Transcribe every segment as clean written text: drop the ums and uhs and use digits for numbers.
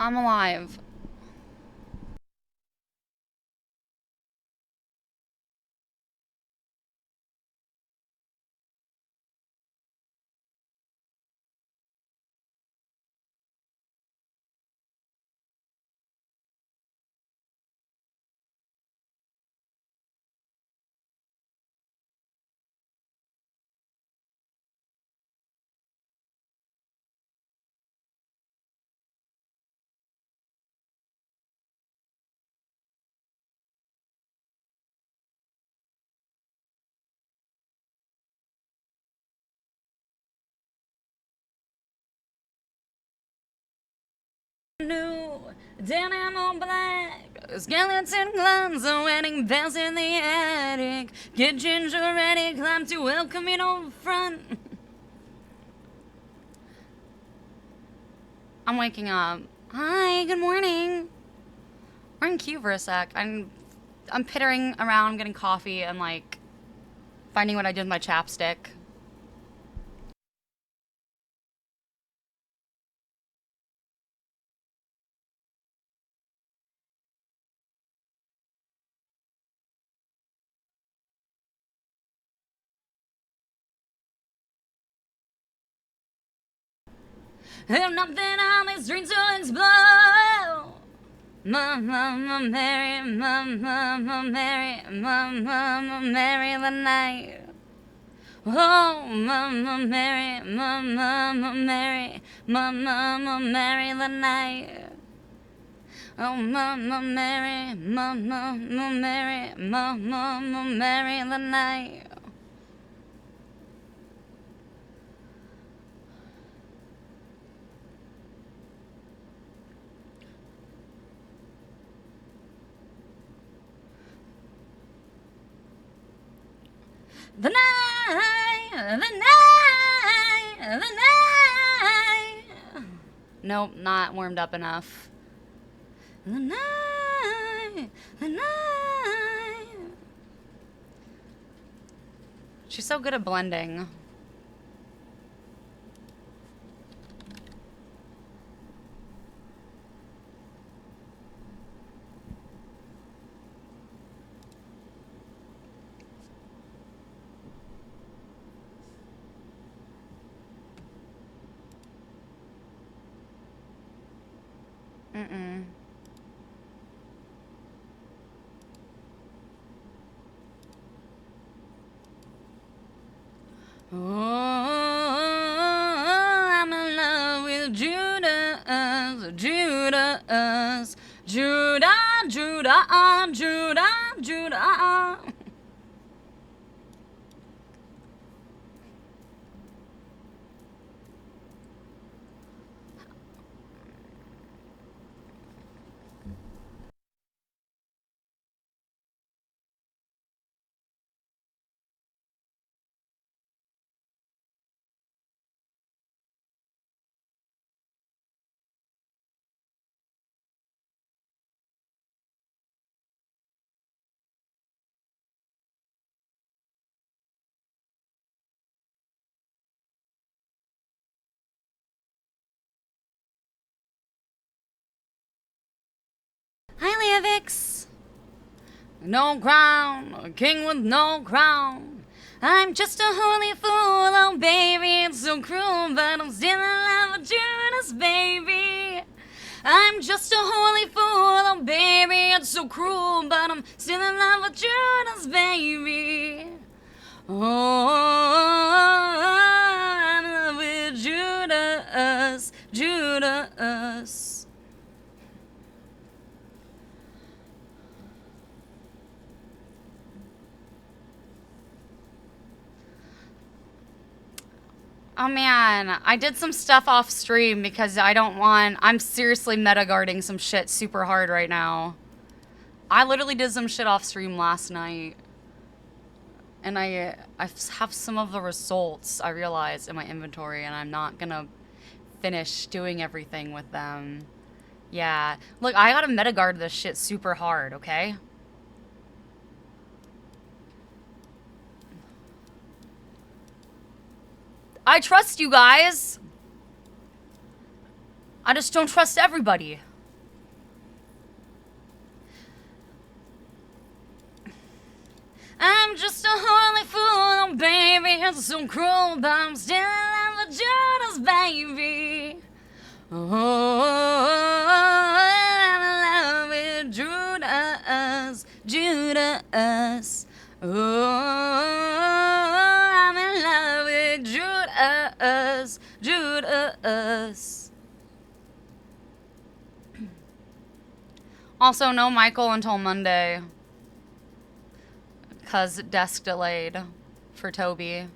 I'm alive. New denim on black, skeleton clowns are wedding bells in the attic. Get ginger ready, climb to welcome it over front. I'm waking up. Hi, good morning. We're in queue for a sec. I'm pittering around, getting coffee, and like finding what I did with my chapstick. There's nothing on these streets to explode. Mama Mary, Mama Mary, Mama Mary the night. Oh, Mama Mary, Mama Mary, Mama Mary the night. Oh, Mama Mary, Mama Mary, Mama Mary the night. The night, the night, the night. Nope, not warmed up enough. The night, the night. She's so good at blending. Mm-mm. Oh, I'm in love with Judas, Judas, Judah, Judah, Judah, Judah. Hi, Leovix. No crown, a king with no crown. I'm just a holy fool, oh baby, it's so cruel, but I'm still in love with Judas, baby. I'm just a holy fool, oh baby, it's so cruel, but I'm still in love with Judas, baby. Oh, I'm in love with Judas, Judas. Oh man, I did some stuff off stream because I'm seriously meta guarding some shit super hard right now. I literally did some shit off stream last night. And I have some of the results I realized in my inventory, and I'm not gonna finish doing everything with them. Yeah, look, I gotta meta guard this shit super hard, okay? I trust you guys. I just don't trust everybody. I'm just a holy fool, oh baby, it's so cruel, but I'm still in love with Judas, baby. Oh, I'm in love with Judas, Judas. Oh, I'm in love with Judas, Judas. Also, no Michael until Monday. Because desk delayed for Toby.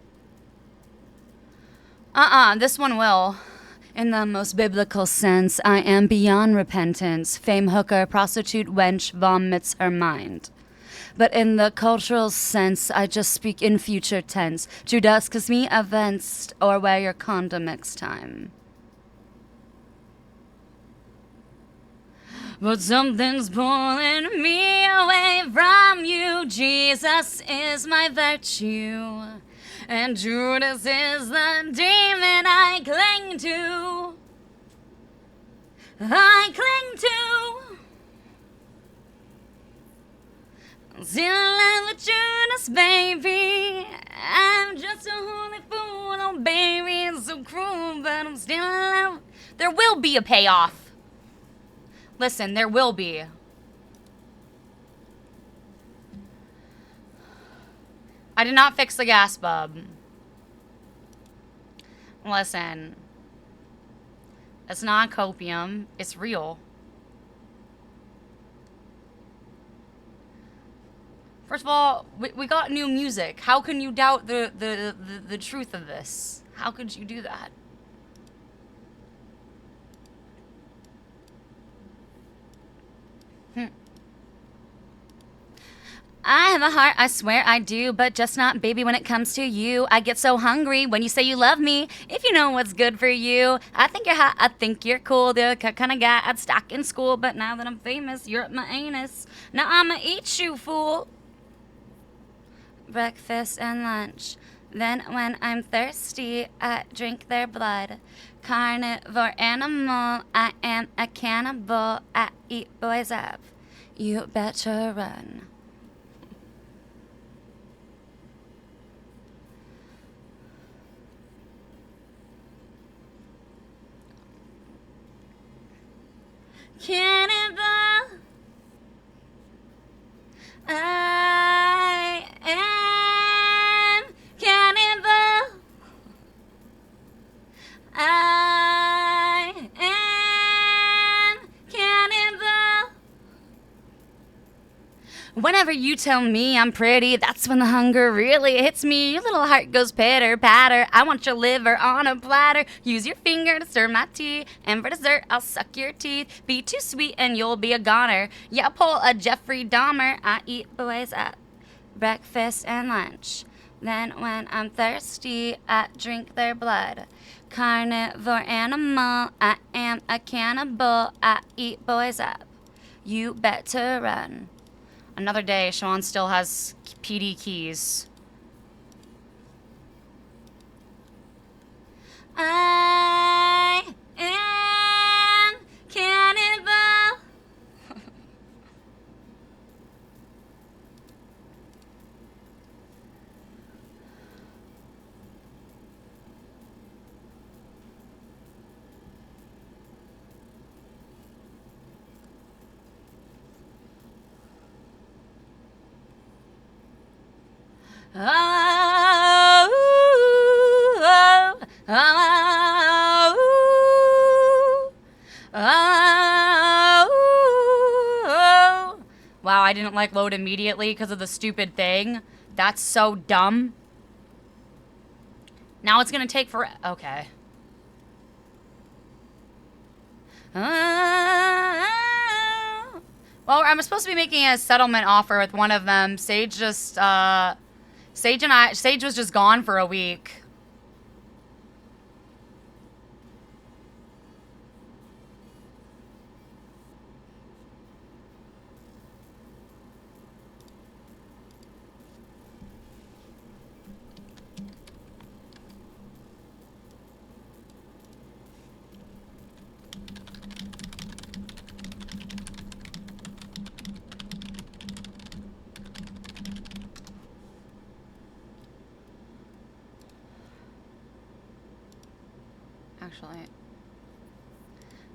This one will. In the most biblical sense, I am beyond repentance. Fame hooker, prostitute wench vomits her mind. But in the cultural sense, I just speak in future tense. Judas, kiss me avanced, or wear your condom next time. But something's pulling me away from you. Jesus is my virtue, and Judas is the demon I cling to. I cling to. Still in love with Judas, baby. I'm just a holy fool, oh baby. It's so cruel, but I'm still in love. There will be a payoff. Listen, there will be. I did not fix the gas bulb. Listen. It's not copium. It's real. First of all, we got new music. How can you doubt the truth of this? How could you do that? I have a heart, I swear I do, but just not, baby, when it comes to you. I get so hungry when you say you love me, if you know what's good for you. I think you're hot, I think you're cool, the kind of guy I'd stalk in school, but now that I'm famous, you're up my anus. Now I'ma eat you, fool. Breakfast and lunch. Then when I'm thirsty, I drink their blood. Carnivore animal, I am a cannibal, I eat boys up. You better run. Cannibal, I am cannibal. I am cannibal. Whenever you tell me I'm pretty, that's when the hunger really hits me. Your little heart goes pitter patter. I want your liver on a platter. Use your finger to stir my tea, and for dessert I'll suck your teeth. Be too sweet and you'll be a goner. Yeah, pull a Jeffrey Dahmer. I eat boys at breakfast and lunch. Then when I'm thirsty, I drink their blood. Carnivore animal, I am a cannibal. I eat boys up. You better run. Another day, Siobhan still has PD keys. I am cannibal. Oh, oh, oh, oh, oh. Wow, I didn't like load immediately because of the stupid thing. That's so dumb. Now it's gonna take for... Okay. Well, I'm supposed to be making a settlement offer with one of them. Sage just, Sage was just gone for a week. actually.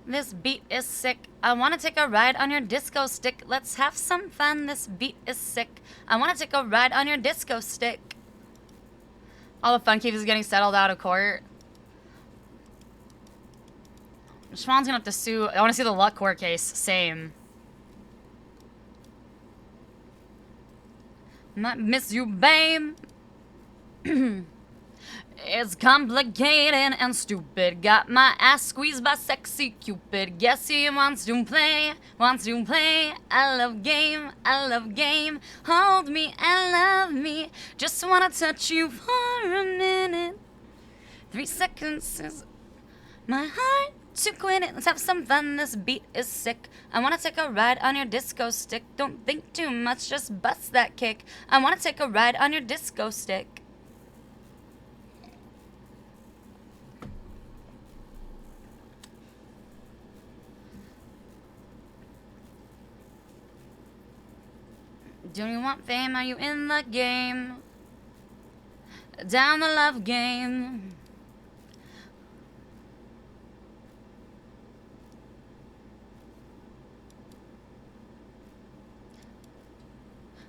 This beat is sick. I want to take a ride on your disco stick. Let's have some fun. This beat is sick. I want to take a ride on your disco stick. All the fun keepers getting settled out of court. Siobhan's gonna have to sue. I want to see the Luck court case. Same. Miss you, babe. It's complicated and stupid. Got my ass squeezed by sexy Cupid. Guess he wants to play, wants to play. I love game, I love game. Hold me and love me. Just wanna touch you for a minute. 3 seconds is my heart to quit it. Let's have some fun. This beat is sick. I wanna take a ride on your disco stick. Don't think too much, just bust that kick. I wanna take a ride on your disco stick. Do you want fame? Are you in the game? Down the love game.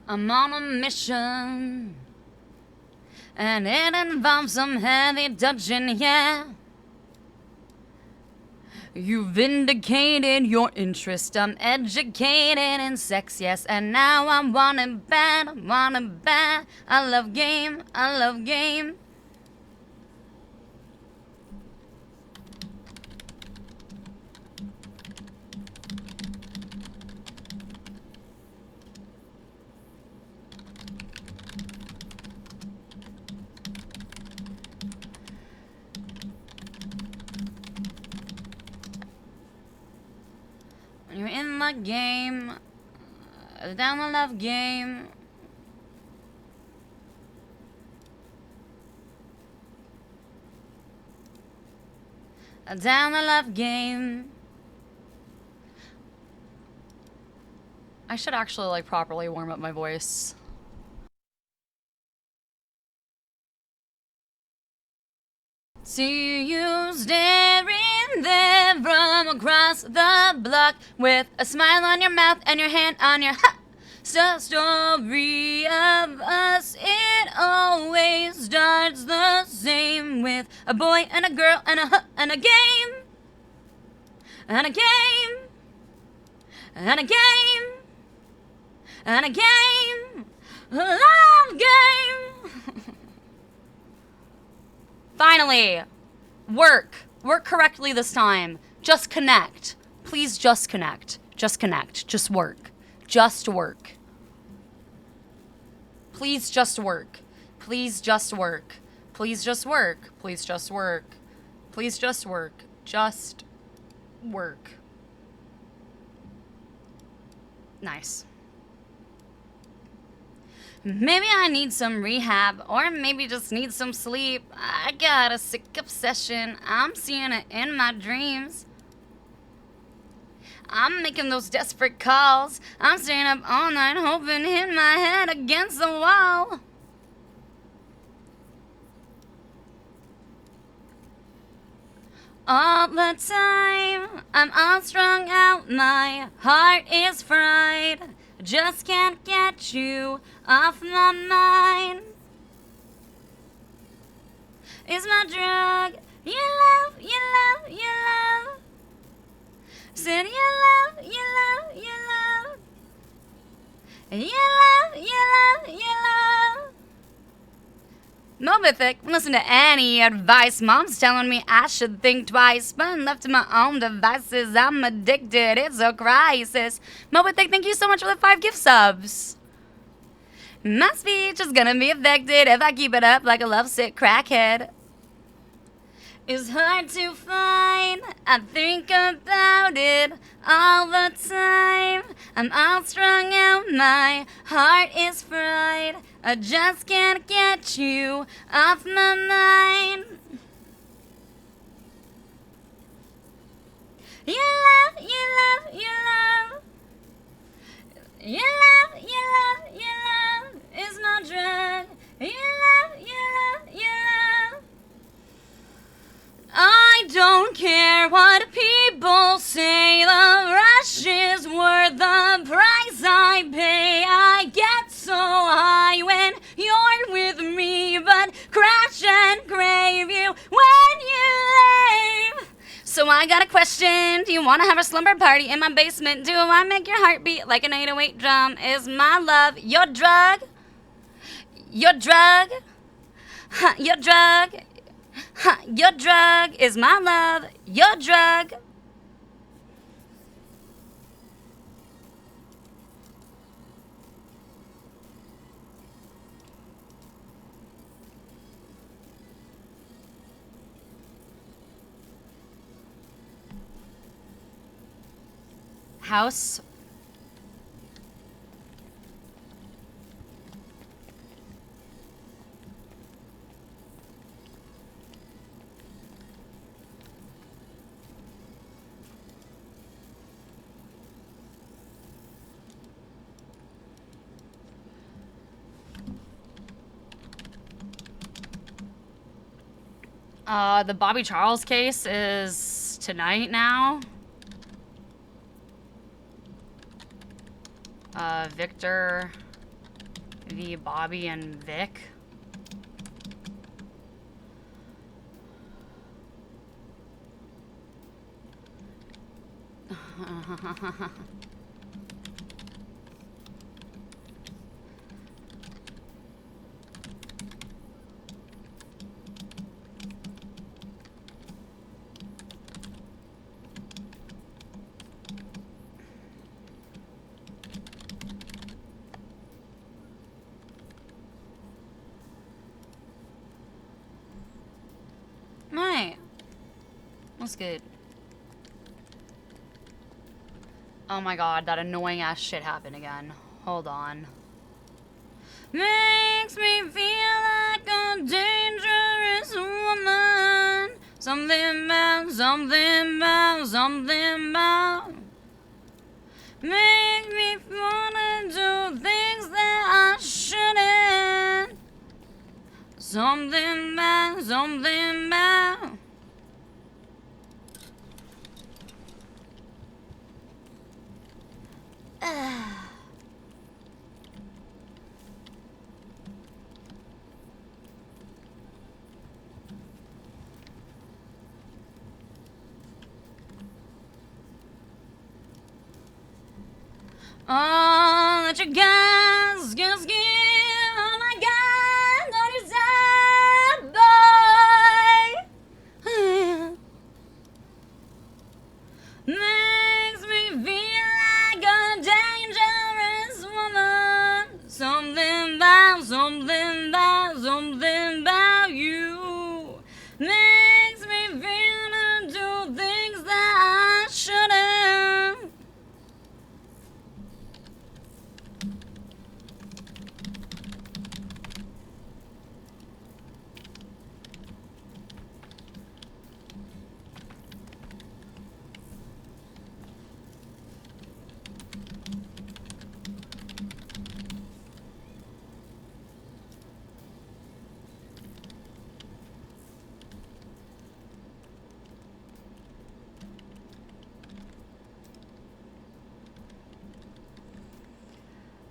I'm on a mission, and it involves some heavy touching, yeah. You vindicated your interest. I'm educated in sex, yes, and now I want it bad, want it bad. I love game, I love game. You're in the game, down the love game. Down the love game. I should actually like properly warm up my voice. See you staring there from across the block with a smile on your mouth and your hand on your story of us. It always starts the same with a boy and a girl and a game and a game and a game and a game, a love game. Finally, work correctly this time. Just connect. Please just connect. Just connect. Just work. Just work. Please just work. Please just work. Please just work. Please just work. Please just work. Just work. Nice. Maybe I need some rehab, or maybe just need some sleep. I got a sick obsession. I'm seeing it in my dreams. I'm making those desperate calls. I'm staying up all night hoping, hitting my head against the wall. All the time, I'm all strung out. My heart is fried. Just can't get you off my mind. Is my drug you love, you love, you love. Said you love, you love, you love. You love, you love, you love. Mobific, listen to any advice. Mom's telling me I should think twice, but left to my own devices, I'm addicted. It's a crisis. Mobific, thank you so much for the 5 gift subs. My speech is gonna be affected if I keep it up like a lovesick crackhead. It's hard to find. I think about it all the time. I'm all strung out. My heart is fried. I just can't get you off my mind. You love, you love, you love. You love, you love, you love. Is my drug. You love, you love, you love. I don't I got a question. Do you want to have a slumber party in my basement? Do I make your heart beat like an 808 drum? Is my love your drug? Your drug? Huh, your drug? Huh, your drug is my love. Your drug. House. The Bobby Charles case is tonight now. Victor v. Bobby and Vic. Right. That's good. Oh my god, that annoying ass shit happened again. Hold on. Makes me feel like a dangerous woman. Something about, something about, something about. Make me wanna do things that I shouldn't. Something about, something about. Oh, let your guys just give. Oh my God, don't you sad boy? Makes me feel like a dangerous woman. Something about, something about, something about you. Makes me feel to do things that I shouldn't.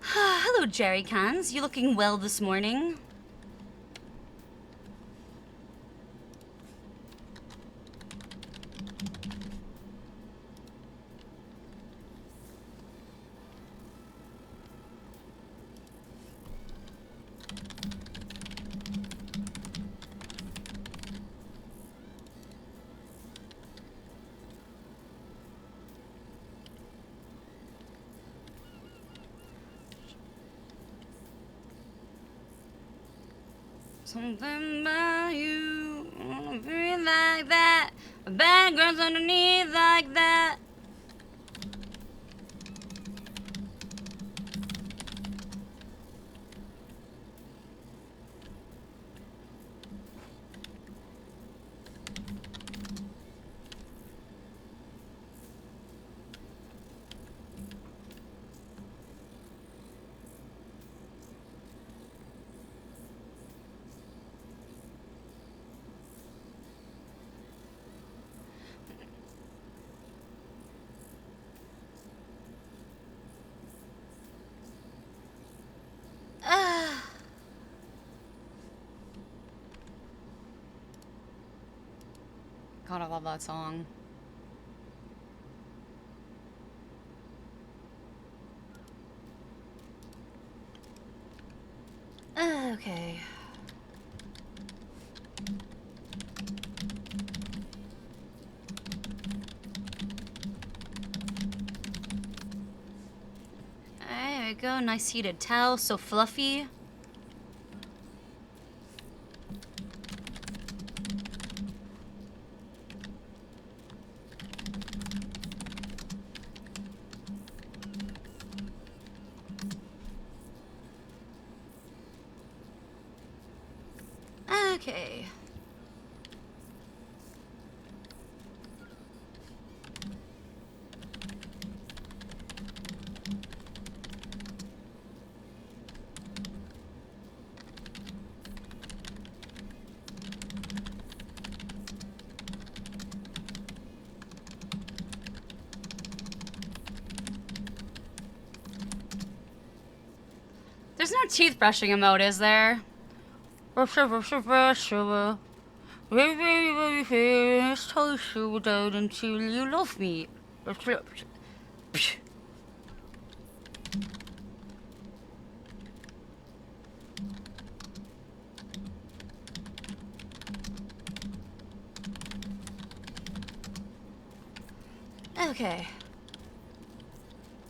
Hello, Jerry Cans. You looking well this morning? Something about you, wanna be like that. A bad girl's underneath like that. God, I love that song. Okay. There we go. Nice heated towel. So fluffy. Okay. There's no teeth brushing emote, is there? Don't until you love me. Okay.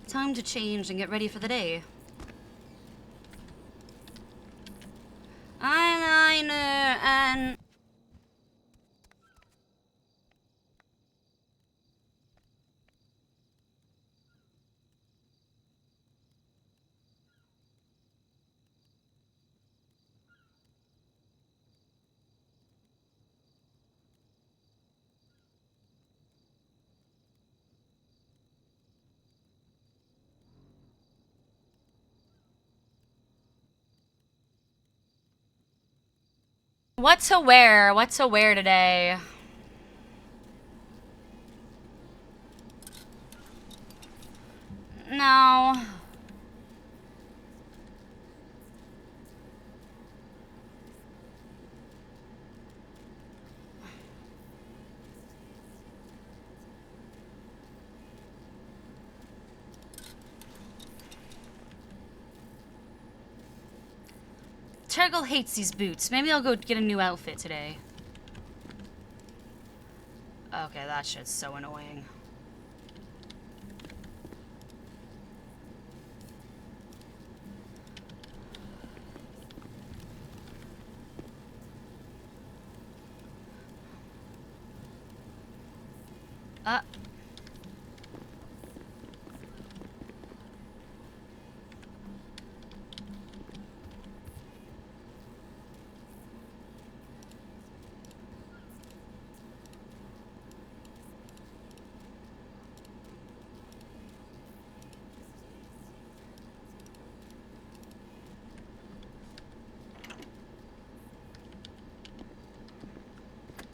Time to change and get ready for the day. Eyeliner and... What to wear? What to wear today? No. Turgle hates these boots. Maybe I'll go get a new outfit today. Okay, that shit's so annoying.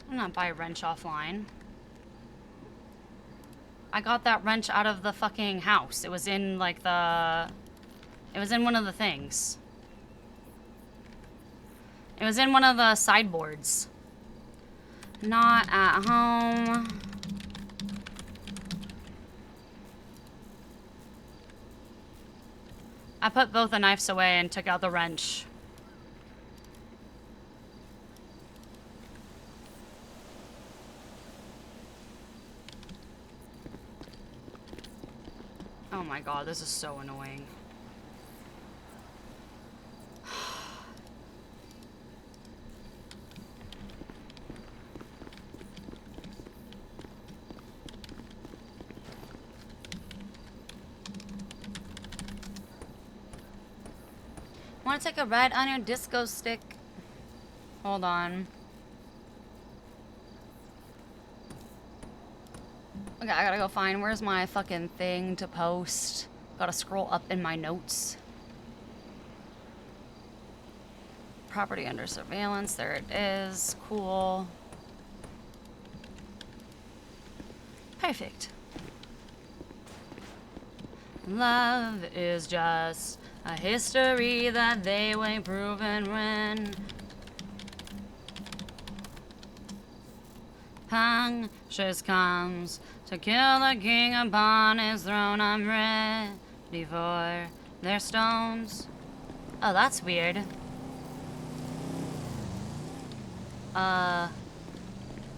I'm not buy a wrench offline. I got that wrench out of the fucking house. It was in like the... It was in one of the things. It was in one of the sideboards. Not at home. I put both the knives away and took out the wrench. Oh my god, this is so annoying. Want to take a ride on your disco stick? Hold on. Okay, I gotta go find, where's my fucking thing to post? Gotta scroll up in my notes. Property under surveillance, there it is. Cool. Perfect. Love is just a history that they ain't proven when. Punctures comes to kill the king upon his throne. I'm ready for their stones. Oh, that's weird.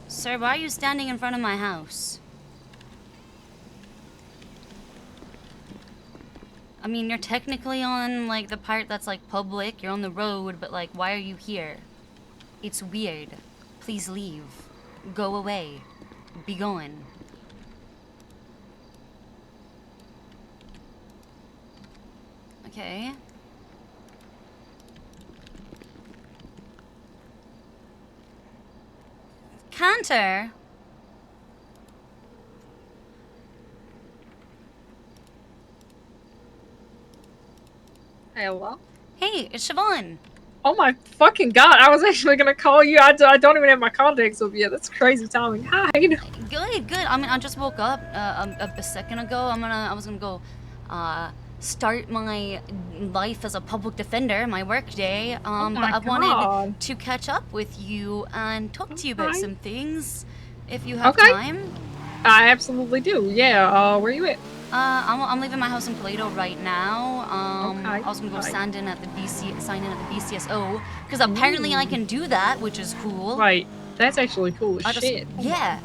Sir, why are you standing in front of my house? I mean, you're technically on, like, the part that's, like, public. You're on the road, but, like, why are you here? It's weird. Please leave. Go away. Be gone. Okay. Cantor? Hello? Hey, it's Siobhan. Oh my fucking god, I was actually gonna call you. I don't even have my contacts with you. That's crazy timing. Hi, how you doing? Good. I mean, I just woke up a second ago. I was gonna go start my life as a public defender, my work day. Oh But my I wanted god. to catch up with you and talk to you about Okay. some things, if you have Okay. time. I absolutely do. Yeah, where you at? I'm leaving my house in Toledo right now. Okay. I was gonna go Right. sign in at the BCSO because apparently I Ooh. can do that, which is cool. Right. That's actually cool as shit.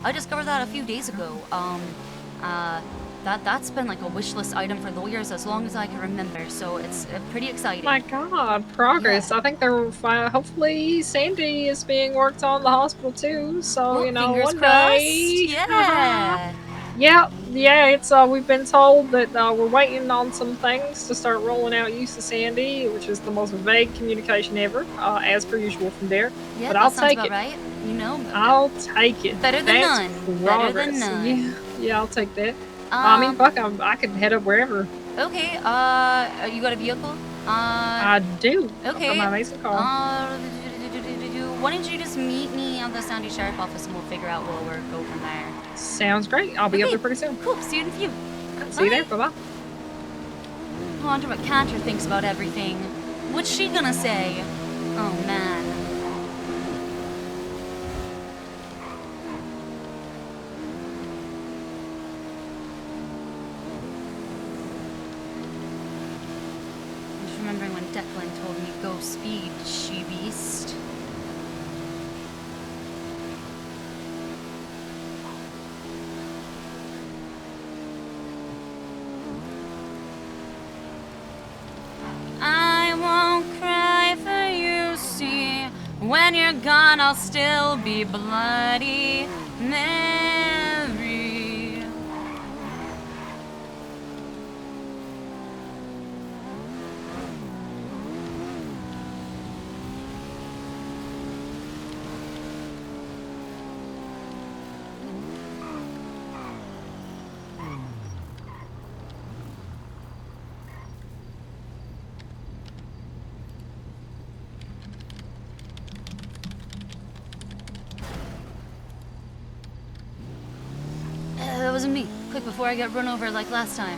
I discovered that a few days ago. That's been like a wish list item for lawyers as long as I can remember. So it's pretty exciting. My god, progress. Yeah. I think they're hopefully Sandy is being worked on in the hospital too. So, Well, you know, fingers one crossed. day. Yeah. Yeah, it's we've been told that we're waiting on some things to start rolling out use of Sandy, which is the most vague communication ever, as per usual from there. Yeah, But that I'll sounds take about it. right. You know, I'll take it. better than That's none. progress. Better than none. Yeah, I'll take that. I mean, fuck, I could head up wherever. Okay. You got a vehicle? I do. I've got Okay. my amazing car. Why don't you just meet me at the Sandy Sheriff office and we'll figure out where we'll go from there. Sounds great. I'll be up there pretty soon. Cool. See you in a few. See you there. Bye bye. I wonder what Cantor thinks about everything. What's she gonna say? Oh man. I'm just remembering when Declan told me go speed, she beast. I won't cry for you, see. When you're gone, I'll still be bloody Mary. That wasn't me. Quick, before I get run over like last time.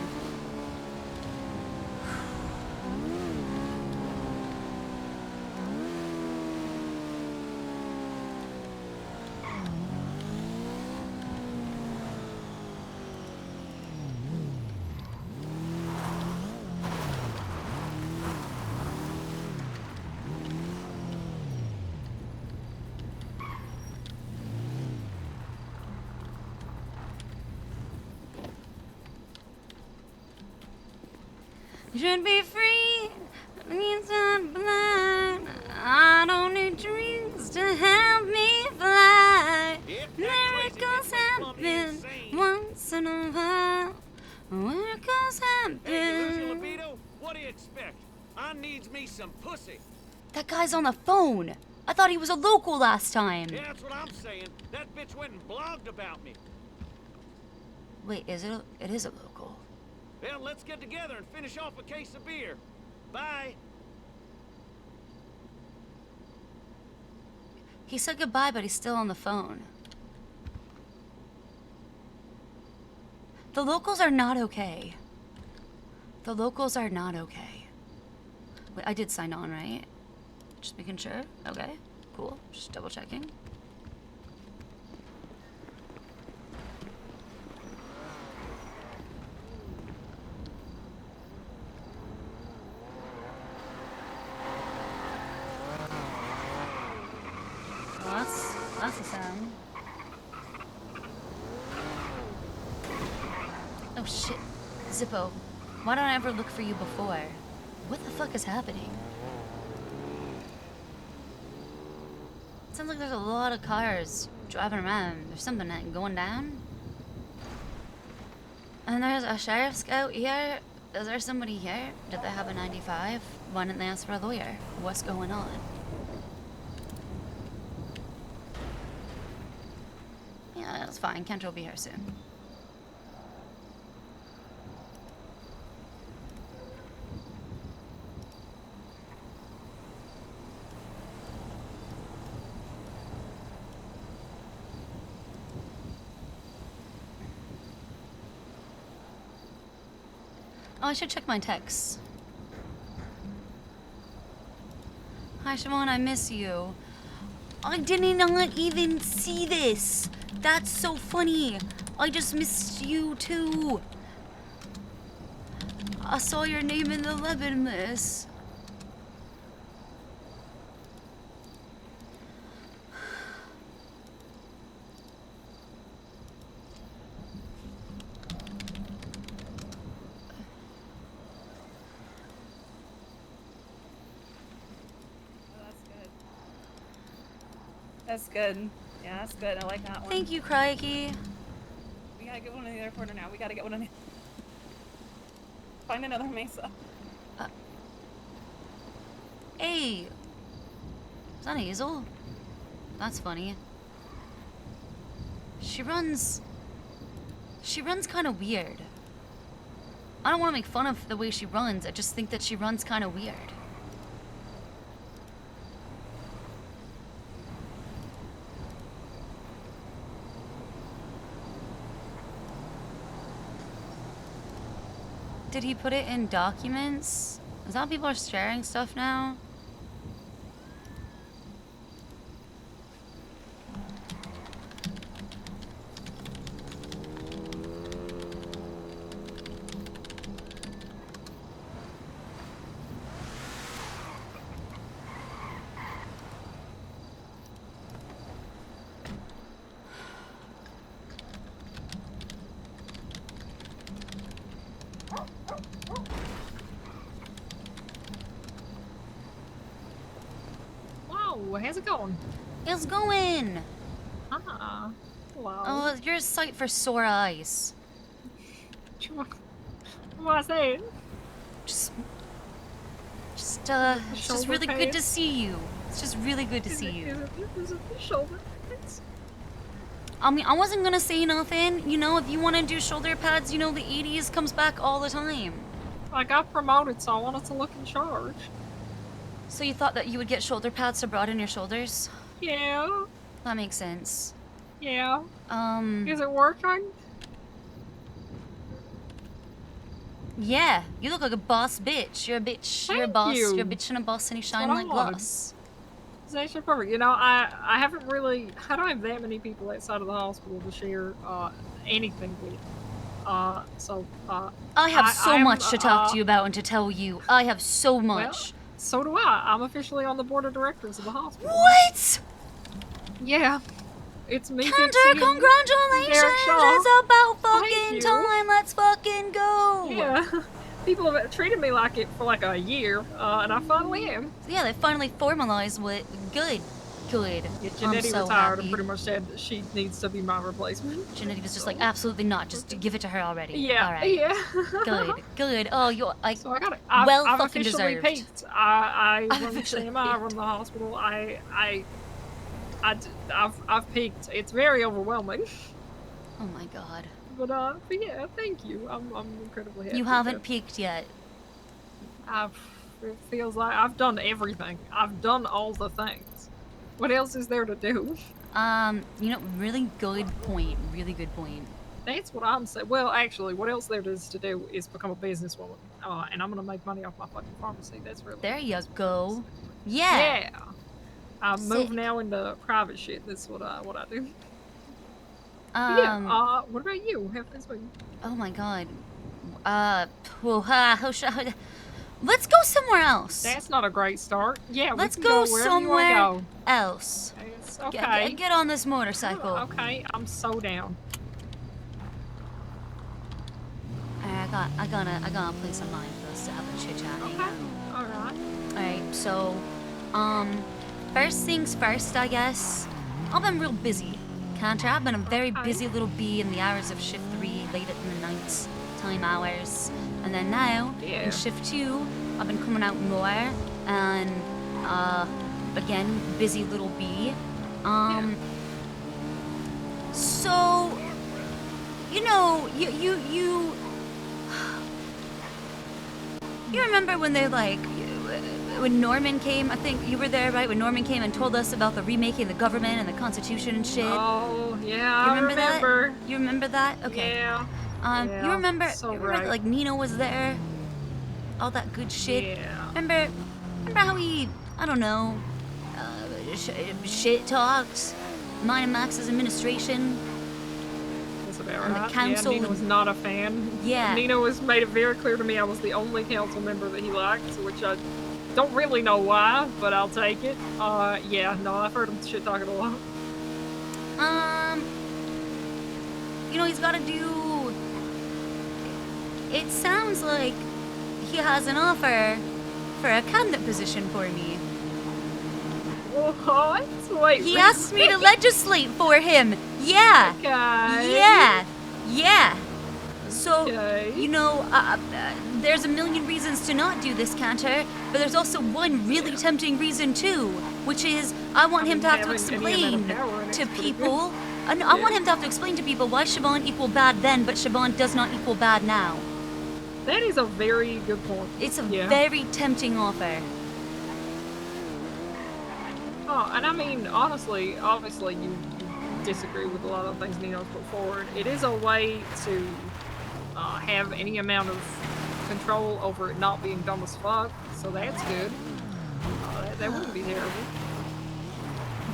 You should be free, means I'm blind. I don't need dreams to help me fly. Miracles happen once in a while. Miracles Hey, you lose your happen. libido? What do you expect? I needs me some pussy. That guy's on the phone. I thought he was a local last time. Yeah, that's what I'm saying. That bitch went and blogged about me. Wait, is it? It is a local. Well, let's get together and finish off a case of beer. Bye. He said goodbye, but he's still on the phone. The locals are not okay. The locals are not okay. Wait, I did sign on, right? Just making sure. Okay, cool. Just double checking. Well, see some. Oh shit. Zippo, why don't I ever look for you before? What the fuck is happening? It sounds like there's a lot of cars driving around. There's something going down. And there's a sheriff's out here. Is there somebody here? Did they have a 95? Why didn't they ask for a lawyer? What's going on? Yeah, that's fine. Kendra will be here soon. Oh, I should check my texts. Hi, Siobhan, I miss you. I did not even see this. That's so funny. I just missed you, too. I saw your name in the Lebanon list. That's good. Yeah, that's good. I like that one. Thank you, Crikey. We gotta get one in the other corner now. We gotta get one in the... Find another mesa. Hey. Is that Hazel? That's funny. She runs kind of weird. I don't want to make fun of the way she runs. I just think that she runs kind of weird. Did he put it in documents? Is that how people are sharing stuff now? How's it going? It's going! Ah, wow. Oh, you're a sight for sore eyes. What's that? It's just really good to see you. It's just really good to see you. Is it the shoulder pads? I mean, I wasn't gonna say nothing. You know, if you want to do shoulder pads, you know, the 80s comes back all the time. I got promoted, so I wanted to look in charge. So you thought that you would get shoulder pads to broaden your shoulders? Yeah. That makes sense. Yeah. Is it working? Yeah, you look like a boss bitch. You're a bitch. You're a boss. You. You're a bitch and a boss, and you shine What like on? glass. It's actually perfect. You know, I haven't really... I don't have that many people outside of the hospital to share anything with. I have so much to talk to you about and to tell you. I have so much. Well, so do I. I'm officially on the board of directors of the hospital. What? Yeah. It's me. Kendra, Dixie, and congratulations! Derek Shaw. It's about Thank fucking you. time. Let's fucking go. Yeah. People have treated me like it for like a year, and I finally am. Yeah, they finally formalized what. Good. Good. Yeah, I'm Janetti so retired happy. and pretty much said that she needs to be my replacement. Janetti was just like, absolutely not. Just give it to her already. Yeah, All right. yeah. Good. Good. Oh, you're like. So I got it. Well I've fucking officially deserved. peaked. I run the Officially cinema. I run the hospital. I've peaked. It's very overwhelming. Oh my god. But yeah, thank you. I'm incredibly happy. You with haven't that. peaked yet. It feels like I've done everything. I've done all the things. What else is there to do? You know, really good point. Really good point. That's what I'm saying. Well, actually, what else there is to do is become a businesswoman. And I'm gonna make money off my fucking pharmacy. That's really. There you go. Yeah. Yeah. I move Sick. now into private shit. That's what I do. Yeah. What about you? Have this week? Oh my god. Let's go somewhere else. That's not a great start. Yeah, Let's we can go go wherever you wanna somewhere go. else. It's okay. Get on this motorcycle. Okay, I'm so down. Alright, I got a place in mind for us to have a chit chat. Okay. Alright. Alright, so, first things first, I guess. I've been real busy, can't I? I've been a very busy little bee in the hours of shift 3, late in the night time hours. And then now, in shift 2, I've been coming out more, and, again, busy little bee. So, you know, you remember when they, like, when Norman came, I think you were there, right? When Norman came and told us about the remaking the government and the Constitution and shit. Oh, yeah, you remember I remember. That? You remember that? Okay. Yeah. You remember, so you remember right. like, Nino was there? All that good shit? Yeah. Remember how he, I don't know, shit talks? Mine and Max's administration? That's about And right. the council. Yeah, Nino was not a fan. Yeah. Nino has made it very clear to me I was the only council member that he liked, which I don't really know why, but I'll take it. Yeah, no, I've heard him shit talking a lot. You know, he's gotta do... It sounds like he has an offer for a cabinet position for me. What? Wait, He asked me to legislate for him. Yeah. Okay. Yeah. So, Okay. you know, there's a million reasons to not do this, Cantor, but there's also one really tempting reason too, which is I want him to have to explain to people. I want him to have to explain to people why Siobhan equaled bad then, but Siobhan does not equal bad now. That is a very good point. It's a very tempting offer. Oh, and I mean, honestly, obviously you disagree with a lot of things Nino's put forward. It is a way to have any amount of control over it not being dumb as fuck, so that's good. That wouldn't be terrible.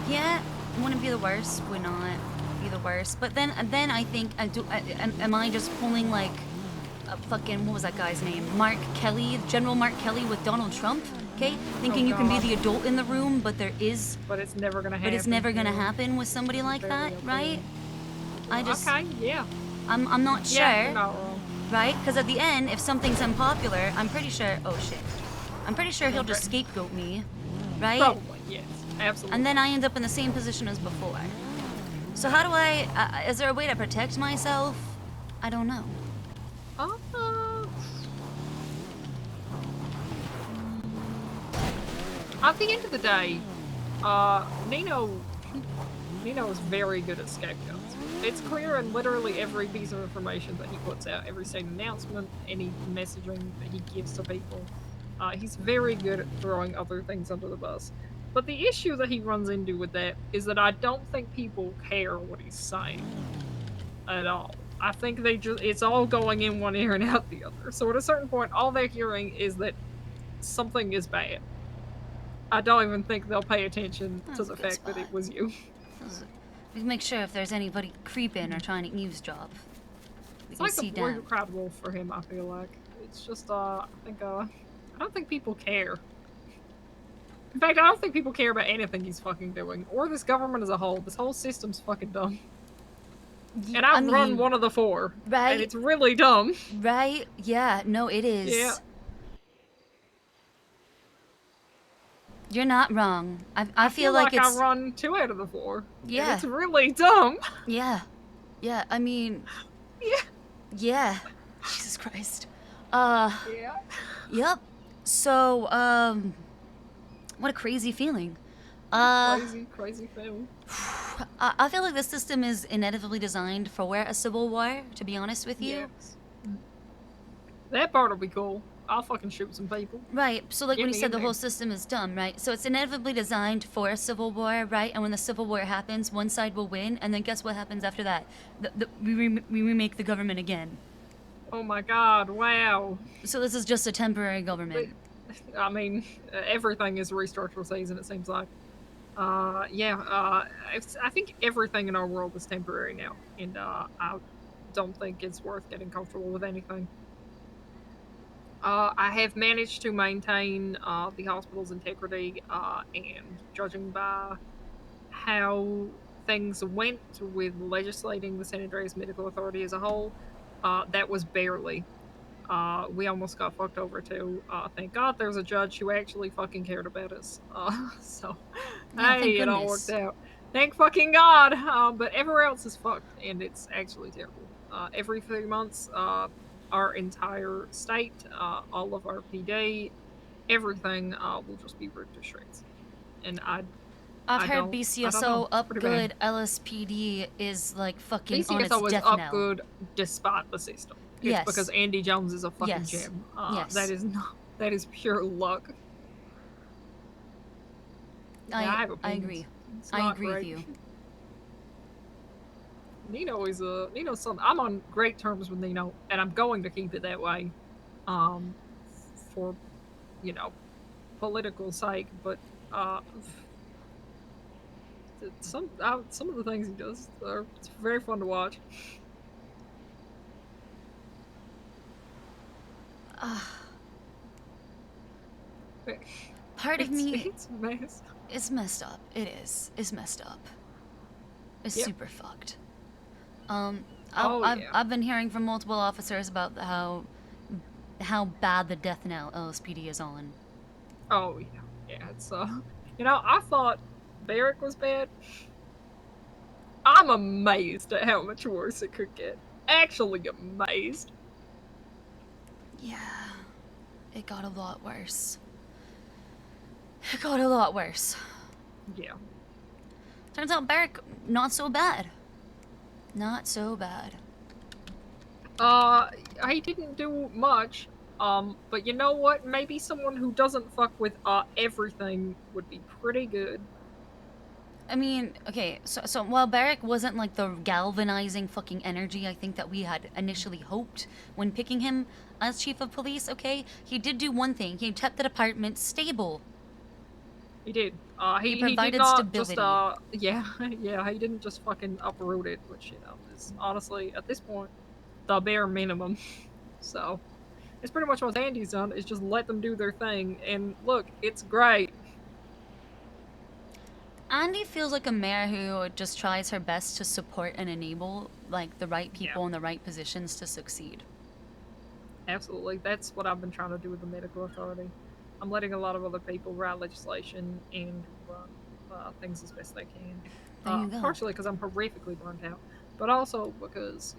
Yeah, wouldn't be the worst. Would not be the worst. But then I think, am I just pulling like a fucking, what was that guy's name? Mark Kelly, General Mark Kelly with Donald Trump? Okay, thinking you can be the adult in the room, but it's never gonna happen. But it's never gonna happen with somebody like that, right? Okay, yeah. I'm not sure. Yeah, you're not wrong. Right? Because at the end, if something's unpopular, I'm pretty sure. Oh shit! I'm pretty sure he'll just scapegoat me, right? Probably, yes, absolutely. And then I end up in the same position as before. So how do I? Is there a way to protect myself? I don't know. At the end of the day, Nino is very good at scapegoats. It's clear in literally every piece of information that he puts out, every state announcement, any messaging that he gives to people. He's very good at throwing other things under the bus. But the issue that he runs into with that is that I don't think people care what he's saying at all. I think it's all going in one ear and out the other. So at a certain point, all they're hearing is that something is bad. I don't even think they'll pay attention to the fact that it was you. We can make sure if there's anybody creeping or trying to eavesdrop. It's like the boy who cried wolf for him, I feel like. It's just, I don't think people care. In fact, I don't think people care about anything he's fucking doing. Or this government as a whole. This whole system's fucking dumb. And I've run one of the 4. Right. And it's really dumb. Right? Yeah, no, it is. Yeah. You're not wrong. I feel like it's... I run 2 out of the 4. Yeah. And it's really dumb. Yeah. Yeah, I mean... Yeah. Yeah. Jesus Christ. Yeah. Yep. So, what a crazy feeling. Crazy feeling. I feel like the system is inevitably designed for a civil war, to be honest with you. Yes. That part will be cool. I'll fucking shoot some people. Right, so like when you said the whole system is dumb, right? So it's inevitably designed for a civil war, right? And when the civil war happens, one side will win, and then guess what happens after that? We remake the government again. Oh my god, wow. So this is just a temporary government. I mean, everything is restructural season, it seems like. I think everything in our world is temporary now, and I don't think it's worth getting comfortable with anything. I have managed to maintain the hospital's integrity, and judging by how things went with legislating the San Andreas Medical Authority as a whole, that was barely. We almost got fucked over too. Thank God there's a judge who actually fucking cared about us. So, Yeah, thank hey, it all worked goodness. out. Thank fucking God. But everywhere else is fucked, and it's actually terrible. Every 3 months, our entire state, all of our PD, everything will just be ripped to shreds. And I've heard I don't know. BCSO It's pretty bad. Upgood LSPD is like fucking on its BCSO is death up knell. good despite the system. It's because Yes. Andy Jones is a fucking Yes. gem. Yes. That is not. That is pure luck. Yeah, I have I opinions. agree. It's I not agree great. with you. Nino's some. I'm on great terms with Nino, and I'm going to keep it that way, um, for, you know, political sake. But uh, some of the things he does are it's very fun to watch. Part of me It's a mess. is messed up. It is. It's messed up. It's Yep. super fucked. Oh, I've yeah. I've been hearing from multiple officers about how bad the death knell LSPD is on. Oh yeah, yeah. It's I thought Barrack was bad. I'm amazed at how much worse it could get. Actually amazed. Yeah, it got a lot worse. It got a lot worse. Yeah. Turns out Barrick, not so bad. Not so bad. He didn't do much. But you know what? Maybe someone who doesn't fuck with everything would be pretty good. I mean, okay, so while Barrick wasn't like the galvanizing fucking energy I think that we had initially hoped when picking him as chief of police, okay, he did do one thing. He kept the department stable. He did. He did provided not stability. just yeah, yeah, he didn't just fucking uproot it, which is honestly at this point the bare minimum. So it's pretty much what Andy's done is just let them do their thing, and look, it's great. Andy feels like a mayor who just tries her best to support and enable like the right people Yeah. in the right positions to succeed. Absolutely. That's what I've been trying to do with the medical authority. I'm letting a lot of other people write legislation and run things as best they can. There you go. Partially because I'm horrifically burnt out, but also because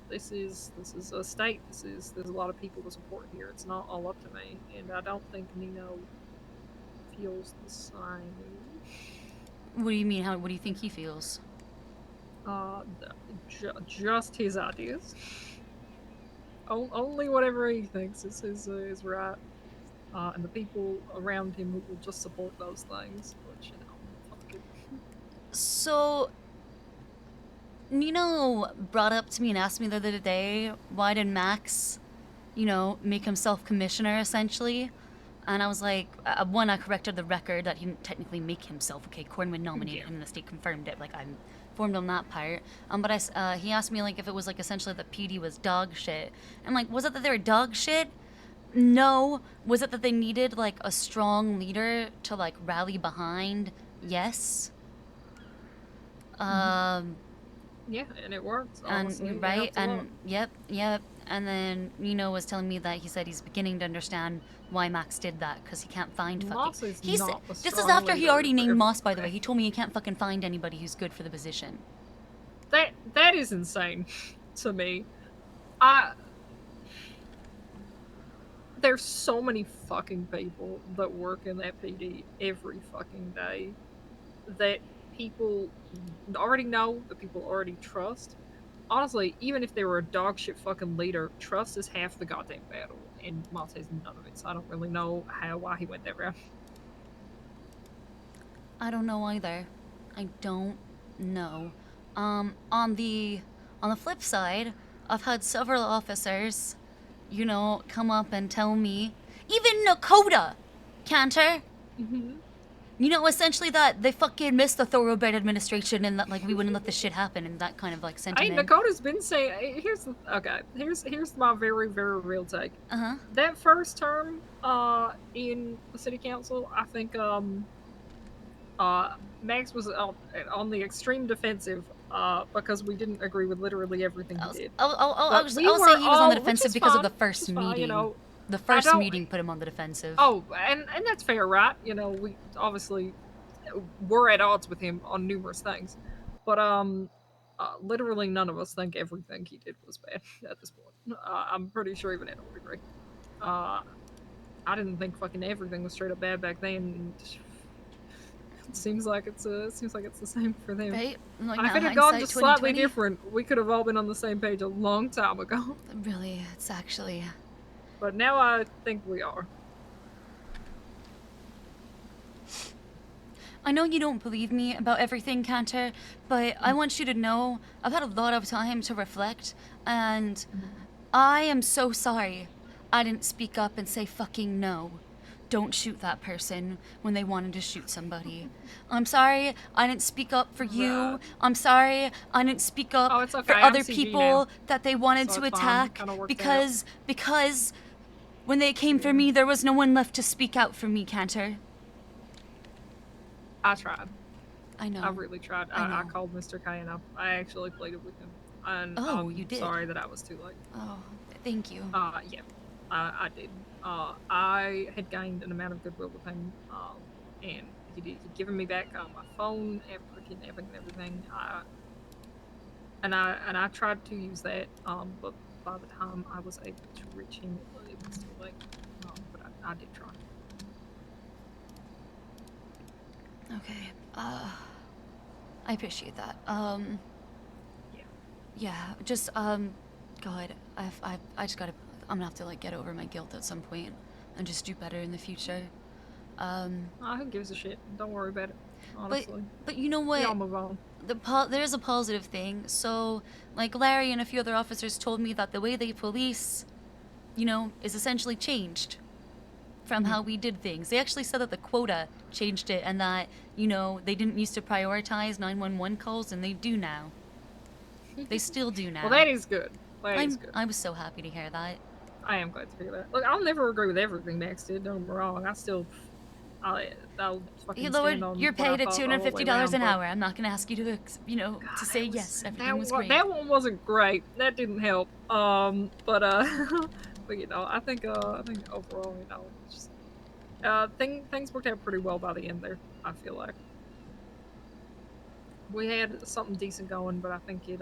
this is a state. There's a lot of people to support here. It's not all up to me, and I don't think Nino feels the same. What do you mean? What do you think he feels? Just his ideas. Only whatever he thinks is right. And the people around him who will just support those things, which, fuck it. So, Nino brought up to me and asked me the other day, why did Max, make himself commissioner, essentially? And I was like, one, I corrected the record that he didn't technically make himself. Okay, Cornwood nominated him and the state confirmed it. Like, I'm informed on that part. But he asked me, like, if it was, like, essentially the PD was dog shit. I'm like, was it that they were dog shit? No. Was it that they needed, like, a strong leader to, like, rally behind? Yes. Yeah, and it works, honestly. And right, and yep. And then Nino was telling me that he said he's beginning to understand why Max did that because he can't find Moss fucking. is not a This is strong after he leader already for named Moss, by the way. everything. He told me he can't fucking find anybody who's good for the position. That is insane to me. There's so many fucking people that work in that PD every fucking day that people already know, that people already trust. Honestly, even if they were a dog shit fucking leader, trust is half the goddamn battle, and Moss has none of it, so I don't really know why he went that route. I don't know either. I don't know. On the flip side, I've had several officers, come up and tell me, even Nakota, Cantor, You know, essentially that they fucking missed the Thoroughbred administration and that, like, we wouldn't let this shit happen and that kind of, like, Hey, sentiment. Dakota's been saying. Here's my very very real take. Uh-huh. That first term, in the city council, I think Max was on the extreme defensive, because we didn't agree with literally everything he did. I'll But say we he were was on the all- which defensive is because of the fine, first which is fine, meeting. you know. The I first don't- meeting put him on the defensive. Oh, and that's fair, right? You know, we obviously were at odds with him on numerous things, but literally none of us think everything he did was bad at this point. I'm pretty sure even Ed would agree. I didn't think fucking everything was straight up bad back then. It seems like it's the same for them. Right? Like, If now, it had gone hindsight just slightly 2020? different, we could have all been on the same page a long time ago. Really, it's actually... But now I think we are. I know you don't believe me about everything, Cantor, but I want you to know I've had a lot of time to reflect, and I am so sorry I didn't speak up and say fucking no. Don't shoot that person when they wanted to shoot somebody. I'm sorry I didn't speak up for you. Right. I'm sorry I didn't speak up Oh, it's okay. for I'm other CG people now, that they wanted so to it's fine. attack Kinda worked because when they came for me, there was no one left to speak out for me, Cantor. I tried. I know. I really tried. I I know. called Mr. K and I actually pleaded with him. And Oh, I'm you did? sorry that I was too late. Oh, thank you. Yeah, I did. I had gained an amount of goodwill with him, and he'd given me back my phone after kidnapping and everything. And I tried to use that, but by the time I was able to reach him, it was too late. But I did try. Okay. I appreciate that. Yeah. Yeah, just, God, I just gotta, I'm gonna have to, like, get over my guilt at some point and just do better in the future. Who gives a shit? Don't worry about it. Honestly. But you know what? We all move on. There's a positive thing. So, like, Larry and a few other officers told me that the way they police, you know, is essentially changed from how we did things. They actually said that the quota changed it and that, you know, they didn't used to prioritize 911 calls and they do now. They still do now. Well, that is good. That is good. I was so happy to hear that. I am glad to hear that. Look, I'll never agree with everything Max did. Don't get me wrong. I'll fucking Hey, stand Lord, on you're what I paid at thought all the way $250 an around, hour. I'm not gonna ask you to, you know, God, to say that was- yes. Everything was great. That one wasn't great. That didn't help. But but you know, I think overall, you know, just things worked out pretty well by the end there. I feel like we had something decent going, but I think it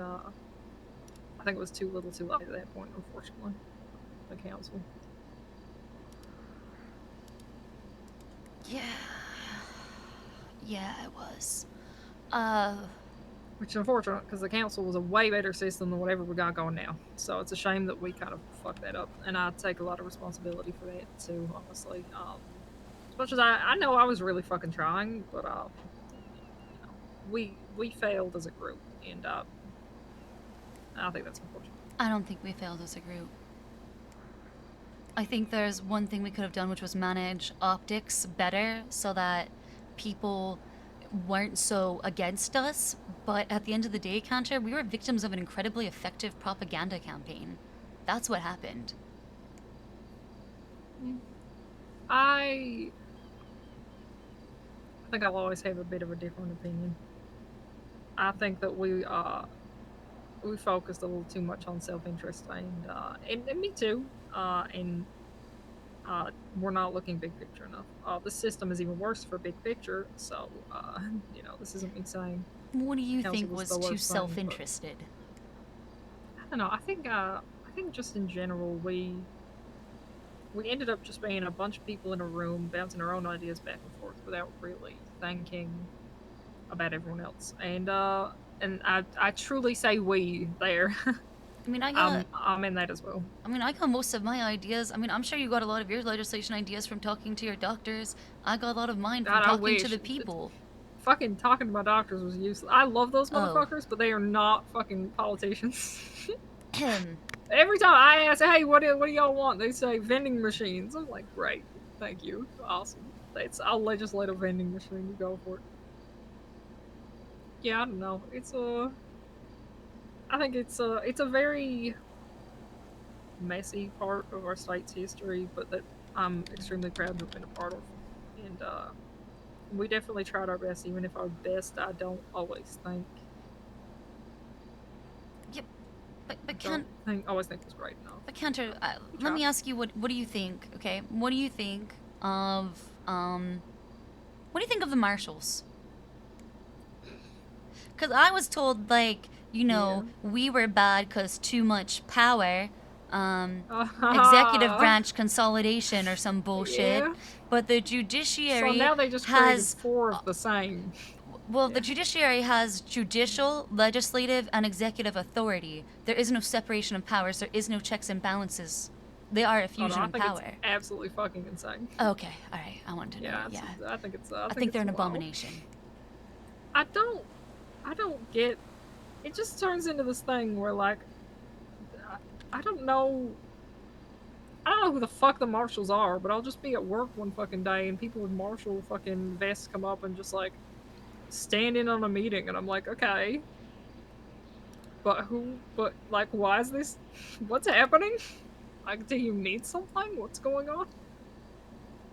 was too little, too late at that point. Unfortunately, the council. Yeah. Yeah, it was. Which is unfortunate because the council was a way better system than whatever we got going now. So it's a shame that we kind of fucked that up, and I take a lot of responsibility for that too. Honestly, as much as I know I was really fucking trying, but you know, we failed as a group, and I think that's unfortunate. I don't think we failed as a group. I think there's one thing we could have done, which was manage optics better so that people weren't so against us. But at the end of the day, Cantor, we were victims of an incredibly effective propaganda campaign. That's what happened. I think I'll always have a bit of a different opinion. I think that we focused a little too much on self-interest, and me too. And we're not looking big picture enough. The system is even worse for big picture. So you know, this isn't me saying. What do you Council think was was the too worst thing, but- self-interested? I don't know. I think just in general we ended up just being a bunch of people in a room bouncing our own ideas back and forth without really thinking about everyone else. And I truly say we there. I mean, I'm in that as well. I got most of my ideas. I mean, I'm sure you got a lot of your legislation ideas from talking to your doctors. I got a lot of mine from God, I talking to wish. the people. Fucking talking to my doctors was useless. I love those Oh. motherfuckers, but they are not fucking politicians. Ahem. Every time I ask, hey, what do y'all want? They say vending machines. I'm like, great, thank you, awesome. I'll legislate a vending machine. You go for it. Yeah, I don't know. I think it's a very messy part of our state's history, but that I'm extremely proud to have been a part of. And we definitely tried our best, even if our best I don't always think. Yep. But Always think was great enough. But Cantor, let me ask you, what do you think? Okay, what do you think of what do you think of the marshals? Because I was told, like, you know, we were bad because too much power, executive branch consolidation or some bullshit. Yeah. But the judiciary So now they just has created 4 of the same. well, the judiciary has judicial, legislative, and executive authority. There is no separation of powers. There is no checks and balances. They are a fusion of power. It's absolutely fucking insane. Okay, all right. I wanted to know. Yeah, I think it's. I think they're an abomination. I don't get. It just turns into this thing where, like, I don't know. I don't know who the fuck the marshals are, but I'll just be at work one fucking day and people with marshal fucking vests come up and just like stand in on a meeting, and I'm like, okay, but like, why is this? What's happening? Like, do you need something? What's going on?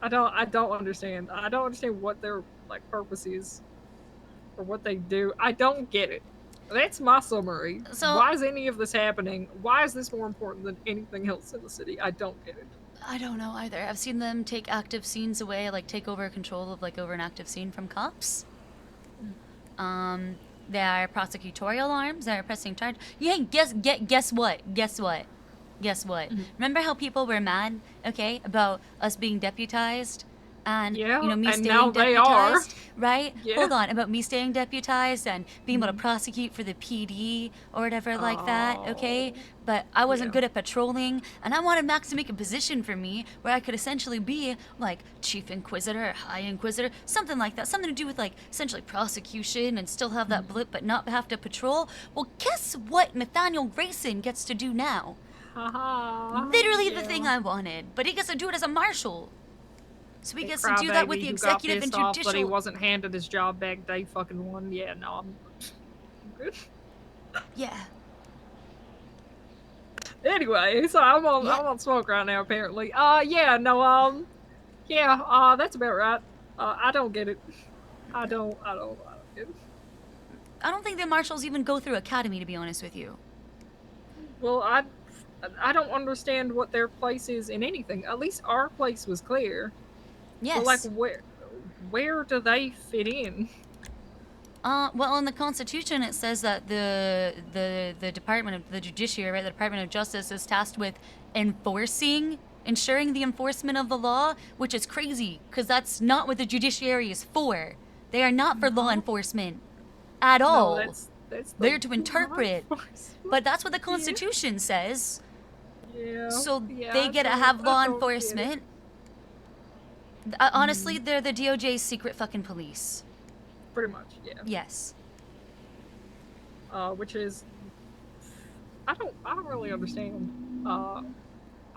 I don't understand. I don't understand what their like purpose is or what they do. I don't get it. That's my summary. So, why is any of this happening? Why is this more important than anything else in the city? I don't get it. I don't know either. I've seen them take active scenes away, like take over control of like over an active scene from cops. There are prosecutorial arms that are pressing charge. Yeah, guess what? Remember how people were mad, okay, about us being deputized? And, yeah, you know, me and staying now deputized, they are. right? Yeah. Hold on, about me staying deputized and being able to prosecute for the PD or whatever like that, okay? But I wasn't good at patrolling, and I wanted Max to make a position for me where I could essentially be, like, Chief Inquisitor or High Inquisitor, something like that. Something to do with, like, essentially prosecution and still have that blip but not have to patrol. Well, guess what Nathaniel Grayson gets to do now? Literally the thing I wanted, but he gets to do it as a marshal. So he gets to do that with the executive and judicial. But he wasn't handed his job back day fucking one. Yeah, no, I'm good. Yeah. Anyway, so I'm on smoke right now apparently. Yeah, no, yeah, that's about right. I don't get it. I don't get it. I don't think the marshals even go through academy, to be honest with you. Well, I don't understand what their place is in anything. At least our place was clear. Yes. But, like, where do they fit in? Well, in the Constitution, it says that the Department of the Judiciary, right, the Department of Justice, is tasked with ensuring the enforcement of the law, which is crazy, because that's not what the judiciary is for. They are not for law enforcement at all. No, that's they're to interpret. But that's what the Constitution says. Yeah. So they get to have law enforcement. Honestly, they're the DOJ's secret fucking police. Pretty much, yeah. Yes. Which is, I don't really understand. I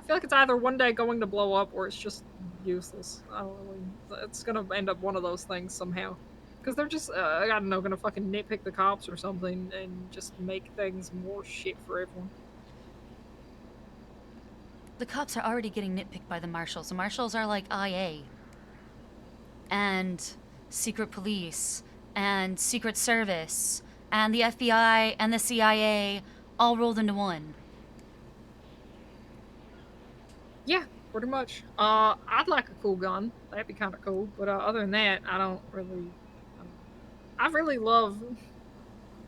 feel like it's either one day going to blow up or it's just useless. I don't really. It's gonna end up one of those things somehow, because they're just, I don't know, gonna fucking nitpick the cops or something and just make things more shit for everyone. The cops are already getting nitpicked by the marshals. The marshals are like IA. And secret police. And Secret Service. And the FBI and the CIA all rolled into one. Yeah, pretty much. I'd like a cool gun. That'd be kind of cool. But other than that, I don't really. I really love.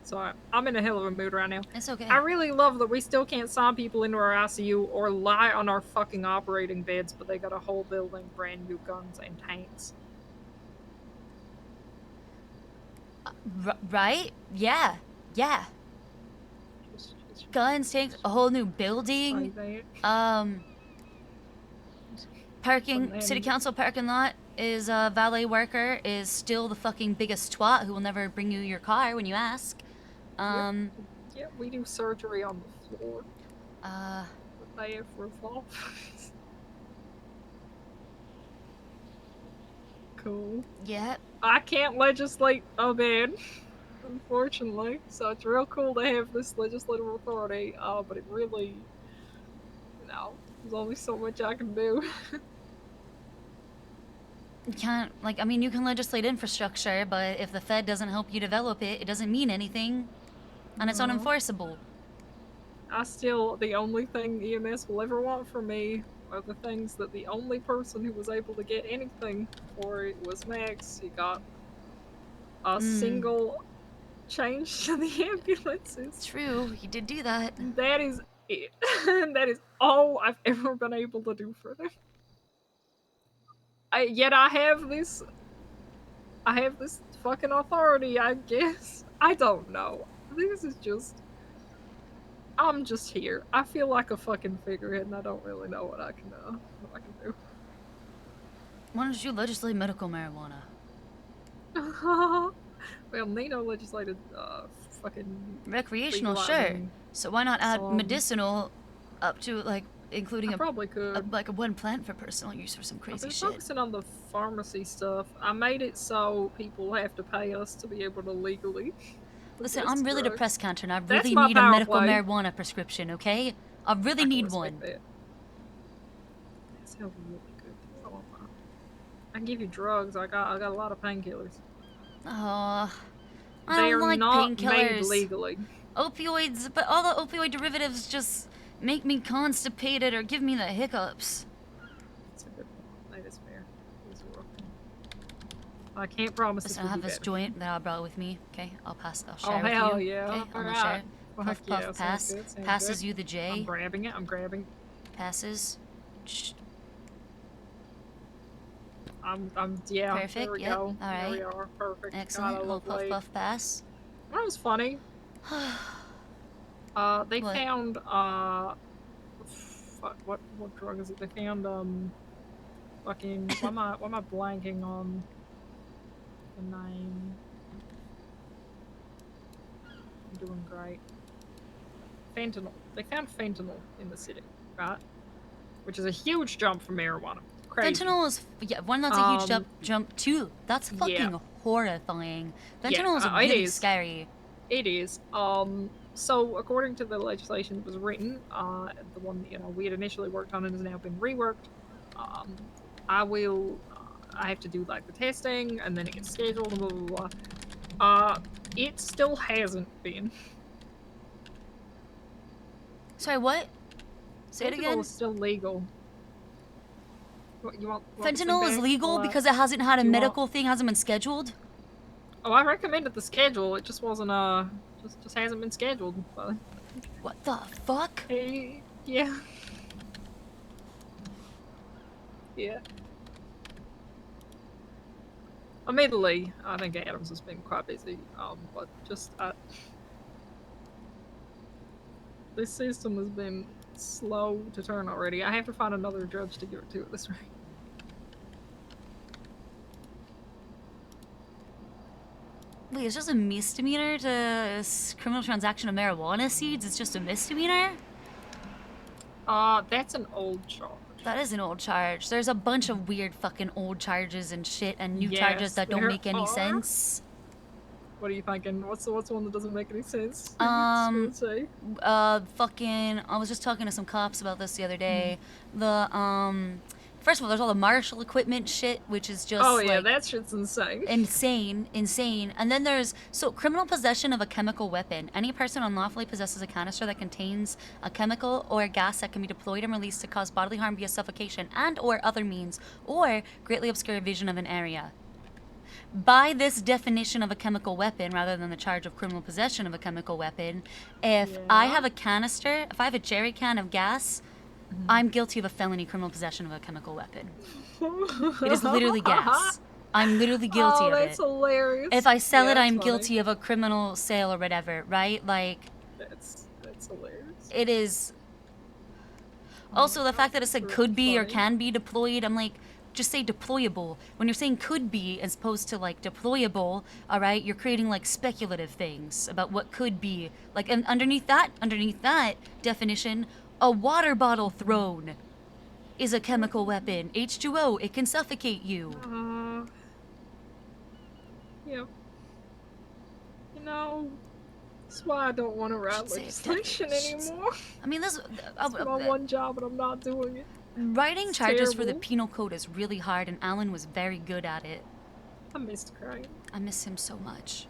Sorry, I'm in a hell of a mood right now. It's okay. I really love that we still can't sign people into our ICU or lie on our fucking operating beds, but they got a whole building, brand new guns and tanks. Right? Yeah. Yeah. Guns, tanks, a whole new building. Parking, city council parking lot is a valet worker is still the fucking biggest twat who will never bring you your car when you ask. Yeah, we do surgery on the floor. They have roof off. cool. Yep. I can't legislate a ban, unfortunately. So it's real cool to have this legislative authority. But it really, there's only so much I can do. You can't, like, I mean, you can legislate infrastructure, but if the Fed doesn't help you develop it, it doesn't mean anything. And it's No. unenforceable. The only thing EMS will ever want from me are the things that the only person who was able to get anything for it was Max. He got a single change to the ambulances. True, you did do that. That is it. That is all I've ever been able to do for them. Yet I have this fucking authority, I guess. I don't know. This is just... I'm just here. I feel like a fucking figurehead and I don't really know what I can do. Why don't you legislate medical marijuana? Well, Nino legislated fucking Recreational, sure. legalizing So why not add some. medicinal up to, like, including I probably could. like a one plant for personal use for some I've crazy been shit. focusing on the pharmacy stuff. I made it so people have to pay us to be able to legally. Listen, possess I'm really drugs. depressed, Cantor, and I That's really my need a power medical play. marijuana prescription, okay? I really I can need respect one. that. That sounds really good. I can give you drugs. I got a lot of painkillers. I They don't are like not made painkillers. legally. Opioids, but all the opioid derivatives just make me constipated or give me the hiccups. That's a good point. That is fair. These are rough. I can't promise Listen, this I will have be this better. joint that I brought with me. Okay, I'll share Oh, with hell you. yeah. Okay, I'm gonna Alright. share. Fuck Puff, yeah, puff, sounds pass. good, sounds Passes good. you the J. I'm grabbing it. I'm grabbing. Passes. Shh. Yeah. Perfect, There we yep, go. alright. There we are. Perfect. Excellent. God, I Little love puff, Blade. puff, pass. That was funny. They What? found fuck, what drug is it? They found fucking why am I blanking on the name? I'm doing great. Fentanyl. They found fentanyl in the city, right? Which is a huge jump from marijuana. Crazy. Fentanyl is, one, that's a huge jump. Two, that's fucking yeah. horrifying. Yeah, Fentanyl is it really is. scary. It is. So according to the legislation that was written, the one we had initially worked on and has now been reworked, I have to do like the testing and then it gets scheduled and blah blah blah. It still hasn't been. Sorry, what? Say it again. Fentanyl is still legal. What, you want Fentanyl is feedback? legal because it hasn't had a medical thing, hasn't been scheduled? Oh, I recommended the schedule. It just wasn't just hasn't been scheduled. But... What the fuck? Hey, yeah. Yeah. Admittedly, I think Adams has been quite busy. But just this system has been slow to turn already. I have to find another judge to give it to at this rate. Wait, it's just a misdemeanor to criminal transaction of marijuana seeds? It's just a misdemeanor? That's an old charge. That is an old charge. There's a bunch of weird fucking old charges and shit and new charges that don't make any sense. What are you thinking? What's the one that doesn't make any sense? Fucking, I was just talking to some cops about this the other day. First of all, there's all the martial equipment shit, which is just that shit's insane. Insane. And then there's, criminal possession of a chemical weapon. Any person unlawfully possesses a canister that contains a chemical or a gas that can be deployed and released to cause bodily harm via suffocation and or other means, or greatly obscure vision of an area. By this definition of a chemical weapon, rather than the charge of criminal possession of a chemical weapon, if I have a canister, if I have a jerry can of gas, I'm guilty of a felony criminal possession of a chemical weapon. It is literally gas. I'm literally guilty of it. Oh, that's hilarious. If I sell it, I'm funny. guilty of a criminal sale or whatever, right? Like, That's hilarious. it is. Also, the fact that it said could be or can be deployed, I'm like, just say deployable. When you're saying could be as opposed to like deployable, all right, you're creating like speculative things about what could be. Like, and underneath that definition, a water bottle thrown is a chemical weapon. H2O, it can suffocate you. Yep. You know, that's why I don't want to write Should say it's dead. legislation anymore. I mean, this It's my one job, and I'm not doing it. writing It's charges for the terrible. penal code is really hard, and Alan was very good at it. I missed Crane. I miss him so much.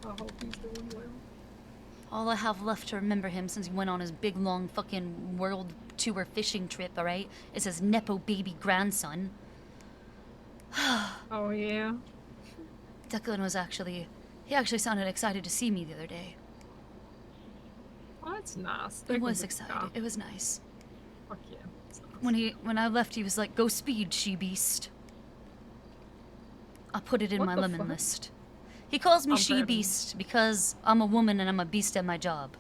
I hope he's doing well. All I have left to remember him since he went on his big long fucking world tour fishing trip, alright, is his Nepo baby grandson. Oh, yeah? Declan was he actually sounded excited to see me the other day. Well, that's nice. He was excited. It was nice. Fuck yeah. It's nice. When I left, he was like, "Go speed, she beast." I put it in What my the lemon fuck? list. He calls me I'm she proud of him. beast because I'm a woman and I'm a beast at my job.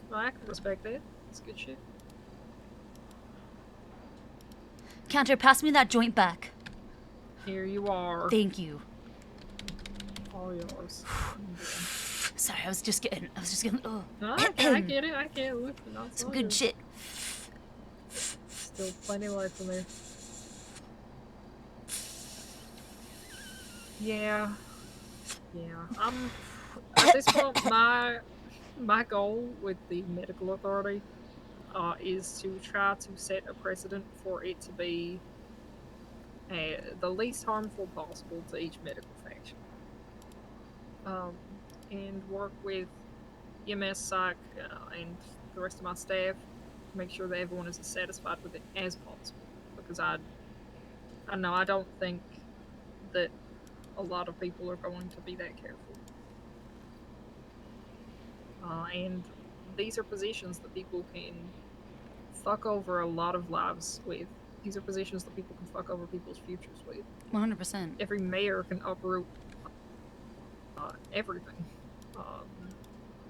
Well, I can respect that. It's good shit. Cantor, pass me that joint back. Here you are. Thank you. All yours. Sorry, I was just getting. Oh, No, I get it. I can't look. some good shit. Still plenty left in there. Yeah. Yeah. At this point, my goal with the medical authority is to try to set a precedent for it to be the least harmful possible to each medical faction. And work with EMS, psych, and the rest of my staff to make sure that everyone is as satisfied with it as possible. Because I know I don't think that a lot of people are going to be that careful. And these are positions that people can fuck over a lot of lives with. These are positions that people can fuck over people's futures with. 100%. Every mayor can uproot everything.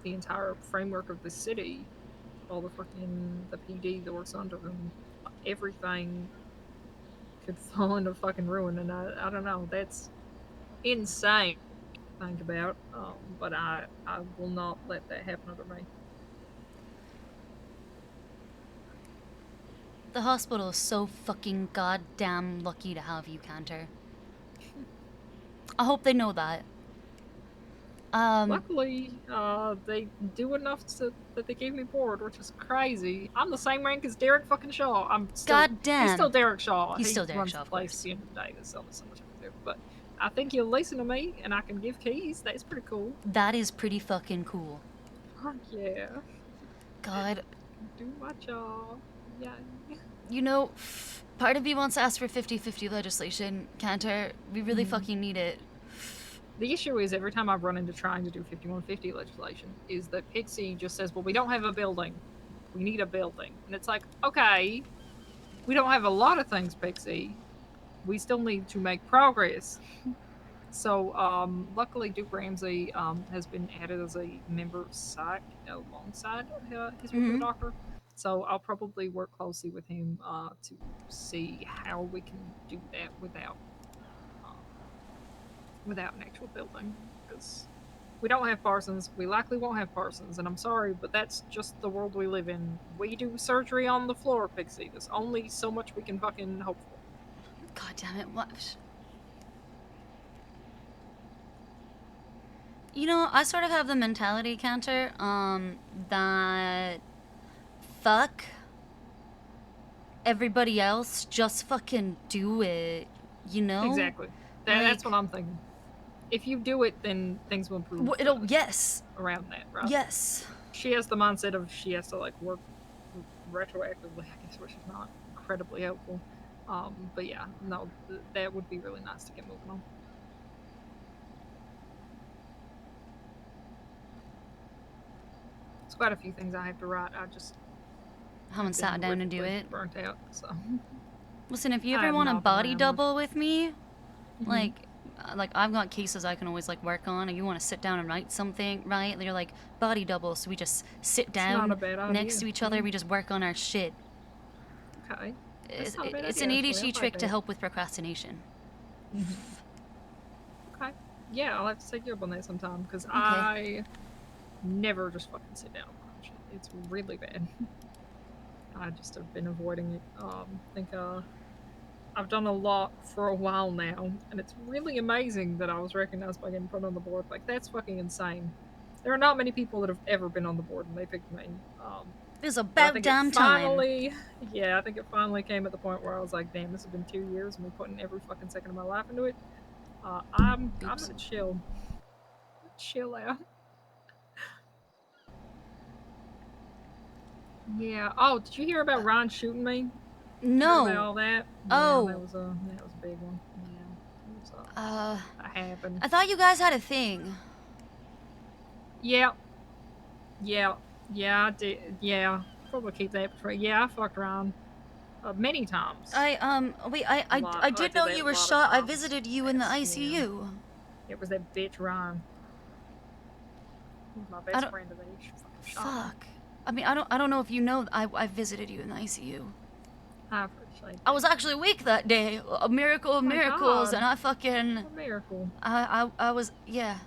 The entire framework of the city, all the PD that works under them, everything could fall into fucking ruin. And I don't know, that's insane to think about. But I will not let that happen under me. The hospital is so fucking goddamn lucky to have you, Cantor. I hope they know that. Luckily, they do enough that they gave me board, which is crazy. I'm the same rank as Derek fucking Shaw. Goddamn. He's still Derek Shaw. He's He still Derek runs Shaw, the of place course. at the end of the day. There's only so much I can do. But I think you'll listen to me, and I can give keys. That's pretty cool. That is pretty fucking cool. Fuck yeah. God. Do my job. Yeah. You know, part of me wants to ask for 50-50 legislation, Cantor. We really fucking need it. The issue is every time I've run into trying to do 5150 legislation is that Pixie just says, well, we don't have a building. We need a building. And it's like, okay, we don't have a lot of things, Pixie. We still need to make progress. So, luckily, Duke Ramsey has been added as a member of psych alongside his regular doctor. So I'll probably work closely with him to see how we can do that without an actual building, because we don't have Parsons. We likely won't have Parsons, and I'm sorry, but that's just the world we live in. We do surgery on the floor, Pixie. There's only so much we can fucking hope for. God damn it, what? You know, I sort of have the mentality, Cantor, that fuck everybody else, just fucking do it, you know? Exactly. That's what I'm thinking. If you do it, then things will improve. Well, yes. Around that, right? Yes. She has the mindset of she has to like work retroactively, I guess, which is not incredibly helpful. But yeah, no, that would be really nice to get moving on. There's quite a few things I have to write. I just haven't sat down and do it. Burnt out. So listen, if you ever want a body double with me, like I've got cases I can always like work on, and you want to sit down and write something, right? You're like body double, so we just sit down next to each other. We just work on our shit. Okay. It's an ADHD trick to help with procrastination. Okay. Yeah, I'll have to take you up on that sometime, because I never just fucking sit down and watch it. It's really bad. I just have been avoiding it. I think I've done a lot for a while now, and it's really amazing that I was recognized by getting put on the board. Like, that's fucking insane. There are not many people that have ever been on the board, and they picked me. It's But I about think damn it time. finally, yeah, I think it finally came at the point where I was like, damn, this has been 2 years of me putting every fucking second of my life into it. I'm Oops. gonna chill out. Yeah. Oh, did you hear about Ron shooting me? Heard about No. all that? Oh. Yeah, that was a big one. Yeah, it was, that happened. I thought you guys had a thing. Yeah, I did. Yeah, probably keep that between. Yeah, I fucked around many times. Wait, A lot. I I did did know that you a were lot of shot. I times. visited you in the Yes, yeah. ICU. It was that bitch Ron. He was my I best don't- friend, and then he fucking shot me. Fuck. I mean, I don't know if you know, I visited you in the ICU. I appreciate that. I was actually weak that day. A miracle of Oh my miracles, God. and I fucking, A miracle. I was, yeah.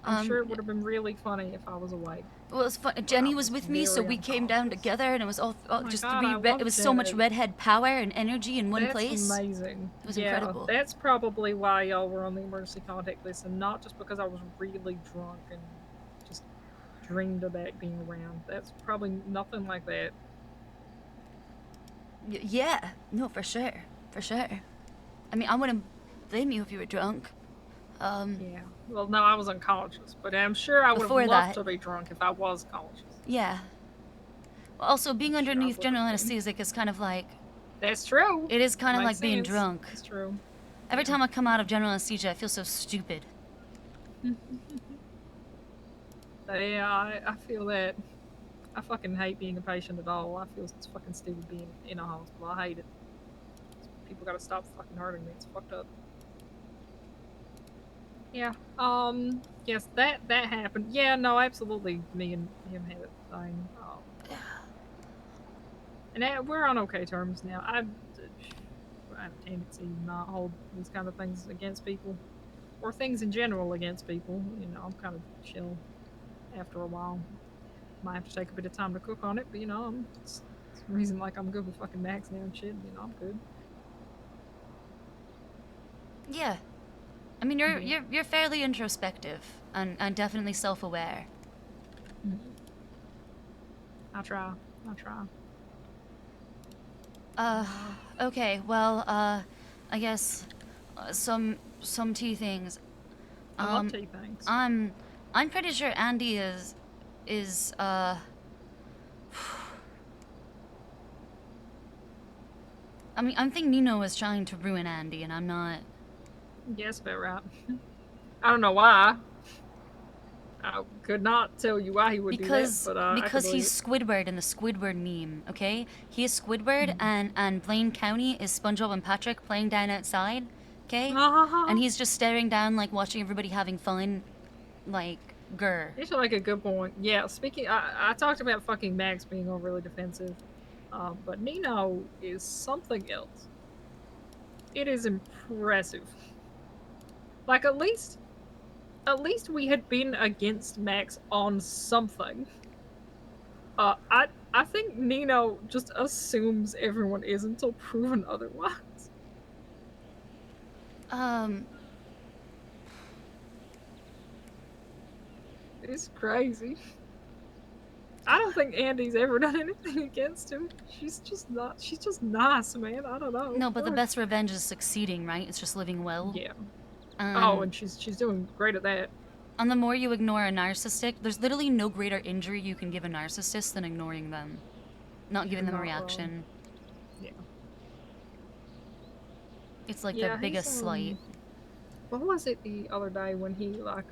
I'm sure it would have been really funny if I was awake. Well, it was fun. Jenny was was with me, so very we came down unconscious. together, and it was all Oh my just God, three. I love It was so much Janet. redhead power and energy in one That's place. amazing. It was yeah, incredible. That's probably why y'all were on the emergency contact list, and not just because I was really drunk and just dreamed about being around. That's probably nothing like that. Yeah, no, for sure, for sure. I mean, I wouldn't blame you if you were drunk. Yeah. Well, no, I was unconscious, but I'm sure I would have Before loved that- to be drunk if I was conscious. Yeah. Well, also, being Sure, I underneath would've general been. anesthetic is kind of like, That's true. it is kind of like Makes being sense. drunk. That's true. Every time I come out of general anesthesia, I feel so stupid. Yeah, I feel that. I fucking hate being a patient at all. I feel it's fucking stupid being in a hospital. I hate it. People gotta stop fucking hurting me. It's fucked up. Yeah. Yes, that happened. Yeah, no, absolutely. Me and him had a thing. And we're on okay terms now. I have a tendency to not hold these kind of things against people, or things in general against people. You know, I'm kind of chill after a while. Might have to take a bit of time to cook on it, but you know, it's the reason like I'm good with fucking Max now and shit. You know, I'm good. Yeah. I mean, you're Yeah. you're fairly introspective and definitely self-aware. I try. Okay. Well, I guess some tea things. I love tea things. I'm pretty sure Andy is I mean, I think Nino is trying to ruin Andy, and I'm not. Yes, about right. I don't know why. I could not tell you why he would Because do that, but because I he's Squidward in the Squidward meme, okay? He is Squidward, and Blaine County is SpongeBob and Patrick playing down outside, okay? And he's just staring down, like, watching everybody having fun, like, grr. These are like a good point. Yeah, speaking, I talked about fucking Max being overly defensive, but Nino is something else. It is impressive. Like, at least we had been against Max on something. I think Nino just assumes everyone is until proven otherwise. It's crazy. I don't think Andy's ever done anything against him. She's just nice, man. I don't know. No, but the best revenge is succeeding, right? It's just living well. Yeah. And she's doing great at that. And the more you ignore a narcissistic, there's literally no greater injury you can give a narcissist than ignoring them. Not giving them a reaction. Yeah. It's like the biggest slight. What was it the other day when he like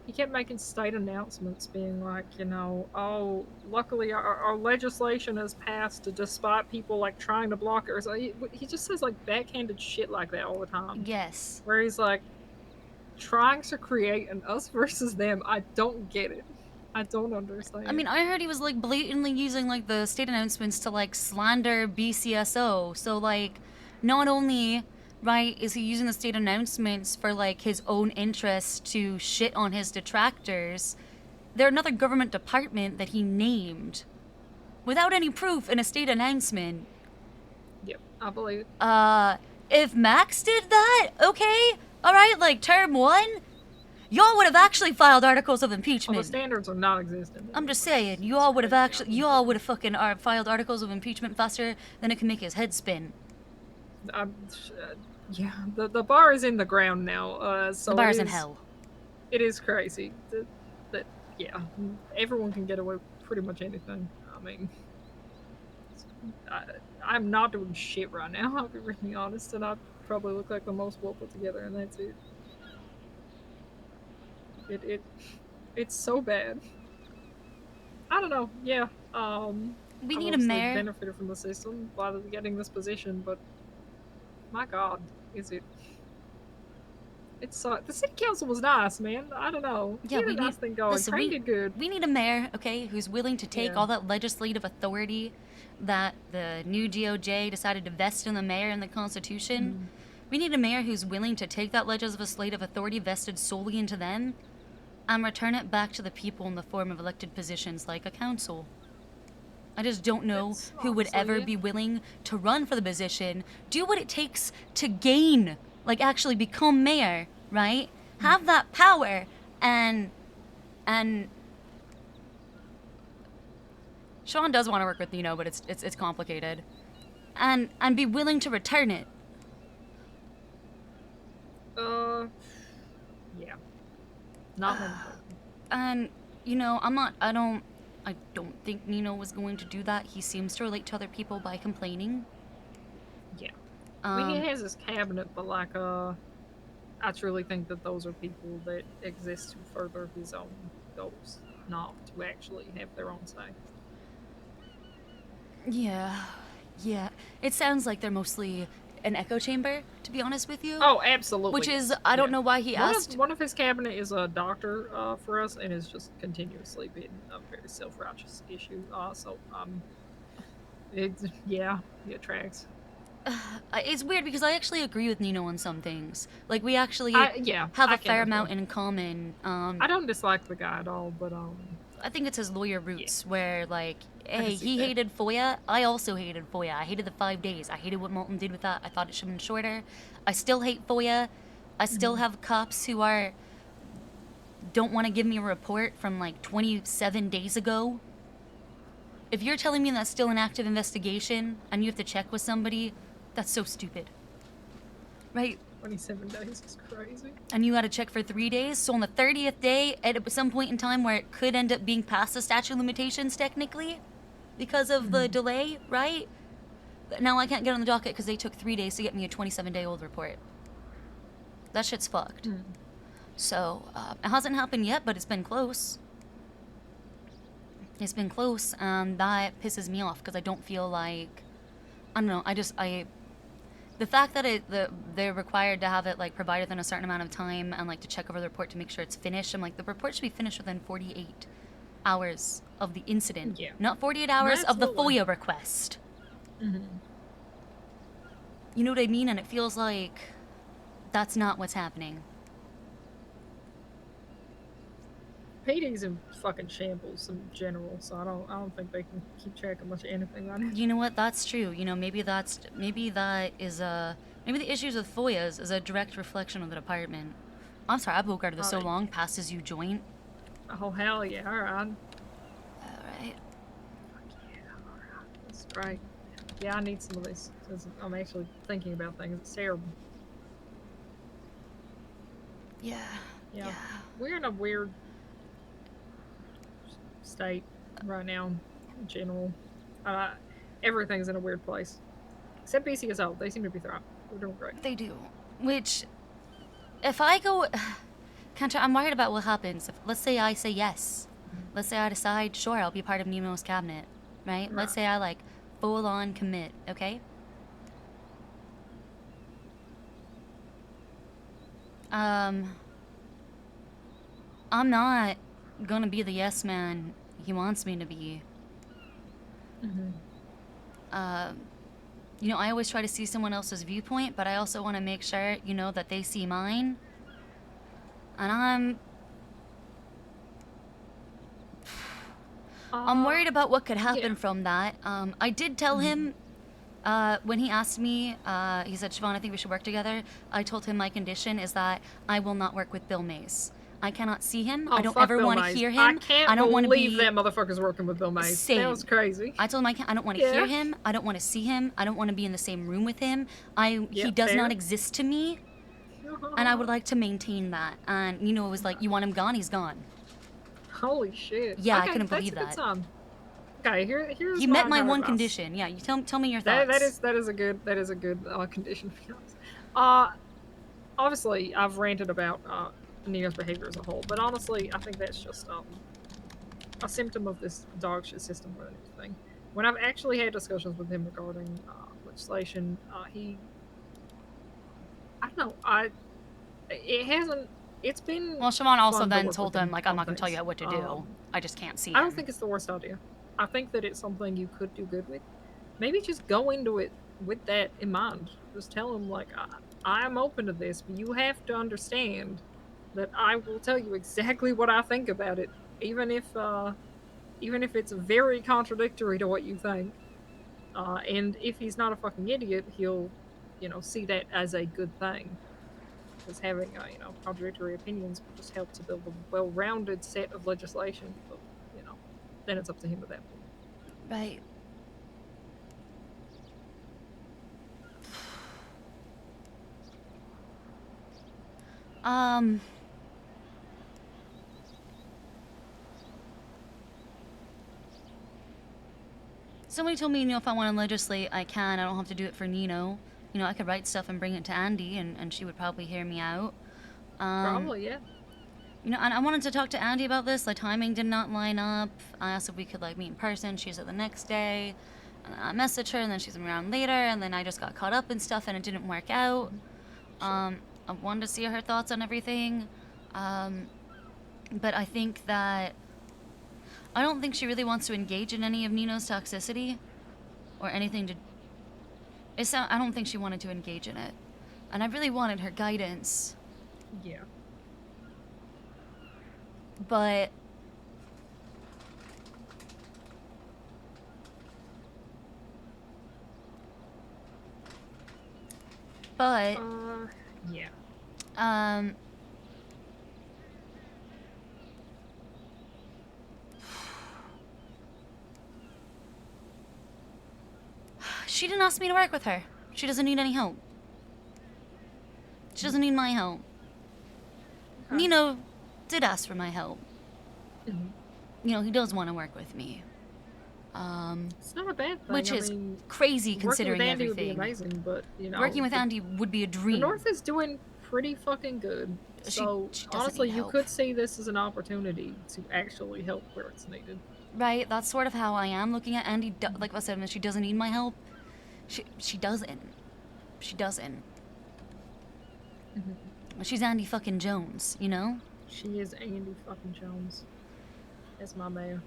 he kept making state announcements being like, you know, oh, luckily our legislation has passed despite people like trying to block it. Or so he just says like backhanded shit like that all the time. Yes. Where he's like trying to create an us versus them. I don't get it. I don't understand. I mean, I heard he was like blatantly using like the state announcements to like slander BCSO. So like, not only, right, is he using the state announcements for like his own interest to shit on his detractors, they're another government department that he named without any proof in a state announcement. Yep, I believe it. If Max did that, okay, alright, like term 1, y'all would have actually filed articles of Well, the impeachment. standards are not existent. I'm just saying, you all would have fucking filed articles of impeachment faster than it can make his head spin. Yeah, the bar is in the ground now. So The bar's in hell. It is crazy. Yeah, everyone can get away with pretty much anything. I mean, I'm not doing shit right now. I'll be really honest, and I probably look like the most well put together, and that's it. It's so bad. I don't know. Yeah. We I've need a obviously mayor. benefited from the system by getting this position, but my God, is it? It's the city council was nice, man. I don't know. Yeah, we had a nice thing going. Listen, Crane did good. We need a mayor, okay, who's willing to take Yeah. all that legislative authority that the new DOJ decided to vest in the mayor in the Constitution. We need a mayor who's willing to take that legislative authority vested solely into them and return it back to the people in the form of elected positions like a council. I just don't know It's who would honestly, ever yeah. be willing to run for the position, do what it takes to gain, like actually become mayor, right? Have that power and Sean does want to work with Nino, but it's complicated. And be willing to return it. Yeah. Not many. And I don't think Nino was going to do that. He seems to relate to other people by complaining. Yeah. I mean, he has his cabinet, but I truly think that those are people that exist to further his own goals, not to actually have their own say. Yeah. It sounds like they're mostly an echo chamber, to be honest with you. Oh, absolutely. Which is, I don't know why he asked. One of his cabinet is a doctor for us, and has just continuously been a very self-righteous issue. Yeah, it tracks. It's weird because I actually agree with Nino on some things. Like, we actually I have a can fair agree. amount in common. I don't dislike the guy at all, but I think it's his lawyer roots where, like, hey, see he that. hated FOIA. I also hated FOIA. I hated the 5 days. I hated what Molten did with that. I thought it should have been shorter. I still hate FOIA. I still have cops who don't want to give me a report from, like, 27 days ago. If you're telling me that's still an active investigation and you have to check with somebody, that's so stupid. Right? 27 days is crazy. And you had to check for 3 days. So on the 30th day, at some point in time where it could end up being past the statute of limitations, technically, because of the delay, right? Now I can't get on the docket because they took 3 days to get me a 27-day-old report. That shit's fucked. So it hasn't happened yet, but it's been close. It's been close, and that pisses me off because I don't feel like, I don't know. The fact that they're required to have it, like, provided in a certain amount of time and, like, to check over the report to make sure it's finished. I'm like, the report should be finished within 48 hours of the incident. Yeah. Not 48 hours of the Absolutely. FOIA request. You know what I mean? And it feels like that's not what's happening. PD's in fucking shambles in general, so I don't think they can keep track of much of anything right now. You know what? That's true. You know, maybe the issues with FOIAs is a direct reflection of the department. I'm sorry, I bogarted this so Alright. long, past as you joint. Oh hell yeah! All right. Alright. That's right. Yeah, I need some of this because I'm actually thinking about things. It's terrible. Yeah. Yeah. We're in a weird state right now, in general. Everything's in a weird place. Except BCSO. They seem to be thriving. We're doing great. They do. Which, if I go... I'm worried about what happens. Let's say I say yes. Let's say I decide, sure, I'll be part of Nemo's cabinet. Right? Let's say I, like, full-on commit, okay? I'm not gonna be the yes man he wants me to be. You know, I always try to see someone else's viewpoint, but I also want to make sure, you know, that they see mine. And I'm worried about what could happen from that. I did tell him When he asked me, he said, Siobhan, I think we should work together. I told him my condition is that I will not work with Bill Mays. I cannot see him. Oh, I don't fuck ever Bill want to Mays. hear I him. can't I don't want to believe be that motherfucker's working with Bill Mays. same. That was crazy. I told him I don't want to Yeah. hear him. I don't want to see him. I don't want to be in the same room with him. He Yep, does fair. not exist to me, and I would like to maintain that. And Nino was like, "You want him gone? He's gone." Holy shit. Yeah, I Okay, couldn't that's believe a good that. sign. Okay, here's He met my counter one advice. condition. Yeah, you tell me your thoughts. That is a good condition to be honest. Obviously I've ranted about Nino's behavior as a whole, but honestly I think that's just a symptom of this dog shit system or anything. When I've actually had discussions with him regarding legislation, I don't know, it's been Well, Siobhan also fun to then work told with him, like, I'm on not going to tell things. you what to do. I just can't see him. I don't think it's the worst idea. I think that it's something you could do good with. Maybe just go into it with that in mind. Just tell him, like, I am open to this, but you have to understand that I will tell you exactly what I think about it, even if it's very contradictory to what you think. And if he's not a fucking idiot, he'll, see that as a good thing. Because having, contradictory opinions will just help to build a well-rounded set of legislation. But, then it's up to him at that point. Right. Somebody told me, if I want to legislate, I can. I don't have to do it for Nino. I could write stuff and bring it to Andy, and she would probably hear me out. Probably, yeah. And I wanted to talk to Andy about this. The timing did not line up. I asked if we could, meet in person. She said the next day. And I messaged her, and then she's around later, and then I just got caught up in stuff, and it didn't work out. I wanted to see her thoughts on everything. But I think that... I don't think she really wants to engage in any of Nino's toxicity. Or anything to... I don't think she wanted to engage in it. And I really wanted her guidance. Yeah. But... Yeah. She didn't ask me to work with her. She doesn't need any help. She doesn't need my help. Okay. Nino did ask for my help. Mm-hmm. He does want to work with me. It's not a bad thing. Which is crazy considering working with Andy everything. would be amazing, but Working with Andy would be a dream. The North is doing pretty fucking good. So she doesn't honestly, need you help. could see this as an opportunity to actually help where it's needed. Right, that's sort of how I am looking at Andy. Like I said, when she doesn't need my help, she doesn't. She doesn't. Mm-hmm. She's Andy fucking Jones, She is Andy fucking Jones. That's my mayor.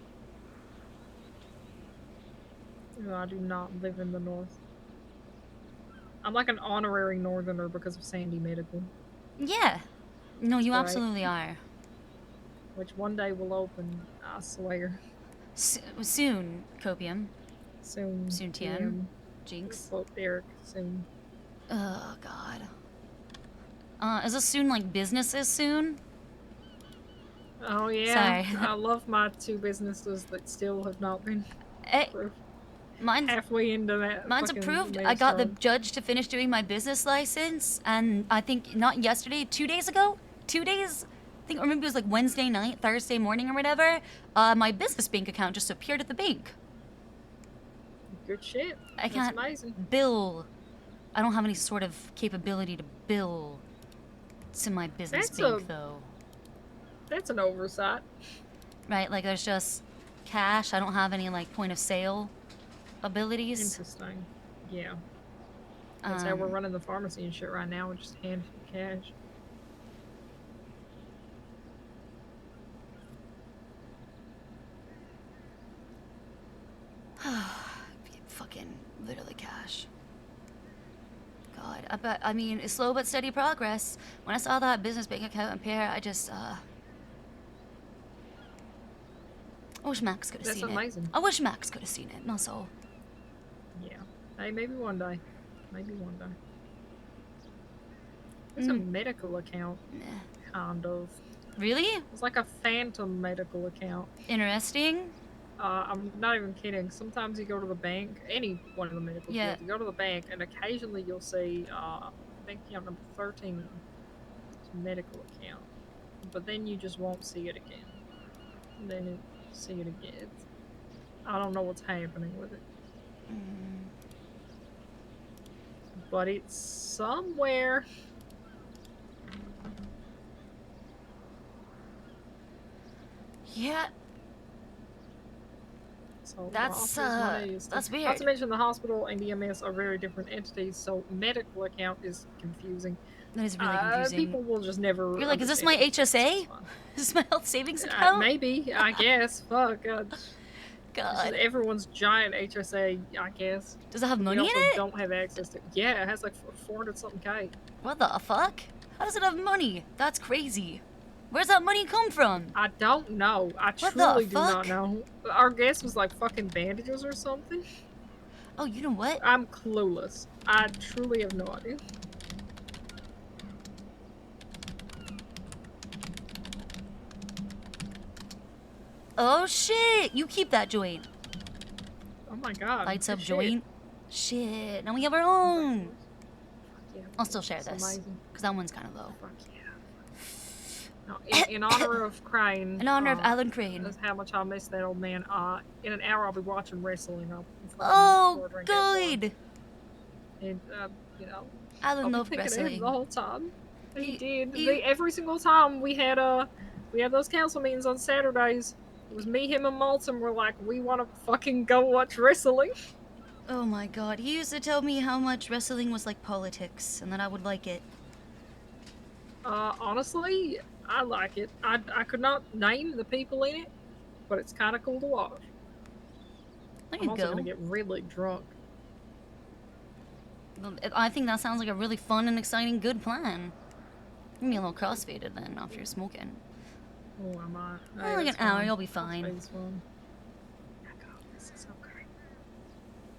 No, I do not live in the North. I'm like an honorary Northerner because of Sandy Medical. Yeah. No, you Right. absolutely are. Which one day will open, I swear. Soon, Copium. Soon. Soon, TM. Jinx. Quote Eric, soon. Oh, God. Is this soon like businesses soon? Oh, yeah. Sorry. I love my 2 businesses that still have not been approved. Mine's Halfway into that. Mine's fucking approved. I got the maelstrom. judge to finish doing my business license, and I think not yesterday, 2 days ago, 2 days. I think, or maybe it was like Wednesday night, Thursday morning, or whatever. My business bank account just appeared at the bank. Good shit. I can't That's amazing. bill. I don't have any sort of capability to bill to my business That's bank, though. That's an oversight. Right? Like, there's just cash. I don't have any point of sale abilities. Interesting. Yeah. That's how we're Um, running the pharmacy and shit right now. We're just handing cash. Fucking literally cash. God, I mean, it's slow but steady progress. When I saw that business bank account appear, I just, I wish Max could have That's seen amazing. it. I wish Max could have seen it, my soul. Yeah. Hey, maybe one day. Maybe one day. It's a medical account, kind of. Really? It's like a phantom medical account. Interesting. I'm not even kidding. Sometimes you go to the bank, any one of the medical Yeah. fields, you go to the bank, and occasionally you'll see bank account number 13, it's a medical account. But then you just won't see it again. And then you see it again. I don't know what's happening with it. But it's somewhere. Yeah. So That's Not weird. to mention the hospital and EMS are very different entities, so medical account is confusing. That is really confusing. People will just never. You're like, is this my HSA? Is this my health savings account? Maybe, I guess. Fuck. God. This is everyone's giant HSA, I guess. Does it have money we in also it? Don't have access to. Yeah, it has like 400 something K. What the fuck? How does it have money? That's crazy. Where's that money come from? I don't know. I truly do not know. Our guess was like fucking bandages or something. Oh, you know what? I'm clueless. I truly have no idea. Oh shit! You keep that joint. Oh my god. Lights up joint. Shit. Now we have our own. Yeah, I'll still share this. Because that one's kind of low. Fuck yeah. No, in honor of Crane. In honor of Alan Crane. That's how much I miss that old man. In an hour I'll be watching wrestling. Oh, good. And, you know. Alan loved thinking wrestling. Of him the whole time. He did. Every single time we had those council meetings on Saturdays. It was me, him, and Malton were like, we want to fucking go watch wrestling. Oh my god. He used to tell me how much wrestling was like politics and that I would like it. Honestly, I like it. I could not name the people in it, but it's kind of cool to watch. I'm also going to get really drunk. I think that sounds like a really fun and exciting good plan. You'll be a little crossfaded then after you're smoking. Oh, am I? Oh, like an hour, you'll be fine. This is okay.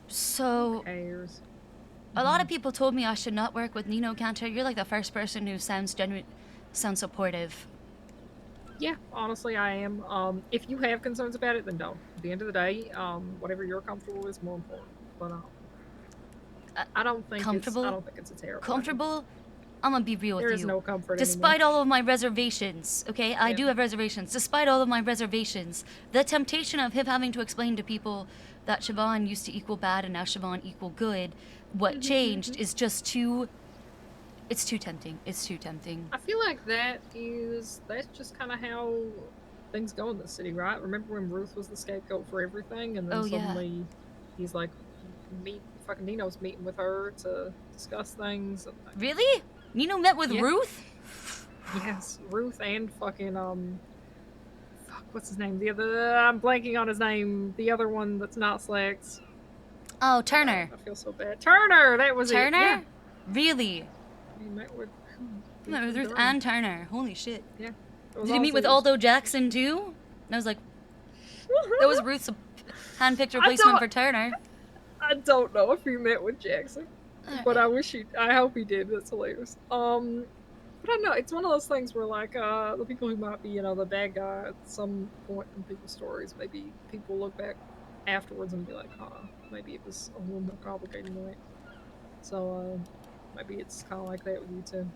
So, who cares? A lot of people told me I should not work with Nino Cantor. You're like the first person who sounds supportive. Yeah, honestly, I am. If you have concerns about it, then don't. At the end of the day, whatever you're comfortable with is more important. But I don't think comfortable. I don't think it's a terrible. Comfortable. I'm gonna be real with you. There is no comfort Despite anymore. all of my reservations, okay? I do have reservations. Despite all of my reservations, the temptation of him having to explain to people that Siobhan used to equal bad and now Siobhan equal good, what changed is just too... It's too tempting. It's too tempting. I feel like that's just kind of how things go in the city, right? Remember when Ruth was the scapegoat for everything, and then suddenly he's like, fucking Nino's meeting with her to discuss things. And really? Nino met with Ruth? Yes, Ruth and fucking fuck, what's his name? I'm blanking on his name. The other one that's not Slex. Oh, Turner. I feel so bad. Turner, that was Turner? it. Yeah. Really? He met with Ruth and Turner. Holy shit. Yeah. Did he meet with Aldo Jackson too? And I was like, that was Ruth's hand-picked replacement for Turner. I don't know if he met with Jackson, but I hope he did. That's hilarious. But I don't know. It's one of those things where like the people who might be, the bad guy at some point in people's stories, maybe people look back afterwards and be like, maybe it was a little more complicated than that. So maybe it's kind of like that with you too.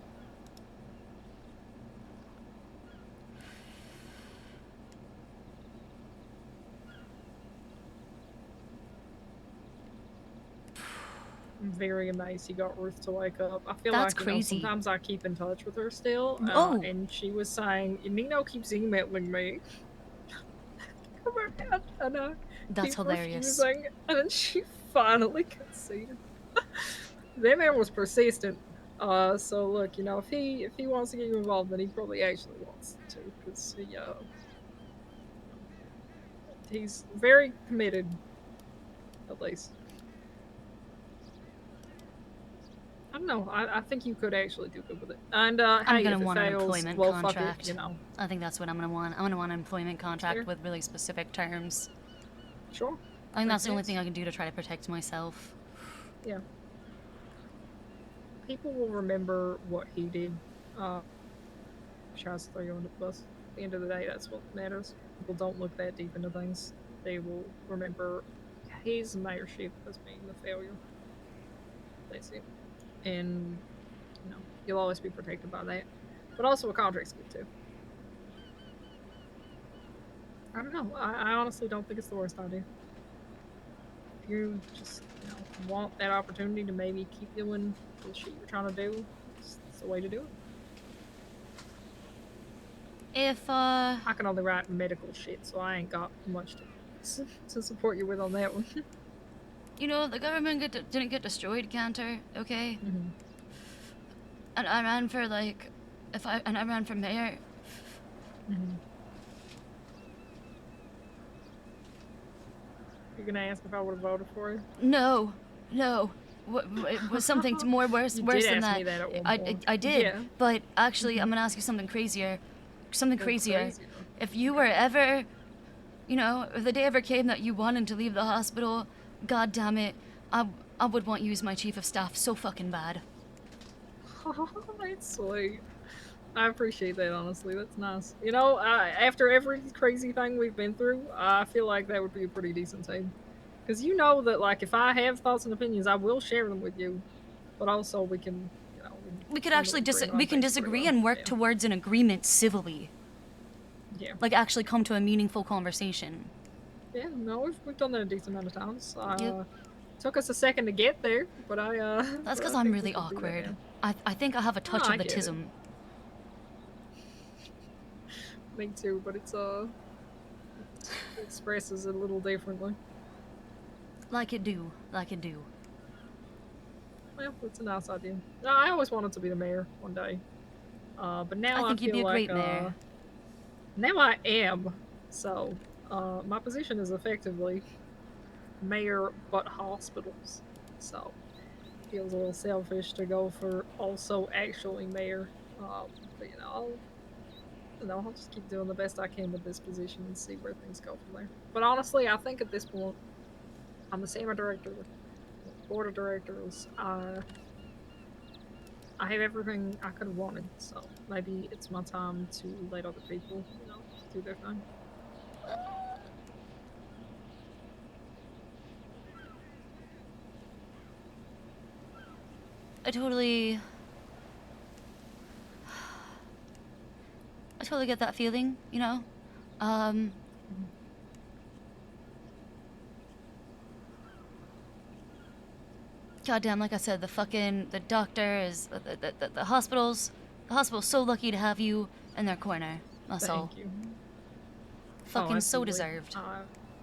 I'm very amazed he got Ruth to wake up. I feel That's like crazy. Sometimes I keep in touch with her still. And she was saying, Nino keeps emailing me. That's hilarious. And then she finally conceded. That man was persistent. So look, if he wants to get you involved, then he probably actually wants to, because he's very committed, at least. I don't know. I think you could actually do good with it. And I'm gonna if want it an fails, employment well, contract. Fuck it, I think that's what I'm gonna want. I'm gonna want an employment contract with really specific terms. Sure. I think that's the only thing I can do to try to protect myself. yeah. People will remember what he did. Tries to throw you under the bus. At the end of the day, that's what matters. People don't look that deep into things. They will remember his mayorship as being the failure. That's it. And, you'll always be protected by that. But also a contract's good too. I don't know. I honestly don't think it's the worst idea. If you just, want that opportunity to maybe keep doing the shit you're trying to do, it's the way to do it. If, I can only write medical shit, so I ain't got much to support you with on that one. the government didn't get destroyed, Cantor, okay? Mm-hmm. And I ran for, I ran for mayor. Mm-hmm. You're gonna ask if I would have voted for you? No. It was something more worse You worse did than ask that. me that at one point. I did, Yeah. but actually, I'm gonna ask you something crazier. Crazier. If you were ever, if the day ever came that you wanted to leave the hospital, god damn it, I would want you as my chief of staff so fucking bad. Oh, that's sweet. I appreciate that, honestly. That's nice. After every crazy thing we've been through, I feel like that would be a pretty decent team. Because you know that, if I have thoughts and opinions, I will share them with you. But also, we can, We could actually we can disagree and work towards an agreement civilly. Yeah. Actually come to a meaningful conversation. Yeah, no, we've done that a decent amount of times. Yep. Took us a second to get there, but That's because I'm really awkward. I think I have a touch No, of I the get it. tism. Me too, but it expresses it a little differently. Like it do. Well, it's a nice idea. No, I always wanted to be the mayor one day. But now I think you'd be feel a great like, mayor. Now I am. So, my position is effectively mayor but hospitals. So, feels a little selfish to go for also actually mayor. But I'll just keep doing the best I can with this position and see where things go from there. But honestly, I think at this point, I'm the senior director, board of directors. I have everything I could have wanted, so maybe it's my time to let other people, do their thing. I totally get that feeling, Goddamn, like I said, the doctor is, the hospital's so lucky to have you in their corner. That's all. Thank you. Fucking so absolutely. deserved.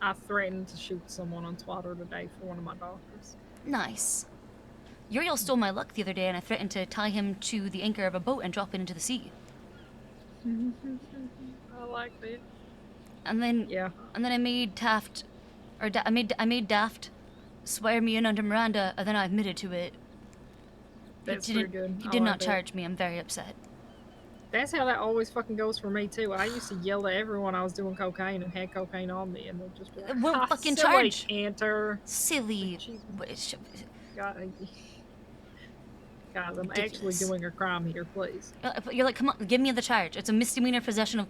I threatened to shoot someone on Twitter today for one of my doctors. Nice. Uriel stole my luck the other day and I threatened to tie him to the anchor of a boat and drop it into the sea. I like that. And then, Yeah. And then I made Taft, I made Daft swear me in under Miranda, and then I admitted to it. That's pretty good. He I did like not that. charge me. I'm very upset. That's how that always fucking goes for me too. I used to yell at everyone I was doing cocaine and had cocaine on me, and they'd just be like, We'll fucking silly charge. Cantor. Silly. God, guys, I'm Ridiculous. actually doing a crime here, please. You're like, come on, give me the charge. It's a misdemeanor possession of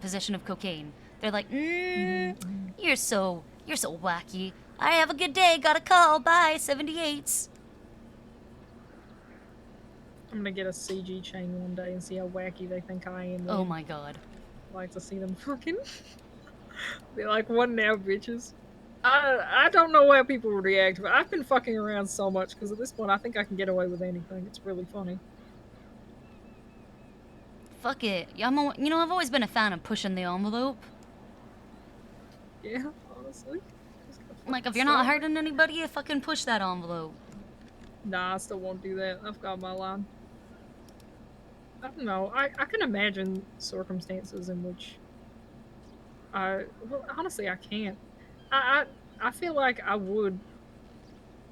possession of cocaine. They're like, you're so wacky. All right, have a good day. Got a call. Bye. 78s. I'm gonna get a CG chain one day and see how wacky they think I am. Oh my god. I'd like to see them fucking be like, what now, bitches? I don't know how people would react, but I've been fucking around so much because at this point I think I can get away with anything. It's really funny. Fuck it. Yeah, I've always been a fan of pushing the envelope. Yeah, honestly. Like, if you're not hurting anybody, you fucking push that envelope. Nah, I still won't do that. I've got my line. I don't know. I can imagine circumstances in which well, honestly, I can't. I feel like I would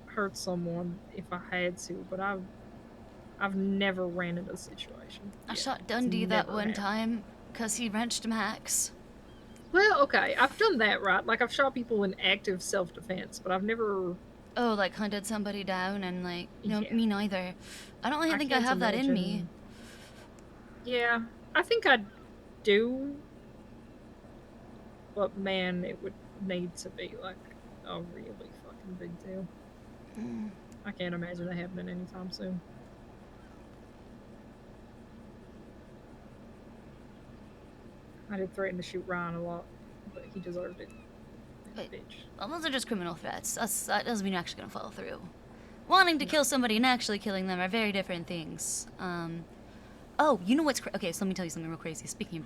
hurt someone if I had to, but I've never ran into a situation. I yet. shot Dundee It's that never one happened. time because he wrenched Max. Well, okay, I've done that, right? Like, I've shot people in active self-defense, but I've never Oh, like hunted somebody down and like, no, Yeah. me neither. I don't really think I can't have that in me. imagine- Yeah, I think I do. But man, it would need to be like a really fucking big deal. I can't imagine that happening anytime soon. I did threaten to shoot Ryan a lot, but he deserved it. Wait. Bitch. Well, those are just criminal threats. That doesn't mean you're actually gonna follow through. Wanting to kill somebody and actually killing them are very different things. Oh, you know what's okay? So let me tell you something real crazy. Speaking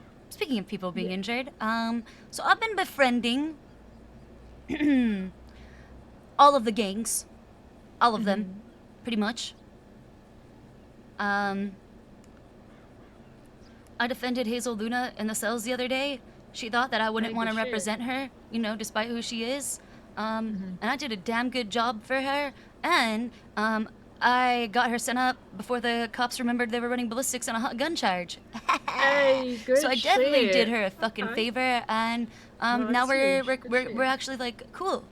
of people being injured, so I've been befriending all of the gangs, all of them, pretty much. I defended Hazel Luna in the cells the other day. She thought that I wouldn't Hey, want to good shit. represent her, you know, despite who she is. And I did a damn good job for her. And I got her sent up before the cops remembered they were running ballistics on a hot gun charge. Hey, good So I definitely shit. did her a fucking Okay. favor, and No, now that's we're huge. Good we're, shit. we're actually like cool.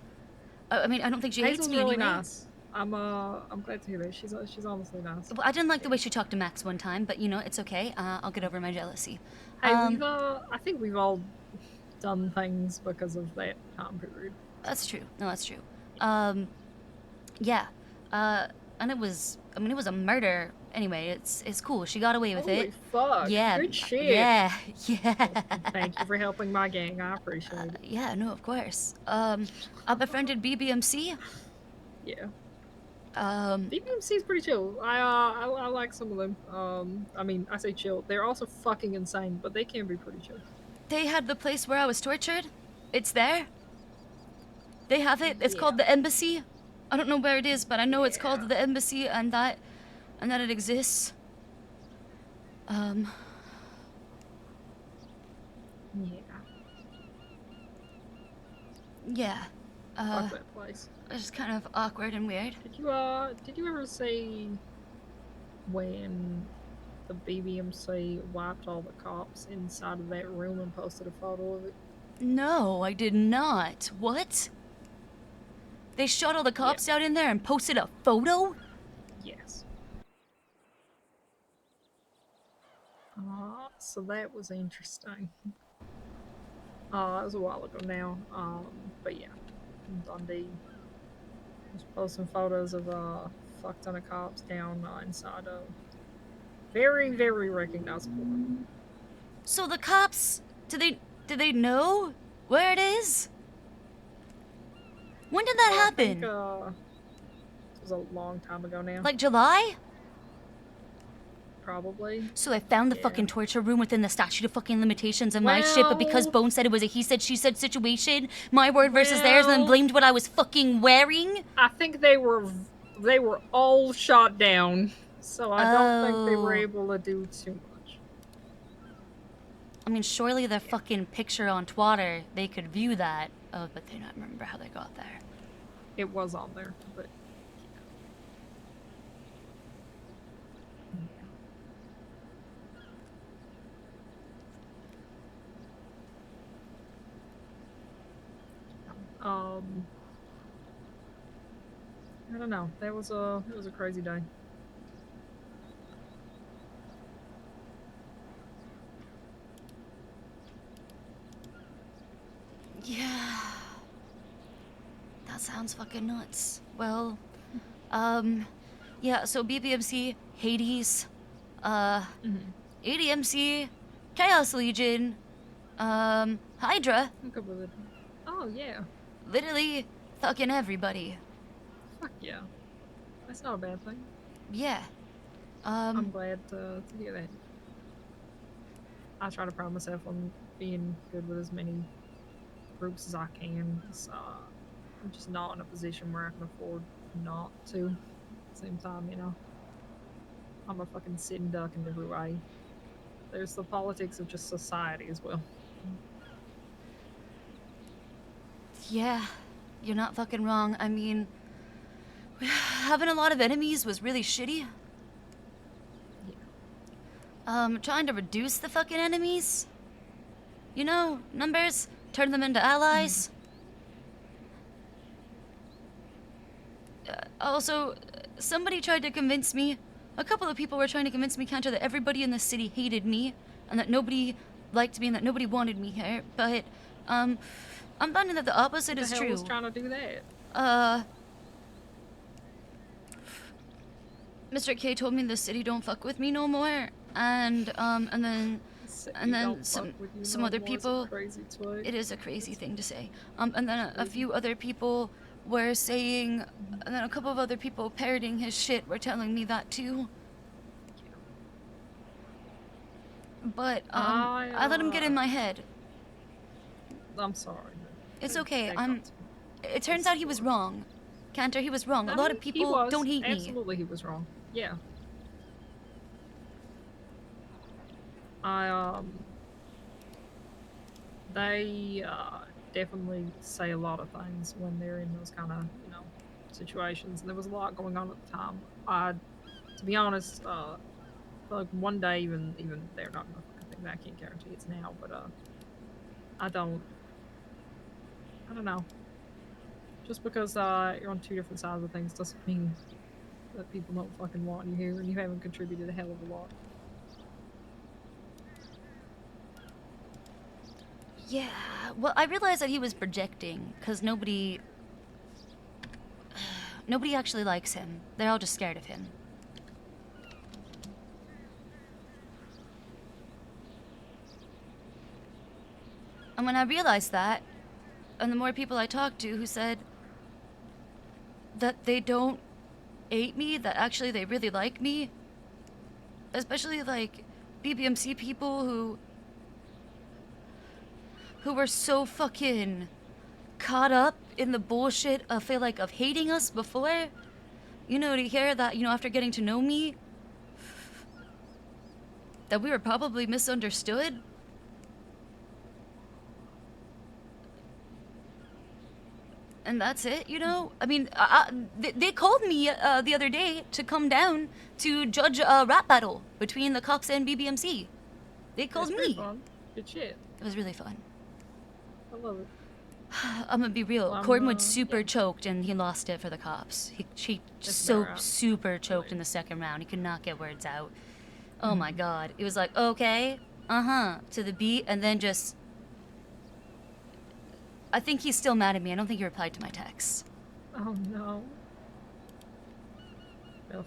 I mean, I don't think she hates Hazel's me really anyway. nice. I'm glad to hear that. She's honestly nice. Well, I didn't like the way she talked to Max one time, but you know, it's okay. I'll get over my jealousy. Hey, I think we've all done things because of that time period. That's true. No, that's true. Yeah. And it was a murder. Anyway, it's cool. She got away with Holy it. fuck. Yeah. Good shit. Yeah. Thank you for helping my gang. I appreciate it. Yeah, no, of course. I befriended BBMC. Yeah. Um, BBMC is pretty chill. I like some of them. I mean, I say chill. They're also fucking insane, but they can be pretty chill. they had the place where I was tortured. It's there. They have it. It's called Yeah. the Embassy. I don't know where it is, but I know it's called the Embassy, and that it exists. Yeah. Yeah. Fuck that place. It's just kind of awkward and weird. Did you ever see when the BBMC wiped all the cops inside of that room and posted a photo of it? No, I did not. What? They shot all the cops out in there and posted a photo? Yes. So that was interesting. It was a while ago now. But yeah, Dundee was posting photos of fuck ton of cops down inside of very, very recognizable. So the cops, do they know where it is? When did that I happen? think, it was a long time ago now. Like July? Probably. So they found the fucking torture room within the statute of fucking limitations of my shit, but because Bone said it was a he said, she said situation, my word versus theirs, and then blamed what I was fucking wearing? I think they were all shot down, so I don't think they were able to do too much. I mean, surely the fucking picture on Twitter, they could view that. Oh, but they don't remember how they got there. It was on there, but I don't know. It was a crazy day. Yeah. That sounds fucking nuts. Well, yeah, so BBMC, Hades, ADMC, Chaos Legion, Hydra, Oh yeah. literally fucking everybody. Fuck yeah. That's not a bad thing. Yeah. I'm glad to hear that. I try to pride myself on being good with as many groups as I can. I'm just not in a position where I can afford not to. At the same time, you know. I'm a fucking sitting duck in every way. There's the politics of just society as well. Yeah, you're not fucking wrong. I mean, having a lot of enemies was really shitty. Trying to reduce the fucking enemies. You know, numbers, turn them into allies. Also, somebody tried to convince me, a couple of people were trying to convince me, Cantor, that everybody in the city hated me, and that nobody liked me, and that nobody wanted me here, but, I'm finding that the opposite Who is the hell was true. trying to do that? Mr. K told me the city don't fuck with me no more, and then You don't fuck with you some no other more, it's a people. crazy twig. It is a crazy thing to say. And then a few other people were saying, and then a couple of other people parroting his shit were telling me that too. But I let him get in my head. I'm sorry. It's okay. That got to me. It turns out he was wrong. Cantor, he was wrong. A lot of He people was. don't hate me. Absolutely, he was wrong. Yeah. They definitely say a lot of things when they're in those kind of, situations. And there was a lot going on at the time. To be honest, like one day, even they're not gonna fucking think that. I can't guarantee it's now, but I don't know. Just because you're on two different sides of things doesn't mean that people don't fucking want you here, and you haven't contributed a hell of a lot. Yeah, well, I realized that he was projecting, because nobody actually likes him. They're all just scared of him. And when I realized that, and the more people I talked to who said that they don't hate me, that actually they really like me, especially like BBMC people who were so fucking caught up in the bullshit of of hating us before, to hear that, after getting to know me, that we were probably misunderstood. And that's it, I mean, they called me the other day to come down to judge a rap battle between the cops and BBMC. They called It's pretty me. fun. Good shit. It was really fun. I love it. I'm gonna be real. Well, Cordwood super yeah. choked and he lost it for the cops. He That's so about right. super choked in the second round. He could not get words out. Oh my god. It was like, okay, to the beat, and then just... I think he's still mad at me. I don't think he replied to my text. Oh no. Well,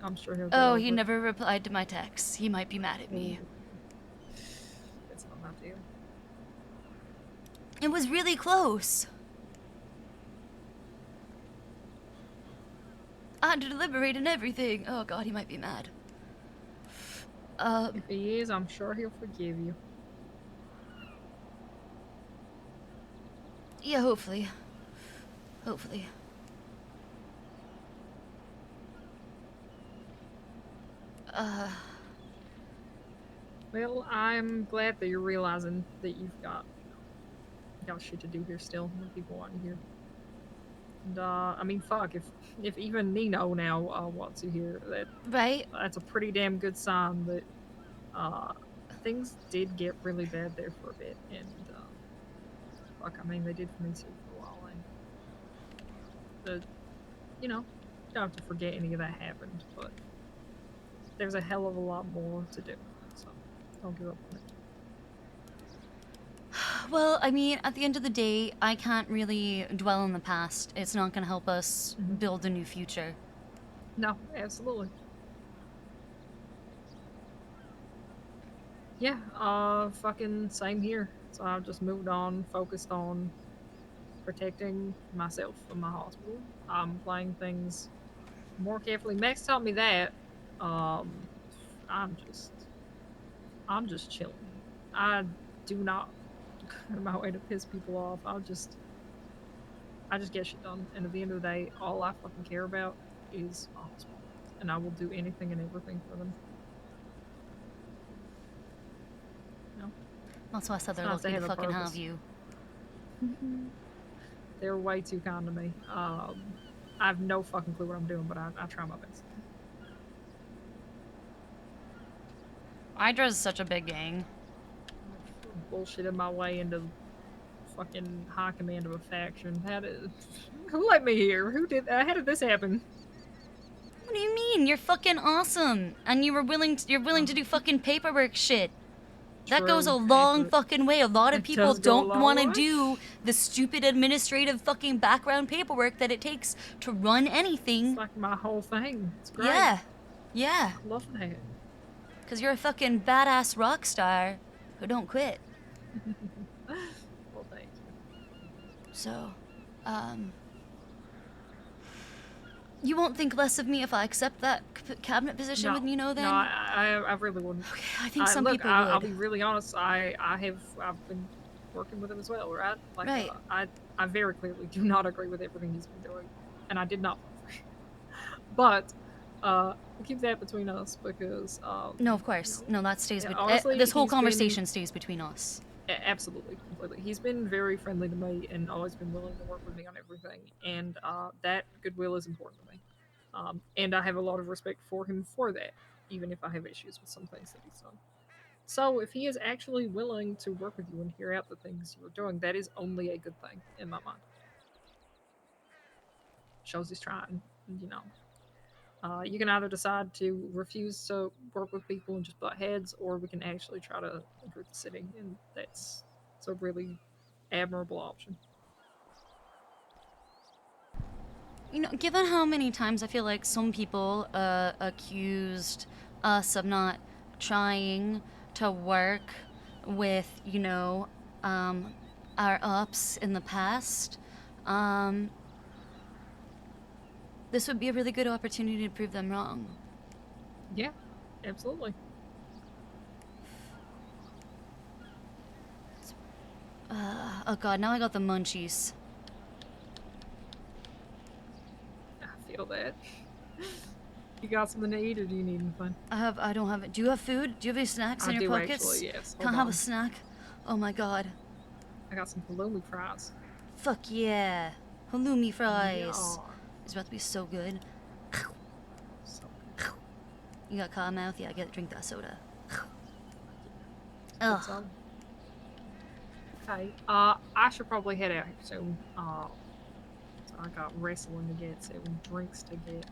I'm sure he'll. Oh, he never replied to my text. He might be mad at me. It's not my deal. It was really close. I had to deliberate and everything. Oh god, he might be mad. If he is, I'm sure he'll forgive you. Yeah, hopefully. Hopefully. Well, I'm glad that you're realizing that you've got shit to do here still, and people want you here. And I mean, fuck, if even Nino now wants you here, Right? that's a pretty damn good sign that things did get really bad there for a bit, and fuck, I mean, they did for me too for a while, and you don't have to forget any of that happened, but there's a hell of a lot more to do, so don't give up on it. Well, I mean, at the end of the day, I can't really dwell on the past. It's not gonna help us build a new future. No, absolutely. Yeah, fucking same here. So I've just moved on, focused on protecting myself and my hospital. I'm playing things more carefully. Max taught me that. I'm just chilling. I do not go my way to piss people off. I just get shit done. And at the end of the day, all I fucking care about is my hospital. And I will do anything and everything for them. That's why I said they're It's nice to lucky to have a fucking purpose. have you. They're way too kind to me. I have no fucking clue what I'm doing, but I try my best. Hydra's such a big gang. Bullshitted my way into fucking high command of a faction. Who let me here? Who did? How did this happen? What do you mean? You're fucking awesome, and you're willing to do fucking paperwork shit. That goes a True, long accurate. fucking way. A lot of It people does go a don't long want to way. do the stupid administrative fucking background paperwork that it takes to run anything. It's like my whole thing. It's great. Yeah. Yeah. I love that. Because you're a fucking badass rock star who don't quit. Well, thank you. So, you won't think less of me if I accept that cabinet position No, with Nino then? No, I really wouldn't. Okay, I think some look, people I'll would. be really honest. I've been working with him as well, right? Like, Right. I very clearly do not agree with everything he's been doing, and I did not. But keep that between us because No, of course. you know, No, that stays. yeah, honestly, this whole he's been- conversation stays between us. Absolutely, completely. He's been very friendly to me and always been willing to work with me on everything, and that goodwill is important to me. And I have a lot of respect for him for that, even if I have issues with some things that he's done. So if he is actually willing to work with you and hear out the things you're doing, that is only a good thing in my mind. Shows he's trying, you know. You can either decide to refuse to work with people and just butt heads, or we can actually try to improve the city, and it's a really admirable option. You know, given how many times I feel like some people accused us of not trying to work with, you know, our ups in the past, this would be a really good opportunity to prove them wrong. Yeah, absolutely. Oh god, now I got the munchies. I feel that. You got something to eat, or do you need anything? I don't have it. Do you have food? Do you have any snacks in I your do pockets? actually, yes. Can I Hold have on. a snack? Oh my god. I got some halloumi fries. Fuck yeah. Halloumi fries. Yeah. It's about to be so good. So You got cotton mouth? Yeah, drink that soda. good. Ugh. So, okay. I should probably head out here soon. So I got wrestling to get, soon, drinks to get.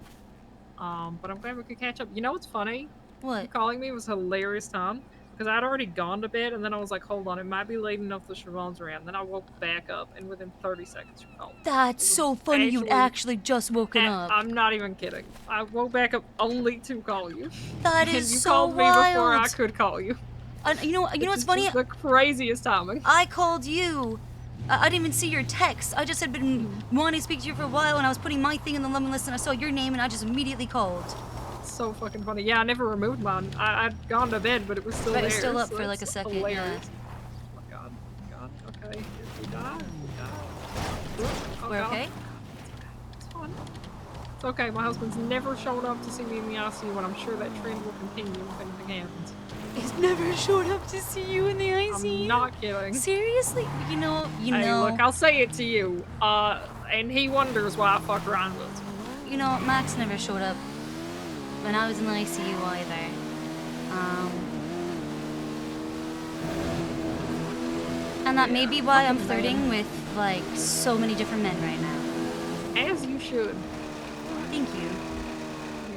But I'm glad we could catch up. You know what's funny? You What? calling me was hilarious time. Because I'd already gone to bed, and then I was like, hold on, it might be late enough the Siobhan's around. Then I woke back up, and within 30 seconds, you called. That's so funny you'd actually just woken up. I'm not even kidding. I woke back up only to call you. That And is you so called me wild. before I could call you. You know what's funny? Just the craziest timing. I called you. I didn't even see your text. I just had been wanting to speak to you for a while, and I was putting my thing in the lemon list, and I saw your name, and I just immediately called. So fucking funny. Yeah, I never removed mine. I'd gone to bed, but it was still But there. it was still up so for like a it's second, hilarious. Oh my god. Oh my god. Okay. We die. Oh We're god. okay? It's fine. It's okay. My husband's never shown up to see me in the ICU, and I'm sure that trend will continue if anything happens. He's never showed up to see you in the ICU. I'm not kidding. Seriously? You know. Hey, look, I'll say it to you. And he wonders why I fuck around with him. You know, Max never showed up when I was in the ICU either. And that may be why I'm fucking flirting with, like, so many different men right now. As you should. Thank you.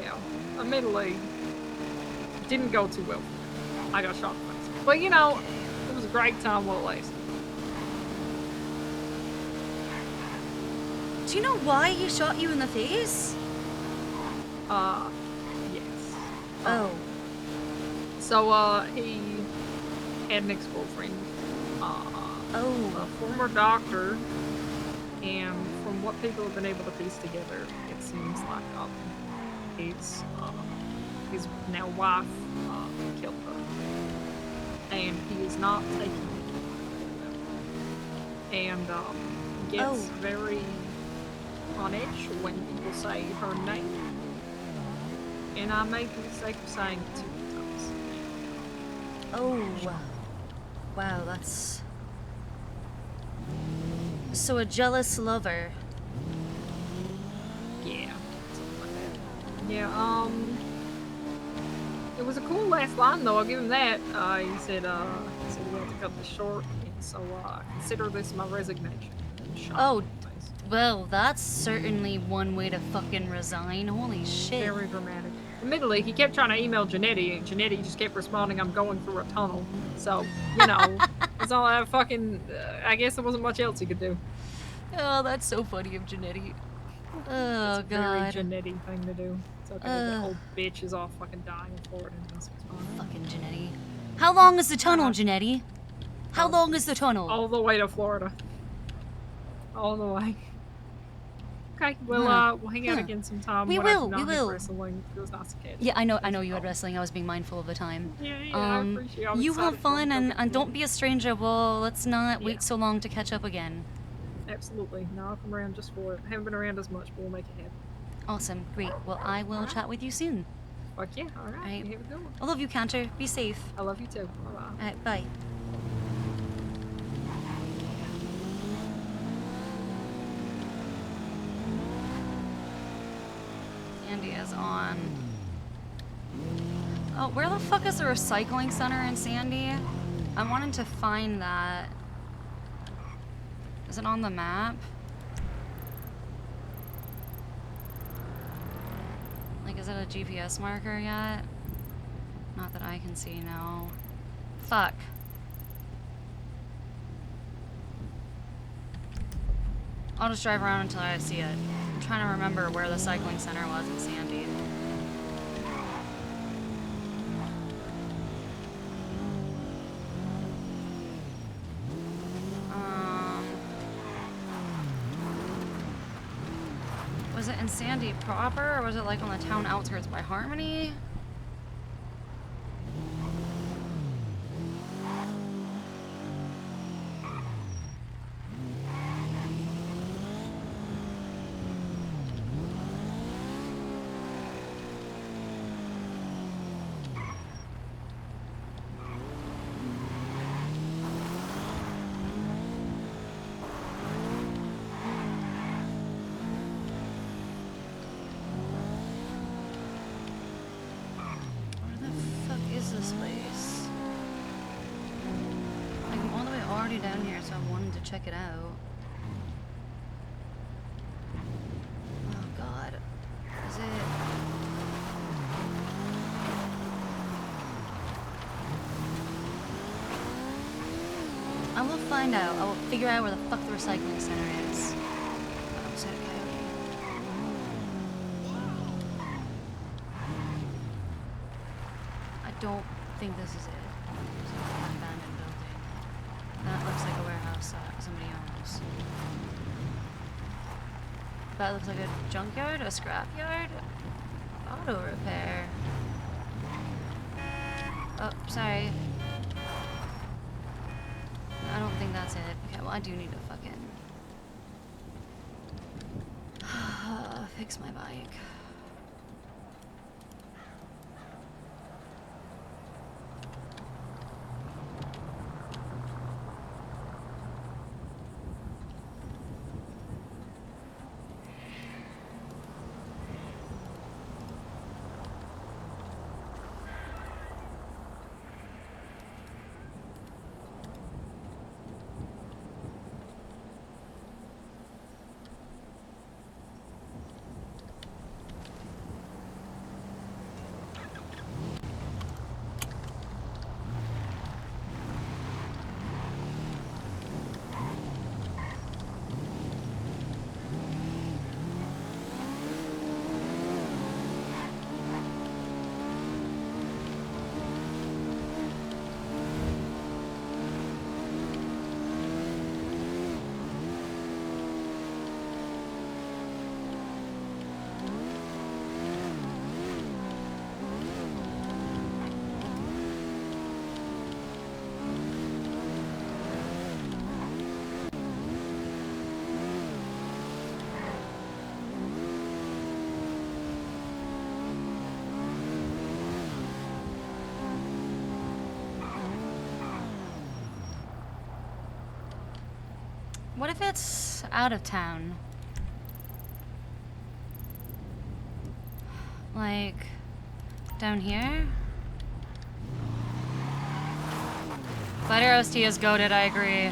Yeah. Admittedly, didn't go too well. I got shot in the face. But you know, it was a great time while it lasted. Do you know why he shot you in the face? Yes. Oh. So, he had an ex-girlfriend, a Oh. former doctor, and from what people have been able to piece together, it seems like, his now wife, killed her. And he is not taking it. And, gets very on edge when people say her name. And I made the mistake of saying it 2 times. Oh. Wow, that's... So a jealous lover. Yeah, something like that. Yeah, it was a cool last line though, I'll give him that. He said we have to cut this short, and so consider this my resignation. Shot Oh, in the face. well, that's certainly one way to fucking resign. Holy shit. Very dramatic. Admittedly, he kept trying to email Janetti, and Janetti just kept responding, "I'm going through a tunnel." So, you know, that's all I fucking. I guess there wasn't much else he could do. Oh, that's so funny of Janetti. Oh, It's a very God. Janetti thing to do. It's okay, the old bitch is off fucking dying in Florida. And that's what's fine. Fucking Janetti. How long is the tunnel, Janetti? How long is the tunnel? All the way to Florida. All the way. Okay, we'll hang out again sometime. We when I do will, not we have will. Wrestling. It was nice to catch Yeah, I know you had wrestling. I was being mindful of the time. Yeah, I appreciate it. I'm You excited have for it. fun and don't be a stranger. Well, let's not Yeah. wait so long to catch up again. Absolutely. No, I'll come around just for it. Haven't been around as much, but we'll make it happen. Awesome. Great. Well, I will chat with you soon. Fuck yeah. Alright. Right. You have a good one. I love you, Cantor. Be safe. I love you too. Bye-bye. All right, bye. Sandy is on. Oh, where the fuck is the recycling center in Sandy? I wanted to find that. Is it on the map? Like, is it a GPS marker yet? Not that I can see, no. Fuck. I'll just drive around until I see it. I'm trying to remember where the cycling center was in Sandy. Was it in Sandy proper, or was it like on the town outskirts by Harmony? Down here, so I wanted to check it out. Oh God, is it? I will find out. I will figure out where the fuck the recycling center is. Oh, is that a coyote? I don't think this is it. It's like an abandoned building. That looks like a warehouse that somebody owns. That looks like a junkyard, a scrapyard, auto repair. Oh, sorry. I don't think that's it. Okay, well I do need to fucking fix my bike. What if it's out of town? Like, down here? Fighter OST is goated, I agree.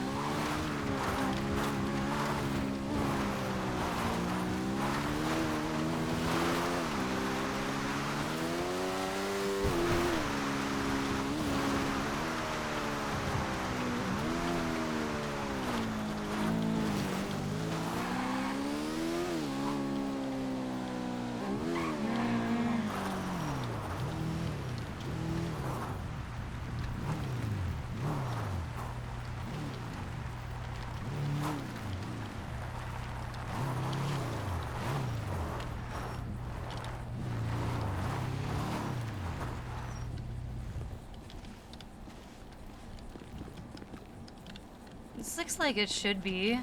This looks like it should be.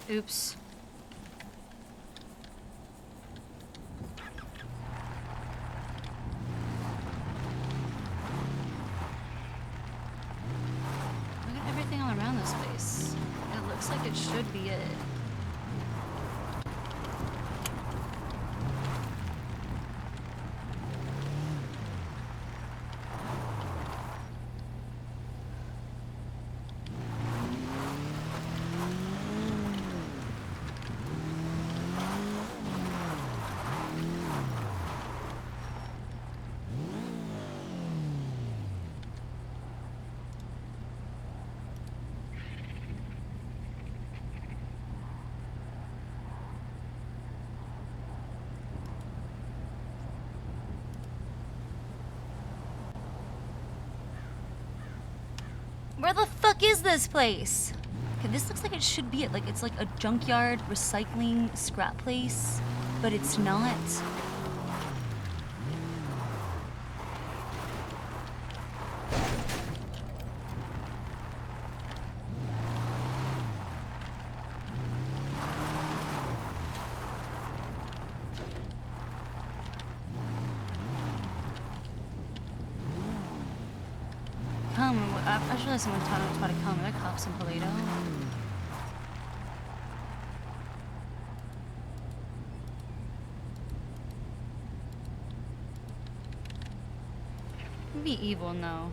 Oops. Look at everything all around this place. It looks like it should be it. Where the fuck is this place? Okay, this looks like it should be it. Like, it's like a junkyard, recycling, scrap place, but it's not. I just realized someone taught us how to come. Are there cops in Paleto? It'd be evil, no.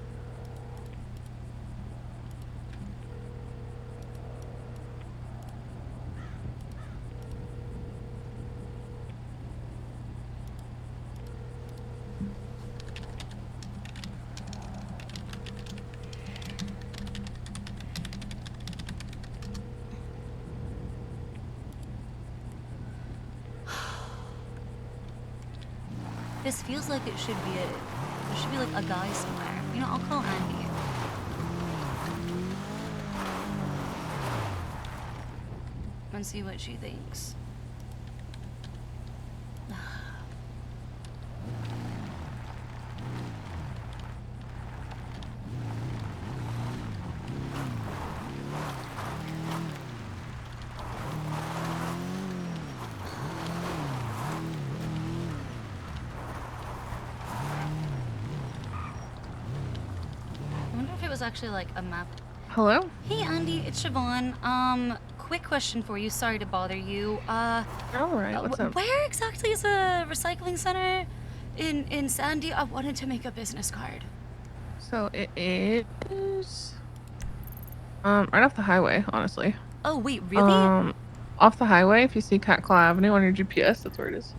This feels like it should be it. There should be like a guy somewhere. You know, I'll call Andy. And see what she thinks. Actually like a map. Hello? Hey Andy, it's Siobhan. Quick question for you. Sorry to bother you. Alright, what's up? Where exactly is a recycling center in Sandy? I wanted to make a business card. So it is right off the highway, honestly. Oh wait, really? Off the highway, if you see Cat Claw Avenue on your GPS, that's where it is.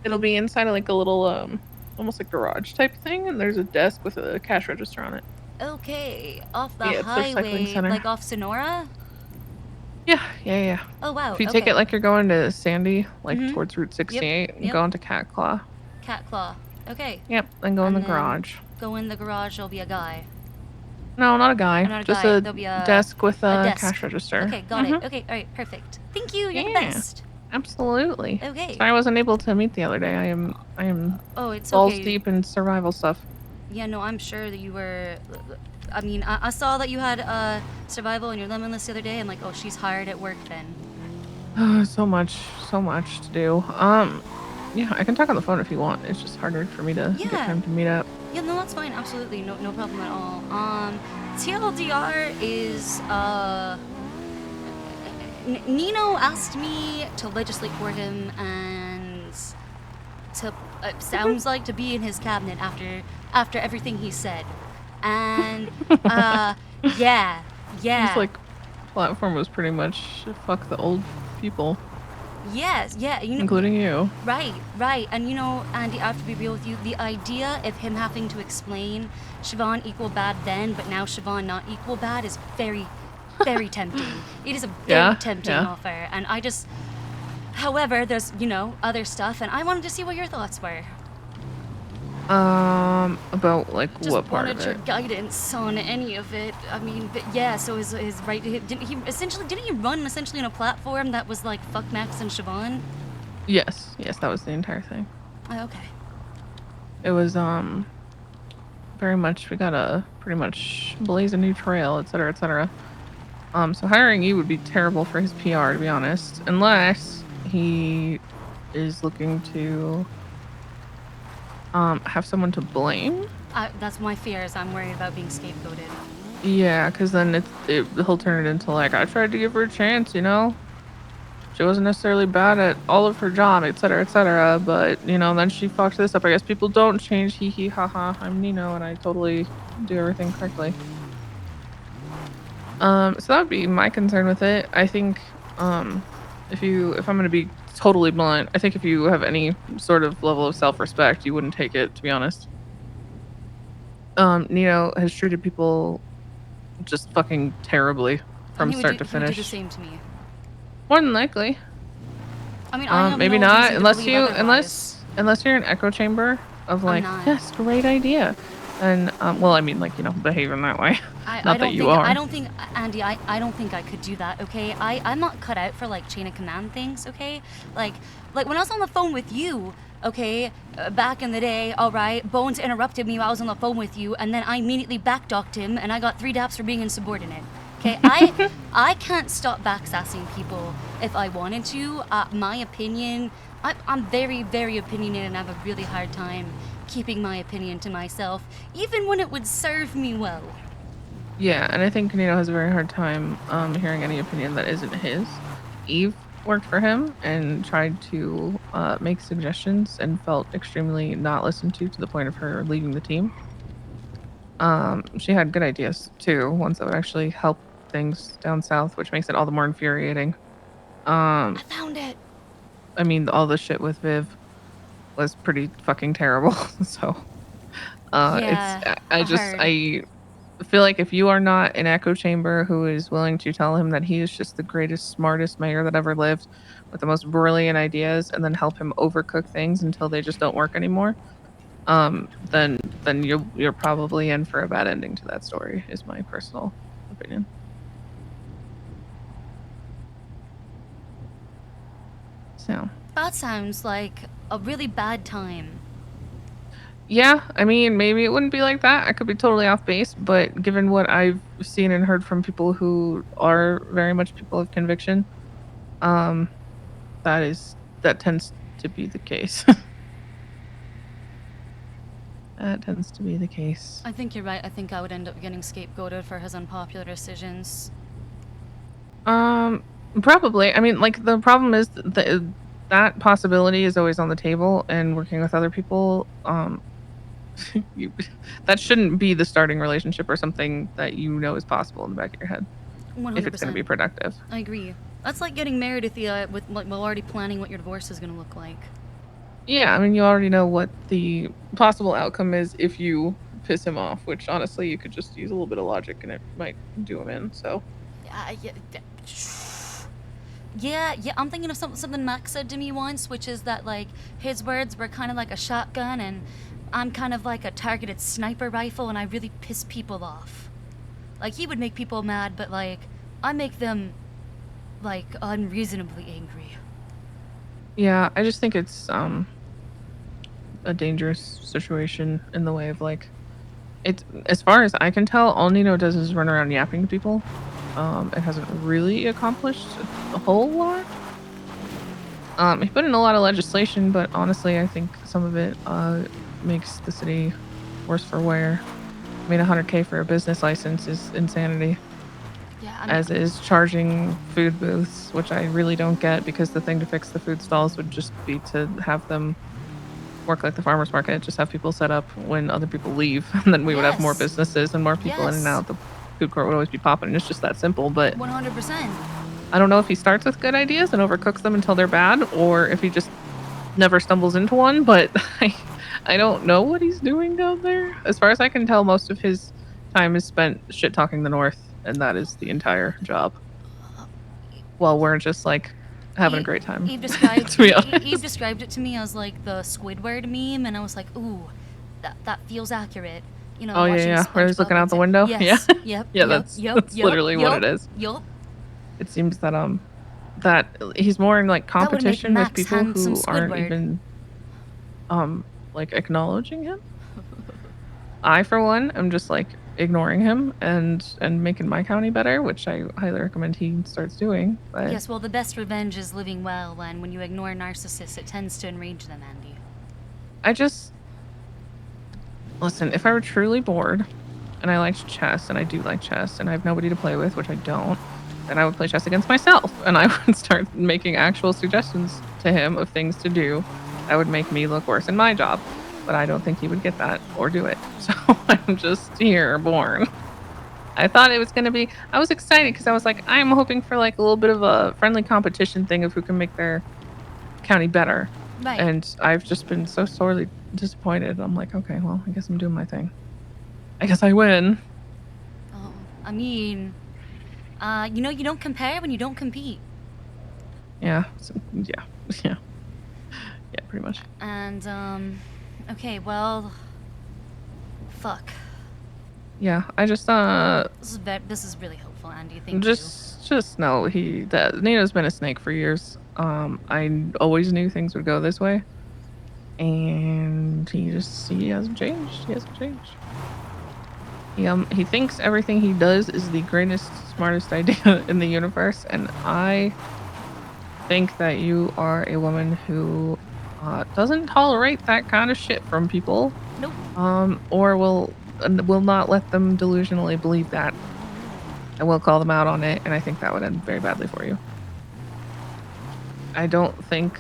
It'll be inside of like a little almost like garage type thing, and there's a desk with a cash register on it. Okay, off the Yeah, it's a recycling highway, center. like off Sonora? Yeah. Oh wow. If you take it like you're going to Sandy, like Mhm. towards Route 68, and Yep. go into Cat Claw. Cat Claw. Okay. Yep, then go in the And then garage. Go in the garage. There'll be a guy. No, not a guy. Oh, not a just guy. a There'll be a desk with a desk. cash register. Okay, got it. Okay, all right, perfect. Thank you. You're the Yeah. best. Absolutely. Okay. Sorry I wasn't able to meet the other day. I am Oh, it's balls okay. deep in survival stuff. Yeah, no, I'm sure that you were. I mean, I saw that you had survival on your lemon list the other day, and like, oh, she's hired at work then. So much to do. Yeah, I can talk on the phone if you want. It's just harder for me to get Yeah. time to meet up. Yeah, no, that's fine. Absolutely, no problem at all. TLDR is Nino asked me to legislate for him and to sounds like to be in his cabinet after everything he said, and yeah. His like platform was pretty much fuck the old people, Yes, yeah, including you. Right. And Andy, I have to be real with you. The idea of him having to explain Siobhan equal bad then, but now Siobhan not equal bad is very, very tempting. It is a very tempting offer. And I just, however, there's, other stuff, and I wanted to see what your thoughts were. About like Just what part wanted of your it? guidance on any of it. I mean, but yeah, so his right, didn't he run essentially on a platform that was like fuck Max and Siobhan? Yes, that was the entire thing. Oh, okay. It was very much, we gotta pretty much blaze a new trail, etc., etc. So hiring you would be terrible for his PR, to be honest, unless he is looking to have someone to blame. That's my fear, is I'm worried about being scapegoated. Yeah, because then he'll turn it into like, I tried to give her a chance, she wasn't necessarily bad at all of her job, etc., but then she fucked this up. I guess people don't change. Hee hee ha ha. I'm Nino and I totally do everything correctly. So that would be my concern with it. I think if I'm gonna be totally blunt, I think if you have any sort of level of self-respect, you wouldn't take it, to be honest. Nino has treated people just fucking terribly from start to finish. He would do the same to me. More than likely. I mean, I have maybe no not reason to unless believe you otherwise. unless you're an echo chamber of like, yes, great idea. And well, I mean, like, behaving that way. Not that you are. I don't think, Andy, I don't think I could do that, okay? I'm not cut out for like chain of command things, okay? Like when I was on the phone with you, okay, back in the day, all right, Bones interrupted me while I was on the phone with you, and then I immediately backdocked him, and I got 3 daps for being insubordinate. Okay, I can't stop backsassing people if I wanted to. My opinion, I'm very, very opinionated, and I have a really hard time keeping my opinion to myself, even when it would serve me well. Yeah, and I think Nino has a very hard time hearing any opinion that isn't his. Eve worked for him and tried to make suggestions and felt extremely not listened to the point of her leaving the team. She had good ideas too, ones that would actually help things down south, which makes it all the more infuriating. I found it. I mean, all the shit with Viv was pretty fucking terrible. So, Yeah, I feel like if you are not an echo chamber who is willing to tell him that he is just the greatest, smartest mayor that ever lived with the most brilliant ideas, and then help him overcook things until they just don't work anymore, then you're probably in for a bad ending to that story, is my personal opinion. So that sounds like a really bad time. Yeah, I mean, maybe it wouldn't be like that. I could be totally off base, but given what I've seen and heard from people who are very much people of conviction, that tends to be the case. That tends to be the case. I think you're right. I think I would end up getting scapegoated for his unpopular decisions. Probably. I mean, like, the problem is that possibility is always on the table, and working with other people, that shouldn't be the starting relationship or something that is possible in the back of your head. 100%. If it's going to be productive. I agree. That's like getting married with already planning what your divorce is going to look like. Yeah, I mean, you already know what the possible outcome is if you piss him off, which honestly you could just use a little bit of logic and it might do him in. So yeah, I'm thinking of something Max said to me once, which is that like his words were kind of like a shotgun and I'm kind of like a targeted sniper rifle, and I really piss people off. Like, he would make people mad, but like I make them like unreasonably angry. Yeah, I just think it's a dangerous situation in the way of like, it's, as far as I can tell, all Nino does is run around yapping to people. It hasn't really accomplished a whole lot. He put in a lot of legislation, but honestly, I think some of it makes the city worse for wear. I mean, $100K for a business license is insanity. Yeah, I mean, as is charging food booths, which I really don't get because the thing to fix the food stalls would just be to have them work like the farmer's market, just have people set up when other people leave, and then we would have more yes. businesses and more people in and Yes. out. The food court would always be popping. It's just that simple, but 100%. I don't know if he starts with good ideas and overcooks them until they're bad, or if he just never stumbles into one, but I don't know what he's doing down there. As far as I can tell, most of his time is spent shit talking the North, and that is the entire job. While we're just like having a great time. Eve described To be Eve honest. described it to me as like the Squidward meme, and I was like, ooh, that feels accurate. You know, Oh yeah, watching yeah. Where he's SpongeBob looking out the and window. Yes. Yeah. Yep. Yeah, Yep. that's Yep. that's Yep. literally what Yep. it is. Yup. It seems that he's more in like That would make competition with Max people handsome who aren't Squidward. even like acknowledging him. I for one am just like ignoring him and making my county better, which I highly recommend he starts doing. But Yes, well, the best revenge is living well, and when you ignore narcissists, it tends to enrage them, Andy. I just listen, if I were truly bored and I liked chess, and I do like chess, and I have nobody to play with, which I don't, then I would play chess against myself, and I would start making actual suggestions to him of things to do that would make me look worse in my job. But I don't think he would get that or do it. So I'm just here, born. I thought it was going to be, I was excited because I was like, I'm hoping for like a little bit of a friendly competition thing of who can make their county better. Right. And I've just been so sorely disappointed. I'm like, okay, well, I guess I'm doing my thing. I guess I win. Oh, I mean, you know, you don't compare when you don't compete. Yeah. Yeah. Yeah. Yeah, pretty much. And, okay, well, fuck. Yeah, I just This is really hopeful, Andy. Thank you. just know that Nino's been a snake for years. I always knew things would go this way. And he hasn't changed. He hasn't changed. He thinks everything he does is the greatest, smartest idea in the universe, and I think that you are a woman who doesn't tolerate that kind of shit from people. Nope. Or will not let them delusionally believe that, and will call them out on it, and I think that would end very badly for you. I don't think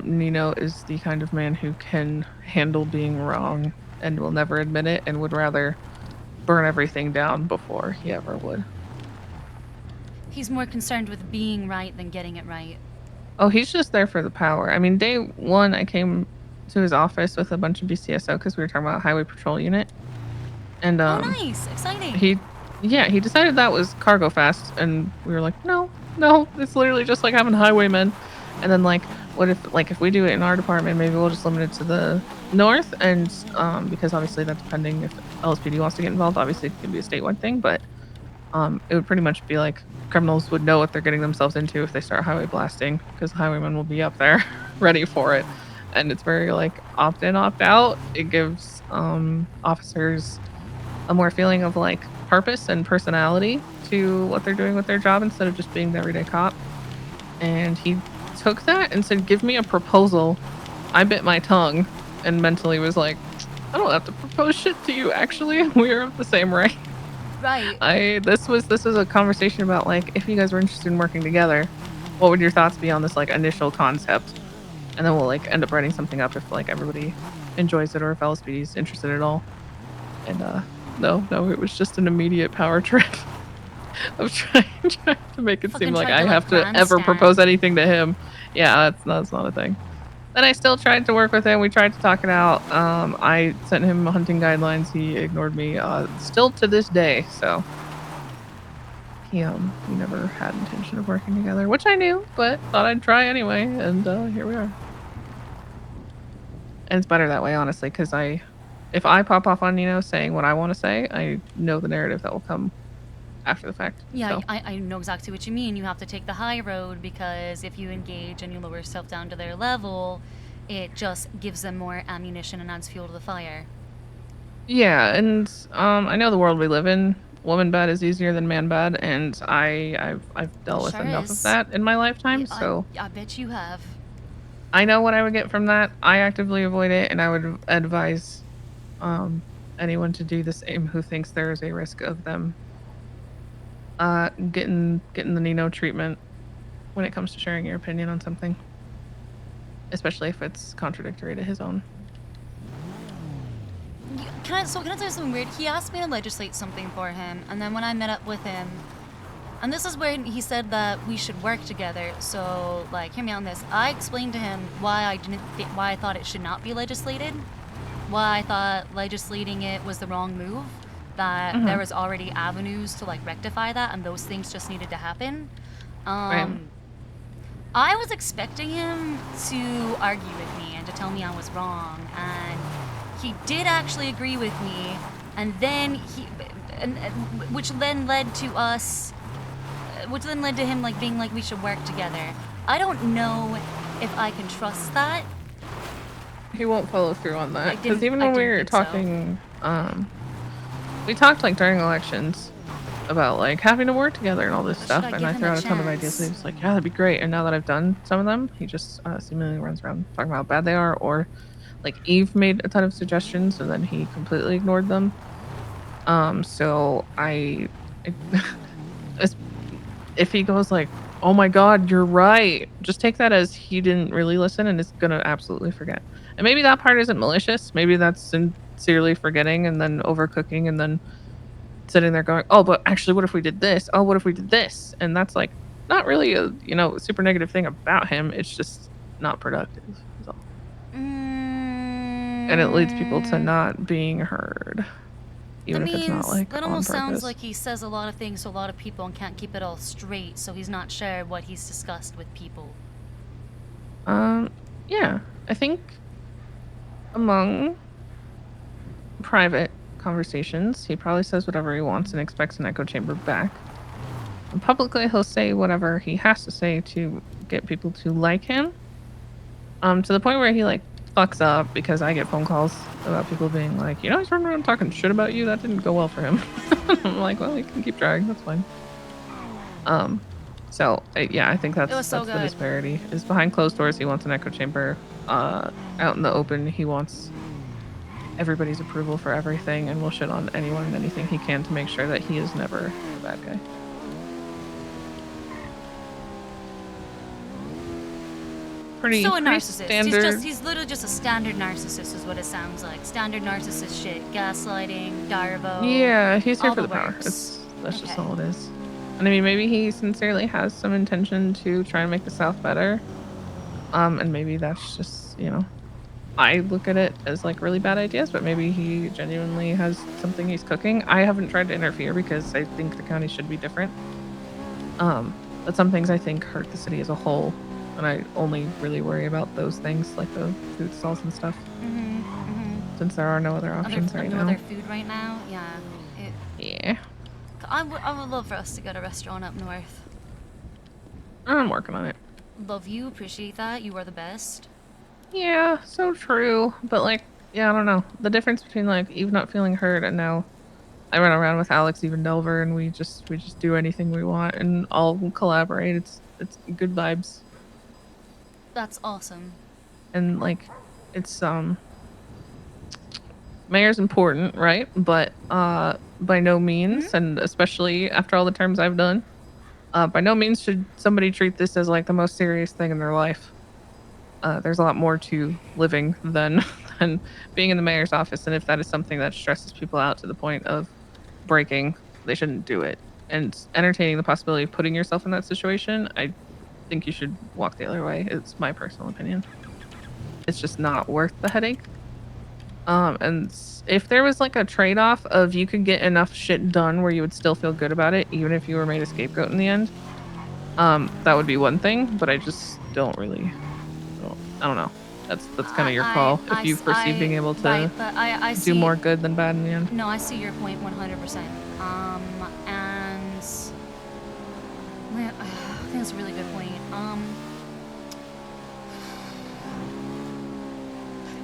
Nino is the kind of man who can handle being wrong and will never admit it, and would rather burn everything down before he ever would. He's more concerned with being right than getting it right. Oh, he's just there for the power. I mean, day one, I came to his office with a bunch of BCSO because we were talking about Highway Patrol Unit. And Oh, nice. Exciting. he decided that was cargo fast, and we were like, no, it's literally just like having highwaymen. And then like, what if we do it in our department, maybe we'll just limit it to the north, and because obviously that's depending if LSPD wants to get involved. Obviously, it can be a statewide thing, but it would pretty much be like criminals would know what they're getting themselves into if they start highway blasting, because highwaymen will be up there ready for it. And it's very like opt in, opt out. It gives officers a more feeling of like purpose and personality to what they're doing with their job instead of just being the everyday cop. And he took that and said, give me a proposal. I bit my tongue and mentally was like, I don't have to propose shit to you, actually. We are of the same rank. Right. This was a conversation about like, if you guys were interested in working together, what would your thoughts be on this like initial concept? And then we'll like end up writing something up if like everybody enjoys it or if LSPD is interested at all. And no, it was just an immediate power trip of trying to make it Fucking seem like tried I to, have to ever grandstand. propose anything to him. Yeah, that's not a thing. Then I still tried to work with him. We tried to talk it out. I sent him hunting guidelines. He ignored me. Still to this day. So he never had intention of working together, which I knew, but thought I'd try anyway. And here we are. And it's better that way, honestly, because if I pop off on Nino saying what I want to say, I know the narrative that will come after the fact. Yeah, So. I know exactly what you mean. You have to take the high road, because if you engage and you lower yourself down to their level, it just gives them more ammunition and adds fuel to the fire. Yeah, and I know the world we live in. Woman bad is easier than man bad, and I've dealt with Sure enough is. of that in my lifetime. Yeah, So I bet you have. I know what I would get from that. I actively avoid it, and I would advise anyone to do the same who thinks there is a risk of them getting the Nino treatment when it comes to sharing your opinion on something, especially if it's contradictory to his own. Can I tell you something weird? He asked me to legislate something for him, and then when I met up with him, and this is where he said that we should work together. So, like, hear me on this. I explained to him why why I thought it should not be legislated, why I thought legislating it was the wrong move, that there was already avenues to like rectify that, and those things just needed to happen. Right. I was expecting him to argue with me and to tell me I was wrong, and he did actually agree with me, and then which then led to him like being like we should work together. I don't know if I can trust that. He won't follow through on that, because even when we were talking, we talked like during elections about like having to work together and all this stuff, and I threw out a ton of ideas. And he was like, "Yeah, that'd be great." And now that I've done some of them, he just seemingly runs around talking about how bad they are, or like Eve made a ton of suggestions and then he completely ignored them. So if he goes like, "Oh my God, you're right," just take that as he didn't really listen and is gonna absolutely forget. And maybe that part isn't malicious. Maybe that's sincerely forgetting and then overcooking and then sitting there going, "Oh, but actually, what if we did this? Oh, what if we did this?" And that's like not really a super negative thing about him. It's just not productive. Is all. And it leads people to not being heard, even if it's not like that on almost purpose. sounds like he says a lot of things to a lot of people and can't keep it all straight, so he's not sure what he's discussed with people. Yeah, I think among private conversations, he probably says whatever he wants and expects an echo chamber back. And publicly, he'll say whatever he has to say to get people to like him. To the point where he like fucks up, because I get phone calls about people being like, he's running around talking shit about you. That didn't go well for him. I'm like, well, you can keep trying. That's fine. So yeah, I think that's the disparity. Is behind closed doors, he wants an echo chamber. Out in the open, he wants everybody's approval for everything, and will shit on anyone and anything he can to make sure that he is never the bad guy. Pretty narcissist. Standard. He's literally just a standard narcissist, is what it sounds like. Standard narcissist shit. Gaslighting, Darvo. Yeah, he's here for the power. Works. That's just all it is. And I mean, maybe he sincerely has some intention to try and make the South better. And maybe that's just, I look at it as like really bad ideas, but maybe he genuinely has something he's cooking. I haven't tried to interfere because I think the county should be different. But some things I think hurt the city as a whole. And I only really worry about those things, like the food stalls and stuff. Since there are no other options right now. No other food right now? Yeah. Yeah. I would love for us to get a restaurant up north. I'm working on it. Love you, appreciate that. You are the best. Yeah, so true. But like, yeah, I don't know. The difference between like Eve not feeling heard and now I run around with Alex, even Delver, and we just do anything we want and all collaborate. It's good vibes. That's awesome. And like, it's mayor's important, right? But by no means, and especially after all the terms I've done, by no means should somebody treat this as like the most serious thing in their life. There's a lot more to living than being in the mayor's office, and if that is something that stresses people out to the point of breaking, they shouldn't do it. And entertaining the possibility of putting yourself in that situation, I think you should walk the other way. It's my personal opinion. It's just not worth the headache. And if there was like a trade-off of you could get enough shit done where you would still feel good about it, even if you were made a scapegoat in the end, that would be one thing. But I just don't really. I don't know. That's kind of your call. If you perceive being able to do more good than bad in the end. No, I see your point 100%. And I think that's a really good point.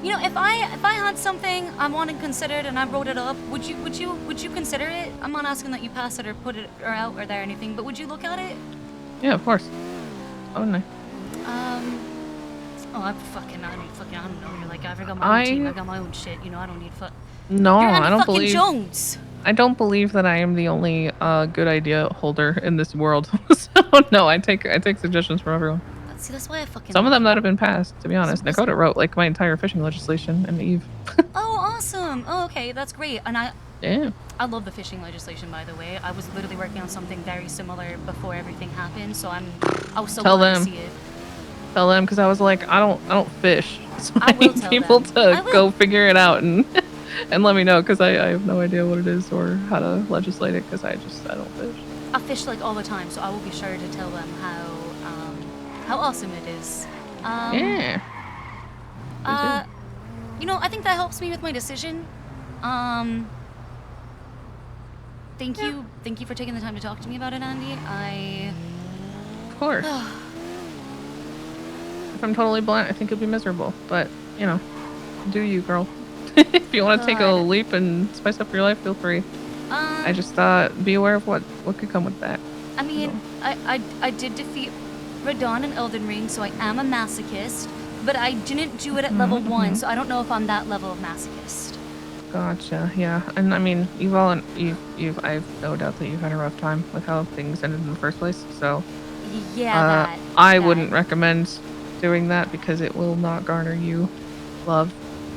If I had something I wanted considered and I wrote it up, would you consider it? I'm not asking that you pass it or put it or out or there or anything, but would you look at it? Yeah, of course. Oh no. I don't know. You're like, I got my own team. I got my own shit. I don't need No, You're I don't fucking believe. Jones. I don't believe that I am the only good idea holder in this world. So no, I take suggestions from everyone. See, that's why I fucking Some of love them you. that have been passed, to be honest. Dakota wrote like my entire fishing legislation and Eve. Oh, awesome. Oh, okay, that's great. And Yeah. I love the fishing legislation, by the way. I was literally working on something very similar before everything happened, so I was so Tell glad them. to see it. Tell them because I was like, I don't fish. So I I will need tell people them. to go figure it out and and let me know because I have no idea what it is or how to legislate it because I don't fish. I fish like all the time, so I will be sure to tell them how awesome it is. Yeah. You know, I think that helps me with my decision. Thank you for taking the time to talk to me about it, Andy. Of course. If I'm totally blunt, I think it'd be miserable. But, you know, do you, girl. If you want to take a leap and spice up your life, feel free. I just be aware of what could come with that. I mean, I did defeat Radon in Elden Ring, so I am a masochist, but I didn't do it at level 1, so I don't know if I'm that level of masochist. Gotcha. Yeah, and I mean, I have no doubt that you've had a rough time with how things ended in the first place. So, yeah, I wouldn't recommend doing that because it will not garner you love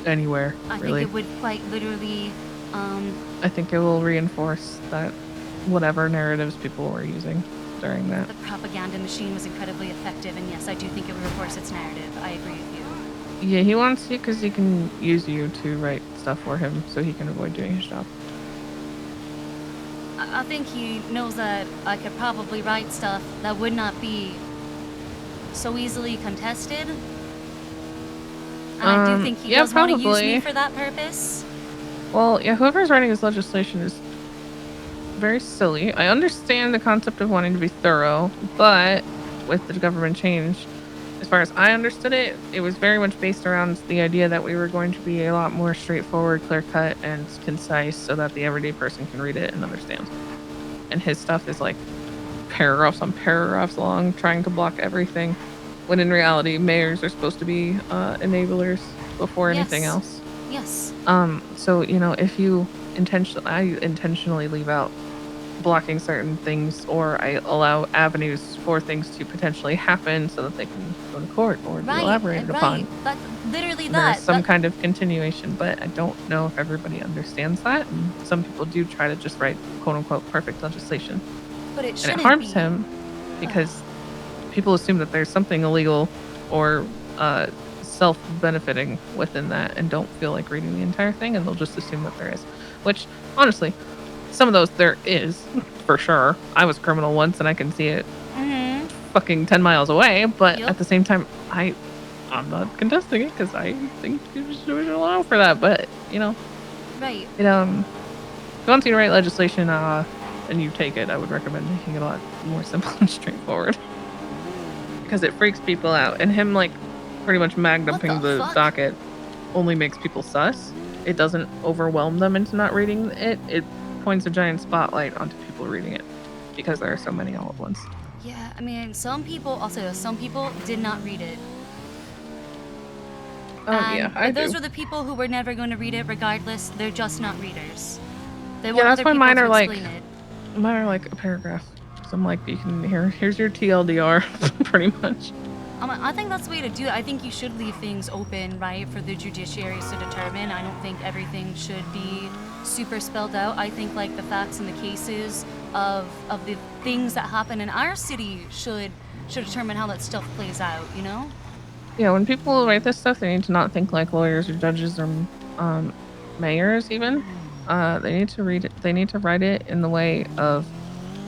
anywhere. I really. think it would quite literally. I think it will reinforce that whatever narratives people were using during that. The propaganda machine was incredibly effective, and yes, I do think it would reinforce its narrative. I agree with you. Yeah, he wants you because he can use you to write stuff for him so he can avoid doing his job. I think he knows that I could probably write stuff that would not be so easily contested. And I do think he does want to use me for that purpose. Well, yeah, whoever's writing his legislation is very silly. I understand the concept of wanting to be thorough, but with the government change, as far as I understood it, it was very much based around the idea that we were going to be a lot more straightforward, clear-cut, and concise so that the everyday person can read it and understand. And his stuff is like paragraphs on paragraphs long, trying to block everything, when in reality, mayors are supposed to be enablers before anything else. Yes. So, you know, if you intentionally leave out blocking certain things, or I allow avenues for things to potentially happen so that they can go to court or be elaborated upon. That, literally There's some kind of continuation, but I don't know if everybody understands that. And some people do try to just write quote unquote perfect legislation. But it shouldn't and it harms him because people assume that there's something illegal or self-benefiting within that and don't feel like reading the entire thing, and they'll just assume that there is. Which, honestly, some of those there is, for sure. I was a criminal once and I can see it fucking 10 miles away, but at the same time, I'm not contesting it because I think you should allow for that, but, you know. Right. If you want to write legislation and you take it, I would recommend making it a lot more simple and straightforward. Because it freaks people out, and him, like, pretty much mag-dumping the docket only makes people sus. It doesn't overwhelm them into not reading it. It points a giant spotlight onto people reading it because there are so many all at once. Yeah, I mean, some people did not read it. Those are the people who were never going to read it regardless. They're just not readers. They want that's other why people mine to are like explain it. mine are like a paragraph. So I'm like, you can here's your TLDR, pretty much. I think that's the way to do it. I think you should leave things open, right, for the judiciaries to determine. I don't think everything should be super spelled out. I think, like, the facts and the cases of the things that happen in our city should determine how that stuff plays out, you know? Yeah, when people write this stuff, they need to not think like lawyers or judges or mayors even. They need to read it. They need to write it in the way of,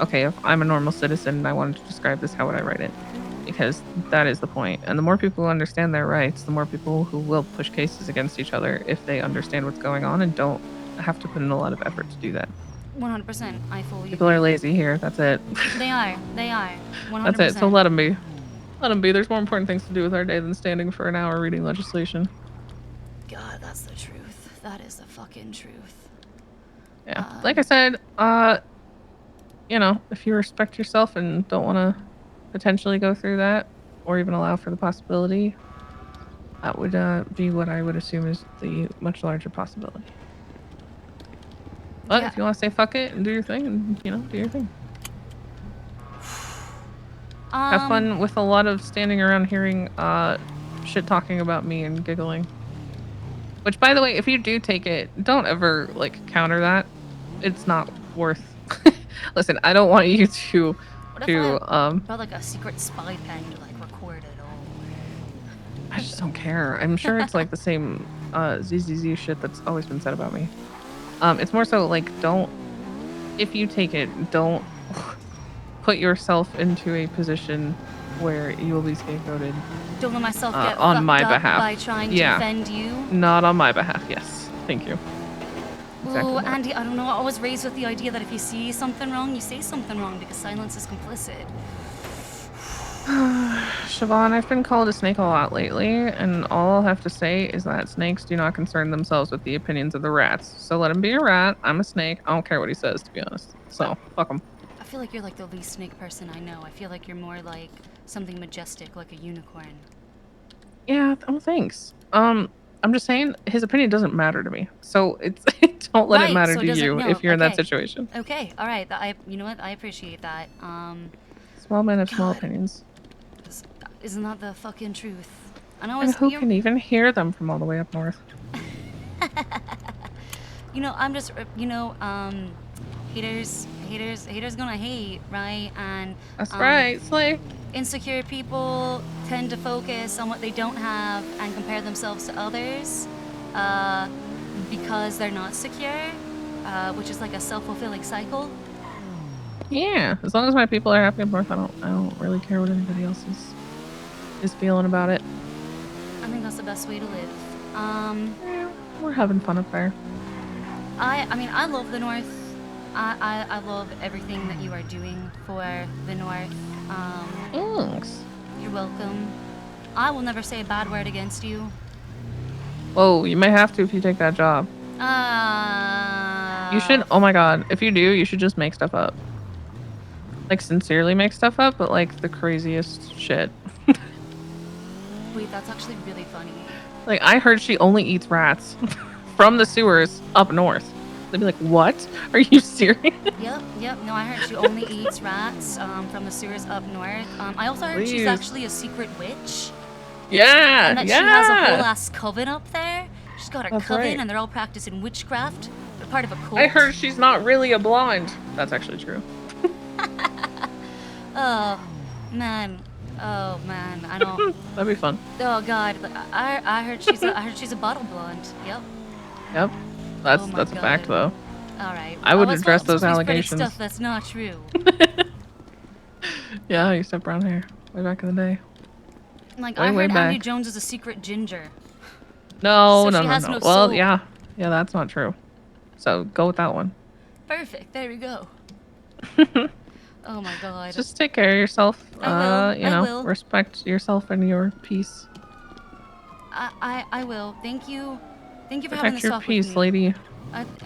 okay, if I'm a normal citizen and I wanted to describe this, how would I write it? Because that is the point. And the more people who understand their rights, the more people who will push cases against each other if they understand what's going on and don't have to put in a lot of effort to do that. 100%. I fully People are lazy here. That's it. They are. 100%. That's it. So let them be. Let them be. There's more important things to do with our day than standing for an hour reading legislation. God, that's the truth. That is the fucking truth. Yeah. Like I said, you know, if you respect yourself and don't want to potentially go through that or even allow for the possibility, that would be what I would assume is the much larger possibility. But Yeah. if you want to say fuck it and do your thing, and do your thing. Have fun with a lot of standing around hearing shit talking about me and giggling. Which, by the way, if you do take it, don't ever like counter that. It's not worth. Listen, I don't want you to What if I brought like a secret spy pen to like record it all? I just don't care. I'm sure it's like the same ZZZ shit that's always been said about me. It's more so like if you take it, don't put yourself into a position where you will be scapegoated. Don't let myself get on fucked my up behalf. by trying to Yeah. defend you. Not on my behalf. Yes. Thank you. Exactly Oh, that. Andy, I don't know. I was raised with the idea that if you see something wrong, you say something wrong because silence is complicit. Siobhan, I've been called a snake a lot lately, and all I'll have to say is that snakes do not concern themselves with the opinions of the rats. So let him be a rat. I'm a snake. I don't care what he says, to be honest. So, fuck him. I feel like you're like the least snake person I know. I feel like you're more like something majestic, like a unicorn. Yeah, oh, thanks. I'm just saying his opinion doesn't matter to me. So it's don't let it Right, matter so it to doesn't- you no, if you're in that okay. situation. Okay, all right. You know what? I appreciate that. Small men have small God. opinions. Isn't that the fucking truth? And And who can even hear them from all the way up north? I'm just, haters gonna hate, right? And That's right, slay. insecure people tend to focus on what they don't have and compare themselves to others, because they're not secure, which is like a self-fulfilling cycle. Yeah, as long as my people are happy up north, I don't really care what anybody else is feeling about it. I think that's the best way to live. Yeah, we're having fun up there. I mean, I love the North. I love everything that you are doing for the North. Thanks. You're welcome. I will never say a bad word against you. Whoa, you may have to if you take that job. You should. Oh my god, if you do, you should just make stuff up. Like sincerely make stuff up, but like the craziest shit. Wait, that's actually really funny. Like I heard she only eats rats from the sewers up north. They'd be like, "What? Are you serious?" Yep. No, I heard she only eats rats from the sewers up north. I also heard she's Please. actually a secret witch. Yeah, And that yeah. she has a whole ass coven up there. She's got a That's coven right. and they're all practicing witchcraft. They're part of a cult. I heard she's not really a blonde. That's actually true. Oh, man. I don't. That'd be fun. Oh God, I heard she's a bottle blonde. Yep. Yep. That's Oh my that's a fact God. though. All right. I would was address supposed those to be spreading allegations. Stuff that's not true. Yeah, I used to have brown hair way back in the day. Like Way, I way heard Andy back. Jones is a secret ginger. No, So no, she no, has no. no Well, soul. yeah, that's not true. So go with that one. Perfect. There we go. Oh my God. Just take care of yourself. I will, You know, I will. respect yourself and your peace. I will. Thank you. Thank you for having Protect this your talk peace, with me. lady.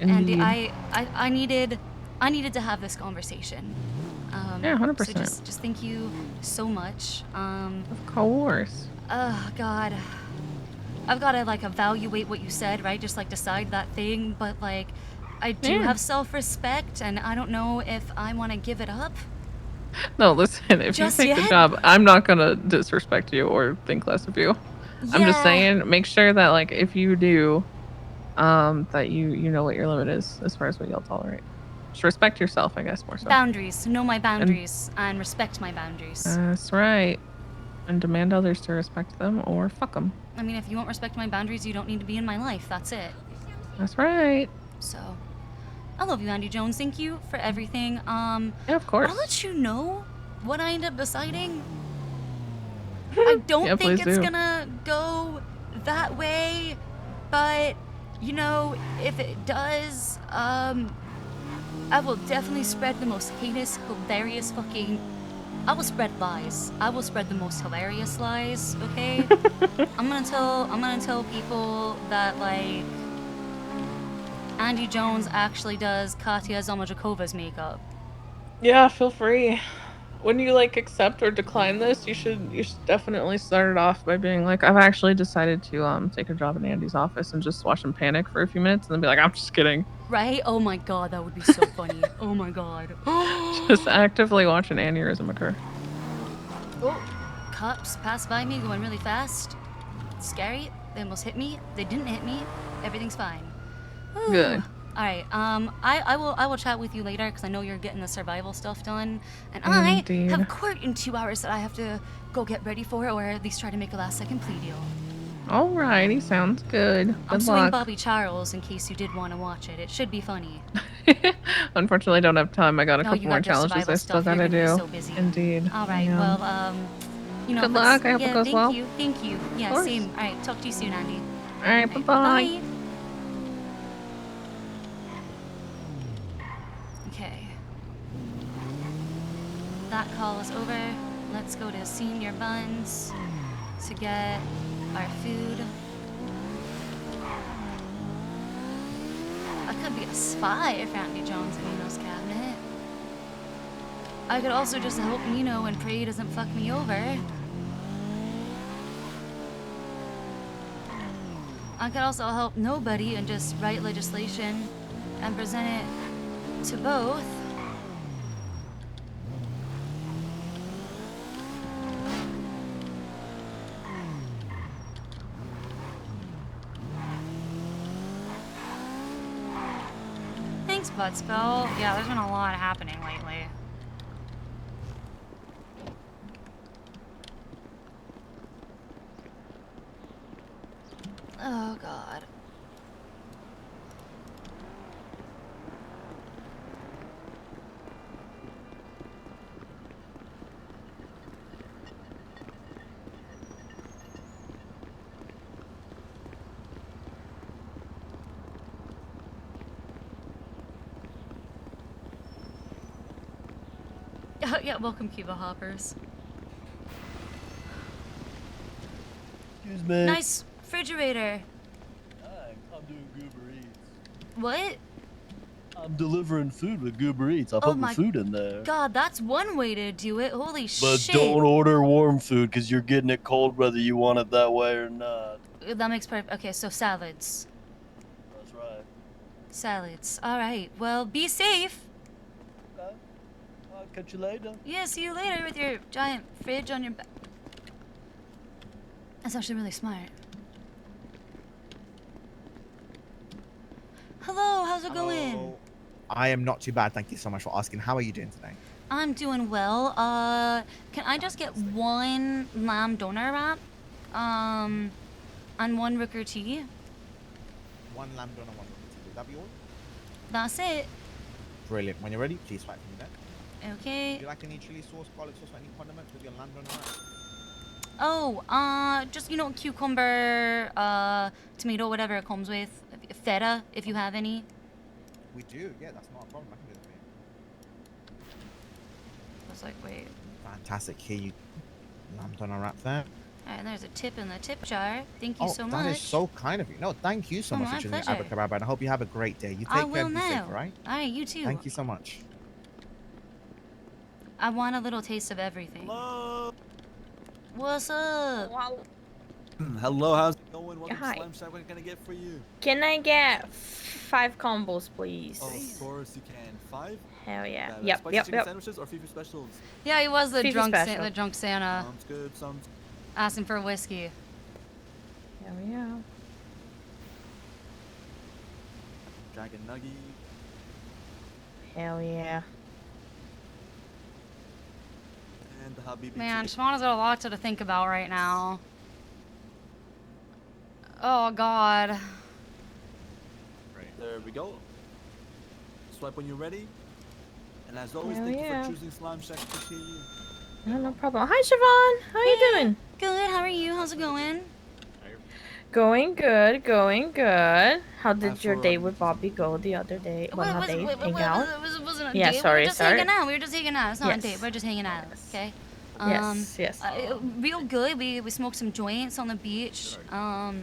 Andy, Indeed. I needed to have this conversation. Yeah, 100%. So just thank you so much. Of course. Oh God. I've got to like evaluate what you said, right? Just like decide that thing, but like I do Yeah. have self-respect and I don't know if I want to give it up. No, listen, if Just you take the yet? job, I'm not gonna disrespect you or think less of you. I'm just Yeah. saying, make sure that like if you do, that you know what your limit is as far as what you'll tolerate. Just respect yourself, I guess, more so. Boundaries. Know my boundaries and respect my boundaries. That's right. And demand others to respect them or fuck them. I mean, if you won't respect my boundaries, you don't need to be in my life. That's it. That's right. So, I love you, Andy Jones. Thank you for everything. Yeah, of course. I'll let you know what I end up deciding. I don't Yeah, think please it's do. gonna go that way, but you know, if it does, I will definitely spread the most heinous, hilarious fucking. I will spread lies. I will spread the most hilarious lies. Okay. I'm gonna tell people that like Andy Jones actually does Katya Zamajakova's makeup. Yeah, feel free. when you like accept or decline this, you should definitely start it off by being like, I've actually decided to take a job in Andy's office and just watch him panic for a few minutes and then be like, I'm just kidding. Right? Oh my god, that would be so funny. Oh my god. Just actively watch an aneurysm occur. Oh, cops passed by me going really fast. Scary. They almost hit me. They didn't hit me. Everything's fine. Whew. Good. All right. I will chat with you later because I know you're getting the survival stuff done, and Indeed. I have court in 2 hours that I have to go get ready for, or at least try to make a last-second plea deal. Alrighty, sounds good. I'm Good suing luck. Bobby Charles in case you did want to watch it. It should be funny. Unfortunately, I don't have time. I got a No, couple you more got your challenges I survival still stuff. You're gotta gonna do. be so busy. Indeed. All right. I am. Well, you know. Good let's- luck. I hope it yeah, goes thank well. you. Thank you. Yeah, course. same. All right. Talk to you soon, Andy. Alright, All right, bye-bye. Okay. That call is over. Let's go to Senior Buns to get our food. I could be a spy for Andy Jones in Nino's cabinet. I could also just help Nino and pray he doesn't fuck me over. I could also help nobody and just write legislation and present it to both. Thanks, Budspell. Yeah, there's been a lot happening lately. Oh, God. Yeah, welcome, Cuba Hoppers. Excuse me. Nice refrigerator. Hi, I'm doing Goober Eats. What? I'm delivering food with Goober Eats. I'll Oh put my the food in there. God, that's one way to do it. Holy But shit. don't order warm food because you're getting it cold whether you want it that way or not. That makes perfect. Okay, so salads. That's right. Salads. All right. Well, be safe. Okay. I'll catch you later. Yeah, see you later with your giant fridge on your back. That's actually really smart. Hello, how's it going? Hello. I am not too bad, thank you so much for asking. How are you doing today? I'm doing well. Can I just get one lamb doner wrap? And one Rooker tea? One lamb doner, one tea. Would that be all? That's it. Brilliant. When you're ready, please swipe for me there. Okay. Would you like any chili sauce, garlic sauce, or any condiments with your lamb doner wrap? Oh, just, cucumber, tomato, whatever it comes with. Feta, if you have any. We do, yeah, that's not a problem. I can do that for you. I was like, wait. Fantastic. Here you lamb doner wrap there. Alright, there's a tip in the tip jar. Thank you so much. That is so kind of you. No, thank you so Oh, much my for choosing pleasure. Abracadabra, and I hope you have a great day. You take I care will and be safe, now. all right? Alright, you too. Thank you so much. I want a little taste of everything. Hello. What's up? Wow. Hello, how's it going? What Hi. Slime Shack, what can I get for you? Can I get 5 combos, please? Of course you can. 5? Hell yeah. Got, Yep, spicy yep, chicken yep. sandwiches or FIFA specials? Yeah, he was the FIFA drunk special. the drunk Santa Sounds good. Sounds asking for whiskey. Hell yeah. Dragon Nugget. Hell yeah. And the Habibi Man, chicken. Shimano's got a lot to think about right now. Oh God. There we go. Swipe when you're ready. And as always, Hell thank you yeah. for choosing Slime Shack. Appreciate you. No problem. Hi, Siobhan. How you doing? Good. How are you? How's it going? Going good. Going good. How did As your for date our with Bobby go the other day? Well, Wait, not was- date. wait, Hang wait, out. it wasn't a Yeah, date. We sorry, were just sorry. hanging out. We were just hanging out. It's not a Yes. date. We're just hanging out. Yes. Okay. Yes, yes. Real good. We smoked some joints on the beach. Oh,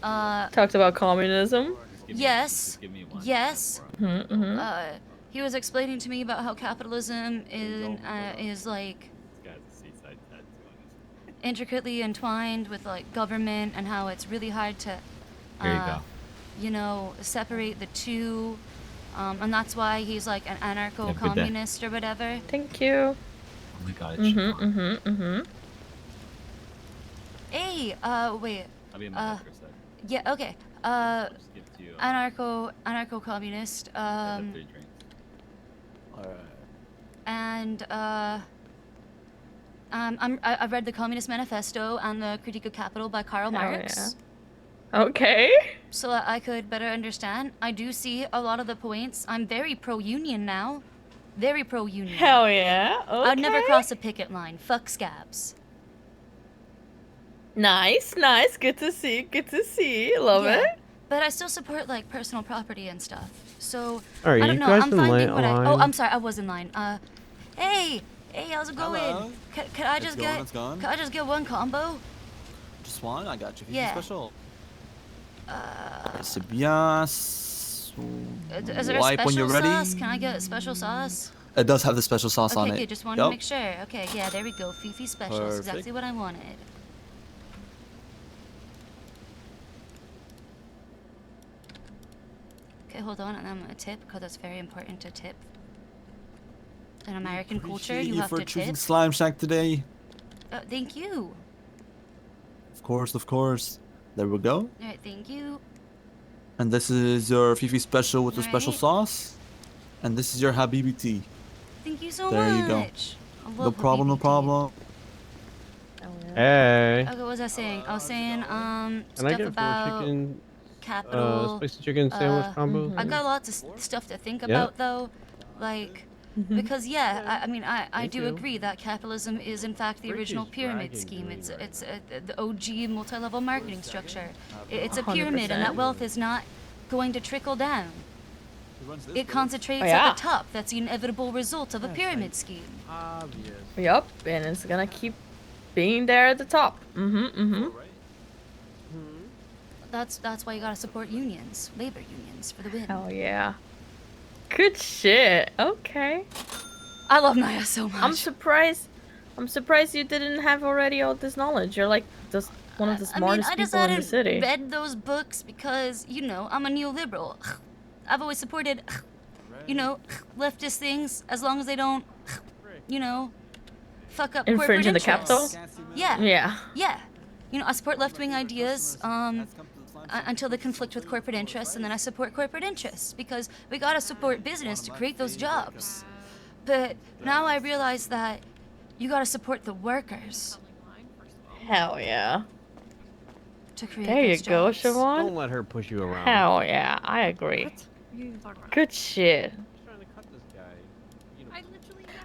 Uh, talked about communism. yes. Yes. Mm-hmm. He was explaining to me about how capitalism is like intricately entwined with like government and how it's really hard to, Here you go. you know, separate the two. And that's why he's like an anarcho-communist or whatever. Thank you. Oh my god. Hey, wait. I'll be in my for a sec. Yeah, okay. I'll just give it to you. Anarcho-communist. I have 3 drinks. Alright. And I've read the Communist Manifesto and the Critique of Capital by Karl Marx. Okay. So that I could better understand. I do see a lot of the points. I'm very pro-union now. Very pro-union. Hell yeah. Okay. I'd never cross a picket line. Fuck scabs. Nice, nice. Good to see. Good to see. Love Yeah. it. But I still support like personal property and stuff. So Are I you don't know. guys I'm in finding what I. Oh, line? I'm sorry. I was in line. Hey, how's it going? Hello. Could I just get? It's going. Could I just get one combo? Just one, I got you. Yeah. Special. C'est bien. Is there a Wipe when special you're ready. sauce? Can I get a special sauce? It does have the special sauce on Okay, it. good. Just wanted to make sure. Okay, yeah, there we go. Fifi special. That's Perfect. exactly what I wanted. Okay, hold on, and I'm gonna tip because it's very important to tip. In American culture, Appreciate you have for to choosing tip. Slime Shack today. Thank you. Of course, of course. There we go. All right, thank you. And this is your Fifi special with the special Right. sauce. And this is your Habibi tea. Thank you so There much. you go. I love No problem, no Habibi tea. problem. Hey. Okay, what was I saying? I was saying Can I stuff get 4 about chicken, capital. spicy chicken sandwich combo? I got lots of stuff to think Yeah. about though, like because yeah, I mean I Me do too. agree that capitalism is in fact the original British pyramid dragon scheme. green It's right the OG multi-level marketing structure. It's a pyramid, and that 100%. wealth is not going to trickle down. It concentrates Oh, yeah. at the top. That's the inevitable result of a pyramid scheme. Obvious. Yup, and it's gonna keep being there at the top. That's why you gotta support unions, labor unions, for the win. Hell yeah. Good shit. Okay. I love Naya so much. I'm surprised. I'm surprised you didn't have already all this knowledge. You're like just one of the smartest I just people in the hadn't city. read those books because, you know, I'm a neoliberal. I've always supported, you know, leftist things as long as they don't, you know, fuck up corporate Infringe on the interests. capital? Yeah. Yeah. Yeah. You know, I support left-wing ideas until they conflict with corporate interests, and then I support corporate interests because we gotta support business to create those jobs. But now I realize that you gotta support the workers Hell yeah. to create There you those go, jobs. Don't Siobhan. let her push you around. Hell yeah. I agree. Good shit. I'm just trying to cut this guy. You know. I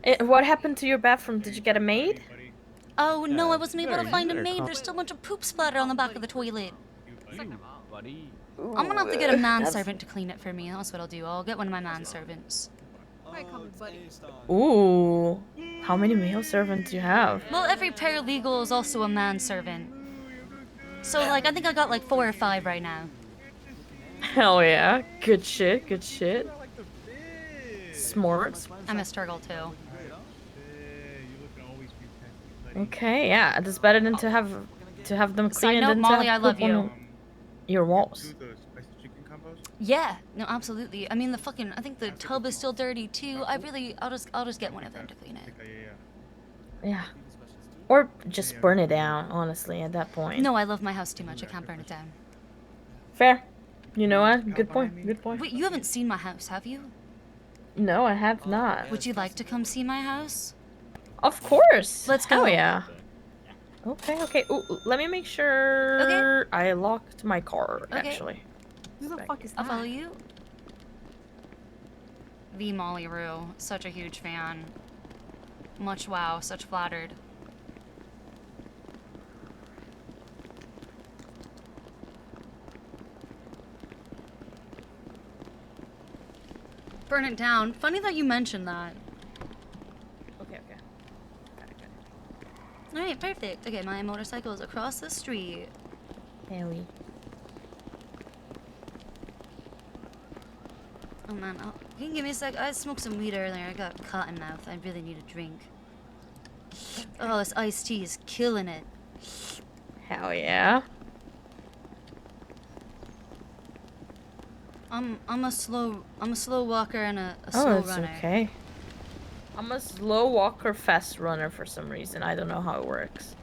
literally. What happened to your bathroom? Did you get a maid? Oh no, I Yeah, wasn't able there, to find a there, maid. come- There's still a bunch of poop splatter on the back of the toilet. You, buddy. I'm gonna have to get a manservant to clean it for me. That's what I'll do. I'll get one of my manservants. Alright, come, buddy. Ooh. How many male servants do you have? Well, every paralegal is also a manservant. So, like, I think I got like 4 or 5 right now. Hell yeah. Good shit. Good shit. Smart. I miss Turgle too. Okay, yeah. It's better than to have them Side clean note, than to Molly, have I love poop on you. your walls. Yeah, no, absolutely. I mean, I think the tub is still dirty too. I'll just get one of them to clean it. Yeah. Or just burn it down, honestly, at that point. No, I love my house too much. I can't burn it down. Fair. You know what? Good point. Good point. Wait, you haven't seen my house, have you? No, I have not. Would you like to come see my house? Of course. Let's Hell go. yeah. Okay, okay. Ooh, let me make sure I locked my car, Okay. actually. Who the fuck is I'll that? follow you. The Molly Rue, such a huge fan. Much wow, such flattered. Burn it down. Funny that you mentioned that. Okay, okay. Got it, got it. Alright, perfect. Okay, my motorcycle is across the street. There we. Oh man, Can you give me a sec? I smoked some weed earlier. I got cotton mouth. I really need a drink. Oh, this iced tea is killing it. Hell yeah. I'm a slow walker and a Oh, slow it's runner. okay. I'm a slow walker, fast runner for some reason. I don't know how it works.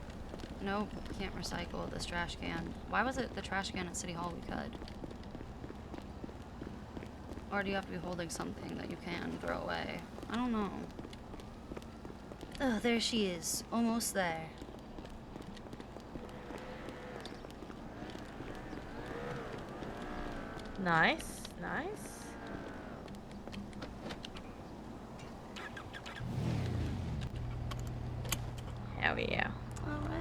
Nope, can't recycle this trash can. Why was it the trash can at City Hall we cut? Or do you have to be holding something that you can throw away? I don't know. Oh, there she is. Almost there. Nice, nice. Hell yeah. Alright.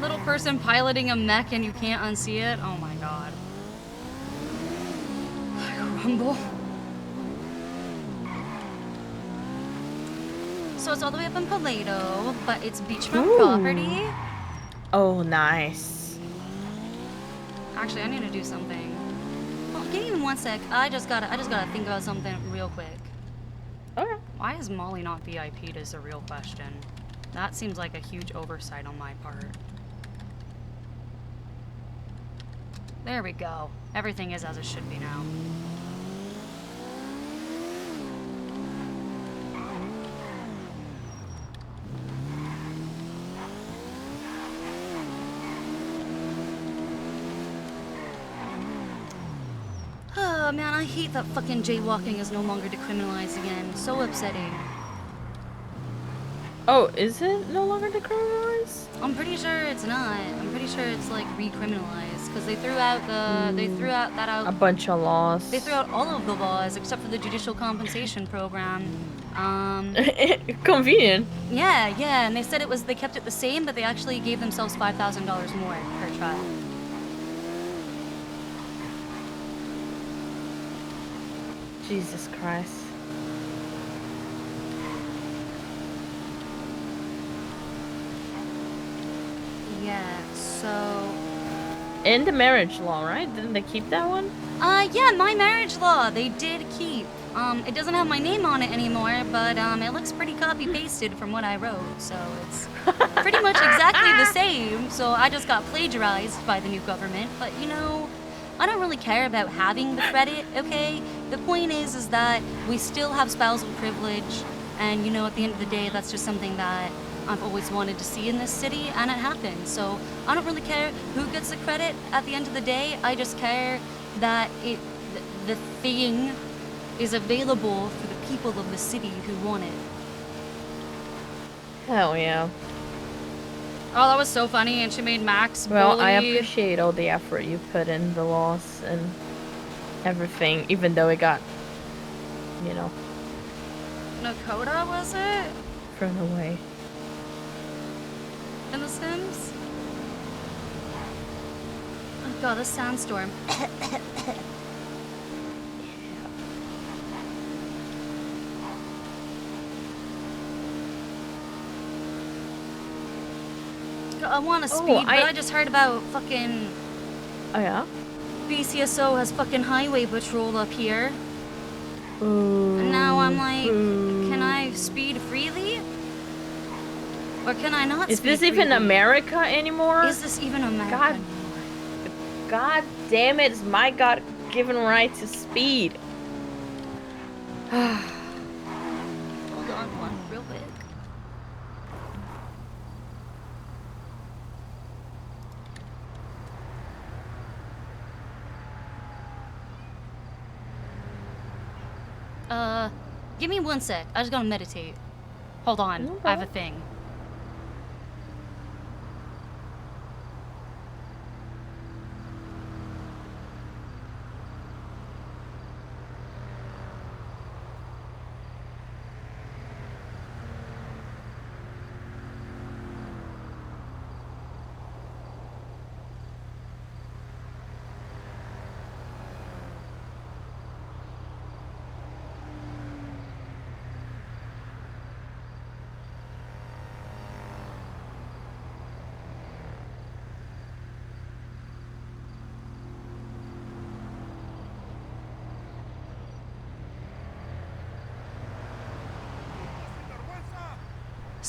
Little person piloting a mech and you can't unsee it? Oh my god. Rumble. So it's all the way up in Paleto, but it's beachfront Ooh. property. Oh, nice. Actually, I need to do something. Well, give me 1 sec. I just gotta think about something real quick. Okay. Why is Molly not VIP'd is the real question. That seems like a huge oversight on my part. There we go. Everything is as it should be now. Oh man, I hate that fucking jaywalking is no longer decriminalized again. So upsetting. Oh, is it no longer decriminalized? I'm pretty sure it's not. I'm pretty sure it's like recriminalized because they threw out that out. A bunch of laws. They threw out all of the laws except for the judicial compensation program. Convenient. Yeah, and they said they kept it the same, but they actually gave themselves $5,000 more per trial. Jesus Christ. Yeah, so... And the marriage law, right? Didn't they keep that one? Yeah, my marriage law, they did keep. It doesn't have my name on it anymore, but, it looks pretty copy-pasted from what I wrote, so it's pretty much exactly the same, so I just got plagiarized by the new government, but, you know, I don't really care about having the credit, okay? The point is that we still have spousal privilege, and, you know, at the end of the day, that's just something that I've always wanted to see in this city, and it happens. So I don't really care who gets the credit at the end of the day. I just care that the thing is available for the people of the city who want it. Hell yeah. Oh, that was so funny, and she made Max Well, bully. I appreciate all the effort you put in the laws and everything, even though it got, you know, Nakota, was it? thrown away. In The Sims? Oh god, the sandstorm. I want to speed, but I just heard about fucking... Oh yeah? BCSO has fucking highway patrol up here. Ooh. And now I'm like, can I speed freely? Or can I not Is speed this even freely? America anymore? Is this even America? God damn it, it's my God-given right to speed. Hold on one, real quick. Give me 1 sec. I just gotta meditate. Hold on, Okay. I have a thing.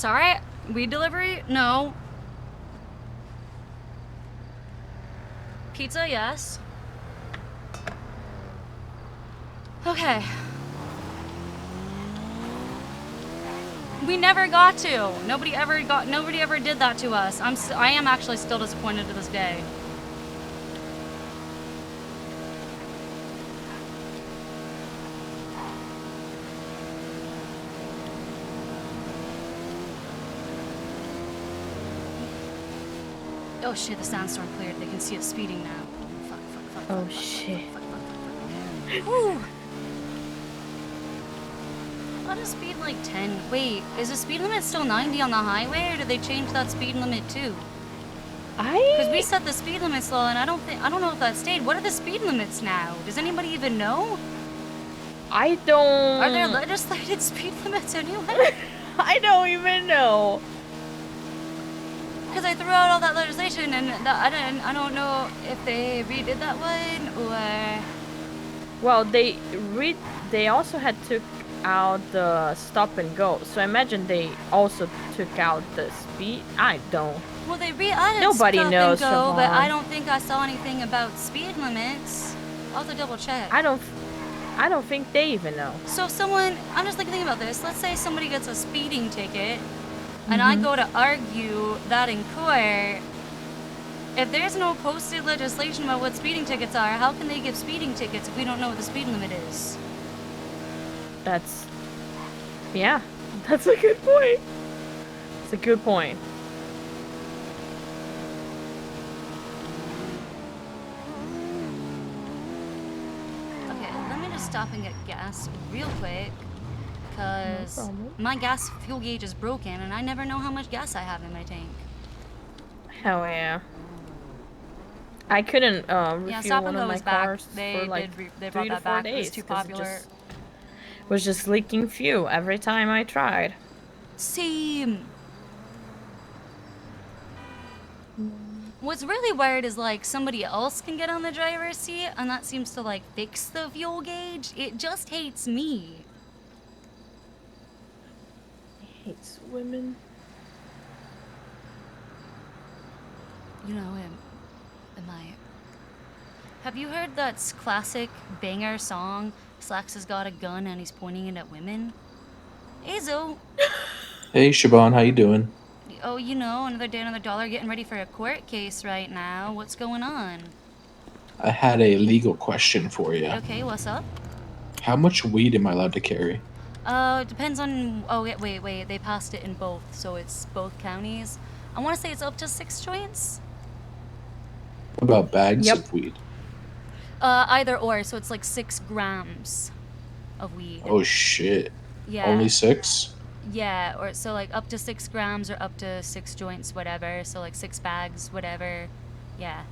Sorry? Weed delivery? No. Pizza, yes. Okay. We never got to. Nobody ever did that to us. I am actually still disappointed to this day. Oh shit, the sandstorm cleared. They can see it speeding now. Fuck, fuck, fuck. Oh fuck, shit. Fuck, fuck, fuck, fuck, fuck. Woo! Let us speed like 10. Wait, is the speed limit still 90 on the highway, or did they change that speed limit too? Because we set the speed limit slow, and I don't know if that stayed. What are the speed limits now? Does anybody even know? I don't. Are there legislated speed limits anyway? I don't even know. Because I threw out all that legislation, and I don't know if they redid that one or. Well, they also had took out the stop and go, so I imagine they also took out the speed. I don't. Well, they re-added Nobody stop knows, and go, but Siobhan. I don't think I saw anything about speed limits. I'll have to double check. I don't think they even know. So someone, I'm just thinking about this. Let's say somebody gets a speeding ticket, and I go to argue that in court. If there's no posted legislation about what speeding tickets are, how can they give speeding tickets if we don't know what the speed limit is? Yeah, that's a good point. It's a good point. Okay, let me just stop and get gas real quick, because No problem. my gas fuel gauge is broken, and I never know how much gas I have in my tank. Hell yeah. I couldn't Yeah, refuel stop one and of go my is back. cars They for like they 3 brought to that 4 back. days. It was too 'cause popular. was just leaking fuel every time I tried. Same. What's really weird is like somebody else can get on the driver's seat, and that seems to like fix the fuel gauge. It just hates me. Hates women. You know, have you heard that classic banger song, Slacks has got a gun and he's pointing it at women? Azo. Hey Siobhan, how you doing? Oh, you know, another day, another dollar, getting ready for a court case right now. What's going on? I had a legal question for you. Okay, what's up? How much weed am I allowed to carry? It depends on, oh, wait, they passed it in both, so it's both counties. I want to say it's up to 6 joints? What about bags Yep. of weed? Either or, so it's like 6 grams of weed. Oh shit. Yeah. Only 6? Yeah, or so like up to 6 grams or up to 6 joints, whatever. So like 6 bags, whatever. Yeah.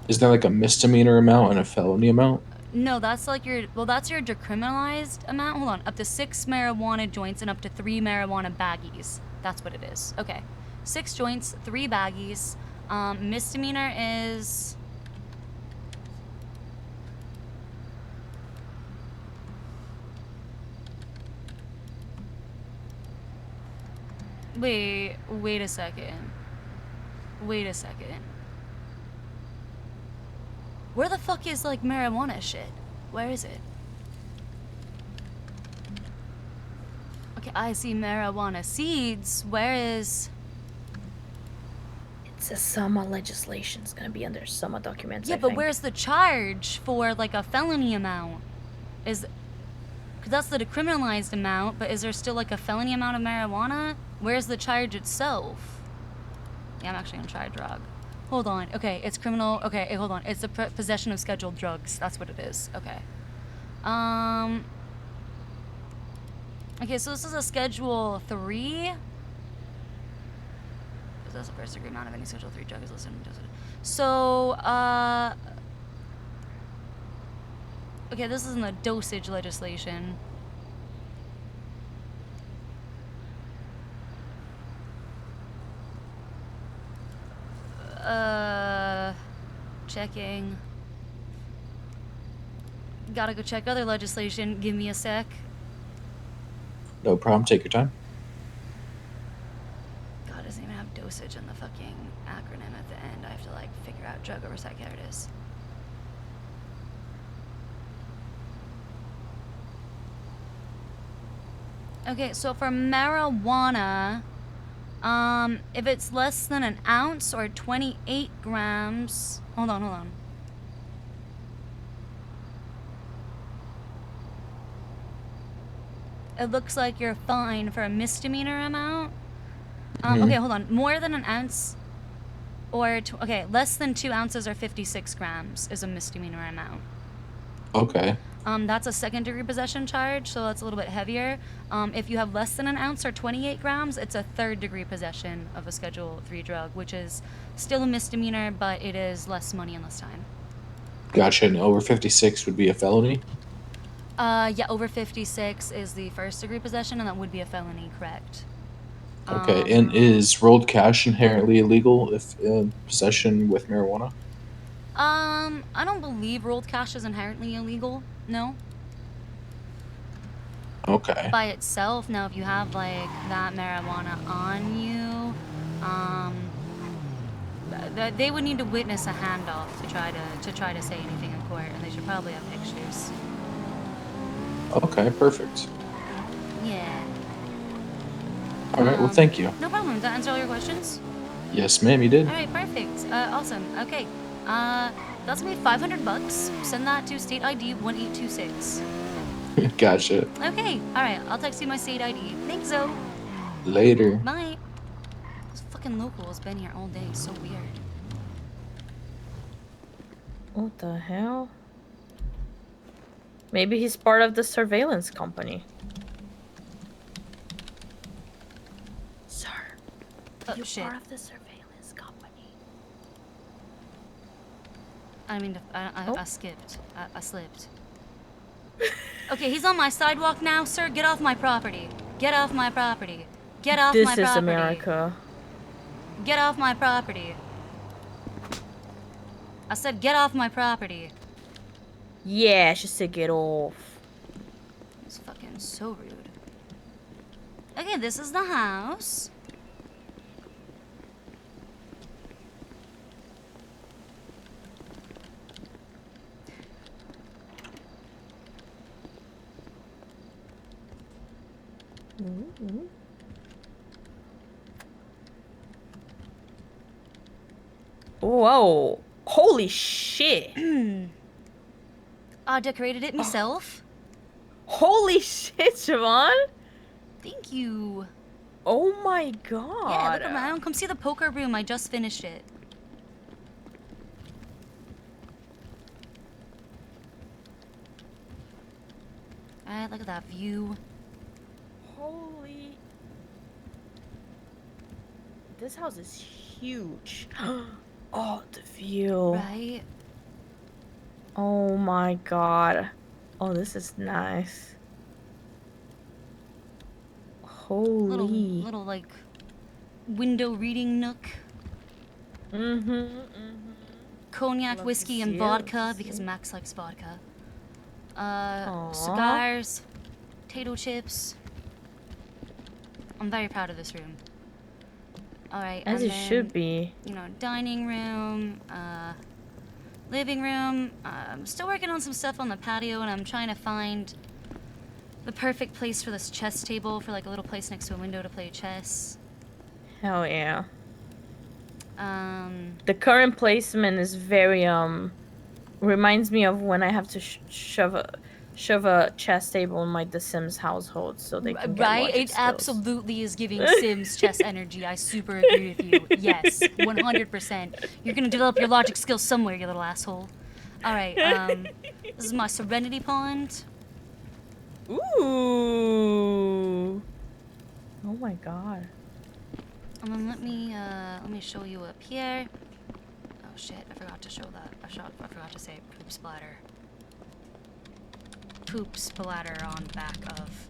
Is there like a misdemeanor amount and a felony amount? No, that's like that's your decriminalized amount. Hold on. Up to 6 marijuana joints and up to 3 marijuana baggies. That's what it is. Okay. 6 joints, 3 baggies. Misdemeanor is... Wait a second. Where the fuck is, like, marijuana shit? Where is it? Okay, I see marijuana seeds. Where is... It's a summer legislation. It's gonna be under summer documents. Yeah, I but think. where's the charge for, like, a felony amount? Because that's the decriminalized amount, but is there still, like, a felony amount of marijuana? Where's the charge itself? Yeah, I'm actually gonna try a drug. Hold on. Okay, it's criminal. Okay, hey, hold on. It's the possession of scheduled drugs. That's what it is. Okay. Okay, so this is a Schedule 3. Possess a first degree amount of any Schedule 3 drug is listed. So, okay, this is in the dosage legislation. Checking. Gotta go check other legislation. Give me a sec. No problem, take your time. dosage and the fucking acronym at the end. I have to like figure out drug oversight care it is. Okay, so for marijuana, if it's less than an ounce or 28 grams, hold on. It looks like you're fine for a misdemeanor amount. Okay, hold on. More than an ounce or, okay, less than 2 ounces or 56 grams is a misdemeanor amount. Okay. That's a second-degree possession charge, so that's a little bit heavier. If you have less than an ounce or 28 grams, it's a third-degree possession of a Schedule 3 drug, which is still a misdemeanor, but it is less money and less time. Gotcha. And over 56 would be a felony? Yeah, over 56 is the first-degree possession, and that would be a felony, correct? Okay. And is rolled cash inherently illegal if in possession with marijuana? I don't believe rolled cash is inherently illegal. No. Okay. By itself. Now, if you have like that marijuana on you, they would need to witness a handoff to try to say anything in court, and they should probably have pictures. Okay, perfect. Yeah. All right, well, thank you. No problem. Did that answer all your questions? Yes, ma'am, you did. All right, perfect. Awesome. Okay. That's gonna be $500. Send that to state ID 1826. Gotcha. Okay. All right. I'll text you my state ID. Thanks, Zoe. Later. Bye. This fucking local has been here all day. It's so weird. What the hell? Maybe he's part of the surveillance company. Sir, you're shit. part of the surveillance company. I mean, I skipped. I slipped. Okay, he's on my sidewalk now, sir. Get off my property. Get off my property. Get off my property. This is America. Get off my property. I said get off my property. Yeah, she said get off. It's fucking so rude. Okay, this is the house. Whoa. Holy shit. I decorated it myself. Holy shit, Siobhan. Thank you. Oh my god. Yeah, look around. Come see the poker room. I just finished it. Alright, look at that view. Holy. This house is huge. Oh, the view. Right? Oh my god. Oh, this is nice. Holy. Little like window reading nook. Cognac, Love whiskey, to and see it, vodka love to because see it. Max likes vodka. Aw. Cigars, potato chips. I'm very proud of this room. Alright, As and it then, should be. you know, dining room, living room. I'm still working on some stuff on the patio, and I'm trying to find the perfect place for this chess table, for like a little place next to a window to play chess. Hell yeah. The current placement is very reminds me of when I have to shove a chess table in my The Sims household so they can get right? logic It skills. absolutely is giving Sims chess energy. I super agree with you. Yes, 100%. You're gonna develop your logic skills somewhere, you little asshole. All right. This is my Serenity Pond. Ooh. Oh my god. And then let me show you up here. Oh shit! I forgot to show that. I forgot to say poop splatter. Poop splatter on back of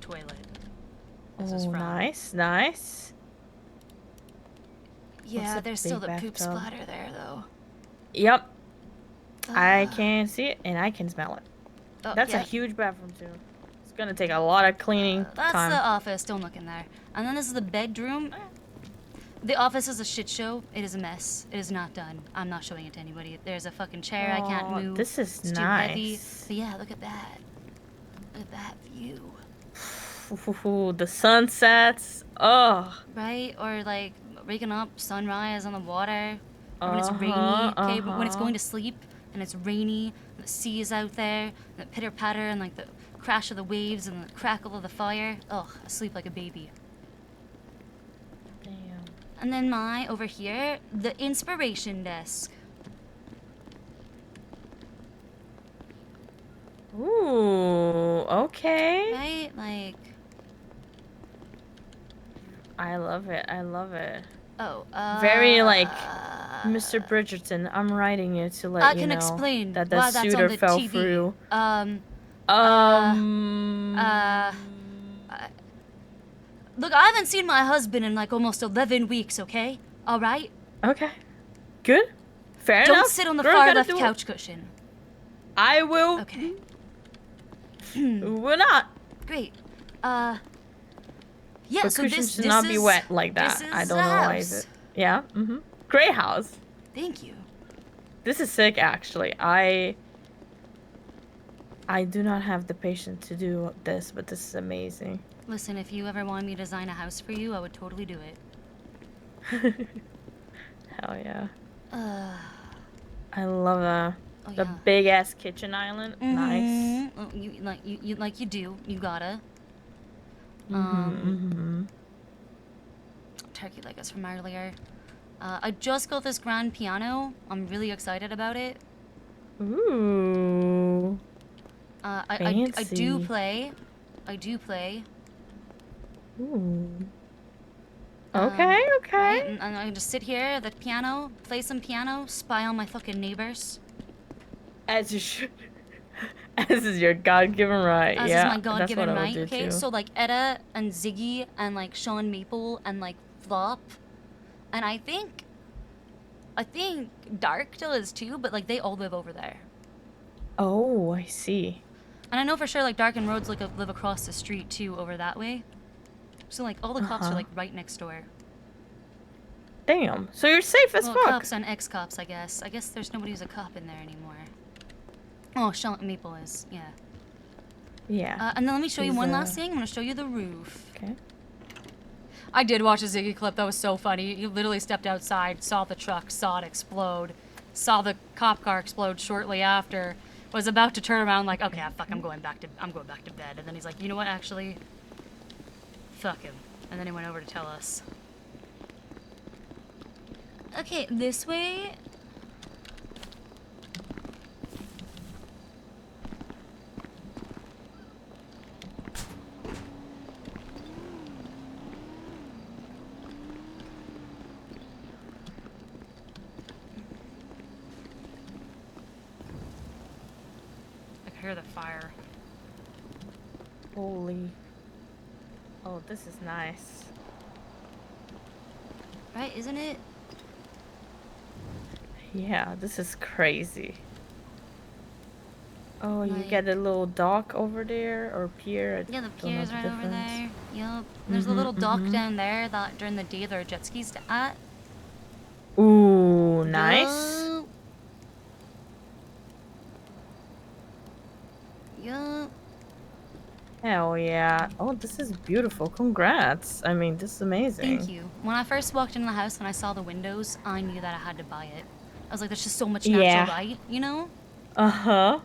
toilet. This is Oh, from. nice. Yeah, a there's still the big poop bathtub? splatter there though. Yep. I can see it and I can smell it. Oh, That's a yep. huge bathroom too. It's gonna take a lot of cleaning That's time. the office. Don't look in there. And then this is the bedroom. The office is a shit show. It is a mess. It is not done. I'm not showing it to anybody. There's a fucking chair I can't Oh, move. this is It's too heavy. nice. But yeah, look at that. Look at that view. Ooh, the sunsets. Oh. Right? Or like waking up, sunrise on the water. Or when it's Uh-huh, rainy, okay? When it's uh-huh. going to sleep and it's rainy, and the sea is out there, and the pitter patter and like the crash of the waves and the crackle of the fire. Ugh, I sleep like a baby. Damn. And then over here, the inspiration desk. Ooh, okay. Right? Like, I love it. I love it. oh, Very like, Mr. Bridgerton, I'm writing you to let I you can know explain that the why that's on suitor the fell TV. through. Look, I haven't seen my husband in like almost 11 weeks, okay? All right? Okay. Good. Fair Don't enough. sit on the Girl, far gotta left do it. couch cushion. I will. Okay. We're not. Great. Yeah, But so cushions this should not be is- wet like that. this I is don't a know why is house. it. Yeah. Mm-hmm. Great house. Thank you. This is sick, actually. I do not have the patience to do this, but this is amazing. Listen, if you ever wanted me to design a house for you, I would totally do it. Hell yeah. Uh, I love the oh, the yeah. big ass kitchen island. Nice. Mhm. Well, you do. You gotta. Turkey leg us from earlier. I just got this grand piano. I'm really excited about it. Ooh. I do Fancy. play. I do play. Ooh. Okay, okay. Right? And I can just sit here at the piano, play some piano, spy on my fucking neighbors. As you should. As is your God-given right. As yeah. is my that's what God-given I would right. do Okay, too. so like Etta and Ziggy and like Sean Maple and like Flop, and I think Dark still is too, but like they all live over there. Oh, I see. And I know for sure like Dark and Rhodes live across the street too, over that way. So like all the cops are like right next door. Damn. So you're safe as Well, fuck. cops and ex-cops, I guess. I guess there's nobody who's a cop in there anymore. Oh, Sean Maple is, yeah. Yeah. And then let me show you He's, one last thing. I'm gonna show you the roof. Okay. I did watch a Ziggy clip. That was so funny. He literally stepped outside, saw the truck, saw it explode, saw the cop car explode shortly after, was about to turn around like, okay, fuck, I'm going back to bed. And then he's like, you know what, actually, fuck him. And then he went over to tell us. Okay, this way. I can hear the fire. Holy. Oh, this is nice. Right, isn't it? Yeah, this is crazy. Oh, you Like- get a little dock over there or pier. I Yeah, the don't know pier's the right over difference. there. Yup. There's a little dock down there that during the day there are jet skis at. Ooh, nice. Yup. Yup. Hell yeah. Oh, this is beautiful. Congrats. I mean, this is amazing. Thank you. When I first walked into the house and I saw the windows, I knew that I had to buy it. I was like, there's just so much natural Yeah. light, you know? Uh-huh.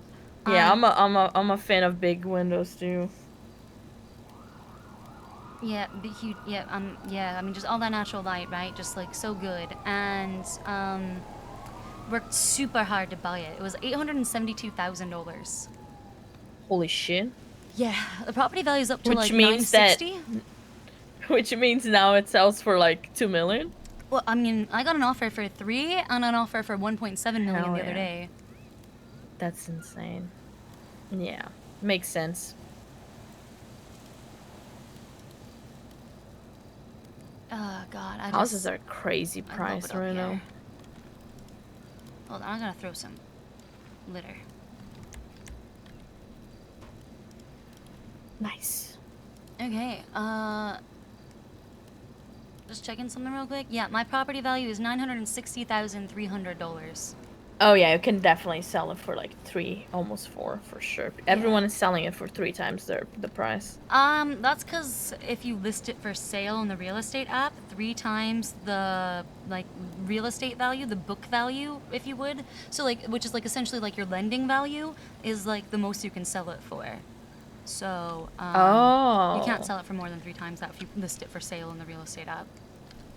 Yeah, I'm a fan of big windows too. Yeah, big, huge, yeah, I mean, just all that natural light, right? Just like so good. And, worked super hard to buy it. It was $872,000. Holy shit. Yeah, the property value's up to Which like means that- $960. Which means now it sells for like 2 million? Well, I mean, I got an offer for 3 and an offer for 1.7 million Hell the other yeah. day. That's insane. Yeah, makes sense. Oh God, I Houses just are crazy I love price it up right now. here. Hold on, I'm gonna throw some litter. Nice. Okay, Just checking something real quick. Yeah, my property value is $960,300. Oh yeah, you can definitely sell it for like 3, almost 4 for sure. Everyone is selling it for 3 times the price. That's because if you list it for sale on the real estate app, 3 times the like real estate value, the book value, if you would. So like, which is like essentially like your lending value is like the most you can sell it for. So you can't sell it for more than 3 times that if you list it for sale on the real estate app.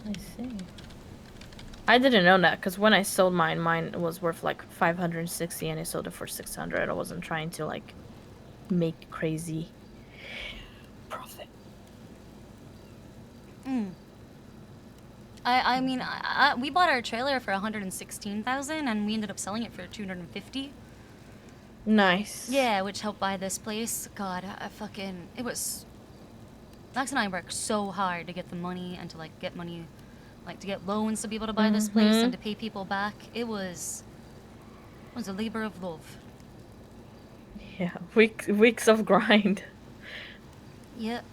I see. I didn't know that because when I sold mine was worth like 560 and I sold it for 600. I wasn't trying to like make crazy profit. I mean, we bought our trailer for 116,000 and we ended up selling it for 250. Nice. Yeah, which helped buy this place. God, it was. Max and I worked so hard to get the money and to like get money, like to get loans to be able to buy this place and to pay people back. It was a labor of love. Yeah, weeks of grind. Yep.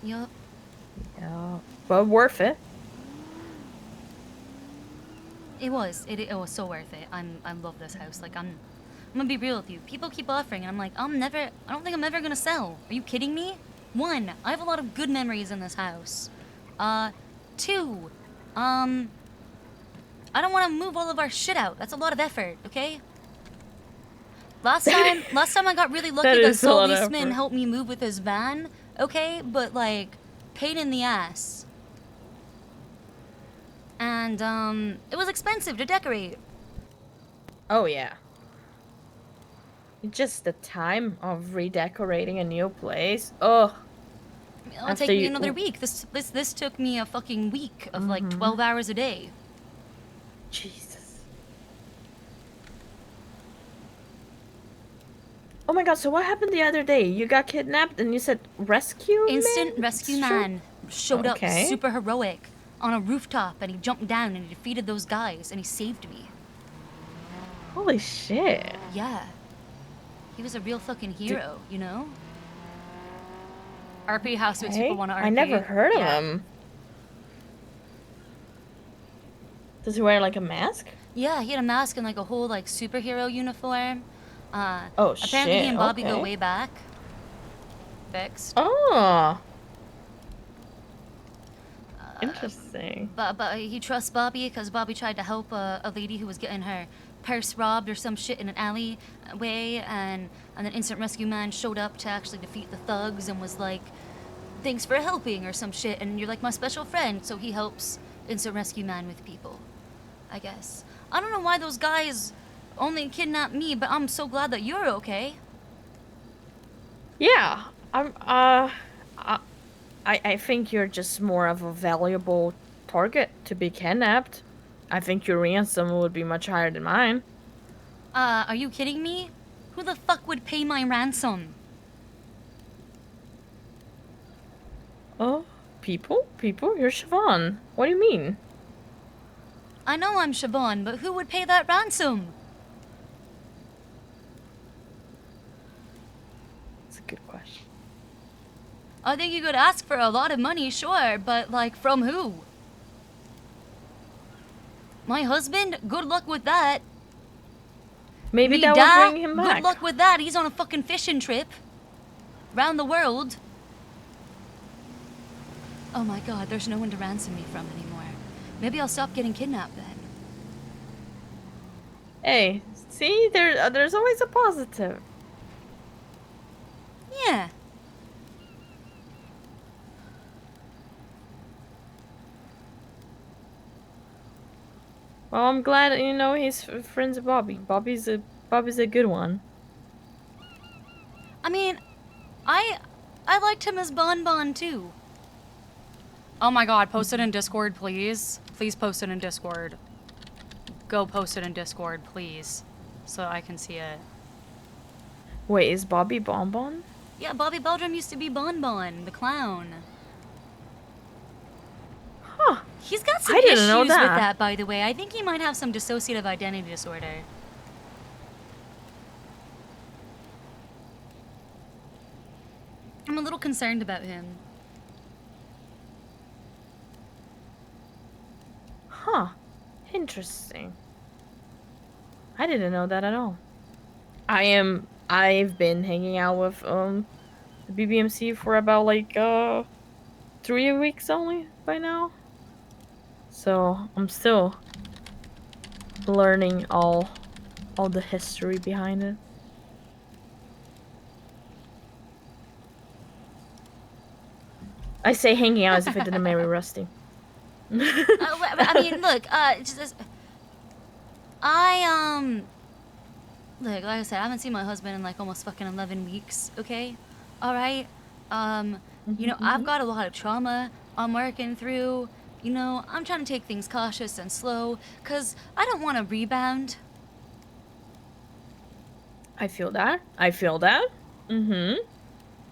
Yeah, but worth it. It was so worth it. I love this house. Like I'm gonna be real with you. People keep offering and I'm like, I don't think I'm ever gonna sell. Are you kidding me? 1, I have a lot of good memories in this house. 2, I don't want to move all of our shit out. That's a lot of effort, okay? Last time I got really lucky that Salt Eastman helped me move with his van, okay? But like, pain in the ass. And it was expensive to decorate. Oh yeah. Just the time of redecorating a new place. Ugh. It'll take me another week. This took me a fucking week of like 12 hours a day. Jesus. Oh my god, so what happened the other day? You got kidnapped and you said rescue Instant rescue man showed up super heroic on a rooftop and he jumped down and he defeated those guys and he saved me. Holy shit. Yeah. He was a real fucking hero, you know? RP house makes people want to RP. I never heard of him. Does he wear like a mask? Yeah, he had a mask and like a whole like superhero uniform. Oh shit. Apparently he and Bobby go way back. Fixed. Oh. Interesting. But he trusts Bobby because Bobby tried to help a lady who was getting her purse robbed or some shit in an alleyway, and then Instant Rescue Man showed up to actually defeat the thugs and was like, thanks for helping or some shit, and you're like my special friend, so he helps Instant Rescue Man with people, I guess. I don't know why those guys only kidnapped me, but I'm so glad that you're okay. Yeah, I think you're just more of a valuable target to be kidnapped. I think your ransom would be much higher than mine. Are you kidding me? Who the fuck would pay my ransom? Oh, people? You're Siobhan. What do you mean? I know I'm Siobhan, but who would pay that ransom? That's a good question. I think you could ask for a lot of money, sure, but like, from who? My husband? Good luck with that. Maybe that will bring him back. Good luck with that. He's on a fucking fishing trip. Round the world. Oh my god, there's no one to ransom me from anymore. Maybe I'll stop getting kidnapped then. Hey, see? There's always a positive. Yeah. Well, I'm glad you know he's friends with Bobby. Bobby's a good one. I mean, I liked him as Bon too. Oh my god, post it in Discord, please. Please post it in Discord. Go post it in Discord, please. So I can see it. Wait, is Bobby Bonbon? Yeah, Bobby Belgium used to be Bon, the clown. Huh. He's got some I issues didn't know with that. that, by the way. I think he might have some dissociative identity disorder. I'm a little concerned about him. Interesting. I didn't know that at all. I've been hanging out with the BBMC for about like 3 weeks only by now. So I'm still learning all the history behind it. I say hanging out as if I didn't marry Rusty. I mean, look, look, like I said, I haven't seen my husband in like almost fucking 11 weeks, okay? All right? You know, I've got a lot of trauma I'm working through. You know, I'm trying to take things cautious and slow, because I don't want to rebound. I feel that. Mm-hmm.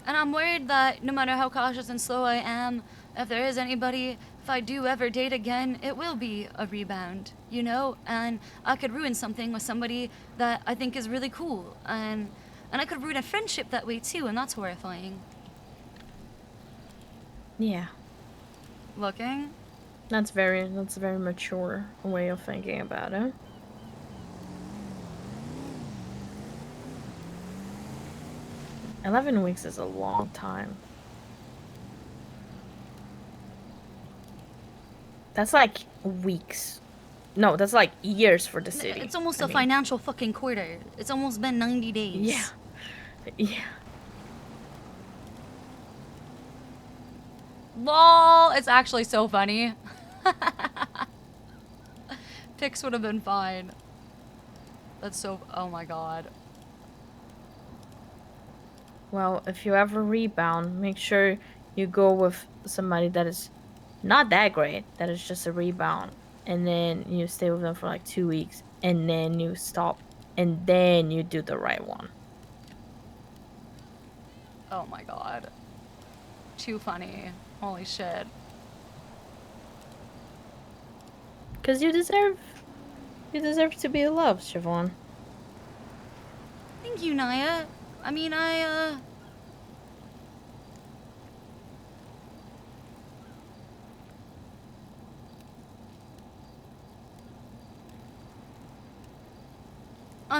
And I'm worried that no matter how cautious and slow I am, if there is anybody, if I do ever date again, it will be a rebound, you know? And I could ruin something with somebody that I think is really cool. And I could ruin a friendship that way too, and that's horrifying. Yeah. Looking? That's a very mature way of thinking about it. "11 weeks is a long time. That's like weeks. No, that's like years for the city. It's almost a financial fucking quarter. It's almost been 90 days. Yeah. Yeah. LOL, it's actually so funny. Pics would have been fine. That's so, oh my god. Well, if you ever rebound, make sure you go with somebody that is not that great, that is just a rebound. And then you stay with them for like 2 weeks. And then you stop. And then you do the right one. Oh my god. Too funny. Holy shit. Because you deserve to be loved, Siobhan. Thank you, Naya. I mean, on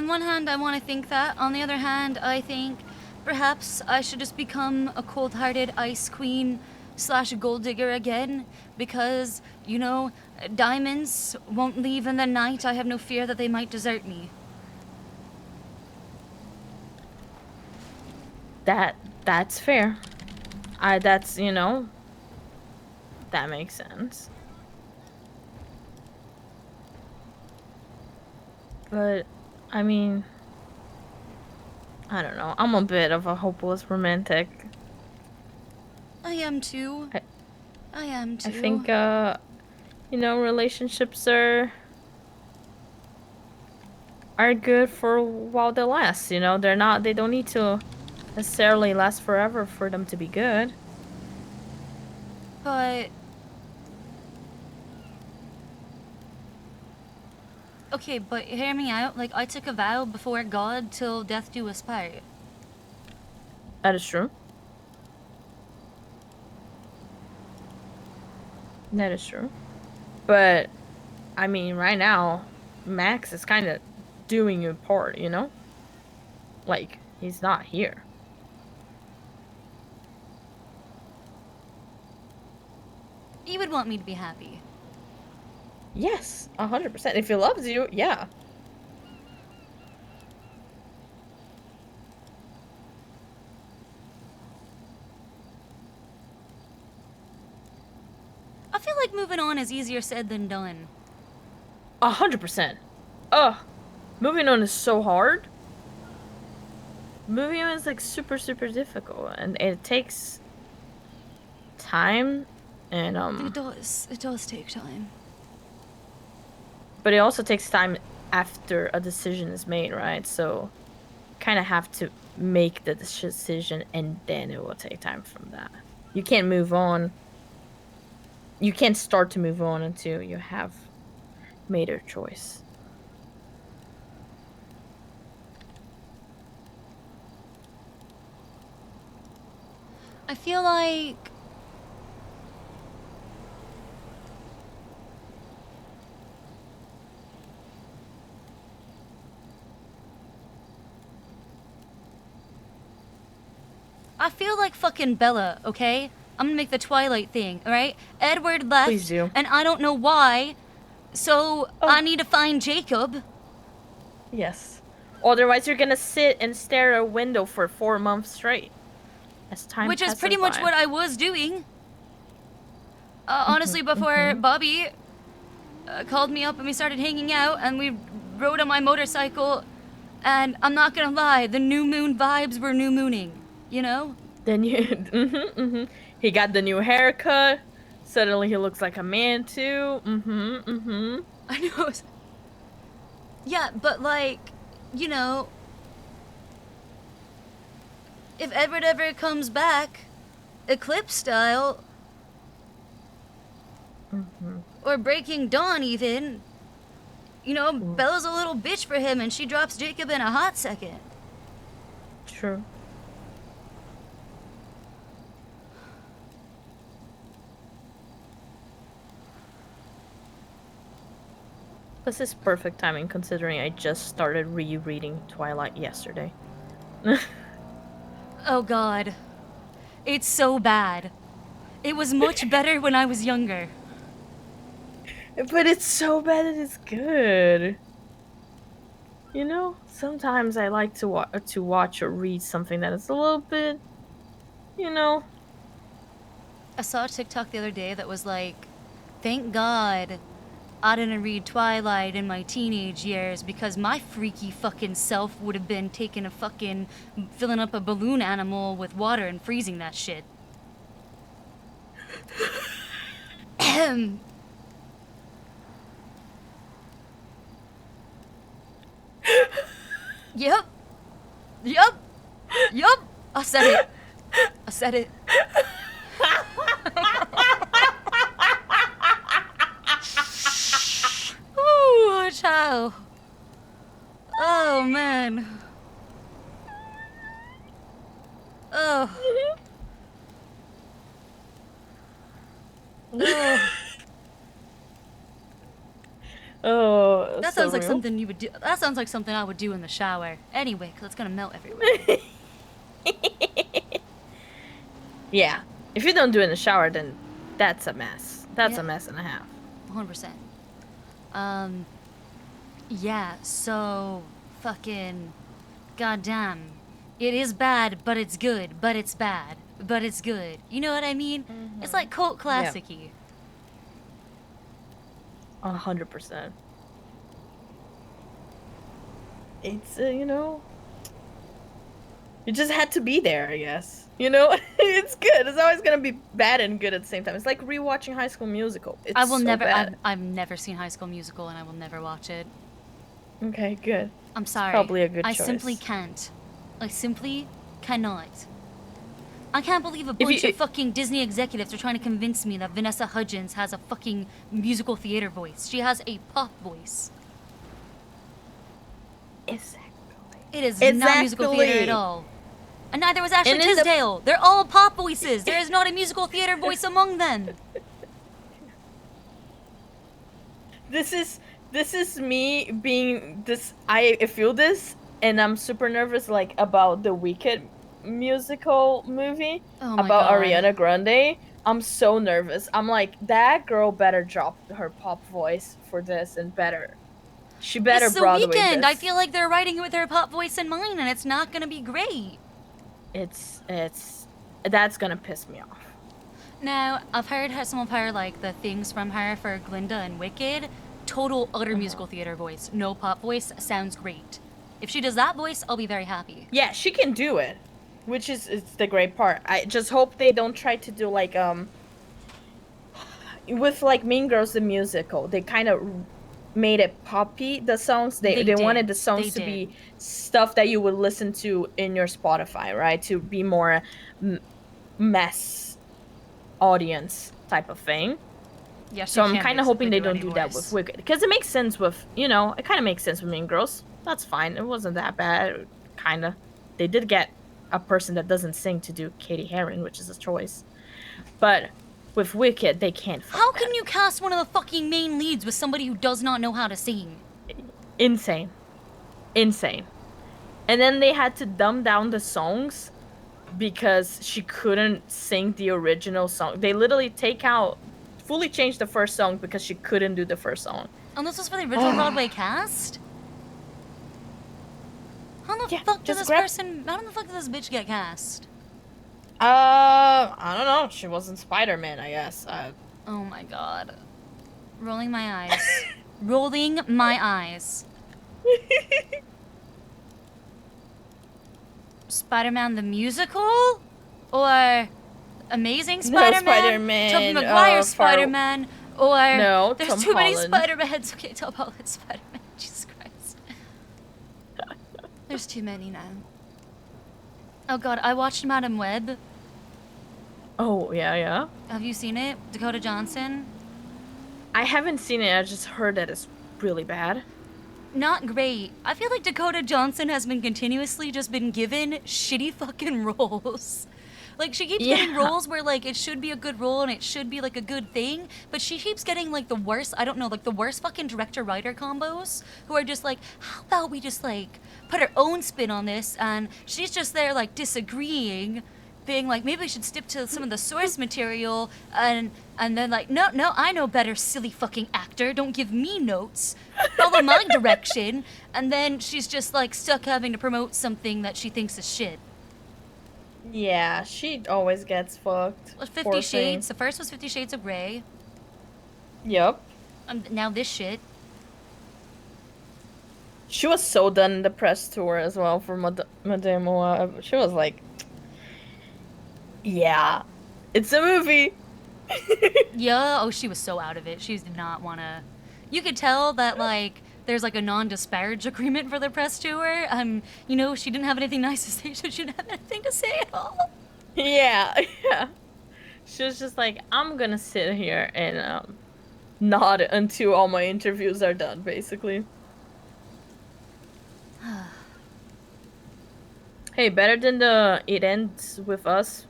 one hand, I want to think that. On the other hand, I think perhaps I should just become a cold-hearted ice queen / gold digger again. Because, you know, diamonds won't leave in the night. I have no fear that they might desert me. That's fair. That's, you know, that makes sense. But, I mean, I don't know. I'm a bit of a hopeless romantic. I am too. I am too. I think, you know, relationships are good for while they last, you know? They don't need to necessarily last forever for them to be good. But... okay, but hear me out. Like, I took a vow before God till death do us part. That is true. That is true. But, I mean, right now, Max is kind of doing your part, you know? Like, he's not here. You would want me to be happy. Yes, 100%. If he loves you, yeah. I feel like moving on is easier said than done. 100%. Ugh. Moving on is so hard. Moving on is like super, super difficult. And it takes time and It does take time. But it also takes time after a decision is made, right? So kind of have to make the decision and then it will take time from that. You can't move on. You can't start to move on until you have made a choice. I feel like... I feel like fucking Bella, okay? I'm gonna make the Twilight thing, alright? Edward left, Please do. and I don't know why, so I need to find Jacob. Yes. Otherwise, you're gonna sit and stare at a window for 4 months straight. As time Which is passes pretty much by. what I was doing. Honestly, before Bobby called me up and we started hanging out and we rode on my motorcycle, and I'm not gonna lie, the new moon vibes were new mooning, you know? Then you, He got the new haircut. Suddenly he looks like a man too. I know. Yeah, but like, you know, if Edward ever comes back, Eclipse style, or Breaking Dawn even, you know, Bella's a little bitch for him and she drops Jacob in a hot second. True. This is perfect timing considering I just started rereading Twilight yesterday. Oh god. It's so bad. It was much better when I was younger. But it's so bad that it's good. You know, sometimes I like to watch or read something that is a little bit, you know. I saw a TikTok the other day that was like, thank God I didn't read Twilight in my teenage years because my freaky fucking self would have been filling up a balloon animal with water and freezing that shit. Yep. I said it. Ooh, child. Oh, man. Oh. Oh. Oh, That so sounds like real. something you would do. That sounds like something I would do in the shower. Anyway, because it's gonna melt everywhere. Yeah. If you don't do it in the shower, then that's a mess. That's Yeah. a mess and a half. 100%. Yeah, so fucking goddamn. It is bad, but it's good, but it's bad, but it's good. You know what I mean? It's like cult classic-y. 100%. It's you know, you just had to be there, I guess. You know, it's good. It's always gonna be bad and good at the same time. It's like rewatching High School Musical. It's I will so never. bad. I've never seen High School Musical, and I will never watch it. Okay, good. I'm sorry. Probably a good I choice. simply can't. I simply cannot. I can't believe a bunch of fucking Disney executives are trying to convince me that Vanessa Hudgens has a fucking musical theater voice. She has a pop voice. Exactly. It is not musical theater at all. And neither was Ashley And in the- Tisdale. They're all pop voices. There is not a musical theater voice among them. This is me being this. I feel this, and I'm super nervous, like about the Wicked musical movie Oh my about God. Ariana Grande. I'm so nervous. I'm like, that girl better drop her pop voice for this and better. She better It's The Broadway Weeknd. this. I feel like they're writing it with her pop voice in mind, and it's not gonna be great. It's that's gonna piss me off. Now, I've heard some of her, like, the things from her for Glinda and Wicked. Total, utter musical theater voice. No pop voice. Sounds great. If she does that voice, I'll be very happy. Yeah, she can do it, which is the great part. I just hope they don't try to do like with like Mean Girls the musical. They kind of made it poppy. The songs they did. wanted the songs They to be stuff that you would listen to in your Spotify, right? To be more mass audience type of thing. Yeah, So I'm kind of hoping they don't do that with Wicked, because it makes sense with, you know, it kind of makes sense with Mean Girls. That's fine. It wasn't that bad. Kind of. They did get a person that doesn't sing to do Katie Heron, which is a choice. But with Wicked, they can't. How can you cast one of the fucking main leads with somebody who does not know how to sing? Insane. And then they had to dumb down the songs because she couldn't sing the original song. They literally fully changed the first song because she couldn't do the first song. And this was for the original Broadway cast? How the fuck did this person... How the fuck did this bitch get cast? I don't know. She wasn't Spider-Man, I guess. Oh my god. Rolling my eyes. Rolling my eyes. Spider-Man the musical? Or Amazing Spider-Man? No, Spider-Man. Tobey Maguire Spider-Man? Or no, there's Tom too many Holland. Spider-Mans. Okay, Tom Holland Spider-Man. Jesus Christ. There's too many now. Oh god, I watched Madam Web. Oh, yeah. Have you seen it? Dakota Johnson? I haven't seen it. I just heard that it's really bad. Not great. I feel like Dakota Johnson has been continuously just been given shitty fucking roles. Like, she keeps getting roles where, like, it should be a good role and it should be, like, a good thing, but she keeps getting, like, the worst, I don't know, like, the worst fucking director-writer combos who are just like, how about we just, like, put our own spin on this, and she's just there, like, disagreeing, being like, maybe we should stick to some of the source material, and then, like, no, I know better, silly fucking actor, don't give me notes, follow my direction, and then she's just, like, stuck having to promote something that she thinks is shit. Yeah, she always gets fucked. 50 Shades. The first was 50 Shades of Grey. Yep. Now this shit. She was so done in the press tour as well for Madame Web. She was like, yeah, it's a movie. Yeah, oh, she was so out of it. She did not want to... You could tell that, like, there's, like, a non-disparage agreement for the press tour. You know, she didn't have anything nice to say, so she didn't have anything to say at all. Yeah. She was just like, I'm gonna sit here and nod until all my interviews are done, basically. Hey, better than the It Ends With Us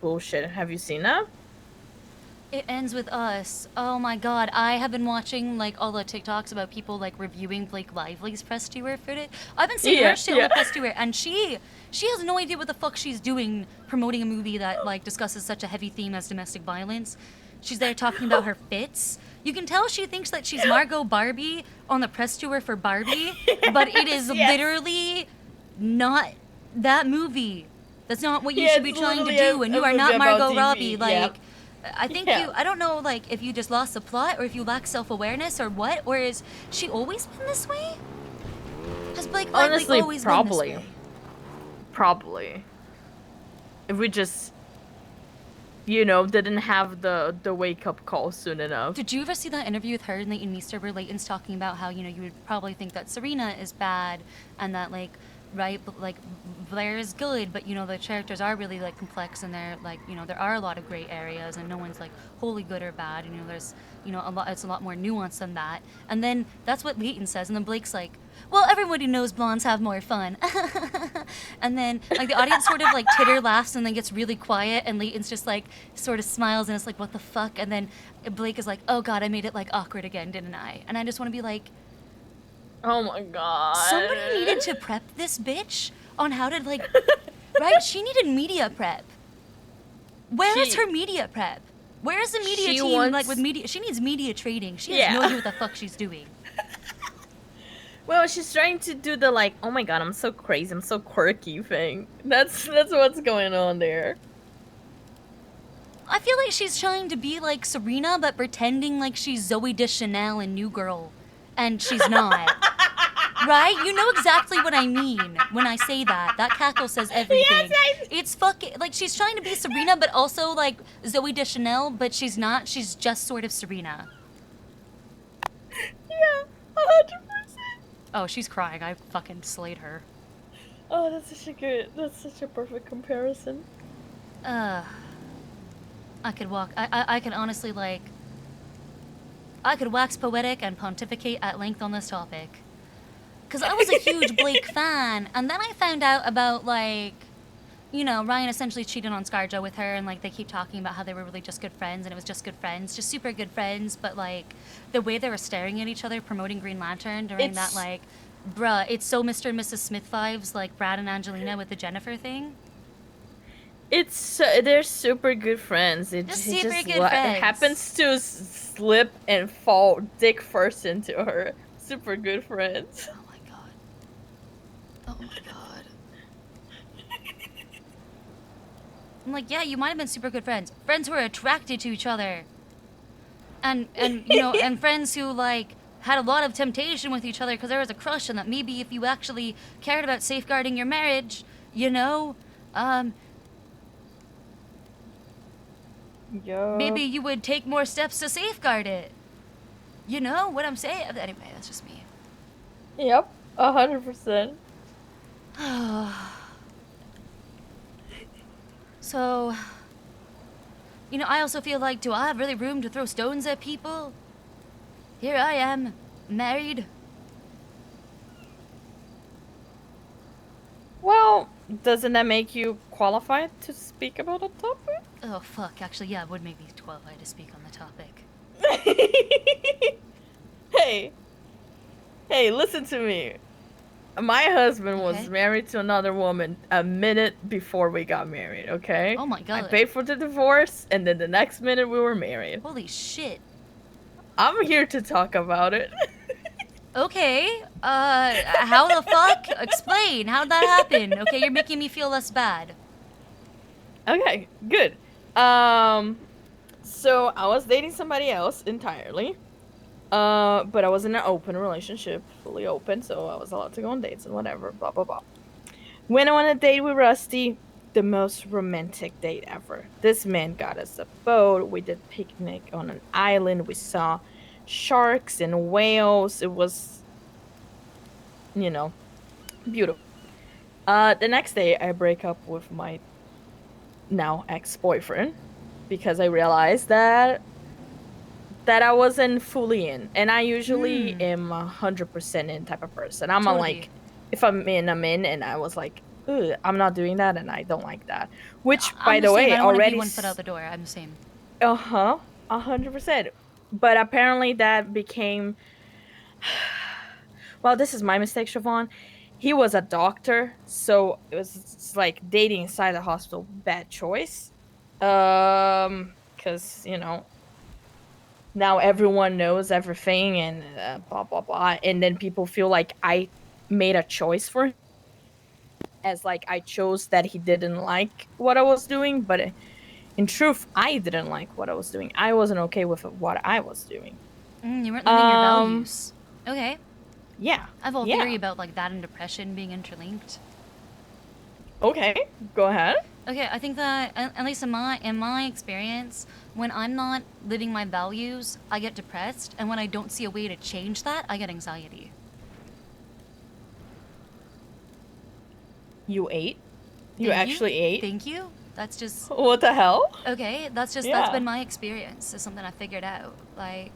bullshit. Have you seen that? It Ends With Us. Oh my god, I have been watching, like, all the TikToks about people, like, reviewing Blake Lively's press tour footage. I've been seeing her shit on the press tour, and she has no idea what the fuck she's doing promoting a movie that, like, discusses such a heavy theme as domestic violence. She's there talking about her fits. You can tell she thinks that she's Margot Barbie on the press tour for Barbie, but it is literally not that movie. That's not what you should be trying to do, and you are not Margot Robbie. Like, I think I don't know, like, if you just lost the plot, or if you lack self-awareness, or what, or is she always been this way? Has Blake Lively always been this way? Probably. If we just, you know, didn't have the wake-up call soon enough. Did you ever see that interview with her and Leighton Meester where Leighton's talking about how, you know, you would probably think that Serena is bad, and that, like, right, but, like, Blair is good, but, you know, the characters are really, like, complex, and they're, like, you know, there are a lot of gray areas, and no one's, like, wholly good or bad, and, you know, there's, you know, it's a lot more nuance than that. And then that's what Leighton says, and then Blake's like, well, everybody knows blondes have more fun. And then, like, the audience sort of, like, titter laughs and then gets really quiet, and Leighton's just, like, sort of smiles, and it's like, what the fuck? And then Blake is like, oh god, I made it, like, awkward again, didn't I? And I just want to be like, oh my god. somebody needed to prep this bitch on how to, like, right? She needed media prep. Where is her media prep? Where is the media team, like, with media? She needs media training. She has no idea what the fuck she's doing. Well, she's trying to do the, like, oh my god, I'm so crazy, I'm so quirky thing. That's what's going on there. I feel like she's trying to be like Serena, but pretending like she's Zooey Deschanel in New Girl. And she's not. Right? You know exactly what I mean when I say that. That cackle says everything. Yes, it's fucking, like, she's trying to be Serena, but also, like, Zooey Deschanel, but she's not. She's just sort of Serena. Yeah, 100%. Oh, she's crying. I fucking slayed her. Oh, that's such a perfect comparison. I could I could honestly, like, I could wax poetic and pontificate at length on this topic. Because I was a huge Blake fan, and then I found out about, like, you know, Ryan essentially cheated on ScarJo with her, and, like, they keep talking about how they were really just good friends, and it was just good friends, just super good friends, but, like, the way they were staring at each other promoting Green Lantern during that, like, bruh, it's so Mr. and Mrs. Smith vibes, like Brad and Angelina with the Jennifer thing. They're super good friends. Just He super just good friends. happens to slip and fall dick first into her. Super good friends. Oh my god. Oh my god. I'm like, yeah, you might have been super good friends. Friends who are attracted to each other. And you know, and friends who like had a lot of temptation with each other because there was a crush, and that maybe if you actually cared about safeguarding your marriage, you know, maybe you would take more steps to safeguard it. You know what I'm saying? Anyway, that's just me. Yep, 100%. So, you know, I also feel like, do I have really room to throw stones at people? Here I am, married. Well, doesn't that make you qualified to speak about a topic? Oh, fuck. Actually, yeah, it would make me qualified to speak on the topic. Hey, listen to me. My husband Okay. was married to another woman a minute before we got married, okay? Oh my I god. paid for the divorce, and then the next minute we were married. Holy shit. I'm here to talk about it. Okay, how the fuck? Explain. How'd that happen? Okay, you're making me feel less bad. Okay, good. So I was dating somebody else entirely. But I was in an open relationship, fully open, so I was allowed to go on dates and whatever, blah blah blah. Went on a date with Rusty, the most romantic date ever. This man got us a boat, we did picnic on an island, we saw sharks and whales. It was, you know, beautiful. The next day I break up with my now ex-boyfriend because I realized that I wasn't fully in, and I usually am 100% in type of person. I'm a, Totally. like, if I'm in, and I was like, ugh, I'm not doing that, and I don't like that. Which, by I'm the same. way, I don't wanna already be one foot out the door. I'm the same. 100%. But apparently that became, well, this is my mistake, Siobhan. He was a doctor, so it's like dating inside the hospital, bad choice. Because you know, now everyone knows everything and blah blah blah, and then people feel like I made a choice for him, as like I chose that he didn't like what I was doing, but in truth I didn't like what I was doing. I wasn't okay with what I was doing. You weren't living your values. Okay. Yeah. I have a yeah. theory about like that and depression being interlinked. Okay, go ahead. Okay, I think that at least in my experience, when I'm not living my values, I get depressed, and when I don't see a way to change that, I get anxiety. You ate? You actually ate? Thank you. That's just What the hell? okay. That's just Yeah. that's been my experience. It's something I figured out. Like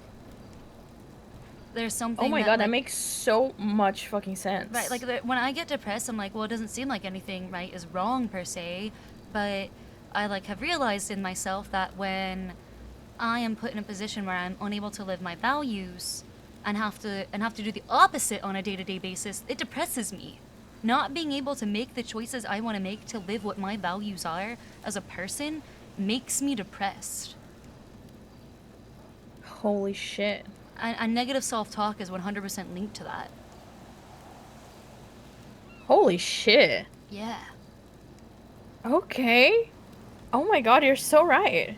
there's something. Oh my god, that like, makes so much fucking sense. right. Like when I get depressed, I'm like, well, it doesn't seem like anything right is wrong per se, but I like have realized in myself that when I am put in a position where I'm unable to live my values and have to do the opposite on a day-to-day basis, it depresses me. Not being able to make the choices I want to make to live what my values are as a person makes me depressed. Holy shit. And negative self-talk is 100% linked to that. Holy shit. Yeah. Okay. Oh my god, you're so right.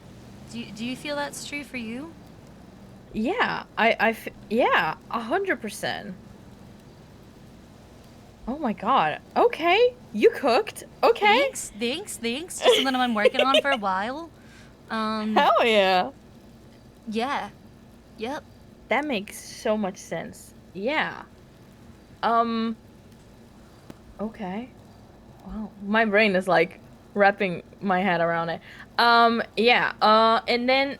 Do you feel that's true for you? Yeah, yeah, 100%. Oh my god. Okay, you cooked. Okay. Thanks. Just something I'm working on for a while. Hell yeah. Yeah. Yep. That makes so much sense. Yeah. Okay. Wow. My brain is like wrapping my head around it. Yeah. And then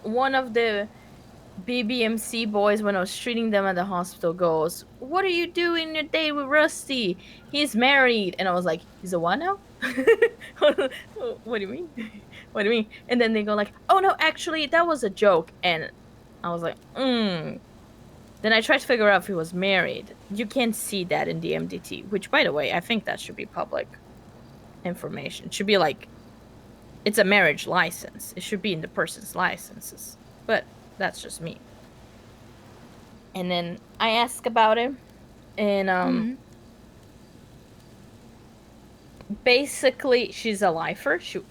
one of the BBMC boys, when I was treating them at the hospital, goes, "What are you doing your date with Rusty? He's married." And I was like, "He's a what now?" What do you mean? What do you mean? And then they go like, "Oh no, actually that was a joke." And I was like, Then I tried to figure out if he was married. You can't see that in the MDT, which, by the way, I think that should be public. information. It should be like, it's a marriage license. It should be in the person's licenses. But that's just me. And then I ask about it, and basically she's a lifer. She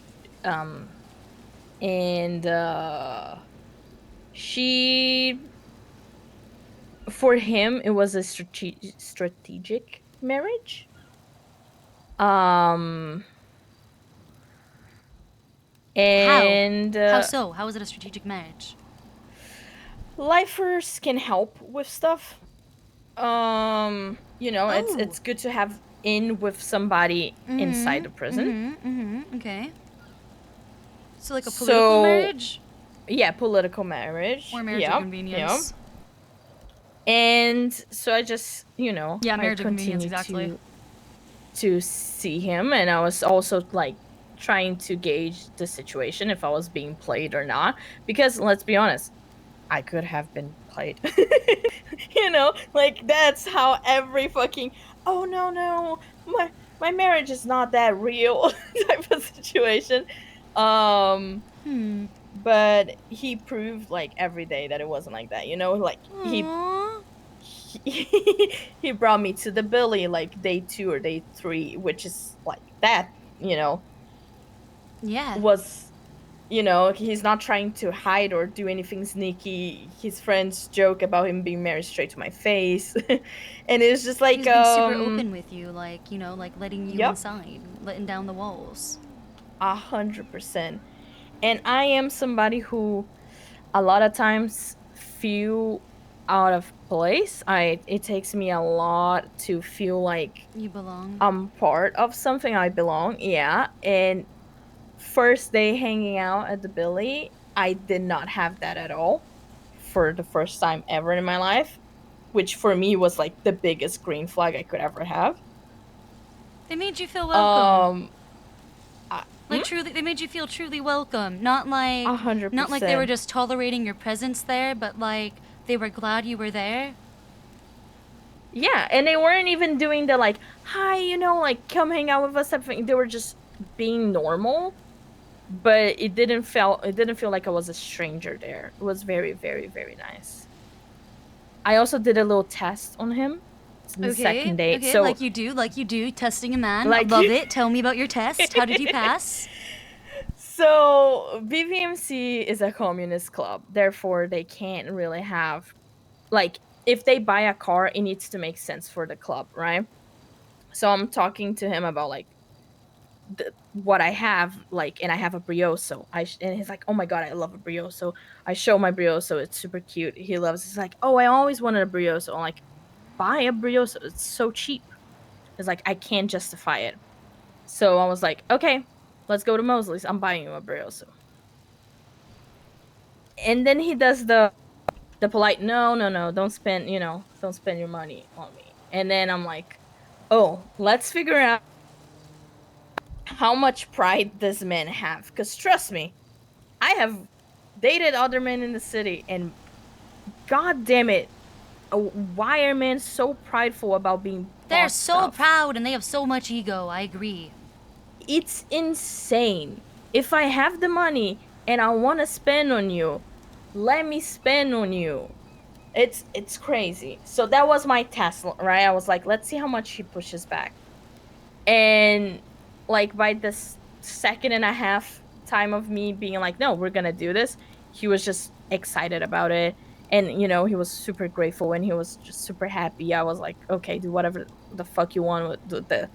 for him it was a strategic marriage. And How so? How is it a strategic marriage? Lifers can help with stuff. You know, Oh. it's good to have in with somebody inside the prison. Okay. So like a political marriage? Yeah, political marriage. Or marriage of convenience. Yeah. And so I just, Yeah, I marriage of convenience, continued exactly. to see him, and I was also like trying to gauge the situation, if I was being played or not, because let's be honest, I could have been played. Like that's how every fucking, oh no, my marriage is not that real type of situation. But he proved like every day that it wasn't like that, like Aww. he brought me to the Billy like day 2 or day 3, which is like that, Yeah. was, he's not trying to hide or do anything sneaky. His friends joke about him being married straight to my face. And it was just like, He's being super open with you, like, like letting you inside, letting down the walls. 100%. And I am somebody who a lot of times feel out of place. It takes me a lot to feel like you belong. I'm part of something. I belong, yeah. And first day hanging out at the Billy, I did not have that at all for the first time ever in my life, which for me was like the biggest green flag I could ever have. They made you feel welcome. Like truly, they made you feel truly welcome. Not like 100%. Not like they were just tolerating your presence there, but like they were glad you were there. Yeah, and they weren't even doing the like, hi, like come hang out with us type of thing. They were just being normal, but it didn't feel like I was a stranger there. It was very, very, very nice. I also did a little test on him. The second date. Okay, so like you do, testing a man. I love it. Tell me about your test. How did you pass? So BVMC is a communist club, therefore they can't really have, like, if they buy a car, it needs to make sense for the club, right? So I'm talking to him about like what I have, like, and I have a Brioso. And he's like, oh my god, I love a Brioso. I show my Brioso, it's super cute. He loves. He's like, oh, I always wanted a Brioso. I'm like, buy a Brioso, it's so cheap. It's like, I can't justify it. So I was like, okay, let's go to Mosley's, I'm buying you a Brioso. And then he does the polite, no, don't spend your money on me. And then I'm like, oh, let's figure out how much pride this man have, because trust me, I have dated other men in the city, and god damn it, why are men so prideful about being They're so proud and they have so much ego. I agree. It's insane. If I have the money and I want to spend on you, let me spend on you. It's crazy. So that was my test, right? I was like, let's see how much he pushes back. And like by this second and a half time of me being like, no, we're gonna do this, he was just excited about it. And, he was super grateful and he was just super happy. I was like, okay, do whatever the fuck you want with the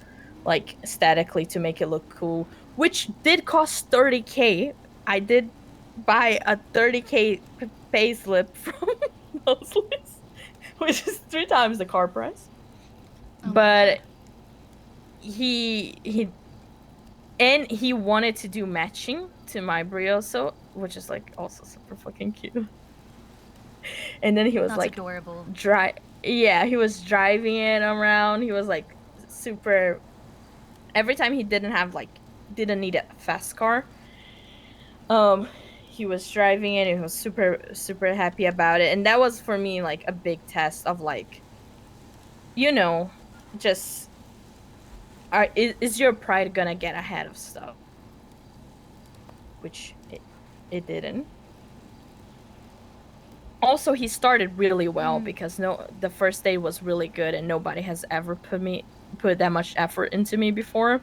like, aesthetically to make it look cool. Which did cost 30K. I did buy a 30K payslip from Mosley's, which is 3 times the car price. Oh, but he wanted to do matching to my Brioso, which is like also super fucking cute. And then he was like adorable. He was driving it around. He was like super. Every time he didn't need a fast car, he was driving it and he was super, super happy about it. And that was for me like a big test of like, just is your pride gonna get ahead of stuff? Which it didn't. Also, he started really well because the first day was really good, and nobody has ever put that much effort into me before.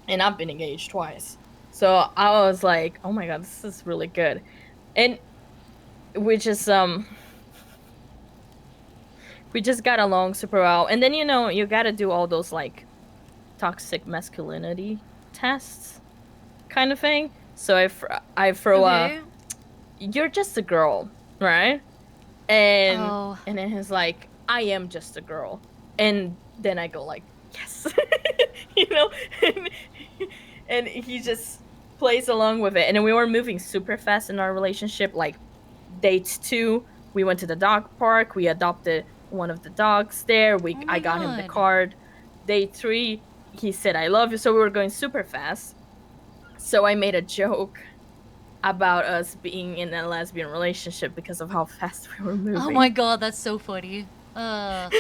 And I've been engaged twice, so I was like, "Oh my god, this is really good," and we just got along super well. And then you got to do all those like toxic masculinity tests, kind of thing. So I throw Okay. you're just a girl, right? And Oh. and then he's like, I am just a girl. And then I go like, yes. and, and he just plays along with it. And then we were moving super fast in our relationship. Like date 2, we went to the dog park, we adopted one of the dogs there. I got him the God. card. Date 3, he said I love you. So we were going super fast. So I made a joke about us being in a lesbian relationship because of how fast we were moving. Oh my god, that's so funny. And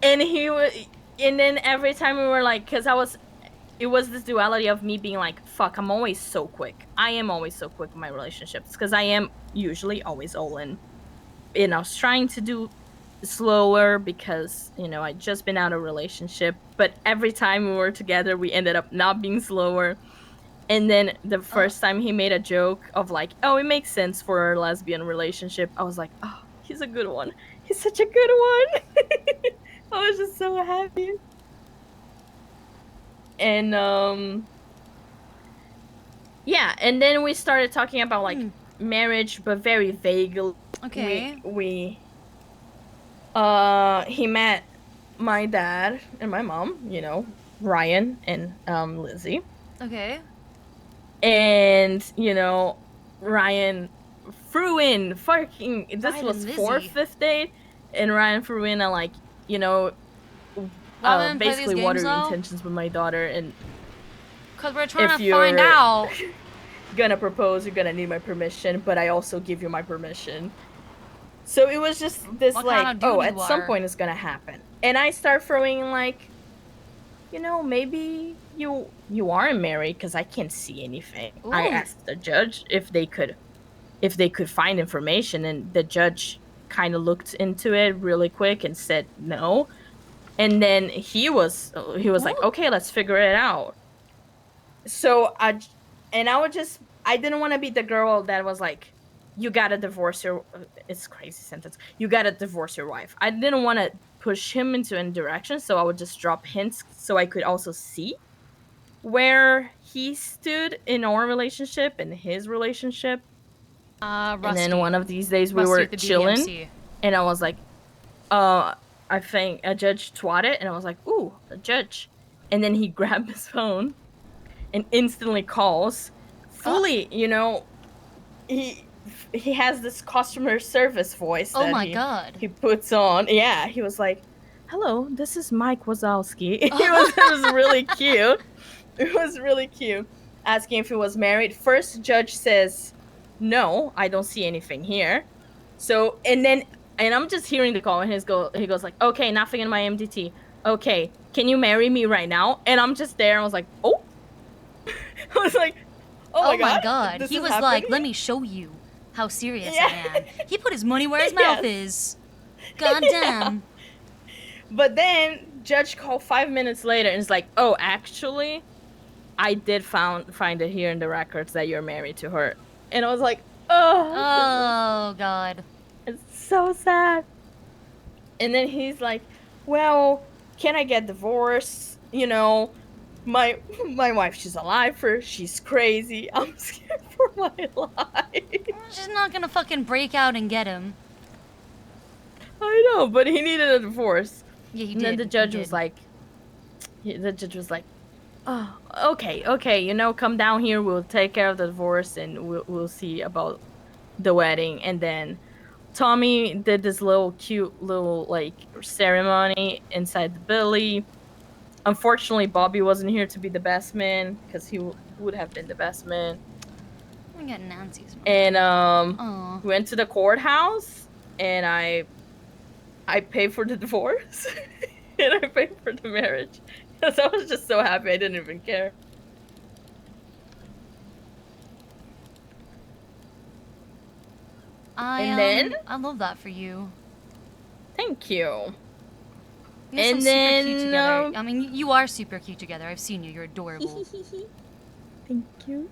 he was, and then every time we were like, because it was this duality of me being like, fuck, I'm always so quick. I am always so quick in my relationships because I am usually always all in. And I was trying to do slower because I just been out of a relationship, but every time we were together we ended up not being slower. And then the first time he made a joke of like, oh, it makes sense for a lesbian relationship, I was like, oh, he's a good one, he's such a good one. I was just so happy. And yeah, and then we started talking about like marriage, but very vaguely. Okay. He met my dad and my mom, Ryan and Lizzie. Okay. And Ryan threw in fucking, this Ryan was and 4th, 5th date, and Ryan threw in a like, basically what are your intentions with my daughter, and because we're trying to find out. Gonna propose, you're gonna need my permission, but I also give you my permission. So it was just this like, oh, at some point it's gonna happen. And I start throwing like, maybe you aren't married because I can't see anything. Ooh. I asked the judge if they could find information, and the judge kind of looked into it really quick and said no. And then he was like, okay, let's figure it out. So I didn't want to be the girl that was like, you gotta divorce your, it's a crazy sentence, you gotta divorce your wife. I didn't want to push him into any direction, so I would just drop hints so I could also see where he stood in our relationship and his relationship. Rusty. And then one of these days we were chilling, and I was like, I think a judge twatted, and I was like, ooh, a judge. And then he grabbed his phone and instantly calls fully, he has this customer service voice that God. He puts on. Yeah, he was like, hello, this is Mike Wazowski. It was really cute. It was really cute. Asking if he was married. First judge says, no, I don't see anything here. So, and I'm just hearing the call, and he goes like, okay, nothing in my MDT. Okay, can you marry me right now? And I'm just there, and I was like, oh. I was like, oh my god. He was like, let me show you how serious I am. He put his money where his mouth is. God damn. Yeah. But then judge called 5 minutes later and is like, oh, actually, I did find it here in the records that you're married to her. And I was like, oh god. It's so sad. And then he's like, well, can I get divorced? My wife, she's a lifer. She's crazy. I'm scared for my life. She's not gonna fucking break out and get him. I know, but he needed a divorce. Yeah, he did. And then the judge was like, oh, okay, come down here. We'll take care of the divorce, and we'll see about the wedding. And then Tommy did this cute little like ceremony inside the Billy. Unfortunately, Bobby wasn't here to be the best man because he would have been the best man. We got Nancy's mom. And we went to the courthouse, and I paid for the divorce. And I paid for the marriage. Because I was just so happy I didn't even care. And then? I love that for you. Thank you. You guys And sound super cute then, together. I mean, you are super cute together. I've seen you. You're adorable. Thank you.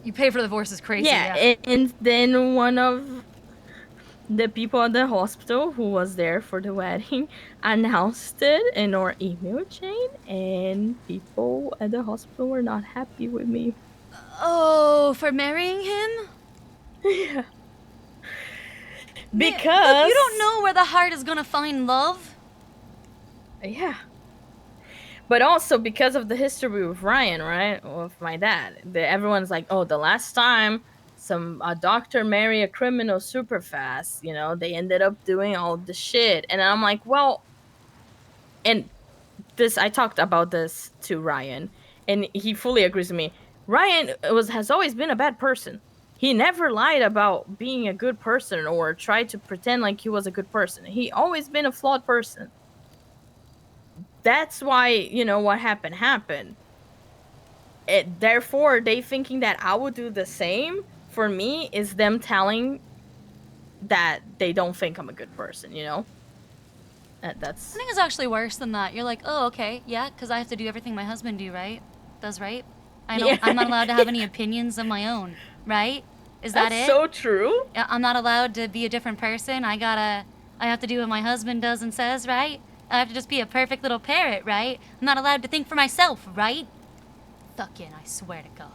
You pay for the divorce is crazy. Yeah, and then one of the people at the hospital who was there for the wedding announced it in our email chain, and people at the hospital were not happy with me. Oh, for marrying him? Yeah. Man, Because look, you don't know where the heart is gonna find love. Yeah. But also because of the history with Ryan, right? With my dad. Everyone's like, oh, the last time a doctor married a criminal super fast, you know, they ended up doing all the shit. And I'm like, well, and I talked about this to Ryan, and he fully agrees with me. Ryan has always been a bad person. He never lied about being a good person or tried to pretend like he was a good person. He always been a flawed person. That's why, you know, what happened. Therefore, they thinking that I would do the same for me is them telling that they don't think I'm a good person, you know? That's. I think it's actually worse than that. You're like, oh, okay, yeah, because I have to do everything my husband does, right? I'm not allowed to have any opinions of my own, right? Is that That's it? so true. I'm not allowed to be a different person. I have to do what my husband does and says, right? I have to just be a perfect little parrot, right? I'm not allowed to think for myself, right? Fucking, I swear to God.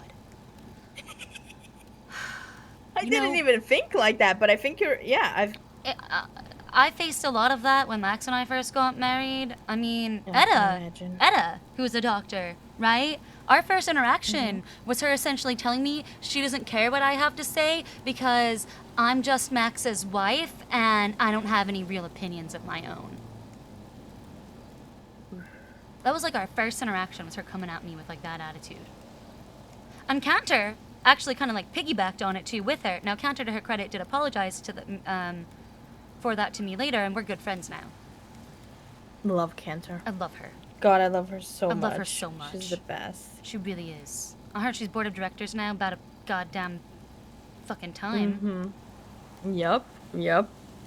I didn't even think like that, but I think I faced a lot of that when Max and I first got married. I mean, Yeah, I can imagine. Etta, who's a doctor, right? Our first interaction was her essentially telling me she doesn't care what I have to say because I'm just Max's wife and I don't have any real opinions of my own. That was like our first interaction, was her coming at me with like that attitude. And Cantor actually kind of like piggybacked on it too with her. Now Cantor, to her credit, did apologize to for that to me later, and we're good friends now. Love Cantor. I love her. God, I love her so much. I love her so much. She's the best. She really is. I heard she's board of directors now, about a goddamn fucking time. Yep.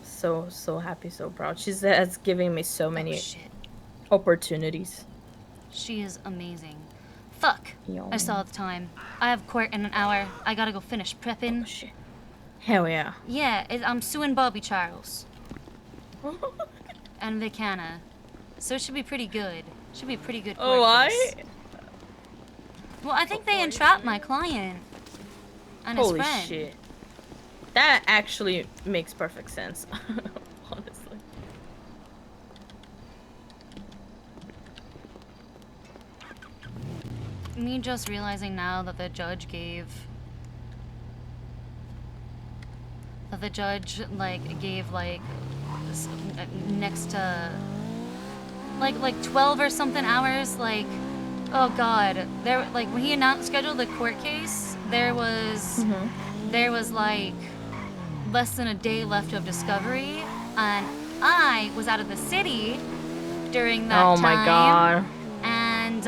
So happy, so proud. She's giving me so many shit. opportunities. She is amazing. Fuck. Yo. I saw the time. I have court in an hour. I gotta go finish prepping. Oh, shit. Hell yeah. Yeah, I'm suing Bobby Charles. And Vic Hanna. So it should be pretty good. Should be a pretty good court Oh, case. Well, I think they entrapped my client and his Holy friend. shit. That actually makes perfect sense. Honestly. Me just realizing now that the judge gave next to like 12 or something hours, like, oh god, there, like when he scheduled the court case, there was like less than a day left of discovery, and I was out of the city during that time. Oh my god. And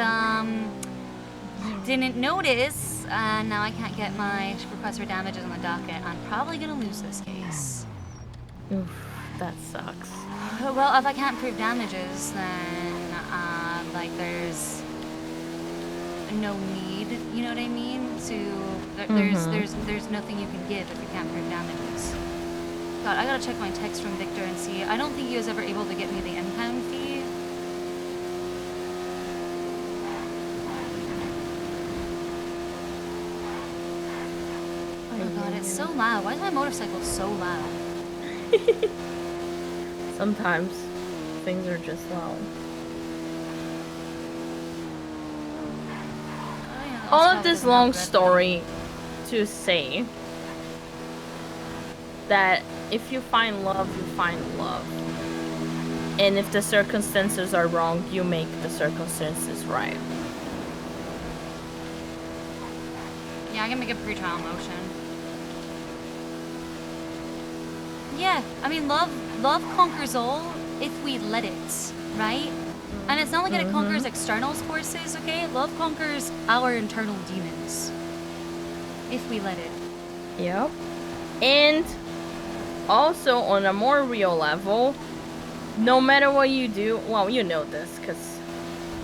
didn't notice, and now I can't get my request for damages on the docket. I'm probably gonna lose this case. Oof, that sucks. Well, if I can't prove damages, then like there's no need, you know what I mean? There's nothing you can give if you can't prove damages. God, I gotta check my text from Victor and see. I don't think he was ever able to get me the impound fee. Oh god, it's so loud. Why is my motorcycle so loud? Sometimes things are just loud. Oh, yeah, that's All of probably this the long loud red story to say that if you find love, you find love. And if the circumstances are wrong, you make the circumstances right. Yeah, I can make a pretrial motion. Yeah, I mean, love conquers all if we let it, right? And it's not like it conquers external forces, okay? Love conquers our internal demons. If we let it. Yep. And also on a more real level, no matter what you do, well, you know this, because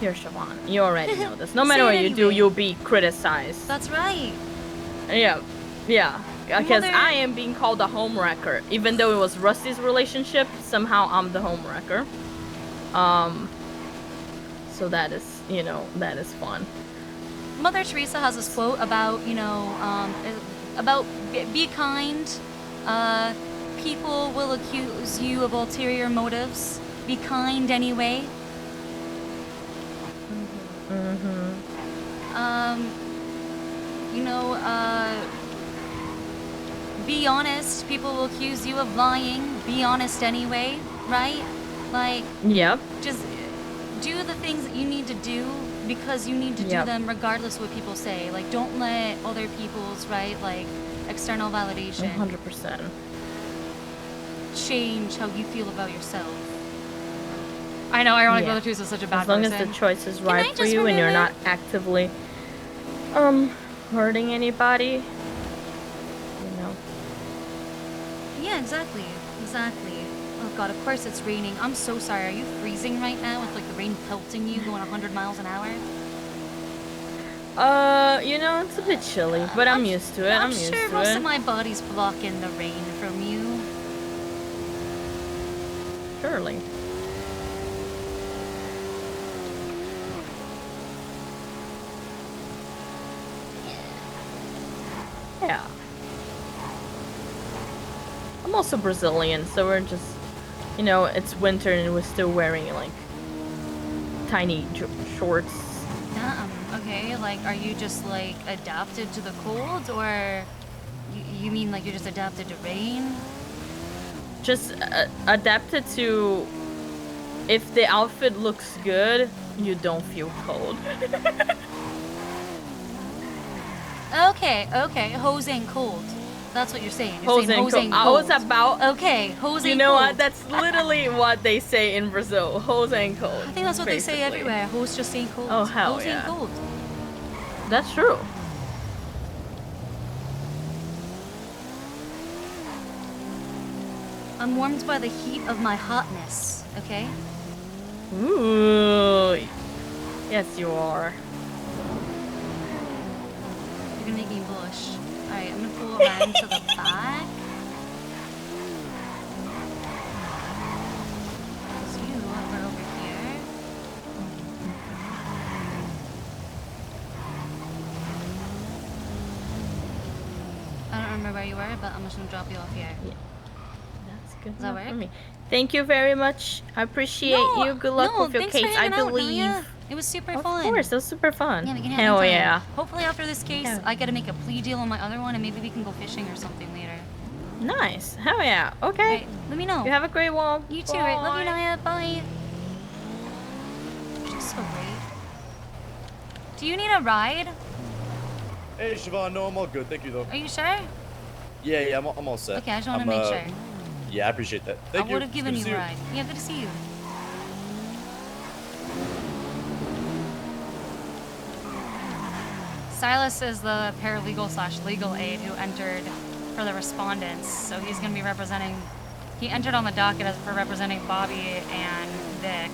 you're Siobhan. You already know this. No matter Say what it you do, anyway. you'll be criticized. That's right. Yeah. Yeah. Because Mother- I am being called a homewrecker. Even though it was Rusty's relationship, somehow I'm the homewrecker. So that is, you know, that is fun. Mother Teresa has this quote about, you know, about be kind. People will accuse you of ulterior motives. Be kind anyway. You know, be honest. People will accuse you of lying. Be honest anyway, right? Like, Yep. just do the things that you need to do because you need to do Yep. them regardless of what people say. Like, don't let other people's, right, like, external validation 100%. change how you feel about yourself. I know, ironic Mother Teresa is such a bad As long person. as the choice is I right for just you and you're remember- not actively hurting anybody, you know. Yeah, exactly. Exactly. Oh god, of course it's raining. I'm so sorry. Are you freezing right now with like the rain pelting you going 100 miles an hour? You know, it's a bit chilly, but I'm used to it. I'm used sure to most it. of my body's blocking the rain from you. Surely. Yeah. I'm also Brazilian, so we're just, you know, it's winter and we're still wearing like tiny shorts. Okay, like, are you just like adapted to the cold, or you mean like you're just adapted to rain? Just adapted to, if the outfit looks good, you don't feel cold. Okay, okay, hose ain't cold. That's what you're saying. You're Hose saying ain't hose cold. ain't I cold. was about. Okay, hose You ain't know cold. what? That's literally what they say in Brazil. Hose ain't cold. I think that's what they say basically. everywhere. Hose just ain't cold. Oh, hell hose yeah. ain't cold. That's true. I'm warmed by the heat of my hotness, okay? Ooh. Yes, you are. You're gonna make me blush. Alright, I'm gonna pull around to the back. There's you over here. I don't remember where you were, but I'm just gonna drop you off here. Yeah. That's good Does that enough for work? me. Thank you very much. I appreciate you. Good luck with your thanks case. for I hanging out, believe. Naya. It was super Of fun. course, it was super fun. Yeah, we can have Hell anytime. yeah. Hopefully after this case, Yeah. I gotta make a plea deal on my other one, and maybe we can go fishing or something later. Nice. Hell yeah. Okay. Right, let me know. You have a great one. You too, right? Love you, Bye. Naya. Bye. She's so great. Do you need a ride? Hey, Siobhan, no, I'm all good. Thank you, though. Are you sure? Yeah, I'm all set. Okay, I just want to make sure. Yeah, I appreciate that. Thank I you. would have It's given good to you see a ride. Yeah, good to see you. Silas is the paralegal / legal aid who entered for the respondents, so he's going to be representing. He entered on the docket for representing Bobby and Vic.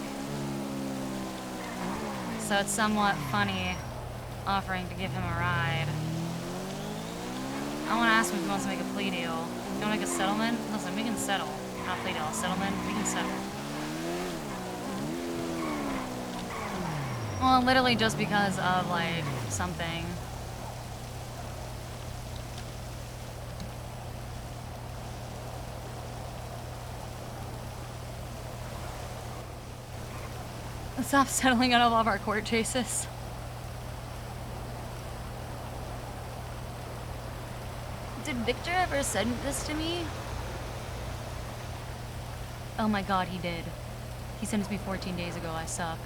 So it's somewhat funny offering to give him a ride. I want to ask him if he wants to make a plea deal. You want to make a settlement? Listen, we can settle. Not plea deal, a settlement. We can settle. Well, literally just because of, like, something. Stop settling out of all of our court chases. Did Victor ever send this to me? Oh my god, he did. He sent it to me 14 days ago. I suck.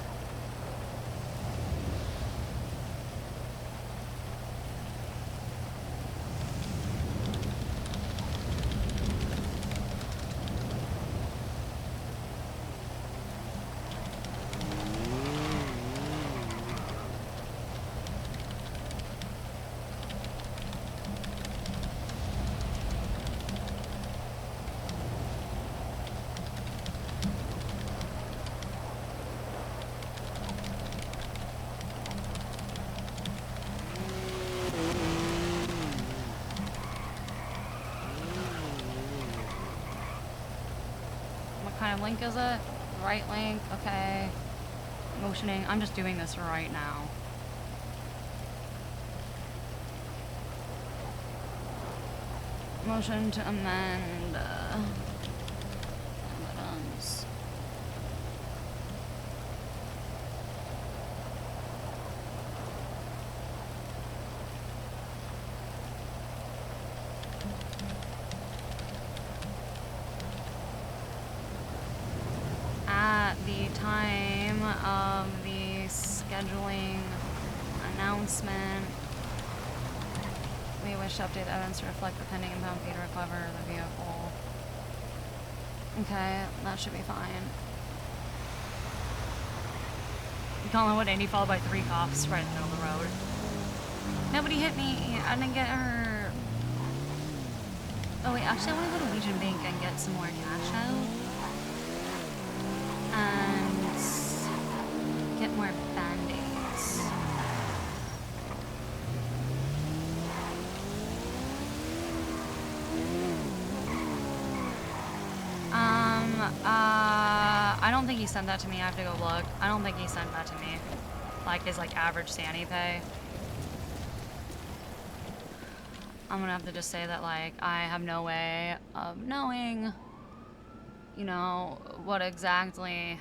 kind of link is it? Right link, okay. Motioning, I'm just doing this right now. Motion to amend, evidence. At the time of the scheduling announcement, we wish to update the evidence to reflect the pending impound fee to recover the vehicle. Okay, that should be fine. Collinwood 80 followed by 3 cops right in the middle of the road. Nobody hit me. I didn't get hurt. Oh wait, actually I want to go to Legion Bank and get some more cash out. And get more band-aids. I don't think he sent that to me. I have to go look. I don't think he sent that to me. Like his average Sandy pay. I'm gonna have to just say that I have no way of knowing, you know, what exactly.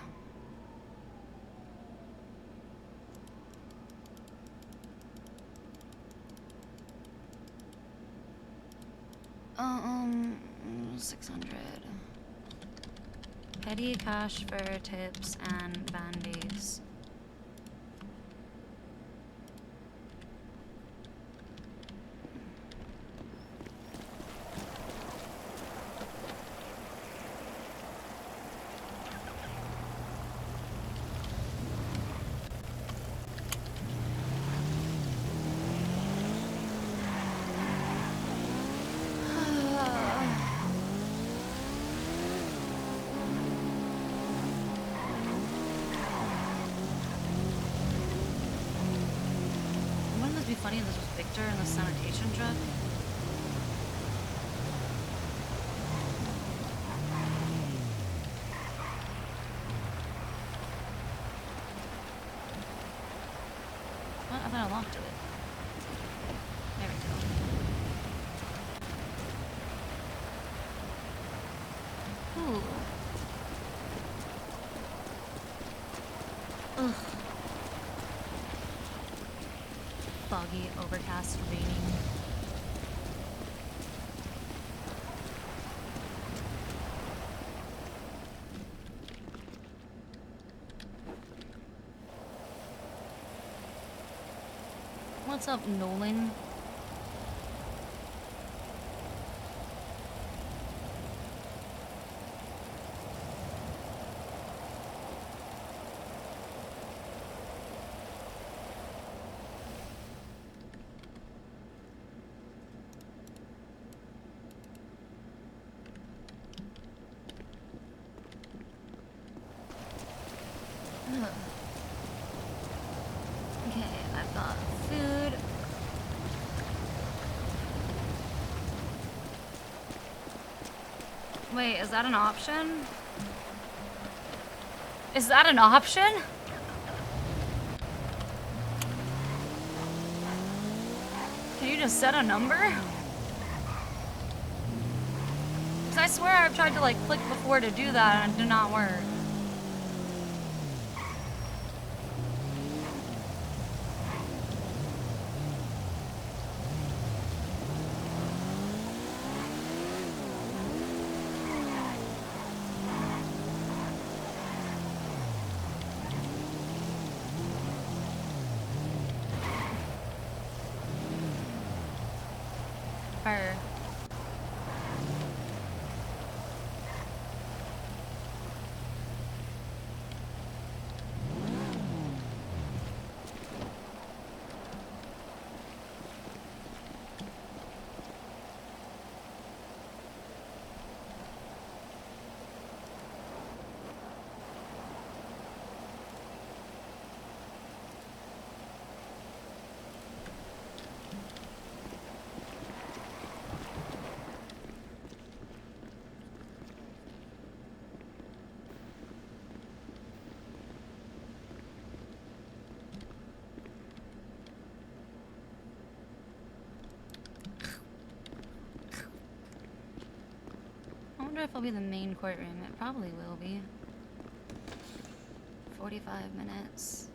Um, 600. Petty cash for tips and band-aids. Wouldn't this be funny if this was Victor in the sanitation truck? What? I thought I locked it. There we go. Ooh. Ugh. Foggy, overcast, raining. What's up, Nolan? Ugh. Okay, I've got food. Wait, is that an option? Is that an option? Can you just set a number? Because I swear I've tried to click before to do that and it did not work. Fire. wonder if it'll be the main courtroom. It probably will be. 45 minutes.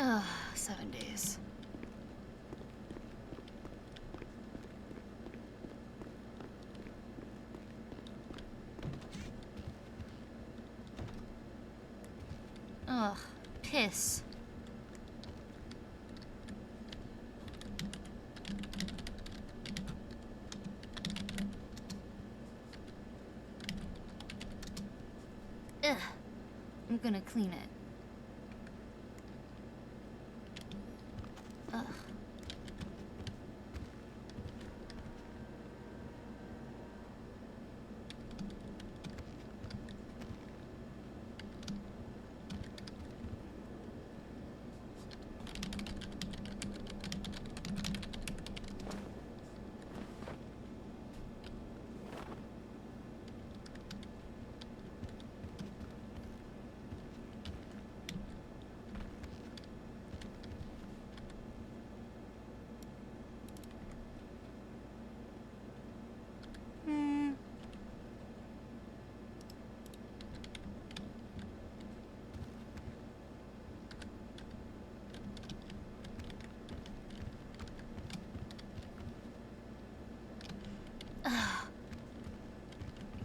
Ugh, 7 days. Ugh, piss. Ugh, I'm gonna clean it. Ugh.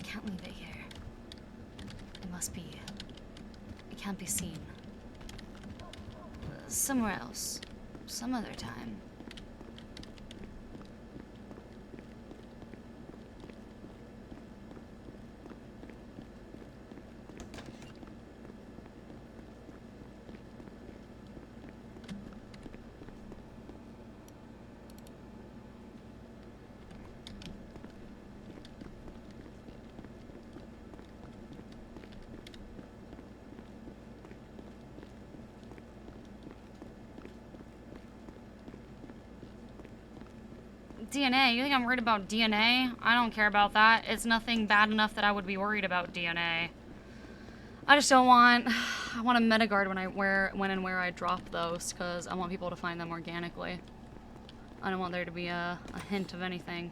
Can't leave it here. It must be. It can't be seen. Somewhere else. Some other time. DNA? You think I'm worried about DNA? I don't care about that. It's nothing bad enough that I would be worried about DNA. I just don't want... I want a metaguard when and where I drop those, because I want people to find them organically. I don't want there to be a hint of anything.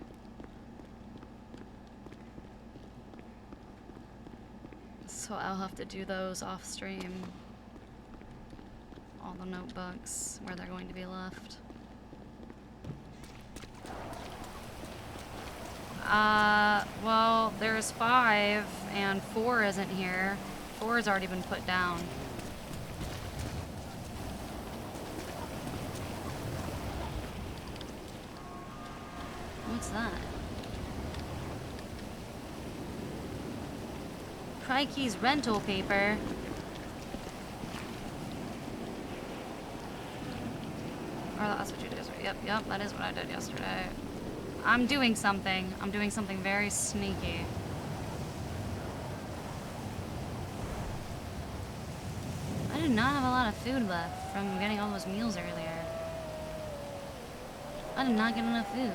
So I'll have to do those off stream. All the notebooks, where they're going to be left. Well, there's 5, and 4 isn't here. 4 has already been put down. What's that? Crikey's rental paper. Or that's what you did yesterday. Yep, that is what I did yesterday. I'm doing something. I'm doing something very sneaky. I did not have a lot of food left from getting all those meals earlier. I did not get enough food.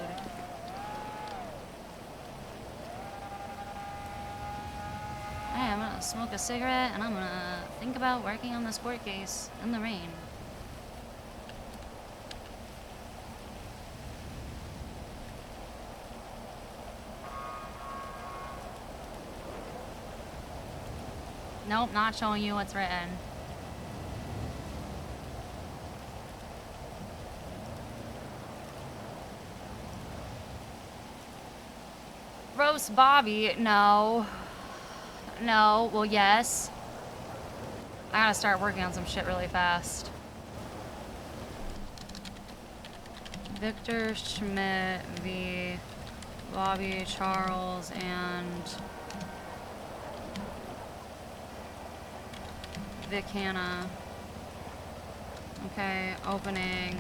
Hey, I'm gonna smoke a cigarette and I'm gonna think about working on this court case in the rain. Nope, not showing you what's written. Roast Bobby, no. No, well, yes. I gotta start working on some shit really fast. Victor Schmidt v. Bobby Charles and Vic Hanna. Okay, opening.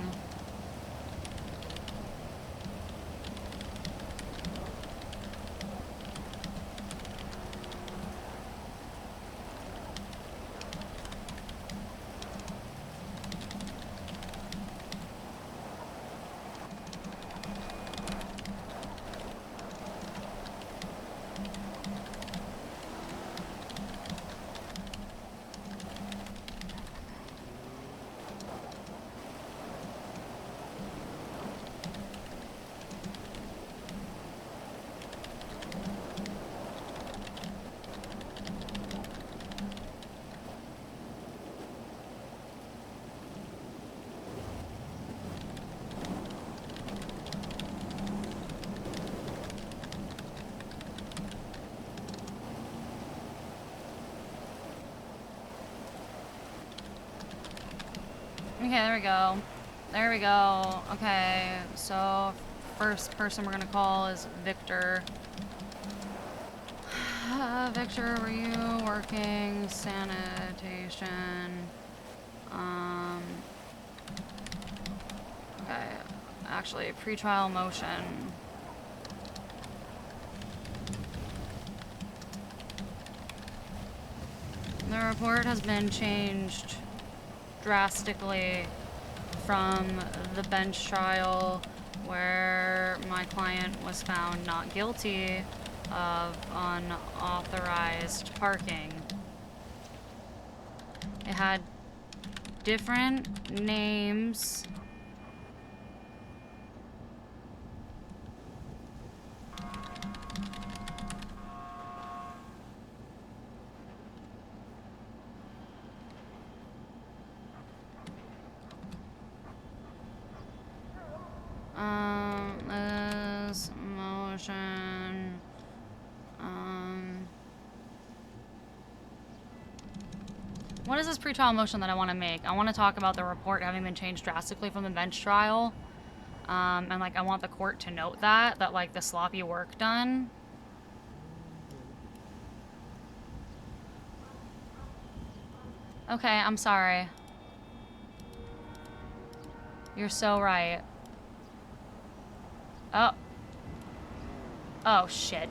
Okay, there we go. There we go. Okay, so first person we're gonna call is Victor. Victor, were you working sanitation? Okay, actually, pretrial motion. The report has been changed drastically from the bench trial where my client was found not guilty of unauthorized parking. It had different names. This motion, what is this pretrial motion that I want to make? I want to talk about the report having been changed drastically from the bench trial. And like I want the court to note that like the sloppy work done. Okay, I'm sorry. You're so right. Oh. Oh, shit.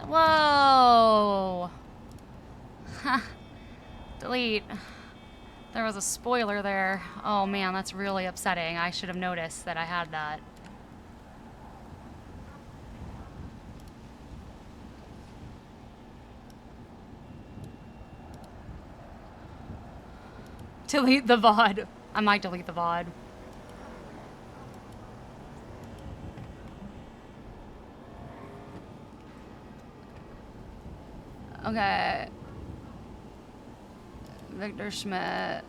Whoa. Delete. There was a spoiler there. Oh man, that's really upsetting. I should have noticed that I had that. Delete the VOD. I might delete the VOD. Okay. Victor Schmidt.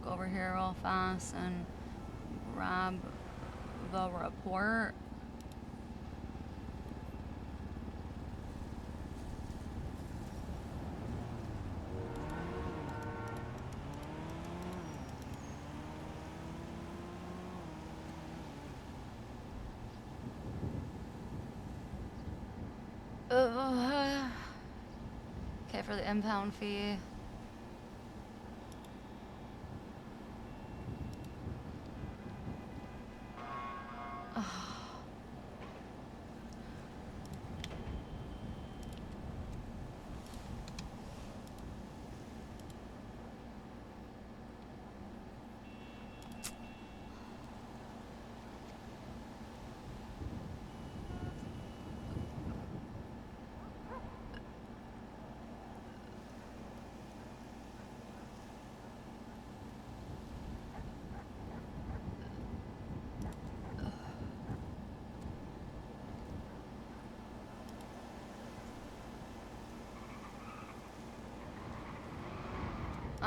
Go over here real fast and grab the report. Okay, for the impound fee.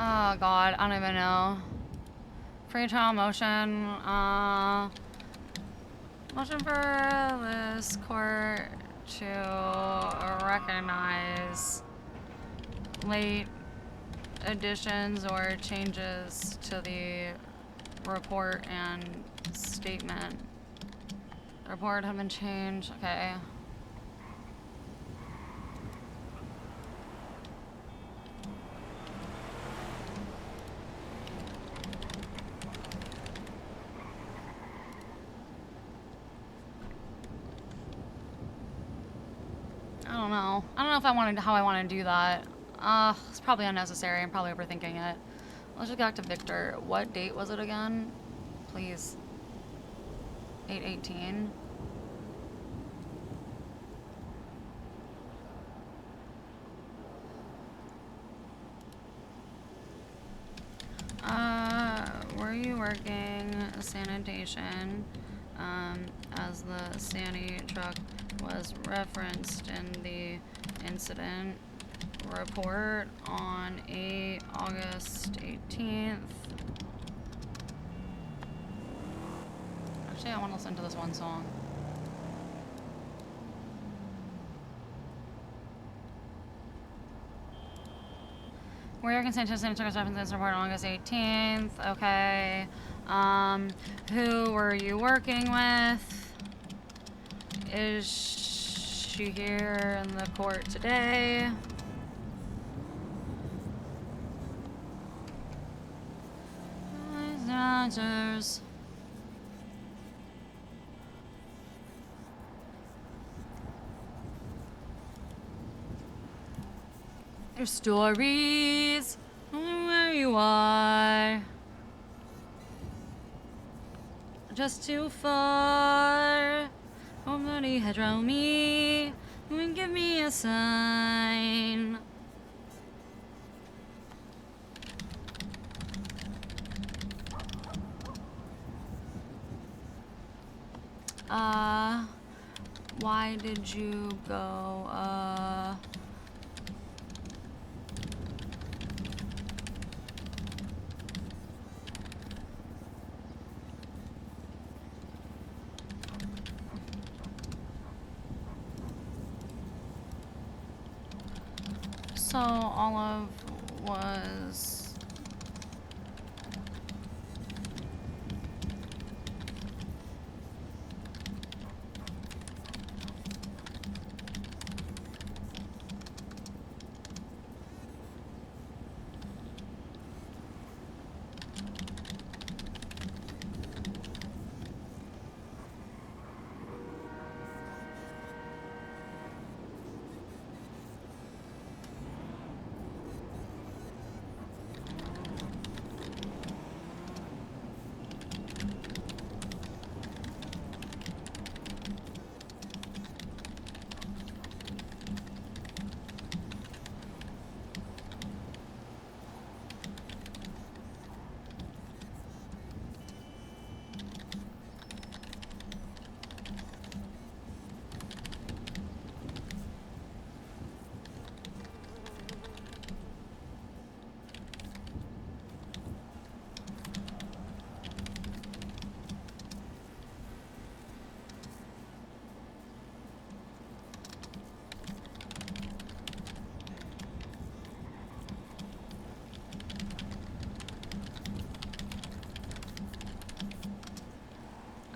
Oh god, I don't even know. Pre-trial motion, motion for this court to recognize late additions or changes to the report and statement. The report had been changed. Okay. I don't know if I wanted how I want to do that. It's probably unnecessary. I'm probably overthinking it. Let's just go back to Victor. What date was it again? Please. 8/18. Were you working sanitation, as the Sani truck was referenced in the incident report on August 18th? Actually, I want to listen to this one song. Were you working sanitation truck was referenced in this report on August 18th? Okay. Who were you working with? Is she here in the court today? Answers. Your stories, where you are, just too far. Nobody had drawn me. Give me a sign. Why did you go, So Olive was...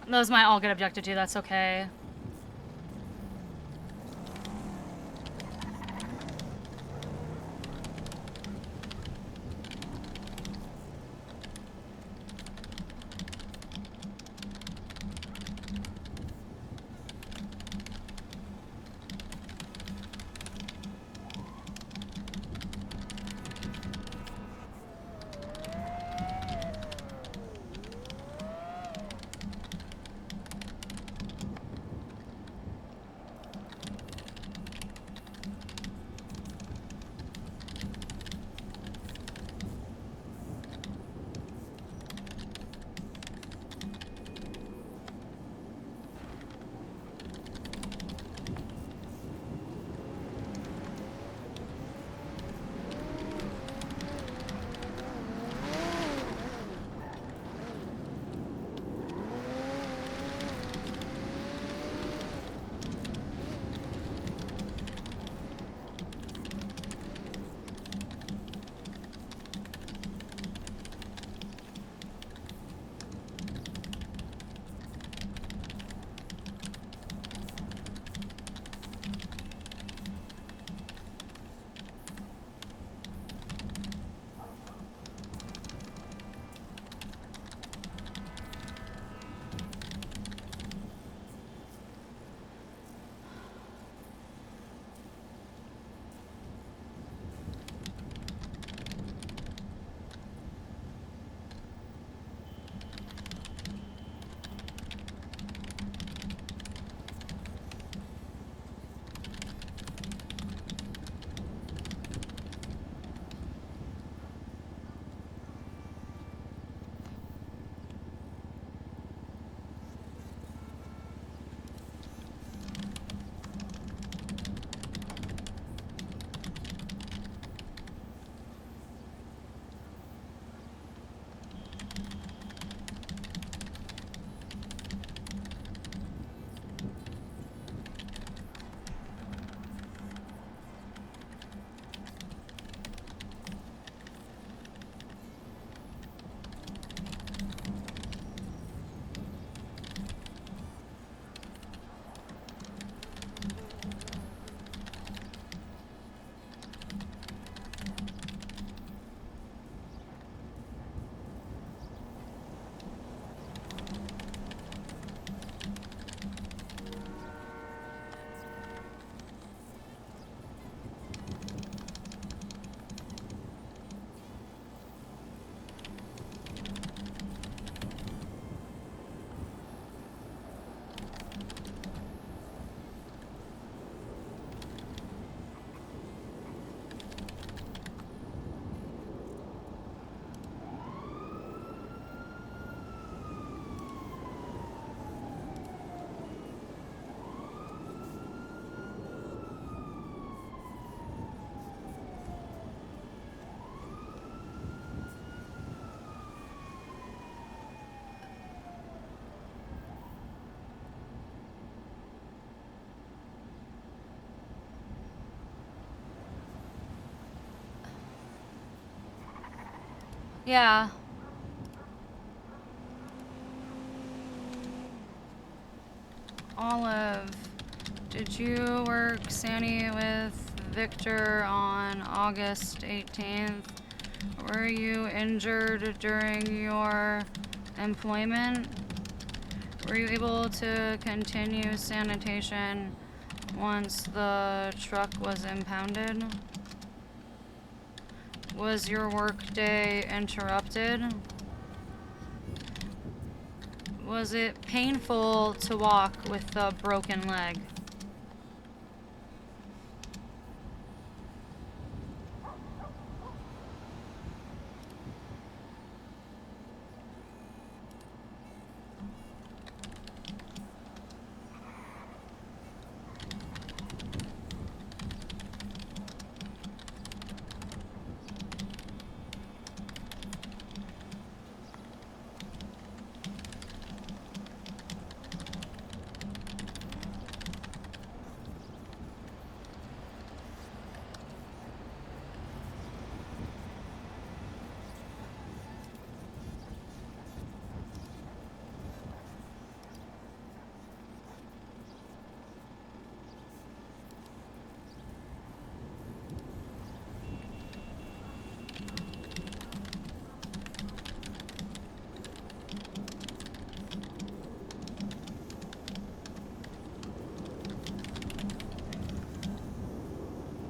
Those might all get objected to, that's okay. Yeah. Olive, did you work Sandy with Victor on August 18th? Were you injured during your employment? Were you able to continue sanitation once the truck was impounded? Was your workday interrupted? Was it painful to walk with a broken leg?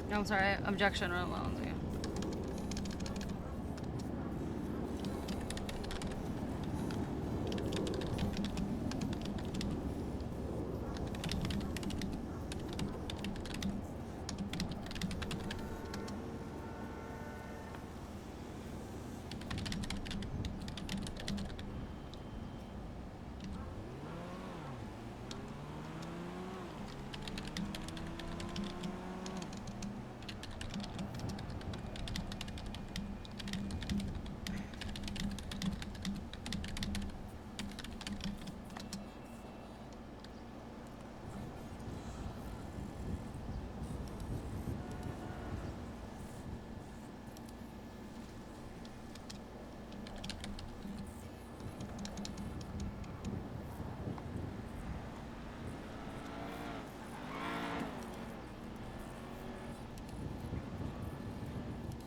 No, I'm sorry. Objection.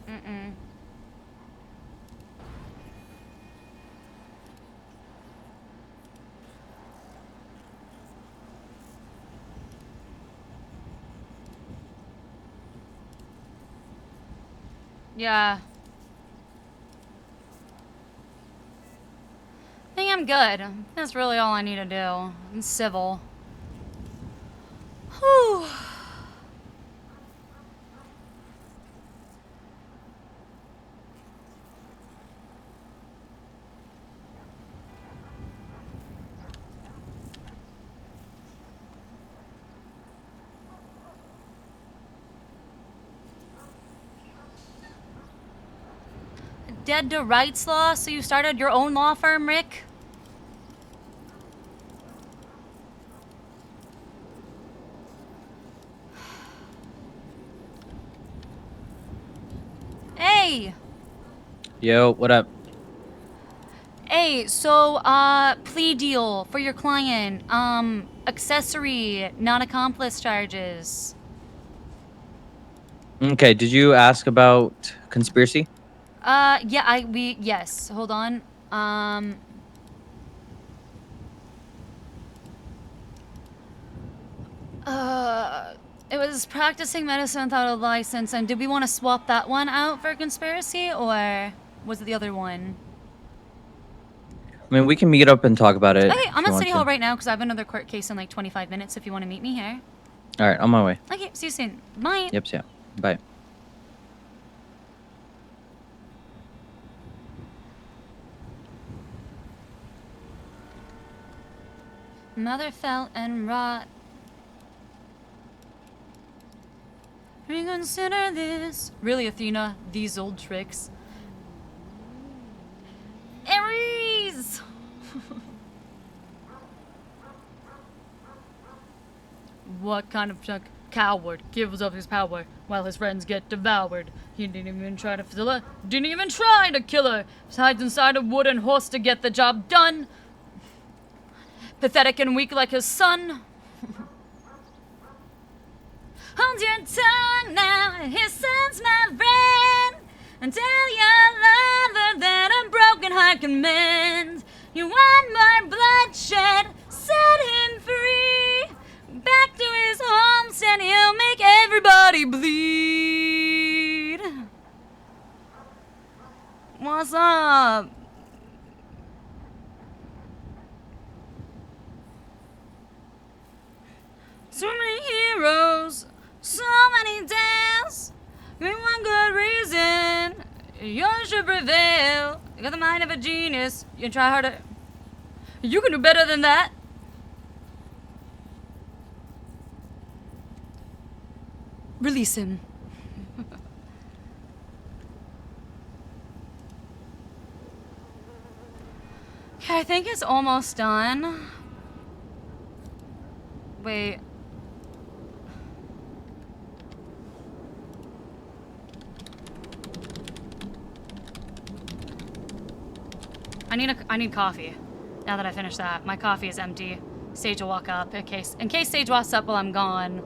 Mm-mm. Yeah. I think I'm good. That's really all I need to do. I'm civil. Whew. Dead to rights law? So you started your own law firm, Rick? Hey! Yo, what up? Hey, so, plea deal for your client. Accessory, non-accomplice charges. Okay, did you ask about conspiracy? Yeah, yes, hold on. It was practicing medicine without a license, and did we want to swap that one out for conspiracy, or was it the other one? I mean, we can meet up and talk about it. Okay, I'm if you at want City to. Hall right now, because I have another court case in like 25 minutes if you want to meet me here. Alright, on my way. Okay, see you soon. Bye. Yep, see ya. Bye. Mother fell and rot. Reconsider this. Really, Athena, these old tricks. Aries! What kind of coward, gives up his power while his friends get devoured. He didn't even try to fill her, didn't even try to kill her. Hides inside a wooden horse to get the job done. Pathetic and weak like his son. Hold your tongue now, his son's my friend. And tell your lover that a broken heart can mend. You want more bloodshed, set him free. Back to his homestead, he'll make everybody bleed. What's up? So many heroes, so many deaths. Give me one good reason yours should prevail. You got the mind of a genius. You try harder. You can do better than that. Release him. Okay, I think it's almost done. Wait. I need coffee. Now that I finished that, my coffee is empty. Sage will walk up in case Sage walks up while I'm gone.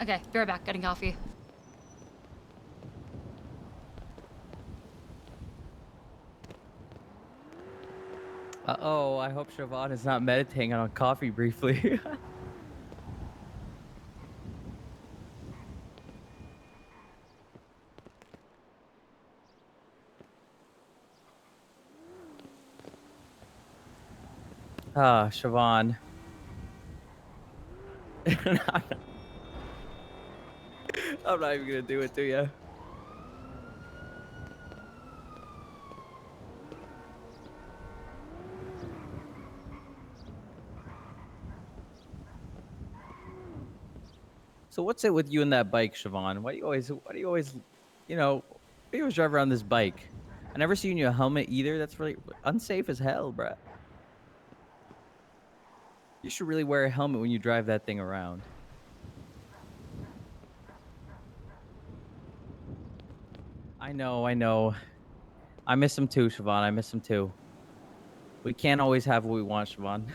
Okay, be right back. Getting coffee. Uh-oh, I hope Siobhan is not meditating on coffee briefly. Ah, Siobhan. I'm not even gonna do it to you. So what's it with you and that bike, Siobhan? Why do you always, you know, why do you always drive around this bike? I never seen you a helmet either. That's really unsafe as hell, bruh. You should really wear a helmet when you drive that thing around. I know. I miss him too, Siobhan. I miss him too. We can't always have what we want, Siobhan.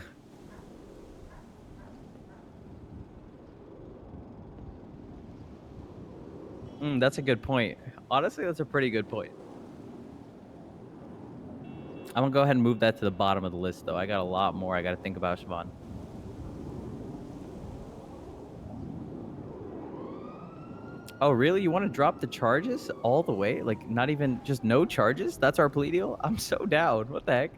That's a good point. Honestly, that's a pretty good point. I'm gonna go ahead and move that to the bottom of the list, though. I got a lot more I gotta think about, Siobhan. Oh, really? You want to drop the charges all the way? Like, not even, just no charges? That's our plea deal? I'm so down. What the heck?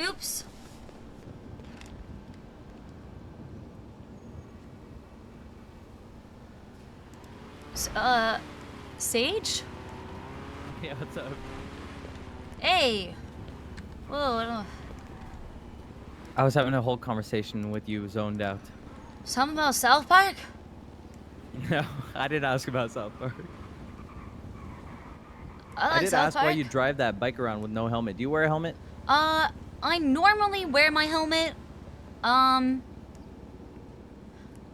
Oops. Sage? Yeah, what's up? Hey. Whoa. I was having a whole conversation with you zoned out. Something about South Park? No, I didn't ask about South Park. I did ask why you drive that bike around with no helmet. Do you wear a helmet? I normally wear my helmet. I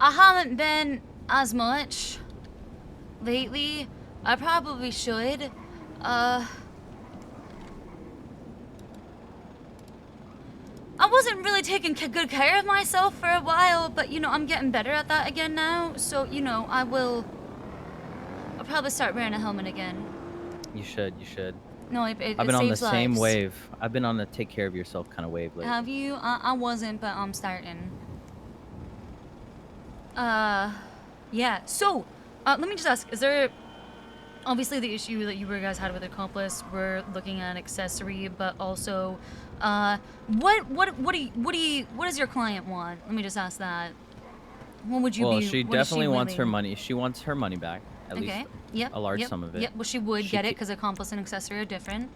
haven't been as much lately. I probably should. I wasn't really taking good care of myself for a while, but, you know, I'm getting better at that again now. So, you know, I will I'll probably start wearing a helmet again. You should. You should. No, it I've been on the saves same lives. wave. I've been on the take care of yourself kind of wave lately. Have you? I wasn't, but I'm starting. Yeah. So, let me just ask: is there obviously the issue that you guys had with accomplice? We're looking at accessory, but also, what does your client want? Let me just ask that. What would you Well, be? she what is definitely wants her willing- money. She wants her money back. At Okay. least Yep. a large yep, sum of it. Yep. Well, she would She get it ca- because accomplice and accessory are different.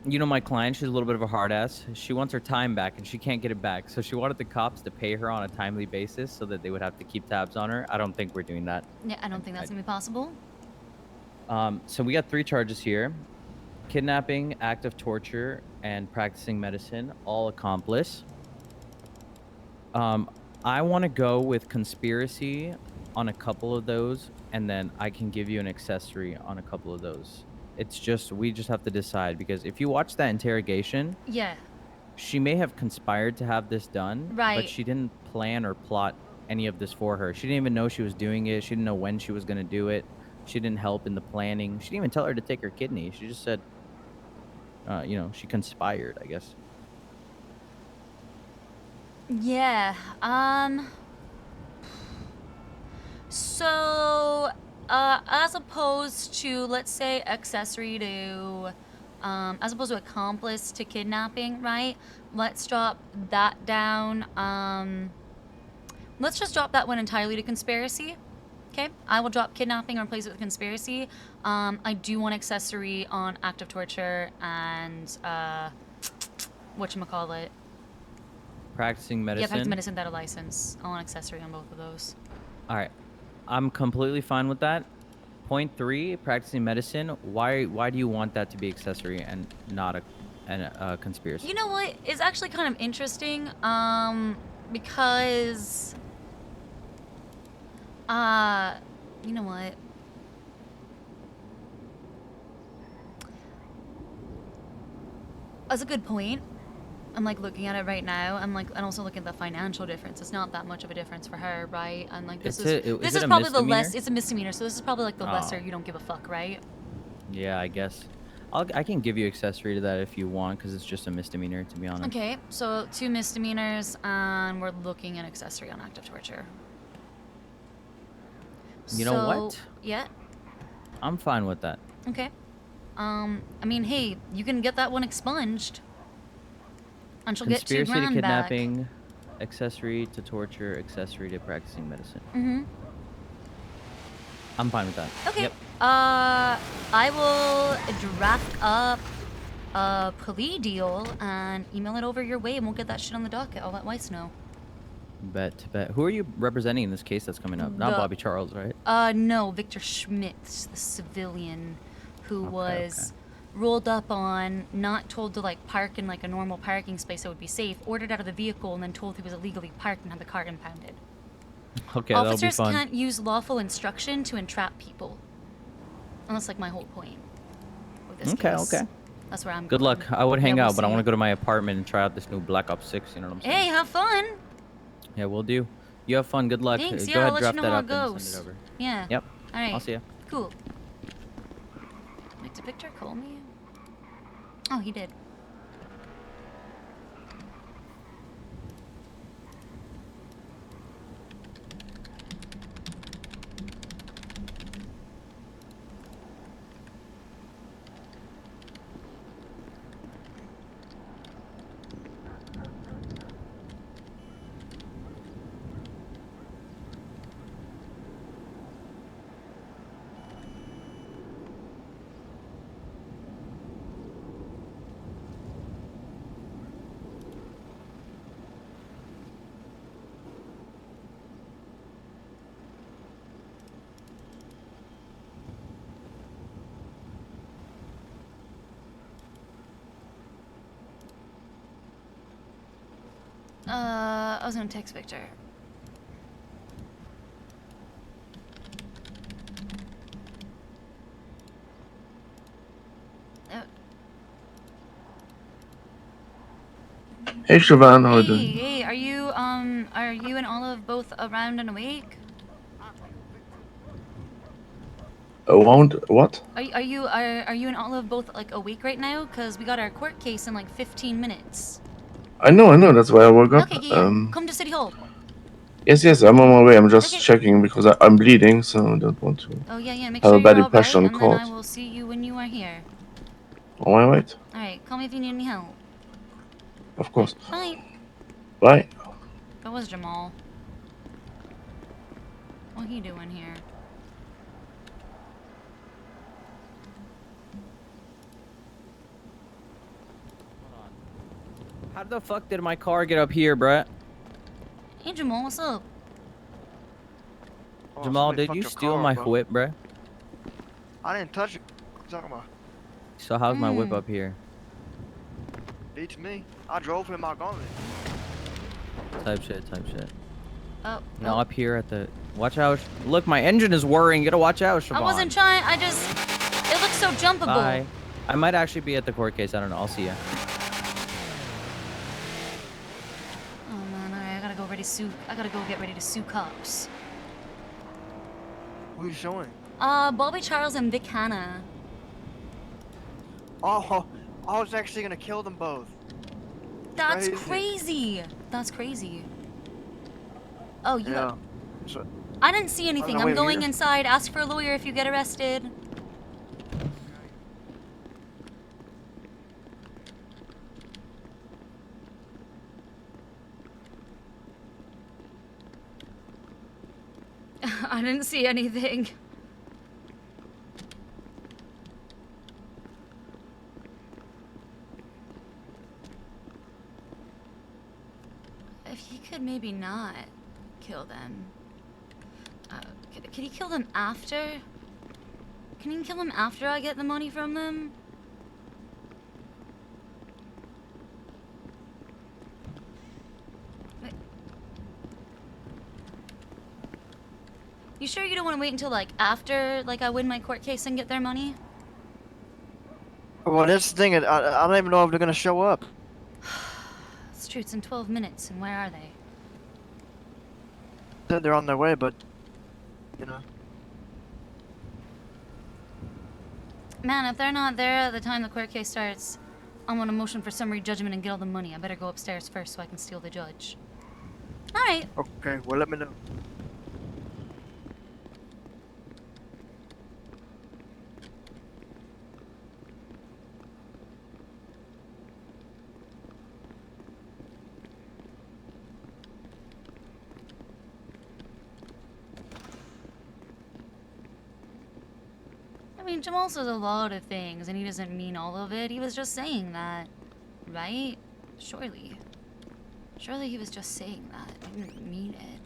You know, my client, she's a little bit of a hard ass. She wants her time back and she can't get it back. So she wanted the cops to pay her on a timely basis so that they would have to keep tabs on her. I don't think we're doing that. Yeah, I don't think that's gonna be possible. So we got 3 charges here: kidnapping, act of torture, and practicing medicine, all accomplice. I want to go with conspiracy on a couple of those, and then I can give you an accessory on a couple of those. It's just, we just have to decide, because if you watch that interrogation, Yeah. she may have conspired to have this done, Right. but she didn't plan or plot any of this for her. She didn't even know she was doing it. She didn't know when she was going to do it. She didn't help in the planning. She didn't even tell her to take her kidney. She just said, you know, she conspired, I guess. Yeah. So, as opposed to, let's say, accessory to, as opposed to accomplice to kidnapping, right? Let's drop that down. Let's just drop that one entirely to conspiracy. Okay, I will drop kidnapping and replace it with conspiracy. I do want accessory on act of torture and, whatchamacallit. Practicing medicine. Yeah, practicing medicine without a license. I want accessory on both of those. All right. I'm completely fine with that. Point 3, practicing medicine. Why do you want that to be accessory and not a conspiracy? You know what? It's actually kind of interesting, because, you know what? That's a good point. I'm like looking at it right now. I'm like, and also looking at the financial difference. It's not that much of a difference for her, right? And like this Is it a probably the less. misdemeanor? It's a misdemeanor, so this is probably like the Oh. lesser. You don't give a fuck, right? Yeah, I guess. I can give you accessory to that if you want, because it's just a misdemeanor, to be honest. Okay, so 2 misdemeanors, and we're looking at accessory on active torture. You know what? Yeah. I'm fine with that. Okay. I mean, hey, you can get that one expunged. And she'll get $2 Conspiracy to grand kidnapping, accessory to torture, accessory to practicing medicine. back. Mm-hmm. I'm fine with that. Okay. Yep. I will draft up a plea deal and email it over your way, and we'll get that shit on the docket. I'll let Weiss know. Bet. Who are you representing in this case that's coming up? Not The- Bobby Charles, right? No, Victor Schmitz, the civilian who was rolled up on, not told to like park in like a normal parking space that would be safe, ordered out of the vehicle, and then told he was illegally parked and had the car impounded. Okay, that'll be Officers fun. can't use lawful instruction to entrap people. And that's like my whole point with this case. Okay. That's where I'm Good going. luck. I would Yeah, hang we'll out, but I see. want to go to my apartment and try out this new Black Ops 6, you know what I'm saying? Hey, have fun. Yeah, we'll do. You have fun. Good luck. Thanks. Go Yeah, ahead, I'll let you draft know that how up it and goes. send it over. Yeah. Yep. All right. I'll see ya. Cool. Wait, did Victor call me? Oh, he did. I was gonna text Victor. Hey Siobhan, how are you Hey, doing? hey, are you and Olive both around and awake? Around what? Are you and Olive both like awake right now? Cause we got our court case in like 15 minutes. I know. That's why I woke up. Okay, yeah. Come to City Hall. Yes. I'm on my way. I'm just Okay. checking because I'm bleeding, so I don't want to Oh yeah. Make have sure a bad you're impression alright, on and then court. I will see you when you are here. On my way. All right. Call me if you need any help. Of course. Bye. Bye. That was Jamal. What he doing here? How the fuck did my car get up here, Brett? Hey Jamal, what's up? Oh, Jamal, somebody did you fucked your steal car, my bro. whip, bruh? I didn't touch it. What you talking about? So how's my whip up here? Beats me. I drove him out gauntlet. Type shit. Oh. No, up here at the... Watch out. Look, my engine is whirring. You gotta watch out, Siobhan. I wasn't trying. I just. It looks so jumpable. Bye. I might actually be at the court case. I don't know. I'll see ya. Oh man, alright. I gotta go get ready to sue cops. Who you showing? Bobby Charles and Vic Hanna. Oh, I was actually gonna kill them both. That's crazy. That's crazy. Oh, you. Yeah. So, I didn't see anything. the I'm way going here. inside. Ask for a lawyer if you get arrested. I didn't see anything. If he could maybe not kill them. Could he kill them after? Can he kill them after I get the money from them? Wait. You sure you don't want to wait until like after like I win my court case and get their money? well, that's the thing. I don't even know if they're gonna show up. It's true, it's in 12 minutes, and where are they? Said they're on their way, but you know. Man, if they're not there at the time the court case starts, I'm on a motion for summary judgment and get all the money. I better go upstairs first so I can steal the judge. Alright. Okay, well let me know. I mean, Jamal says a lot of things, and he doesn't mean all of it. He was just saying that, right? Surely. Surely he was just saying that. He didn't mean it.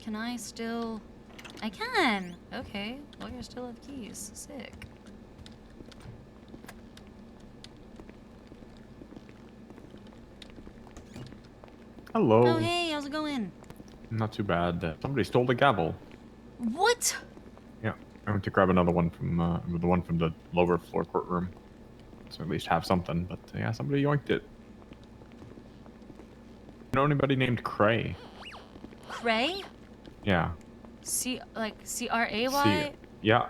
Can I still... I can! Okay. Lawyers still have keys. Sick. Hello. Oh, hey, how's it going? Not too bad. Somebody stole the gavel. What? Yeah, I went to grab another one from the one from the lower floor courtroom, so at least have something. But yeah, somebody yoinked it. You know anybody named Cray? Cray? Yeah. C-R-A-Y? Yeah.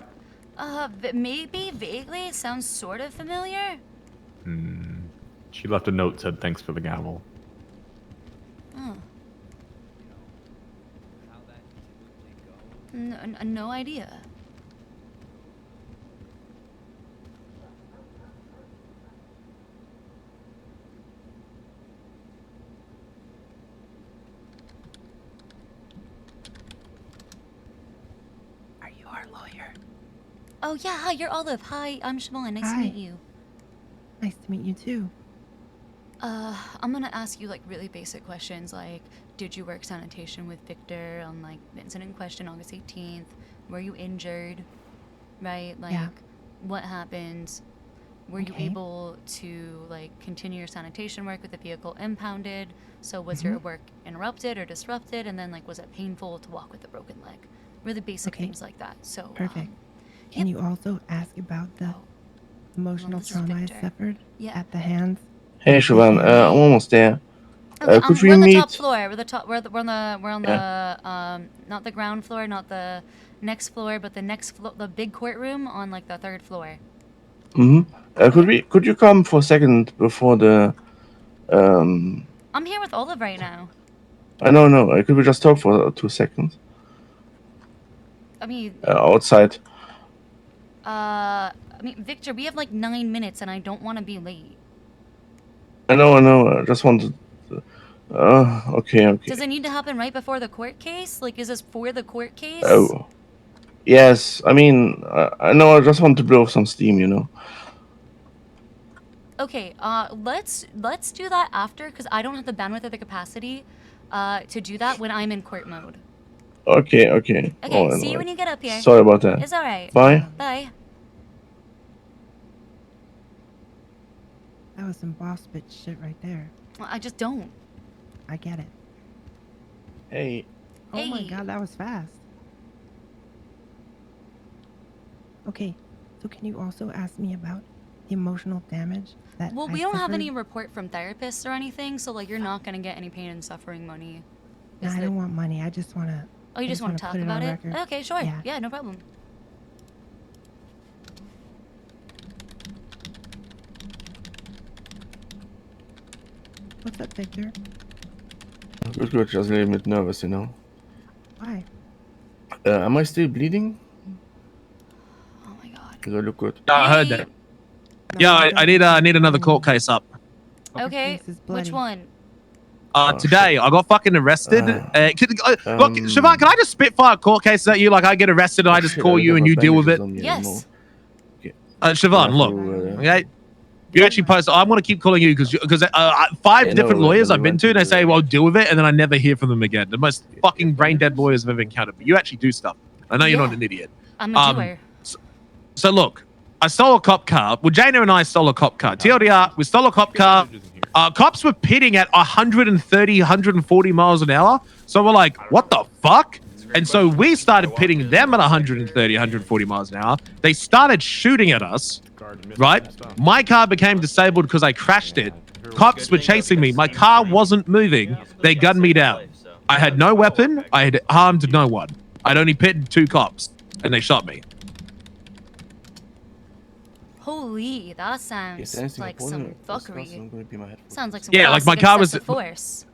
Maybe, vaguely. It sounds sort of familiar. She left a note said thanks for the gavel. Oh. No idea. Are you our lawyer? Oh yeah, hi, you're Olive. Hi, I'm Siobhan. Nice to Hi. meet you. Nice to meet you too. I'm gonna ask you like really basic questions like, did you work sanitation with Victor on like the incident in question August 18th? Were you injured? Right? Like, Yeah. what happened? Were you Okay. able to like continue your sanitation work with the vehicle impounded? So was your work interrupted or disrupted? And then like, was it painful to walk with a broken leg? Really basic Okay. things like that. So Perfect. Can you also ask about the emotional this is trauma I Victor. suffered Yeah. at the hands? Hey, Siobhan. I'm almost there. Okay, Could we're we on the meet? top floor. We're on the not the ground floor, not the next floor, but the next the big courtroom on like the 3rd floor. Could you come for a second before the I'm here with Olive right now. I know, no. Could we just talk for 2 seconds I mean, outside? I mean, Victor, we have like 9 minutes, and I don't want to be late. I know. I just wanted. Okay. Does it need to happen right before the court case? Like, is this for the court case? Oh, yes. I mean, I know. I just want to blow some steam, you know. Okay. Let's do that after, because I don't have the bandwidth or the capacity, to do that when I'm in court mode. Okay. Okay. See you when you get up here. Sorry about that. It's all right. Bye. Bye. That was some boss bitch shit right there. Well, I just don't. I get it. Hey. Oh my god, that was fast. Okay, so can you also ask me about the emotional damage that Well, I we don't have any suffered? report from therapists or anything, so like you're not gonna get any pain and suffering money. No, I don't want money. I just want to. Oh, you just want to talk about it? Okay, sure. Yeah. Yeah, no problem. What's up, Victor? Good. Just a little bit nervous, you know. Why? Am I still bleeding? Oh my god. Because I look good. I heard that. Yeah, I need another court case up. Okay, which one? Today I got fucking arrested. Look, Siobhan, can I just spitfire court cases at you? Like I get arrested and I just call you and you deal with it. Yes. Siobhan, look, okay. You actually post. I'm gonna keep calling you because 5 different lawyers I've been to, and they say, "Well, deal with it," and then I never hear from them again. The most fucking brain dead lawyers I've ever encountered. But you actually do stuff. I know you're not an idiot. I'm a doer. So look, I stole a cop car. Well, Jaina and I stole a cop car. TLDR, we stole a cop car. Cops were pitting at 130, 140 miles an hour. So we're like, what the fuck? And so we started pitting them at 130, 140 miles an hour. They started shooting at us, right? My car became disabled because I crashed it. Cops were chasing me. My car wasn't moving. They gunned me down. I had no weapon. I had harmed no one. I'd only pitted 2 cops, and they shot me. Holy, that sounds like some fuckery. Sounds like some like my car was force.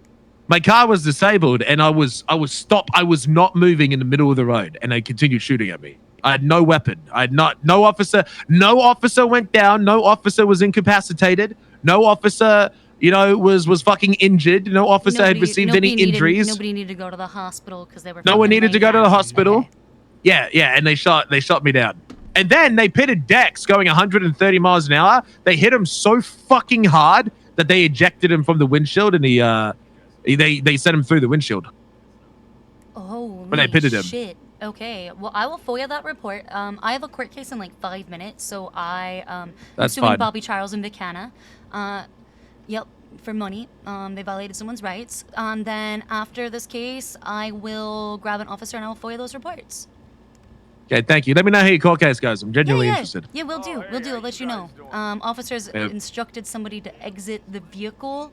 My car was disabled, and I was stopped. I was not moving in the middle of the road, and they continued shooting at me. I had no weapon. I had no officer. No officer went down. No officer was incapacitated. No officer, was fucking injured. No officer had received any injuries. Nobody needed to go to the hospital because they were. No one needed to go to the hospital. Okay. Yeah, and they shot me down. And then they pitted Dex going 130 miles an hour. They hit him so fucking hard that they ejected him from the windshield, and they sent him through the windshield. Holy shit. Okay, well, I will FOIA that report. I have a court case in like 5 minutes, so I'm suing fine. Bobby Charles and Vicana. Yep, for money. They violated someone's rights. Then after this case, I will grab an officer and I will FOIA those reports. Okay, thank you. Let me know how your court case goes. I'm genuinely interested. Yeah, we'll do. I'll let you know. Officers instructed somebody to exit the vehicle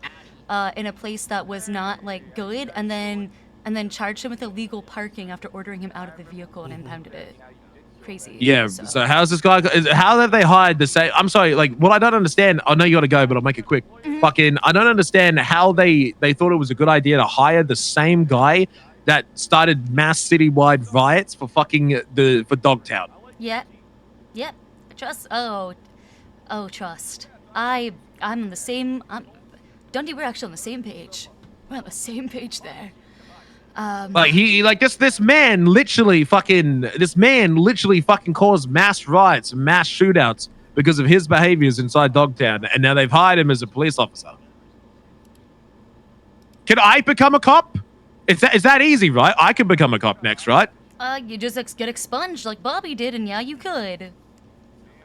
in a place that was not like good, and then charged him with illegal parking after ordering him out of the vehicle and impounded it. Crazy. Yeah. So how's this guy? How have they hired the same? I'm sorry. Like, what I don't understand. I know you got to go, but I'll make it quick. Fucking, I don't understand how they thought it was a good idea to hire the same guy that started mass citywide riots for fucking for Dogtown. Yep. Trust. Trust. I'm on the same. Dundee, we're actually on the same page. We're on the same page there. This man literally fucking caused mass riots and mass shootouts because of his behaviors inside Dogtown, and now they've hired him as a police officer. Can I become a cop? Is that easy, right? I can become a cop next, right? You just get expunged like Bobby did, and yeah, you could.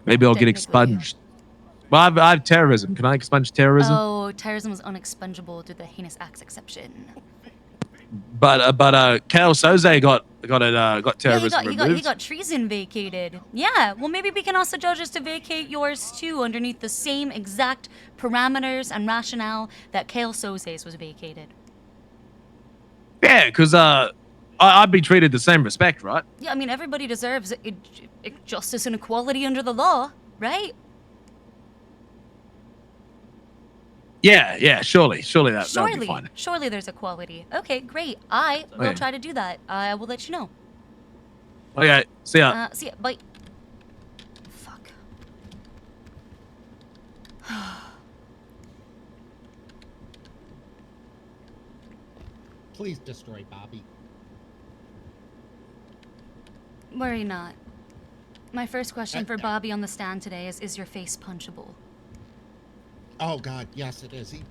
Maybe I'll get expunged. Well, I have terrorism. Can I expunge terrorism? Oh, terrorism was unexpungible due to the heinous acts exception. Kale Soze got Yeah, terrorism he removed. got treason vacated. Yeah, well, maybe we can ask the judges to vacate yours too, underneath the same exact parameters and rationale that Kale Soze's was vacated. Yeah, because I'd be treated the same respect, right? Yeah, I mean, everybody deserves justice and equality under the law, right? Yeah, surely that'll be fine. Surely there's equality. Okay, great. I will Okay. try to do that. I will let you know. Okay, see ya. See ya. Bye. Fuck. Please destroy Bobby. Worry not. My first question for Bobby on the stand today is your face punchable? Oh God, yes it is. He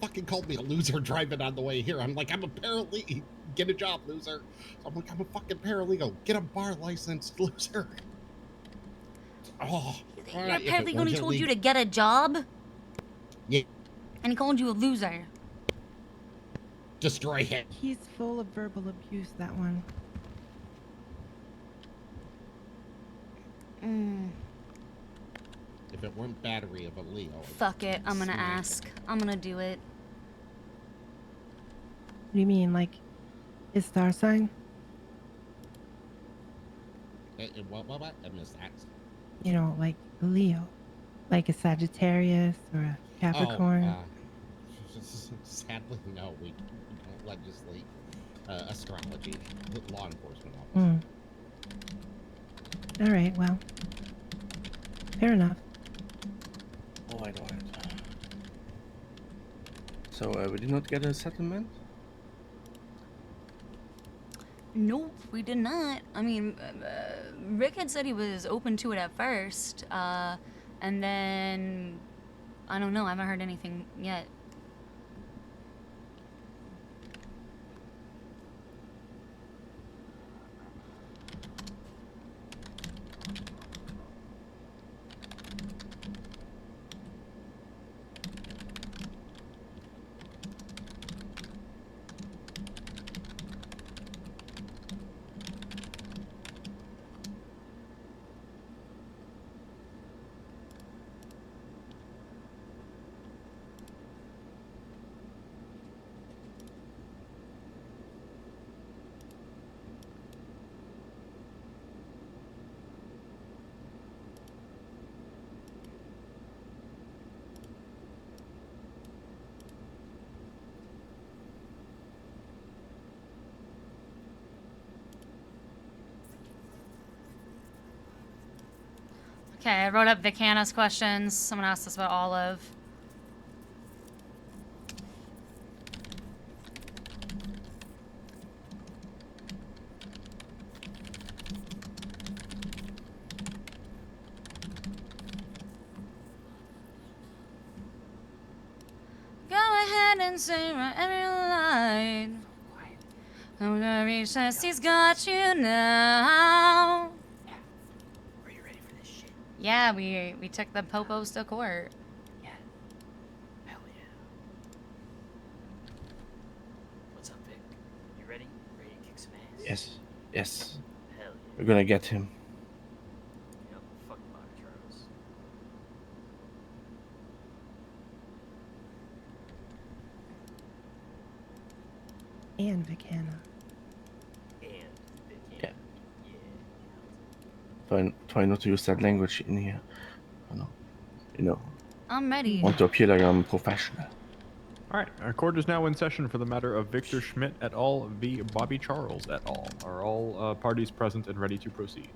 fucking called me a loser driving on the way here. I'm like, I'm a paralegal. Get a job, loser. I'm like, I'm a fucking paralegal. Get a bar license, loser. Oh. Your paralegal only told you to get a job? Yeah. And he called you a loser. Destroy him. He's full of verbal abuse, that one. If it weren't battery of a Leo. Fuck it. I'm gonna ask. I'm gonna do it. What do you mean, like his star sign? What? I missed that. You know, like Leo, like a Sagittarius or a Capricorn. Sadly, no. We don't legislate astrology. Law enforcement office. All right, well, fair enough. All right. So we did not get a settlement? Nope, we did not. I mean, Rick had said he was open to it at first, and then I don't know. I haven't heard anything yet. Okay, I wrote up Vicana's questions. Someone asked us about Olive. Go ahead and say every line. I'm gonna reach says he's got you now. Yeah, we took the popos to court. Yeah. Hell yeah. What's up, Vic? You ready? Ready to kick some ass? Yes. Hell yeah. We're gonna get him. Yep, fuck Bobby Charles. And Vicana. Yeah. Try not to use that language in here. You know. I'm ready. Want to appear like I'm professional. All right, our court is now in session for the matter of Victor Schmidt et al. V. Bobby Charles et al. Are all parties present and ready to proceed?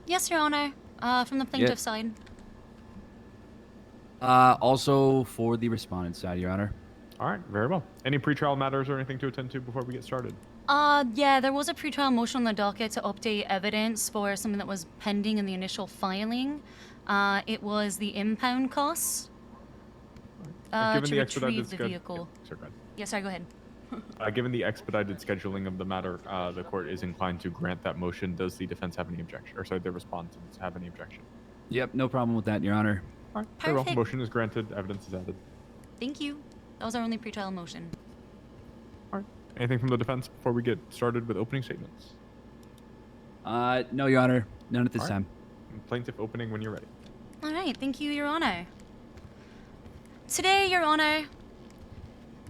Yes, Your Honor. From the plaintiff side. Also for the respondent side, Your Honor. All right, very well. Any pretrial matters or anything to attend to before we get started? Yeah, there was a pretrial motion on the docket to update evidence for something that was pending in the initial filing. It was the impound costs to retrieve the vehicle. Sorry, go ahead. Yeah, sorry, go ahead. Given the expedited scheduling of the matter, the court is inclined to grant that motion. Does the defense have any objection? Or sorry, the respondents have any objection? Yep, no problem with that, Your Honor. All right, very well. Perfect. Motion is granted. Evidence is added. Thank you. That was our only pretrial motion. All right. Anything from the defense before we get started with opening statements? No, Your Honor. None at this All right. time. Plaintiff opening when you're ready. All right, thank you, Your Honor. Today, Your Honor,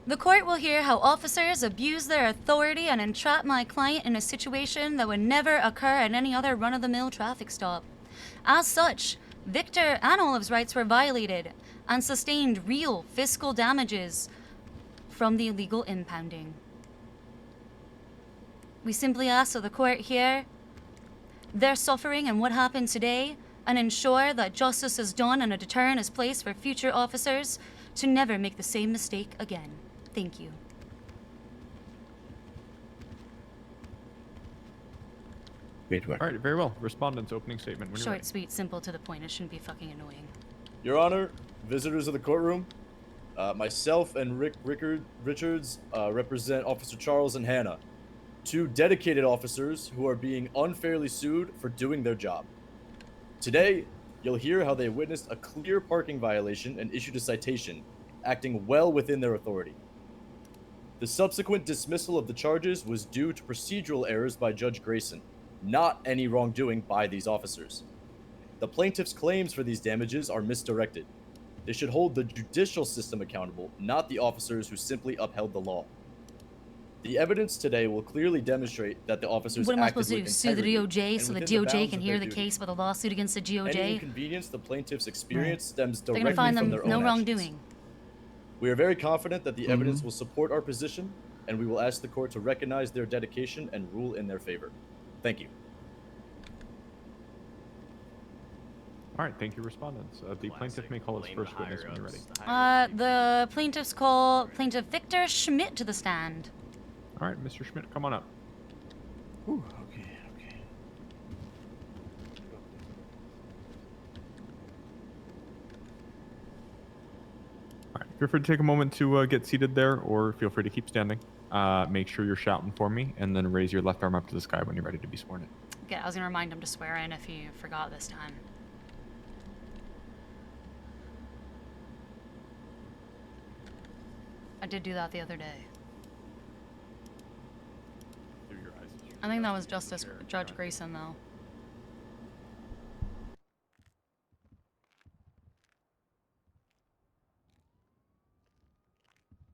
the court will hear how officers abuse their authority and entrap my client in a situation that would never occur at any other run-of-the-mill traffic stop. As such, Victor and Olive's rights were violated and sustained real fiscal damages from the illegal impounding. We simply ask that the court hear their suffering and what happened today and ensure that justice is done and a deterrent is placed for future officers to never make the same mistake again. Thank you. All right, very well. Respondent's opening statement when you're Short, ready. sweet, simple, to the point. It shouldn't be fucking annoying. Your Honor, visitors of the courtroom, myself and Rick Richards represent Officer Charles and Hannah, two dedicated officers who are being unfairly sued for doing their job. Today, you'll hear how they witnessed a clear parking violation and issued a citation, acting well within their authority. The subsequent dismissal of the charges was due to procedural errors by Judge Grayson, not any wrongdoing by these officers. The plaintiff's claims for these damages are misdirected. They should hold the judicial system accountable, not the officers who simply upheld the law. The evidence today will clearly demonstrate that the officers What am I acted supposed to do? with Sue the integrity DOJ and so the within DOJ bounds can of hear their the duty. case with a lawsuit against the Any DOJ? inconvenience the plaintiffs experience stems They're directly gonna find from them their no own wrongdoing. actions. We are very confident that the evidence will support our position, and we will ask the court to recognize their dedication and rule in their favor. Thank you. All right, thank you, respondents. The plaintiff may call his first witness when you're ready. The plaintiffs call Plaintiff Victor Schmidt to the stand. All right, Mr. Schmidt, come on up. Okay. All right, feel free to take a moment to get seated there, or feel free to keep standing. Make sure you're shouting for me, and then raise your left arm up to the sky when you're ready to be sworn in. Okay, I was gonna remind him to swear in if he forgot this time. I did do that the other day. I think that was Justice Judge Grayson, though.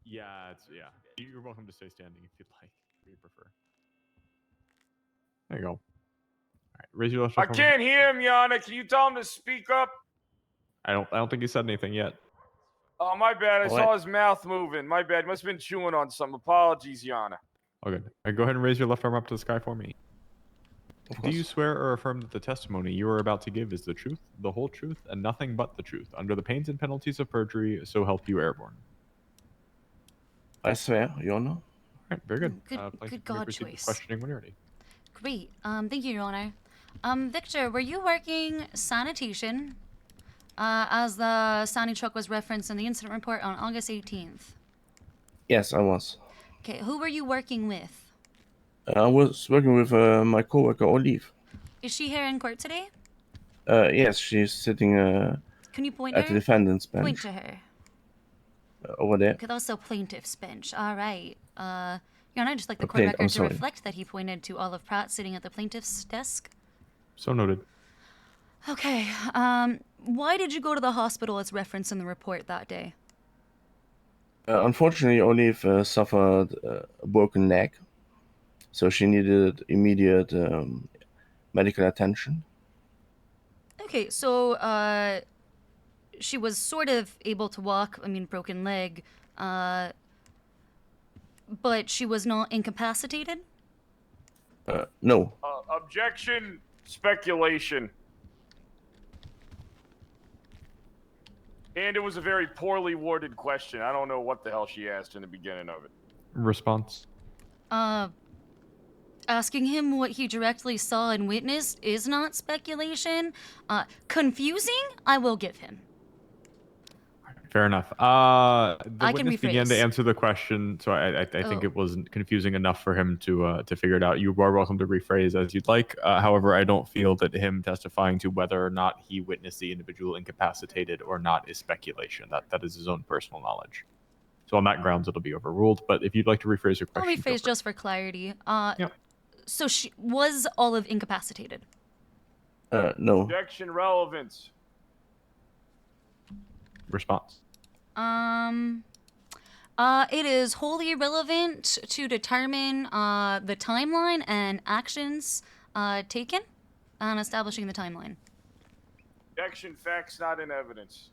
Yeah, you're welcome to stay standing if you'd like, if you prefer. There you go. All right, raise your left I arm. can't hear him, Yana. Can you tell him to speak up? I don't think he said anything yet. Oh, my bad. I What? saw his mouth moving. My bad. Must have been chewing on some. Apologies, Yana. Oh, good. Go ahead and raise your left arm up to the sky for me. Do you swear or affirm that the testimony you are about to give is the truth, the whole truth, and nothing but the truth, under the pains and penalties of perjury, so help you airborne? I swear, Your Honor. All right, very good. Good, Plaintiff, good you may God proceed with choice. questioning when you're ready. Great. Thank you, Your Honor. Victor, were you working sanitation as the Sani truck was referenced in the incident report on August 18th? Yes, I was. Okay, who were you working with? I was working with my coworker Olive. Is she here in court today? Yes, she's sitting Can you point at her? the defendant's bench. Point to her. Over there. Okay, that's the plaintiff's bench. All right. Your Honor, I'd just like the Okay, court I'm record to sorry. reflect that he pointed to Olive Pratt sitting at the plaintiff's desk. So noted. Okay. Why did you go to the hospital as referenced in the report that day? Unfortunately, Olive suffered a broken leg, so she needed immediate medical attention. Okay, so she was sort of able to walk, broken leg, but she was not incapacitated? No. Objection. Speculation. And it was a very poorly worded question. I don't know what the hell she asked in the beginning of it. Response. Asking him what he directly saw and witnessed is not speculation. Confusing, I will give him. Fair enough. The I can witness began to rephrase. answer the question, so I think Oh. it wasn't confusing enough for him to figure it out. You are welcome to rephrase as you'd like. However, I don't feel that him testifying to whether or not he witnessed the individual incapacitated or not is speculation. That is his own personal knowledge. So So on that grounds, it'll be overruled. But if you'd like to rephrase your I'll question, go rephrase for it. just for clarity. So she was Olive incapacitated? No. Objection relevance. Response. It is wholly irrelevant to determine the timeline and actions taken on establishing the timeline. Objection facts not in evidence.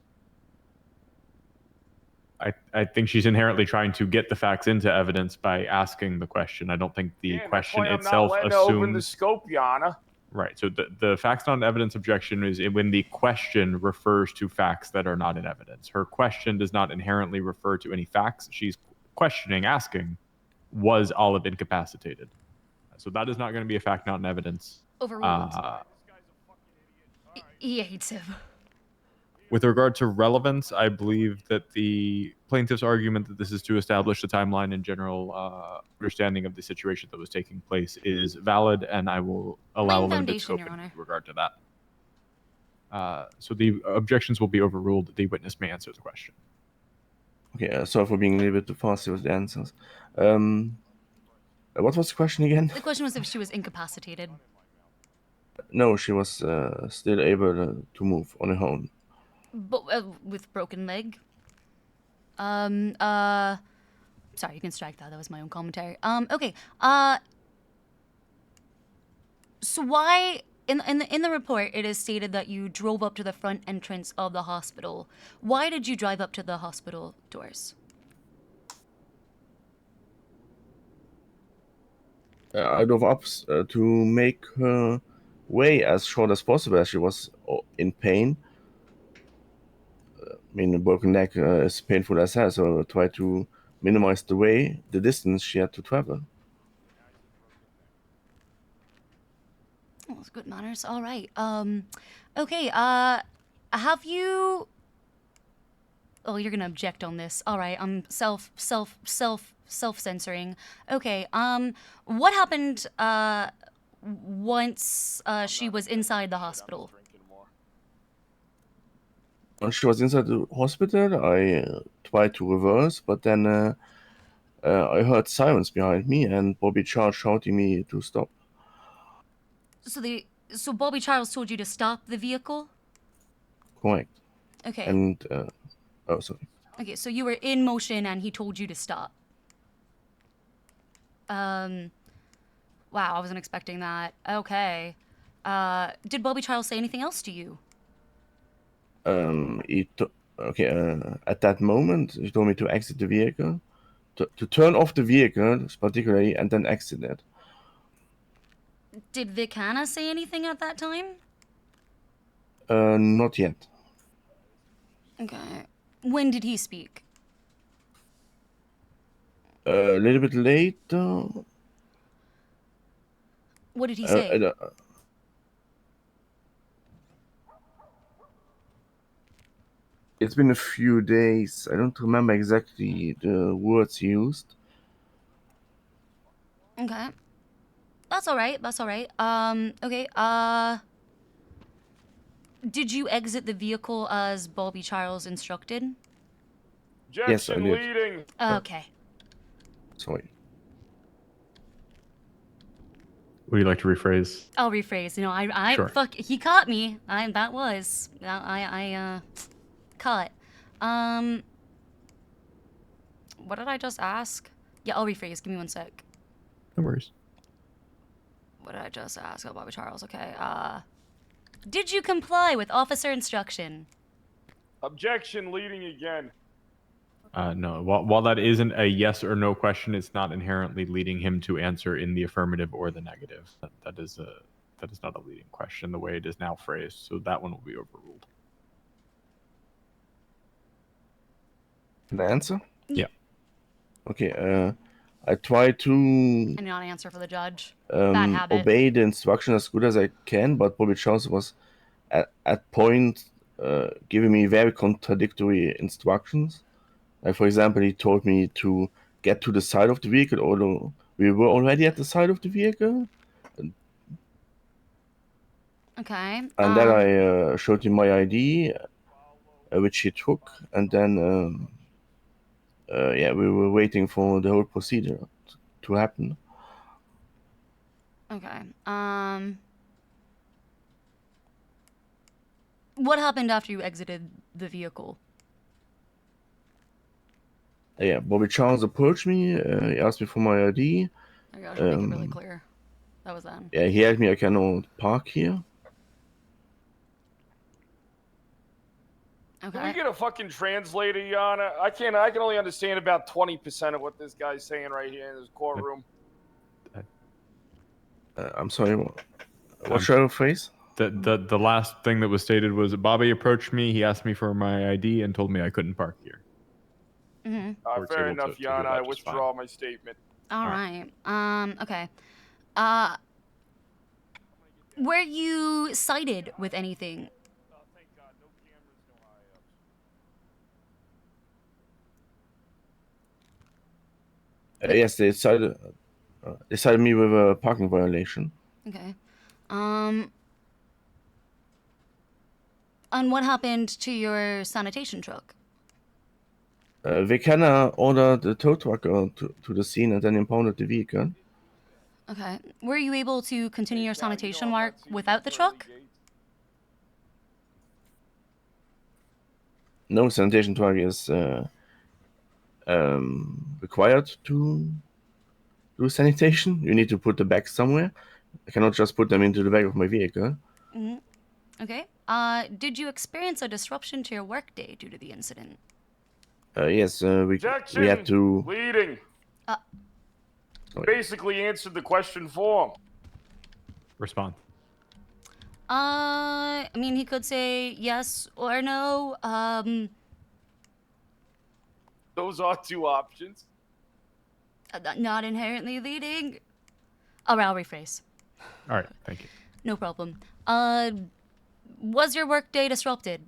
I think she's inherently trying to get the facts into evidence by asking the question. I don't think the That's question why I'm itself not letting her open the assumes. scope, Yana. Right. So the facts not in evidence objection is when the question refers to facts that are not in evidence. Her question does not inherently refer to any facts. She's questioning, asking, was Olive incapacitated? So that is not going to be a fact not in evidence. Overruled. He hates him. With regard to relevance, I believe that the plaintiff's argument that this is to establish the timeline and general understanding of the situation that was taking place is valid, and I will allow a limited foundation, scope Your in Honor. regard to that. So the objections will be overruled. The witness may answer the question. Okay, sorry for being a little bit too fast with the answers. What was the question again? The question was if she was incapacitated. No, she was still able to move on her own. But with broken leg. Sorry, you can strike that. That was my own commentary. Okay. So why in the report it is stated that you drove up to the front entrance of the hospital. Why did you drive up to the hospital doors? I drove up to make her way as short as possible, as she was in pain. I mean, a broken neck is painful as hell, so I try to minimize the distance she had to travel. Oh, that's good manners. All right. Okay. Have you? Oh, you're gonna object on this. All right. I'm self-censoring. Okay. What happened? Once she was inside the hospital. When she was inside the hospital, I tried to reverse, but then I heard sirens behind me, and Bobby Charles shouting me to stop. So Bobby Charles told you to stop the vehicle? Correct. Okay. And oh, sorry. Okay, so you were in motion and he told you to stop. Wow, I wasn't expecting that. Okay. Did Bobby Charles say anything else to you? At that moment, he told me to exit the vehicle, to turn off the vehicle, particularly, and then exit it. Did Vic Hanna say anything at that time? Not yet. Okay. When did he speak? A little bit later. What did he say? It's been a few days. I don't remember exactly the words he used. Okay. That's all right. That's all right. Okay. Did you exit the vehicle as Bobby Charles instructed? Yes, I did. Leading. Okay. Sorry. Would you like to rephrase? I'll rephrase. You know, I Sure. fuck. He caught me. That was. Caught. What did I just ask? Yeah, I'll rephrase. Give me one sec. No worries. What did I just ask? Oh, Bobby Charles. Okay. Did you comply with officer instruction? Objection leading again. No. While that isn't a yes or no question, it's not inherently leading him to answer in the affirmative or the negative. That is not a leading question the way it is now phrased. So that one will be overruled. Can I answer? Yeah. Okay. I try to And not answer for the judge. Bad habit. obey the instruction as good as I can, but Bobby Charles was at point giving me very contradictory instructions. Like, for example, he told me to get to the side of the vehicle, although we were already at the side of the vehicle. Okay. And then I showed him my ID, which he took, and then yeah, we were waiting for the whole procedure to happen. Okay. What happened after you exited the vehicle? Yeah, Bobby Charles approached me. He asked me for my ID. I gotta make it really clear. That was then. Yeah, he asked me I cannot park here. Can we get a fucking translator, Yana? I can only understand about 20% of what this guy's saying right here in this courtroom. I'm sorry. What should I phrase? The last thing that was stated was Bobby approached me. He asked me for my ID and told me I couldn't park here. Fair able enough, to hear Yana. that I just withdraw my statement. All right. Okay. Were you cited with anything? Yes, they cited me with a parking violation. Okay. And what happened to your sanitation truck? Vekana ordered the tow truck to the scene and then impounded the vehicle. Okay. Were you able to continue your sanitation work without the truck? No, sanitation truck is required to do sanitation. You need to put the bags somewhere. I cannot just put them into the back of my vehicle. Mm-hmm. Okay. Did you experience a disruption to your workday due to the incident? Yes, we had to. Leading. Basically answered the question for him. Respond. I mean, he could say yes or no. Those are two options. Not inherently leading. Or I'll rephrase. All right, thank you. No problem. Was your workday disrupted?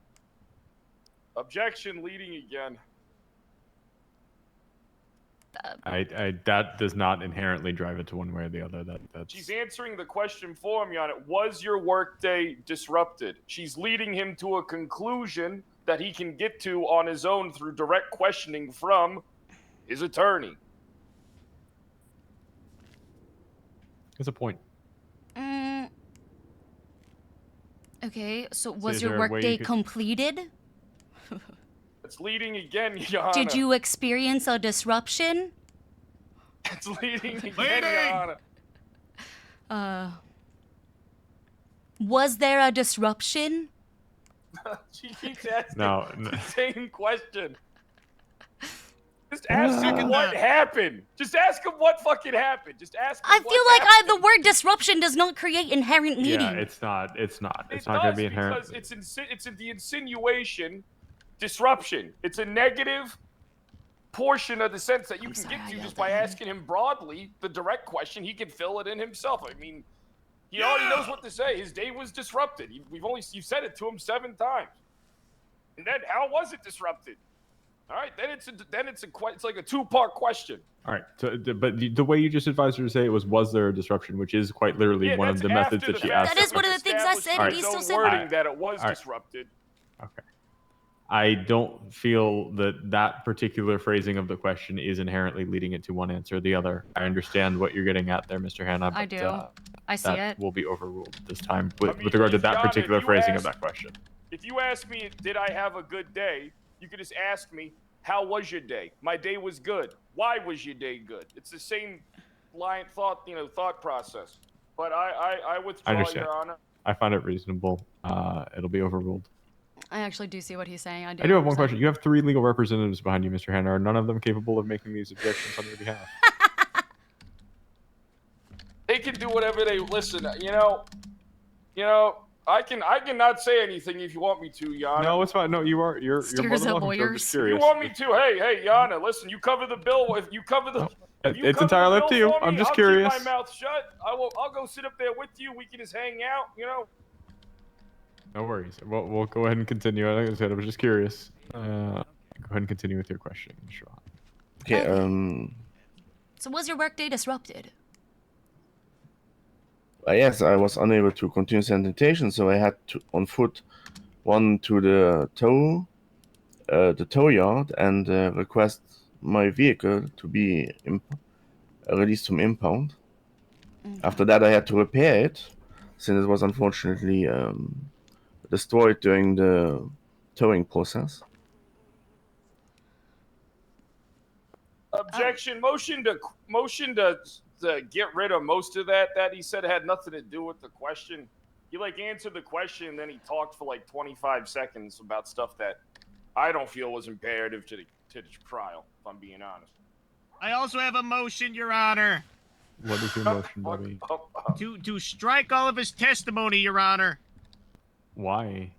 Objection, leading again. That does not inherently drive it to one way or the other. That's. She's answering the question for him, Yana. Was your workday disrupted? She's leading him to a conclusion that he can get to on his own through direct questioning from his attorney. That's a point. Okay, so is was your there a way workday you could- completed? It's leading again, Yana. Did you experience a disruption? It's leading again, Yana. Was there a disruption? She keeps asking No. the same question. Just ask him what happened. Just ask him what fucking happened. Just ask him I feel like the word disruption does not create inherent meaning. Yeah, it's not. It's not It going to does be inherent. because it's the insinuation, disruption. It's a negative portion of the sentence that you can get to just by asking him broadly the direct question. He can fill it in himself. I mean, he already knows what to say. His day was disrupted. You've said it to him 7 times. And then how was it disrupted? All right, then it's like a 2-part question. All right, but the way you just advised her to say it was there a disruption, which is quite literally one of the methods that she asked. That is one of the things I said, and he still said wording that it was disrupted. Okay. I don't feel that particular phrasing of the question is inherently leading it to one answer or the other. I understand what you're getting at there, Mr. Hanna. But, I do. I see that it. will be overruled this time with regard to that particular phrasing of that question. If you ask me, did I have a good day? You could just ask me, how was your day? My day was good. Why was your day good? It's the same thought process. But I withdraw, understand. Your Honor. I find it reasonable. It'll be overruled. I actually do see what he's saying. I do have one question. You have 3 legal representatives behind you, Mr. Hanna. Are none of them capable of making these objections on your behalf? They can do whatever they listen. I cannot say anything if you want me to, Yana. No, it's fine. No, you're more than welcome to. I'm just If curious. you want me to, hey, Yana, listen. You cover the bill. If you cover the, It's entirely up to you. I'm just curious. I'll keep my mouth shut. I'll go sit up there with you. We can just hang out. No worries. We'll go ahead and continue. Like I said, I was just curious. Go ahead and continue with your question, Siobhan. Okay. So was your workday disrupted? Yes, I was unable to continue sanitation, so I had to on foot run to the tow yard and request my vehicle to be released from impound. After that, I had to repair it, since it was unfortunately destroyed during the towing process. Objection. Motion to get rid of most of that he said had nothing to do with the question. He like answered the question and then he talked for like 25 seconds about stuff that I don't feel was imperative to the trial, if I'm being honest. I also have a motion, Your Honor. What is your motion, Bobby? To strike all of his testimony, Your Honor. Why?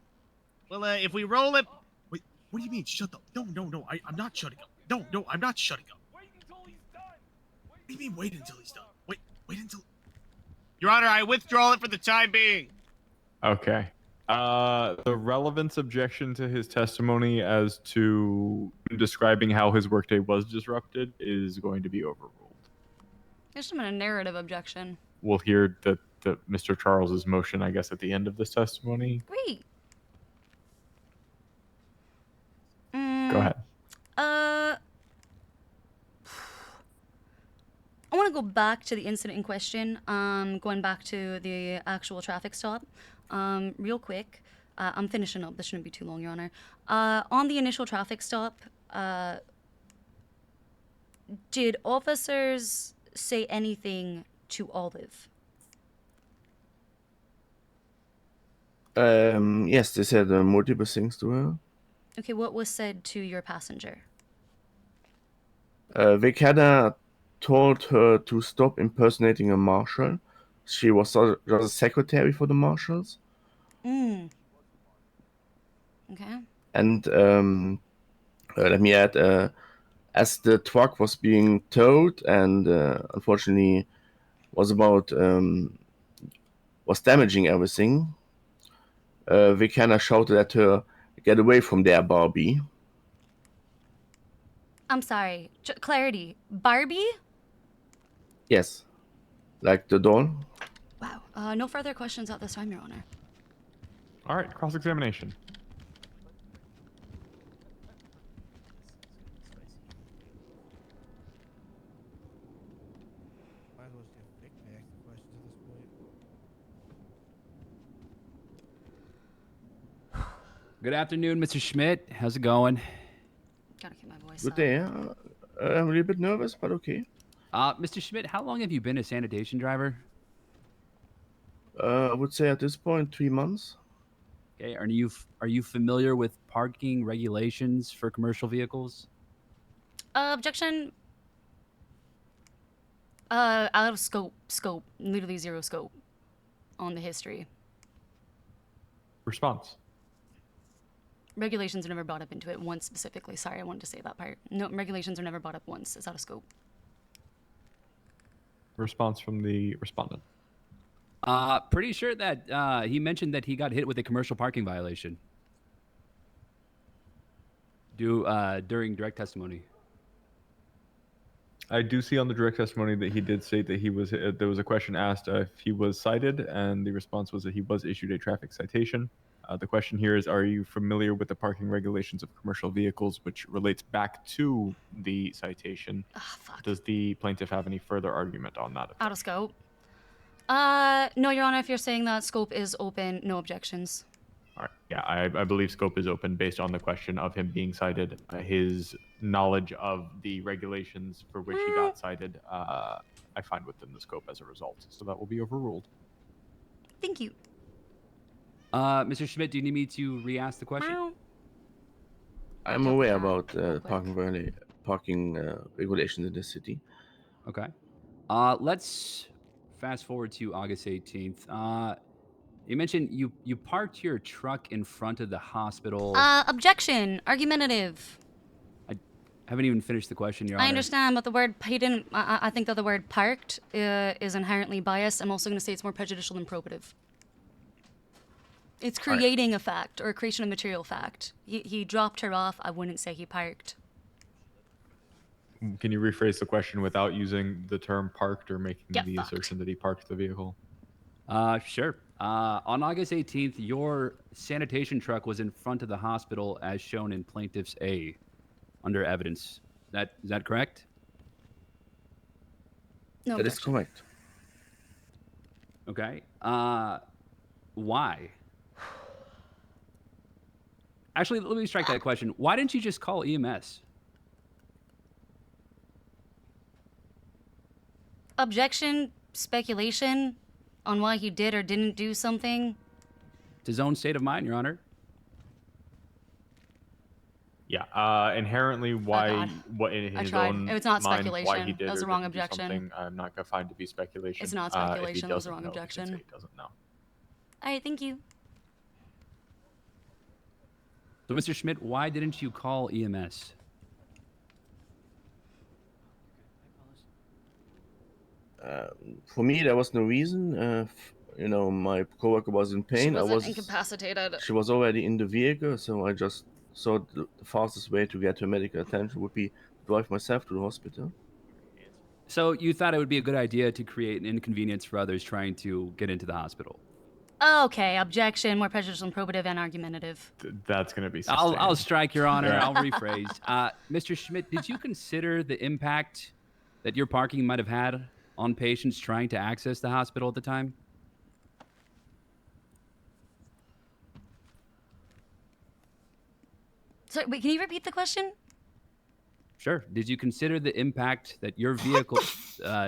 Well, if we roll it... Wait, what do you mean, shut up? No, I'm not shutting up. No, I'm not shutting up. Wait until he's done. What do you mean, wait until he's done? Wait until... Your Honor, I withdraw it for the time being. Okay. The relevance objection to his testimony as to describing how his workday was disrupted is going to be overruled. There's some a narrative objection. We'll hear the Mr. Charles's motion, I guess, at the end of this testimony. Great. Go ahead. I want to go back to the incident in question, going back to the actual traffic stop, real quick. I'm finishing up. This shouldn't be too long, Your Honor. On the initial traffic stop, did officers say anything to Olive? Yes, they said multiple things to her. Okay, what was said to your passenger? Vekada told her to stop impersonating a marshal. She was just a secretary for the marshals. Okay. And let me add, as the truck was being towed and unfortunately was damaging everything, Vekana shouted at her, "Get away from there, Barbie." I'm sorry. Clarity. Barbie? Yes, like the doll. Wow. No further questions at this time, Your Honor. All right, cross-examination. Good afternoon, Mr. Schmidt. How's it going? Gotta keep my voice Good day. I'm a little bit nervous, but okay. Mr. Schmidt, how long have you been a sanitation driver? I would say at this point 3 months. Okay, are you familiar with parking regulations for commercial vehicles? Objection. Out of scope. Literally zero scope on the history. Response. Regulations are never brought up into it once specifically. Sorry, I wanted to say that part. No, regulations are never brought up once. It's out of scope. Response from the respondent. Pretty sure that he mentioned that he got hit with a commercial parking violation. During direct testimony. I do see on the direct testimony that he did state that he was. There was a question asked if he was cited, and the response was that he was issued a traffic citation. The question here is, are you familiar with the parking regulations of commercial vehicles, which relates back to the citation? Does the plaintiff have any further argument on that? Out of scope. No, Your Honor, if you're saying that scope is open, no objections. All right. Yeah, I believe scope is open based on the question of him being cited. His knowledge of the regulations for which he got cited, I find within the scope as a result. So that will be overruled. Thank you. Mr. Schmidt, do you need me to re-ask the question? I'm aware about parking regulations in the city. Okay. Let's fast forward to August 18th. You mentioned you parked your truck in front of the hospital. Objection. Argumentative. I haven't even finished the question, Your Honor. I understand, but the word he didn't. I think that the word parked is inherently biased. I'm also going to say it's more prejudicial than probative. It's creating a fact or creation of material fact. He dropped her off. I wouldn't say he parked. Can you rephrase the question without using the term parked or making the assertion that he parked the vehicle? Sure. On August 18th, your sanitation truck was in front of the hospital as shown in Plaintiff's A under evidence. Is that correct? No That is objection. correct. Okay. Why? Actually, let me strike that question. Why didn't you just call E EMS? Objection, speculation on why he did or didn't do something. It's his own state of mind, Your Honor. Yeah, inherently why God. what in I his tried. own It's not mind why he speculation. did That was or a wrong didn't do objection. something, I'm not gonna find to be speculation. It's not If he speculation. That was a doesn't wrong know, he can objection. say he doesn't know. All right, thank you. So, Mr. Schmidt, why didn't you call E EMS? For me, there was no reason. You know, my coworker was in She pain. wasn't incapacitated. She was already in the vehicle, so I just thought the fastest way to get her medical attention would be to drive myself to the hospital. So, you thought it would be a good idea to create an inconvenience for others trying to get into the hospital? Okay, objection, more prejudicial and probative and argumentative. That's gonna be. I'll strike, Your Honor. Yeah. I'll rephrase. Mr. Schmidt, did you consider the impact that your parking might have had on patients trying to access the hospital at the time? Sorry, wait, can you repeat the question? Sure. Did you consider the impact that your vehicle,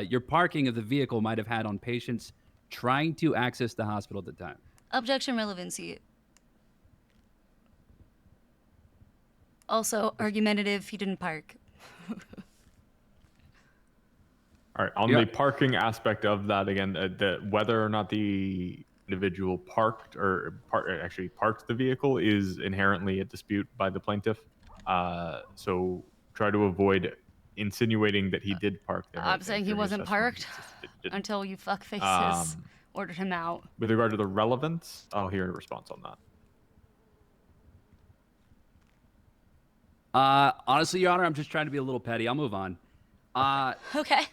your parking of the vehicle might have had on patients trying to access the hospital at the time? Objection, relevancy. Also, argumentative, he didn't park. All right. On Yeah. the parking aspect of that, again, whether or not the individual actually parked the vehicle is inherently a dispute by the plaintiff. So try to avoid insinuating that he did park there. I'm saying he during his wasn't testimony. parked He didn't. until you fuckfaces Um, ordered him out. With regard to the relevance, I'll hear a response on that. Honestly, Your Honor, I'm just trying to be a little petty. I'll move on. Okay.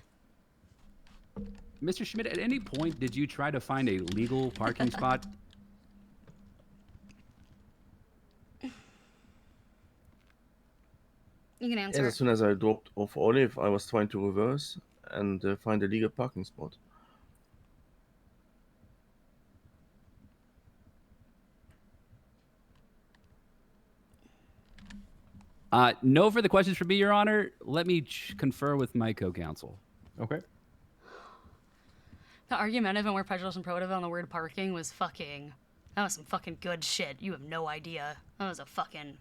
Mr. Schmidt, at any point did you try to find a legal parking spot? You can Yes, answer. as soon as I dropped off Olive, I was trying to reverse and find a legal parking spot. No further questions from me, Your Honor. Let me confer with my co-counsel. Okay. The argumentative and more prejudicial and probative on the word parking was fucking... That was some fucking good shit. You have no idea. That was a fucking...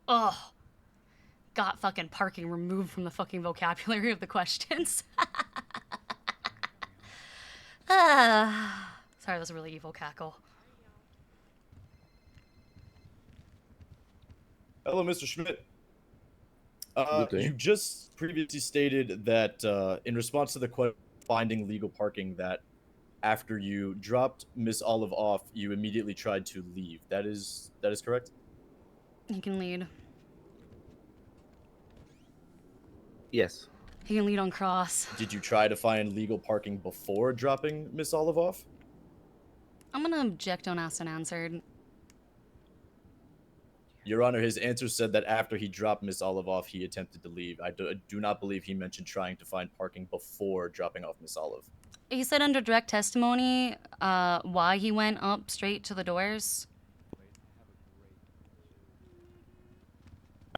Oh. Got fucking parking removed from the fucking vocabulary of the questions. Sorry, that was a really evil cackle. Hello, Mr. Schmidt. Good day. You just previously stated that in response to the question finding legal parking, that after you dropped Miss Olive off, you immediately tried to leave. That is correct? He can lead. Yes. He can lead on cross. Did you try to find legal parking before dropping Miss Olive off? I'm gonna object on asked and answered. Your Honor, his answer said that after he dropped Miss Olive off, he attempted to leave. I do not believe he mentioned trying to find parking before dropping off Miss Olive. He said under direct testimony why he went up straight to the doors.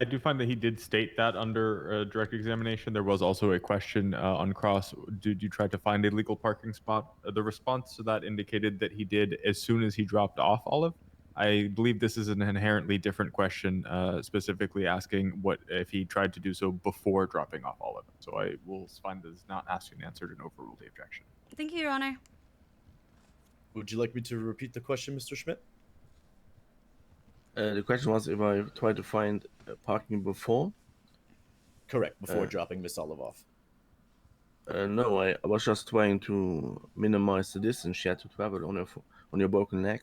I do find that he did state that under direct examination. There was also a question on cross. Did you try to find a legal parking spot? The response to that indicated that he did as soon as he dropped off Olive. I believe this is an inherently different question, specifically asking what if he tried to do so before dropping off Olive. So I will find this not asked and answered and overrule the objection. Thank you, Your Honor. Would you like me to repeat the question, Mr. Schmidt? The question was if I tried to find parking before. Correct, before dropping Miss Olive off. No, I was just trying to minimize the distance she had to travel on your broken leg.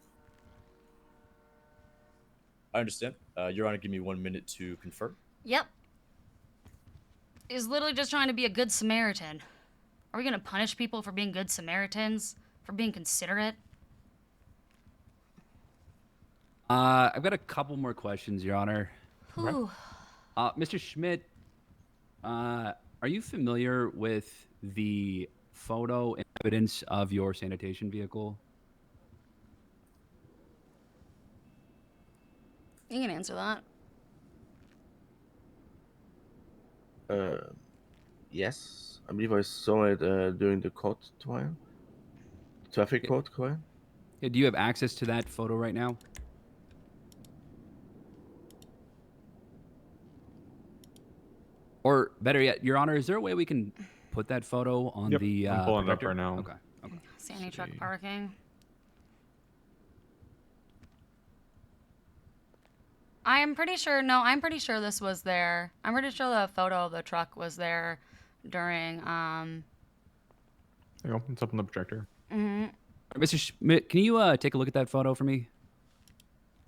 I understand. Your Honor, give me 1 minute to confirm. Yep. He's literally just trying to be a good Samaritan. Are we gonna punish people for being good Samaritans? For being considerate? I've got a couple more questions, Your Honor. Whew. Mr. Schmidt, Are you familiar with the photo and evidence of your sanitation vehicle? You can answer that. Yes, I believe I saw it during the court trial. Traffic court trial. Yeah, do you have access to that photo right now? Or better yet, Your Honor, is there a way we can put that photo on Yep, the I'm pulling it up projector? right now. Okay. Okay. Sandy truck parking. I'm pretty sure. No, I'm pretty sure this was there. I'm pretty sure the photo of the truck was there during. There you go. It's up on the projector. Mr. Schmidt, can you take a look at that photo for me?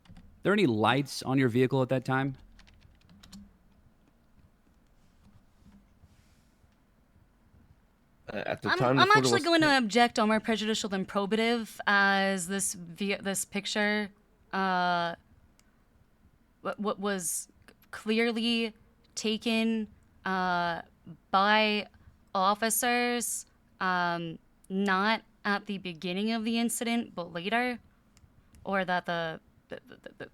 Are there any lights on your vehicle at that time? At the I'm time, the photo actually was going to object on more prejudicial than probative, as this picture, what was clearly taken by officers, not at the beginning of the incident, but later, or that the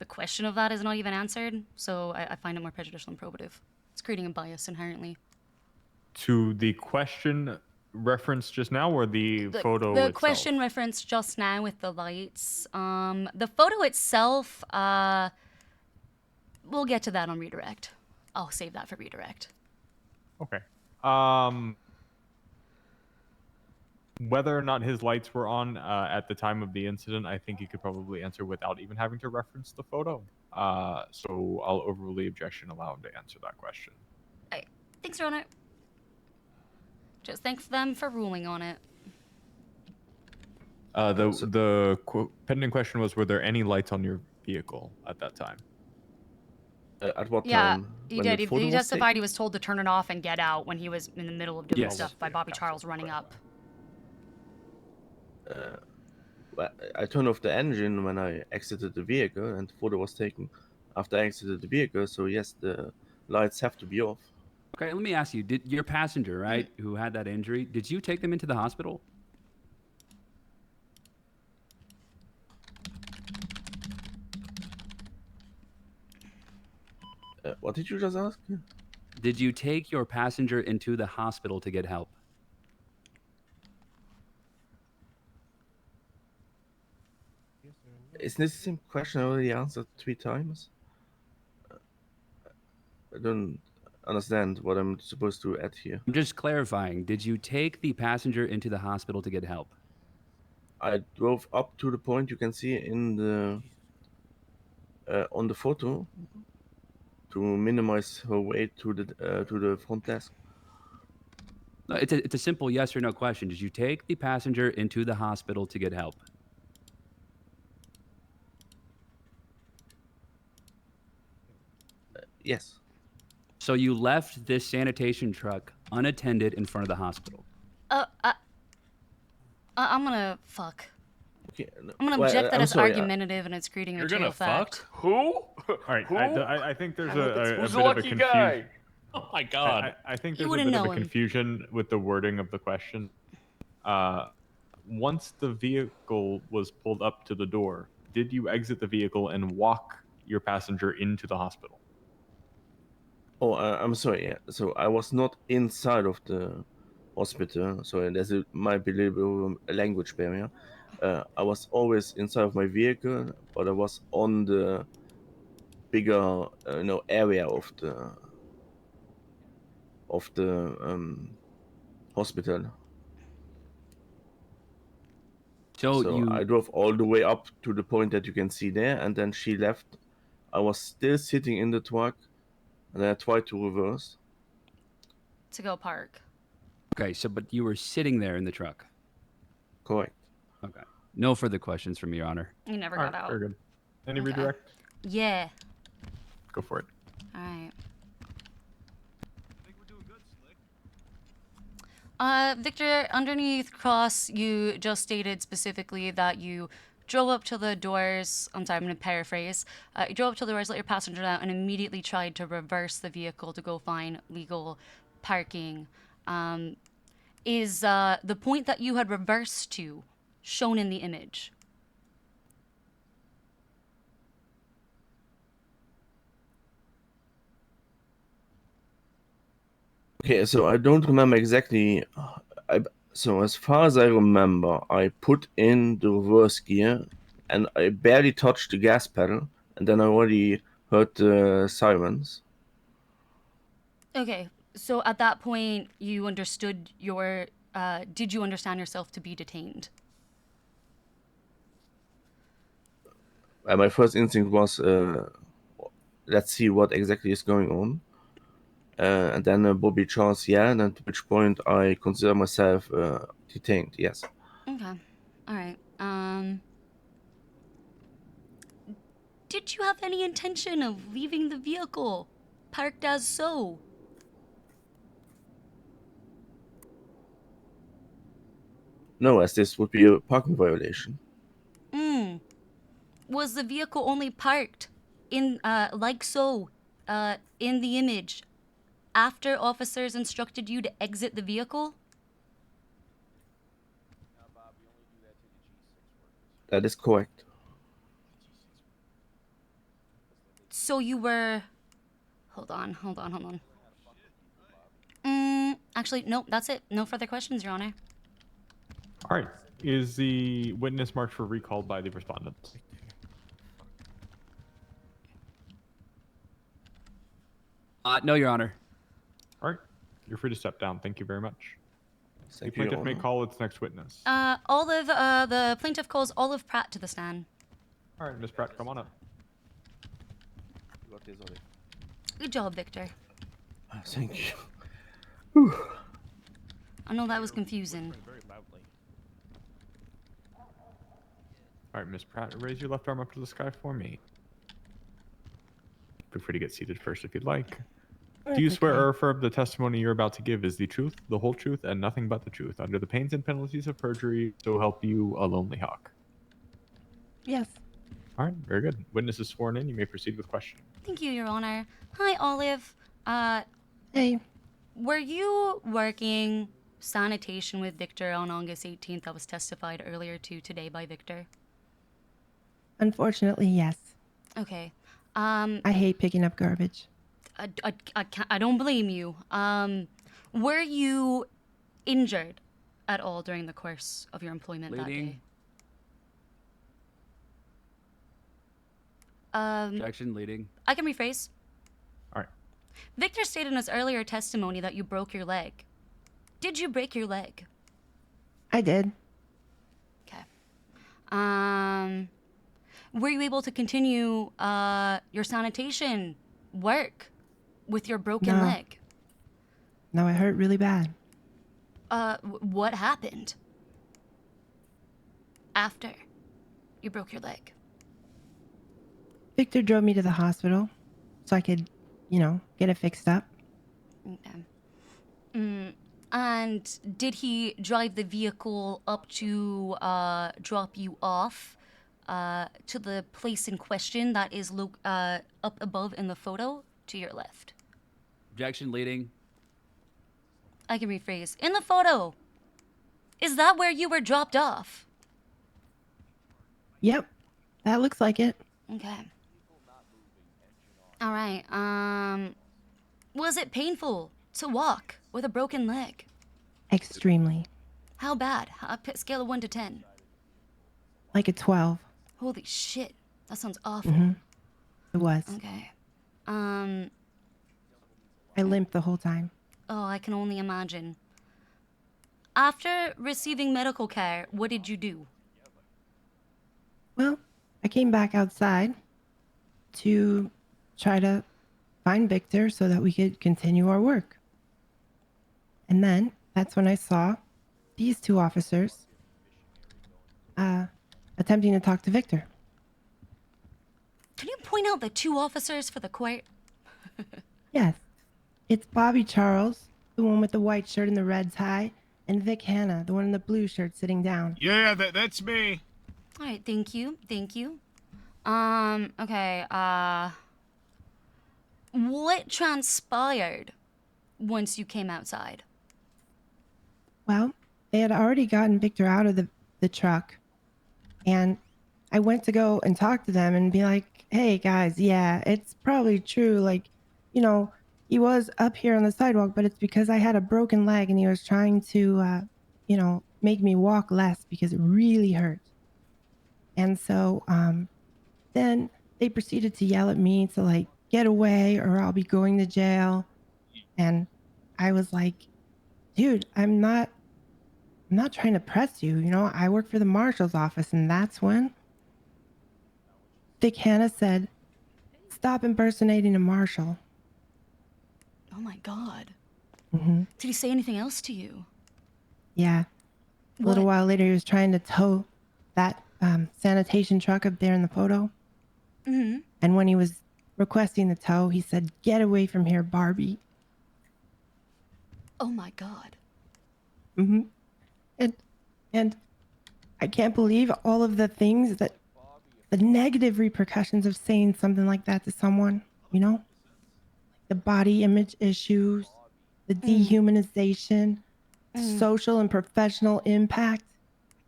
question of that is not even answered. So I find it more prejudicial than probative. It's creating a bias inherently. To the question reference just now, or the photo The itself? question referenced just now with the lights. The photo itself, we'll get to that on redirect. I'll save that for redirect. Okay. Whether or not his lights were on at the time of the incident, I think he could probably answer without even having to reference the photo. So I'll overrule objection, allow him to answer that question. Thanks, Your Honor. Just thanks them for ruling on it. The pending question was, were there any lights on your vehicle at that time? At what Yeah, time? he When did. the He photo was testified taken? he was told to turn it off and get out when he was in the middle of doing Yes. stuff by Bobby Charles running up. Well, I turned off the engine when I exited the vehicle, and the photo was taken after I exited the vehicle. So yes, the lights have to be off. Okay, let me ask you, did your passenger, right, who had that injury, did you take them into the hospital? What did you just ask? Did you take your passenger into the hospital to get help? Isn't this the same question I already answered 3 times? I don't understand what I'm supposed to add here. I'm just clarifying. Did you take the passenger into the hospital to get help? I drove up to the point you can see in the on the photo to minimize her weight to the front desk. No, it's a simple yes or no question. Did you take the passenger into the hospital to get help? Yes. So you left this sanitation truck unattended in front of the hospital. I'm gonna fuck. Okay, I'm gonna object that it's argumentative and it's creating a You're material gonna fact. fuck? Who? All right, Who? I think there's a Who's bit the of a lucky confusion. guy? Oh my god. I think You there's a wouldn't bit of know a him. confusion with the wording of the question. Once the vehicle was pulled up to the door, did you exit the vehicle and walk your passenger into the hospital? Oh, I'm sorry. Yeah. So I was not inside of the hospital. So might be a little bit of a language barrier. I was always inside of my vehicle, but I was on the bigger, area of the hospital. So I drove all the way up to the point that you can see there, and then she left. I was still sitting in the truck, and then I tried to reverse. To go park. Okay, so but you were sitting there in the truck. Correct. Okay. No further questions from me, Your Honor. You never All got right, out. very good. Any Okay. redirect? Yeah. Go for it. All right. Victor, underneath cross, you just stated specifically that you drove up to the doors. I'm sorry, I'm going to paraphrase. You drove up to the doors, let your passenger out, and immediately tried to reverse the vehicle to go find legal parking, is the point that you had reversed to shown in the image? Okay, so I don't remember exactly. So as far as I remember, I put in the reverse gear, and I barely touched the gas pedal, and then I already heard the sirens. Okay, so at that point, you understood your. Did you understand yourself to be detained? And my first instinct was, let's see what exactly is going on. And then Bobby Charles, yeah, and at which point I consider myself detained, yes. Okay, all right. Did you have any intention of leaving the vehicle parked as so? No, as this would be a parking violation. Was the vehicle only parked in, like so, in the image after officers instructed you to exit the vehicle? That is correct. So you were. Hold on. Actually, nope, that's it. No further questions, Your Honor. All right. Is the witness marked for recall by the respondent? No, Your Honor. All right. You're free to step down. Thank you very much. The Thank you, Your plaintiff may Honor. call its next witness. Olive, the plaintiff calls Olive Pratt to the stand. All right, Miss Pratt, come on up. Good job, Victor. Thank you. I know that was confusing. All right, Miss Pratt, raise your left arm up to the sky for me. Feel free to get seated first if you'd like. Do you swear or affirm the testimony you're about to give is the truth, the whole truth, and nothing but the truth, under the pains and penalties of perjury, so help you a lonely hawk? Yes. All right, very good. Witness is sworn in. You may proceed with questioning. Thank you, Your Honor. Hi, Olive. Hey. Were you working sanitation with Victor on August 18th that was testified earlier to today by Victor? Unfortunately, yes. Okay. I hate picking up garbage. I don't blame you. Were you injured at all during the course of your employment that day? Objection, leading. I can rephrase. All right. Victor stated in his earlier testimony that you broke your leg. Did you break your leg? I did. Okay. Were you able to continue your sanitation work with your broken No. leg? No, it hurt really bad. What happened after you broke your leg? Victor drove me to the hospital so I could, get it fixed up. Okay. And did he drive the vehicle up to drop you off to the place in question that is up above in the photo to your left? Objection, leading. I can rephrase. In the photo, is that where you were dropped off? Yep, that looks like it. Okay. All right. Was it painful to walk with a broken leg? Extremely. How bad? Scale of 1 to 10. Like a 12. Holy shit. That sounds awful. It was. Okay. I limped the whole time. Oh, I can only imagine. After receiving medical care, what did you do? Well, I came back outside to try to find Victor so that we could continue our work. And then that's when I saw these two officers attempting to talk to Victor. Can you point out the two officers for the court? Yes. It's Bobby Charles, the one with the white shirt and the red tie, and Vic Hanna, the one in the blue shirt sitting down. Yeah, that's me. All right, thank you. Okay, what transpired once you came outside? Well, they had already gotten Victor out of the truck, and I went to go and talk to them and be like, hey guys, yeah, it's probably true. Like, you know, he was up here on the sidewalk, but it's because I had a broken leg and he was trying to, you know, make me walk less because it really hurt. And so then they proceeded to yell at me to like get away or I'll be going to jail. And I was like, dude, I'm not trying to press you. You know, I work for the marshal's office. And that's when Vic Hannah said, stop impersonating a marshal. Oh my God. Mm-hmm. Did he say anything else to you? Yeah. A little while later, he was trying to tow that sanitation truck up there in the photo. Mm-hmm. And when he was requesting the tow, he said, get away from here, Barbie. Oh my God. Mm-hmm. And I can't believe all of the things that the negative repercussions of saying something like that to someone, you know? The body image issues, the dehumanization, social and professional impact.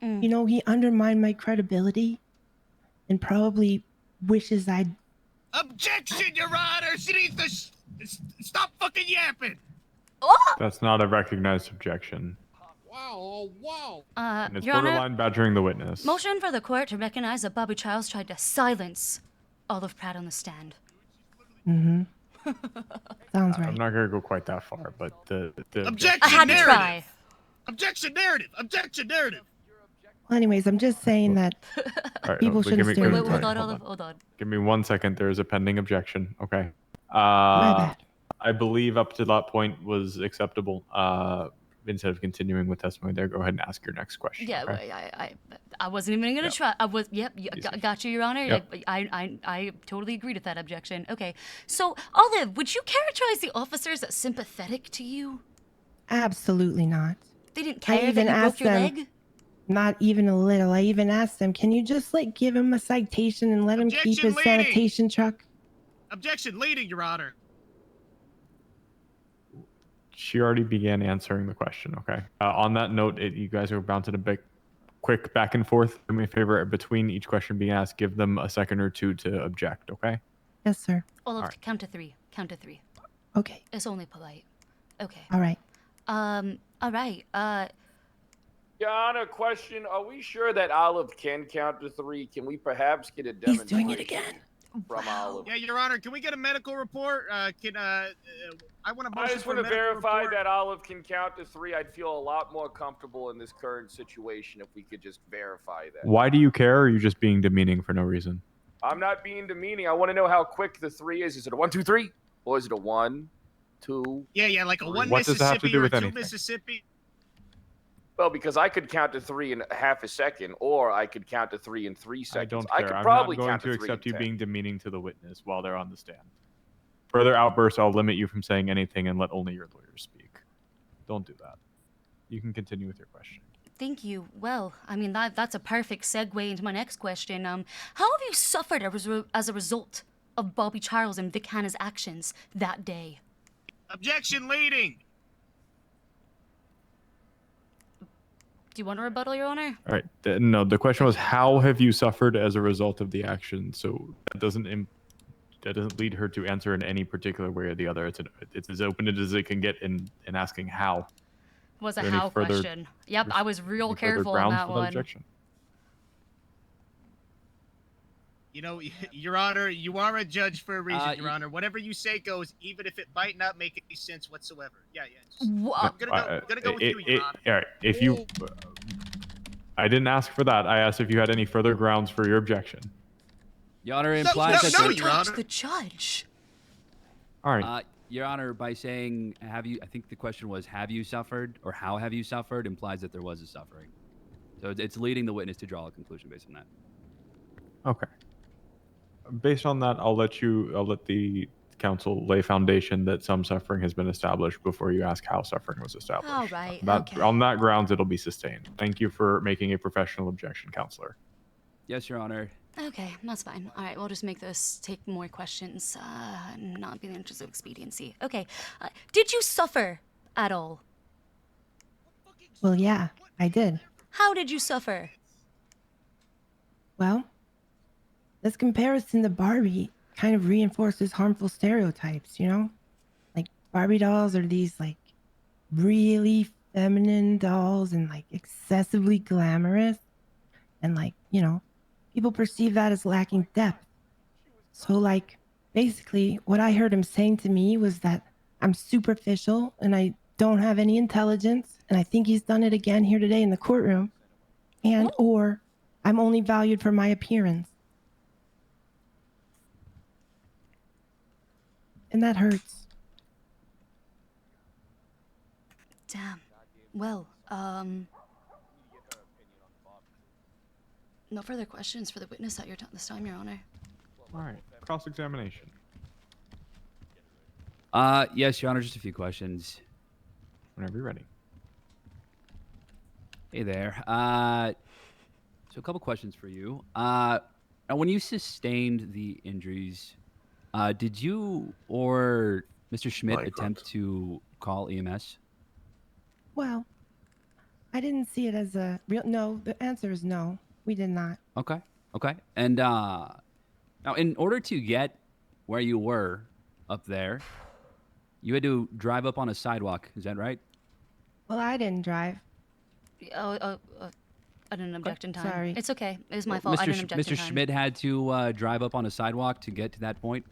You know, he undermined my credibility and probably wishes I'd... Objection, Your Honor! She needs to stop fucking yapping! That's not a recognized objection. Wow, wow. And it's Your Honor, borderline badgering the witness. motion for the court to recognize that Bobby Charles tried to silence Olive Pratt on the stand. Mm-hmm. Sounds I'm right. not gonna go quite that far, but the Objection, I had to narrative. try. Objection narrative! Objection narrative! Well, anyways, I'm just saying that All right, people give shouldn't me- steal give the me- Hold time. on, hold Olive, hold on. Give me 1 second. There is a pending objection. Okay. My bad. I believe up to that point was acceptable. Instead of continuing with testimony there, go ahead and ask your next question. Yeah, okay? I wasn't even gonna try. I was. Yep. Got you, Your Honor. Yep. I totally agreed with that objection. Okay. So, Olive, would you characterize the officers as sympathetic to you? Absolutely not. They didn't I care even that you asked broke your them, leg? not even a little. I even asked them, can you just like give him a citation and let him keep Objection, his lady! sanitation truck? Objection leading, Your Honor. She already began answering the question. Okay. On that note, you guys are bouncing a bit quick back and forth. Do me a favor, between each question being asked, give them a second or two to object. Okay. Yes, sir. Olive, count to three. Count to three. Okay. It's only polite. Okay. All right. All right. Your Honor, question: are we sure that Olive can count to three? Can we perhaps get a He's demonstration doing it again. from Olive? Yeah, Your Honor, can we get a medical report? I want to I just want to verify that Olive can count to three. I'd feel a lot more comfortable in this current situation if we could just verify that. Why do you care? Or are you just being demeaning for no reason? I'm not being demeaning. I want to know how quick the three is. Is it a 1, 2, 3, or is it a 1, 2? Yeah, like a 1 What does that have to Mississippi do or with 2 anything? Mississippi. Well, because I could count to three in half a second, or I could count to three in 3 seconds. I don't I care. could I'm probably not going count to to three in accept you 10. being demeaning to the witness while they're on the stand. Further outbursts, I'll limit you from saying anything and let only your lawyer speak. Don't do that. You can continue with your question. Thank you. Well, I mean, that's a perfect segue into my next question. How have you suffered as a result of Bobby Charles and Vic Hannah's actions that day? Objection leading. Do you want a rebuttal, Your Honor? All right. No, the question was, how have you suffered as a result of the action? So that doesn't lead her to answer in any particular way or the other. It's as open as it can get in asking how. Was a Is there any how further- question. Yep, I was real any further careful on grounds that for one. objection? You know, Your Honor, you are a judge for a reason, Your y- Honor. Whatever you say goes, even if it might not make any sense whatsoever. Yeah. Wha- I'm gonna go with you, Your Honor. All right. If you, I didn't ask for that. I asked if you had any further grounds for your objection. Your Honor No, implies no, that no, the- Your Honor. The judge. All right. Your Honor, by saying have you, I think the question was have you suffered or how have you suffered implies that there was a suffering. So it's leading the witness to draw a conclusion based on that. Okay. Based on that, I'll let the council lay foundation that some suffering has been established before you ask how suffering was established. All right. That, on that grounds, it'll be sustained. Thank you for making a professional objection, counselor. Yes, Your Honor. Okay, that's fine. All right, we'll just make this take more questions, not be in the interest of expediency. Okay, did you suffer at all? Well, yeah, I did. How did you suffer? Well, this comparison to Barbie kind of reinforces harmful stereotypes, you know? Like, Barbie dolls are these, like, really feminine dolls and, like, excessively glamorous. And, like, you know, people perceive that as lacking depth. So, like, basically, what I heard him saying to me was that I'm superficial and I don't have any intelligence. And I think he's done it again here today in the courtroom. And, or I'm only valued for my appearance. And that hurts. Damn. Well, no further questions for the witness at this time, Your Honor. All right, cross-examination. Yes, Your Honor, just a few questions. Whenever you're ready. Hey there. So a couple questions for you. Now, when you sustained the injuries, did you or Mr. Schmidt attempt to call EMS? Well, I didn't see it as a real. No, the answer is no. We did not. Okay. Okay. And now, in order to get where you were up there, you had to drive up on a sidewalk. Is that right? Well, I didn't drive. I didn't object in time. Sorry. It's okay. It was my fault. I didn't object Mr. in time. Schmidt had to drive up on a sidewalk to get to that point?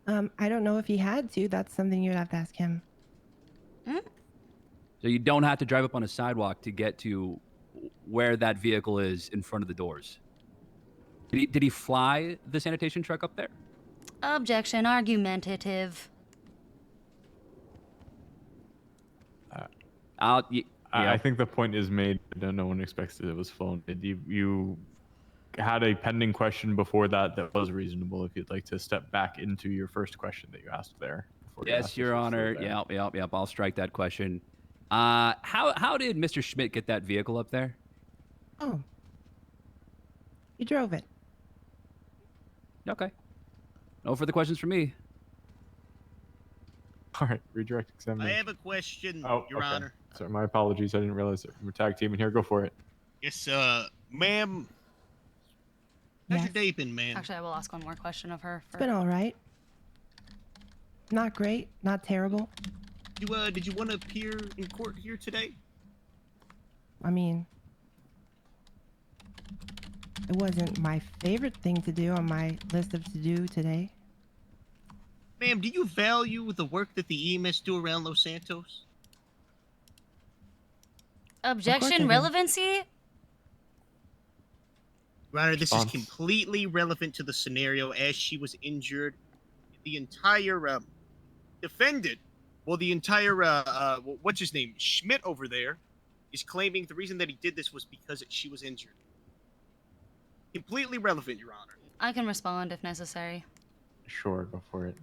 I don't know if he had to. That's something you'd have to ask him. So you don't have to drive up on a sidewalk to get to where that vehicle is in front of the doors. Did he fly the sanitation truck up there? Objection. Argumentative. I think the point is made. No one expects that it was flown. You had a pending question before that was reasonable. If you'd like to step back into your first question that you asked there. Yes, Your Honor. Yep. I'll strike that question. How did Mr. Schmidt get that vehicle up there? Oh. You drove it. Okay. No further questions for me. All right, redirect examination. I have a question, Your okay. Honor. Sorry, my apologies. I didn't realize that we're tag teaming here. Go for it. Yes, ma'am. How's your day been, man? Actually, I will ask one more question of her. It's been all right. Not great, not terrible. Did you want to appear in court here today? I mean, it wasn't my favorite thing to do on my list of to-do today. Ma'am, do you value the work that the EMS do around Los Santos? Objection. Relevancy? Your Honor, this is completely relevant to the scenario as she was injured. The entire defendant, well, the entire what's his name, Schmidt over there, is claiming the reason that he did this was because she was injured. Completely relevant, Your Honor. I can respond if necessary. Sure, go for it.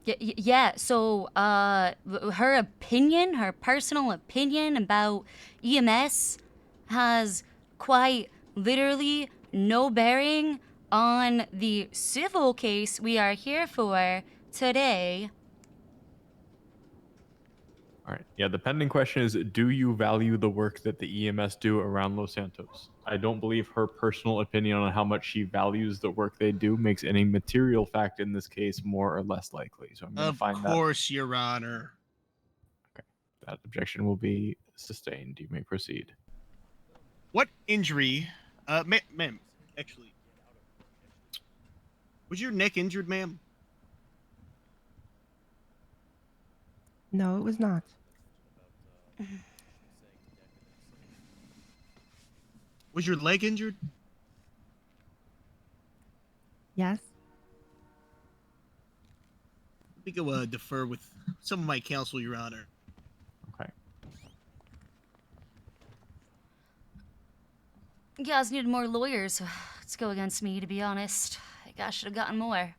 Yeah, so, her opinion, her personal opinion about EMS has quite literally no bearing on the civil case we are here for today. All right. Yeah, the pending question is, do you value the work that the EMS do around Los Santos? I don't believe her personal opinion on how much she values the work they do makes any material fact in this case more or less likely. So I'm going to find that. Of course, Your Honor. Okay. That objection will be sustained. You may proceed. What injury, ma'am, actually, was your neck injured, ma'am? No, it was not. Was your leg injured? Yes. Let me go defer with some of my counsel, Your Honor. Okay. You guys needed more lawyers to go against me, to be honest. I think I should have gotten more.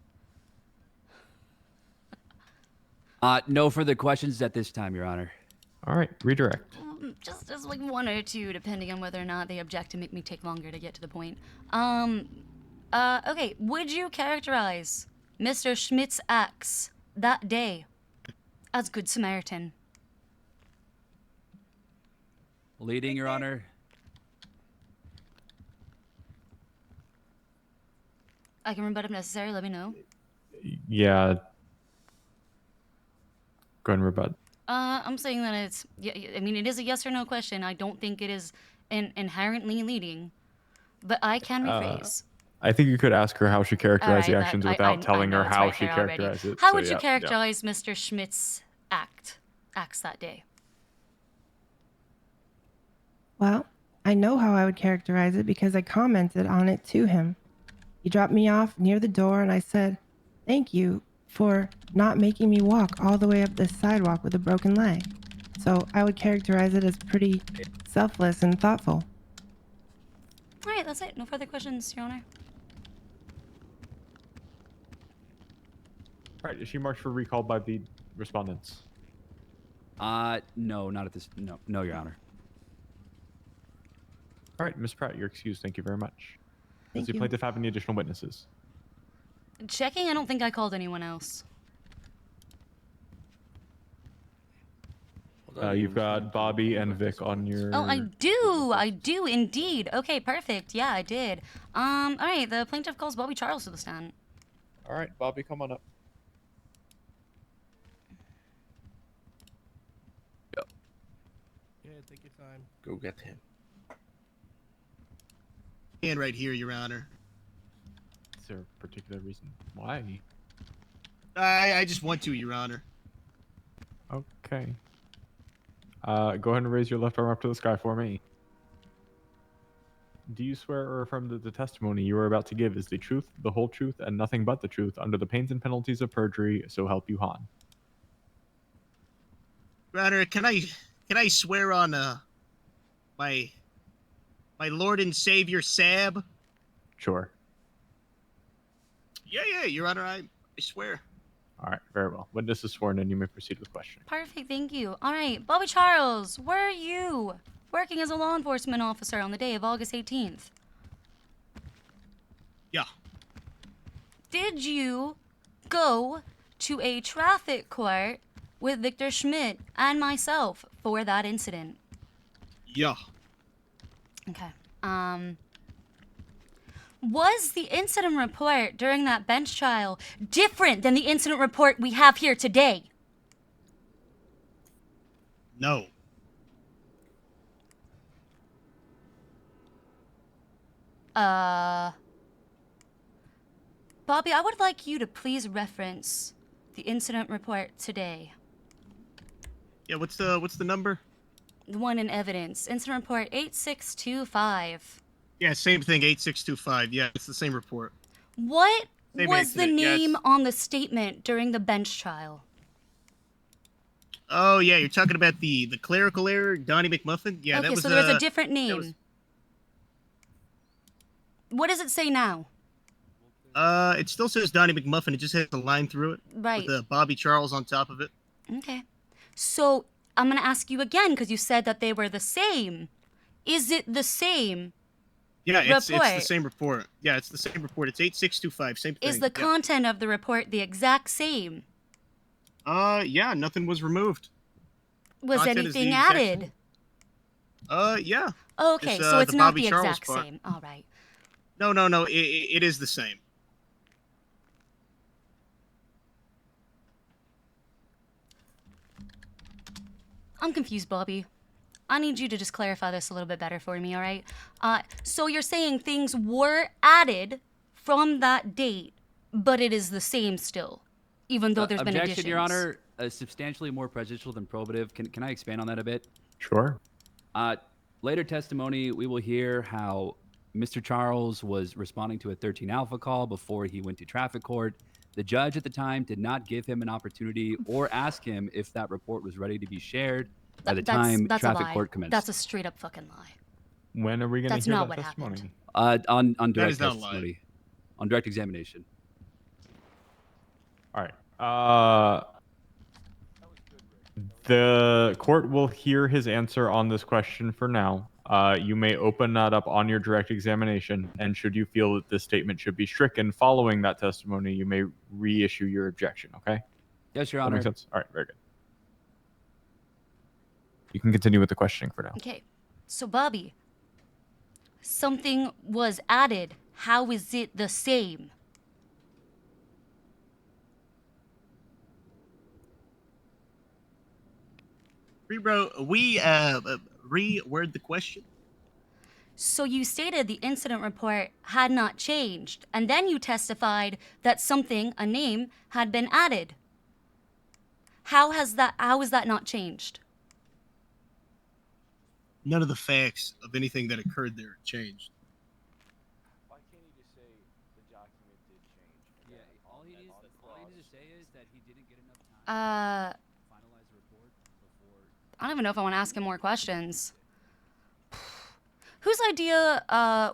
No further questions at this time, Your Honor. All right, redirect. just like one or two, depending on whether or not they object to make me take longer to get to the point. Okay, would you characterize Mr. Schmidt's acts that day as Good Samaritan? Leading, Your Honor. I can rebut if necessary, let me know. Yeah. Go ahead and rebut. I'm saying that it's, I mean, it is a yes or no question. I don't think it is inherently leading, but I can rephrase. I think you could ask her how she characterized the Alright, actions I without telling know her it's how right she there already. characterized it. How so would you yeah, characterize Mr. Schmidt's acts that day? Well, I know how I would characterize it because I commented on it to him. He dropped me off near the door and I said, "Thank you for not making me walk all the way up this sidewalk with a broken leg." So I would characterize it as pretty selfless and thoughtful. Alright, that's it. No further questions, Your Honor. Alright, is she marked for recall by the respondents? No, not at this. No, Your Honor. Alright, Ms. Pratt, you're excused. Thank you very much. Thank Does the you. plaintiff have any additional witnesses? Checking, I don't think I called anyone else. You've got Bobby and Vic on your... Oh, I do indeed. Okay, perfect. Yeah, I did. Alright, the plaintiff calls Bobby Charles to the stand. Alright, Bobby, come on up. Yeah, take your time. Go get him. And right here, Your Honor. Is there a particular reason why? I just want to, Your Honor. Okay. Go ahead and raise your left arm up to the sky for me. Do you swear or affirm that the testimony you are about to give is the truth, the whole truth, and nothing but the truth under the pains and penalties of perjury, so help you Han? Your Honor, can I swear on my Lord and Savior Sab? Sure. Yeah, Your Honor, I swear. Alright, very well. Witness is sworn in. You may proceed with questioning. Perfect, thank you. Alright, Bobby Charles, were you working as a law enforcement officer on the day of August 18th? Yeah. Did you go to a traffic court with Victor Schmidt and myself for that incident? Yeah. Okay. Was the incident report during that bench trial different than the incident report we have here today? No. Bobby, I would like you to please reference the incident report today. Yeah, what's the number? The one in evidence. Incident report 8625. Yeah, same thing, 8625. Yeah, it's the same report. What Same was the incident, name yes. on the statement during the bench trial? Oh, yeah, you're talking about the clerical error, Donnie McMuffin? Yeah, okay, that was so there was a different name. was- What does it say now? It still says Donnie McMuffin. It just has a line through it. Right. With Bobby Charles on top of it. Okay. So I'm going to ask you again because you said that they were the same. Is it the same? Yeah, it's the report? same report. Yeah, it's the same report. It's 8625, same thing. Is the yeah. content of the report the exact same? Yeah, nothing was removed. Was Content is the anything exact added? Yeah. Okay, Just, so it's the not Bobby the Charles exact part. same. All right. No, it is the same. I'm confused, Bobby. I need you to just clarify this a little bit better for me, all right? So you're saying things were added from that date, but it is the same still, even though there's been Objection, additions. Your Honor. Substantially more prejudicial than probative. Can I expand on that a bit? Sure. Later testimony, we will hear how Mr. Charles was responding to a 13 Alpha call before he went to traffic court. The judge at the time did not give him an opportunity or ask him if that report was ready to be shared by the time that's a traffic lie. court commenced. That's a straight up fucking lie. When are we going to That's hear not that what testimony? happened. On That direct is not a lie. testimony. On direct examination. All right. The court will hear his answer on this question for now. You may open that up on your direct examination, and should you feel that this statement should be stricken following that testimony, you may reissue your objection, okay? Yes, Your That Honor. makes sense? All right, very good. You can continue with the questioning for now. Okay. So, Bobby, something was added. How is it the same? Reword the question. So you stated the incident report had not changed, and then you testified that something, a name, had been added. How is that not changed? None of the facts of anything that occurred there changed. Why can't he just say the document did change? Yeah, all he needs to say is that he didn't get enough time to finalize the report before. I don't even know if I want to ask him more questions. Whose idea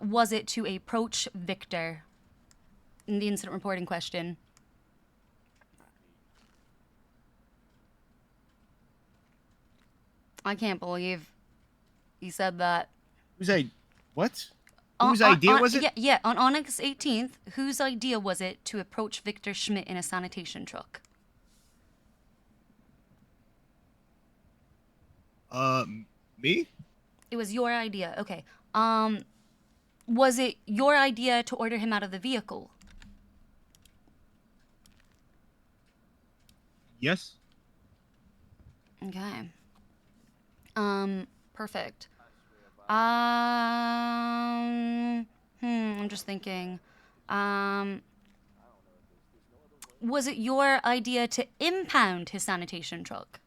was it to approach Victor in the incident report in question? I can't believe he said that. What? Whose idea was it? Yeah, on August 18th, whose idea was it to approach Victor Schmidt in a sanitation truck? Me? It was your idea. Okay. Was it your idea to order him out of the vehicle? Yes. Okay. Perfect. I'm just thinking. Was it your idea to impound his sanitation truck?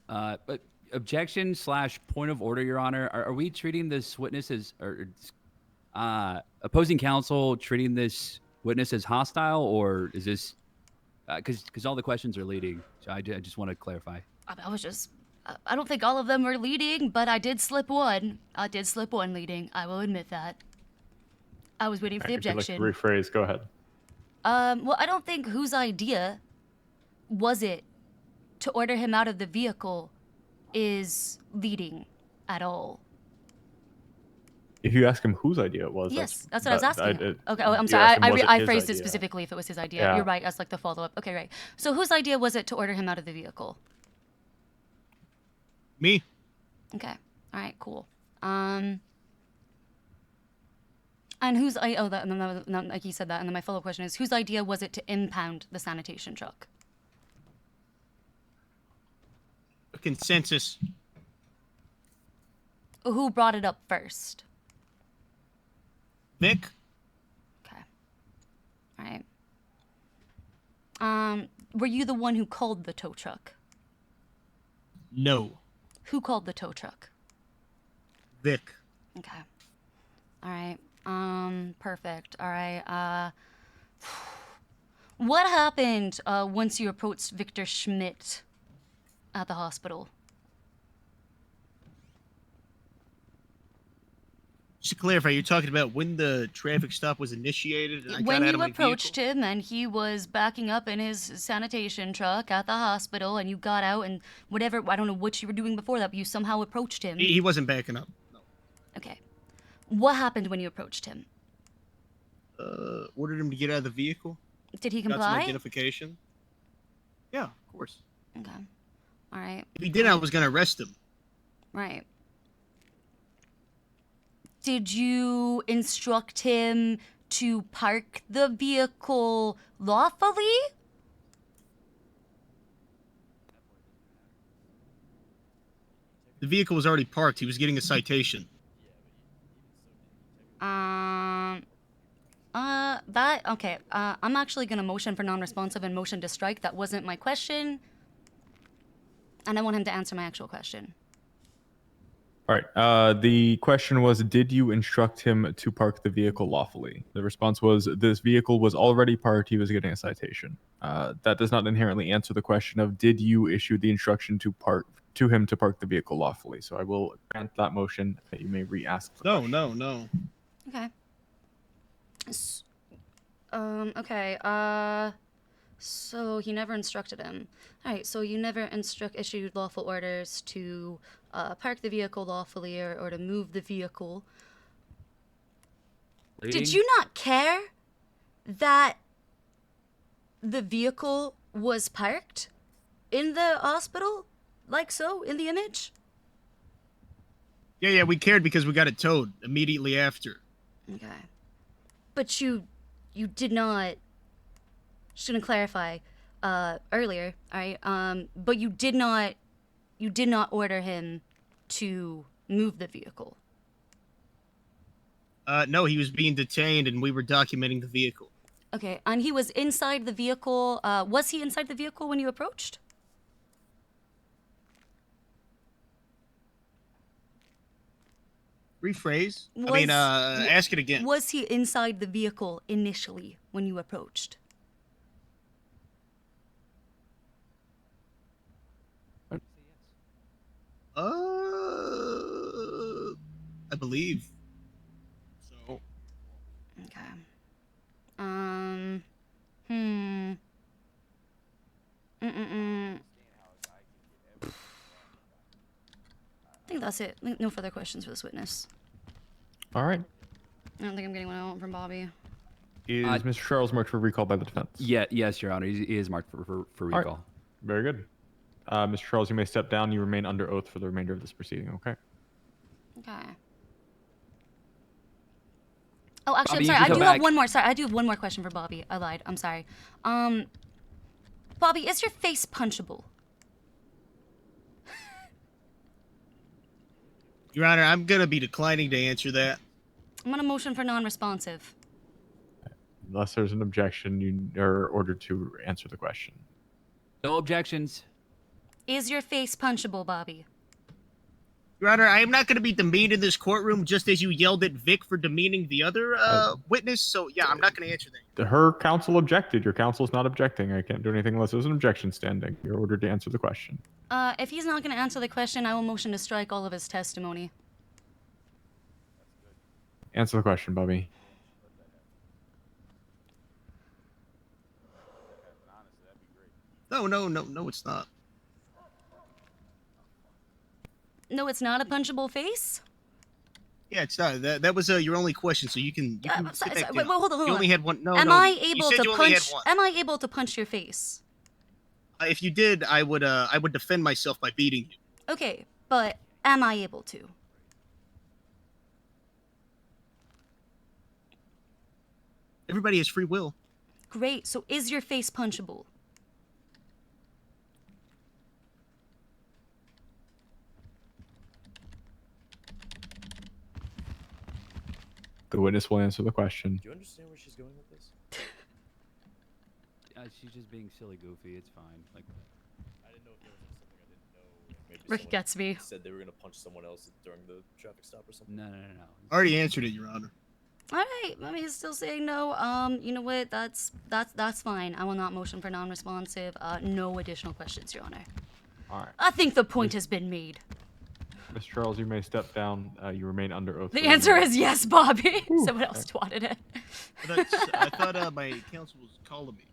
But objection / point of order, Your Honor. Are we treating this witness as, or opposing counsel treating this witness as hostile, or is this, because all the questions are leading, so I just want to clarify. I was just, I don't think all of them were leading, but I did slip one. I did slip one leading. I will admit that. I was waiting for the objection. If you'd like to rephrase, go ahead. Well, I don't think whose idea was it to order him out of the vehicle is leading at all. If you ask him whose idea it was, Yes, that's what I was asking. Okay, oh, I'm you sorry. asked him, was it I his phrased it idea? specifically if it was his idea. Yeah. You're right. That's like the follow-up. Okay, right. So whose idea was it to order him out of the vehicle? Me. Okay. All right. Cool. And whose I like you said that, and then my follow-up question is whose idea was it to impound the sanitation truck? A consensus. Who brought it up first? Vic. Okay. All right. Were you the one who called the tow truck? No. Who called the tow truck? Vic. Okay. All right. Perfect. All right. What happened once you approached Victor Schmidt at the hospital? Just to clarify, you're talking about when the traffic stop was initiated and I got When out you of my approached him and he was backing up in his sanitation truck at the hospital and you got out and whatever, I don't know what you were doing before that, but you somehow approached him. He wasn't backing up. No. Okay. What happened when you approached him? Ordered him to get out of the vehicle. Did he Got some comply? identification. Yeah, of course. Okay. All right. If he did, I was gonna arrest him. Right. Did you instruct him to park the vehicle lawfully? The vehicle was already parked. He was getting a citation. Okay. I'm actually gonna motion for non-responsive and motion to strike. That wasn't my question. And I want him to answer my actual question. All right. The question was, did you instruct him to park the vehicle lawfully? The response was, this vehicle was already parked. He was getting a citation. That does not inherently answer the question of, did you issue the instruction to him to park the vehicle lawfully? So I will grant that motion. That you may re-ask. No. Okay. Okay. So he never instructed him. All right, so you never issued lawful orders to park the vehicle lawfully or to move the vehicle. Did you not care that the vehicle was parked in the hospital? Like so, in the image? Yeah, we cared because we got it towed immediately after. Okay. But you did not, just gonna clarify, earlier, alright, but you did not order him to move the vehicle. No, he was being detained and we were documenting the vehicle. Okay, and he was inside the vehicle, was he inside the vehicle when you approached? Rephrase. Ask it again. Was he inside the vehicle initially when you approached? I believe. So. Okay. Mm-mm-mm. I think that's it. No further questions for this witness. All right. I don't think I'm getting what I want from Bobby. Is Mr. Charles marked for recall by the defense? Yes, Your Honor. He is marked for All right. recall. Very good. Mr. Charles, you may step down. You remain under oath for the remainder of this proceeding, okay? Okay. Oh, actually, Bobby, I'm sorry. you I can do go have back. one more. Sorry, I do have one more question for Bobby. I lied. I'm sorry. Bobby, is your face punchable? Your Honor, I'm gonna be declining to answer that. I'm gonna motion for non-responsive. Unless there's an objection, you are ordered to answer the question. No objections. Is your face punchable, Bobby? Your Honor, I am not gonna be demeaned in this courtroom just as you yelled at Vic for demeaning the other witness, so yeah, I'm not gonna answer that. Her counsel objected. Your counsel's not objecting. I can't do anything unless there's an objection standing. You're ordered to answer the question. If he's not gonna answer the question, I will motion to strike all of his testimony. Answer the question, Bobby. No, it's not. No, it's not a punchable face? Yeah, it's not. That was your only question, so you can sit back Wait, down. hold on. You only had one. No, Am no. I You able said to you only had punch? one. Am I able to punch your face? If you did, I would defend myself by beating you. Okay, but am I able to? Everybody has free will. Great. So is your face punchable? The witness will answer the question. Do you understand where she's going with this? She's just being silly goofy. It's fine. Like, I didn't know if there was something I didn't know. Maybe Rick someone gets me. said they were gonna punch someone else during the traffic stop or something. No. Already answered it, Your Honor. All right. I mean, he's still saying no. You know what? That's fine. I will not motion for non-responsive. No additional questions, Your Honor. All right. I think the point has been made. Mr. Charles, you may step down. You remain under oath. The for answer remainder. is yes, Bobby. Someone else twatted it. I thought my counsel was calling me.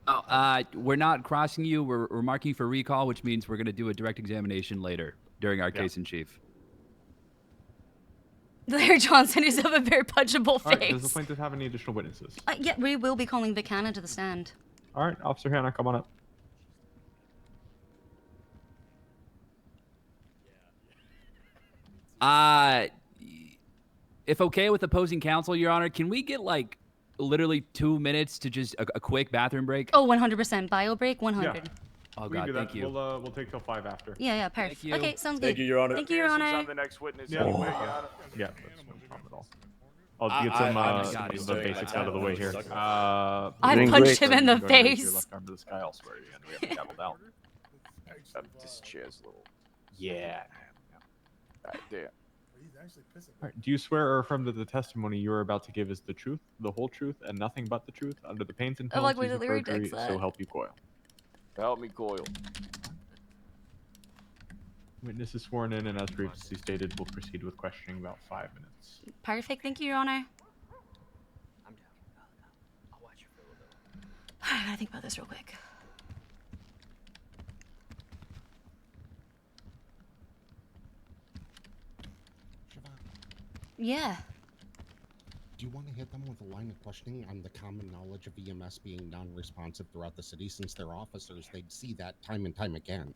Oh, we're not crossing you. We're marking you for recall, which means we're going to do a direct examination later during our case in chief. Larry Johnson is of a very punchable All right. face. Does the plaintiff have any additional witnesses? Yeah, we will be calling Vic Hanna to the stand. All right, Officer Hannah, come on up. If okay with opposing counsel, Your Honor, can we get like literally 2 minutes to just a quick bathroom break? Oh, 100%. Bio break, 100. Yeah. Oh We can God, do thank that. you. We'll take till 5 after. Yeah, perfect. you. Okay, sounds good. Thank you, Your Honor. Thank you, Your Honor. I'm the next witness Yeah. anyway, Your Honor. Yeah, that's no problem at all. I'll get I some just of the got it. basics out of the way here. I Doing punched great. him in the Go ahead and raise your face. left arm to the sky elsewhere again. We haven't dabbled out. This chair's a little. Yeah. Damn. All right. Do you swear or affirm that the testimony you are about to give is the truth, the whole truth, and nothing but the truth, under the pains and I like penalties when of Larry perjury, takes that. so help you Coyle? Help me, Coyle. Witness is sworn in, and as previously stated, we'll proceed with questioning about 5 minutes. Perfect. Thank you, Your Honor. I'm down. I'll watch you for a little bit. gotta think about this real quick. Yeah. Do you want to hit them with a line of questioning on the common knowledge of EMS being non-responsive throughout the city? Since they're officers, they'd see that time and time again.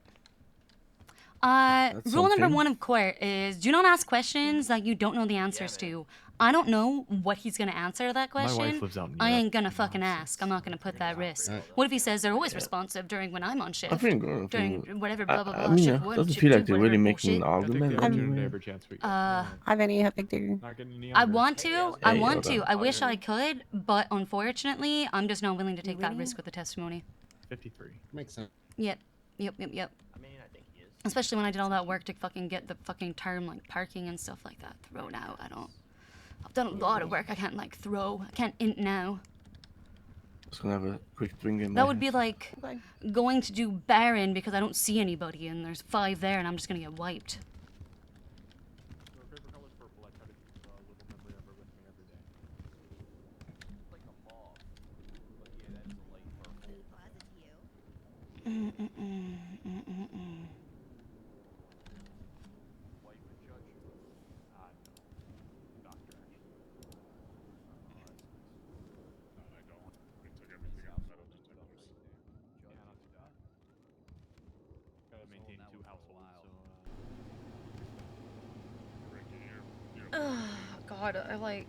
Rule number 1 of court is do not ask questions that you don't know the answers to. I don't know what he's gonna answer to that My question. wife lives out in I Europe. ain't gonna fucking ask. I'm not gonna put that risk. What if he says they're always responsive during when I'm on shift? I think good. During whatever blah blah blah. I mean, shift it one, doesn't shift feel two, like they're whatever really making an bullshit. argument anyway. Every chance we get. I've any have Victor. Not getting any I younger. want to. I Hey, want hold to. on. I wish I could, but unfortunately, I'm just not willing to take that risk with the testimony. 53. Makes sense. Yep. I mean, I think he is. Especially when I did all that work to fucking get the fucking term like parking and stuff like that thrown out. I've done a lot of work. I can't like throw. I can't int now. Just gonna have a quick drink in my That would be like going to do Baron because I don't see anybody and there's 5 there and I'm just gonna get wiped. Gotta maintain 2 households, Oh God, I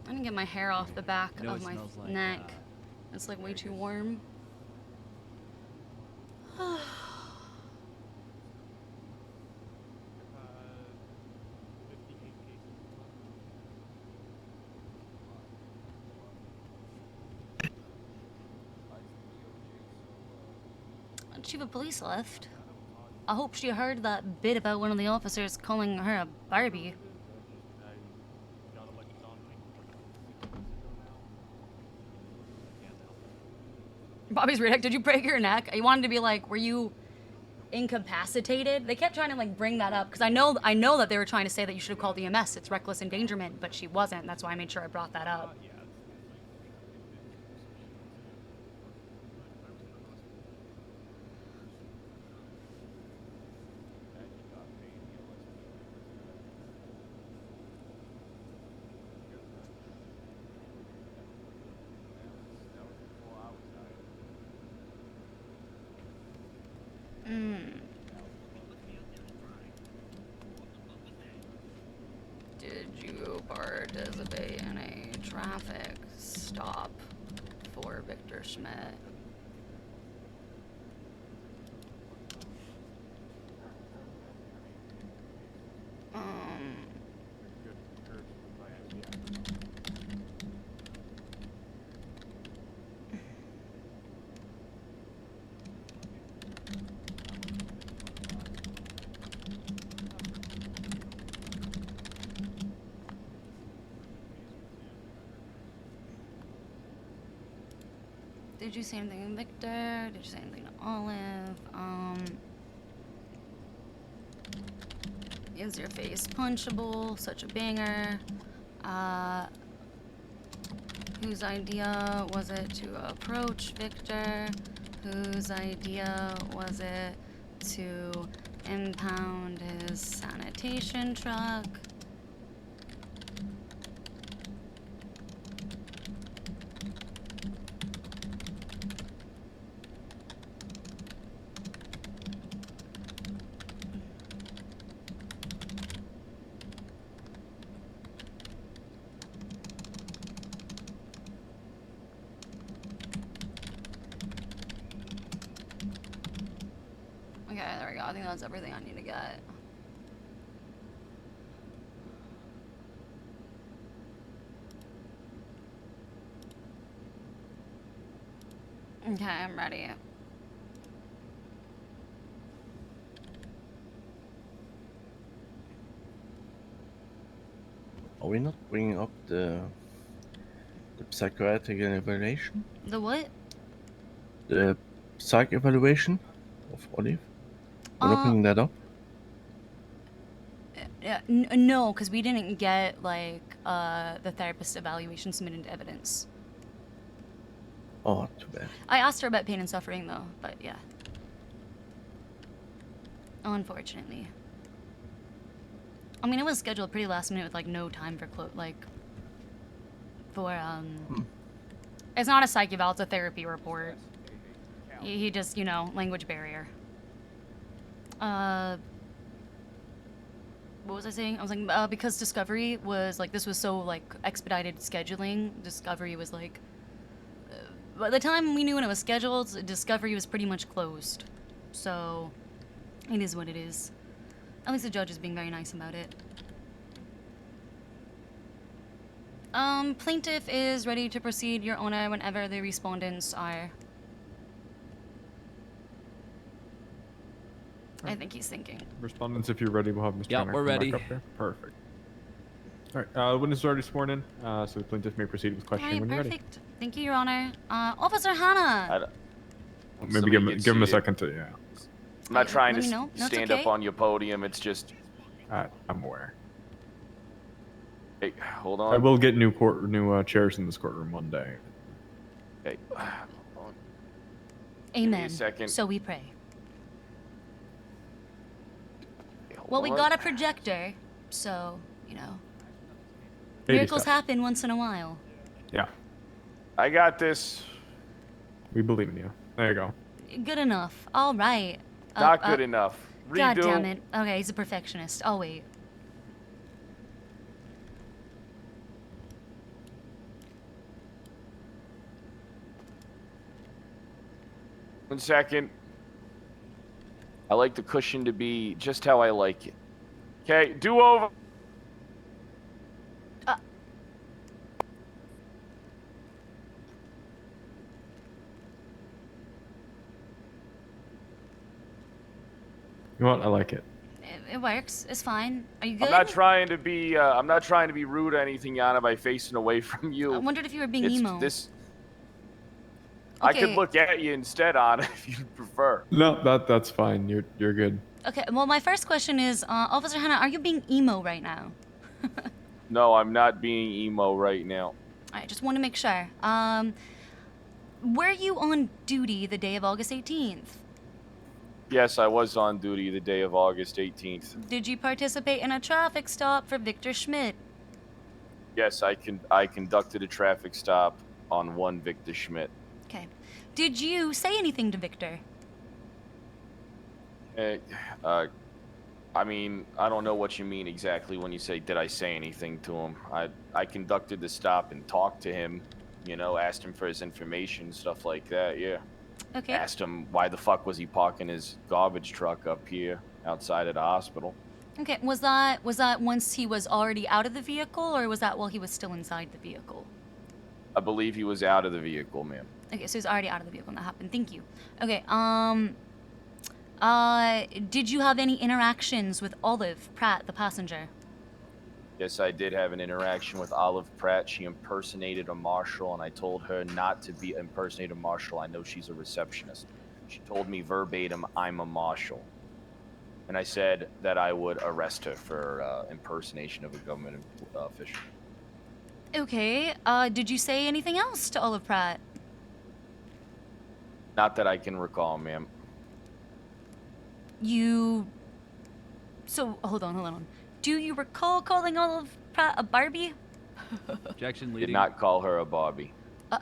didn't get my hair off the back You know of it my smells like, neck. It's like way too warm. Chief of Police left. I hope she heard that bit about one of the officers calling her a Barbie. Bobby's Riddick, did you break your neck? I wanted to be like, were you incapacitated? They kept trying to like bring that up because I know that they were trying to say that you should have called EMS. It's reckless endangerment, but she wasn't. That's why I made sure I brought that up. Did you participate in a traffic stop for Victor Schmidt? Did you say anything to Victor? Did you say anything to Olive? Is your face punchable? Such a banger. Whose idea was it to approach Victor? Whose idea was it to impound his sanitation truck? Okay, there we go. I think that's everything I need to get. Okay, I'm ready. Are we not bringing up the psychiatric evaluation? The what? The psych evaluation of Olive? We're not bringing that up? No, because we didn't get, like, the therapist evaluation submitted into evidence. Oh, too bad. I asked her about pain and suffering though, but yeah. Unfortunately. I mean, it was scheduled pretty last minute with like no time for It's not a psych eval, it's a therapy report. He just, you know, language barrier. What was I saying? I was like, because Discovery was like, this was so like expedited scheduling. Discovery was like, by the time we knew when it was scheduled, Discovery was pretty much closed. So, it is what it is. At least the judge is being very nice about it. Plaintiff is ready to proceed, Your Honor, whenever the respondents are. I think he's thinking. Respondents, if you're ready, we'll have Mr. Yeah, Hanna we're come back ready. up there. Perfect. All right, the witness is already sworn in, so the plaintiff may proceed with questioning when you're ready. Perfect. Thank you, Your Honor. Officer Hanna! Maybe give him a second to, yeah. I'm not trying let to me know. No, it's stand okay. up on your podium. It's just. I'm aware. Hey, hold on. I will get new chairs in this courtroom one day. Hey, hold on. Amen. a second. So we pray. Hold Well, we on. got a projector, so, you know. Baby Miracles steps. happen once in a while. Yeah, I got this. we believe in you. There you go. Good enough. All right. Not good enough. Redo. God damn it. Okay, he's a perfectionist. I'll wait. One second. I like the cushion to be just how I like it. Okay, do over. You know what? I like it. It works. It's fine. Are you good? I'm not trying to be. I'm not trying to be rude or anything, Yana, by facing away from you. I wondered if you were being It's emo. this. I could Okay. look at you instead, on if you prefer. No, that's fine. You're good. Okay, well, my first question is, Officer Hanna, are you being emo right now? No, I'm not being emo right now. I just want to make sure. Were you on duty the day of August 18th? Yes, I was on duty the day of August 18th. Did you participate in a traffic stop for Victor Schmidt? Yes, I conducted a traffic stop on one Victor Schmidt. Okay. Did you say anything to Victor? I mean, I don't know what you mean exactly when you say, did I say anything to him? I conducted the stop and talked to him, you know, asked him for his information, stuff like that, yeah. Okay. Asked him why the fuck was he parking his garbage truck up here outside of the hospital. Okay, was that once he was already out of the vehicle, or was that while he was still inside the vehicle? I believe he was out of the vehicle, ma'am. Okay, so he's already out of the vehicle when that happened. Thank you. Okay, did you have any interactions with Olive Pratt, the passenger? Yes, I did have an interaction with Olive Pratt. She impersonated a marshal, and I told her not to be impersonate a marshal. I know she's a receptionist. She told me verbatim, I'm a marshal. And I said that I would arrest her for impersonation of a government official. Okay, did you say anything else to Olive Pratt? Not that I can recall, ma'am. So, hold on. Do you recall calling Olive Pratt a Barbie? Objection Did leading. not call her a Barbie. All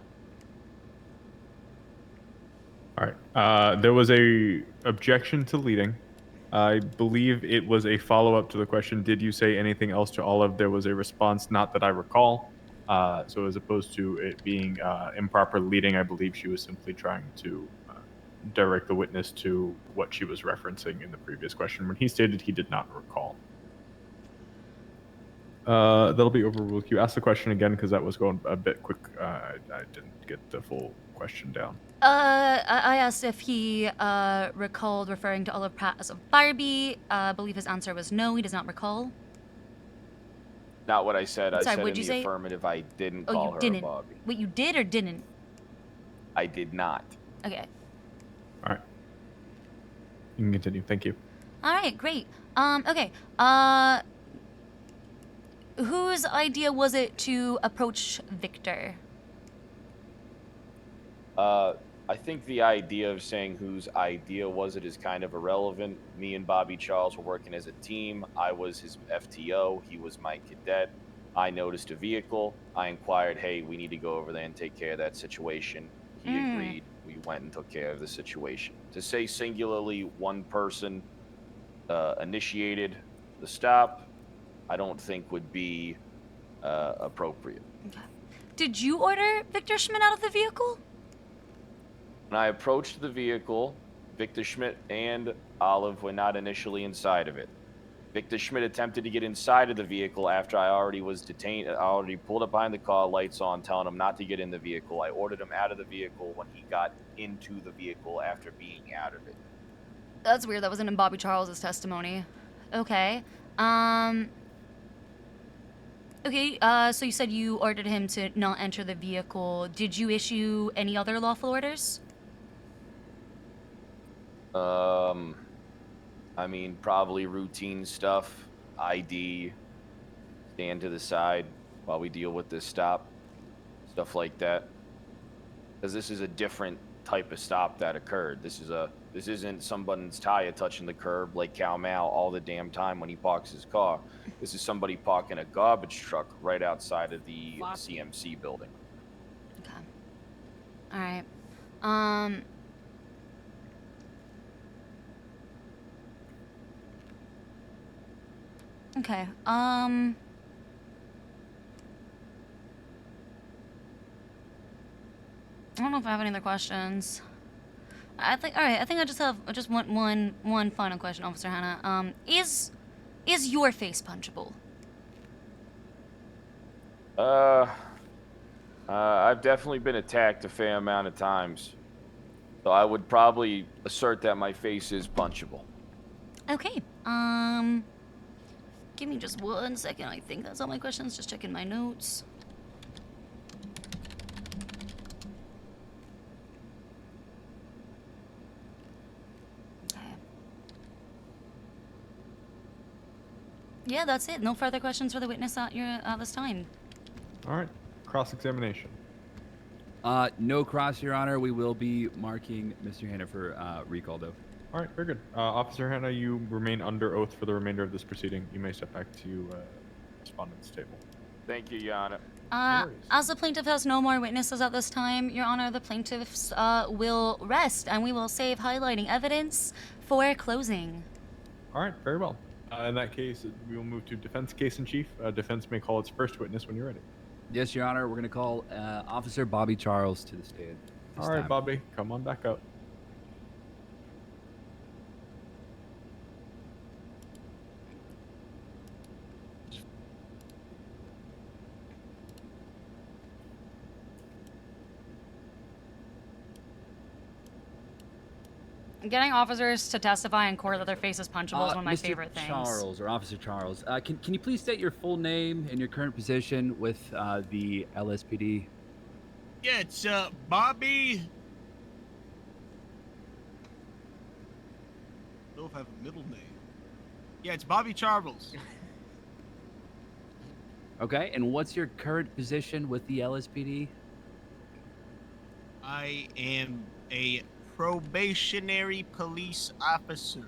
right. There was a objection to leading. I believe it was a follow-up to the question, did you say anything else to Olive? There was a response, not that I recall. So as opposed to it being improper leading, I believe she was simply trying to direct the witness to what she was referencing in the previous question when he stated he did not recall. That'll be overruled. Can you ask the question again, because that was going a bit quick. I didn't get the full question down. I asked if he recalled referring to Olive Pratt as a Barbie. I believe his answer was no, he does not recall. Not what I said. I Sorry, said what'd in you the say? affirmative I didn't Oh, call you her didn't. a Barbie. Wait, you did or didn't? I did not. Okay. All right. You can continue. Thank you. All right, great. Okay. Whose idea was it to approach Victor? I think the idea of saying whose idea was it is kind of irrelevant. Me and Bobby Charles were working as a team. I was his FTO. He was my cadet. I noticed a vehicle. I inquired, hey, we need to go over there and take care of that situation. He agreed. We went and took care of the situation. To say singularly one person initiated the stop, I don't think would be appropriate. Did you order Victor Schmidt out of the vehicle? When I approached the vehicle, Victor Schmidt and Olive were not initially inside of it. Victor Schmidt attempted to get inside of the vehicle after I already was detained. I already pulled up behind the car, lights on, telling him not to get in the vehicle. I ordered him out of the vehicle when he got into the vehicle after being out of it. That's weird. That wasn't in Bobby Charles's testimony. Okay. Okay, so you said you ordered him to not enter the vehicle. Did you issue any other lawful orders? I mean, probably routine stuff, ID, stand to the side while we deal with this stop, stuff like that. Because this is a different type of stop that occurred. This isn't someone's tire touching the curb like Cal Mal all the damn time when he parks his car. This is somebody parking a garbage truck right outside of the CMC building. All right. Okay. I don't know if I have any other questions. I think I just want one final question, Officer Hannah. Is your face punchable? I've definitely been attacked a fair amount of times. So I would probably assert that my face is punchable. Okay. Give me just 1 second. I think that's all my questions. Just checking my notes. Yeah, that's it. No further questions for the witness at this time. All right. Cross-examination. No cross, Your Honor. We will be marking Mr. Hanna for recall, though. All right, very good. Officer Hanna, you remain under oath for the remainder of this proceeding. You may step back to respondent's table. Thank you, Your Honor. As the plaintiff has no more witnesses at this time, Your Honor, the plaintiffs will rest, and we will save highlighting evidence for closing. All right, very well. In that case, we will move to defense case in chief. Defense may call its first witness when you're ready. Yes, Your Honor. We're going to call Officer Bobby Charles to the stand. All right, Bobby, come on back up. Getting officers to testify in court that their face is punchable is one of my Mr. favorite things. Charles, or Officer Charles, can you please state your full name and your current position with the LSPD? Yeah, it's Bobby. I don't know if I have a middle name. Yeah, it's Bobby Charles. Okay, and what's your current position with the LSPD? I am a probationary police officer.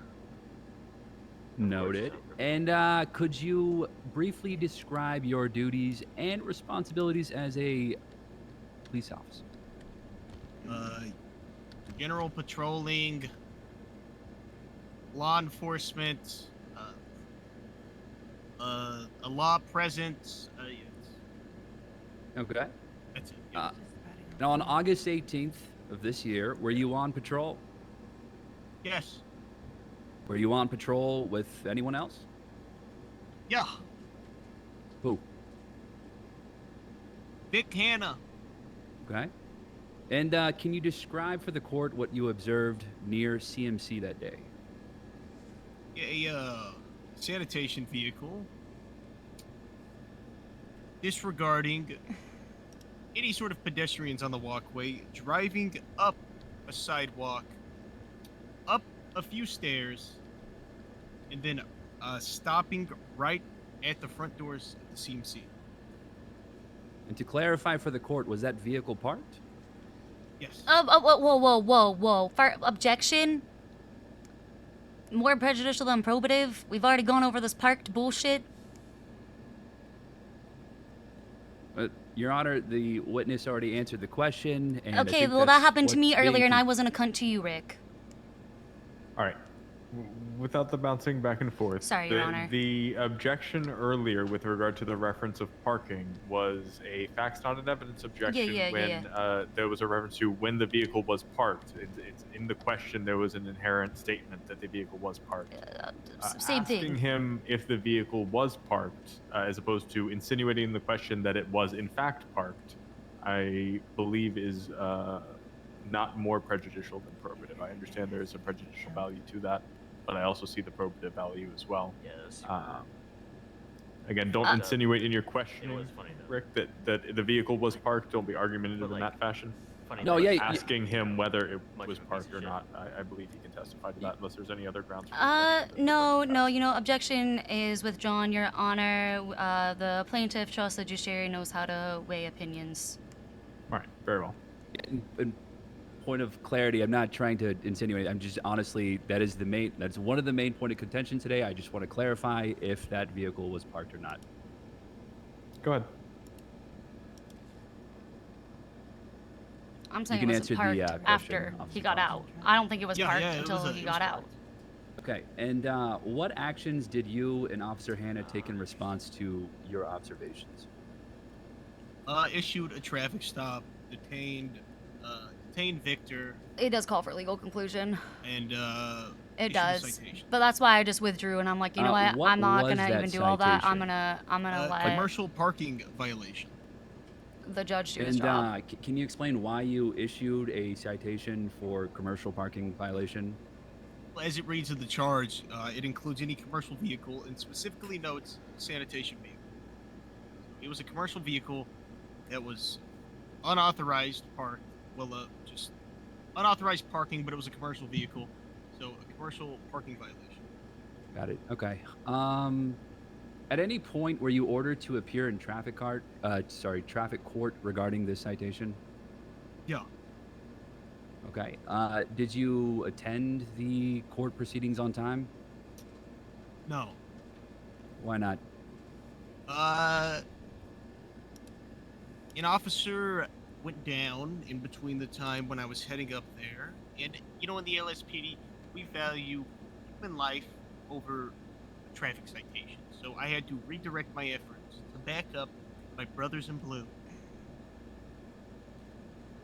Noted. And could you briefly describe your duties and responsibilities as a police officer? General patrolling, law enforcement, a law presence. Okay. That's it. Now, on August 18th of this year, were you on patrol? Yes. Were you on patrol with anyone else? Yeah. Who? Vic Hanna. Okay. And can you describe for the court what you observed near CMC that day? A sanitation vehicle disregarding any sort of pedestrians on the walkway, driving up a sidewalk, up a few stairs, and then stopping right at the front doors of the CMC. And to clarify for the court, was that vehicle parked? Yes. Whoa. Objection. More prejudicial than probative. We've already gone over this parked bullshit. Your Honor, the witness already answered the question. And I Okay, think well, that that's happened to me what's being earlier, and I wasn't a cunt to you, Rick. All right. Without the bouncing back and forth. Sorry, Your Honor. The objection earlier with regard to the reference of parking was a facts not an evidence objection when there was a reference to when the vehicle was parked. It's in the question there was an inherent statement that the vehicle was parked. Same thing. Asking him if the vehicle was parked, as opposed to insinuating in the question that it was in fact parked, I believe is not more prejudicial than probative. I understand there is a prejudicial value to that, but I also see the probative value as well. Yes. Again, don't insinuate in your question, Rick, that the vehicle was parked. Don't be argumentative in that fashion. No, yeah. Asking him whether it was parked or not, I believe he can testify to that, unless there's any other grounds. No, objection is withdrawn, Your Honor. The plaintiff trusts the judiciary knows how to weigh opinions. All right, very well. In point of clarity, I'm not trying to insinuate. I'm just honestly, that's one of the main point of contention today. I just want to clarify if that vehicle was parked or not. Go ahead. I'm saying You can it was answer the, parked question, after he got out. I don't think it was parked it until was he it got was out. Okay, and what actions did you and Officer Hannah take in response to your observations? Issued a traffic stop, detained Victor, It does call for legal conclusion. and It issued a does. citation. But that's why I just withdrew, and I'm like, you know what? what I'm not was gonna that even do all that. I'm citation? gonna let Commercial parking violation. the judge do his And job. can you explain why you issued a citation for commercial parking violation? As it reads in the charge, it includes any commercial vehicle and specifically notes sanitation vehicle. It was a commercial vehicle that was unauthorized parked. Well, just unauthorized parking, but it was a commercial vehicle, so a commercial parking violation. Got it. Okay. At any point were you ordered to appear in traffic court regarding this citation? Yeah. Okay. Did you attend the court proceedings on time? No. Why not? An officer went down in between the time when I was heading up there, and in the LSPD, we value human life over traffic citations. So I had to redirect my efforts to back up my brothers in blue.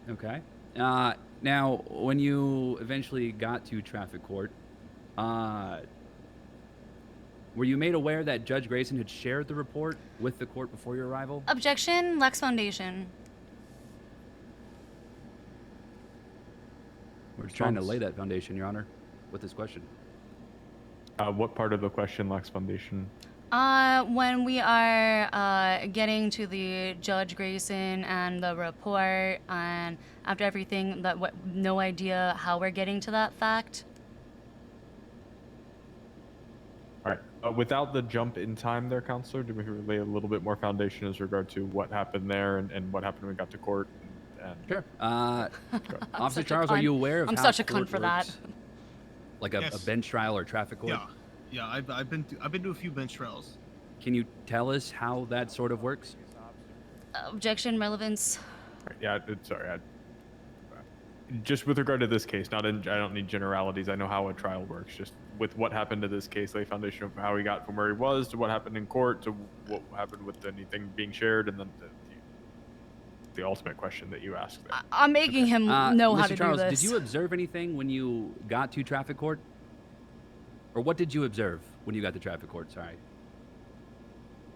Okay. Now, when you eventually got to traffic court, were you made aware that Judge Grayson had shared the report with the court before your arrival? Objection, Lex Foundation. We're trying to lay that foundation, Your Honor, with this question. What part of the question lacks foundation? When we are getting to the Judge Grayson and the report, and after everything, no idea how we're getting to that fact. All right. Without the jump in time there, Counselor, do we lay a little bit more foundation as regard to what happened there and what happened when we got to court? Sure. Officer such a Charles, are cunt. you aware of I'm how such a court cunt for that. works? Like a Yes. bench trial or traffic court? Yeah. I've been to a few bench trials. Can you tell us how that sort of works? Objection, relevance. Yeah, sorry. Just with regard to this case, I don't need generalities. I know how a trial works. Just with what happened to this case, lay foundation of how he got from where he was to what happened in court to what happened with anything being shared, and then the ultimate question that you asked there. I'm making him know how Mr. to Charles, do this. did you observe anything when you got to traffic court? Or what did you observe when you got to traffic court? Sorry.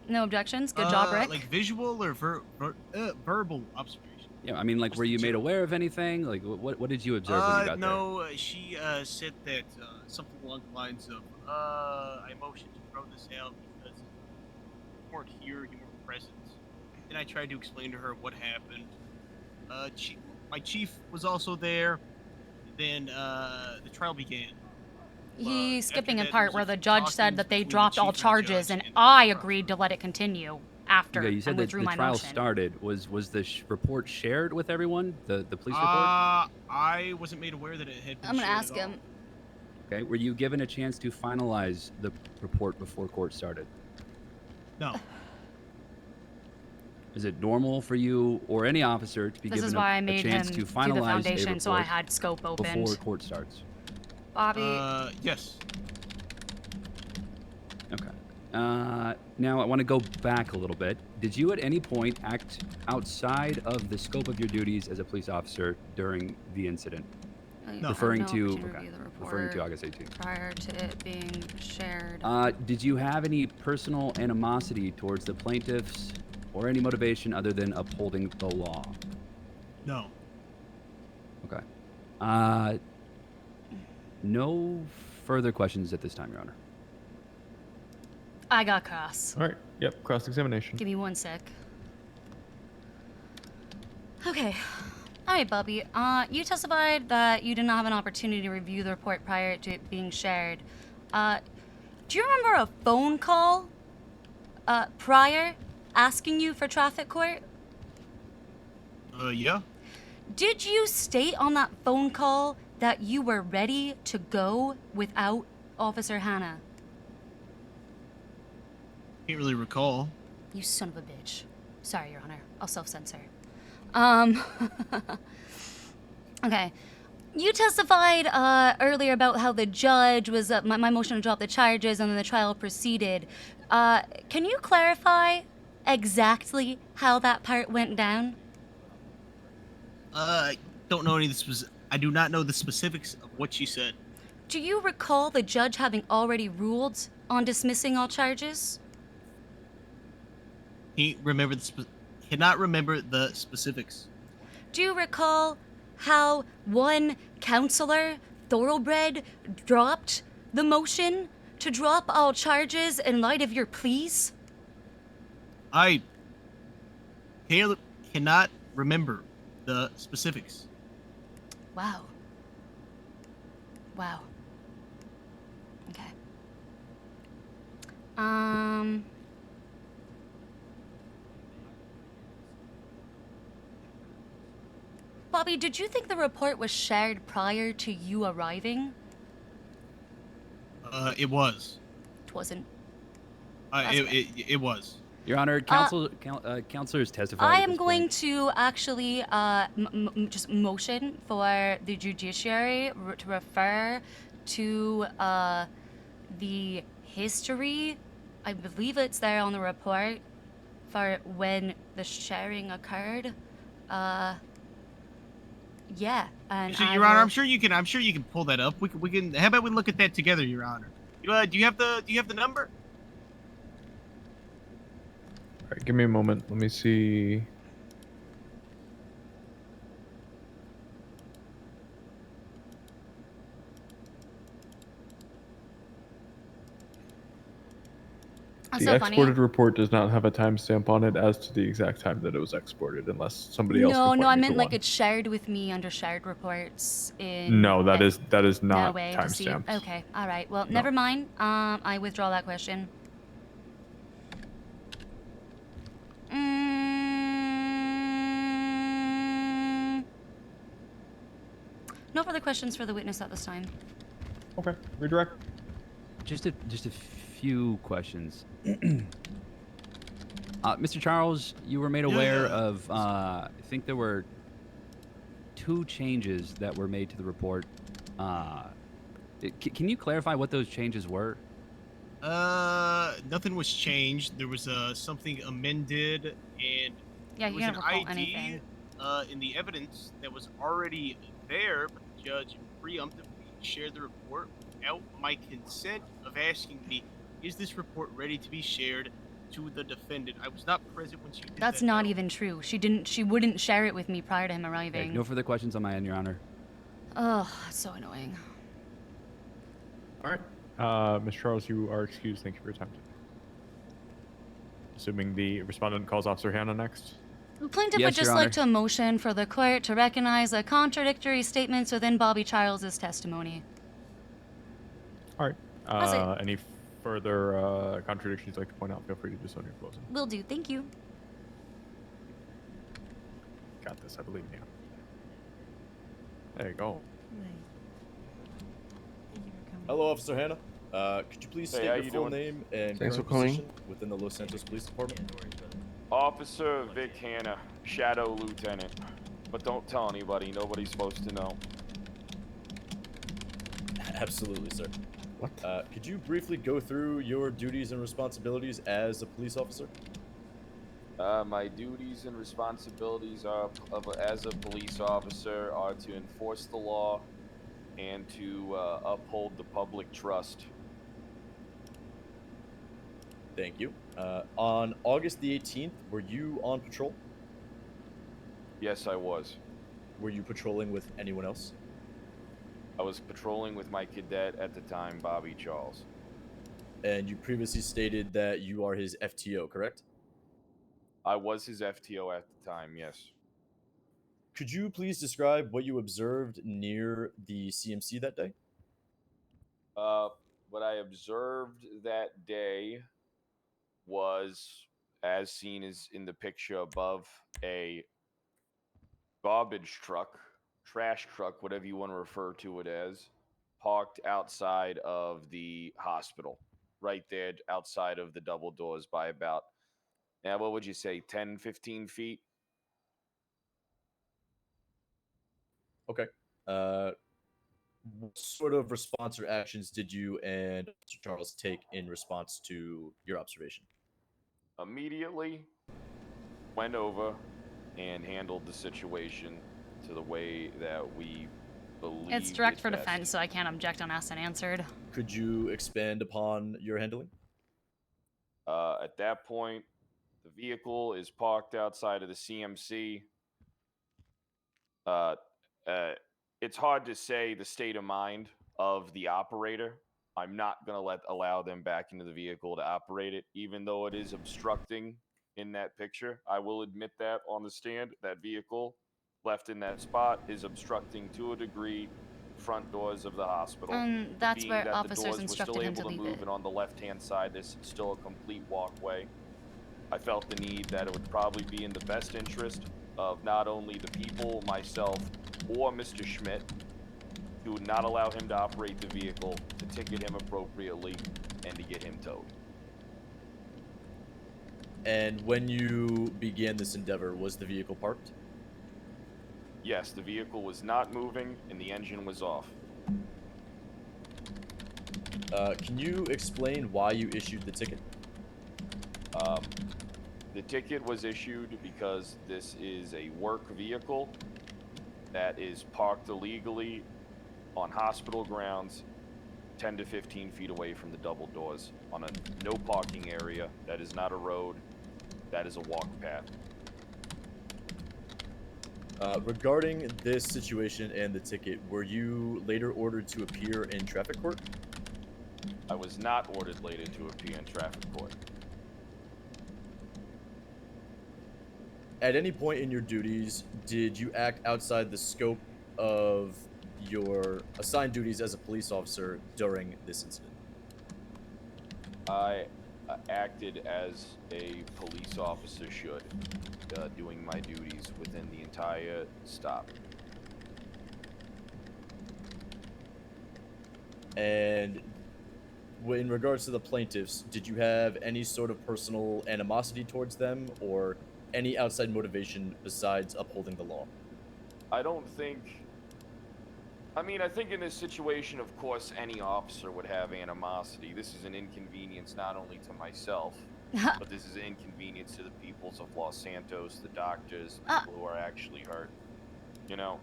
No objections. Good job, Rick. Like visual or verbal observation. Yeah, I mean, like, were you made aware of anything? Like, what did you observe when you got there? No, she said that something along the lines of, I motioned to throw this out because you weren't here, you weren't present. And I tried to explain to her what happened. My chief was also there. Then the trial began. He's skipping after a that, part there where was the a judge said talking that they between the dropped all chief and the charges, judge and I agreed to let it continue. after Okay, you I said that withdrew the my trial motion. started. Was the report shared with everyone? The police report? I wasn't made aware that it had been I'm gonna shared ask at all. him. Okay, were you given a chance to finalize the report before court started? No. Is it normal for you or any officer to be This given is why I a made chance him to do the finalize a foundation, so I report had scope opened. before court starts? Bobby. Yes. Okay. Now I want to go back a little bit. Did you at any point act outside of the scope of your duties as a police officer during the incident? No. Referring No to opportunity to review the referring to report August 18th. prior to it being shared. Did you have any personal animosity towards the plaintiffs or any motivation other than upholding the law? No. Okay. No further questions at this time, Your Honor. I got cross. All right. Yep. Cross-examination. Give me 1 sec. Okay. All right, Bobby. You testified that you did not have an opportunity to review the report prior to it being shared. Do you remember a phone call prior asking you for traffic court? Yeah. Did you state on that phone call that you were ready to go without Officer Hannah? Can't really recall. You son of a bitch. Sorry, Your Honor. I'll self-censor. Okay. You testified earlier about how the judge was my motion to drop the charges and then the trial proceeded. Can you clarify exactly how that part went down? I don't know any of the I do not know the specifics of what she said. Do you recall the judge having already ruled on dismissing all charges? Cannot remember the specifics. Do you recall how one counselor, Thoroughbred, dropped the motion to drop all charges in light of your pleas? I cannot remember the specifics. Wow. Wow. Okay. Bobby, did you think the report was shared prior to you arriving? It was. It wasn't. It was. Your Honor, counselors testified. I at am this going point. to actually just motion for the judiciary to refer to the history. I believe it's there on the report for when the sharing occurred. Yeah, and So, Your Honor, I'm sure you can pull that up. We can. How about we look at that together, Your Honor? Do you have the number? All right. Give me a moment. Let me see. That's The so funny. exported report does not have a timestamp on it as to the exact time that it was exported, unless somebody else. No, can no, point I me meant to like one. it's shared with me under shared reports. In No, that is no not way to see it. timestamped. Okay, all right. Well, never mind. I withdraw that question. No further questions for the witness at this time. Okay, redirect. Just a few questions. Mr. Charles, you were made aware of, I think there were 2 changes that were made to the report. Can you clarify what those changes were? Nothing was changed. There was something amended, and Yeah, there you was can't an recall ID anything. in the evidence that was already there, but the judge preemptively shared the report without my consent of asking me, "Is this report ready to be shared to the defendant?" I was not present when she did That's that. not even true. She wouldn't share it with me prior to him Okay, arriving. no further questions on my end, Your Honor. Oh, so annoying. All right. Ms. Charles, you are excused. Thank you for your time. Assuming the respondent calls Officer Hannah next. The plaintiff Yes, would just Your like Honor. to motion for the court to recognize the contradictory statements within Bobby Charles's testimony. All right. That's it. Any further contradictions you'd like to point out, feel free to do so in your closing. Will do. Thank you. Got this, I believe in you. There you go. Hello, Officer Hannah. Could you please Hey, state how your you full doing? name and Thanks current for calling. position within the Los Santos Police Department? Officer Vic Hanna, Shadow Lieutenant. But don't tell anybody. Nobody's supposed to know. Absolutely, sir. What? Could you briefly go through your duties and responsibilities as a police officer? My duties and responsibilities as a police officer are to enforce the law and to uphold the public trust. Thank you. On August the 18th, were you on patrol? Yes, I was. Were you patrolling with anyone else? I was patrolling with my cadet at the time, Bobby Charles. And you previously stated that you are his FTO, correct? I was his FTO at the time, yes. Could you please describe what you observed near the CMC that day? What I observed that day was, as seen as in the picture above, a garbage truck, trash truck, whatever you want to refer to it as, parked outside of the hospital, right there outside of the double doors by about, what would you say, 10, 15 feet? Okay. What sort of response or actions did you and Mr. Charles take in response to your observation? Immediately went over and handled the situation to the way that we believe It's direct is for best. defense, so I can't object unasked and answered. Could you expand upon your handling? At that point, the vehicle is parked outside of the CMC. It's hard to say the state of mind of the operator. I'm not going to allow them back into the vehicle to operate it, even though it is obstructing in that picture. I will admit that on the stand, that vehicle left in that spot is obstructing to a degree front doors of the hospital. That's Being where that the officers doors were instructed still him able to to leave move, it. and on the left-hand side, there's still a complete walkway. I felt the need that it would probably be in the best interest of not only the people, myself, or Mr. Schmidt, to not allow him to operate the vehicle, to ticket him appropriately, and to get him towed. And when you began this endeavor, was the vehicle parked? Yes, the vehicle was not moving and the engine was off. Can you explain why you issued the ticket? The ticket was issued because this is a work vehicle that is parked illegally on hospital grounds 10 to 15 feet away from the double doors on a no parking area. That is not a road. That is a walk path. Regarding this situation and the ticket, were you later ordered to appear in traffic court? I was not ordered later to appear in traffic court. At any point in your duties, did you act outside the scope of your assigned duties as a police officer during this incident? I acted as a police officer should, doing my duties within the entire stop. And in regards to the plaintiffs, did you have any sort of personal animosity towards them or any outside motivation besides upholding the law? I don't think... I mean, I think in this situation, of course, any officer would have animosity. This is an inconvenience not only to myself, but this is an inconvenience to the peoples of Los Santos, the doctors, the people who are actually hurt. You know,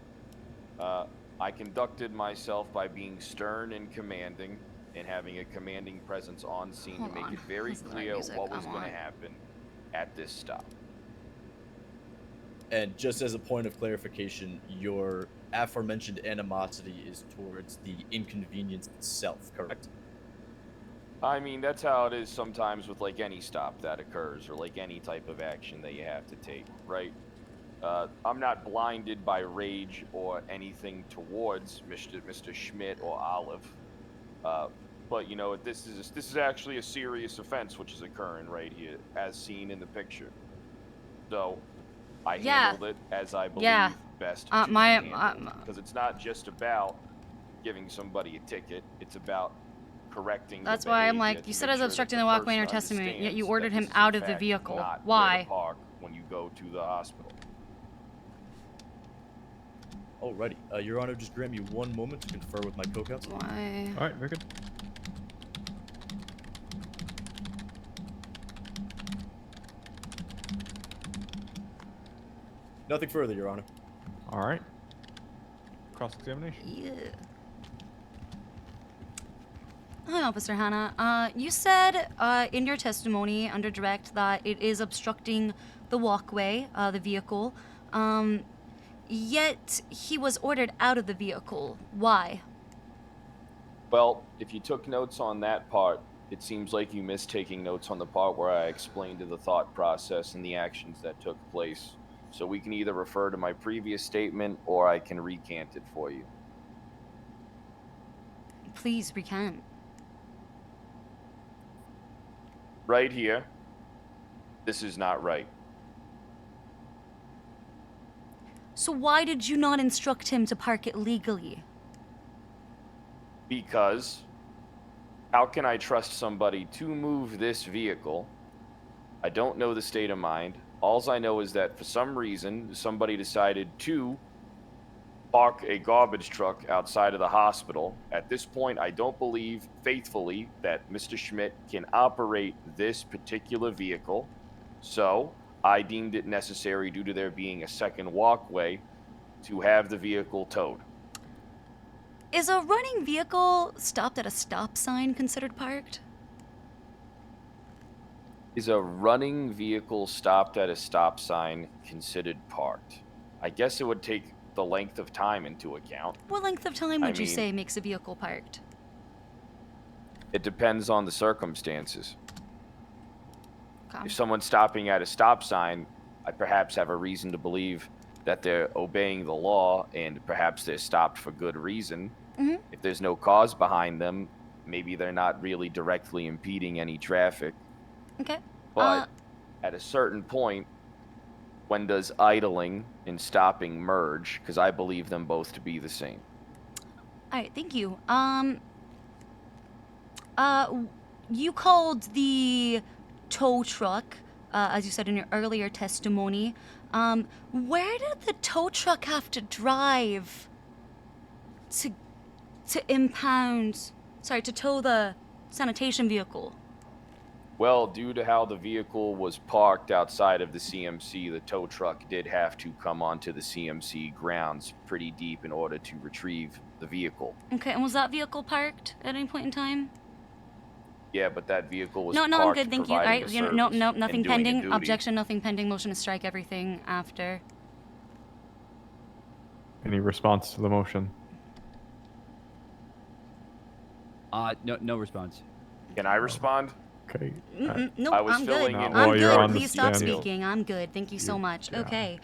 I conducted myself by being stern and commanding and having a commanding presence on scene to make it very clear what was going to happen at this stop. And just as a point of clarification, your aforementioned animosity is towards the inconvenience itself, correct? I mean, that's how it is sometimes with like any stop that occurs or like any type of action that you have to take, right? I'm not blinded by rage or anything towards Mr. Schmidt or Olive. But you know, this is actually a serious offense which is occurring right here, as seen in the picture. So, I Yeah. handled it as I believe Yeah. best Uh, to my- be handled. Because it's not just about giving somebody a ticket; it's about correcting That's the why I'm behavior like, you to said make I was sure that obstructing the the walkway in person your testimony, yet you understands ordered that him this is, in out of the fact, vehicle. not where Why? to park when you go to the hospital. Alrighty. Your Honor, just grant me one moment to confer with my co-counsel. Why? All right, very good. Nothing further, Your Honor. All right. Cross-examination. Yeah. Hi, Officer Hannah. You said in your testimony under direct that it is obstructing the walkway, the vehicle. Yet he was ordered out of the vehicle. Why? Well, if you took notes on that part, it seems like you missed taking notes on the part where I explained the thought process and the actions that took place. So we can either refer to my previous statement or I can recant it for you. Please recant. Right here, this is not right. So why did you not instruct him to park it legally? Because how can I trust somebody to move this vehicle? I don't know the state of mind. Alls I know is that for some reason, somebody decided to park a garbage truck outside of the hospital. At this point, I don't believe faithfully that Mr. Schmidt can operate this particular vehicle. So I deemed it necessary, due to there being a second walkway, to have the vehicle towed. Is a running vehicle stopped at a stop sign considered parked? Is a running vehicle stopped at a stop sign considered parked? I guess it would take the length of time into account. What length of time I would you mean- say makes a vehicle parked? It depends on the circumstances. Okay. If someone's stopping at a stop sign, I perhaps have a reason to believe that they're obeying the law and perhaps they're stopped for good reason. Mhm. If there's no cause behind them, maybe they're not really directly impeding any traffic. Okay. But at a certain point, when does idling and stopping merge? Because I believe them both to be the same. All right, thank you. You called the tow truck, as you said in your earlier testimony. Where did the tow truck have to drive to to tow the sanitation vehicle? Well, due to how the vehicle was parked outside of the CMC, the tow truck did have to come onto the CMC grounds pretty deep in order to retrieve the vehicle. Okay, and was that vehicle parked at any point in time? Yeah, but that vehicle was No, I'm parked good, thank you. All providing right, the you know, no, service no, and nothing doing a pending. duty. Objection, nothing pending. Motion to strike everything after. Any response to the motion? No response. Can I respond? Okay. Nope, I was I'm good. filling in while I'm you're good. on the Please stop stand. speaking. I'm good. Thank you so much. yeah. Okay.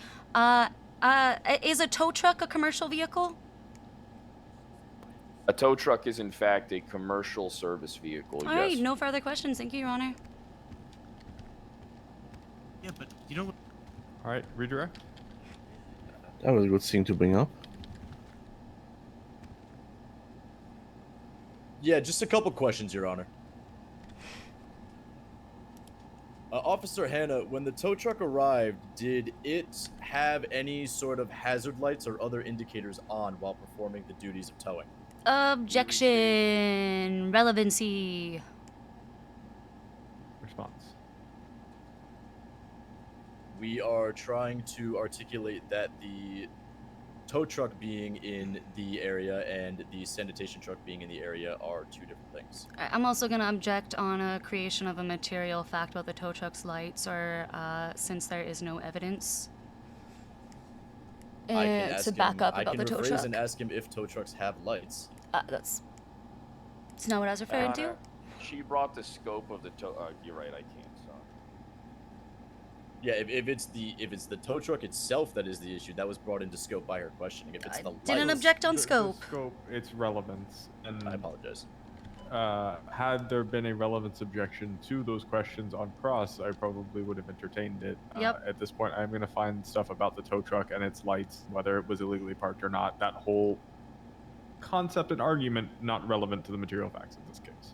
Is a tow truck a commercial vehicle? A tow truck is in fact a commercial service vehicle. All yes. right, no further questions. Thank you, Your Honor. Yeah, but you know what? All right, redirect. That was a good thing to bring up. Yeah, just a couple questions, Your Honor. Officer Hannah, when the tow truck arrived, did it have any sort of hazard lights or other indicators on while performing the duties of towing? Objection. Relevancy. Response. We are trying to articulate that the tow truck being in the area and the sanitation truck being in the area are two different things. I'm also going to object on a creation of a material fact about the tow truck's lights, or since there is no evidence I can ask to back him, up I about can the tow rephrase truck. and ask him if tow trucks have lights. That's not what I was referring to. Anna, she brought the scope of the tow. You're right. I can't. Sorry. Yeah, if it's the tow truck itself that is the issue, that was brought into scope by her questioning. If it's the Didn't lights, object on scope. Scope, its relevance. And I apologize. had there been a relevance objection to those questions on cross, I probably would have entertained it. Yep. At this point, I'm going to find stuff about the tow truck and its lights, whether it was illegally parked or not. That whole concept and argument not relevant to the material facts in this case.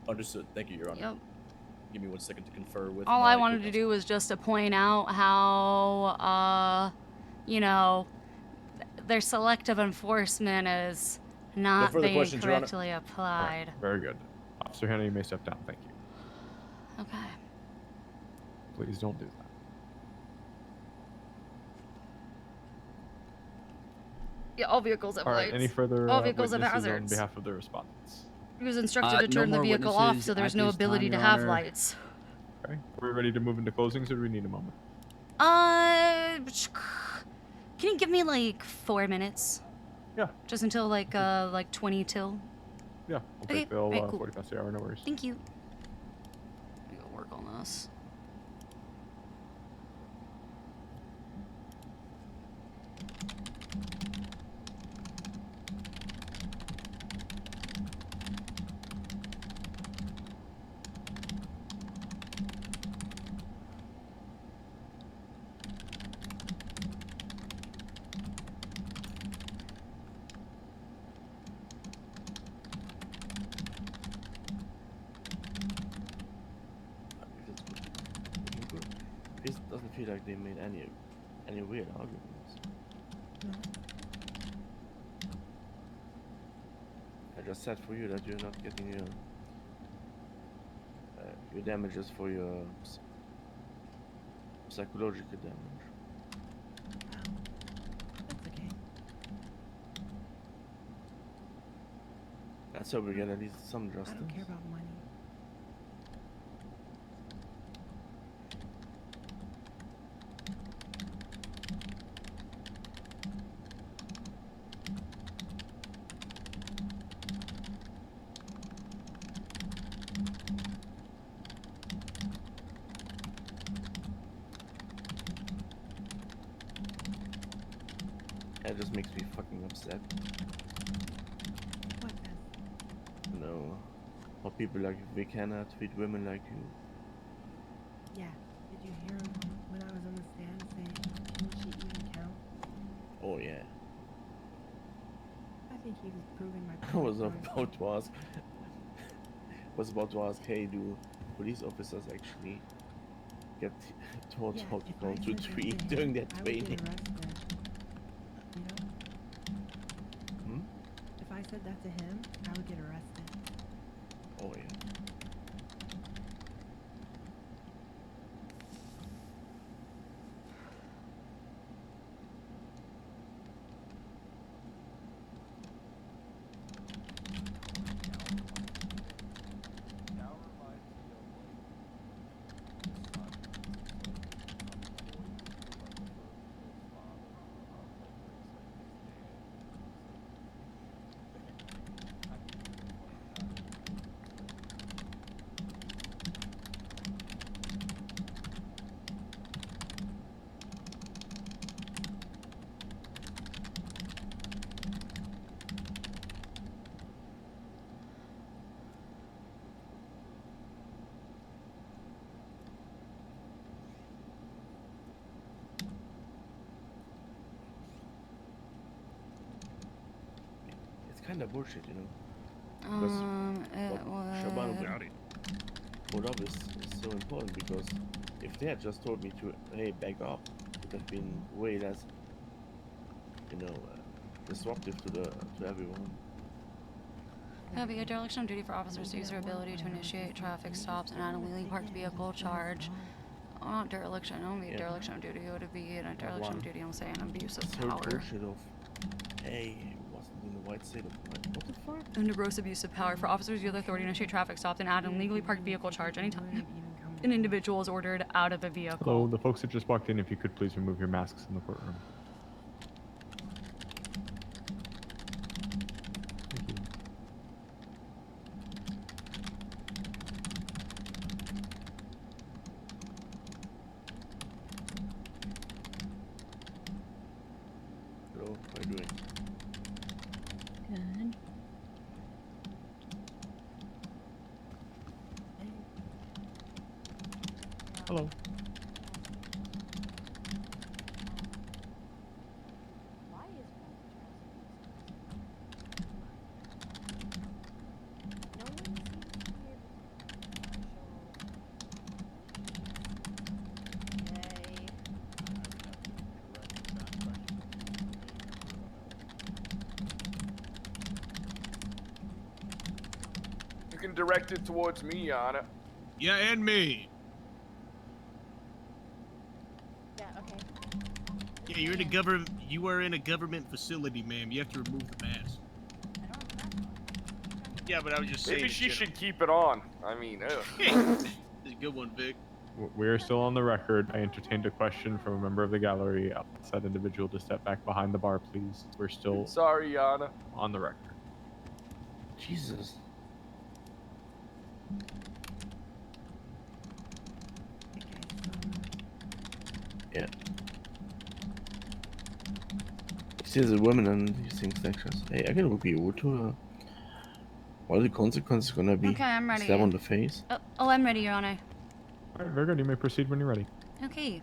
Understood. Thank you, Your Honor. Yep. Give me 1 second to confer with. All my I wanted to do was just to point out how, you know, their selective enforcement is not further being questions, Your Honor. correctly applied. Very good. Officer Hannah, you may step down. Thank you. Okay. Please don't do that. Yeah, all vehicles have All right. lights. Any further all vehicles have witnesses on hazards. behalf of the respondents? He was instructed to No turn the more vehicle off, witnesses so there's at no this ability time, to Your have Honor. lights. Okay. Are we ready to move into closings, or do we need a moment? Can you give me like 4 minutes? Yeah. Just until like 20 till. Yeah. We'll Okay, take till alright, cool. 40 past the hour. No worries. Thank you. I gotta work on this. It doesn't feel like they made any weird arguments. I just said for you that you're not getting your damages for your psychological damage. That's okay. That's how we get at least some justice. I don't care about money. That just makes me fucking upset. What then? You know, how people like Vic Hanna treat women like you. Yeah. Did you hear him when I was on the stand saying, can she even count? Oh yeah. I think he was proving my I point. was going about to ask. Hey, do police officers actually get taught Yeah, how to if I count to said that three to him, during that I would get training? arrested. You know? Hmm? If I said that to him, I would get arrested. Oh yeah. It's kind of bullshit, you know. Because It Siobhan would... brought up is so important, because if they had just told me to, hey, back up, it would have been way less, you know, disruptive to everyone. Have a dereliction of duty for officers to use their ability to initiate traffic stops and add a illegally parked vehicle charge. Oh, not dereliction. It won't be a Yeah. dereliction of duty. It would be a dereliction of duty. I'm saying abuse of This whole power. bullshit of, hey, it wasn't in the white state of mind. What the fuck? And gross abuse of power for officers with the authority to initiate traffic stops and add an illegally parked vehicle charge anytime an individual is ordered out of a vehicle. Hello, the folks that just walked in, if you could please remove your masks in the courtroom. Thank you. Hello, how are you doing? Good. Hello. You can direct it towards me, Your Honor. Yeah, and me. Yeah, okay. Yeah, you're in a government. You are in a government facility, ma'am. You have to remove the mask. Yeah, but I was just saying. Maybe in she general. should keep it on. I mean, ugh. It's a good one, Vic. We're still on the record. I entertained a question from a member of the gallery. I'll ask that individual to step back behind the bar, please. We're still Sorry, Your Honor. on the record. Jesus. Yeah. See the women and these things like this. Hey, I can be able to. What are the consequences gonna be? Okay, I'm ready. Stab on the face? Oh, I'm ready, Your Honor. All right, very good. You may proceed when you're ready. Okay.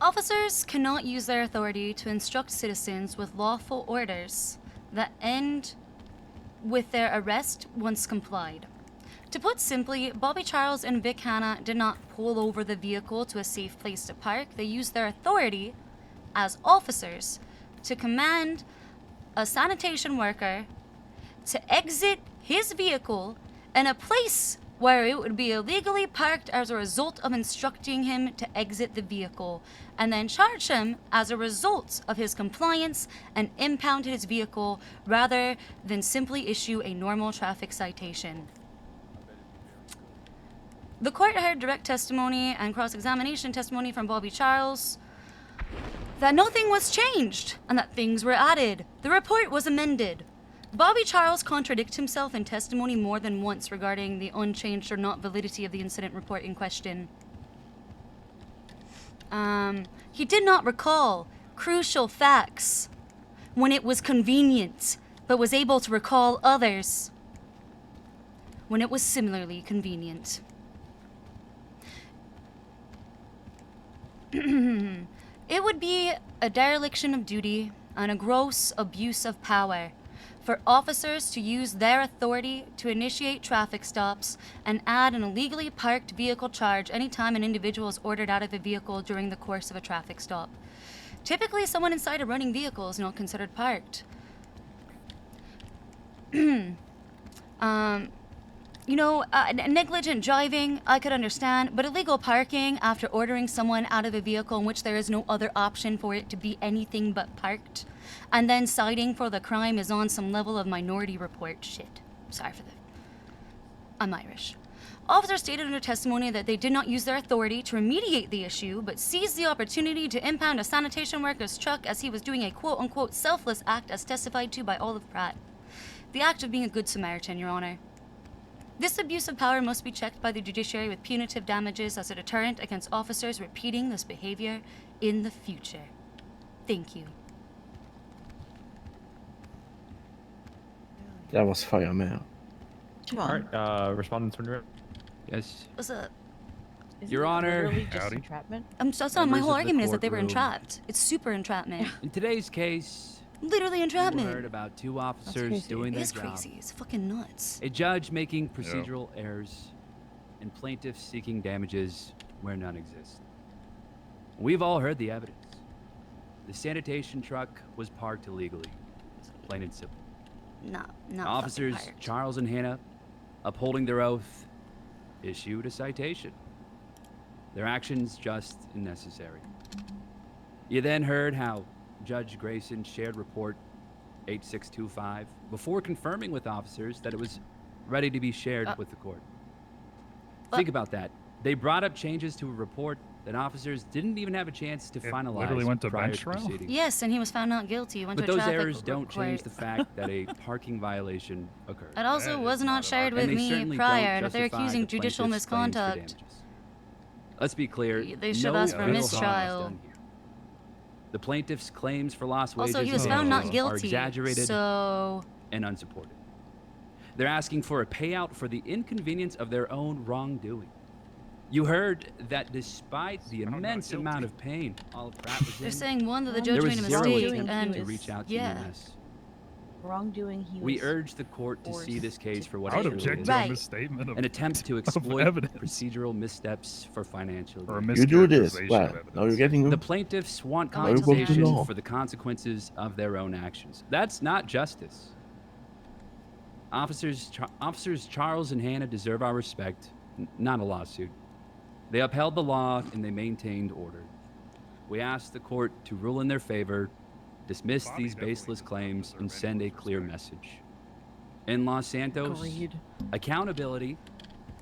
Officers cannot use their authority to instruct citizens with lawful orders that end with their arrest once complied. To put simply, Bobby Charles and Vic Hanna did not pull over the vehicle to a safe place to park. They used their authority as officers to command a sanitation worker to exit his vehicle in a place where it would be illegally parked as a result of instructing him to exit the vehicle, and then charge him as a result of his compliance and impound his vehicle rather than simply issue a normal traffic citation. The court heard direct testimony and cross-examination testimony from Bobby Charles that nothing was changed and that things were added. The report was amended. Bobby Charles contradicted himself in testimony more than once regarding the unchanged or not validity of the incident report in question. He did not recall crucial facts when it was convenient, but was able to recall others when it was similarly convenient. It would be a dereliction of duty and a gross abuse of power for officers to use their authority to initiate traffic stops and add an illegally parked vehicle charge anytime an individual is ordered out of a vehicle during the course of a traffic stop. Typically, someone inside a running vehicle is not considered parked. Negligent driving, I could understand, but illegal parking after ordering someone out of a vehicle in which there is no other option for it to be anything but parked, and then citing for the crime is on some level of minority report shit. Sorry for that. I'm Irish. Officers stated under testimony that they did not use their authority to remediate the issue, but seized the opportunity to impound a sanitation worker's truck as he was doing a quote-unquote selfless act as testified to by Olive Pratt. The act of being a good Samaritan, Your Honor. This abuse of power must be checked by the judiciary with punitive damages as a deterrent against officers repeating this behavior in the future. Thank you. That was fire, man. All right, respondents when you're ready. Yes. What's up? Your Honor. Entrapment? I'm so sorry, my Members whole of the argument is that they were courtroom. entrapped. It's super entrapment. In today's case, Literally we entrapment. heard about two That's officers crazy. doing their It's job. crazy. It's fucking nuts. A judge making procedural errors, and plaintiffs seeking damages where none exist. We've all heard the evidence. The sanitation truck was parked illegally, plain and simple. Not Officers fucking parked. Charles and Hannah, upholding their oath, issued a citation. Their actions just and necessary. You then heard how Judge Grayson shared report 8625 before confirming with officers that it was ready to be shared with the court. Think about that. They brought up changes to a report that officers didn't even have a chance to finalize literally went to prior bench to trial? proceedings. Yes, and he was found not guilty. He went But to a those traffic errors don't court. change the fact that a parking violation occurred. It also was not shared with And they me certainly prior, don't and if they're justify accusing the judicial plaintiff's claims for misconduct. damages. Let's be clear. They should no ask for a federal harm was mistrial. done here. The plaintiff's claims for lost wages Also, he was and found not damages are guilty, exaggerated so and unsupported. They're asking for a payout for the inconvenience of their own wrongdoing. You heard that despite the immense amount of pain Olive Pratt was in, They're saying, one, that the there judge was made a zero mistake, attempt and to reach out to yeah. EMS. Wrongdoing. He We was urge the court to see this case for what I it would truly object is. to a misstatement of- An attempt to of exploit evidence. procedural missteps for financial Or a gain. You do this. mischaracterization Well, of evidence. now you're getting. The plaintiffs want Now you broke the compensation law. for the consequences of their own actions. That's not justice. Officers Charles and Hannah deserve our respect, not a lawsuit. They upheld the law and they maintained order. We ask the court to rule in their favor, dismiss these baseless claims, and send a clear message. In Los Santos, Agreed. accountability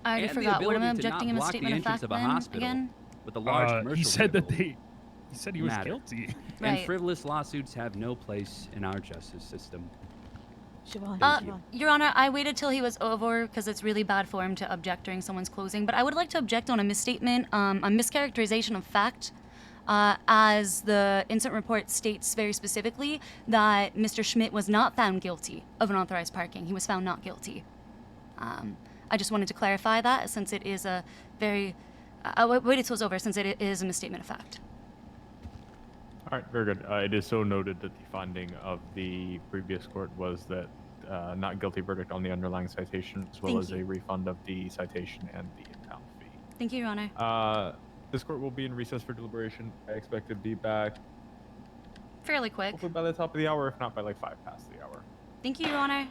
I already and forgot. the What am I ability to objecting not in a block the statement of entrance fact of a then, hospital again? with a large He commercial said that vehicle he said he was matter. guilty. And Right. frivolous lawsuits have no place in our justice system. Siobhan, Your Honor, I waited till he was over because it's really bad form to object during someone's closing, but I would like to object on a misstatement, a mischaracterization of fact, as the incident report states very specifically that Mr. Schmidt was not found guilty of unauthorized parking. He was found not guilty. I just wanted to clarify that since it is a very... I waited till it was over since it is a misstatement of fact. All right, very good. It is so noted that the finding of the previous court was that not guilty verdict on the underlying citation, as well Thank as you. a refund of the citation and the impound fee. Thank you, Your Honor. This court will be in recess for deliberation. I expect to be back Fairly quick. hopefully by the top of the hour, if not by like 5 past the hour. Thank you, Your Honor.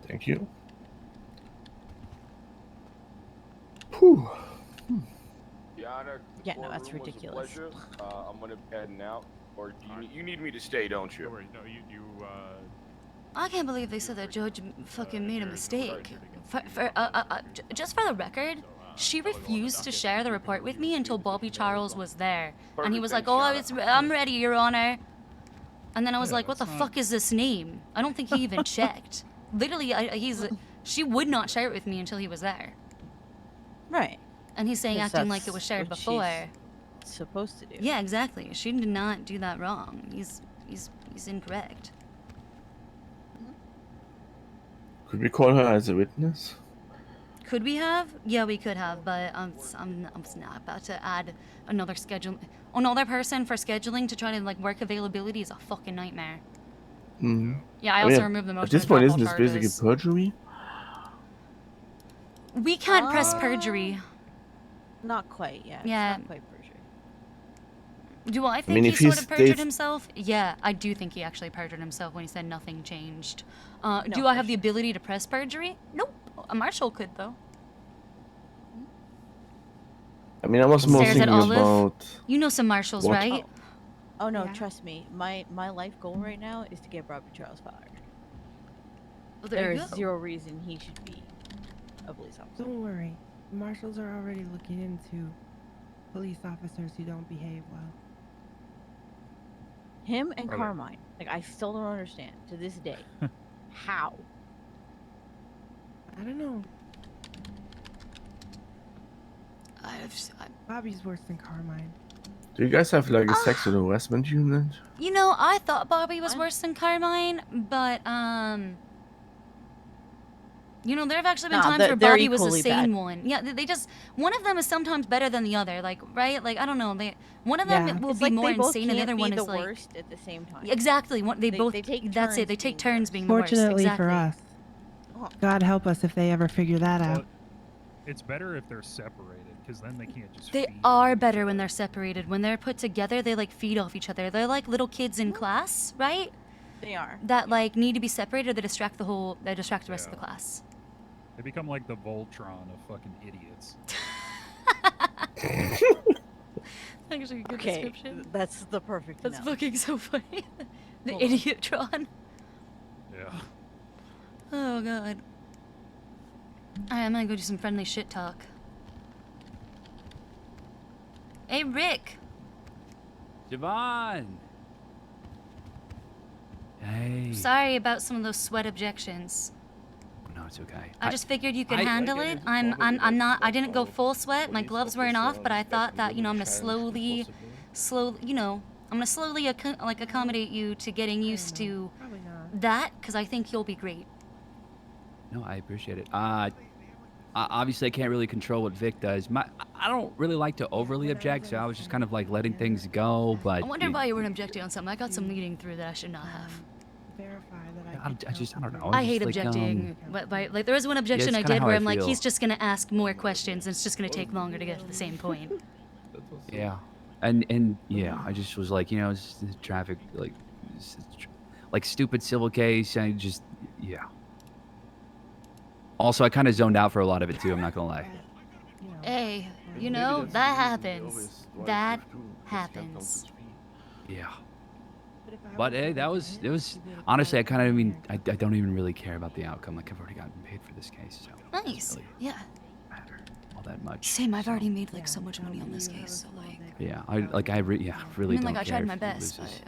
Thank you. Whew. Your Honor, the Yeah, no, that's courtroom was a ridiculous. pleasure. I'm gonna be heading out. Or you need me to stay, don't you? No, you I can't believe they said the judge fucking made a mistake. Just for the record, she refused to share the report with me until Bobby Charles was there. And he was like, oh, I'm ready, Your Honor. And then I was like, what the fuck is this name? I don't think he even checked. Literally, she would not share it with me until he was there. Right. And he's saying 'Cause acting like it that's was shared what she's before. supposed to do. Yeah, exactly. She did not do that wrong. He's incorrect. Could we call her as a witness? Could we have? Yeah, we could have, but I'm not about to add another person for scheduling to try to like work availability is a fucking nightmare. Hmm. Yeah, I also removed the motion At this to point, drop isn't all this basically charges. perjury? We can't press perjury. Not quite, yeah. Yeah. It's not quite perjury. Do I think mean, he if he sort of perjured states- himself? Yeah, I do think he actually perjured himself when he said nothing changed. Do No, I for have the ability to press perjury? Nope. A marshal could, though. I mean, I was more Stares at thinking Olive. about. You know some marshals, what- right? Oh no, trust me. My life goal right now is to get Bobby Charles fired. Well, there There you is go. zero reason he should be a police officer. Don't worry. Marshals are already looking into police officers who don't behave well. Him and Are they- Carmine. Like I still don't understand to this day. How? I don't know. Bobby's worse than Carmine. Do you guys have like a sexual harassment unit? You know, I thought Bobby was worse than Carmine, but you know, there have actually been Nah, times they're- where they're Bobby was the equally sane bad. one. Yeah, they just one of them is sometimes better than the other. Like, right? Like, I don't know. One of them will It's be like more they both insane, and the can't other be one the is like worst at the same time. exactly. They both. take That's it. They take turns being the worst. Fortunately Exactly. for us. God help us if they ever figure that out. It's better if they're separated, because then they can't just. They are better when they're separated. When they're put together, they like feed off each other. They're like little kids in class, right? They are. That like need to be separated. They distract the rest of the class. They become like the Voltron of fucking idiots. Actually, a good Okay, description. that's the perfect. That's analogy. fucking so funny. The Hold on. Idiotron. Yeah. Oh god. Alright, I'm gonna go do some friendly shit talk. Hey Rick. Siobhan. Hey. Sorry about some of those sweat objections. No, it's okay. I just figured you could I- handle it. I'm not. I didn't go full sweat. My gloves weren't off, but I thought that I'm gonna slowly, I'm gonna slowly accommodate you to getting used to that, because I think you'll be great. No, I appreciate it. Obviously, I can't really control what Vic does. I don't really like to overly object, so I was just kind of like letting things go. But I wonder why you weren't objecting on something. I got some leading through that I should not have. I don't know. I It's hate just like, objecting, but like there was one objection it's I kinda did how where I I'm like, feel. he's just gonna ask more questions, and it's just gonna take longer to get to the same point. Yeah, and yeah, I just was like, it's the traffic, like, like stupid civil case. I just, yeah. Also, I kind of zoned out for a lot of it too. I'm not gonna lie. Hey, you know that happens. That happens. Yeah. But hey, it was honestly, I kind of mean, I don't even really care about the outcome. Like, I've already gotten paid for this case, so it Nice. doesn't really Yeah. matter all that much. Same. I've already made like so much money on this case, so like. Yeah, I really I really mean, don't like I care tried if my he best, but loses.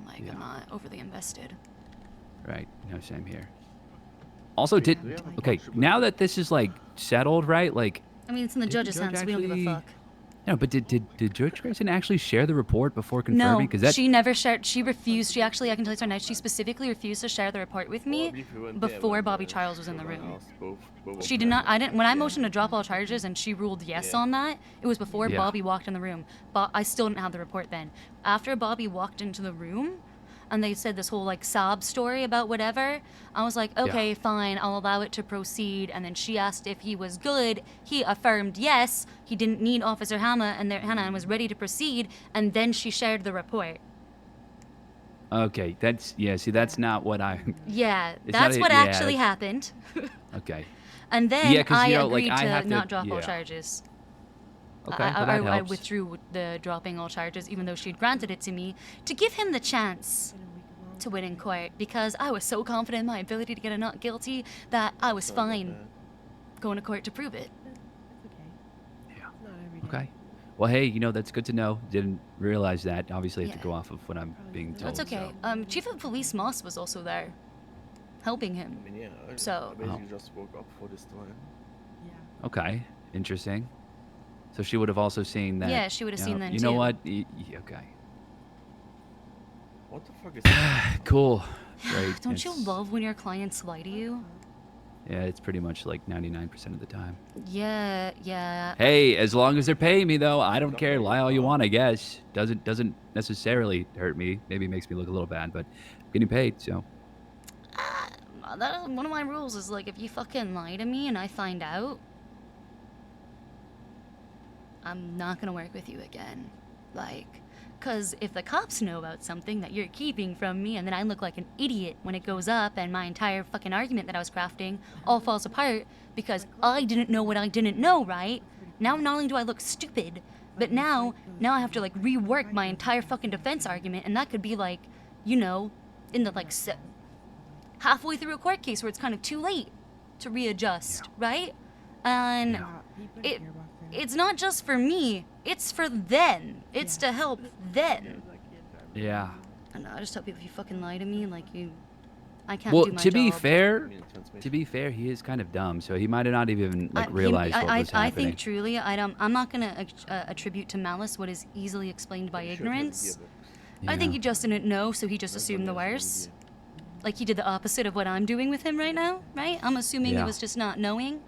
like I'm not overly invested. Right. No, same here. Also, okay, now that this is like settled, right? Like, I mean, it's in the Did the judge's judge hands, so we don't give a actually- fuck. no, but did Judge Grayson actually share the report before No, confirming? Because that she never shared. She refused. She actually, I can tell you right now, she specifically refused to share the report with me before Bobby Charles was in the room. She did not. I didn't. When I motioned to drop all charges and she ruled yes on that, it was before Yeah. Bobby walked in the room. But I still didn't have the report then. After Bobby walked into the room, and they said this whole like sob story about whatever, I was like, okay, fine, I'll allow it to proceed. And then she asked if he was good. He affirmed yes. He didn't need Officer Hannah and was ready to proceed. And then she shared the report. okay, see, that's not what I. Yeah, It's not that's a- what yeah, actually it's- happened. Okay. And then Yeah, 'cause, I you know, like, agreed I to have to- not drop all yeah. charges. Okay, well, that I helps. withdrew the dropping all charges, even though she'd granted it to me, to give him the chance to win in court, because I was so confident in my ability to get a not guilty that I was fine going to court to prove it. Okay. Well, hey, that's good to know. Didn't realize that. Obviously, I have to Yeah. go off of what I'm being told. That's okay. so- Chief of Police Moss was also there, helping him. I mean, yeah, I So. basically just woke up for this time. Okay, interesting. So she would have also seen that. Yeah, she would have seen that You know too. what? Okay. What the fuck is Cool. Great. Don't you It's- love when your clients lie to you? Yeah, it's pretty much like 99% of the time. Yeah. Hey, as long as they're paying me, though, I don't care. Lie all you want, I guess. Doesn't necessarily hurt me. Maybe it makes me look a little bad, but I'm getting paid, so. One of my rules is like, if you fucking lie to me and I find out, I'm not gonna work with you again. Like, cause if the cops know about something that you're keeping from me and then I look like an idiot when it goes up and my entire fucking argument that I was crafting all falls apart because I didn't know what I didn't know, right? Now not only do I look stupid, but now I have to like rework my entire fucking defense argument, and that could be like, in the like halfway through a court case where it's kind of too late to readjust, right? And it's not just for me, it's for them. It's to help them. Yeah. I know, I just tell people, if you fucking lie to me, like I can't Well, do my to be job. fair, he is kind of dumb, so he might have not even realized what was I happening. think truly, I'm not gonna attribute to malice what is easily explained by ignorance. I think he just didn't know, so he just assumed the worst. Like he did the opposite of what I'm doing with him right now, right? I'm assuming it Yeah. was just not knowing,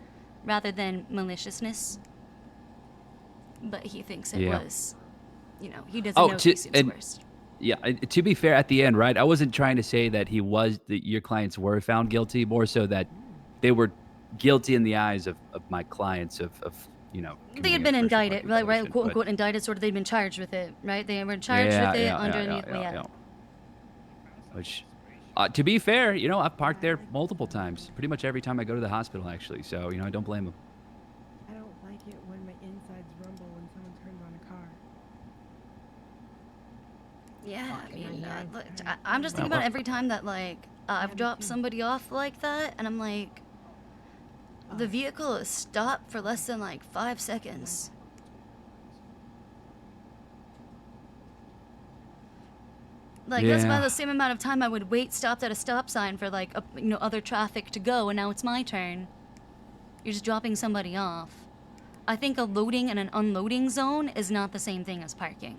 rather than maliciousness. But he thinks it Yeah. was. He doesn't know he assumes the worst. Yeah, to be fair, at the end, right? I wasn't trying to say that that your clients were found guilty, more so that they were guilty in the eyes of my clients of They had committing been a first indicted, right? violation, Quote but- unquote indicted, sort of. They'd been charged with it, right? They were charged with it underneath. Yeah. Which, to be fair, I've parked there multiple times, pretty much every time I go to the hospital, actually. So, I don't blame them. I don't like it when my insides rumble when someone turns on a car. Yeah, I mean, look, I'm just thinking about every time that like I've dropped somebody off like that, and I'm like, the vehicle is stopped for less than like 5 seconds. Like that's about Yeah. the same amount of time I would wait stopped at a stop sign for like other traffic to go, and now it's my turn. You're just dropping somebody off. I think a loading and an unloading zone is not the same thing as parking.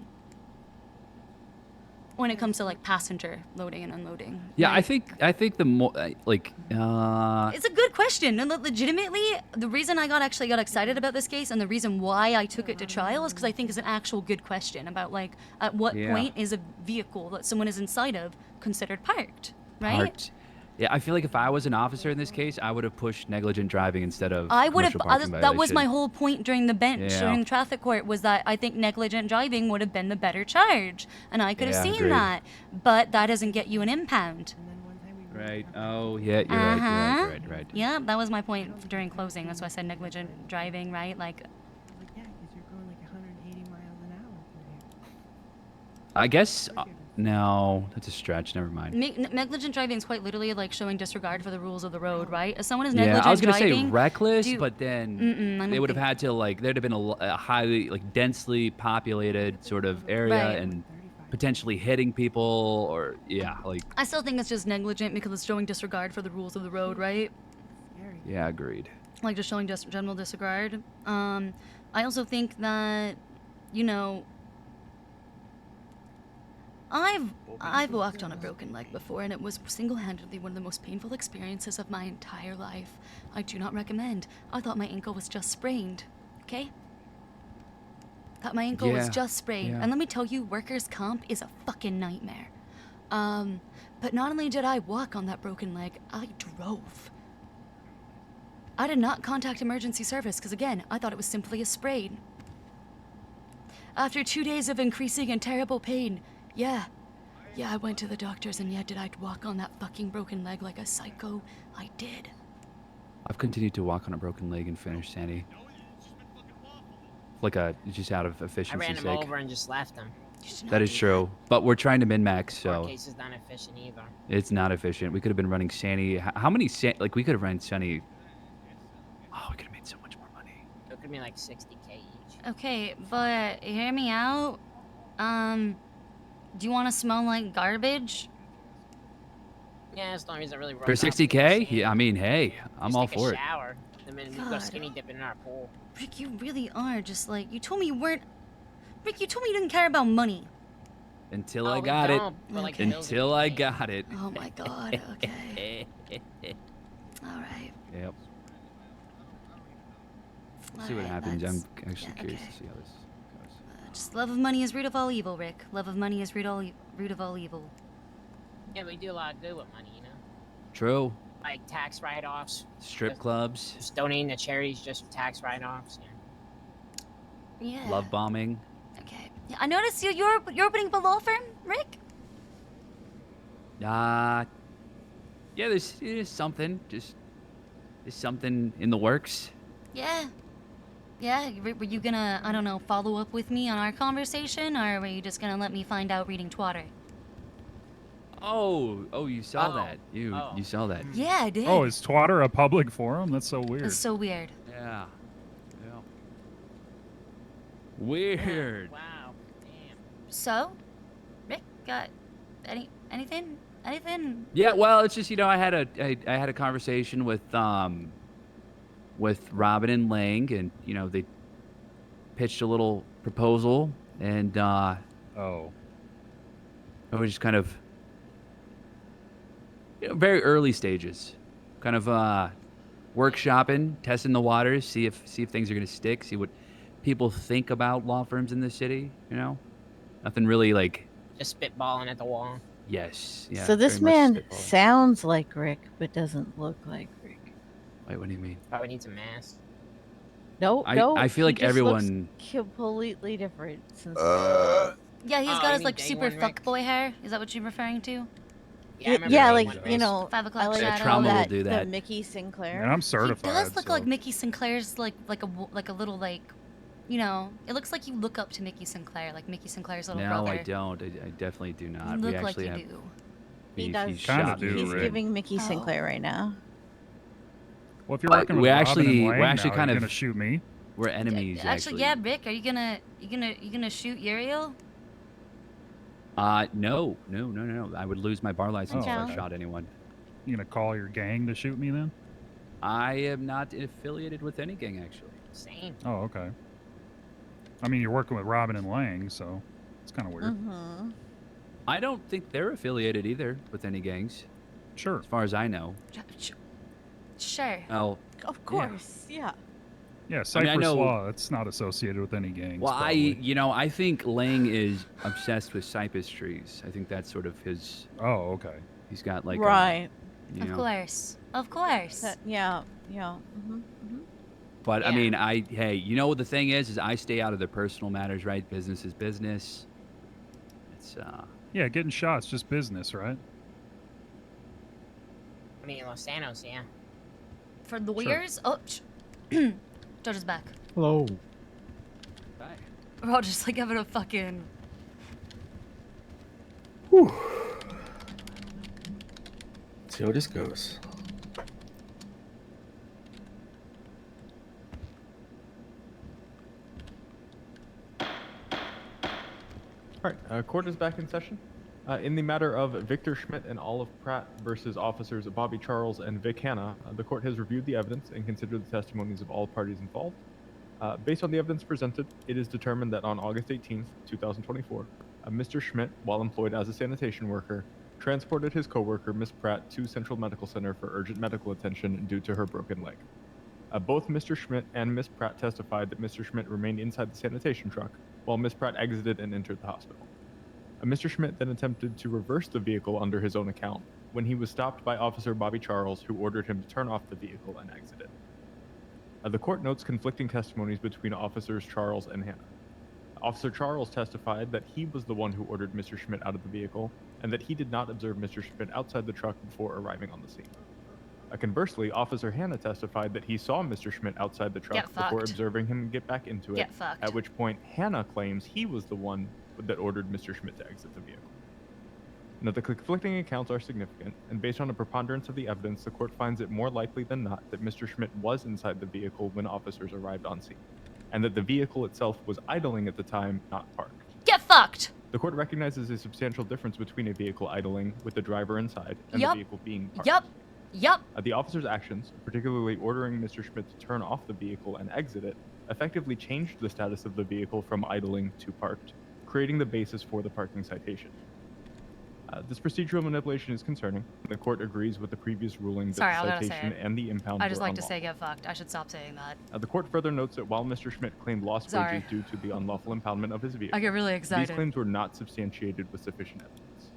when it comes to like passenger loading and unloading. Yeah, Like, I think the more it's a good question. And legitimately, the reason I actually got excited about this case and the reason why I took it to trial is because I think it's an actual good question about like at what Yeah. point is a vehicle that someone is inside of considered parked, right? parked. Yeah, I feel like if I was an officer in this case, I would have pushed negligent driving instead of I would have. commercial parking That was my violation. whole point during the bench, Yeah. during the traffic court, was that I think negligent driving would have been the better charge, and I could have Yeah, seen agreed. that. But that doesn't get you an impound. Right. Oh, yeah, you're right. Uh-huh. You're right. Yeah, that was my point during closing. That's why I said negligent driving, right? Like, I guess no, that's a stretch. Never mind. negligent driving is quite literally like showing disregard for the rules of the road, right? If someone is Yeah, negligent I was gonna driving, say reckless, do- but then Mm-mm, I they don't would have think- had to like there'd have been a highly like densely populated sort of area Right. and potentially hitting people or yeah, like I still think it's just negligent because it's showing disregard for the rules of the road, right? yeah, agreed. Like just showing general disregard. I also think that, you know, I've walked on a broken leg before, and it was single-handedly one of the most painful experiences of my entire life. I do not recommend. I thought my ankle was just sprained. Okay. Thought my ankle was Yeah, just sprained, yeah. and let me tell you, workers' comp is a fucking nightmare. But not only did I walk on that broken leg, I drove. I did not contact emergency service because, again, I thought it was simply a sprain. After 2 days of increasing and terrible pain, yeah, I went to the doctors, and yeah, did I walk on that fucking broken leg like a psycho? I did. I've continued to walk on a broken leg and finish Sandy. Like just out of I efficiency's ran him sake. over and just left him. That is true, but we're trying to min-max, Court so case is not efficient either. it's not efficient. We could have been running Sandy. How many like we could have run Sandy? Oh, we could have made so much more money. It could be like 60K each. Okay, but hear me out. Do you want to smell like garbage? Yeah, as long as it really For rolls off. 60K? Yeah, I mean, hey, I'm Just all take for a it. shower. And then we go God. skinny dipping in our pool. Rick, you really are just like, you told me you weren't. Rick, you told me you didn't care about money. Until Oh, I we got it. don't, but, like, the bills Until I got it. Oh my god, okay. Alright. Yep. See what Alright, happens. that's- I'm actually yeah, curious okay. to see how this goes. Just love of money is root of all evil, Rick. Love of money is root of all evil. Yeah, we do a lot of good with money, you know? True. Like tax write-offs. Strip clubs. Just donating to charities just for tax write-offs. Yeah. Yeah. Love bombing. Okay. Yeah, I noticed you're opening up a law firm, Rick? Yeah, there's something. There's something in the works. Yeah. Yeah, were you gonna, I don't know, follow up with me on our conversation, or were you just gonna let me find out reading Twatter? Oh, you saw that. You saw that. Yeah, I did. Oh, is Twatter a public forum? That's so weird. It's so weird. Yeah. Weird. Wow. So, Rick, got anything? Yeah, well, it's just I had a conversation with Robin and Lang, and they pitched a little proposal, and I was just kind of very early stages, kind of workshopping, testing the waters, see if things are gonna stick, see what people think about law firms in the city. Nothing really like Just spitballing at the wall. yes. Yeah. So this very much man spitballing. sounds like Rick, but doesn't look like Rick. Wait, what do you mean? Probably needs a mask. No, I feel he like just looks everyone- completely different since. Yeah, he's Oh, got you his mean like day super one, Rick? fuckboy hair. Is that what you're referring to? Yeah, I remember yeah, day like one, you Rick. know, 5 o'clock I like shadow. to call Trauma will that do the that. Mickey Sinclair. And I'm He certified. does look so- like Mickey Sinclair's like a little like, it looks like you look up to Mickey Sinclair, like Mickey Sinclair's little No, brother. I don't. I definitely do not. You we look like actually you have. do. He He, does. he's Kinda shot do, me. He's Rick. giving Mickey Oh. Sinclair right now. Well, if you're But working with we're Robin actually- and Lang we're actually now, kind you're of- gonna shoot me. We're enemies, Actually, yeah, Rick, are you gonna shoot Uriel? No. I would lose my bar license if I Okay. shot anyone. You gonna call your gang to shoot me then? I am not affiliated with any gang, actually. Same. Oh, okay. I mean, you're working with Robin and Lang, so it's kind of weird. Mm-hmm. I don't think they're affiliated either with any gangs. Sure. As far as I know. Sure. Oh, Of course, yeah. Yeah, I Cypress mean, I know- Law, it's not associated with any gangs. Well, probably. I think Lang is obsessed with cypress trees. I think that's sort of his. Oh, okay. He's got like Right. you Of know. course. Of course. Yeah. Mm-hmm. But I mean, hey, you know what the thing is I stay out of their personal matters, right? Business is business. It's Yeah, getting shot's just business, right? I mean, Los Santos, yeah. For lawyers? Oh, Judge is back. Hello. We're all just like having a fucking. Whew. See how this goes. All right, court is back in session. In the matter of Victor Schmidt and Olive Pratt versus officers Bobby Charles and Vic Hanna, the court has reviewed the evidence and considered the testimonies of all parties involved. Based on the evidence presented, it is determined that on August 18th, 2024, Mr. Schmidt, while employed as a sanitation worker, transported his coworker, Miss Pratt, to Central Medical Center for urgent medical attention due to her broken leg. Both Mr. Schmidt and Miss Pratt testified that Mr. Schmidt remained inside the sanitation truck while Miss Pratt exited and entered the hospital. Mr. Schmidt then attempted to reverse the vehicle under his own account when he was stopped by Officer Bobby Charles, who ordered him to turn off the vehicle and exit it. The court notes conflicting testimonies between Officers Charles and Hanna. Officer Charles testified that he was the one who ordered Mr. Schmidt out of the vehicle and that he did not observe Mr. Schmidt outside the truck before arriving on the scene. Conversely, Officer Hanna testified that he saw Mr. Schmidt outside the truck before observing him get back into it, at which point Hanna claims he was the one that ordered Mr. Schmidt to exit the vehicle. Now, the conflicting accounts are significant, and based on a preponderance of the evidence, the court finds it more likely than not that Mr. Schmidt was inside the vehicle when officers arrived on scene, and that the vehicle itself was idling at the time, not parked. Get fucked! The court recognizes a substantial difference between a vehicle idling with the driver inside and the vehicle being parked. Yep. The officer's actions, particularly ordering Mr. Schmidt to turn off the vehicle and exit it, effectively changed the status of the vehicle from idling to parked, creating the basis for the parking citation. This procedural manipulation is concerning. The court agrees with the previous ruling that the citation and the impound I just were like to unlawful. say get fucked. I should stop saying that. The court further notes that while Mr. Schmidt claimed lost Sorry. wages due to the unlawful impoundment of his vehicle, I get really excited. these claims were not substantiated with sufficient evidence.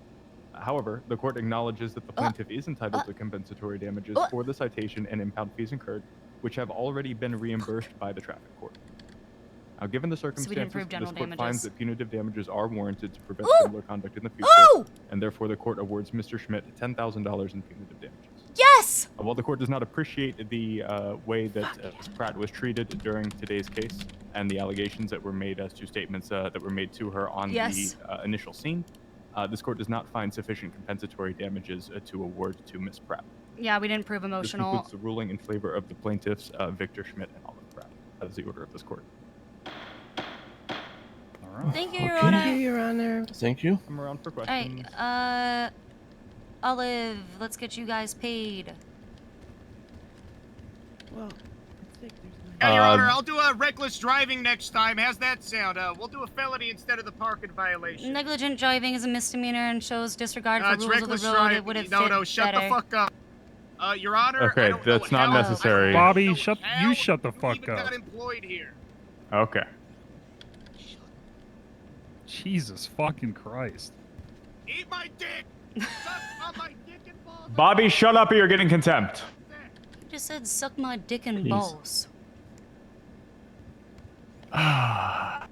However, the court acknowledges that the plaintiff is entitled to compensatory damages for the citation and impound fees incurred, which have already been reimbursed by the traffic court. Now, given the circumstances, prove this general court finds damages. that punitive damages are warranted to prevent similar conduct in the future, and therefore the court awards Mr. Schmidt $10,000 in punitive damages. Yes! While the court does not appreciate the way that Ms. Pratt was treated during today's case and the allegations that were made as to statements that were made to her on Yes. the initial scene, this court does not find sufficient compensatory damages to award to Ms. Pratt. Yeah, we didn't prove This emotional. concludes the ruling in favor of the plaintiffs, Victor Schmidt and Olive Pratt. That is the order of this court. Thank you, Your Honor. Thank you, Your Honor. Thank you. I'm around for All questions. right, Olive, let's get you guys paid. Well, Yeah, Your Honor, I'll do a reckless driving next time. How's that sound? We'll do a felony instead of the parking violation. Negligent driving is a misdemeanor and shows disregard for It's rules of reckless the road. driving. It would have No, fit no, shut better. the fuck up. Your Honor, I Okay, don't know that's not how- necessary. Bobby, know shut how you shut the you fuck even up. got employed here. Okay. Jesus fucking Christ. Eat my dick. Suck on my dick and balls. Bobby, shut up or you're getting contempt. You just said suck my dick and Jeez. balls. I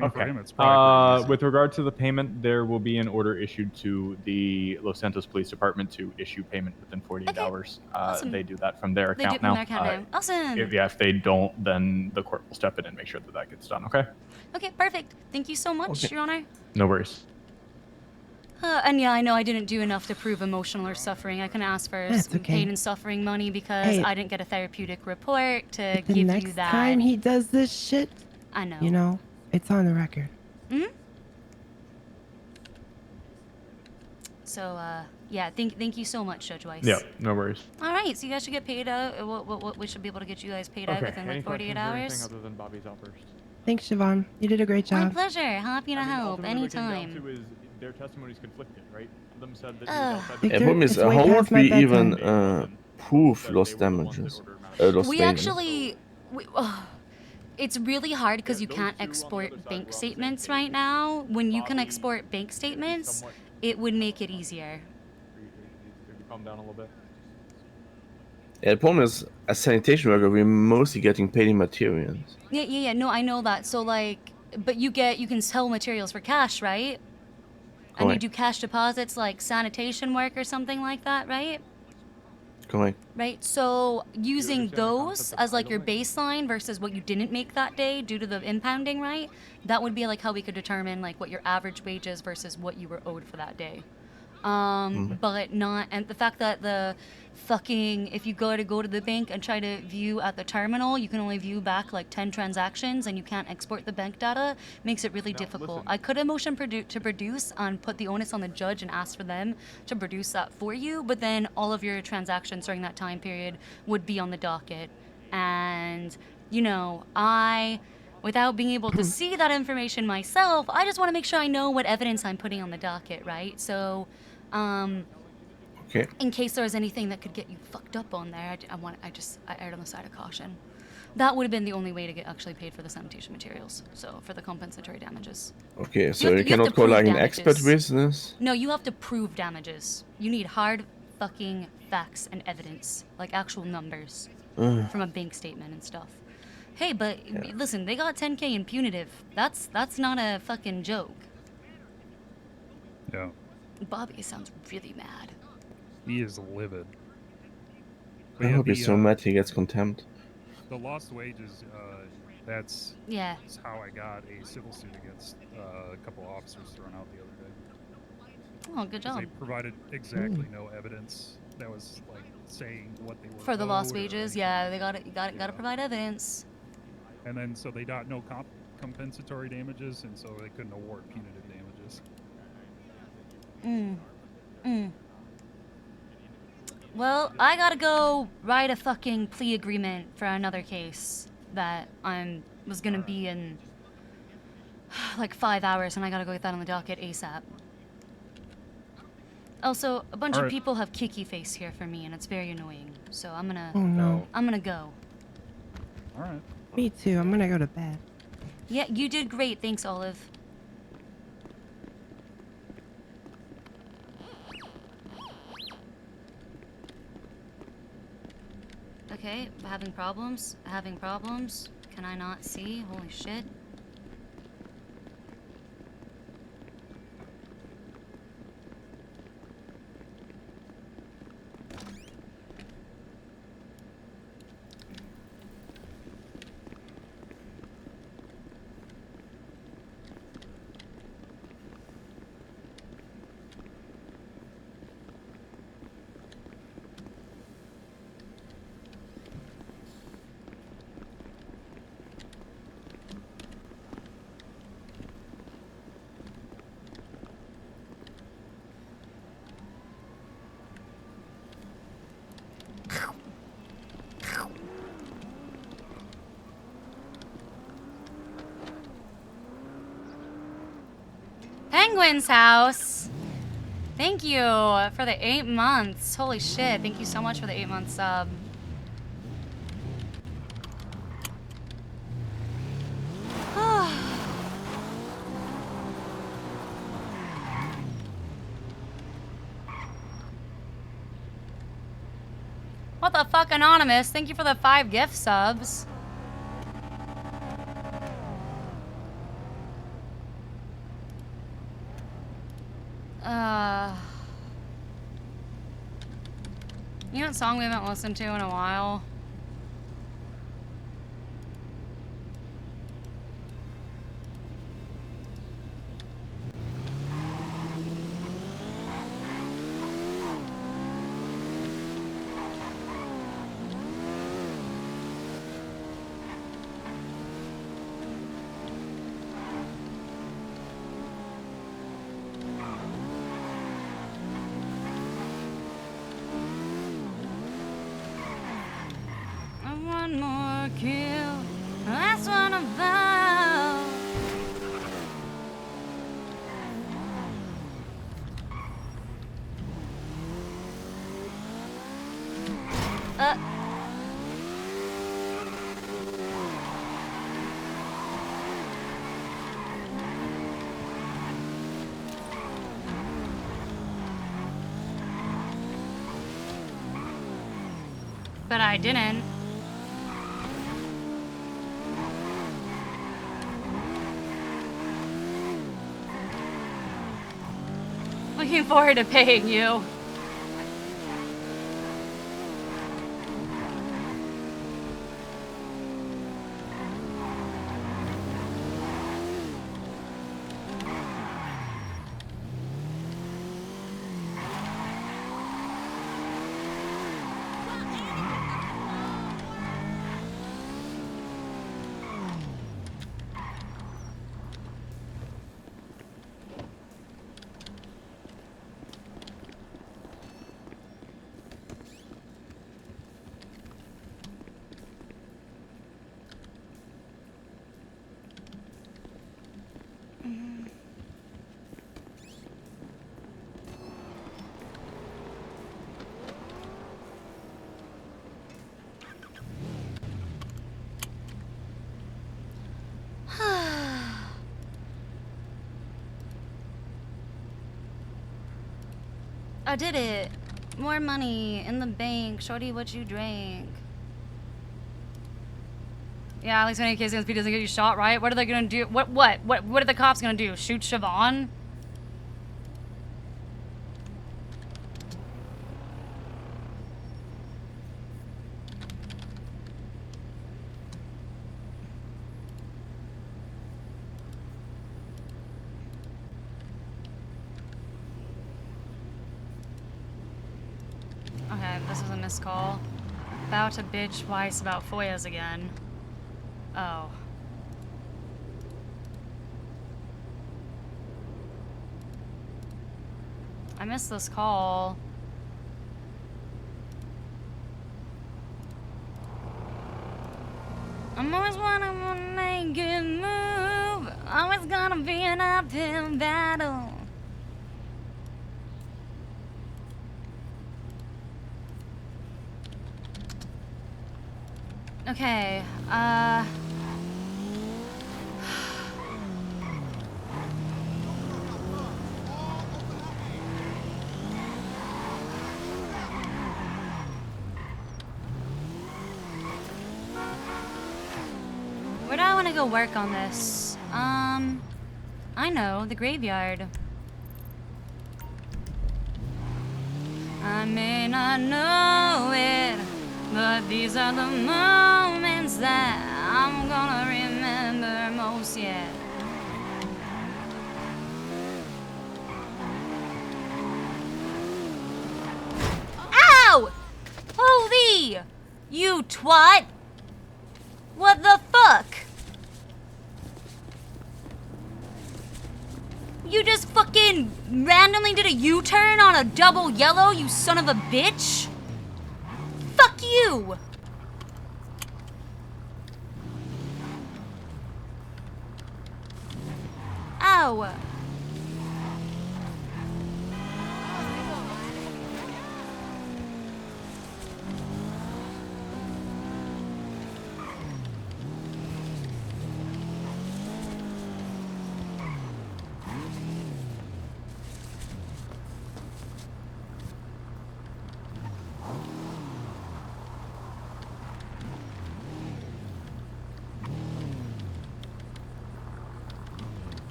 mean, for Okay. him, it's probably pretty easy. With regard to the payment, there will be an order issued to the Los Santos Police Department to issue payment within 48 hours. Awesome. They do that from their They account do it from now. their account now. Awesome. If they don't, then the court will step in and make sure that that gets done. Okay. Okay, perfect. Thank you so much, Okay. Your Honor. No worries. And yeah, I know I didn't do enough to prove emotional or suffering. I can ask for That's some okay. pain and suffering money because Hey. I didn't get a therapeutic report to The give you next that. time he does this shit, I know. you know, it's on the record. Hmm? So, yeah, thank you so much, Judge Weiss. Yeah, no worries. All right, so you guys should get paid out. What we should be able to get you guys paid out Okay. within Any like 48 questions or anything hours. other than Bobby's outburst? Thanks, Siobhan. You did a great My job. pleasure. Happy to help Ultimately, what it came down anytime. to is their testimonies conflicted, right? Them said that he was Ugh. outside the Victor, The problem is, it's way how would past my we even bedtime. prove lost damages? Lost We wages? actually, it's really hard because you can't export bank statements right now. When you can export bank statements, it would make it easier. Could you calm down a little bit? Yeah, the problem is, as sanitation worker, we're mostly getting paid in materials. Yeah. No, I know that. So like, but you can sell materials for cash, right? And you Correct. do cash deposits like sanitation work or something like that, right? Correct. Right. So using those as like your baseline versus what you didn't make that day due to the impounding, right? That would be like how we could determine like what your average wages versus what you were owed for that day. But not, and the fact that the fucking, if you go to the bank and try to view at the terminal, you can only view back like 10 transactions and you can't export the bank data, makes it really difficult. I could have motion to produce and put the onus on the judge and ask for them to produce that for you, but then all of your transactions during that time period would be on the docket. And, you know, without being able to see that information myself, I just want to make sure I know what evidence I'm putting on the docket, right? So, Okay. in case there was anything that could get you fucked up on there, I erred on the side of caution. That would have been the only way to get actually paid for the sanitation materials. So for the compensatory damages. Okay, so have you to- you have cannot to call prove like an damages. expert witness? No, you have to prove damages. You need hard fucking facts and evidence, like actual numbers from a bank statement and stuff. Hey, but listen, they got 10K in punitive. That's not a fucking joke. Yeah. Bobby sounds really mad. He is livid. I hope he's so mad he gets contempt. The lost wages, that's how I got a civil suit against a couple of officers thrown out the other day. Oh, good 'Cause job. They provided exactly no evidence that was like saying what they were For the lost owed or wages, anything. yeah, you gotta provide evidence. And then so they got no compensatory damages, and so they couldn't award punitive damages. Well, I gotta go write a fucking plea agreement for another case that was gonna be in like 5 hours, and I gotta go get that on the docket ASAP. Also, a bunch of Alright. people have kicky face here for me, and it's very annoying. So I'm gonna go. All right. Me too. I'm gonna go to bed. Yeah, you did great. Thanks, Olive. Okay, having problems. Can I not see? Holy shit. Penguin's house. Thank you for the 8 months. Holy shit. Thank you so much for the 8-month sub. What the fuck, Anonymous? Thank you for the 5 gift subs. You know what song we haven't listened to in a while? One more kill, that's what I'm about. But I didn't. Looking forward to paying you. I did it. More money in the bank. Shorty, what you drank? Yeah, Alex, when case against P doesn't get you shot, right? What are they gonna do? What are the cops gonna do? Shoot Siobhan? Okay, this was a missed call. About to bitch twice about FOIAs again. Oh. I missed this call. I'm always wanna make a move. Always gonna be an uphill battle. Okay, where do I want to go work on this? I know, the graveyard. I may not know it, but these are the moments that I'm gonna remember most, yeah. Ow! Holy! You twat! What the fuck? You just fucking randomly did a U-turn on a double yellow, you son of a bitch? Fuck you! Ow!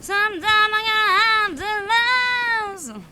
Sometime I gonna have to lose.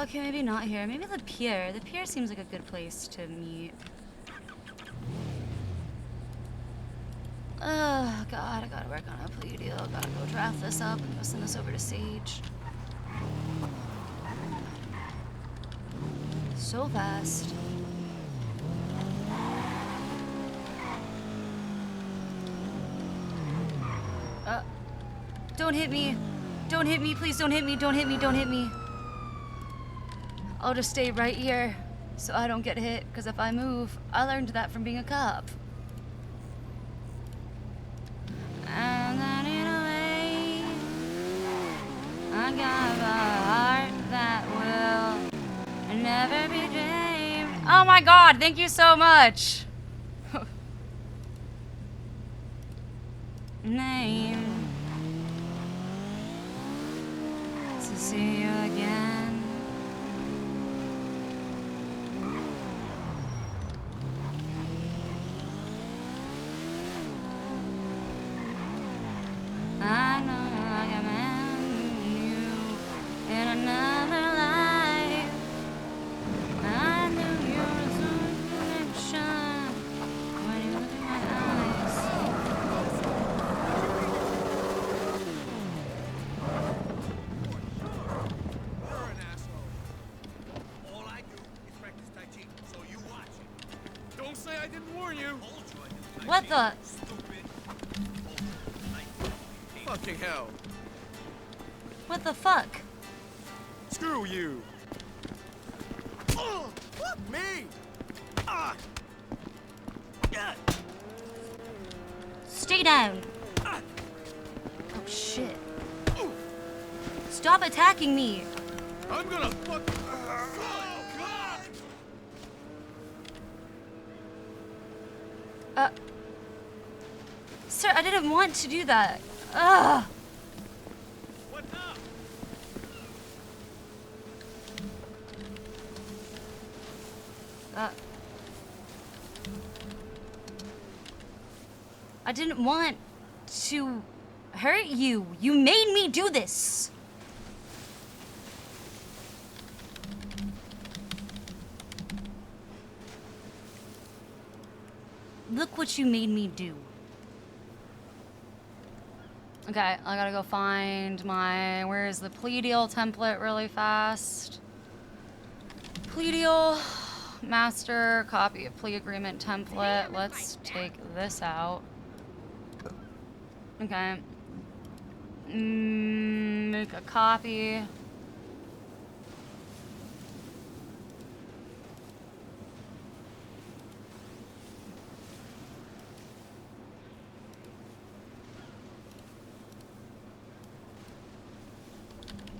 Okay, maybe not here. Maybe the pier. The pier seems like a good place to meet. Oh, God, I gotta work on a plea deal. Gotta go draft this up and go send this over to Sage. So fast. Don't hit me. Don't hit me, please don't hit me, don't hit me, don't hit me. I'll just stay right here so I don't get hit, because if I move, I learned that from being a cop. And then in a way, I got a heart that will never be tamed. Oh my God, thank you so much. Name. To see you again. I know like a man knew in another life. I knew you were some connection when you look in my eyes. You're an asshole. All I do is practice Tai Chi, so you watch it. Don't say I didn't warn you. What the? Fucking hell. What the fuck? Screw you. Oh, fuck me. Ah. Yeah. Stay down. Oh shit. Stop attacking me. I'm gonna fuck. Oh, God. Sir, I didn't want to do that. Ugh. What's up? I didn't want to hurt you. You made me do this. Look what you made me do. Okay, I gotta go find my, where is the plea deal template really fast? Plea deal, master, copy of plea agreement template. Let's take this out. Okay. Make a copy.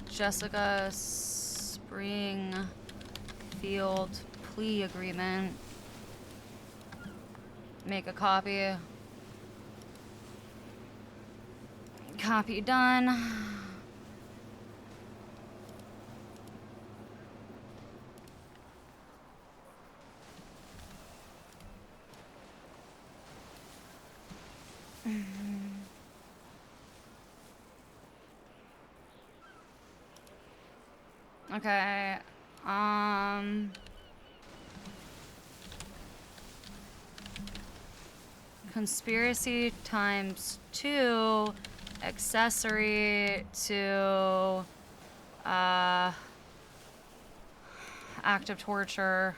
Jessica Springfield plea agreement. Make a copy. Copy done. Okay. Conspiracy times 2, accessory to act of torture.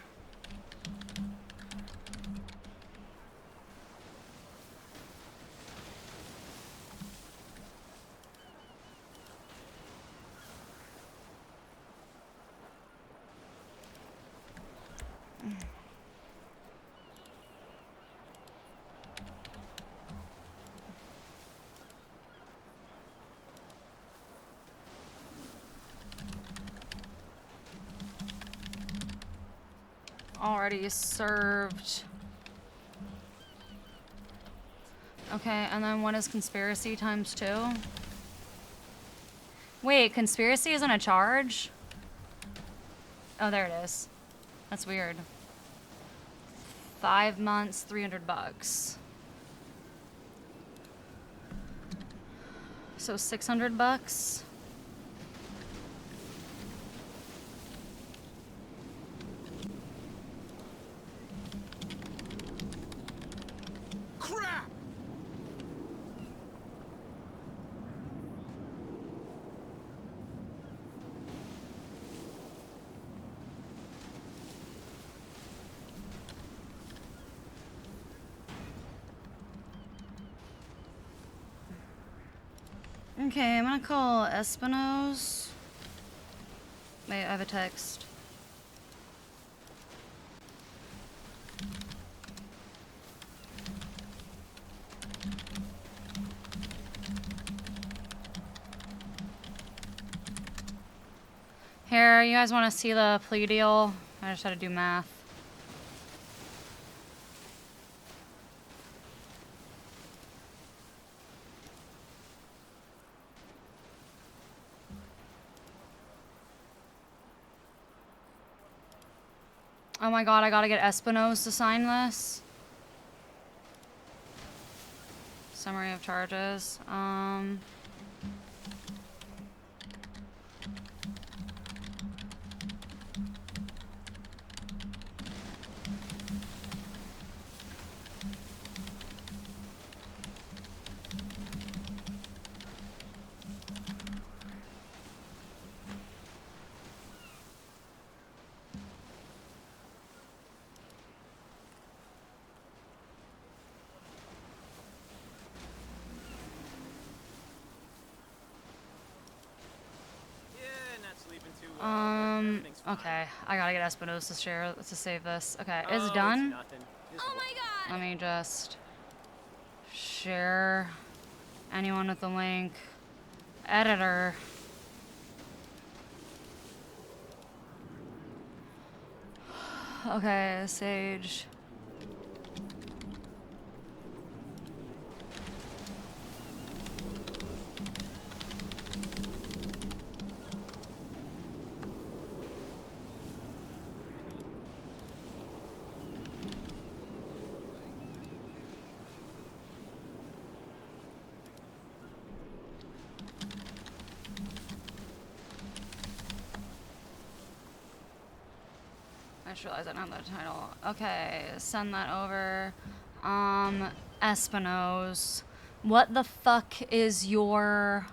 Already served. Okay, and then what is conspiracy times 2? Wait, conspiracy isn't a charge? Oh, there it is. That's weird. 5 months, $300. So $600. Okay, I'm gonna call Espino's. Wait, I have a text. Here, you guys want to see the plea deal? I just had to do math. Oh my god, I gotta get Espino's to sign this. Summary of charges. Okay, I gotta get Espino's to share to save this. Okay, it's done. Oh my god! Let me just share anyone with the link. Editor. Okay, Sage. I just realized I don't have the title. Okay, send that over. Espino's. What the fuck is your...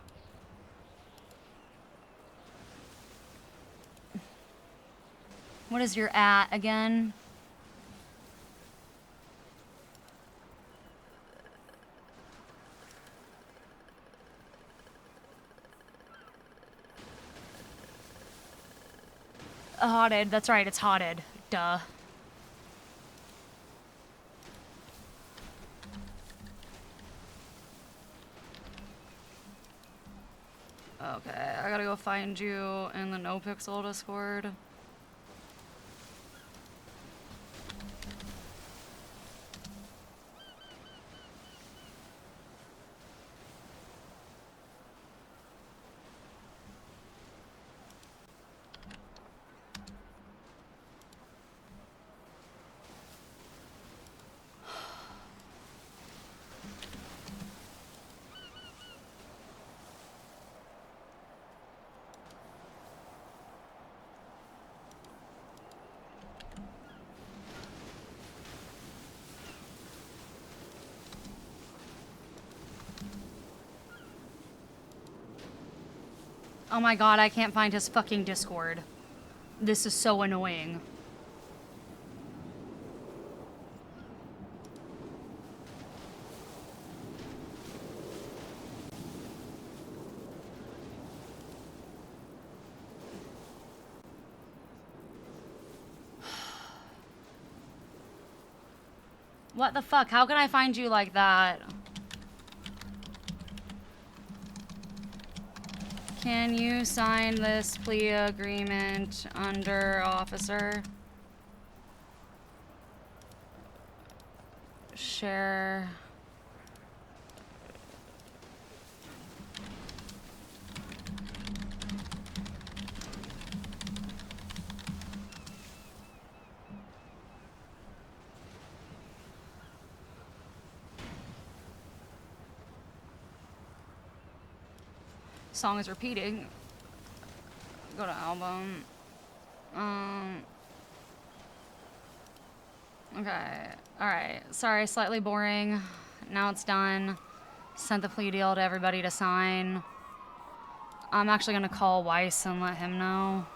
What is your at again? Hotted, that's right, it's hotted. Duh. Okay, I gotta go find you in the NoPixel Discord. Oh my god, I can't find his fucking Discord. This is so annoying. What the fuck? How can I find you like that? Can you sign this plea agreement under officer? Share. Song is repeating. Go to album. Okay. Alright. Sorry, slightly boring. Now it's done. Sent the plea deal to everybody to sign. I'm actually gonna call Weiss and let him know.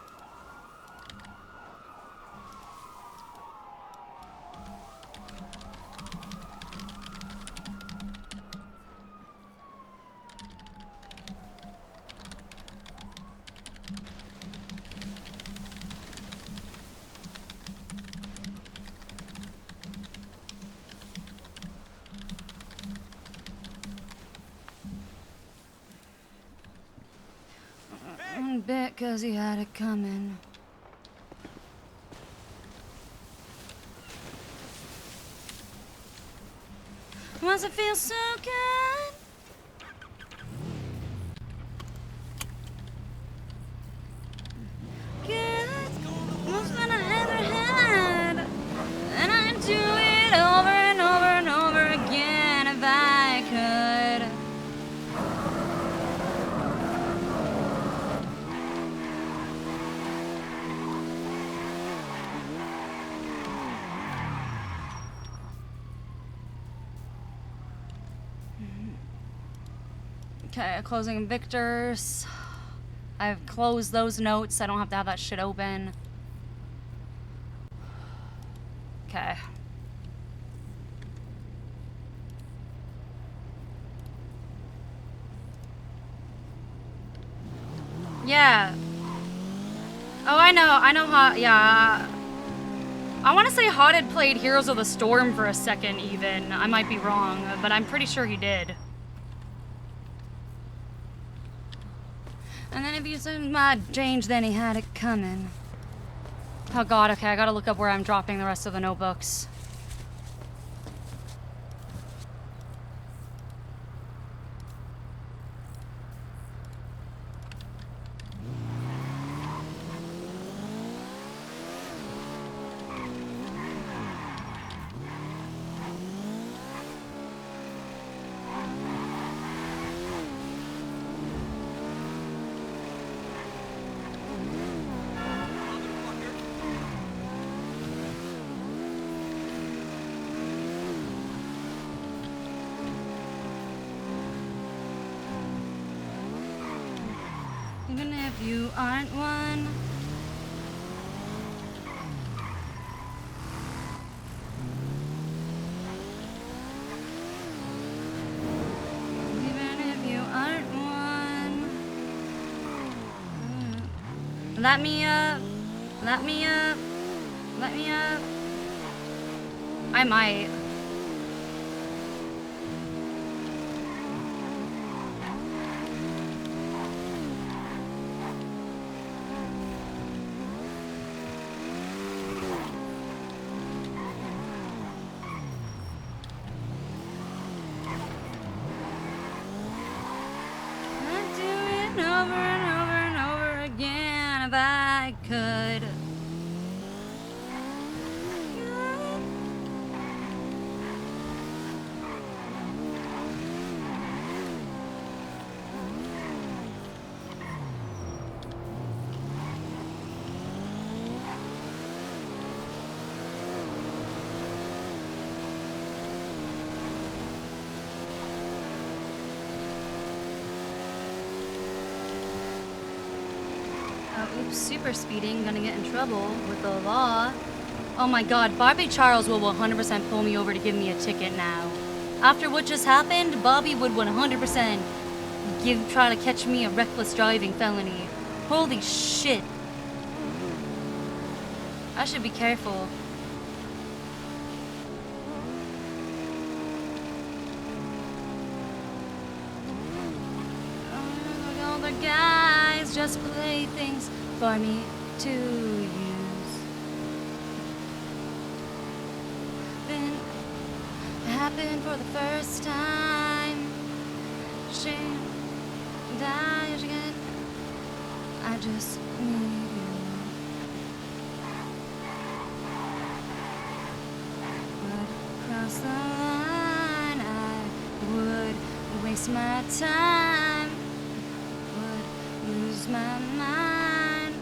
bit 'cause he had it coming. Must it feel so good? Good, most than I ever had, and I'd do it over and over and over again if I could. Okay, closing Victor's. I've closed those notes. I don't have to have that shit open. Okay. Yeah. Oh, I know how, yeah. I want to say Hot had played Heroes of the Storm for a second even. I might be wrong, but I'm pretty sure he did. And then if you said my change, then he had it coming. Oh god, okay, I gotta look up where I'm dropping the rest of the notebooks. Even if you aren't one. Even if you aren't one. Let me up. Let me up. Let me up. I might. I'd do it over and over and over again if I could. Oh, oops, super speeding, gonna get in trouble with the law. Oh my god, Bobby Charles will 100% pull me over to give me a ticket now. After what just happened, Bobby would 100% try to catch me a reckless driving felony. Holy shit. I should be careful. All the guys just play things for me to use. Then happened for the first time. Shame, die again. I just need you. Would cross the line. I would waste my time. Would lose my mind.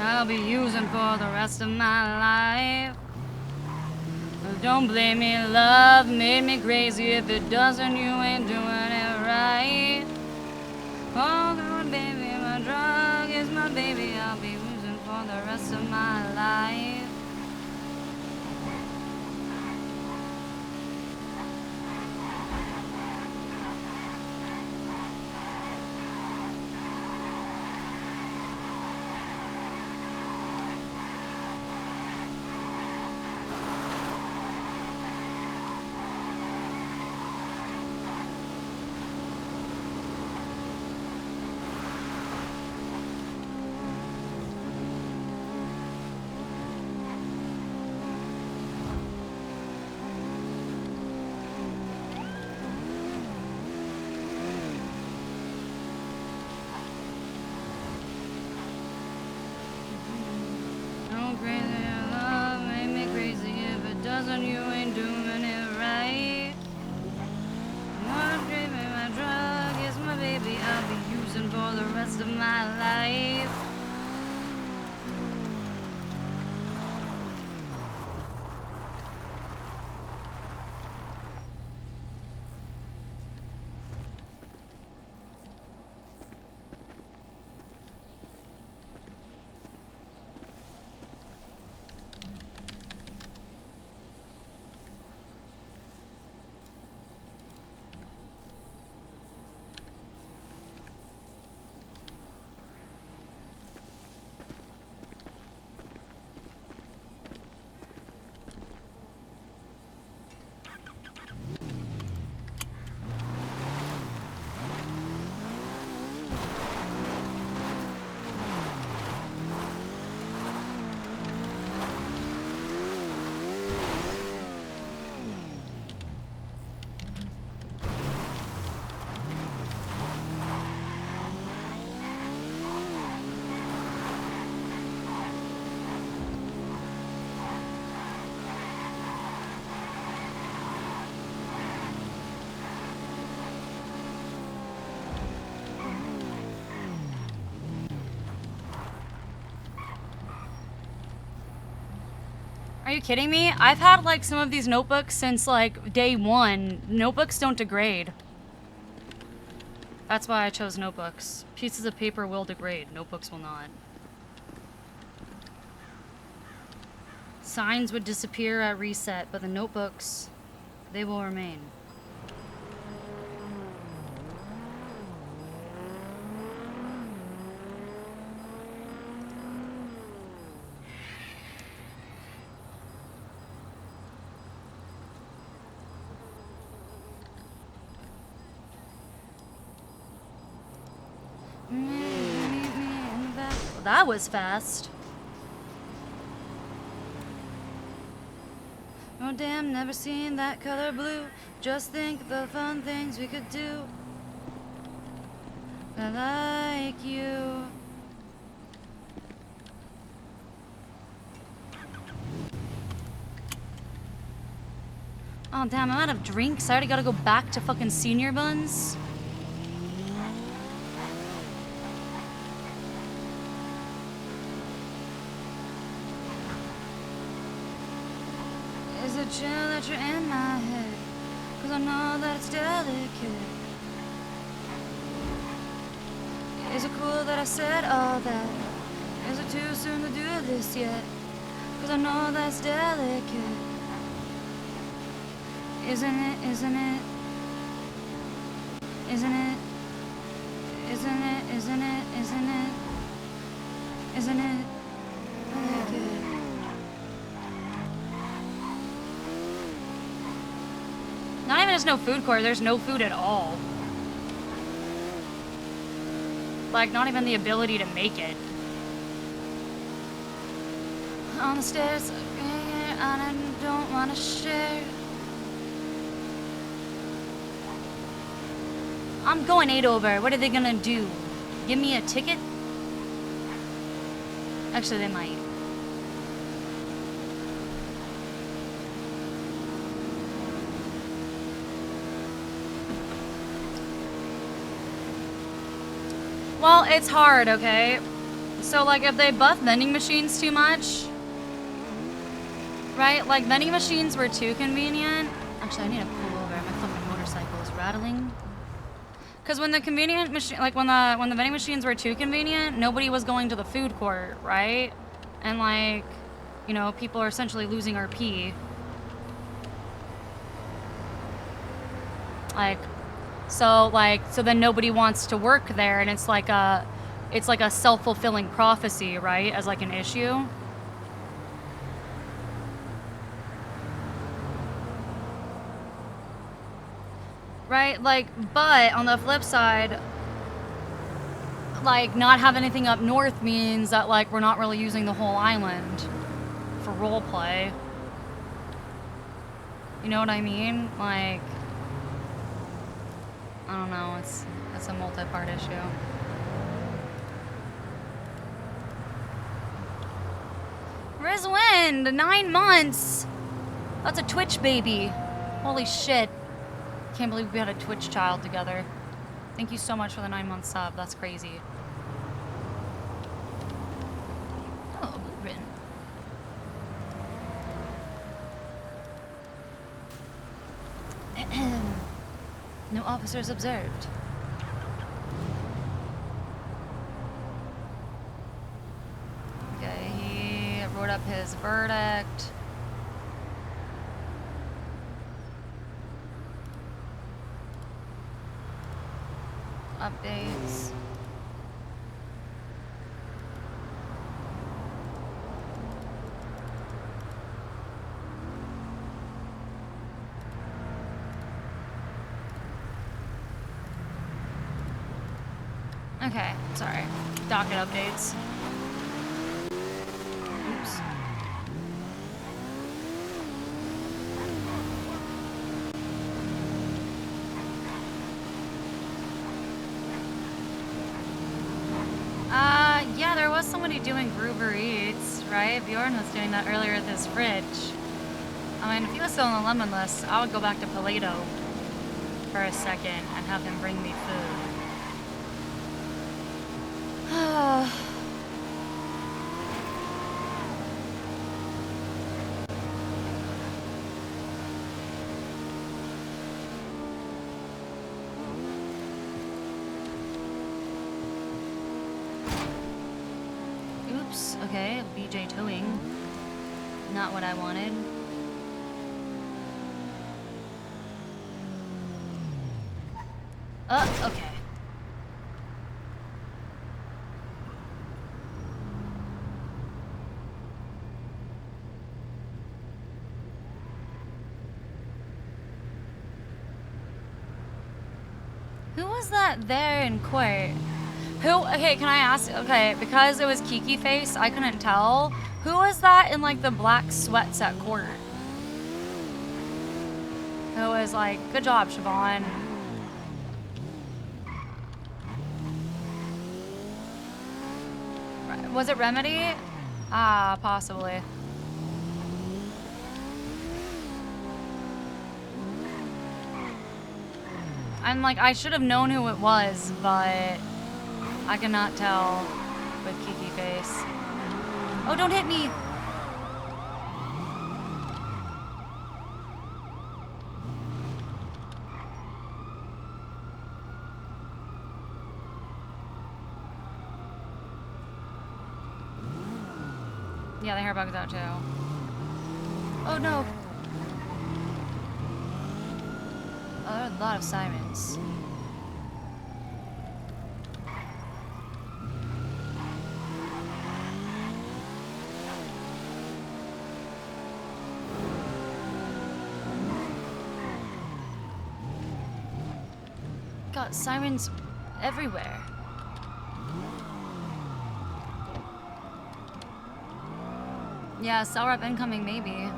I'll be using for the rest of my life. Don't blame me, love made me crazy. If it doesn't, you ain't doing it right. Oh God, baby, my drug is my baby. I'll be using for the rest of my life. Are you kidding me? I've had like some of these notebooks since like day one. Notebooks don't degrade. That's why I chose notebooks. Pieces of paper will degrade, notebooks will not. Signs would disappear at reset, but the notebooks, they will remain. Well, that was fast. Oh damn, never seen that color blue. Just think the fun things we could do. I like you. Oh damn, I'm out of drinks. I already gotta go back to fucking senior buns. Is it chill that you're in my head? Cause I know that it's delicate. Is it cool that I said all that? Is it too soon to do this yet? Cause I know that's delicate. Isn't it, isn't it? Isn't it? Isn't it, isn't it, isn't it? Isn't it? Delicate. Not even just no food court, there's no food at all. Like, not even the ability to make it. On the stairs, and I don't want to share. I'm going 8 over. What are they gonna do? Give me a ticket? Actually, they might. Well, it's hard, okay? So, like, if they buff vending machines too much, right? Like, vending machines were too convenient. Actually, I need to pull over. My fucking motorcycle is rattling. Because when the convenient machine, like, when the vending machines were too convenient, nobody was going to the food court, right? And, like, you know, people are essentially losing RP. Like, so then nobody wants to work there, and it's like a self-fulfilling prophecy, right? As like an issue. Right? Like, but on the flip side, like, not having anything up north means that, like, we're not really using the whole island for roleplay. You know what I mean? Like, I don't know, it's a multi-part issue. Riz Wind, 9 months! That's a Twitch baby. Holy shit. Can't believe we had a Twitch child together. Thank you so much for the 9-month sub, that's crazy. Oh, Blueprint. No officers observed. Okay, he wrote up his verdict. Updates. Okay, sorry. Docket updates. Oops. Yeah, there was somebody doing Uber Eats, right? Bjorn was doing that earlier with his fridge. I mean, if he was still on the lemon list, I would go back to Paleto for a second and have him bring me food. Okay, BJ towing. Not what I wanted. Okay. Who was that there in court? Okay, can I ask? Okay, because it was Kiki face, I couldn't tell. Who was that in like the black sweats at court? Who was like, good job, Siobhan. Was it Remedy? Ah, possibly. I'm like, I should have known who it was, but I cannot tell with Kiki face. Oh, don't hit me! Yeah, the hair bug's out too. Oh no! Oh, there are a lot of sirens. Got sirens everywhere. Yeah, cell rep incoming, maybe.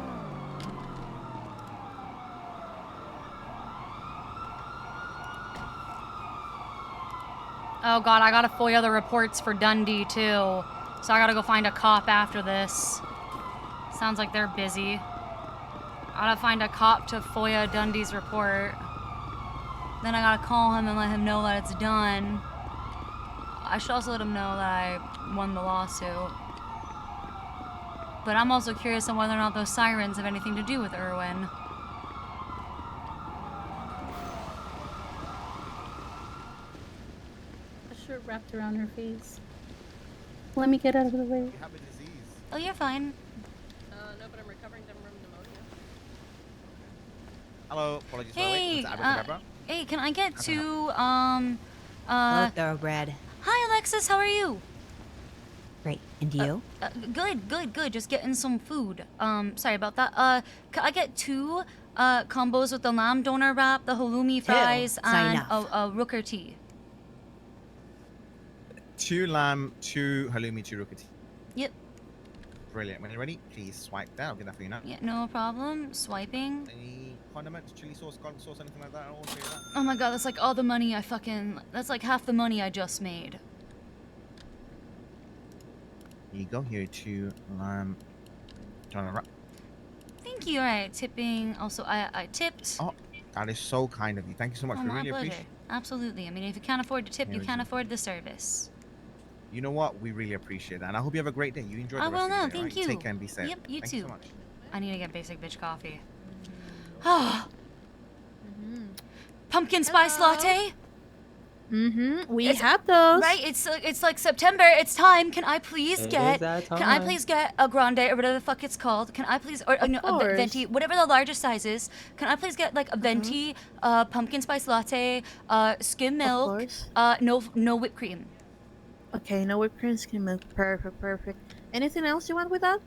Oh god, I gotta FOIA the reports for Dundee too. So I gotta go find a cop after this. Sounds like they're busy. I gotta find a cop to FOIA Dundee's report. Then I gotta call him and let him know that it's done. I should also let him know that I won the lawsuit. But I'm also curious on whether or not those sirens have anything to do with Irwin. A shirt wrapped around her face. Let me get out of the way. You have a disease. Oh, you're fine. No, but I'm recovering from pneumonia. Hello, apologies Hey, for the wait. hey, can I get two, Hello, Thoroughbred. Hi, Alexis, how are you? Great. And you? Good. Just getting some food. Sorry about that. Can I get two, combos with the lamb donor wrap, the halloumi fries, Sign and a rooker tea? 2 lamb, 2 halloumi, 2 rooker tea. Yep. Brilliant. When you're ready, please swipe that. I'll get that for you now. Yeah, no problem. Swiping. Any condiments, chili sauce, garlic sauce, anything like that? I'll show you that. Oh my god, that's like all the money I fucking... That's like half the money I just made. Here you go. Here, 2 lamb donor wrap. Thank you. Alright, tipping. Also, I tipped. Oh, that is so kind of you. Thank you so much. Oh, We my really pleasure. appreciate it. Absolutely. I mean, if you can't afford to tip, Here you we can't go. afford the service. You know what? We really appreciate that. And I hope you have a great day. You enjoy the I rest will of your now. day, Thank alright? you. Take care and be safe. Yep, you Thank too. You so much. I need to get basic bitch coffee. Pumpkin spice latte. We It's- have those. Right, it's like September. It's time. Can I please It get? is that Can I time. please get a grande or whatever the fuck it's called? Can I please or no, a course. venti, whatever the largest size is? Can I please get like a venti, pumpkin spice latte, skim milk, course. no whipped cream. Okay, no whipped cream, skim milk. Perfect. Anything else you want with that?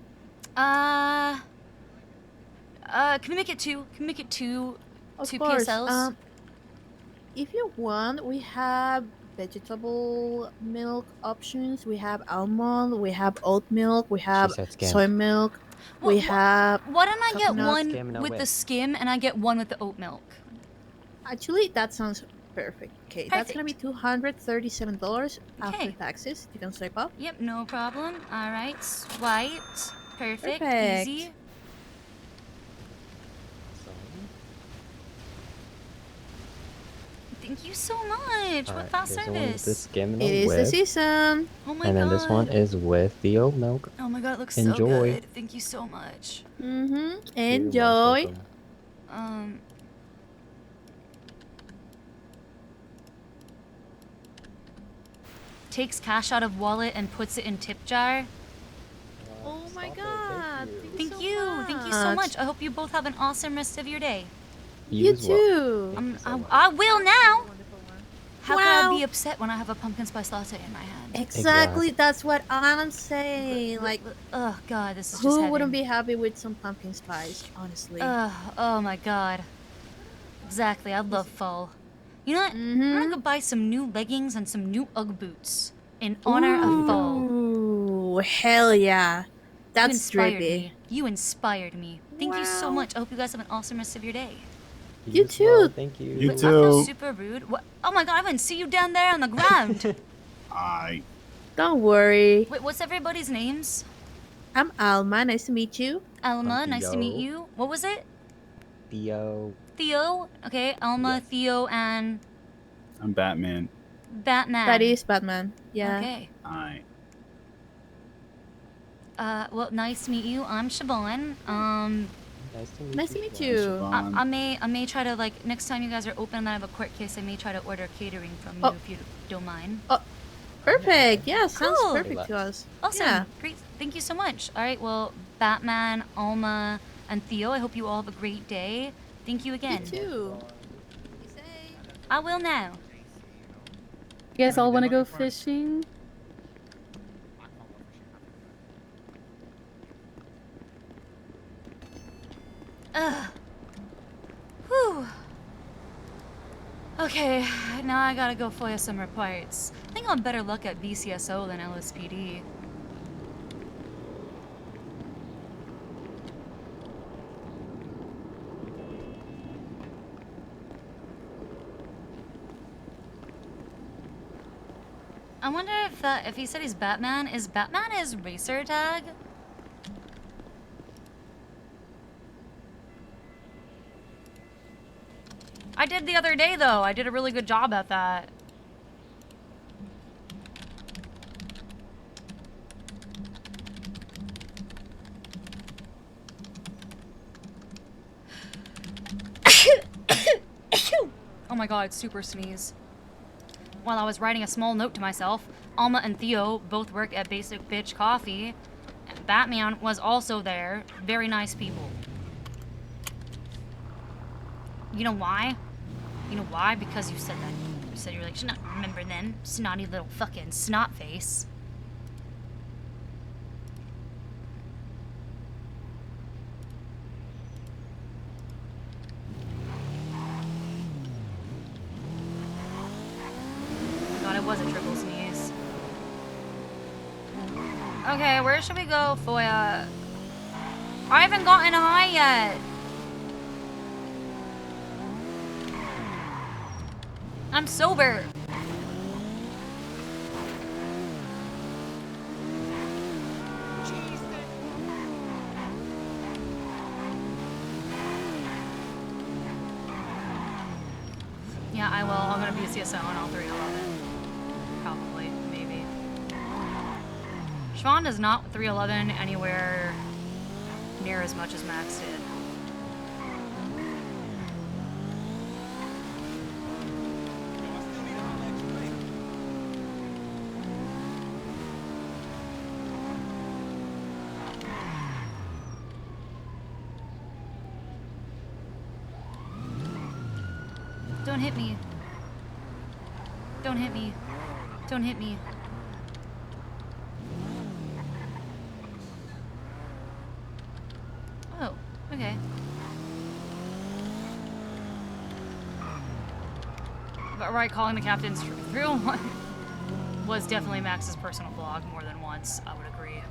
Can we make it two? Can we make it two? Of Two course. PSLs. If you want, we have vegetable milk options. We have almond. We have oat milk. We have said skim. soy milk. We have. Why don't I get coconut. one Skim, no with the whip. skim and I get one with the oat milk? Actually, that sounds perfect. Okay, that's gonna be $237 after Okay. taxes. You can swipe up. Yep, no problem. All right, swiped. Perfect. Perfect. Easy. Thank you so much. What fast There's the one with the service? skim and It the is the whip. season. Oh my And then god. this one is with the oat milk. Oh my god, it looks Enjoy. so good. Thank you so much. Enjoy. Takes cash out of wallet and puts it in tip jar. Oh my god. Thank you. Thank you so much. I hope you both have an awesome rest of your day. You too. I will now. How can I Wow. be upset when I have a pumpkin spice latte in my hand? Exactly. That's what I'm saying. Like, oh god, this is just who heaven. wouldn't be happy with some pumpkin spice? Honestly. Oh my god. Exactly. I love fall. You know what? Mm-hmm. I'm gonna go buy some new leggings and some new UGG boots in honor of fall. Ooh, hell yeah. That's you inspired drippy. me. You inspired me. Thank you so much. I hope you guys have an awesome rest of your day. You too. Thank you. Wait, I feel super rude. What? Oh my god, I didn't see you down there on the ground. Don't worry. Wait, what's everybody's names? I'm Alma. Nice to meet you. Alma, nice to meet Theo. you. What was it? Theo. Theo? Okay, Alma, Theo, and I'm Batman. Batman. That is Batman. Yeah. Okay. Hi. Well, nice to meet you. I'm Siobhan. Nice to meet you. I may try to, like, next time you guys are open and I have a court case, I may try to order catering from you if you don't mind. Oh, perfect. Yeah, sounds Cool. perfect to us. Awesome. Yeah. Great. Thank you so much. All right, well, Batman, Alma, and Theo, I hope you all have a great day. Thank you again. You too. I will now. You guys all want to go fishing? Ugh. Whew. Okay, now I gotta go FOIA some reports. I think I'm better luck at BCSO than LSPD. I wonder if he said he's Batman, is Batman his racer tag? I did the other day though. I did a really good job at that. Oh my god, super sneeze. While I was writing a small note to myself, Alma and Theo both work at Basic Bitch Coffee. And Batman was also there. Very nice people. You know why? You know why? Because you said that. You said you were like, should not remember them. Snotty little fucking snot face. God, it was a triple sneeze. Okay, where should we go, FOIA? I haven't gotten high yet. I'm sober. Yeah, I will. I'm gonna be a CSO on all 311. Probably, maybe. Siobhan does not 311 anywhere near as much as Max did. Don't hit me. Don't hit me. Don't hit me. Oh, okay. But right, calling the captain's 301 was definitely Max's personal blog more than once, I would agree.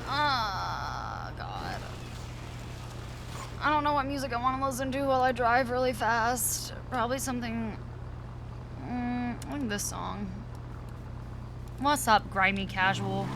Oh, God. I don't know what music I want to listen to while I drive really fast. Probably something... like this song. What's up, grimy casual?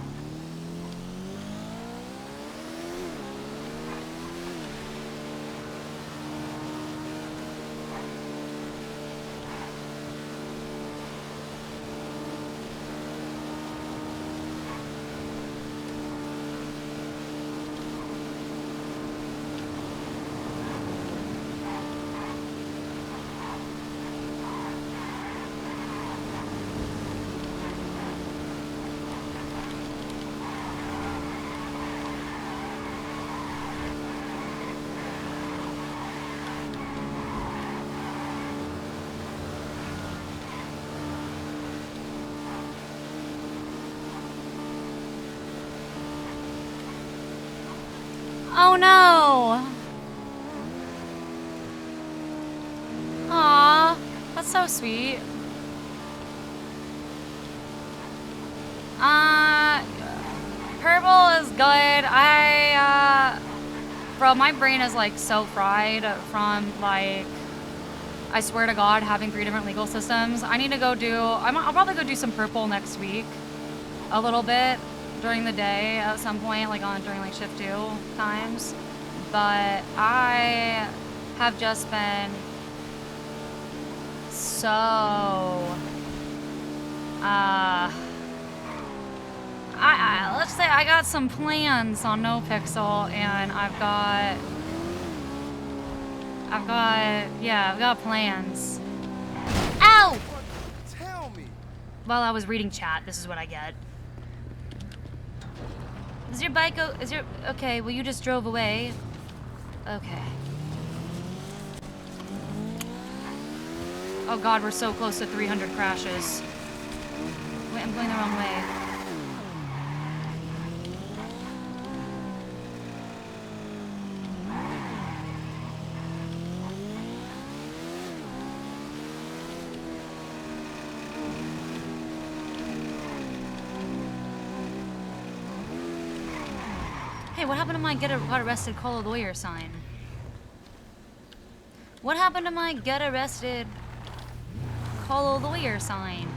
Oh no! Aw, that's so sweet. Purple is good. Bro, my brain is like so fried from like, I swear to God, having 3 different legal systems. I need to go do, I'll probably go do some purple next week. A little bit during the day at some point, like during like shift 2 times. But I have just been so, let's say I got some plans on NoPixel, and I've got plans. Ow! Tell me. While I was reading chat, this is what I get. Is your bike, okay, well you just drove away. Okay. Oh God, we're so close to 300 crashes. Wait, I'm going the wrong way. Hey, what happened to my got arrested, call a lawyer sign? What happened to my get arrested, call a lawyer sign?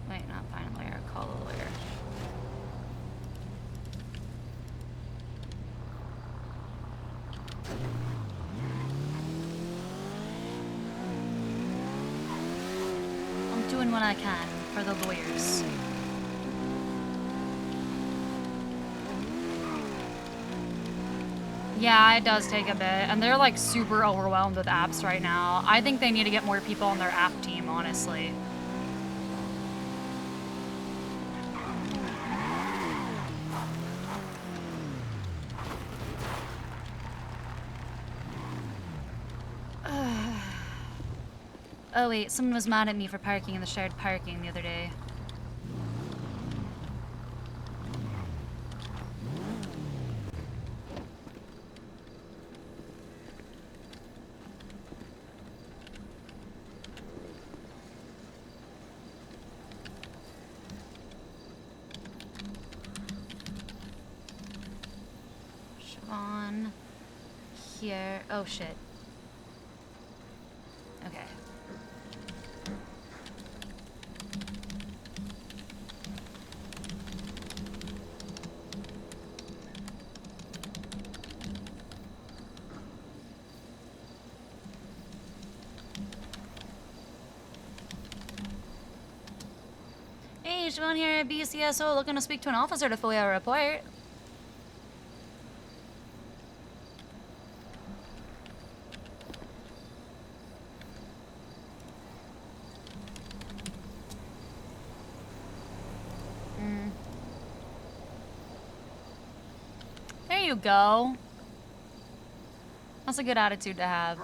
Wait, not find a lawyer, call a lawyer. I'm doing what I can for the lawyers. Yeah, it does take a bit, and they're like super overwhelmed with apps right now. I think they need to get more people on their app team, honestly. Oh wait, someone was mad at me for parking in the shared parking the other day. Siobhan. Here. Oh shit. Okay. Hey, Siobhan here at BCSO, looking to speak to an officer to FOIA a report. There you go. That's a good attitude to have.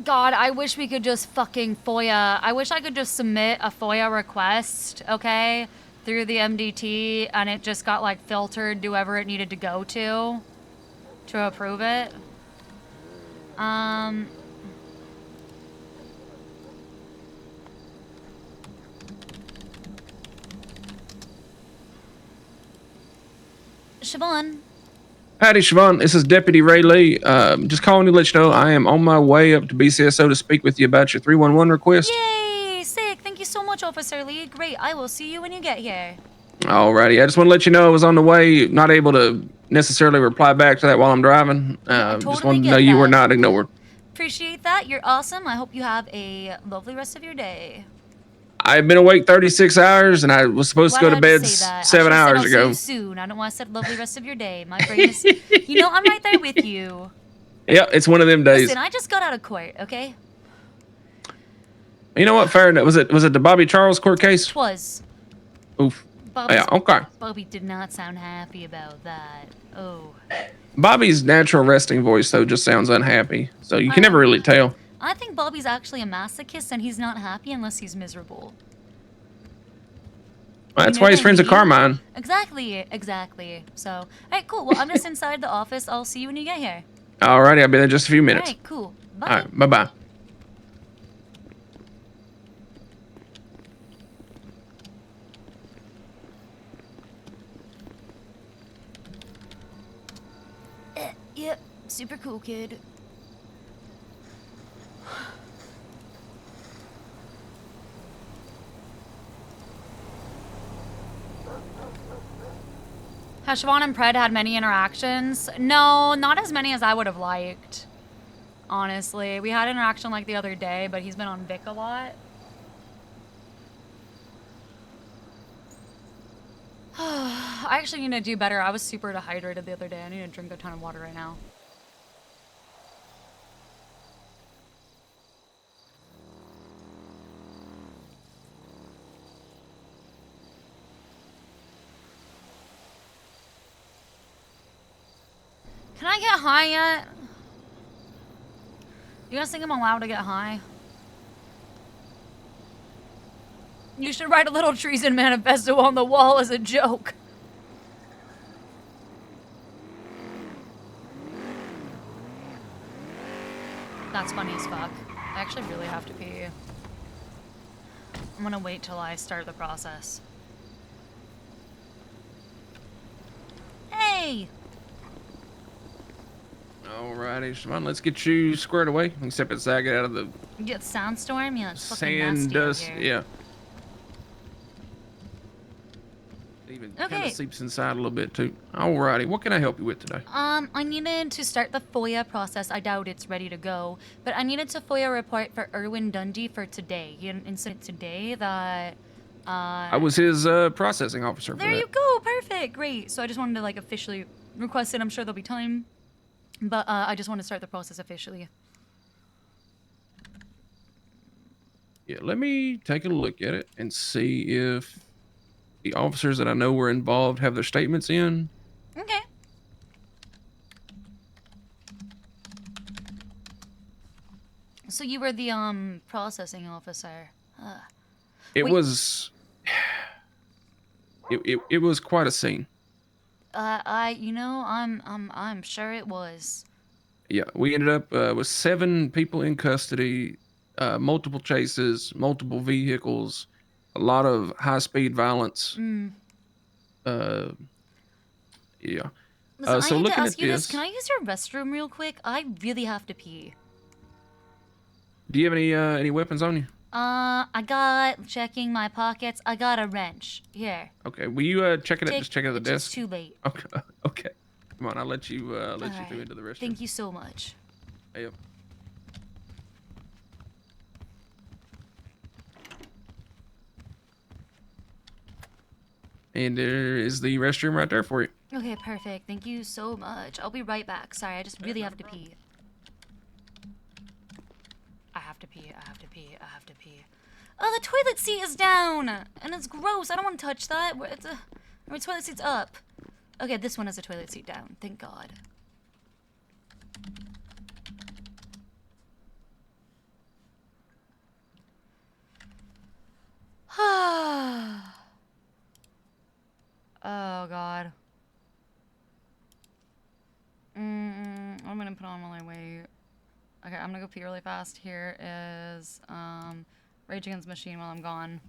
God, I wish we could just fucking FOIA. I wish I could just submit a FOIA request, okay, through the MDT, and it just got like filtered to whoever it needed to go to approve it. Siobhan. Howdy, Siobhan. This is Deputy Ray Lee. Just calling to let you know I am on my way up to BCSO to speak with you about your 311 request. Yay! Sick. Thank you so much, Officer Lee. Great. I will see you when you get here. Alrighty. I just want to let you know I was on the way, not able to necessarily reply back to that while I'm driving. Just wanted to know you were not ignored. Appreciate that. You're awesome. I hope you have a lovely rest of your day. I've been awake 36 hours, and I was supposed to go to bed 7 hours ago. See you soon. I don't want to say lovely rest of your day. My brain is, you know, I'm right there with you. Yeah, it's one of them days. Listen, I just got out of court, okay? You know what? Fair enough. Was it the Bobby Charles court case? Twas. Oof. Bobby's, Yeah. Okay. Bobby did not sound happy about that. Oh. Bobby's natural resting voice though just sounds unhappy, so you can never really tell. I think Bobby's actually a masochist, and he's not happy unless he's miserable. Well, that's why he's friends with Carmine. Exactly. So, all right, cool. Well, I'm just inside the office. I'll see you when you get here. Alrighty, I'll be there in just a few minutes. All right, cool. Bye. All right, bye-bye. Yep, super cool kid. Has Siobhan and Pred had many interactions? No, not as many as I would have liked. Honestly, we had interaction like the other day, but he's been on Vic a lot. I actually need to do better. I was super dehydrated the other day. I need to drink a ton of water right now. Can I get high yet? You guys think I'm allowed to get high? You should write a little treason manifesto on the wall as a joke. That's funny as fuck. I actually really have to pee. I'm gonna wait till I start the process. Hey! Alrighty, Siobhan, let's get you squared away. We can step inside, get out of the You get sandstorm? Yeah, it's fucking sand, nasty dust. out here. Yeah. Even kind Okay. of seeps inside a little bit too. Alrighty, what can I help you with today? I needed to start the FOIA process. I doubt it's ready to go, but I needed to FOIA report for Erwin Dundee for today. He had an incident today that, I was his processing officer. There you go, perfect, great. So I just wanted to like officially request it. I'm sure there'll be time, but I just want to start the process officially. Yeah, let me take a look at it and see if the officers that I know were involved have their statements in. Okay. So you were the processing officer. It Wait. was it was quite a scene. I'm sure it was. Yeah, we ended up with 7 people in custody, multiple chases, multiple vehicles, a lot of high-speed violence. Mm. Yeah. Listen, So I need looking to ask at you this, this. Can I use your restroom real quick? I really have to pee. do you have any weapons on you? I got checking my pockets. I got a wrench here. Okay, will you check it? Just check it at the It's desk. too late. Okay. Okay. Come on, I'll let you through Alright. into the restroom. Thank you so much. Yep. And there is the restroom right there for you. Okay, perfect. Thank you so much. I'll be right back. Sorry, I just really have to pee. I have to pee. I have to pee. I have to pee. Oh, the toilet seat is down, and it's gross. I don't want to touch that. My toilet seat's up. Okay, this one has a toilet seat down. Thank God. Oh God. I'm gonna put on while I wait. Okay, I'm gonna go pee really fast. Here is Rage Against the Machine while I'm gone.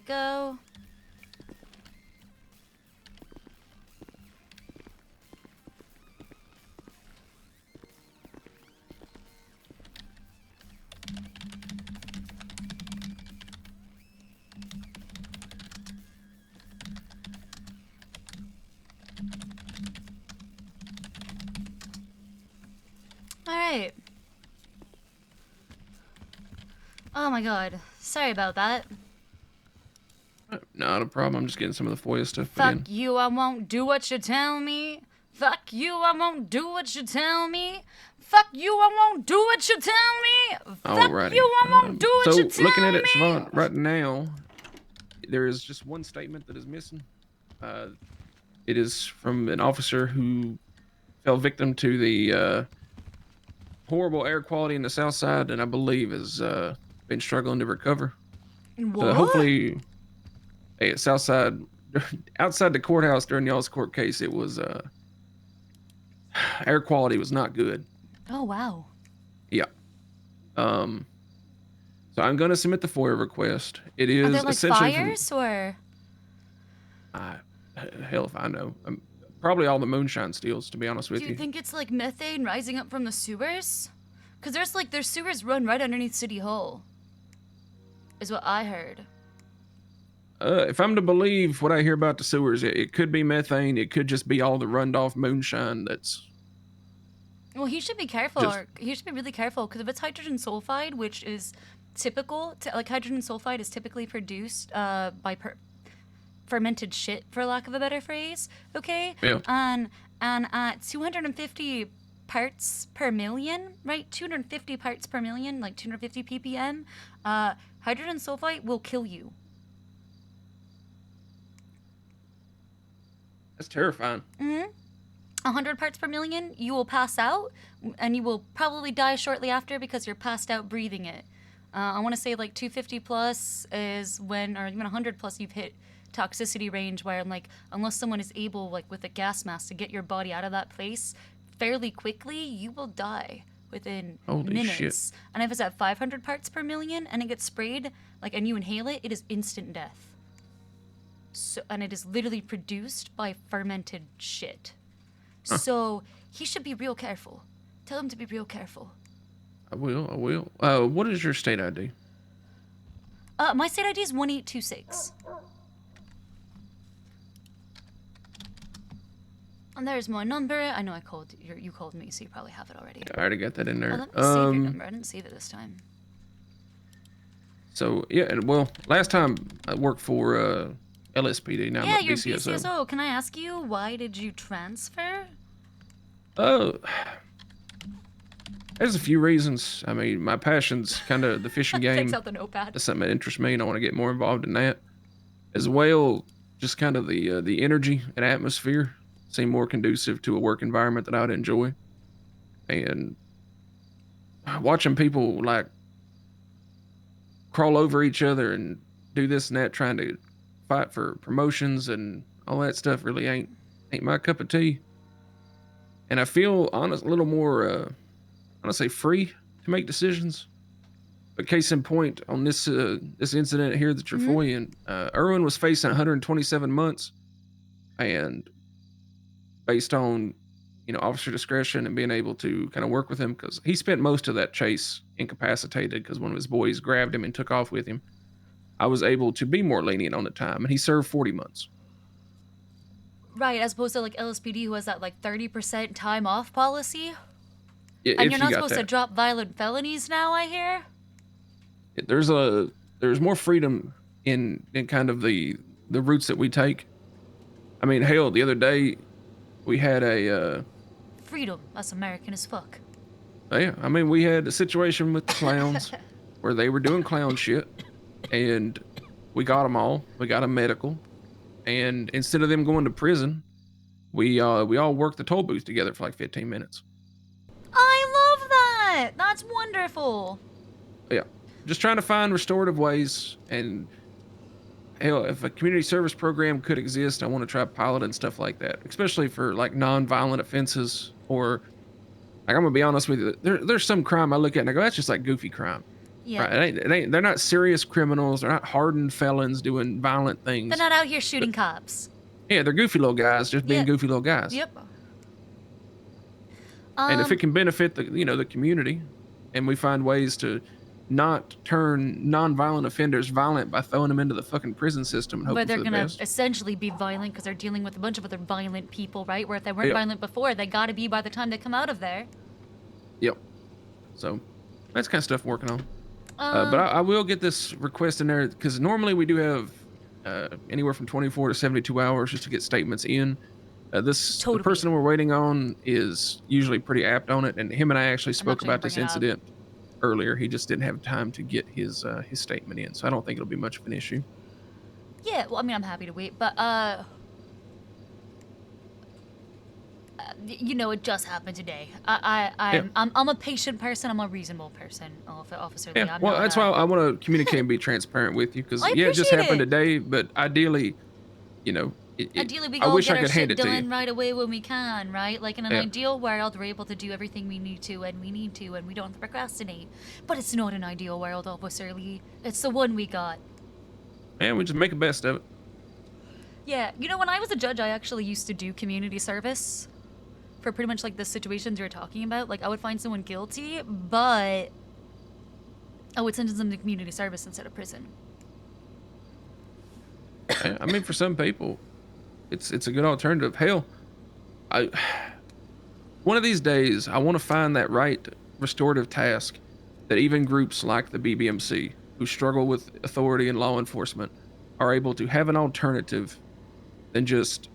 go. All right. Oh my god. Sorry about that. Not a problem. I'm just getting some of the FOIA stuff put Fuck in. you, I won't do what you tell me. Fuck you, I won't do what you tell me. Fuck you, I won't do what you tell me. Fuck Alrighty. you, I won't do what So you tell looking at it, me. Siobhan, right now, there is just one statement that is missing. It is from an officer who fell victim to the horrible air quality in the South Side, and I believe has been struggling to recover. What? Hopefully, hey, at South Side, outside the courthouse during y'all's court case, it was air quality was not good. Oh wow. Yeah. So I'm gonna submit the FOIA request. It is Are there like essentially fires or? hell if I know. Probably all the moonshine steals, to be honest with Do you. you think it's like methane rising up from the sewers? Cause there's sewers run right underneath City Hall. Is what I heard. If I'm to believe what I hear about the sewers, it could be methane. It could just be all the runned off moonshine that's. Well, he should be careful. Just- He should be really careful because if it's hydrogen sulfide, which is typical, like hydrogen sulfide is typically produced by fermented shit, for lack of a better phrase. Okay. Yeah. And at 250 parts per million, right? 250 parts per million, like 250 ppm. Hydrogen sulfide will kill you. That's terrifying. 100 parts per million, you will pass out, and you will probably die shortly after because you're passed out breathing it. I want to say like 250 plus is when, or even 100 plus, you've hit toxicity range where, like, unless someone is able, like, with a gas mask to get your body out of that place fairly quickly, you will die within Holy minutes. shit. And if it's at 500 parts per million and it gets sprayed, like, and you inhale it, it is instant death. So, and it is literally produced by fermented shit. Huh. So he should be real careful. Tell him to be real careful. I will. What is your state ID? My state ID is 1826. And there's my number. I know I called you called me, so you probably have it already. I already got that in there. Oh, let me save your number. I didn't save it this time. So yeah, and well, last time I worked for LSPD. Now I'm Yeah, at you're BCSO. BCSO. Can I ask you why did you transfer? There's a few reasons. I mean, my passion's kind of the fishing game. Takes out the notepad. That's something that interests me, and I want to get more involved in that. As well, just kind of the energy and atmosphere seem more conducive to a work environment that I would enjoy. And watching people like crawl over each other and do this and that, trying to fight for promotions and all that stuff, really ain't my cup of tea. And I feel a little more, I want to say, free to make decisions. But case in point, on this incident here that you're foiling, Irwin was facing 127 months, and based on officer discretion and being able to kind of work with him, because he spent most of that chase incapacitated because one of his boys grabbed him and took off with him. I was able to be more lenient on the time, and he served 40 months. Right, as opposed to like LSPD who has that like 30% time off policy. Yeah, And if you're not you got supposed to that. drop violent felonies now, I hear? There's more freedom in kind of the routes that we take. I mean, hell, the other day we had a Freedom. That's American as fuck. yeah, I mean, we had a situation with the clowns where they were doing clown shit, and we got them all. We got them medical, and instead of them going to prison, we all worked the toll booth together for like 15 minutes. I love that! That's wonderful. Yeah, just trying to find restorative ways, and hell, if a community service program could exist, I want to try piloting stuff like that, especially for like non-violent offenses. Or like, I'm gonna be honest with you, there's some crime I look at and I go, that's just like goofy crime. Yeah. Right? They're not serious criminals. They're not hardened felons doing violent things. They're not out here shooting cops. Yeah, they're goofy little guys, just being goofy little guys. Yep. And if it can benefit the community, and we find ways to not turn non-violent offenders violent by throwing them into the fucking prison system and Where hoping they're for the gonna best. essentially be violent because they're dealing with a bunch of other violent people, right? Where if they weren't Yep. violent before, they gotta be by the time they come out of there. Yep. So that's kind of stuff I'm working on. But I will get this request in there because normally we do have anywhere from 24 to 72 hours just to get statements in. The person we're waiting on is usually pretty apt on it, and him and I actually spoke about this incident earlier. He just didn't have time to get his statement in, so I don't think it'll be much of an issue. Yeah, well, I mean, I'm happy to wait, but you know, it just happened today. I'm a patient person. I'm a reasonable person, Officer Lee. Yeah, I'm well, not, that's why I want to communicate and be transparent with you because I yeah, it just appreciate happened it. today, but ideally, you know, Ideally, we I go wish get I our could hand shit it to you. done right away when we can, right? Like in an Yeah. ideal world, we're able to do everything we need to, and we need to, and we don't have to procrastinate. But it's not an ideal world, Officer Lee. It's the one we got. And we just make the best of it. Yeah, you know, when I was a judge, I actually used to do community service for pretty much like the situations you were talking about. Like, I would find someone guilty, but I would sentence them to community service instead of prison. I mean, for some people, it's a good alternative. Hell, one of these days, I want to find that right restorative task that even groups like the BBMC, who struggle with authority and law enforcement, are able to have an alternative than just,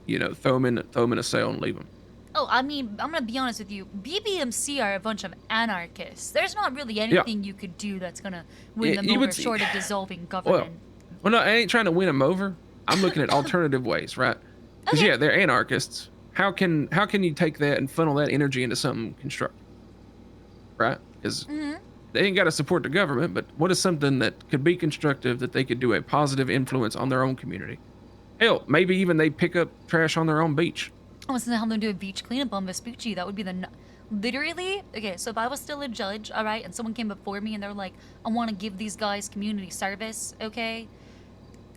throw them in a cell and leave them. Oh, I mean, I'm gonna be honest with you. BBMC are a bunch of anarchists. There's not really anything you could do that's gonna win them over short of dissolving government. Well, no, I ain't trying to win them over. I'm looking at alternative ways, right? Because yeah, they're anarchists. How can you take that and funnel that energy into something constructive, right? Because they ain't got to support the government, but what is something that could be constructive that they could do a positive influence on their own community? Hell, maybe even they pick up trash on their own beach. I was gonna have them do a beach cleanup on Vespucci. That would be literally, okay, so if I was still a judge, all right, and someone came before me and they're like, I want to give these guys community service, okay?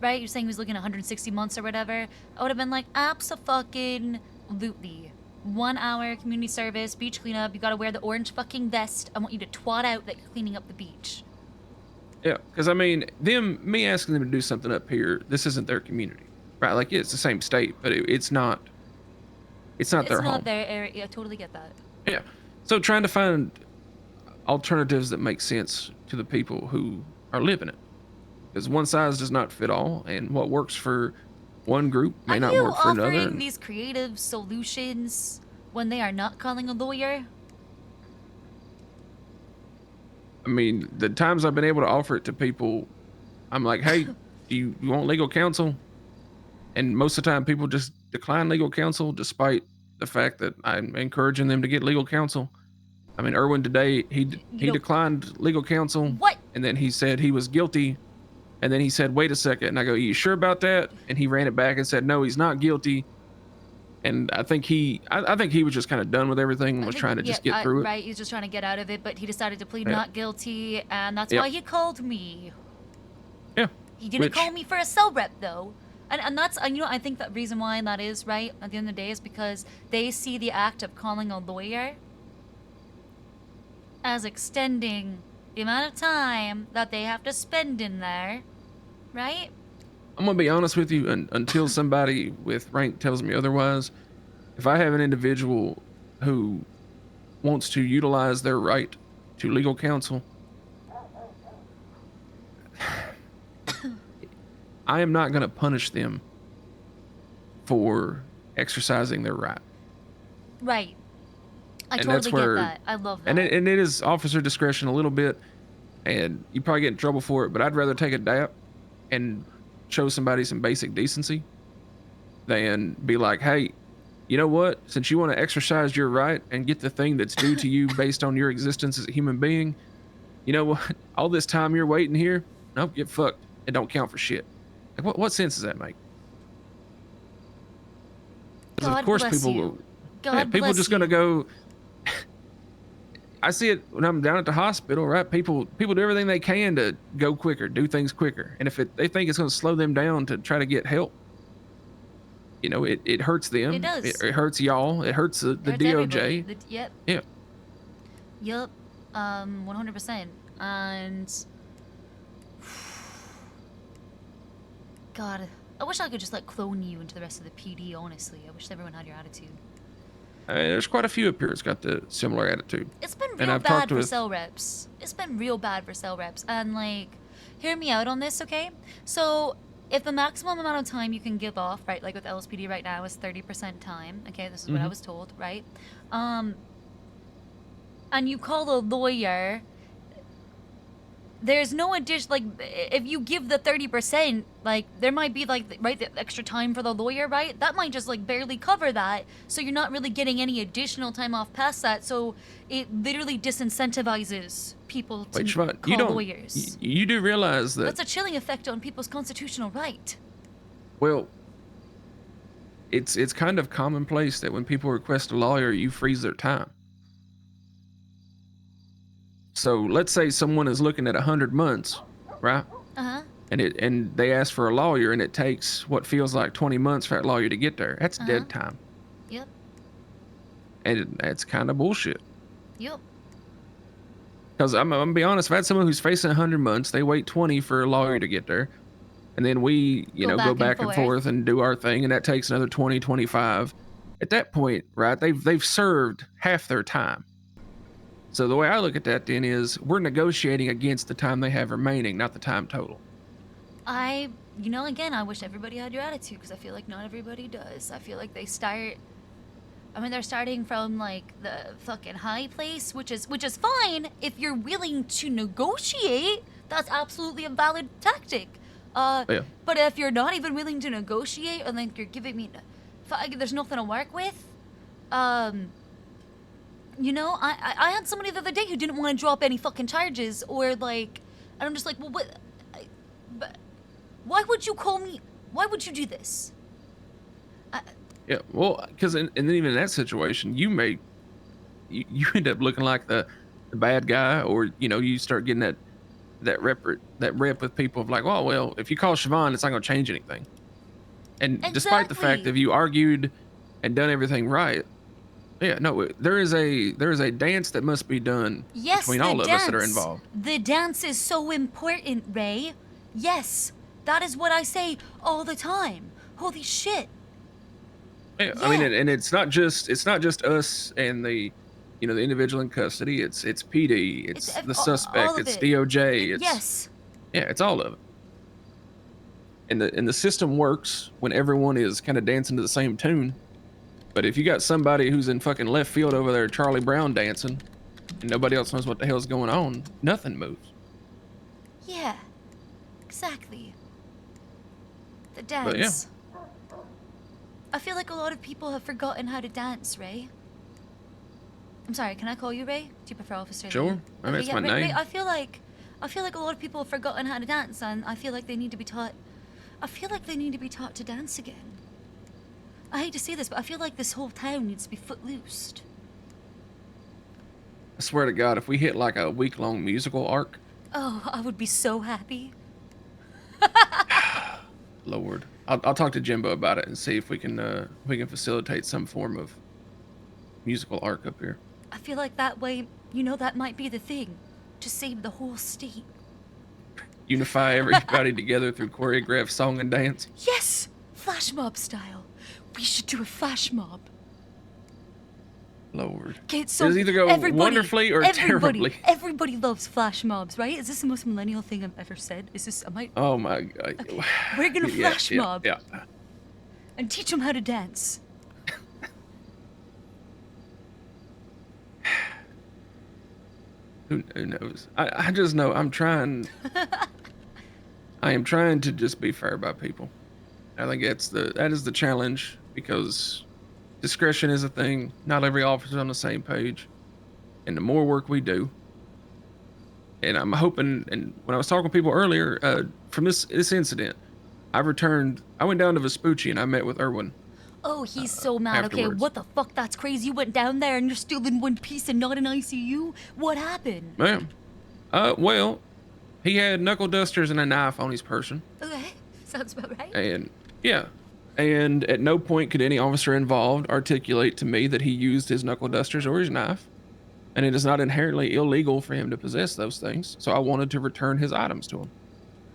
Right? You're saying he was looking at 160 months or whatever. I would have been like, abso-fucking-lutely. 1 hour community service, beach cleanup. You gotta wear the orange fucking vest. I want you to twat out that you're cleaning up the beach. Yeah, because I mean, me asking them to do something up here, this isn't their community, right? Like, yeah, it's the same state, but it's not their home. It's not their area. I totally get that. Yeah. So trying to find alternatives that make sense to the people who are living it. Because one size does not fit all, and what works for one group may not work for another. Are you offering these creative solutions when they are not calling a lawyer? I mean, the times I've been able to offer it to people, I'm like, hey, do you want legal counsel? And most of the time, people just decline legal counsel, despite the fact that I'm encouraging them to get legal counsel. I mean, Erwin today, he declined legal counsel. What? And then he said he was guilty. And then he said, wait a second. And I go, are you sure about that? And he ran it back and said, no, he's not guilty. And I think he was just kind of done with everything and was trying to just get through it. Right, he's just trying to get out of it, but he decided to plead not guilty, and that's why he called me. Yeah. He didn't call me for a cell rep, though. And that's, I think the reason why that is, right, at the end of the day, is because they see the act of calling a lawyer as extending the amount of time that they have to spend in there, right? I'm going to be honest with you, until somebody with rank tells me otherwise, if I have an individual who wants to utilize their right to legal counsel, I am not going to punish them for exercising their right. Right. I totally get that. I love that. And it is officer discretion a little bit, and you probably get in trouble for it, but I'd rather take a dap and show somebody some basic decency than be like, hey, you know what? Since you want to exercise your right and get the thing that's due to you based on your existence as a human being, you know what? All this time you're waiting here, nope, get fucked. It don't count for shit. Like, what sense does that make? Because of course people just gonna go. I see it when I'm down at the hospital, right? People do everything they can to go quicker, do things quicker. And if they think it's going to slow them down to try to get help, you know, it hurts them. It does. It hurts y'all. It hurts the It hurts everybody. DOJ. Yep. Yeah. Yup. 100%. And God, I wish I could just like clone you into the rest of the PD. Honestly, I wish everyone had your attitude. There's quite a few up here that's got the similar attitude. It's been And real I've bad talked for with- cell reps. It's been real bad for cell reps. And like, hear me out on this, okay? So if the maximum amount of time you can give off, right, like with LSPD right now is 30% time, okay, this is what I Mhm. was told, right? And you call a lawyer, there's no addition, like, if you give the 30%, like, there might be, like, right, the extra time for the lawyer, right? That might just, like, barely cover that, so you're not really getting any additional time off past that, so it literally disincentivizes people to Wait, Siobhan, call you don't. lawyers. You do realize that? That's a chilling effect on people's constitutional right. Well, it's kind of commonplace that when people request a lawyer, you freeze their time. So let's say someone is looking at 100 months, right? Uh-huh. And they ask for a lawyer, and it takes what feels like 20 months for that lawyer to get there. That's dead time, Yep. and that's kind of bullshit. Yep. Because I'm gonna be honest, if I had someone who's facing 100 months, they wait 20 for a lawyer to get there, and then we, go back and forth and do our thing, and that takes another 20, 25. At that point, right, they've served half their time. So the way I look at that then is we're negotiating against the time they have remaining, not the time total. Again, I wish everybody had your attitude, because I feel like not everybody does. I feel like they're starting from, like, the fucking high place, which is fine if you're willing to negotiate. That's absolutely a valid tactic. Yeah. But if you're not even willing to negotiate, and like you're giving me, there's nothing to work with, I had somebody the other day who didn't want to drop any fucking charges, or like, and I'm just like, well, what? But why would you call me? Why would you do this? Yeah, well, because and then even in that situation, you end up looking like the bad guy, or you start getting that rep with people of like, oh well, if you call Siobhan, it's not going to change anything. And despite the fact that you argued and done everything right, yeah, no, there is a dance that must be done between all of us that are involved. The dance is so important, Ray. Yes, that is what I say all the time. Holy shit. Yeah, I mean, and it's not just us and the individual in custody. It's PD, it's the suspect, it's DOJ. Yes. Yeah, it's all of it. And the system works when everyone is kind of dancing to the same tune. But if you got somebody who's in fucking left field over there, Charlie Brown dancing, and nobody else knows what the hell's going on, nothing moves. Yeah, exactly. The dance. But yeah. I feel like a lot of people have forgotten how to dance, Ray. I'm sorry, can I call you Ray? Do you prefer Officer? Sure. Lee? I mean, it's my Ray, name. I feel like a lot of people have forgotten how to dance, and I feel like they need to be taught. I feel like they need to be taught to dance again. I hate to say this, but I feel like this whole town needs to be footloosed. I swear to God, if we hit like a week-long musical arc, Oh, I would be so happy. Lord, I'll talk to Jimbo about it and see if we can facilitate some form of musical arc up here. I feel like that way, that might be the thing. To save the whole state. Unify everybody together through choreographed song and dance. Yes! Flash mob style. We should do a flash mob. Lord. Okay, so Does it either go wonderfully or terribly? Everybody loves flash mobs, right? Is this the most millennial thing I've ever said? Oh my God. Okay, we're gonna Yeah, flash yeah, mob. Yeah. And teach them how to dance. Who knows? I just know I am trying to just be fair by people. I think that is the challenge, because discretion is a thing. Not every officer's on the same page. And the more work we do, and I'm hoping, and when I was talking to people earlier, from this incident, I went down to Vespucci and I met with Irwin. Oh, he's so mad. Okay, afterwards. what the fuck? That's crazy. You went down there and you're still in one piece and not in ICU? What happened? Ma'am. Well, he had knuckle dusters and a knife on his person. Okay, sounds about right. And yeah. And at no point could any officer involved articulate to me that he used his knuckle dusters or his knife. And it is not inherently illegal for him to possess those things. So I wanted to return his items to him.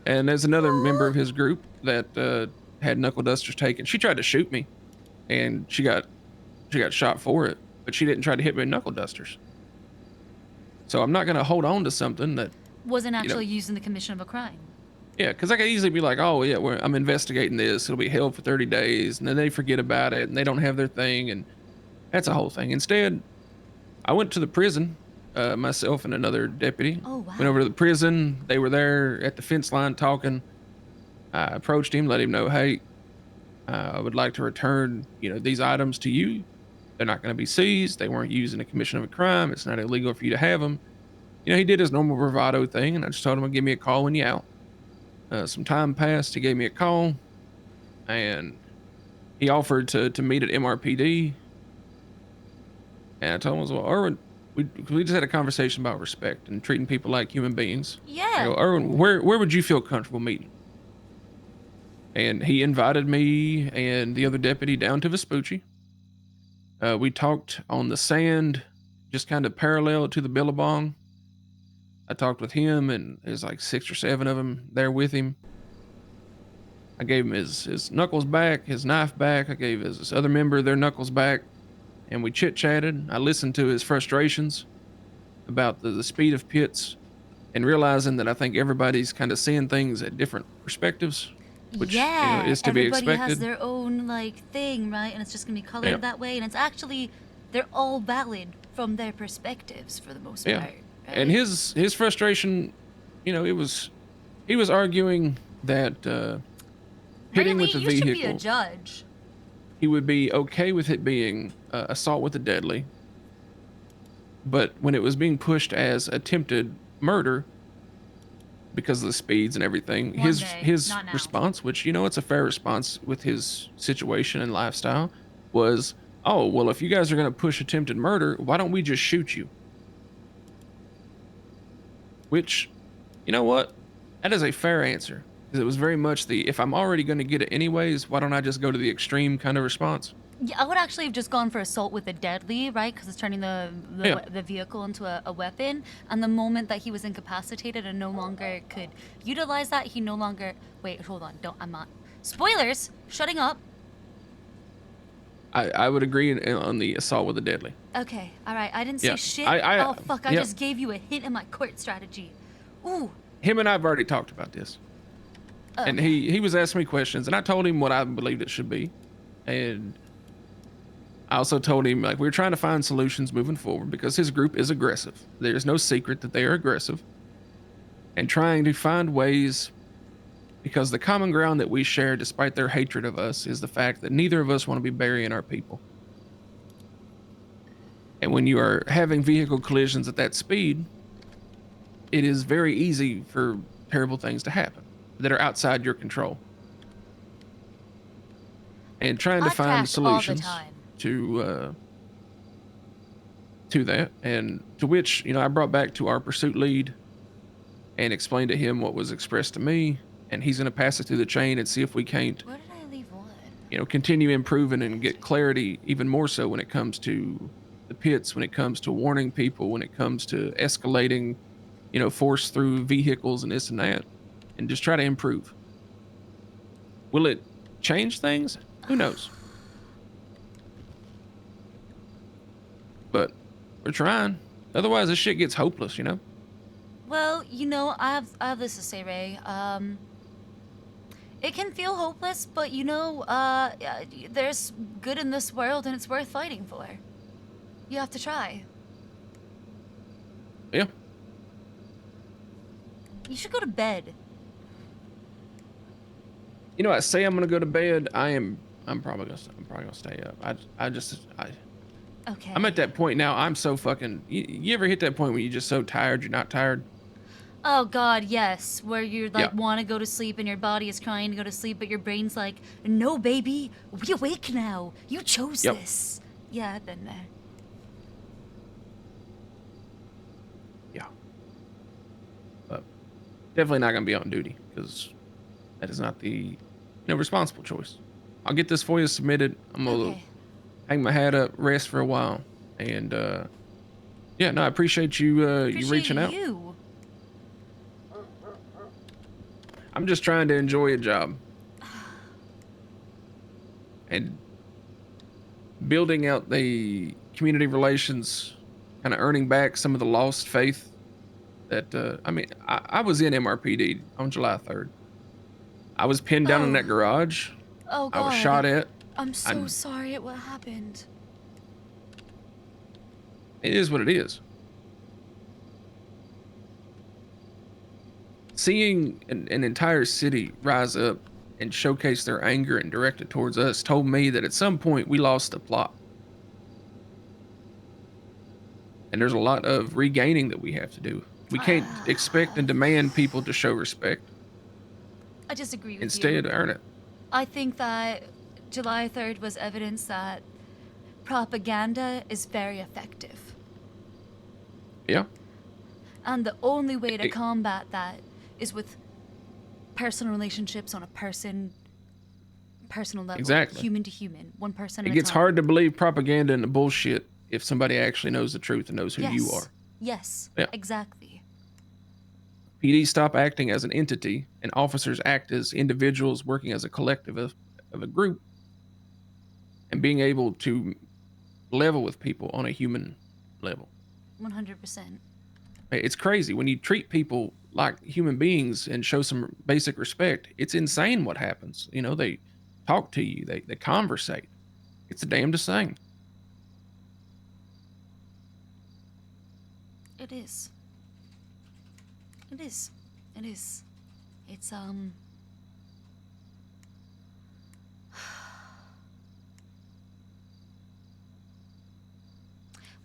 And there's another member of his group that had knuckle dusters taken. She tried to shoot me, and she got shot for it. But she didn't try to hit me with knuckle dusters. So I'm not going to hold on to something that Wasn't actually used in the commission of a crime. Yeah, because I could easily be like, oh yeah, I'm investigating this. It'll be held for 30 days, and then they forget about it, and they don't have their thing, and that's a whole thing. Instead, I went to the prison, myself and another deputy. Oh, wow. Went over to the prison. They were there at the fence line talking. I approached him, let him know, hey, I would like to return, these items to you. They're not going to be seized. They weren't used in the commission of a crime. It's not illegal for you to have them. He did his normal bravado thing, and I just told him to give me a call when you're out. Some time passed. He gave me a call, and he offered to meet at MRPD. And I told him, well, Erwin, we just had a conversation about respect and treating people like human beings. Yeah. I go, Erwin, where would you feel comfortable meeting? And he invited me and the other deputy down to Vespucci. We talked on the sand, just kind of parallel to the Billabong. I talked with him, and there's like 6 or 7 of them there with him. I gave him his knuckles back, his knife back. I gave this other member their knuckles back, and we chit-chatted. I listened to his frustrations about the speed of pits, and realizing that I think everybody's kind of seeing things at different perspectives, which is to be expected. Everybody has their own thing, right? And it's just gonna be colored that way, and it's actually they're all valid from their perspectives for the most part. Right? And his frustration, he was arguing that hitting with the you vehicle. Should be a judge. He would be okay with it being assault with a deadly, but when it was being pushed as attempted murder because of the speeds and everything, his response, which it's a fair response with his situation and lifestyle, was, oh well, if you guys are going to push attempted murder, why don't we just shoot you? Which, you know what? That is a fair answer. Because it was very much if I'm already going to get it anyways, why don't I just go to the extreme kind of response? Yeah, I would actually have just gone for assault with a deadly, right? Because it's turning the vehicle into a weapon. And the moment that he was incapacitated and no longer could utilize that, he no longer... Wait, hold on. I'm not... Spoilers! Shutting up. I would agree on the assault with a deadly. Okay, all right. I didn't say shit. Oh, fuck. I just gave you a hint in my court strategy. Ooh. Him and I have already talked about this. Okay. And he was asking me questions, and I told him what I believed it should be. And I also told him, we're trying to find solutions moving forward because his group is aggressive. There's no secret that they are aggressive. And trying to find ways, because the common ground that we share, despite their hatred of us, is the fact that neither of us want to be burying our people. And when you are having vehicle collisions at that speed, it is very easy for terrible things to happen that are outside your control. And trying to find solutions to that, and to which, I brought back to our pursuit lead and explained to him what was expressed to me, and he's going to pass it through the chain and see if we can't, where did I leave one? Continue improving and get clarity even more so when it comes to the pits, when it comes to warning people, when it comes to escalating, force through vehicles and this and that, and just try to improve. Will it change things? Who knows? But we're trying. Otherwise, this shit gets hopeless, Well, I have this to say, Ray. It can feel hopeless, but there's good in this world, and it's worth fighting for. You have to try. Yeah. You should go to bed. I say I'm gonna go to bed. I'm probably gonna stay up. Okay. I'm at that point now. I'm so fucking. You ever hit that point where you're just so tired you're not tired? Oh God, yes. Where you like Yeah. want to go to sleep and your body is trying to go to sleep, but your brain's like, no, baby, we awake now. You chose Yep. this. Yeah, I've been there. Yeah. But definitely not gonna be on duty because that is not the responsible choice. I'll get this for you submitted. I'm gonna hang my hat up, rest for a while, and yeah, no, I appreciate you you reaching out. You. I'm just trying to enjoy a job and building out the community relations, kind of earning back some of the lost faith that I mean, I was in MRPD on July 3rd. I was pinned down in that garage. Oh God. I was shot at. I'm so sorry at what happened. It is what it is. Seeing an entire city rise up and showcase their anger and direct it towards us told me that at some point we lost the plot. And there's a lot of regaining that we have to do. We can't expect and demand people to show respect. I disagree with Instead, you. earn it. I think that July 3rd was evidence that propaganda is very effective. Yeah. And the only way to combat that is with personal relationships on a personal level. Exactly. Human to human. One person It at a gets time. hard to believe propaganda and the bullshit if somebody actually knows the truth and knows who you are. Yes, Yeah. exactly. PD stop acting as an entity and officers act as individuals working as a collective of a group and being able to level with people on a human level. 100%. It's crazy when you treat people like human beings and show some basic respect. It's insane what happens. You know, they talk to you, they conversate. It's the damnedest thing. It is. It is. It is. It's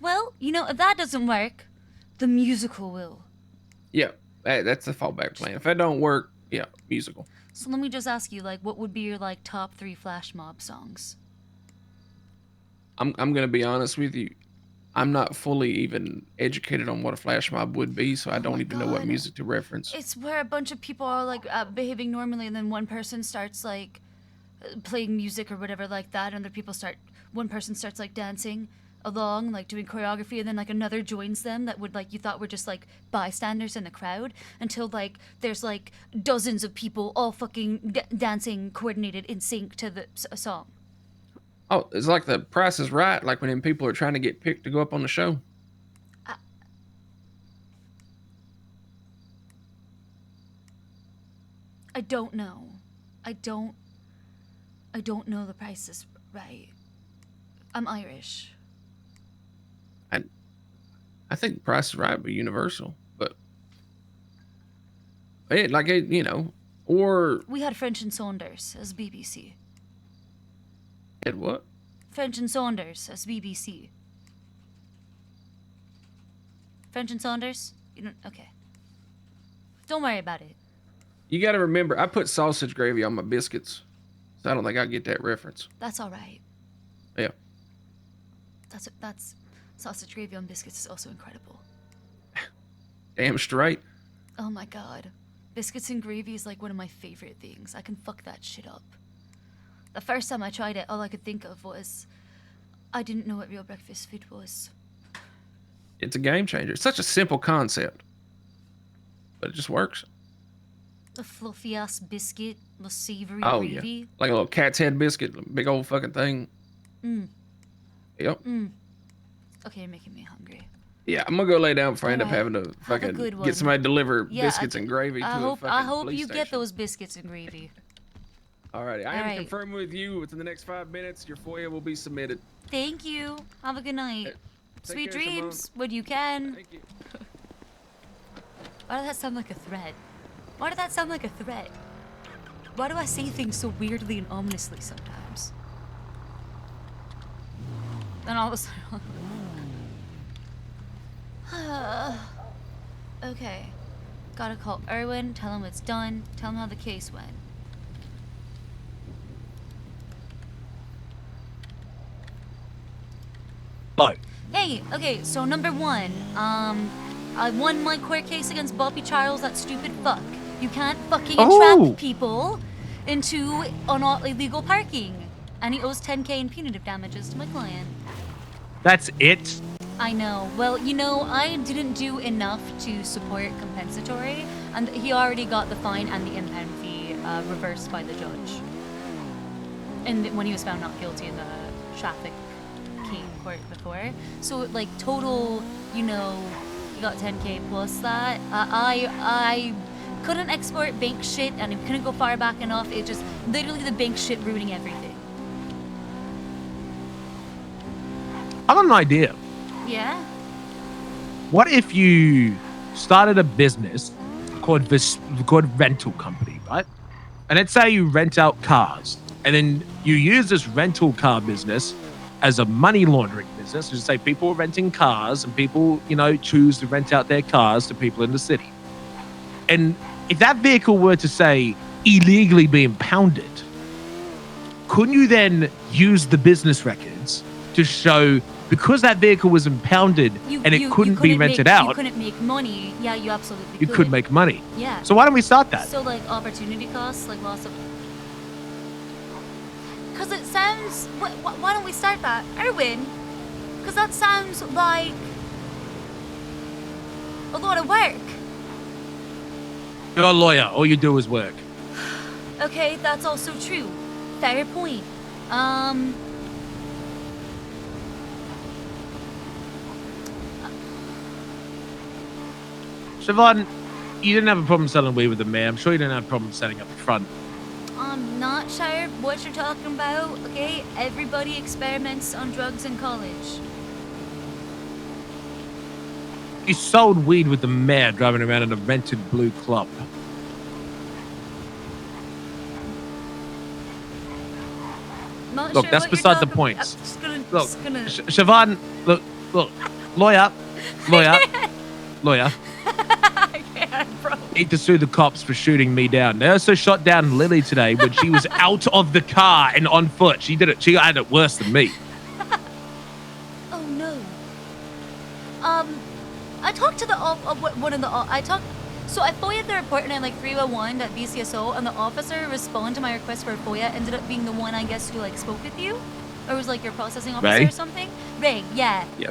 Well, you know, if that doesn't work, the musical will. Yeah, that's the fallback plan. If that don't work, yeah, musical. So let me just ask you, like, what would be your like top 3 flash mob songs? I'm gonna be honest with you. I'm not fully even educated on what a flash mob would be, so I don't even know what music to reference. It's where a bunch of people are like behaving normally, and then one person starts like playing music or whatever like that, and one person starts like dancing along, like doing choreography, and then like another joins them that would like you thought were just like bystanders in the crowd, until like there's like dozens of people all fucking dancing coordinated in sync to the song. Oh, it's like the Price is Right, like when people are trying to get picked to go up on the show. I don't know. I don't know the Price is Right. I'm Irish. I think Price is Right would be universal, but you know, or We had French and Saunders as BBC. had what? French and Saunders as BBC. French and Saunders? You don't, okay. Don't worry about it. You got to remember, I put sausage gravy on my biscuits, so I don't think I get that reference. That's all right. Yeah. That's sausage gravy on biscuits is also incredible. Damn straight. Oh my god. Biscuits and gravy is like one of my favorite things. I can fuck that shit up. The first time I tried it, all I could think of was I didn't know what real breakfast food was. It's a game changer. It's such a simple concept, but it just works. The fluffy ass biscuit, the savory Oh gravy. yeah, like a little cat's head biscuit, big old fucking thing. Mm. Yep. Mm. Okay, you're making me hungry. Yeah, I'm gonna go lay down before I end up Alright. having to Have a fucking good one. get somebody to deliver Yeah, biscuits and gravy to a fucking I hope police you station. get those biscuits and gravy. Alrighty, I am Alright. confirming with you within the next 5 minutes. Your FOIA will be submitted. Thank you. Have a good night. Sweet care, Siobhan. dreams when you can. Thank you. Why did that sound like a threat? Why did that sound like a threat? Why do I say things so weirdly and ominously sometimes? Then all of a sudden... Okay. Gotta call Erwin, tell him it's done, tell him how the case went. Bye. Hey, okay, so number one, I won my court case against Bobby Charles, that stupid fuck. You can't fucking entrap people into illegal parking. And he owes 10K in punitive damages to my client. That's it? I know. Well, you know, I didn't do enough to support compensatory, and he already got the fine and the impound fee reversed by the judge. And when he was found not guilty in the traffic court before. So, like, total, you know, he got 10K plus that. I couldn't export bank shit, and it couldn't go far back enough. It just, literally the bank shit ruining everything. I got an idea. Yeah? What if you started a business called rental company, right? And let's say you rent out cars, and then you use this rental car business as a money laundering business. Just say people are renting cars, and people, you know, choose to rent out their cars to people in the city. And if that vehicle were to, say, illegally be impounded, couldn't you then use the business records to show, because that vehicle was impounded and it couldn't be rented out, you couldn't make money. Yeah, you absolutely you could make money. Yeah. So why don't we start that? So, like, opportunity costs, like loss of... Because it sounds... Why don't we start that? Erwin? Because that sounds like... a lot of work. You're a lawyer. All you do is work. Okay, that's also true. Fair point. Siobhan, you didn't have a problem selling weed with the mayor. I'm sure you didn't have a problem setting up the front. I'm not sure what you're talking about, okay? Everybody experiments on drugs in college. You sold weed with the mayor driving around in a rented blue club. Not Look, sure that's what beside you're the talking- point. I'm just gonna, Look, just gonna... Siobhan, look, lawyer, I can't, bro. need to sue the cops for shooting me down. They also shot down Lily today when she was out of the car and on foot. She had it worse than me. Oh no. I talked to the so I FOIA'd the report in like 301.bcso, and the officer responded to my request for a FOIA ended up being the one, I guess, who like spoke with you, or was like your processing officer Ray? or something. Ray, yeah. Yeah.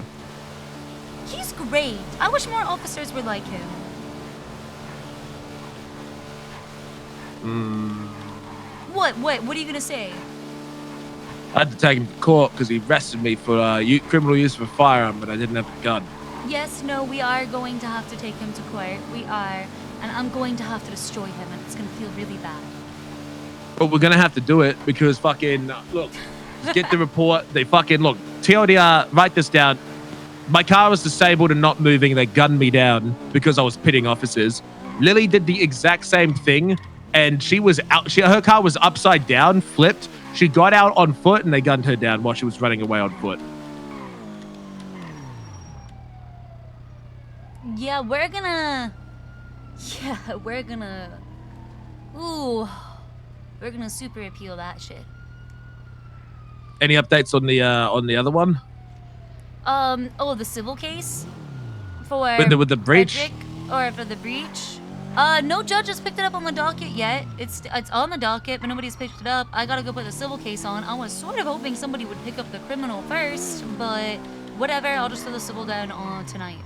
He's great. I wish more officers were like him. What are you gonna say? I had to take him to court because he arrested me for criminal use of a firearm, but I didn't have a gun. Yes, no, we are going to have to take him to court. We are. And I'm going to have to destroy him, and it's going to feel really bad. But we're going to have to do it because fucking, look, get the report. They fucking, look, TLDR, write this down. My car was disabled and not moving. They gunned me down because I was pitting officers. Lily did the exact same thing, and she was out. Her car was upside down, flipped. She got out on foot, and they gunned her down while she was running away on foot. Yeah, we're gonna super appeal that shit. Any updates on the other one? The civil case for With the breach? Frederick, or for the breach. No judge has picked it up on the docket yet. It's on the docket, but nobody's picked it up. I gotta go put the civil case on. I was sort of hoping somebody would pick up the criminal first, but whatever. I'll just throw the civil down on tonight.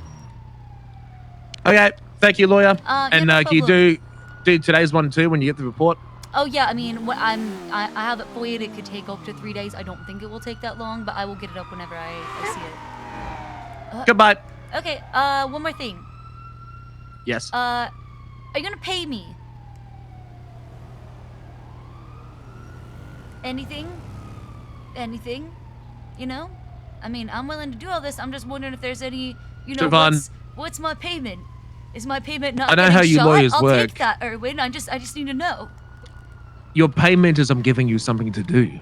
Okay, thank you, lawyer. Yeah, no can you do today's one too when you get the report? Oh yeah, I mean, I have it FOIA'd. It could take up to 3 days. I don't think it will take that long, but I will get it up whenever I see it. Goodbye. Okay. One more thing. Yes. Are you gonna pay me? Anything? You know? I mean, I'm willing to do all this. I'm just wondering if there's any, Siobhan. what's my payment? Is my payment not I know getting how you shot? lawyers I'll work. take that, Erwin. I just need to know. Your payment is I'm giving you something to do.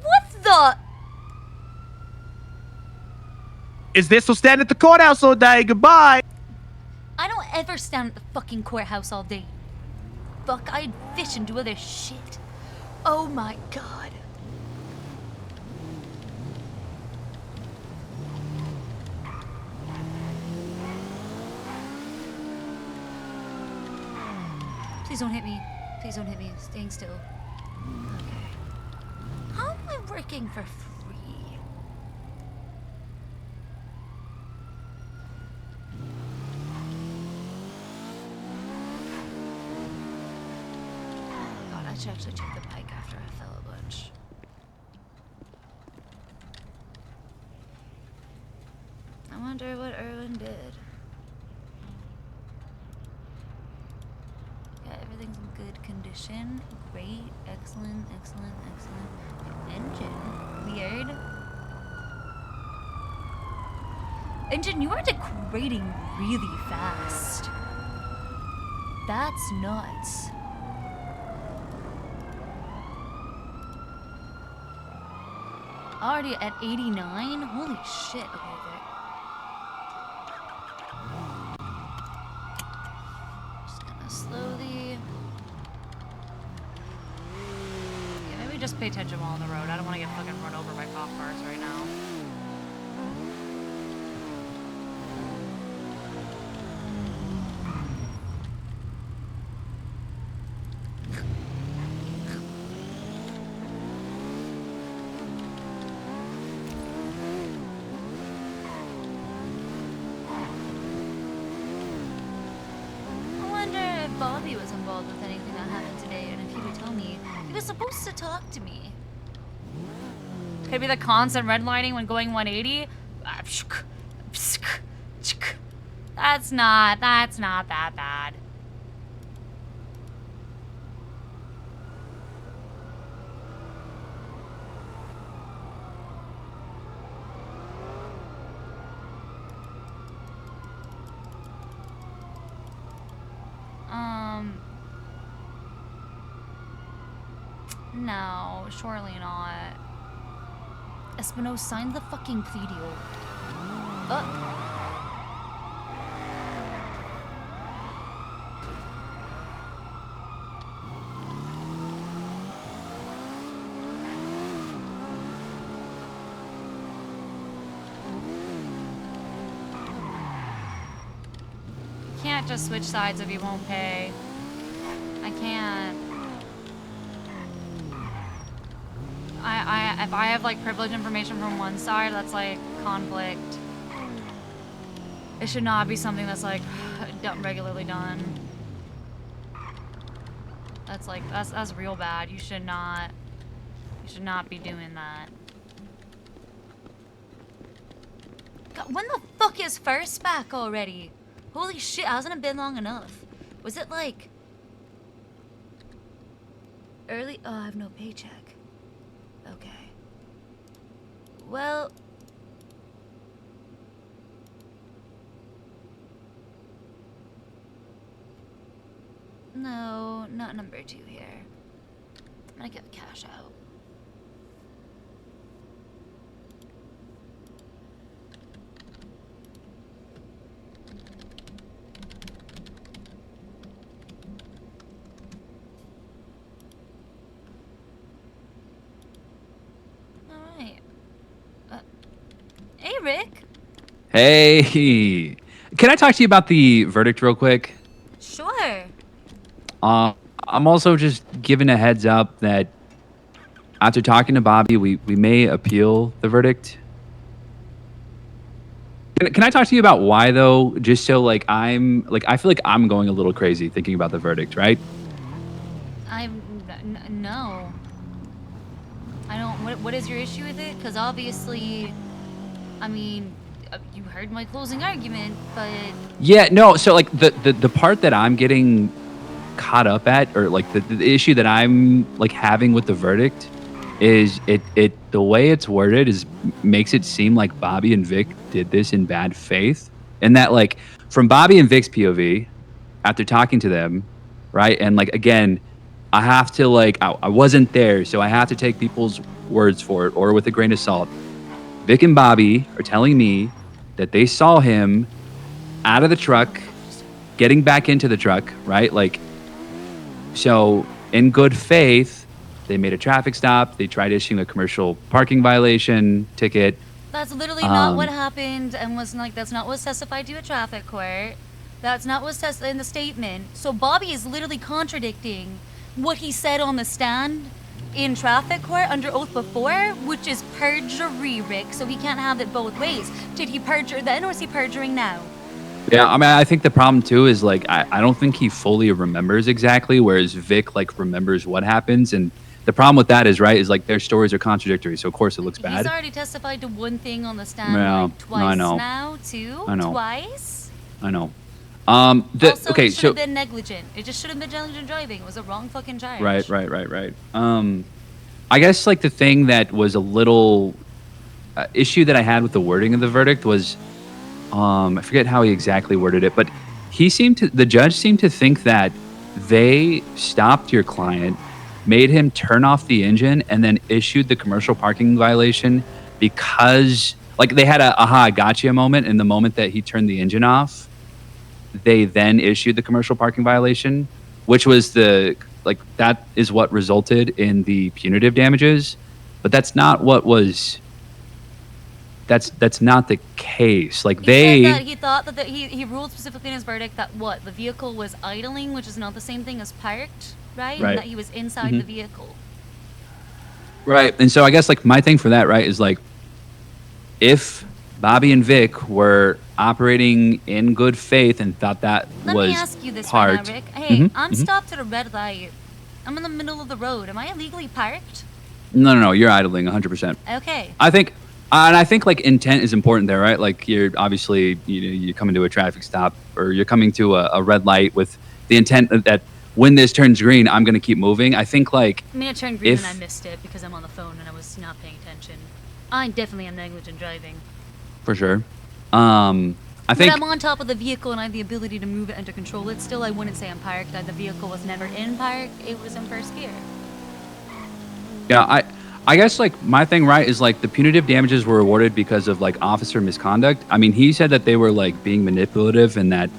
What the? Is this will stand at the courthouse all day? Goodbye. I don't ever stand at the fucking courthouse all day. Fuck, I'd fish and do other shit. Oh my god. Please don't hit me. Please don't hit me. Staying still. Okay. How am I working for free? God, I should actually take the bike after I fell a bunch. I wonder what Erwin did. Yeah, everything's in good condition. Great, excellent, excellent, excellent. Engine, weird. Engine, you are degrading really fast. That's nuts. Already at 89? Holy shit. Okay, there. Just gonna slowly. Yeah, maybe just pay attention while on the road. I don't want to get fucking run over by cop cars right now. Bobby was involved with anything that happened today, and if he would tell me, he was supposed to talk to me. Could be the constant redlining when going 180. That's not that bad. No, surely not. Espinosa signed the fucking plea deal. You can't just switch sides if you won't pay. I can't. If I have like privileged information from one side, that's like conflict. It should not be something that's like regularly done. That's like that's real bad. You should not be doing that. God, when the fuck is first back already? Holy shit, hasn't it been long enough? Was it like early? Oh, I have no paycheck. Okay. Well, no, not number 2 here. I'm gonna get the cash out. Hey, Rick. Hey, can I talk to you about the verdict real quick? Sure. I'm also just giving a heads up that after talking to Bobby, we may appeal the verdict. Can I talk to you about why though? Just so like I feel like I'm going a little crazy thinking about the verdict, right? No. I don't. What is your issue with it? Because obviously, I mean, you heard my closing argument, but Yeah, no. So like the part that I'm getting caught up at, or like the issue that I'm like having with the verdict, is it the way it's worded is makes it seem like Bobby and Vic did this in bad faith, and that like from Bobby and Vic's POV, after talking to them, right, and like again, I have to like I wasn't there, so I have to take people's words for it or with a grain of salt. Vic and Bobby are telling me that they saw him out of the truck getting back into the truck, right? Like, so in good faith, they made a traffic stop. They tried issuing a commercial parking violation ticket. That's literally not what happened, and that's not what's testified to at traffic court. That's not what's testified in the statement. So Bobby is literally contradicting what he said on the stand in traffic court under oath before, which is perjury, Rick. So he can't have it both ways. Did he perjure then, or is he perjuring now? Yeah, I mean, I think the problem too is like I don't think he fully remembers exactly, whereas Vic like remembers what happens, and the problem with that is like their stories are contradictory, so of course it looks bad. He's already testified to one thing on the stand twice I know. now, too. I know. Twice. I know. Also, okay, it should have been negligent. It just should have been negligent driving. It was a wrong fucking charge. Right. I guess like the thing that was a little issue that I had with the wording of the verdict was, I forget how he exactly worded it, but the judge seemed to think that they stopped your client, made him turn off the engine, and then issued the commercial parking violation because like they had a aha, I gotcha moment in the moment that he turned the engine off. They then issued the commercial parking violation, which was that is what resulted in the punitive damages, but that's not what was. That's not the case. Like He said that he thought that he ruled specifically in his verdict that the vehicle was idling, which is not the same thing as parked, right? And that he was inside the vehicle. Right, and so I guess like my thing for that, right, is like if Bobby and Vic were operating in good faith and thought that Let was me ask you this part. right now, Rick. Hey, I'm stopped at a red light. I'm in the middle of the road. Am I illegally parked? No, you're idling 100%. Okay. I think like intent is important there, right? Like you're obviously you come into a traffic stop or you're coming to a red light with the intent that when this turns green, I'm gonna keep moving. I think like I mean, it turned green and I missed it because I'm on the phone and I was not paying attention. I definitely am negligent driving. for sure. I think But I'm on top of the vehicle and I have the ability to move it and to control it. Still, I wouldn't say I'm parked. The vehicle was never in park. It was in first gear. yeah, I guess like my thing, right, is like the punitive damages were awarded because of like officer misconduct. I mean, he said that they were like being manipulative and that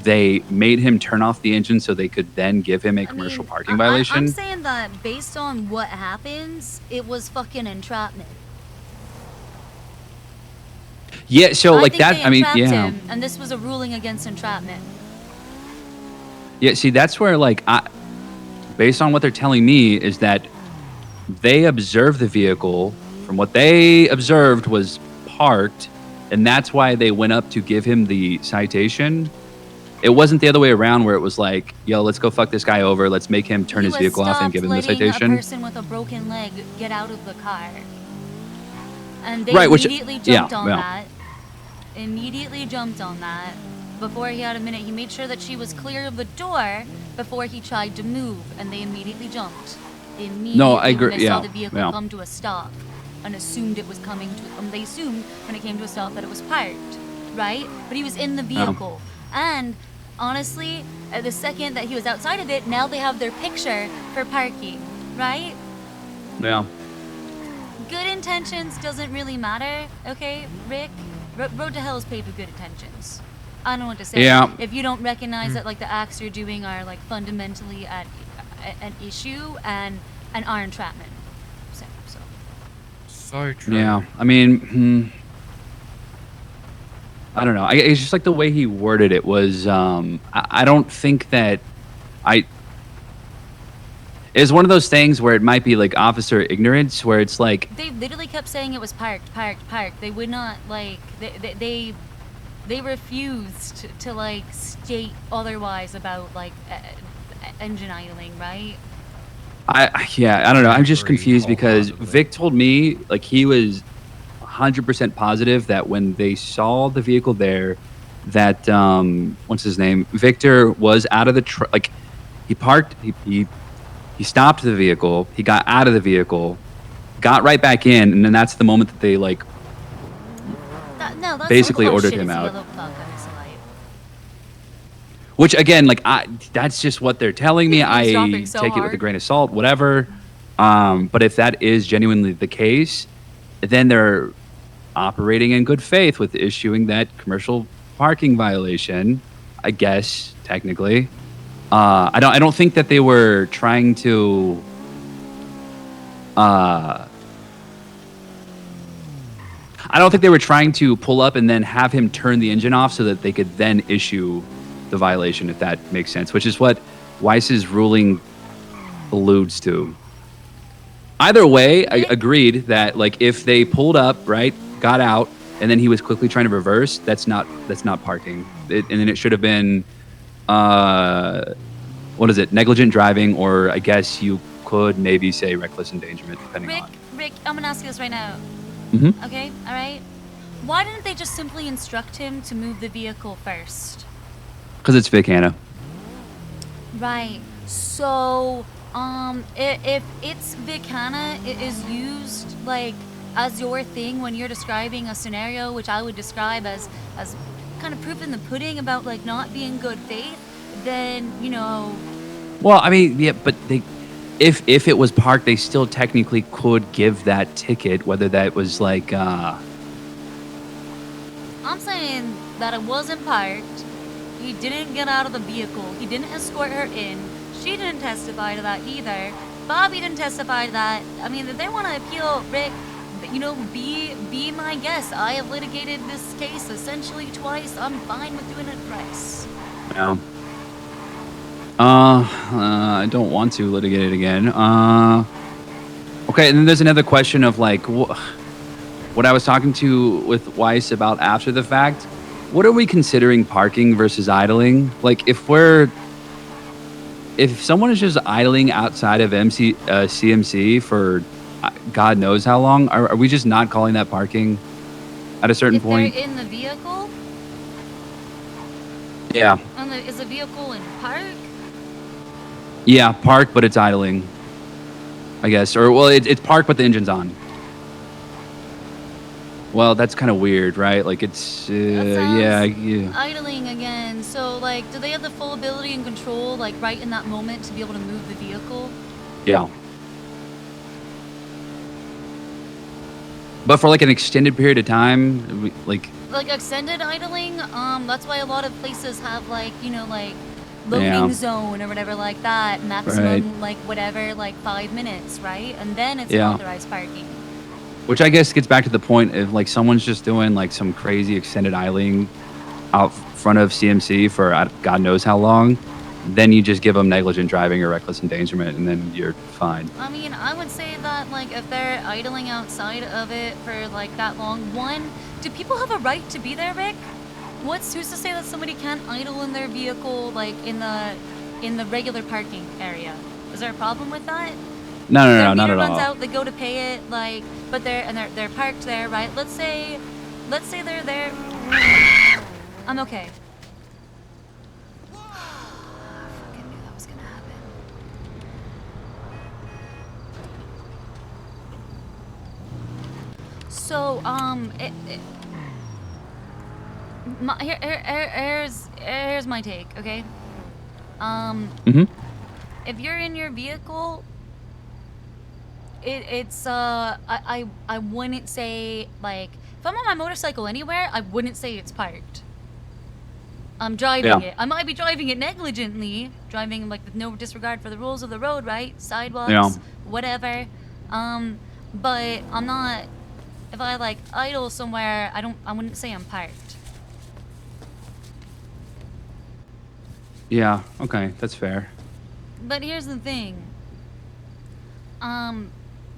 they made him turn off the engine so they could then give him a commercial parking violation. I'm saying that based on what happens, it was fucking entrapment. Yeah, so like think that, they I mean, entrapped yeah. him, and this was a ruling against entrapment. Yeah, see, that's where like based on what they're telling me is that they observed the vehicle from what they observed was parked, and that's why they went up to give him the citation. It wasn't the other way around where it was like, yo, let's go fuck this guy over. Let's make him turn his vehicle off and give him the citation. A person with a broken leg get out of the car. And they Right, immediately jumped on that. Immediately jumped on that. Before he had a minute, he made sure that she was clear of the door before he tried to move, and they immediately jumped. Immediately No, I agree. when they Yeah, saw the vehicle yeah. come to a stop and assumed it was coming to they assumed when it came to a stop that it was parked, right? But he was in the vehicle. And honestly, at the second that he was outside of it, now they have their picture for parking, right? Yeah. Good intentions doesn't really matter, okay, Rick? Road to Hell is paved with good intentions. I don't know what to say. Yeah. If you don't recognize that like the acts you're doing are like fundamentally an issue and are entrapment. So true. Yeah, I mean, I don't know. It's just like the way he worded it was. I don't think that it's one of those things where it might be like officer ignorance, where it's like They literally kept saying it was parked. They would not like they refused to like state otherwise about like engine idling, right? I don't know. I'm just confused because Vic told me like he was 100% positive that when they saw the vehicle there, that what's his name, Victor was out of the truck. Like he parked, he stopped the vehicle, he got out of the vehicle, got right back in, and then that's the moment that they like that's basically ordered shit. him It's out. yellow puck on his light. Which again, like that's just what they're telling me. I dropping so take it with a hard. grain of salt, whatever. But if that is genuinely the case, then they're operating in good faith with issuing that commercial parking violation. I guess technically. I don't think that they were trying to. I don't think they were trying to pull up and then have him turn the engine off so that they could then issue the violation, if that makes sense, which is what Weiss's ruling alludes to. Either way, I agreed that like if they pulled up, right, got out, and then he was quickly trying to reverse, that's not parking. And then it should have been, what is it, negligent driving, or I guess you could maybe say reckless endangerment, depending on. Rick, I'm gonna ask you this right now. Mm-hmm. Okay, all right. Why didn't they just simply instruct him to move the vehicle first? Because it's Vic Hanna. Right. So, if it's Vic Hanna, it is used like as your thing when you're describing a scenario, which I would describe as kind of proof in the pudding about like not being good faith, then you know. Well, I mean, yeah, but they, if it was parked, they still technically could give that ticket, whether that was like. I'm saying that it wasn't parked. He didn't get out of the vehicle. He didn't escort her in. She didn't testify to that either. Bobby didn't testify to that. I mean, if they want to appeal, Rick, you know, be my guest. I have litigated this case essentially twice. I'm fine with doing it thrice. No. I don't want to litigate it again. Okay, and then there's another question of like what I was talking to with Weiss about after the fact. What are we considering parking versus idling? Like if someone is just idling outside of CMC for God knows how long, are we just not calling that parking at a certain point? They're in the vehicle? Yeah. Is the vehicle in park? Yeah, parked, but it's idling, I guess. Or, well, it's parked, but the engine's on. Well, that's kind of weird, right? Like, it's, yeah. Idling again. So, like, do they have the full ability and control, like, right in that moment to be able to move the vehicle? Yeah. But for, like, an extended period of time, like extended idling, that's why a lot of places have, like, you know, like, loading zone or whatever like that, maximum, like, whatever, like, 5 minutes, right? And then it's authorized parking. Which I guess gets back to the point of, like, someone's just doing, like, some crazy extended idling out front of CMC for God knows how long, then you just give them negligent driving or reckless endangerment, and then you're fine. I mean, I would say that, like, if they're idling outside of it for, like, that long, one, do people have a right to be there, Rick? Who's to say that somebody can't idle in their vehicle, like, in the regular parking area? Is there a problem with that? No, not at all. Runs out, they go to pay it, like, but they're parked there, right? Let's say they're there. I'm okay. Fucking knew that was gonna happen. So, here's my take, okay? If you're in your vehicle, I wouldn't say, like, if I'm on my motorcycle anywhere, I wouldn't say it's parked. I'm driving it. I might be driving it negligently, driving, like, with no disregard for the rules of the road, right? Sidewalks, whatever. But I'm not, if I, like, idle somewhere, I wouldn't say I'm parked. Yeah, okay, that's fair. But here's the thing.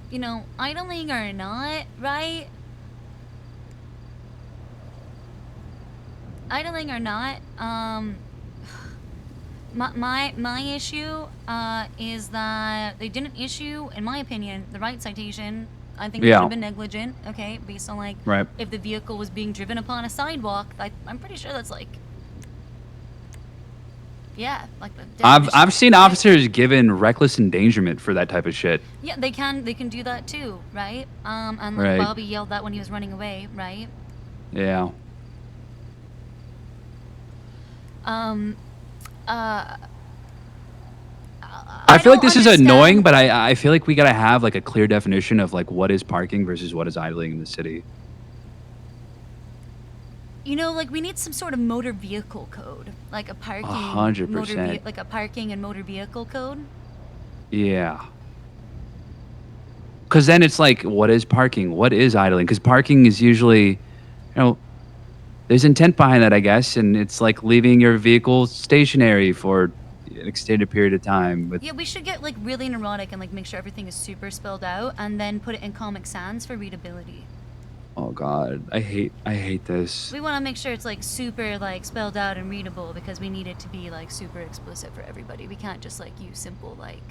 You know, idling or not, right? Idling or not, my issue is that they didn't issue, in my opinion, the right citation. I think it should have been negligent, okay, based on, like, if the vehicle was being driven upon a sidewalk. I'm pretty sure that's, like, yeah, like the I've seen officers given reckless endangerment for that type of shit. Yeah, they can do that too, right? And like Bobby yelled that when he was running away, right? Yeah. I feel like this is annoying, but I feel like we gotta have, like, a clear definition of, like, what is parking versus what is idling in the city. You know, like we need some sort of motor vehicle code, like a parking 100%. like a parking and motor vehicle code. Yeah. Because then it's like, what is parking? What is idling? Because parking is usually, there's intent behind that, I guess, and it's like leaving your vehicle stationary for an extended period of time. With Yeah, we should get like really neurotic and like make sure everything is super spelled out, and then put it in Comic Sans for readability. oh god, I hate this. We want to make sure it's like super like spelled out and readable because we need it to be like super explicit for everybody. We can't just like use simple like,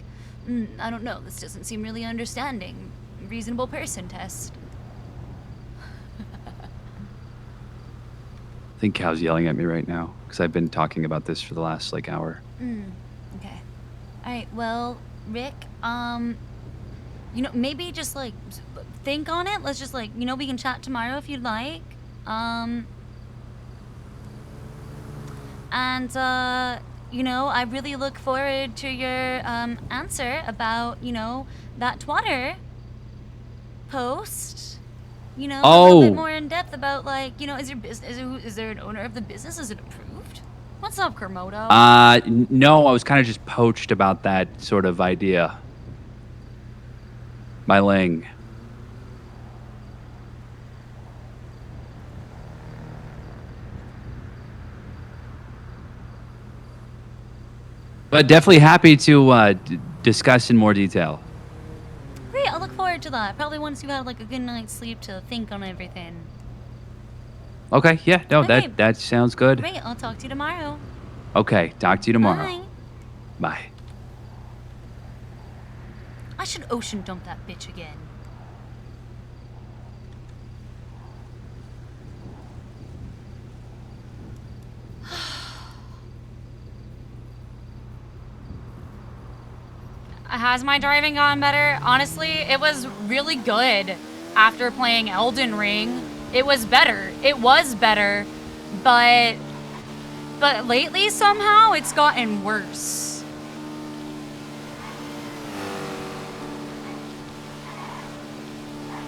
I don't know, this doesn't seem really understanding. Reasonable person test. I think Cal's yelling at me right now because I've been talking about this for the last like hour. Okay. All right. Well, Rick, maybe just like think on it. Let's just like, we can chat tomorrow if you'd like. I really look forward to your answer about, that twatter post. A little bit more in depth about like, is your business, is there an owner of the business? Is it approved? What's up, Kermodo? No, I was kind of just poached about that sort of idea. By Ling. But definitely happy to discuss in more detail. Great, I'll look forward to that. Probably once you've had like a good night's sleep to think on everything. Okay, yeah, no, Okay. that sounds good. Great, I'll talk to you tomorrow. Okay, talk to you tomorrow. Bye. Bye. I should ocean dump that bitch again. Has my driving gotten better? Honestly, it was really good after playing Elden Ring. It was better. It was better, but lately somehow it's gotten worse.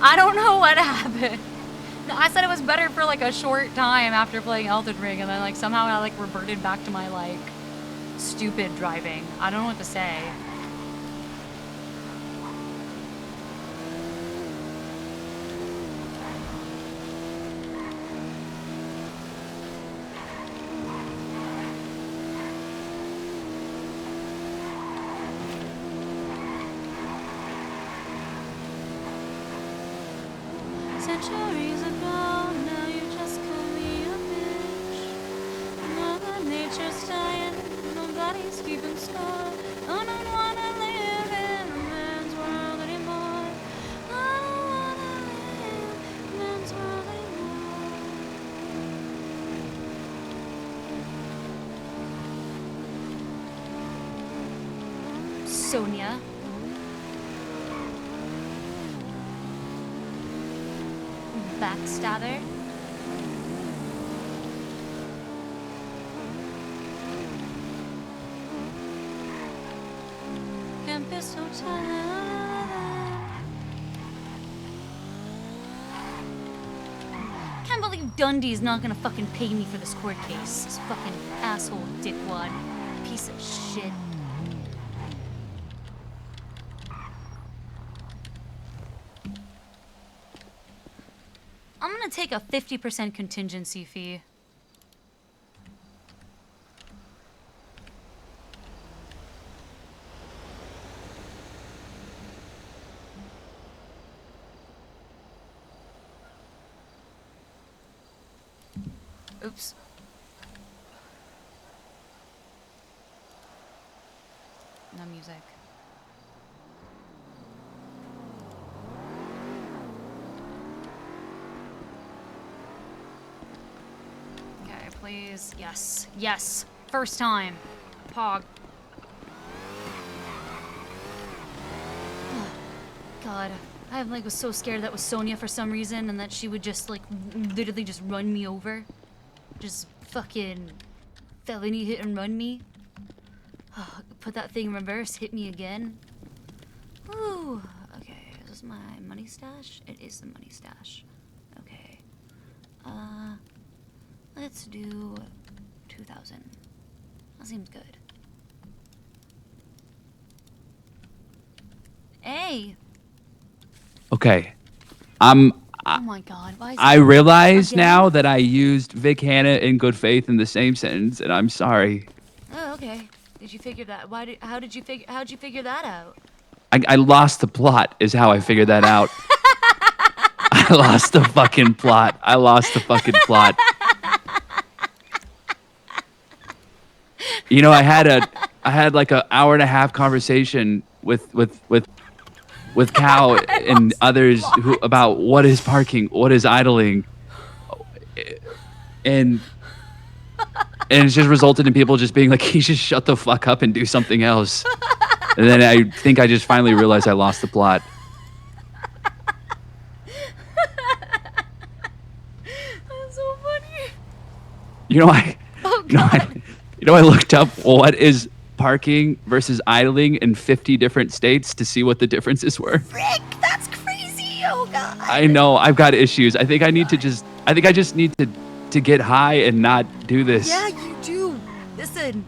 I don't know what happened. I said it was better for like a short time after playing Elden Ring, and then like somehow I like reverted back to my like stupid driving. I don't know what to say. Centuries ago, now you just call me a bitch. Mother Nature's dying, nobody's keeping score. I don't wanna live in a man's world anymore. I don't wanna live in a man's world anymore. Sonia. Backstabber. Can't be so tired. Can't believe Dundee's not gonna fucking pay me for this court case. This fucking asshole dickwad. Piece of shit. I'm gonna take a 50% contingency fee. Oops. No music. Okay, please. Yes. Yes. First time. Pog. God. I like was so scared that was Sonia for some reason and that she would just like literally just run me over. Just fucking felony hit and run me. Put that thing in reverse, hit me again. Ooh. Okay, is this my money stash? It is the money stash. Okay. Let's do 2,000. That seems good. Hey. Okay. Oh my god. Why is I it realize again? now that I used Vic Hanna in good faith in the same sentence, and I'm sorry. Oh, okay. Did you figure that? How'd you figure that out? I lost the plot is how I figured that out. I lost the fucking plot. I lost the fucking plot. You know, I had like an hour and a half conversation with Cal and others about what is parking, what is idling, and it's just resulted in people just being like, "He just shut the fuck up and do something else." And then I think I just finally realized I lost the plot. That's so funny. You know, I looked up what is parking versus idling in 50 different states to see what the differences were. Rick, that's crazy. Oh god. I know I've got issues. I think I just need to get high and not do this. Yeah, you do. Listen,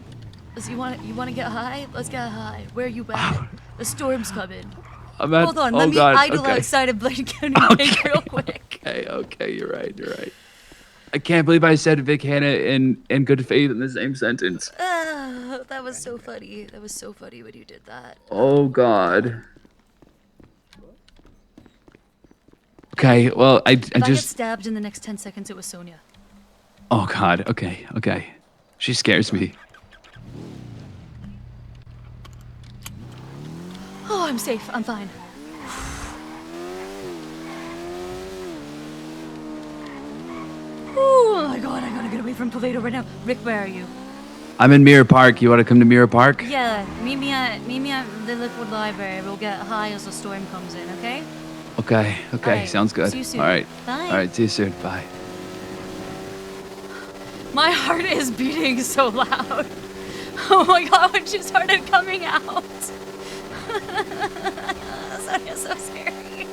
you want to get high? Let's get high. Where are you at? The storm's coming. Hold on, let me idle outside of Blaine County Bank real quick. Okay, you're right. I can't believe I said Vic Hanna in good faith in the same sentence. That was so funny. That was so funny when you did that. Oh God. Okay, well, I If I get just. stabbed in the next 10 seconds, it was Sonia. Oh God. Okay. She scares me. Oh, I'm safe. I'm fine. Oh my god, I gotta get away from Toledo right now. Rick, where are you? I'm in Mirror Park. You want to come to Mirror Park? Yeah, meet me at the Liquid Library. We'll get high as the storm comes in, okay? Okay. Alright, Sounds good. see you soon. All right. Bye. All right. See you soon. Bye. My heart is beating so loud. Oh my god, when she started coming out. Sonia's so scary.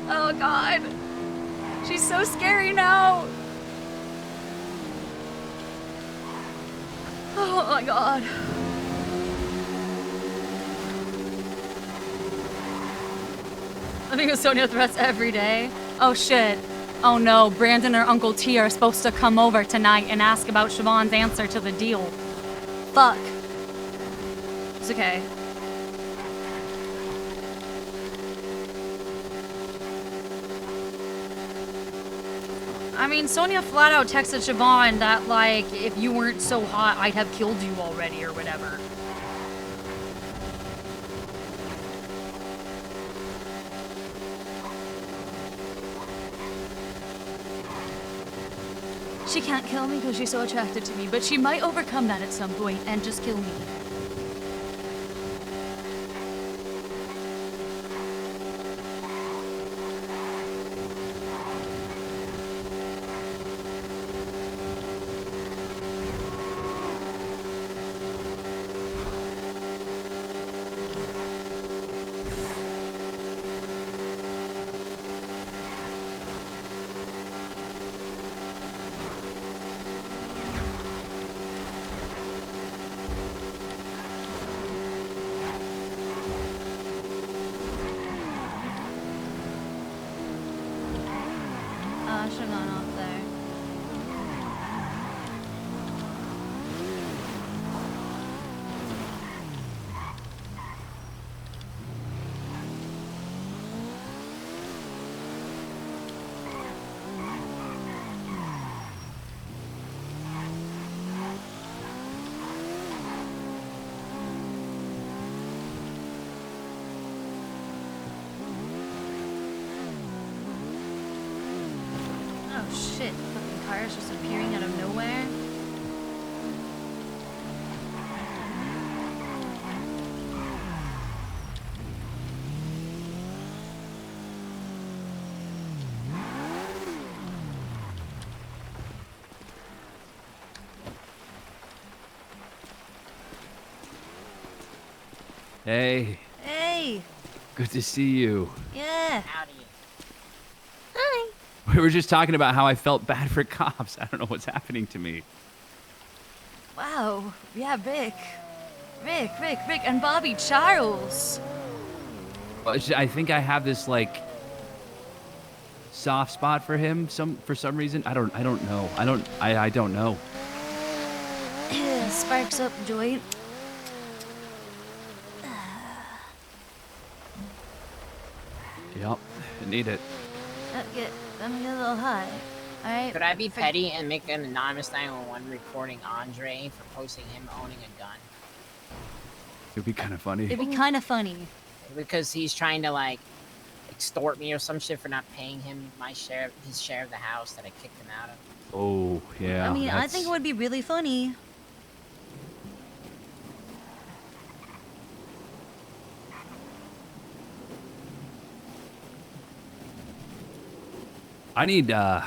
Oh god. She's so scary now. Oh my god. I think of Sonia threats every day. Oh shit. Oh no, Brandon or Uncle T are supposed to come over tonight and ask about Siobhan's answer to the deal. Fuck. It's okay. I mean, Sonia flat out texted Siobhan that, like, if you weren't so hot, I'd have killed you already or whatever. She can't kill me because she's so attracted to me, but she might overcome that at some point and just kill me. I should have gone off there. Oh shit, fucking cars just appearing out of nowhere. Hey, Hey! good to see you. Yeah! Hi! We were just talking about how I felt bad for cops. I don't know what's happening to me. Wow. Yeah, Rick, and Bobby Charles. Well, I think I have this like soft spot for him. For some reason. I don't know. I don't know. Sparks up joint. Yep. I need it. I'm get a little high. Alright. Could I be petty and make an anonymous 911 recording Andre for posting him owning a gun? It'd be kind of funny. It'd be kind of funny. Because he's trying to like extort me or some shit for not paying him his share of the house that I kicked him out of. Oh yeah. I mean, I think it would be really funny. I need Oh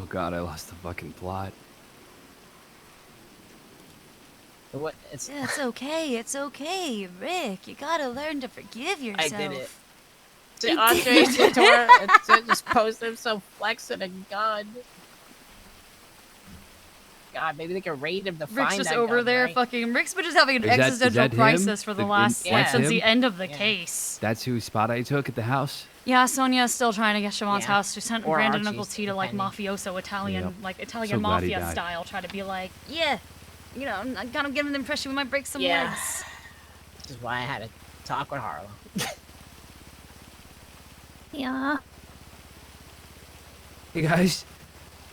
god, I lost the fucking plot. What? It's okay. It's okay, Rick. You gotta learn to forgive yourself. I did it. You Andre did it. just posted himself flexing a gun. God, maybe they can raid him to find Rick's just that over gun, there right? fucking. Rick's been just having an Is that existential him? crisis for the last that's since him? the end of the case. That's whose spot I took at the house? Yeah, Sonia's still trying to get Siobhan's Yeah. house. She sent Or Brandon and Archie's, Uncle T to like depending. mafioso Italian, Yep. like So Italian glad he mafia died. style, try to be like, yeah, you know, I'm kind of giving the impression we might break some Yeah. legs. This is why I had to talk with Harlow. Yeah. Hey guys.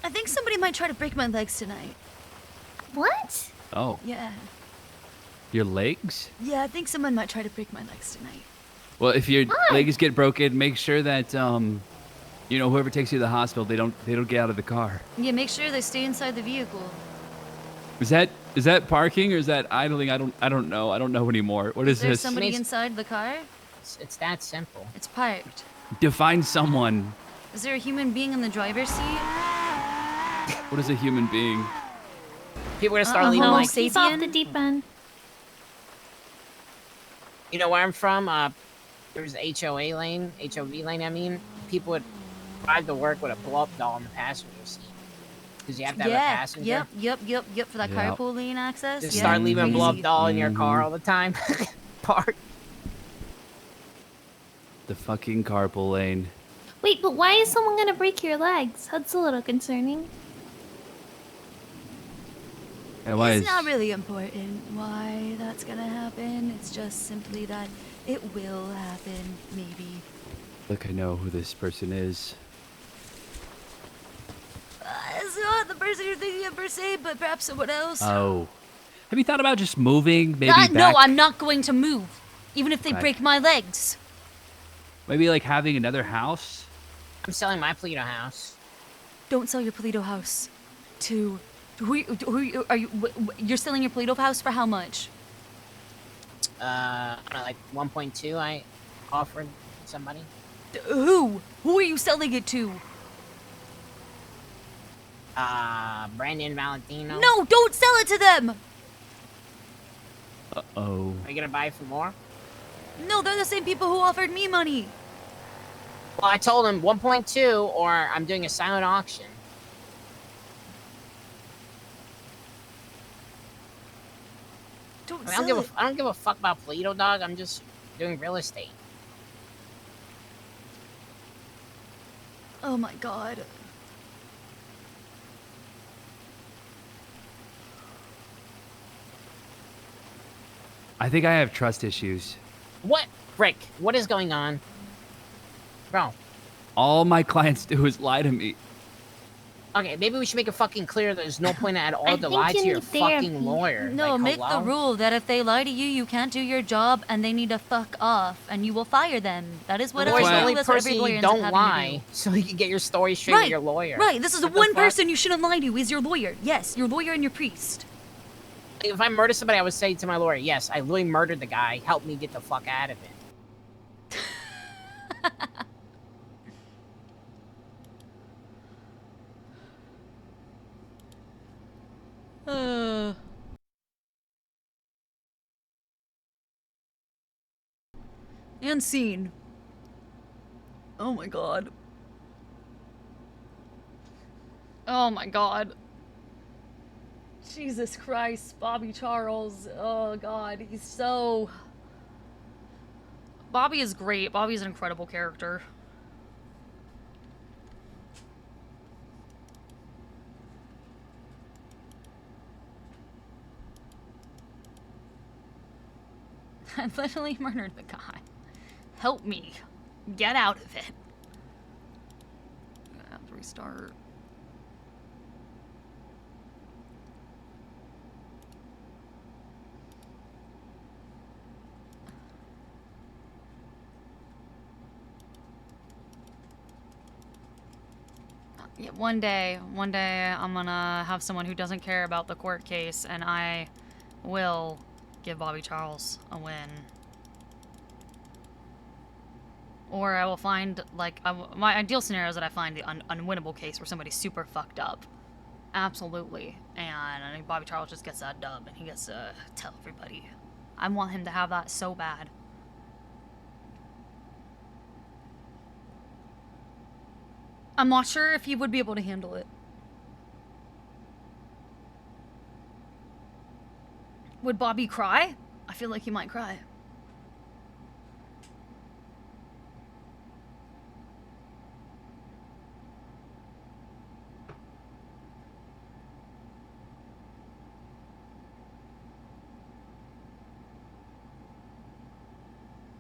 I think somebody might try to break my legs tonight. What? Oh. Yeah. Your legs? Yeah, I think someone might try to break my legs tonight. Well, if your legs get broken, make sure that you know, whoever takes you to the hospital, they don't get out of the car. Yeah, make sure they stay inside the vehicle. Is that parking or is that idling? I don't know. I don't know anymore. What is Is there this? somebody inside the car? It's that simple. It's parked. Define someone. Is there a human being in the driver's seat? What is a human being? People are gonna start A leaving Homo like. sapien? Off the deep end. You know where I'm from? There's HOV lane. I mean, people would drive to work with a blow-up doll in the passenger seat because you have to have a passenger. Yep. For that Yep. carpool lane access. Just yeah, start leaving a crazy. blow-up doll in your car all the time. Park. The fucking carpool lane. Wait, but why is someone gonna break your legs? That's a little concerning. And why It's is not really important why that's gonna happen. It's just simply that it will happen, maybe. Look, I know who this person is. It's not the person you're thinking of per se, but perhaps someone else. Oh. Have you thought about just moving? Maybe No, back? I'm not going to move, even if they Right. break my legs. Maybe like having another house? I'm selling my Polito house. Don't sell your Polito house to who are you? You're selling your Polito house for how much? Like 1.2. I offered somebody. Who? Who are you selling it to? Brandon Valentino. No, don't sell it to them. Uh-oh. Are you gonna buy it for more? No, they're the same people who offered me money. Well, I told him 1.2, or I'm doing a silent auction. Don't I mean, sell it. I don't give a fuck about Polito, dog. I'm just doing real estate. Oh my god. I think I have trust issues. What? Rick, what is going on? Bro. All my clients do is lie to me. Okay, maybe we should make it fucking clear there's no point at all I to think lie you to your need therapy. fucking lawyer. No, Like, make the hello? rule that if they lie to you, you can't do your job and they need to fuck off and you will fire them. That is what The every lawyer's the rule only is for person every lawyer you ends up don't having to lie, so you can get your story straight Right, with your lawyer. Right, this is the What the one fuck? person you shouldn't lie to is your lawyer. Yes, your lawyer and your priest. If I murder somebody, I would say to my lawyer, yes, I literally murdered the guy. Help me get the fuck out of it. And seen. Oh my god. Oh my god. Jesus Christ, Bobby Charles. Oh god, he's so... Bobby is great. Bobby's an incredible character. I literally murdered the guy. Help me. Get out of it. I have to restart. Yeah, one day I'm gonna have someone who doesn't care about the court case, and I will give Bobby Charles a win. Or I will find, like, my ideal scenario is that I find the unwinnable case where somebody's super fucked up. Absolutely. And I think Bobby Charles just gets that dub, and he gets to tell everybody. I want him to have that so bad. I'm not sure if he would be able to handle it. Would Bobby cry? I feel like he might cry.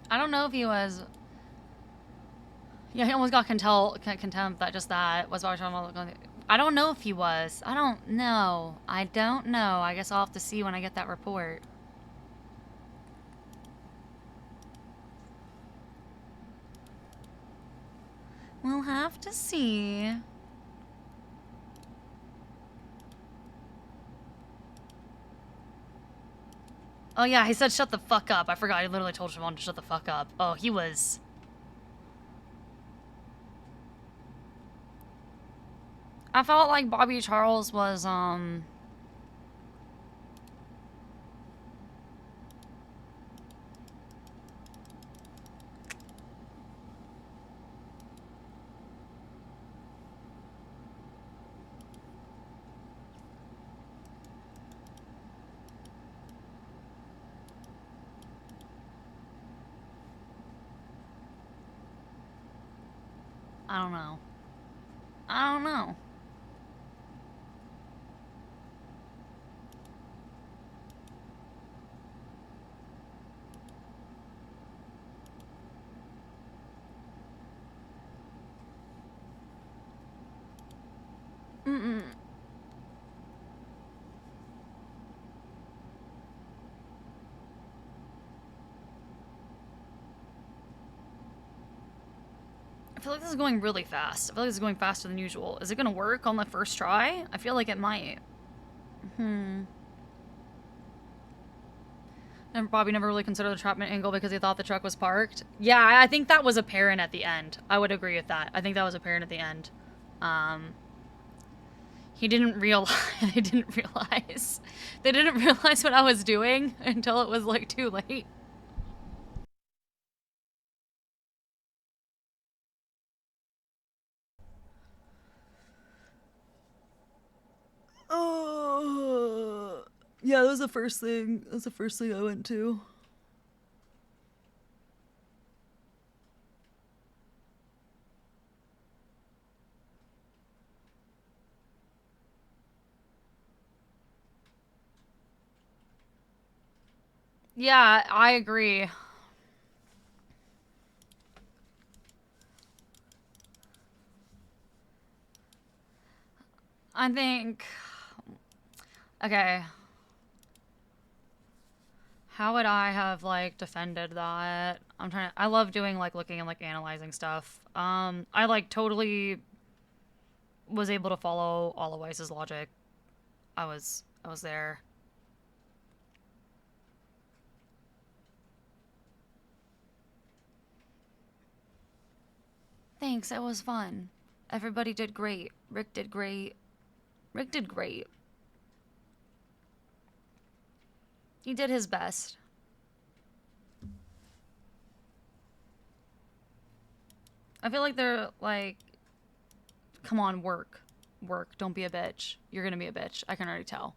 I don't know if he was... Yeah, he almost got contempt that just that was Bobby Charles. I don't know if he was. I don't know. I don't know. I guess I'll have to see when I get that report. We'll have to see. Oh yeah, he said shut the fuck up. I forgot. He literally told Siobhan to shut the fuck up. Oh, he was... I felt like Bobby Charles was, I don't know. I don't know. Mm-mm. I feel like this is going really fast. I feel like this is going faster than usual. Is it gonna work on the first try? I feel like it might. And Bobby never really considered the trapment angle because he thought the truck was parked. Yeah, I think that was apparent at the end. I would agree with that. I think that was apparent at the end. He didn't realize. They didn't realize. They didn't realize what I was doing until it was like too late. Oh, yeah, that was the first thing. That was the first thing I went to. Yeah, I agree. I think... Okay. How would I have, like, defended that? I'm trying to... I love doing, like, looking and, like, analyzing stuff. I, like, totally was able to follow all of Weiss's logic. I was there. Thanks, it was fun. Everybody did great. Rick did great. Rick did great. He did his best. I feel like they're like, come on, work. Work. Don't be a bitch. You're gonna be a bitch. I can already tell.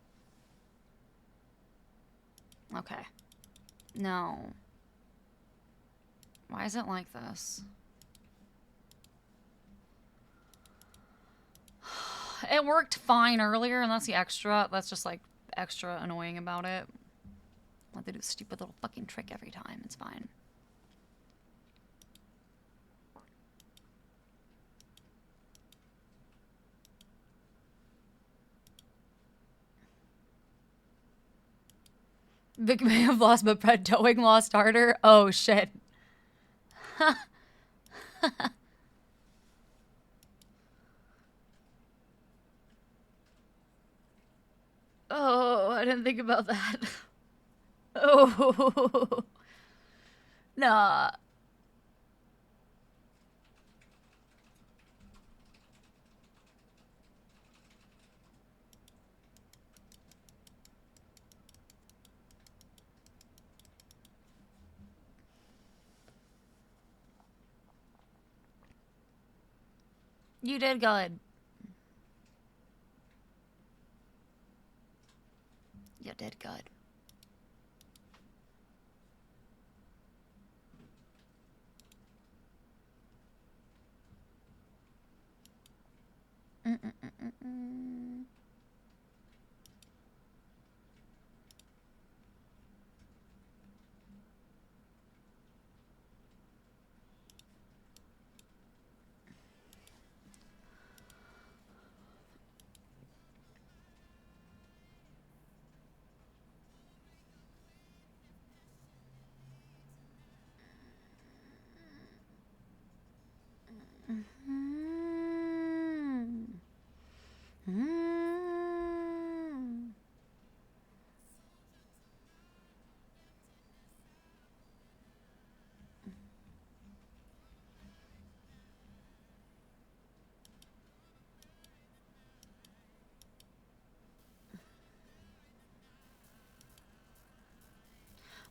Okay. No. Why is it like this? It worked fine earlier, and that's the extra. That's just like extra annoying about it. Like they do a stupid little fucking trick every time. It's fine. Vic may have lost, but Brett Towing lost harder. Oh shit. Oh, I didn't think about that. Oh. Nah. You did good. You did good. Mm-mm-mm-mm-mm.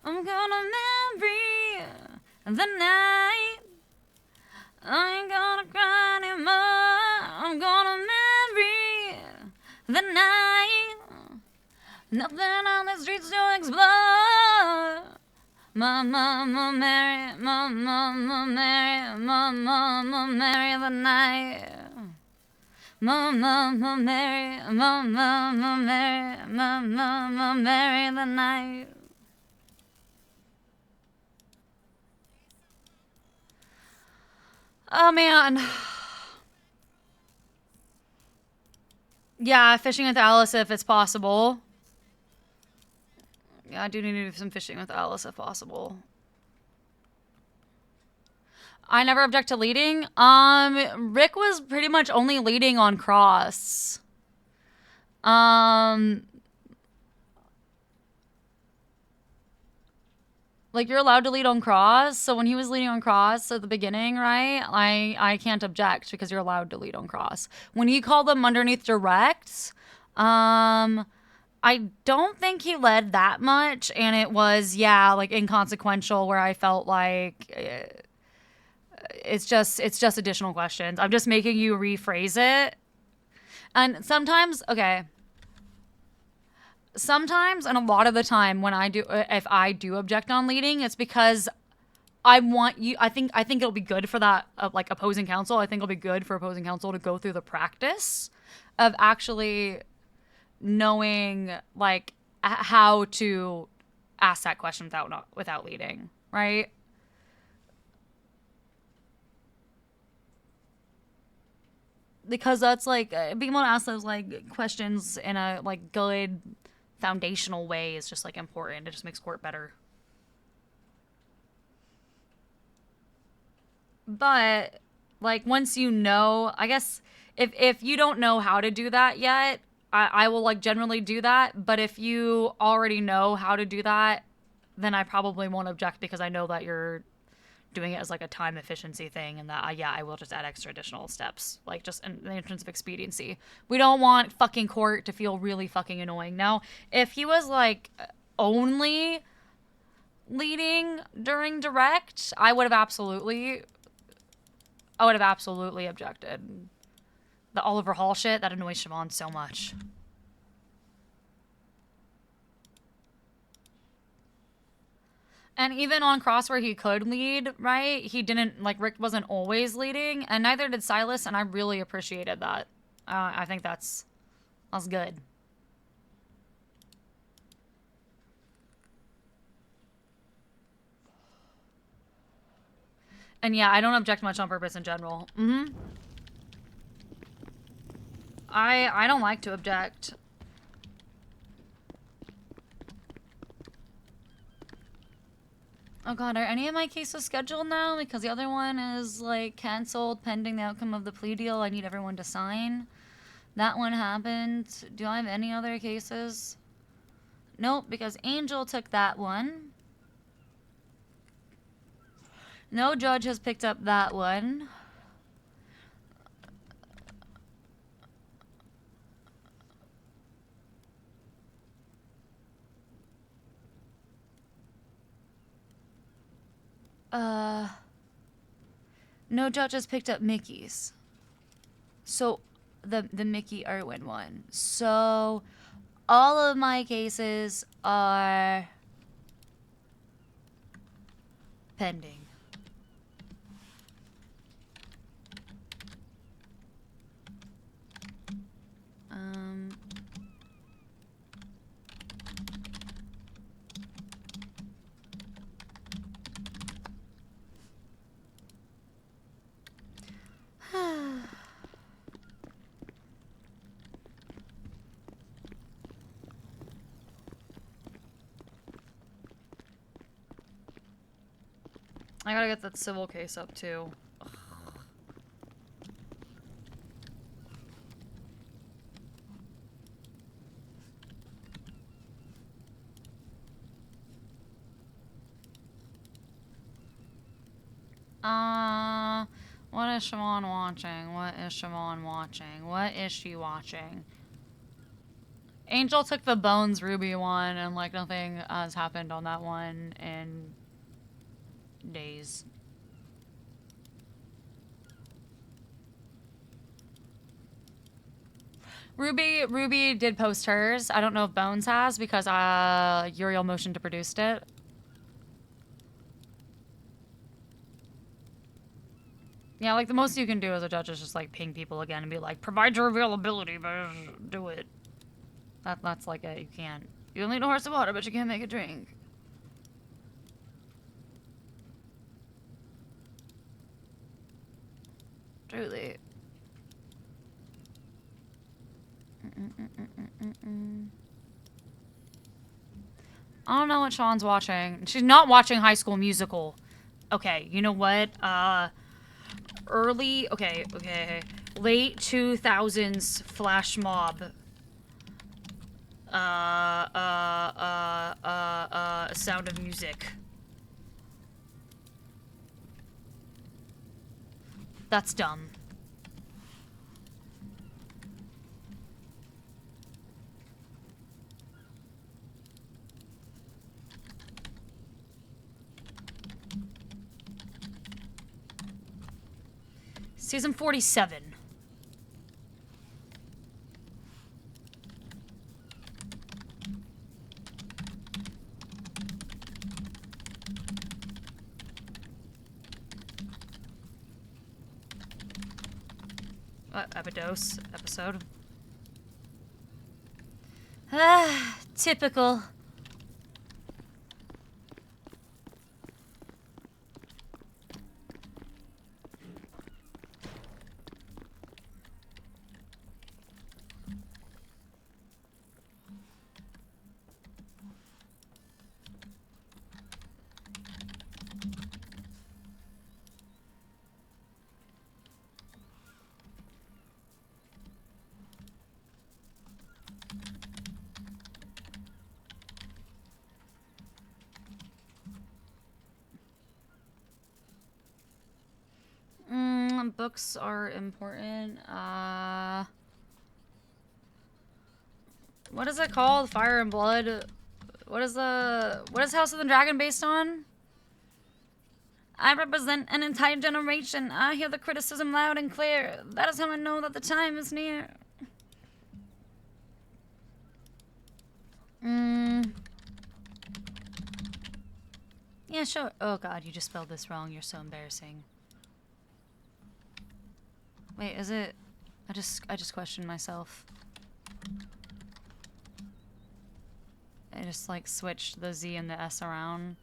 I'm gonna marry the night. I ain't gonna cry anymore. I'm gonna marry the night. Nothing on the streets to explore. Mama, Mary, Mama, Mary, Mama, Mary the night. Mama, Mary, Mama, Mary, Mama, Mary the night. Oh man. Yeah, fishing with Alice if it's possible. Yeah, I do need to do some fishing with Alice if possible. I never object to leading. Rick was pretty much only leading on cross. Like, you're allowed to lead on cross, so when he was leading on cross at the beginning, right, I can't object because you're allowed to lead on cross. When he called them underneath direct, I don't think he led that much, and it was, yeah, like, inconsequential where I felt like it's just additional questions. I'm just making you rephrase it. And sometimes, okay. Sometimes, and a lot of the time when if I do object on leading, it's because I want you, I think it'll be good for that, like, opposing counsel. I think it'll be good for opposing counsel to go through the practice of actually knowing, like, how to ask that question without leading, right? Because that's, like, being able to ask those, like, questions in a, like, good foundational way is just, like, important. It just makes court better. But, like, once you know, I guess if you don't know how to do that yet, I will, like, generally do that. But if you already know how to do that, then I probably won't object because I know that you're doing it as, like, a time efficiency thing, and that I will just add extra additional steps, like, just in the terms of expediency. We don't want fucking court to feel really fucking annoying. Now, if he was, like, only leading during direct, I would have absolutely I would have absolutely objected. The Oliver Hall shit, that annoys Siobhan so much. And even on cross where he could lead, right? He didn't, like, Rick wasn't always leading, and neither did Silas, and I really appreciated that. I think that's good. And yeah, I don't object much on purpose in general. Mm-hmm. I don't like to object. Oh god, are any of my cases scheduled now? Because the other one is, like, canceled pending the outcome of the plea deal. I need everyone to sign. That one happened. Do I have any other cases? Nope, because Angel took that one. No judge has picked up that one. No judge has picked up Mickey's. So, the Mickey Irwin one. So, all of my cases are pending. I gotta get that civil case up too. What is Siobhan watching? What is Siobhan watching? What is she watching? Angel took the Bones Ruby one, and, like, nothing has happened on that one in days. Ruby did post hers. I don't know if Bones has, because Uriel motioned to produce it. Yeah, like, the most you can do as a judge is just, like, ping people again and be like, provide your availability, but do it. That's like it. You can't. You'll need a horse of water, but you can't make a drink. Truly. I don't know what Sean's watching. She's not watching High School Musical. Okay, you know what? Late 2000s flash mob. Sound of Music. That's dumb. Season 47. Episode. Typical. Books are important. What is it called? Fire and Blood? What is House of the Dragon based on? I represent an entire generation. I hear the criticism loud and clear. That is how I know that the time is near. Yeah, sure. Oh god, you just spelled this wrong. You're so embarrassing. Wait, is it? I just questioned myself. I just like switched the Z and the S around.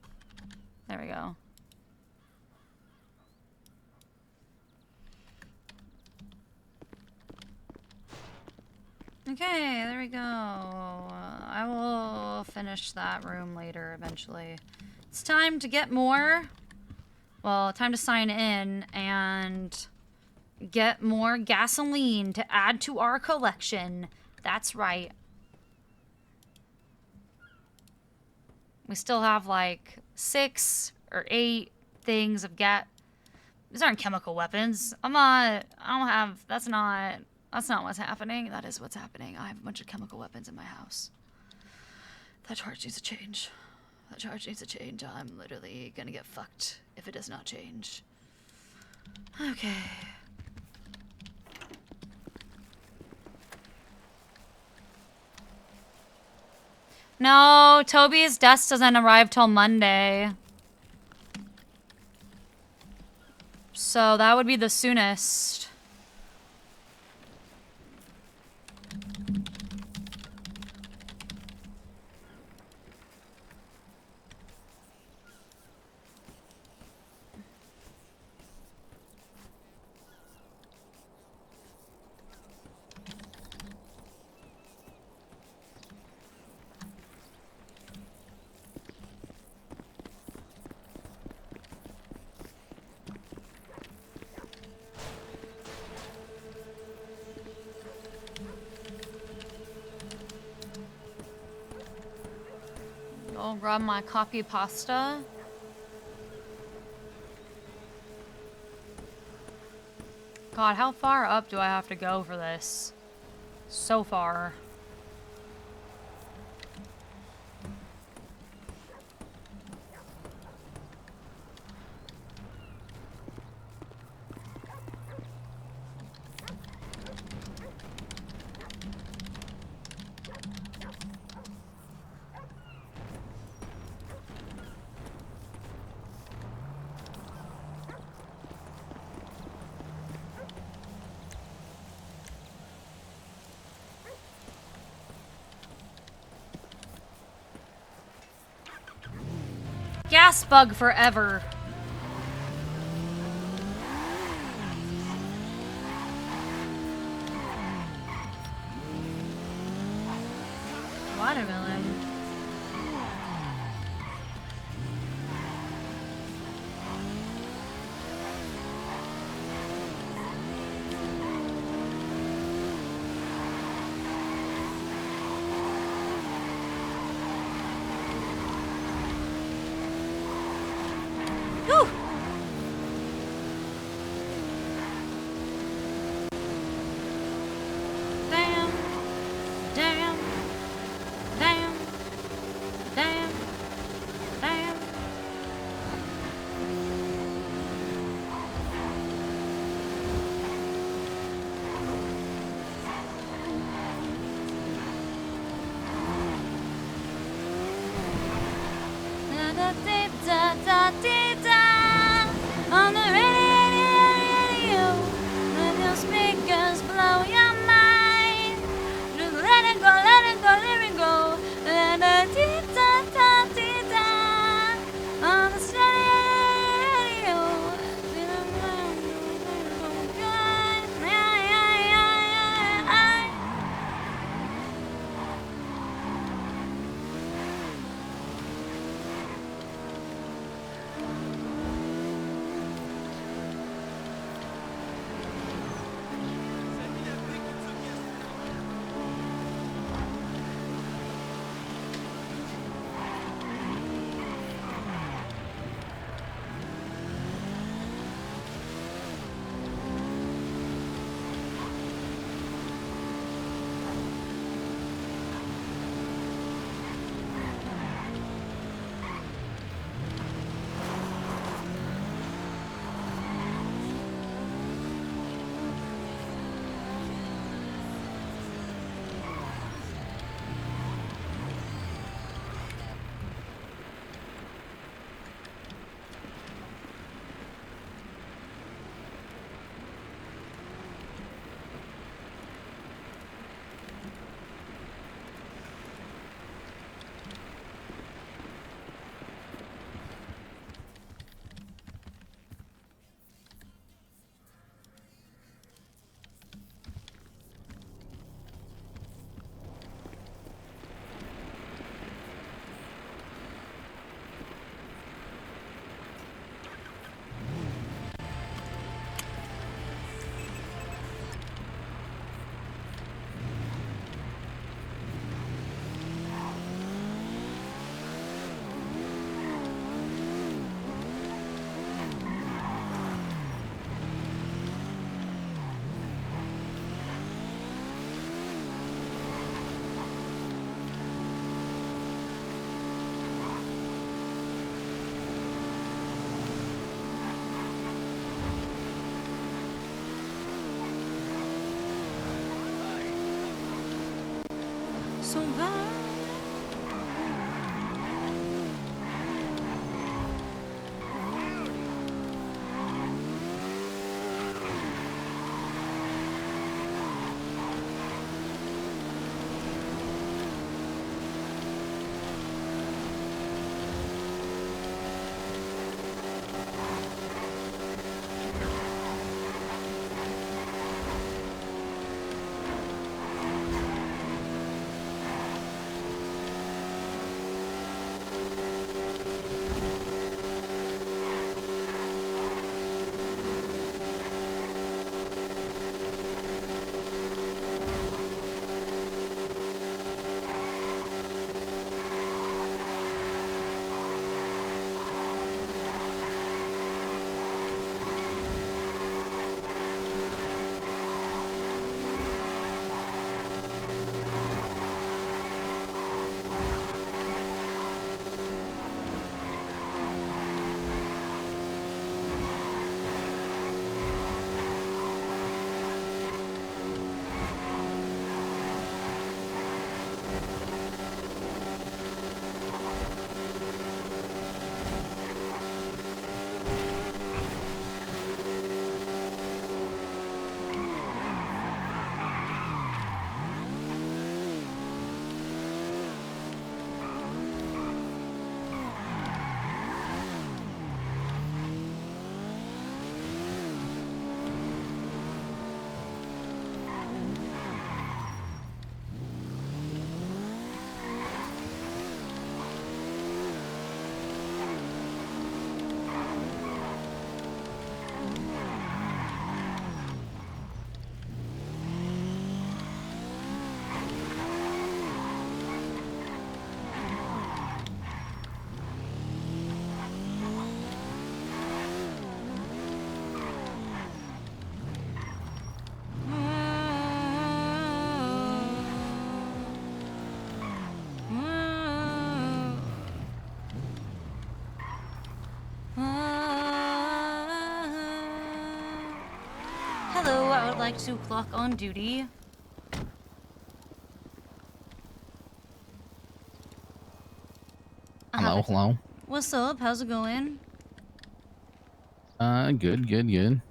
There we go. Okay, there we go. I will finish that room later eventually. It's time to get more. Well, time to sign in and get more gasoline to add to our collection. That's right. We still have like 6 or 8 things of These aren't chemical weapons. That's not what's happening. That is what's happening. I have a bunch of chemical weapons in my house. That charge needs to change. That charge needs to change. I'm literally gonna get fucked if it does not change. Okay. No, Toby's desk doesn't arrive till Monday. So that would be the soonest. I'll grab my copy pasta. God, how far up do I have to go for this? So far. Gas bug forever. Watermelon. Whew. Damn. Damn. Damn. Damn. Damn. Da da da da da da. On the radio, let your speakers blow your mind. Just let it go, let it go, let it go. Da da da da da da. On the stereo, so bad. Hello, I would like to clock on duty. Hello, hello. What's up? How's it going? Good, good, good.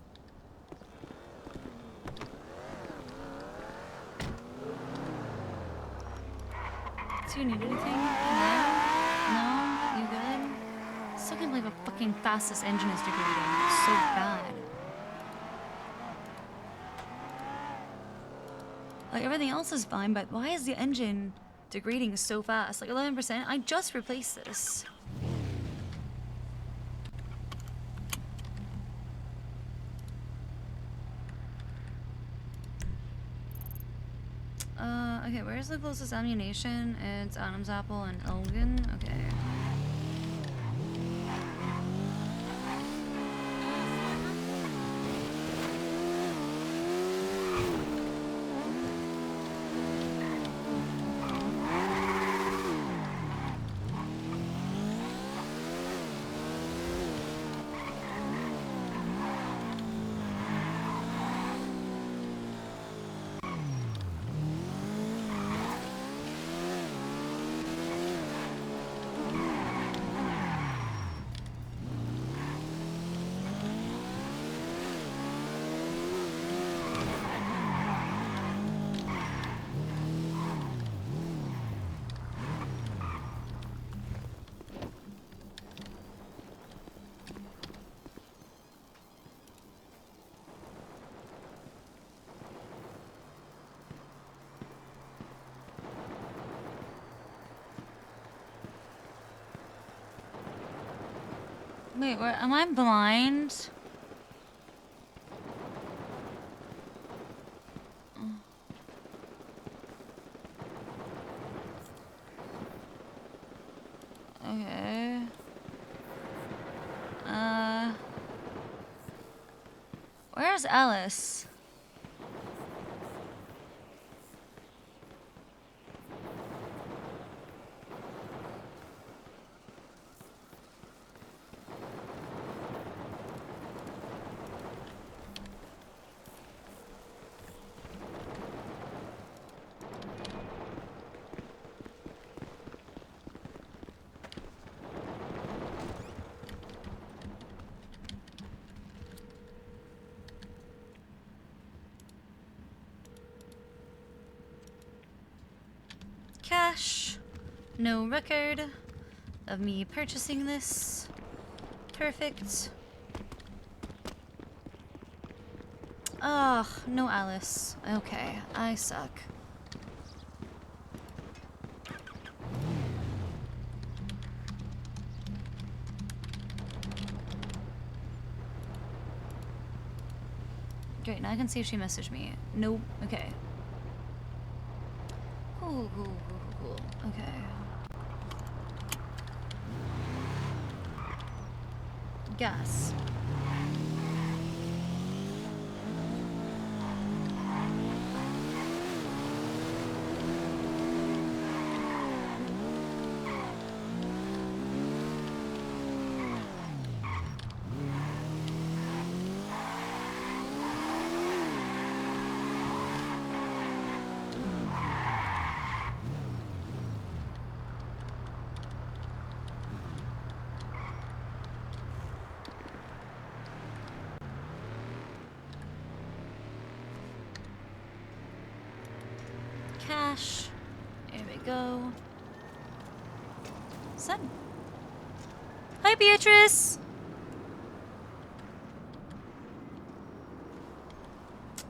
Do you need anything? No? No? You good? Still can't believe a fucking fast this engine is degrading. It's so bad. Like, everything else is fine, but why is the engine degrading so fast? Like, 11%? I just replaced this. Okay, where's the closest ammunition? It's Adam's Apple and Elgin. Okay. Wait, where, am I blind? Okay. Where's Alice? No record of me purchasing this. Perfect. Ugh, no Alice. Okay, I suck. Great, now I can see if she messaged me. Nope. Okay. Cool. Okay. Gas. Cash. There we go. Send. Hi, Beatrice!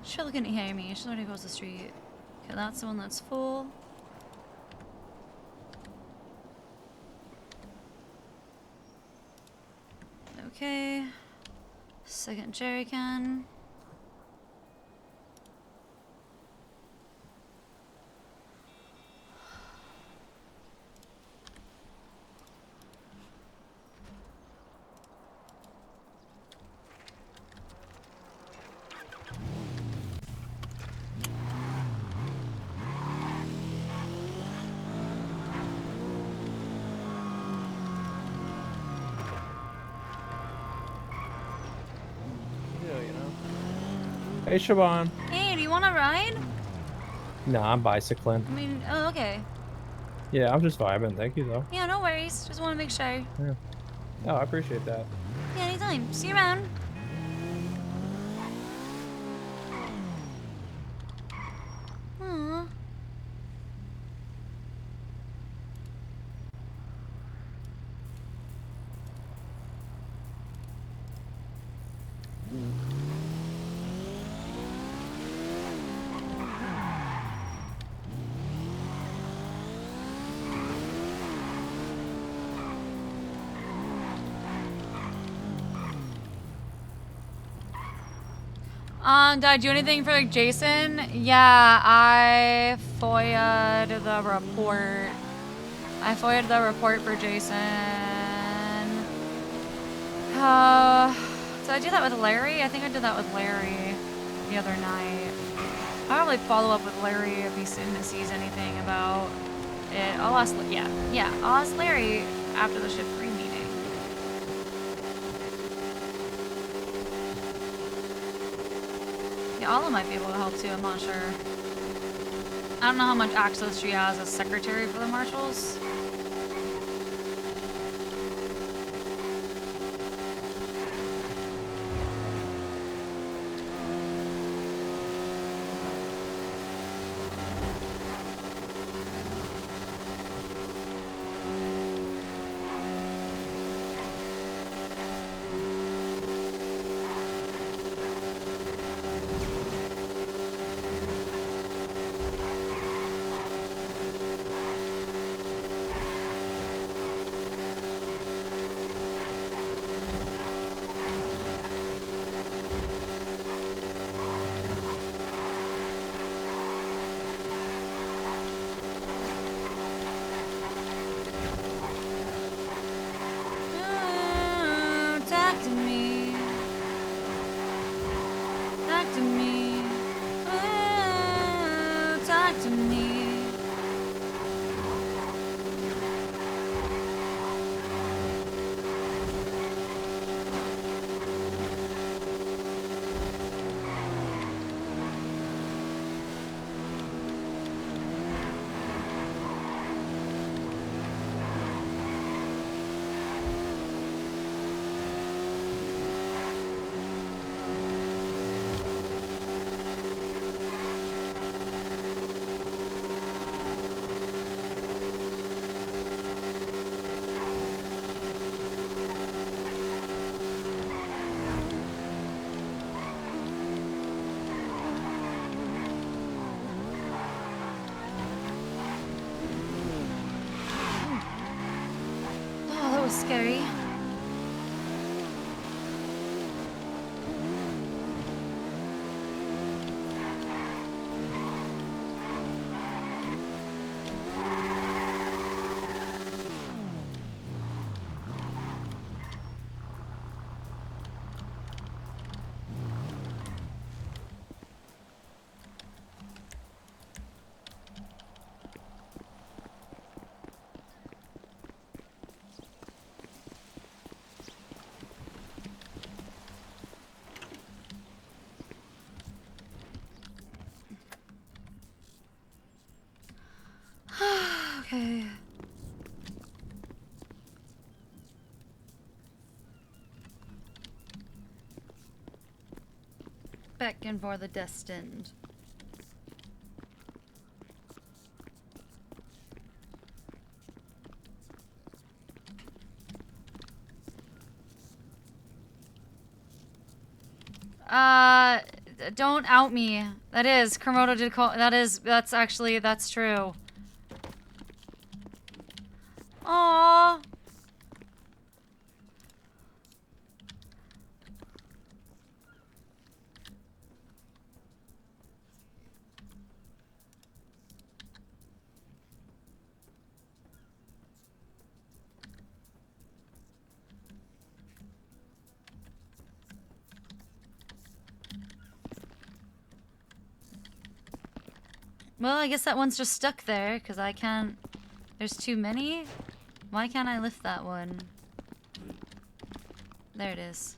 She couldn't hear me. She's already across the street. Okay, that's the one that's full. Okay. Second jerry can. Hey, Siobhan. Hey, do you want to ride? Nah, I'm bicycling. I mean, oh, okay. Yeah, I'm just vibing. Thank you, though. Yeah, no worries. Just want to make sure. Yeah. No, I appreciate that. Yeah, anytime. See you around. Aww. Did I do anything for Jason? Yeah, I FOIA'd the report. I FOIA'd the report for Jason. Did I do that with Larry? I think I did that with Larry the other night. I'll probably follow up with Larry if he sees anything about it. I'll ask, yeah, I'll ask Larry after the shift 3 meeting. Alla might be able to help too, I'm not sure. I don't know how much access she has as secretary for the marshals. scary. Okay. Beckon for the destined. Don't out me. That is, Komodo did call, that's actually, that's true. Aww. Well, I guess that one's just stuck there, because I can't... There's too many? Why can't I lift that one? There it is.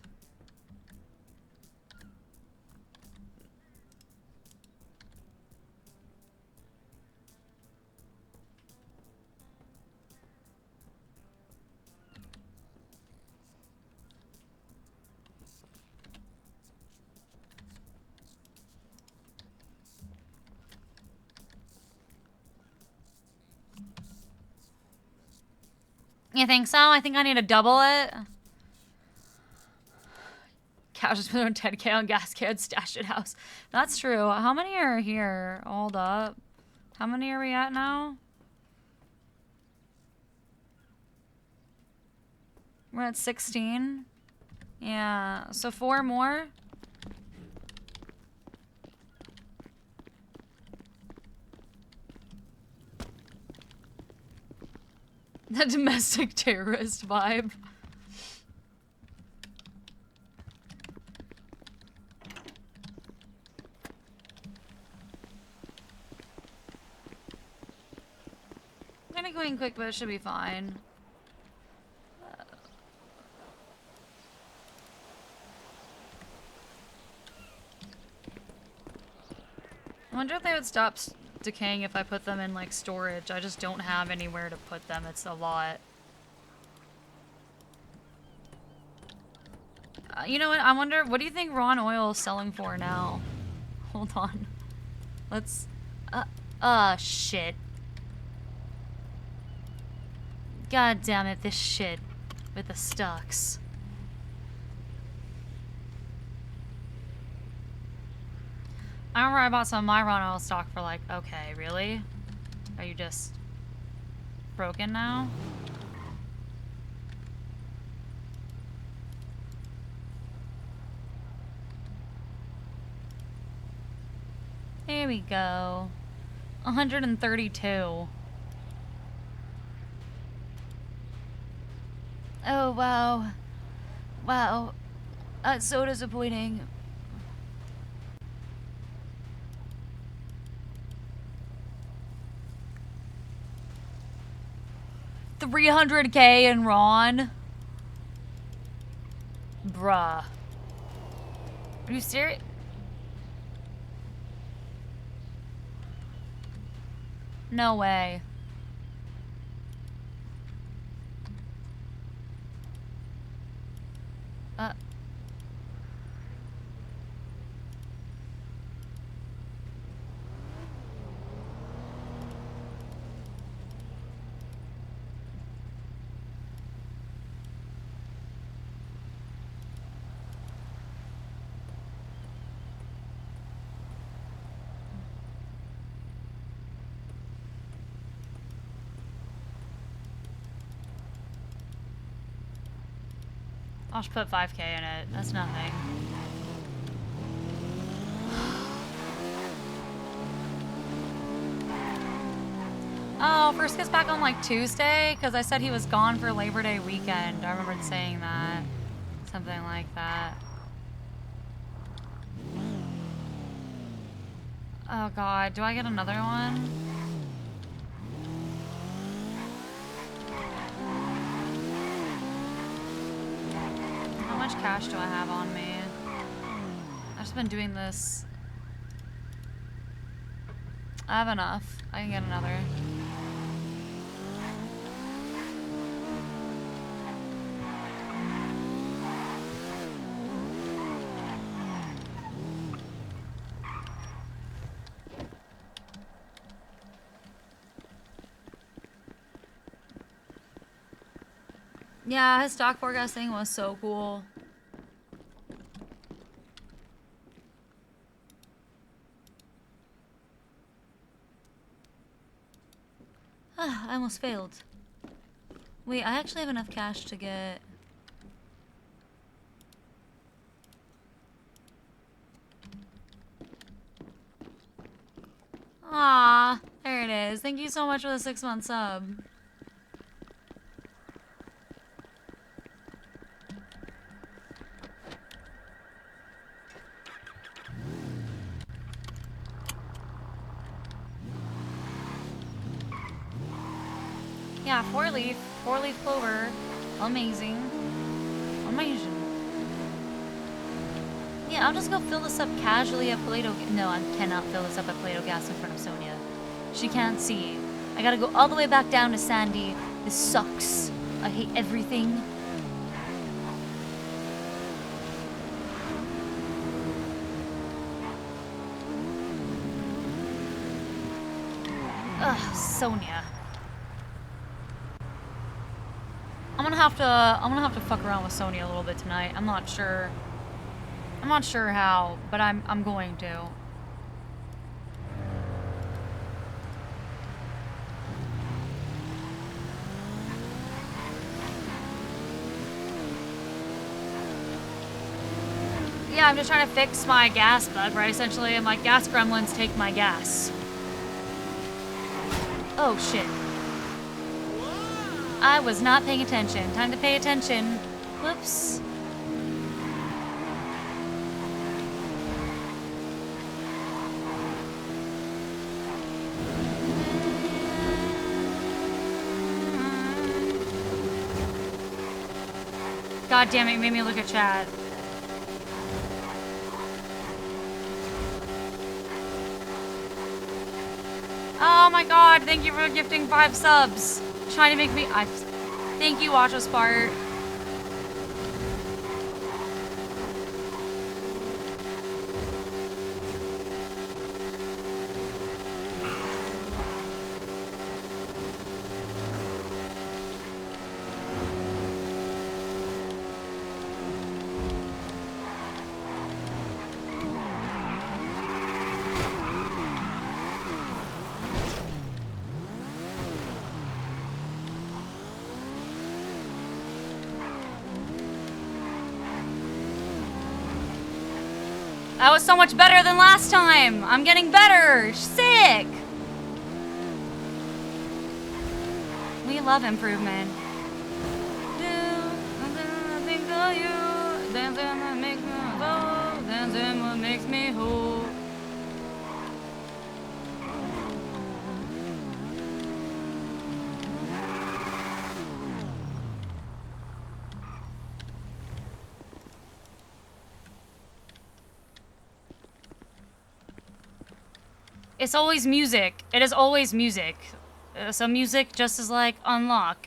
You think so? I think I need to double it. Cash just put on 10K on gas can stash it house. That's true. How many are here? Hold up. How many are we at now? We're at 16. Yeah, so 4 more. The domestic terrorist vibe. I'm gonna go in quick, but it should be fine. I wonder if they would stop decaying if I put them in like storage. I just don't have anywhere to put them. It's a lot. You know what? I wonder, what do you think raw oil is selling for now? Hold on. Let's... shit. God damn it, this shit. With the stocks. I remember I bought some of my raw oil stock for like, okay, really? Are you just broken now? There we go. 132. Oh, wow. Wow. That's so disappointing. 300K in Ron? Bruh. Are you serious? No way. I'll just put 5K in it. That's nothing. Oh, first gets back on like Tuesday because I said he was gone for Labor Day weekend. I remembered saying that. Something like that. Oh god, do I get another one? How much cash do I have on me? I've just been doing this. I have enough. I can get another. Yeah, his stock forecasting was so cool. I almost failed. Wait, I actually have enough cash to get... Ah, there it is. Thank you so much for the 6-month sub. Yeah, 4-leaf clover. Amazing. Amazing. Yeah, I'll just go fill this up casually at Play-Doh. No, I cannot fill this up at Play-Doh Gas in front of Sonia. She can't see. I gotta go all the way back down to Sandy. This sucks. I hate everything. Ugh, Sonia. I'm gonna have to fuck around with Sonia a little bit tonight. I'm not sure how, but I'm going to. Yeah, I'm just trying to fix my gas bug, right? Essentially, I'm like, gas gremlins take my gas. Oh shit. I was not paying attention. Time to pay attention. Whoops. God damn it, you made me look at chat. Oh my god, thank you for gifting 5 subs. Trying to make me... Thank you, Watchospart. That was so much better than last time. I'm getting better. Sick. We love improvement. Dancing what makes me whole. It's always music. It is always music. So music just is like unlock.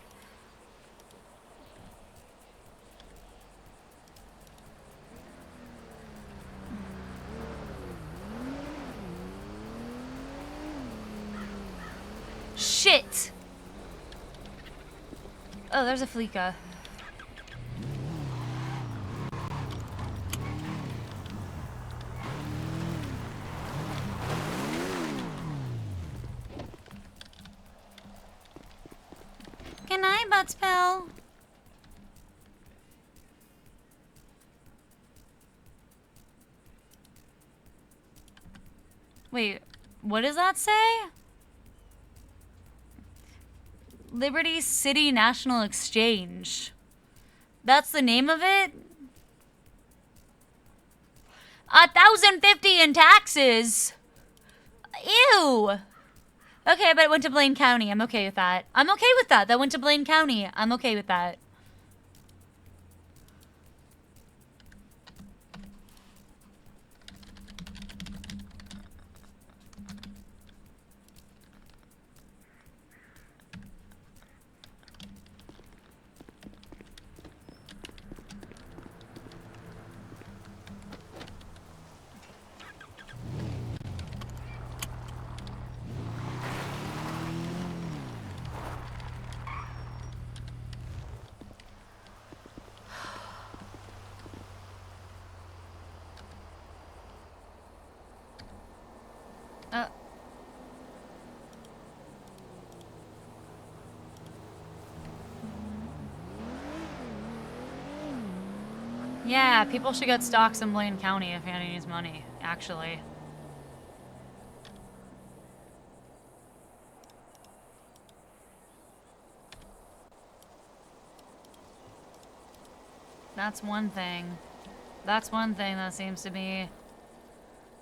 Shit! Oh, there's a Fleeka. Good night, Butspell. Wait, what does that say? Liberty City National Exchange. That's the name of it? 1,050 in taxes. Ew. Okay, but it went to Blaine County. I'm okay with that. I'm okay with that. That went to Blaine County. I'm okay with that. Yeah, people should get stocks in Blaine County if Annie needs money, actually. That's one thing. That's one thing that seems to be,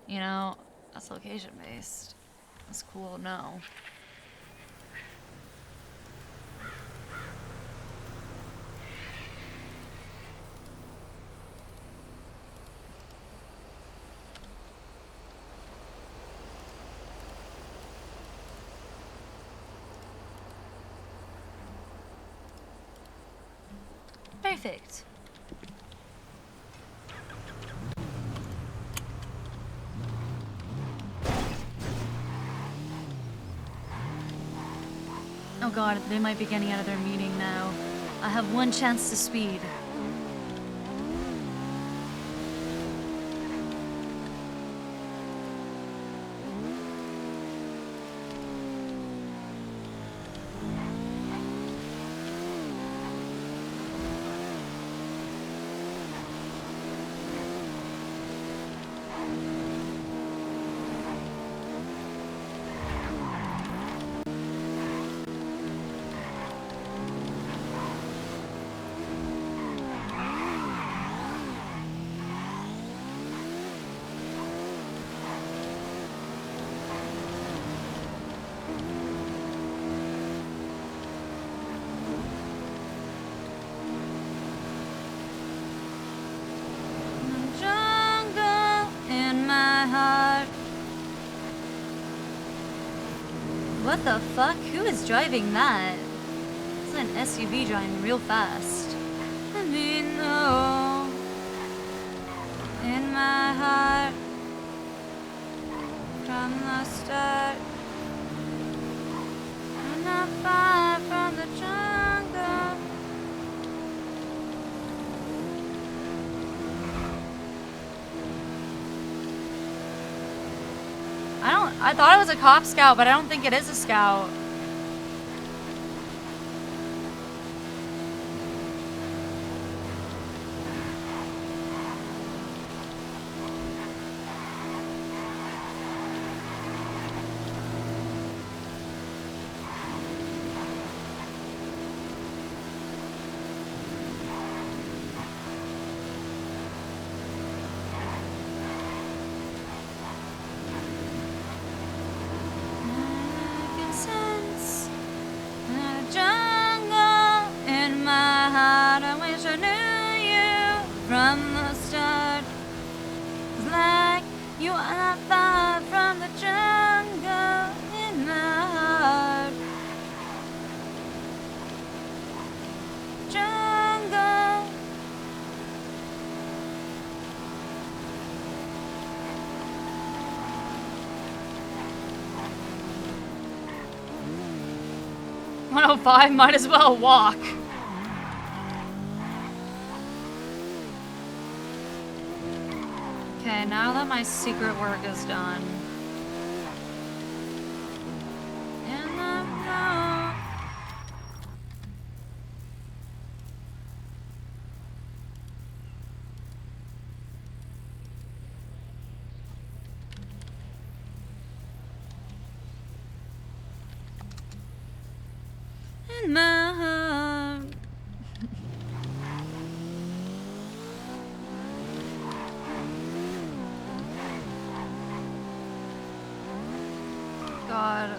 you know, that's location-based. That's cool to know. Perfect. Oh god, they might be getting out of their meeting now. I have one chance to speed. What the fuck? Who is driving that? It's an SUV driving real fast. I mean, no. In my heart. From the start. I'm not far from the jungle. I thought it was a cop scout, but I don't think it is a scout. From the start, it's like you are not far from the jungle in my heart. Jungle. "105, might as well walk." Okay, now that my secret work is done. And I'm not. my heart. God.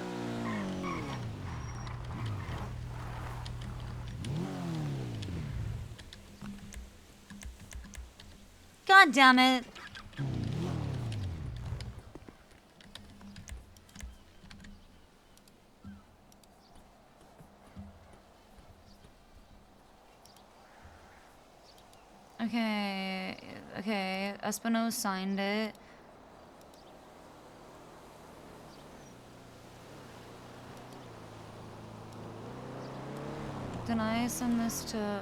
God damn it. Okay, okay. Espino signed it. Can I send this to...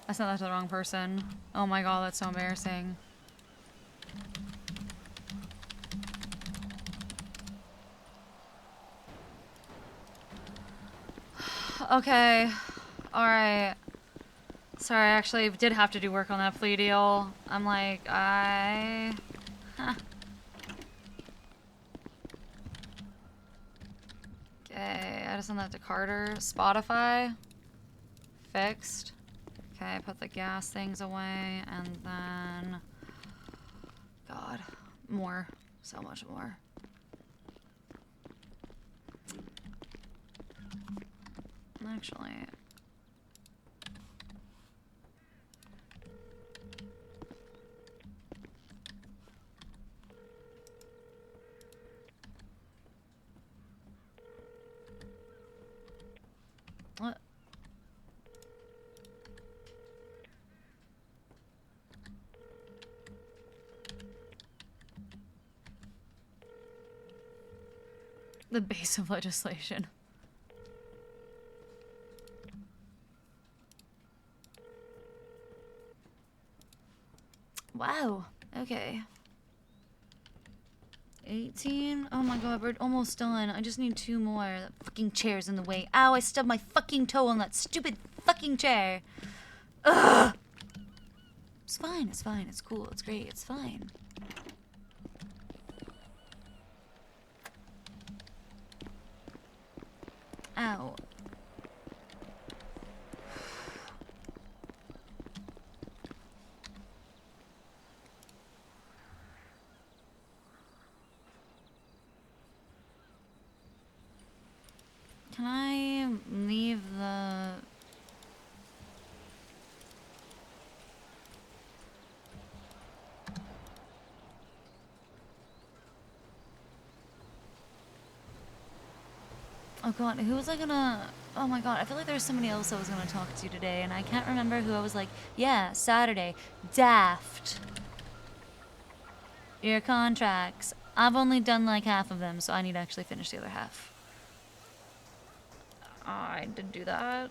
I sent that to the wrong person. Oh my god, that's so embarrassing. Okay. Alright. Sorry, I actually did have to do work on that plea deal. I'm like, Huh. Okay, I just sent that to Carter. Spotify. Fixed. Okay, put the gas things away, and then... God. More. So much more. Actually... What? The base of legislation. Wow. Okay. 18? Oh my god, we're almost done. I just need 2 more. That fucking chair's in the way. Ow, I stubbed my fucking toe on that stupid fucking chair. Ugh! It's fine, it's fine, it's cool, it's great, it's fine. Ow. Can I leave the... Oh god, who was I gonna... Oh my god, I feel like there was somebody else I was gonna talk to today, and I can't remember who I was like, yeah, Saturday. Daft. Your contracts. I've only done like half of them, so I need to actually finish the other half. I did do that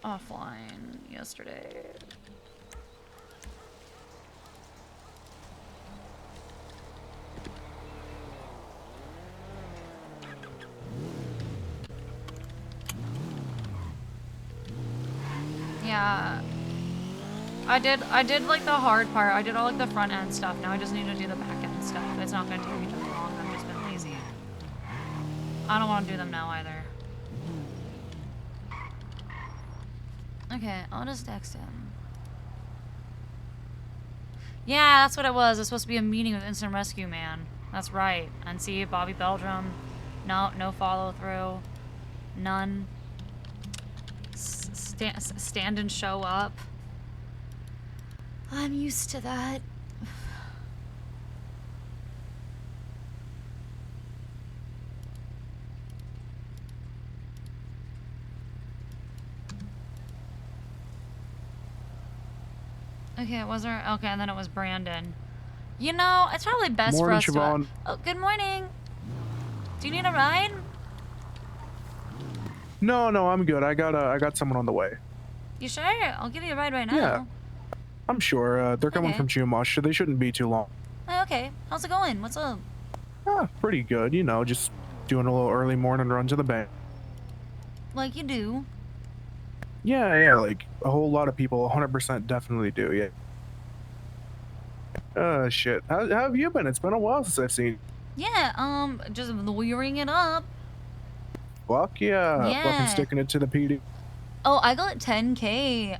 offline yesterday. Yeah. I did like the hard part. I did all like the front end stuff. Now I just need to do the back end stuff. It's not gonna take me that long. I've just been lazy. I don't want to do them now either. Okay, I'll just text him. Yeah, that's what it was. It was supposed to be a meeting with Instant Rescue Man. That's right. And see, Bobby Belgium. No follow through. None. Stand and show up. I'm used to that. Okay, it was her. Okay, and then it was Brandon. You know, it's probably best Morning, for us Siobhan. to. Oh, good morning. Do you need a ride? No, I'm good. I got someone on the way. You sure? I'll give you a ride right now. Yeah, I'm sure. They're coming Okay. from Chumash, so they shouldn't be too long. Oh, okay. How's it going? What's up? Pretty good. You know, just doing a little early morning run to the bank. Like you do. Yeah, like a whole lot of people 100% definitely do, yeah. Shit. How have you been? It's been a while since I've seen. Yeah, just lawyering it up. Fuck yeah. Fucking Yeah. sticking it to the PD. Oh, I got 10K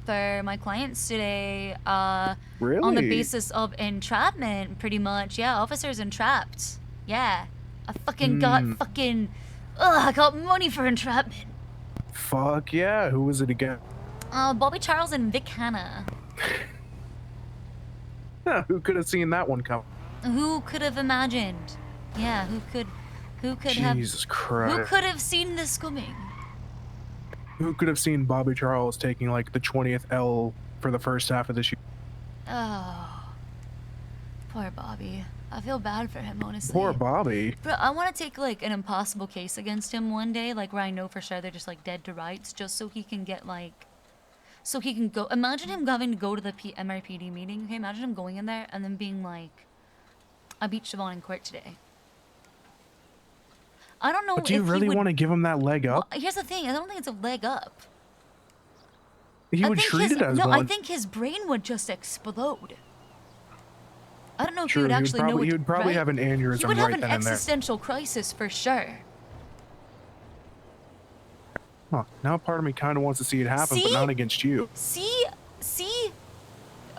for my clients today on the Really? basis of entrapment, pretty much. Yeah, officers entrapped. Yeah. I fucking got I got money for entrapment. Fuck yeah. Who was it again? Bobby Charles and Vic Hanna. Who could have seen that one come? Who could have imagined? Yeah, who could Jesus Christ. Who could have seen this coming? Who could have seen Bobby Charles taking like the 20th L for the first half of this year? Oh, poor Bobby. I feel bad for him, honestly. Poor Bobby. Bro, I want to take like an impossible case against him one day, like where I know for sure they're just like dead to rights, just so he can get like, so he can go. Imagine him having to go to the MRPD meeting. Okay, imagine him going in there and then being like, "I beat Siobhan in court today." I don't know. But do you really want to give him that leg up? Well, here's the thing. I don't think it's a leg up. He would treat it as one. No, I think his brain would just explode. I don't know if True, he would actually know. He would probably have an aneurysm He would right have an then and there. existential crisis for sure. Huh. Now part of me kind of wants to see it happen, but not against you. See?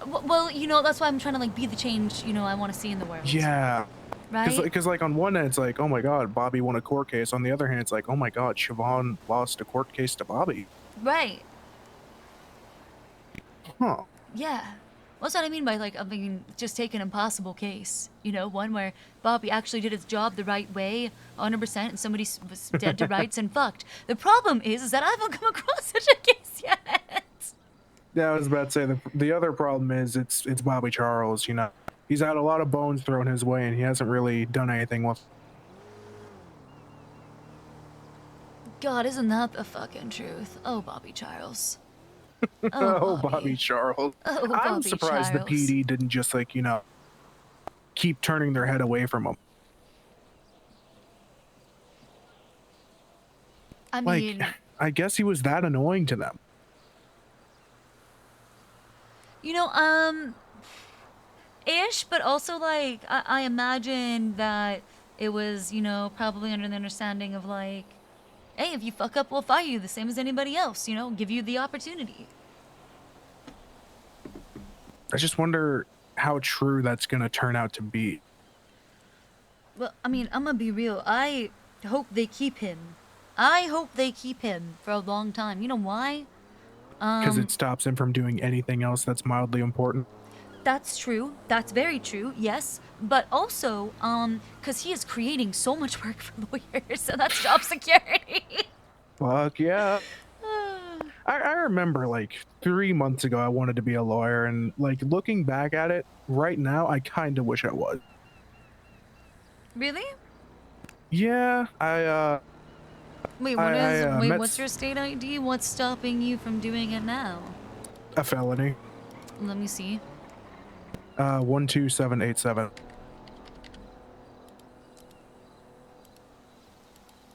Well, you know, that's why I'm trying to like be the change, you know, I want to see in the world. Yeah. Right? Because like on one end it's like, oh my god, Bobby won a court case. On the other hand, it's like, oh my god, Siobhan lost a court case to Bobby. Right. Huh. Yeah. What's what I mean by like, I mean, just take an impossible case. You know, one where Bobby actually did his job the right way, 100%, and somebody was dead to rights and fucked. The problem is that I haven't come across such a case yet. Yeah, I was about to say the other problem is it's Bobby Charles. You know, he's had a lot of bones thrown his way, and he hasn't really done anything with. God, isn't that the fucking truth? Oh, Bobby Charles. Oh, Bobby Charles. Oh, I'm Bobby surprised Charles. the PD didn't just like, you know, keep turning their head away from him. I mean, like, I guess he was that annoying to them. you know, ish, but also like, I imagine that it was, you know, probably under the understanding of like, hey, if you fuck up, we'll fire you the same as anybody else, you know, give you the opportunity. I just wonder how true that's going to turn out to be. Well, I mean, I'm gonna be real. I hope they keep him. I hope they keep him for a long time. You know why? Because it stops him from doing anything else that's mildly important. That's true. That's very true, yes. But also, because he is creating so much work for lawyers, so that's job security. Fuck yeah. I remember like 3 months ago I wanted to be a lawyer, and like looking back at it right now, I kind of wish I was. Really? Yeah, Wait, what's your state ID? What's stopping you from doing it now? a felony. Let me see. 12787.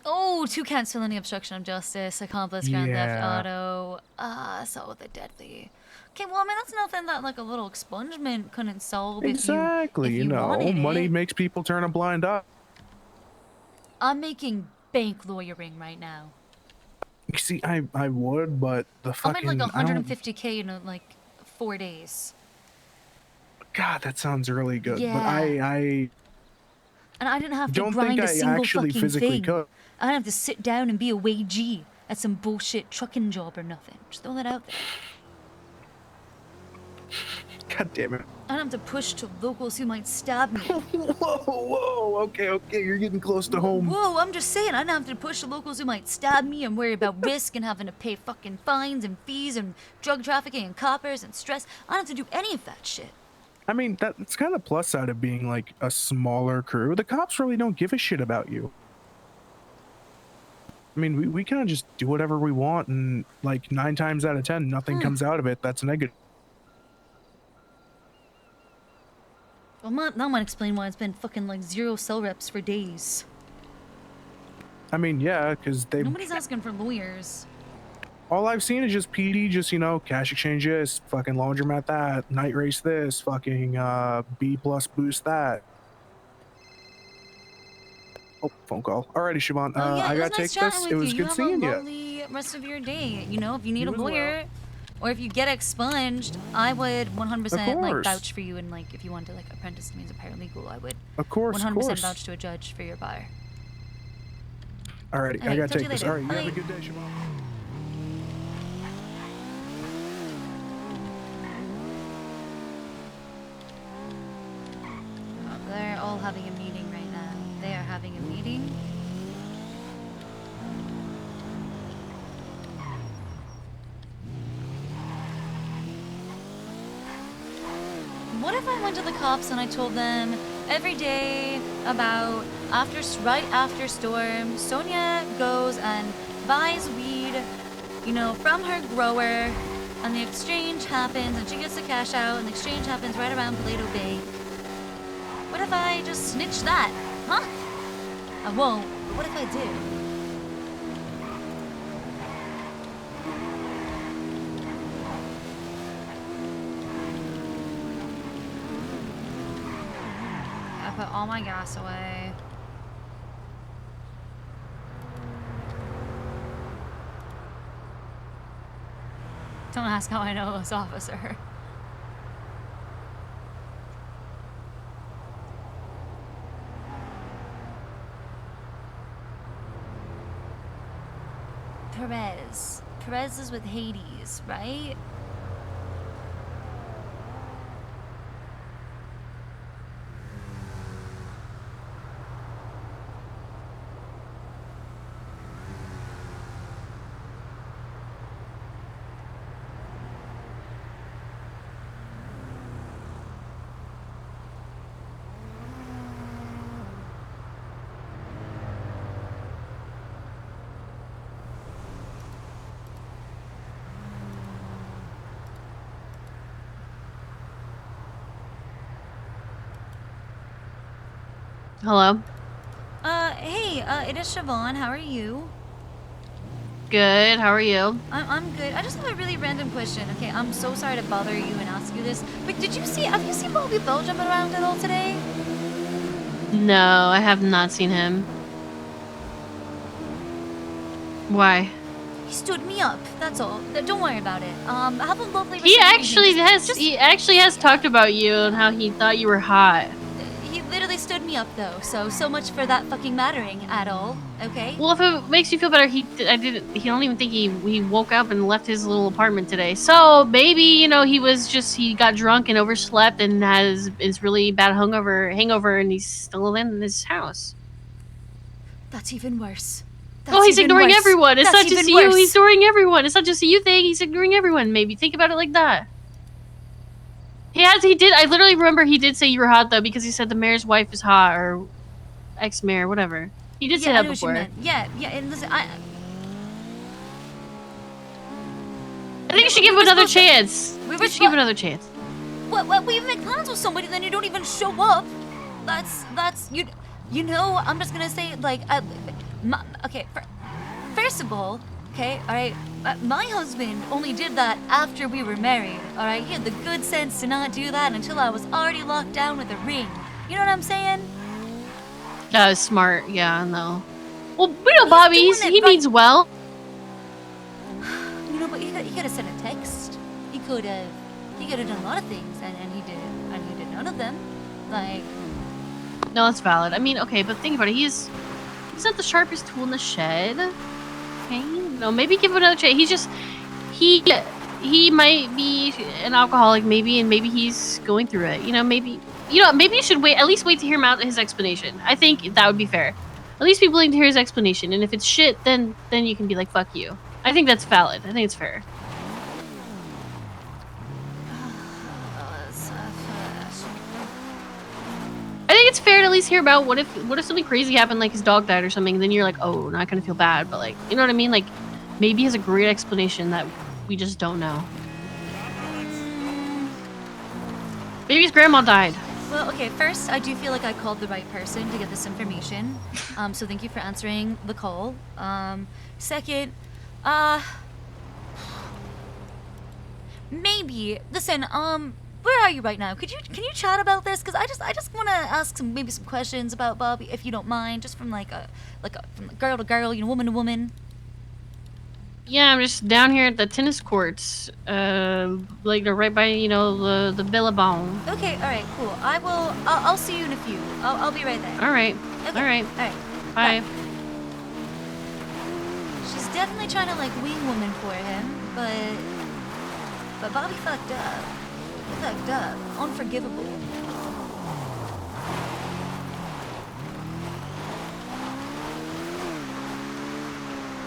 Oh, 2 counts felony obstruction of justice, accomplice, grand theft Yeah. auto, assault with a deadly. Okay, well, I mean, that's nothing that like a little expungement couldn't solve. Exactly, if you you know, wanted money it. makes people turn a blind eye. I'm making bank lawyering right now. You see, I would, but the I fucking made like I don't- 150K in like 4 days. God, that sounds really good. But Yeah. I And I didn't have to don't grind think a I single actually fucking physically thing. could. I didn't have to sit down and be a wagee at some bullshit trucking job or nothing. Just throw that out there. God damn it. I don't have to push to locals who might stab me. Whoa, okay, you're getting close to home. Whoa, I'm just saying, I don't have to push to locals who might stab me and worry about risk and having to pay fucking fines and fees and drug trafficking and coppers and stress. I don't have to do any of that shit. I mean, that's kind of plus side of being like a smaller crew. The cops really don't give a shit about you. I mean, we kind of just do whatever we want, and like 9 times out of 10, nothing comes out of it that's negative. Well, that might explain why it's been fucking like 0 cell reps for days. I mean, yeah, because they. Nobody's asking for lawyers. All I've seen is just PD, just, you know, cash exchange this, fucking laundromat that, night race this, fucking B plus boost that. Oh, phone call. Alrighty, Siobhan. Oh yeah, I it was gotta nice take chatting this. with It you. was You good have a seeing you. lovely rest of your day. You know, if you need You a as well. lawyer, or if you get expunged, I would 100% like course. vouch for you. And like, if you want to like apprentice to me as a paralegal, I would Of course, 100% vouch to a judge for your bar. Alrighty, I Alright, gotta talk to take you this. later. Alright, you have a Bye. good day, Siobhan. They're all having a meeting right now. They are having a meeting. What if I went to the cops and I told them every day about right after storm, Sonia goes and buys weed, you know, from her grower, and the exchange happens, and she gets the cash out, and the exchange happens right around Paleto Bay. What if I just snitch that? Huh? I won't, but what if I do? I put all my gas away. Don't ask how I know this officer. Perez. Perez is with Hades, right? Hello. Hey, it is Siobhan. How are you? Good. How are you? I'm good. I just have a really random question. Okay, I'm so sorry to bother you and ask you this, but have you seen Bobby Bell jumping around at all today? No, I have not seen him. Why? He stood me up. That's all. Don't worry about it. Have a lovely. He rest of actually your evening. has. He actually has talked about you and how he thought you were hot. He literally stood me up though. So much for that fucking mattering at all. Okay. Well, if it makes you feel better, he don't even think he woke up and left his little apartment today. So maybe, you know, he got drunk and overslept and is really bad hangover, and he's still in his house. That's even worse. Oh, he's ignoring everyone. It's That's not just even you. worse. He's ignoring everyone. It's not just a you thing. He's ignoring everyone. Maybe think about it like that. He did. I literally remember he did say you were hot though, because he said the mayor's wife is hot, or ex-mayor, whatever. He did say I that know before. what you meant. Yeah. And listen, I think you should give him another chance. We should give him another chance. What? We make plans with somebody, then you don't even show up. That's you. You know, I'm just gonna say like, okay. First of all, okay, all right. My husband only did that after we were married. All right, he had the good sense to not do that until I was already locked down with a ring. You know what I'm saying? That was smart. Yeah, no. Well, we know Bobby. He means well. You know, but he could have sent a text. He could have done a lot of things, and he did none of them. Like. No, that's valid. I mean, okay, but think about it. He's not the sharpest tool in the shed. Okay, no, maybe give him another chance. He might be an alcoholic, maybe, and maybe he's going through it. Maybe you should at least wait to hear him out his explanation. I think that would be fair. At least be willing to hear his explanation, and if it's shit, then you can be like, fuck you. I think that's valid. I think it's fair. I think it's fair to at least hear about what if something crazy happened, like his dog died or something, and then you're like, oh, not gonna feel bad, but like, you know what I mean? Like, maybe he has a great explanation that we just don't know. Maybe his grandma died. Well, okay, first, I do feel like I called the right person to get this information. So thank you for answering the call. Second, maybe. Listen, where are you right now? Can you chat about this? Cause I just want to ask some questions about Bobby, if you don't mind, just from from girl to girl, woman to woman. Yeah, I'm just down here at the tennis courts. Like they're right by, the Billabong. Okay, all right, cool. I'll see you in a few. I'll be right there. All right. Okay. All right. All right. Bye. She's definitely trying to wing woman for him, but Bobby fucked up. He fucked up. Unforgivable.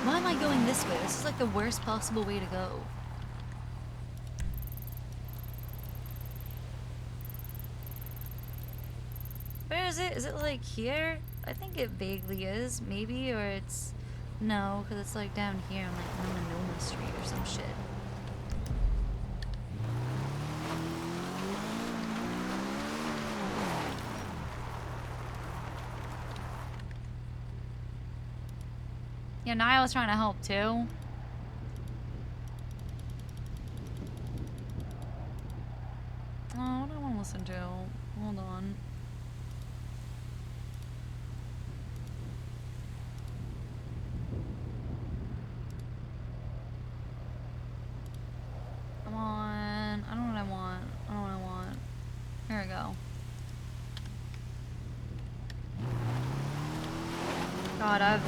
Why am I going this way? This is the worst possible way to go. Where is it? Is it here? I think it vaguely is, maybe, or it's... No, because it's down here on Noma Street or some shit. Yeah, Niall was trying to help too. Oh, what do I want to listen to? Hold on. Come on. I don't know what I want. I don't know what I want. Here we go. God, I've...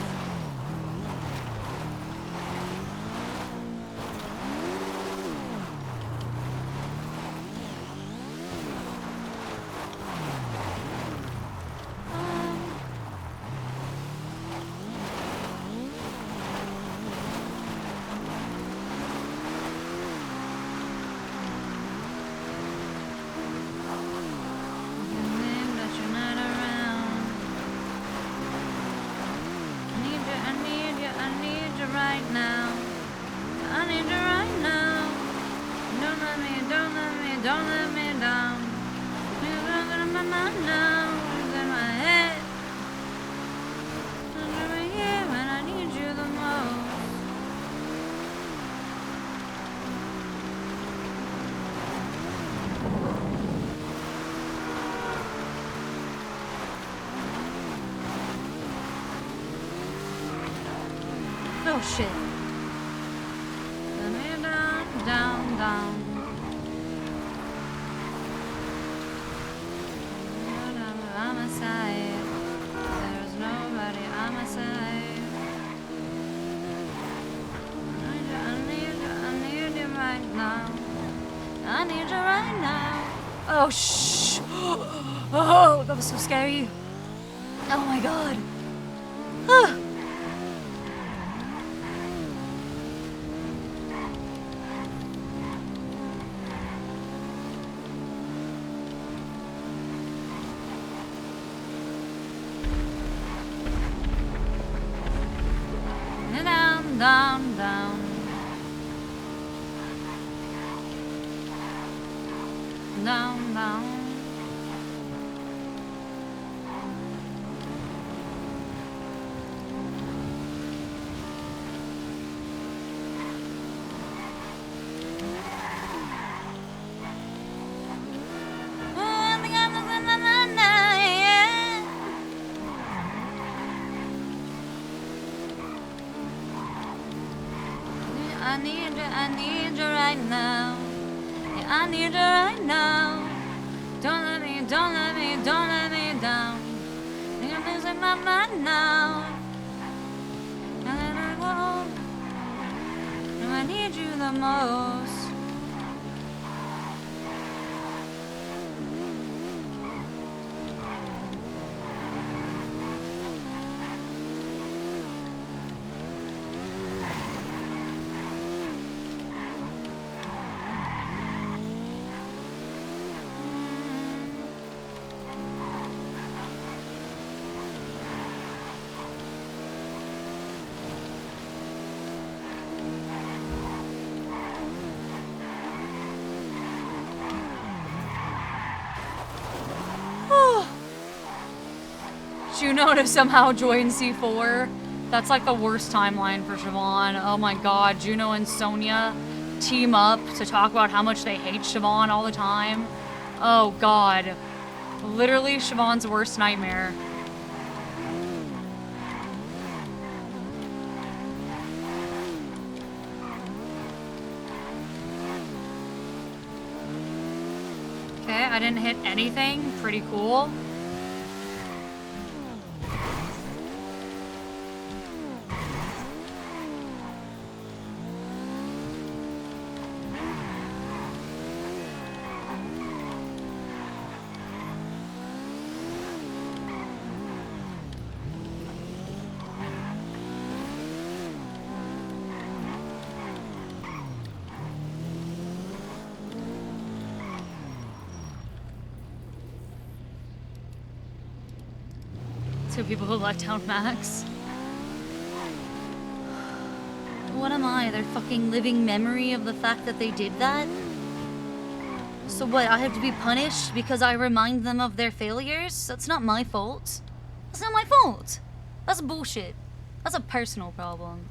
Oh shit. Down, down, down. On my side. There's nobody on my side. I need you right now. I need you right now. Oh shh. Oh, that was so scary. Oh my god. Down, down. Down, down. I need you right now. Yeah, I need you right now. Don't let me down. I'm losing my mind now. And then I go. And I need you the most. Juno to somehow join C4. That's the worst timeline for Siobhan. Oh my god, Juno and Sonia. team up to talk about how much they hate Siobhan all the time. Oh god. Literally Siobhan's worst nightmare. Okay, I didn't hit anything. Pretty cool. Two people who let down Max. What am I? Their fucking living memory of the fact that they did that? So what, I have to be punished because I remind them of their failures? That's not my fault. That's not my fault. That's bullshit. That's a personal problem.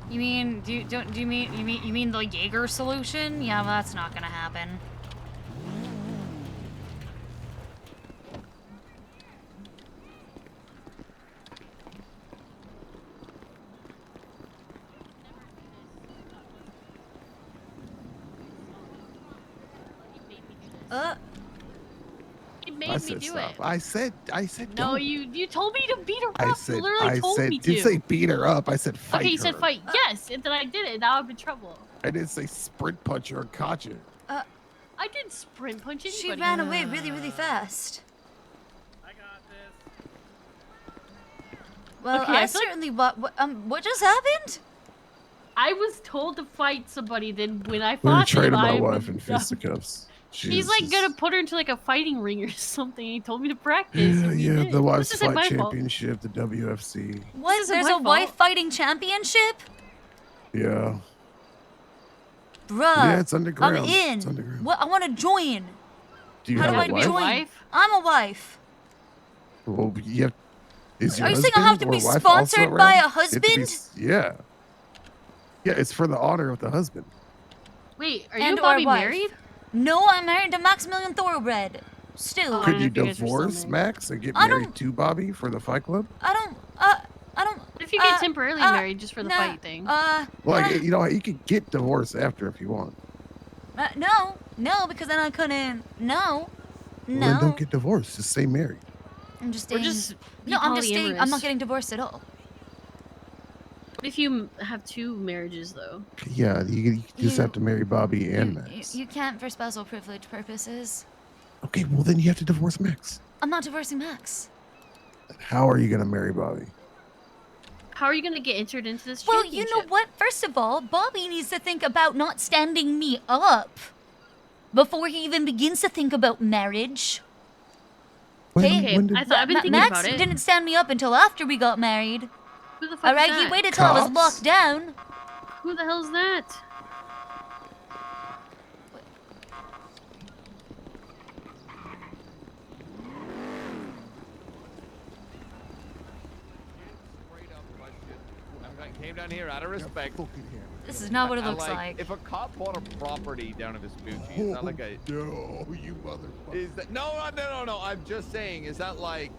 You mean, do you mean the Jaeger solution? Yeah, well, that's not gonna happen. He made I me said do stop. it. I said No, don't. you told me to beat her I up. said You literally told me to. didn't say beat her up. I said fight Okay, you her. said fight. Yes, and then I did it. Now I'm in trouble. I didn't say sprint punch her or catch her. I didn't sprint punch anybody. She ran away really, really fast. Well, Okay, I I feel like- certainly what just happened? I was told to fight somebody. Then when I We were fought training him, my I wife was in done. fisticuffs. He's like gonna put her into like a fighting ring or something. He told me to practice. And we Yeah, did. the Wives This isn't Fight my fault. Championship, the WFC. What? isn't There's my a wife fault. fighting championship? Yeah. Bruh. Yeah, it's underground. I'm in. It's underground. What? I want to join. Do you How have do a I wife? join? I'm a wife. Well, you have, is your Are you saying husband I have to or be wife also sponsored by around? a You have to be husband? yeah. Yeah, it's for the honor of the husband. Wait, are And you or Bobby wife. married? No, I'm married to Maximilian Thoroughbred. Still. Could you divorce Max and get married to Bobby for the Fight Club? I don't. If you get temporarily married just for the fight thing. Like, you know, you could get divorced after if you want. No, because then I couldn't. No. Well, then don't get divorced. Just stay married. I'm just Or staying. just be no, I'm just staying. I'm polyamorous. not getting divorced at all. What if you have two marriages though? Yeah, you just have to marry Bobby and Max. You can't for spousal privilege purposes. Okay, well then you have to divorce Max. I'm not divorcing Max. How are you gonna marry Bobby? How are you gonna get entered into this Well, championship? you know what? First of all, Bobby needs to think about not standing me up before he even begins to think about marriage. Okay, I thought I've been thinking Max about it. didn't stand me up until after we got married. Who the fuck All right, is he that? waited till I was locked down. Who the hell's that? came down here out of respect. This is not what it looks like. like. If a cop bought a property down in Vespucci, is that like a... No, you motherfucker. Is that... No. I'm just saying, is that like,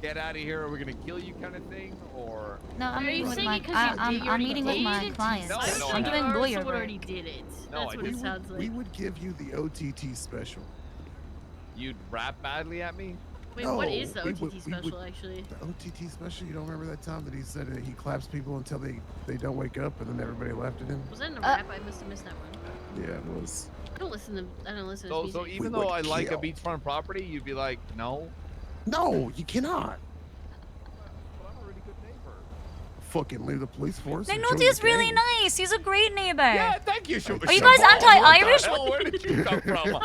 get out of here or we're going to kill you kind of thing? Or... No, I'm Are meeting you with saying my... it 'cause you I'm already meeting with my did? clients. No, I'm doing Or lawyer someone work. already did it. No, That's what it sounds like. We would give you the OTT special. You'd rap badly at me? Wait, No, what is the we OTT would- we special would- actually? The OTT special, you don't remember that time that he said that he claps people until they don't wake up and then everybody laughed at him? Was that in a rap? I must have missed that one. Yeah, it was. I don't listen to his music. So even though I like a beachfront property, you'd be like, no? No, you cannot. Fucking leave the police force. and join Nanoti's the really gang. nice. He's a great neighbor. Yeah, thank you, Are you guys anti-Irish? Where did you come from?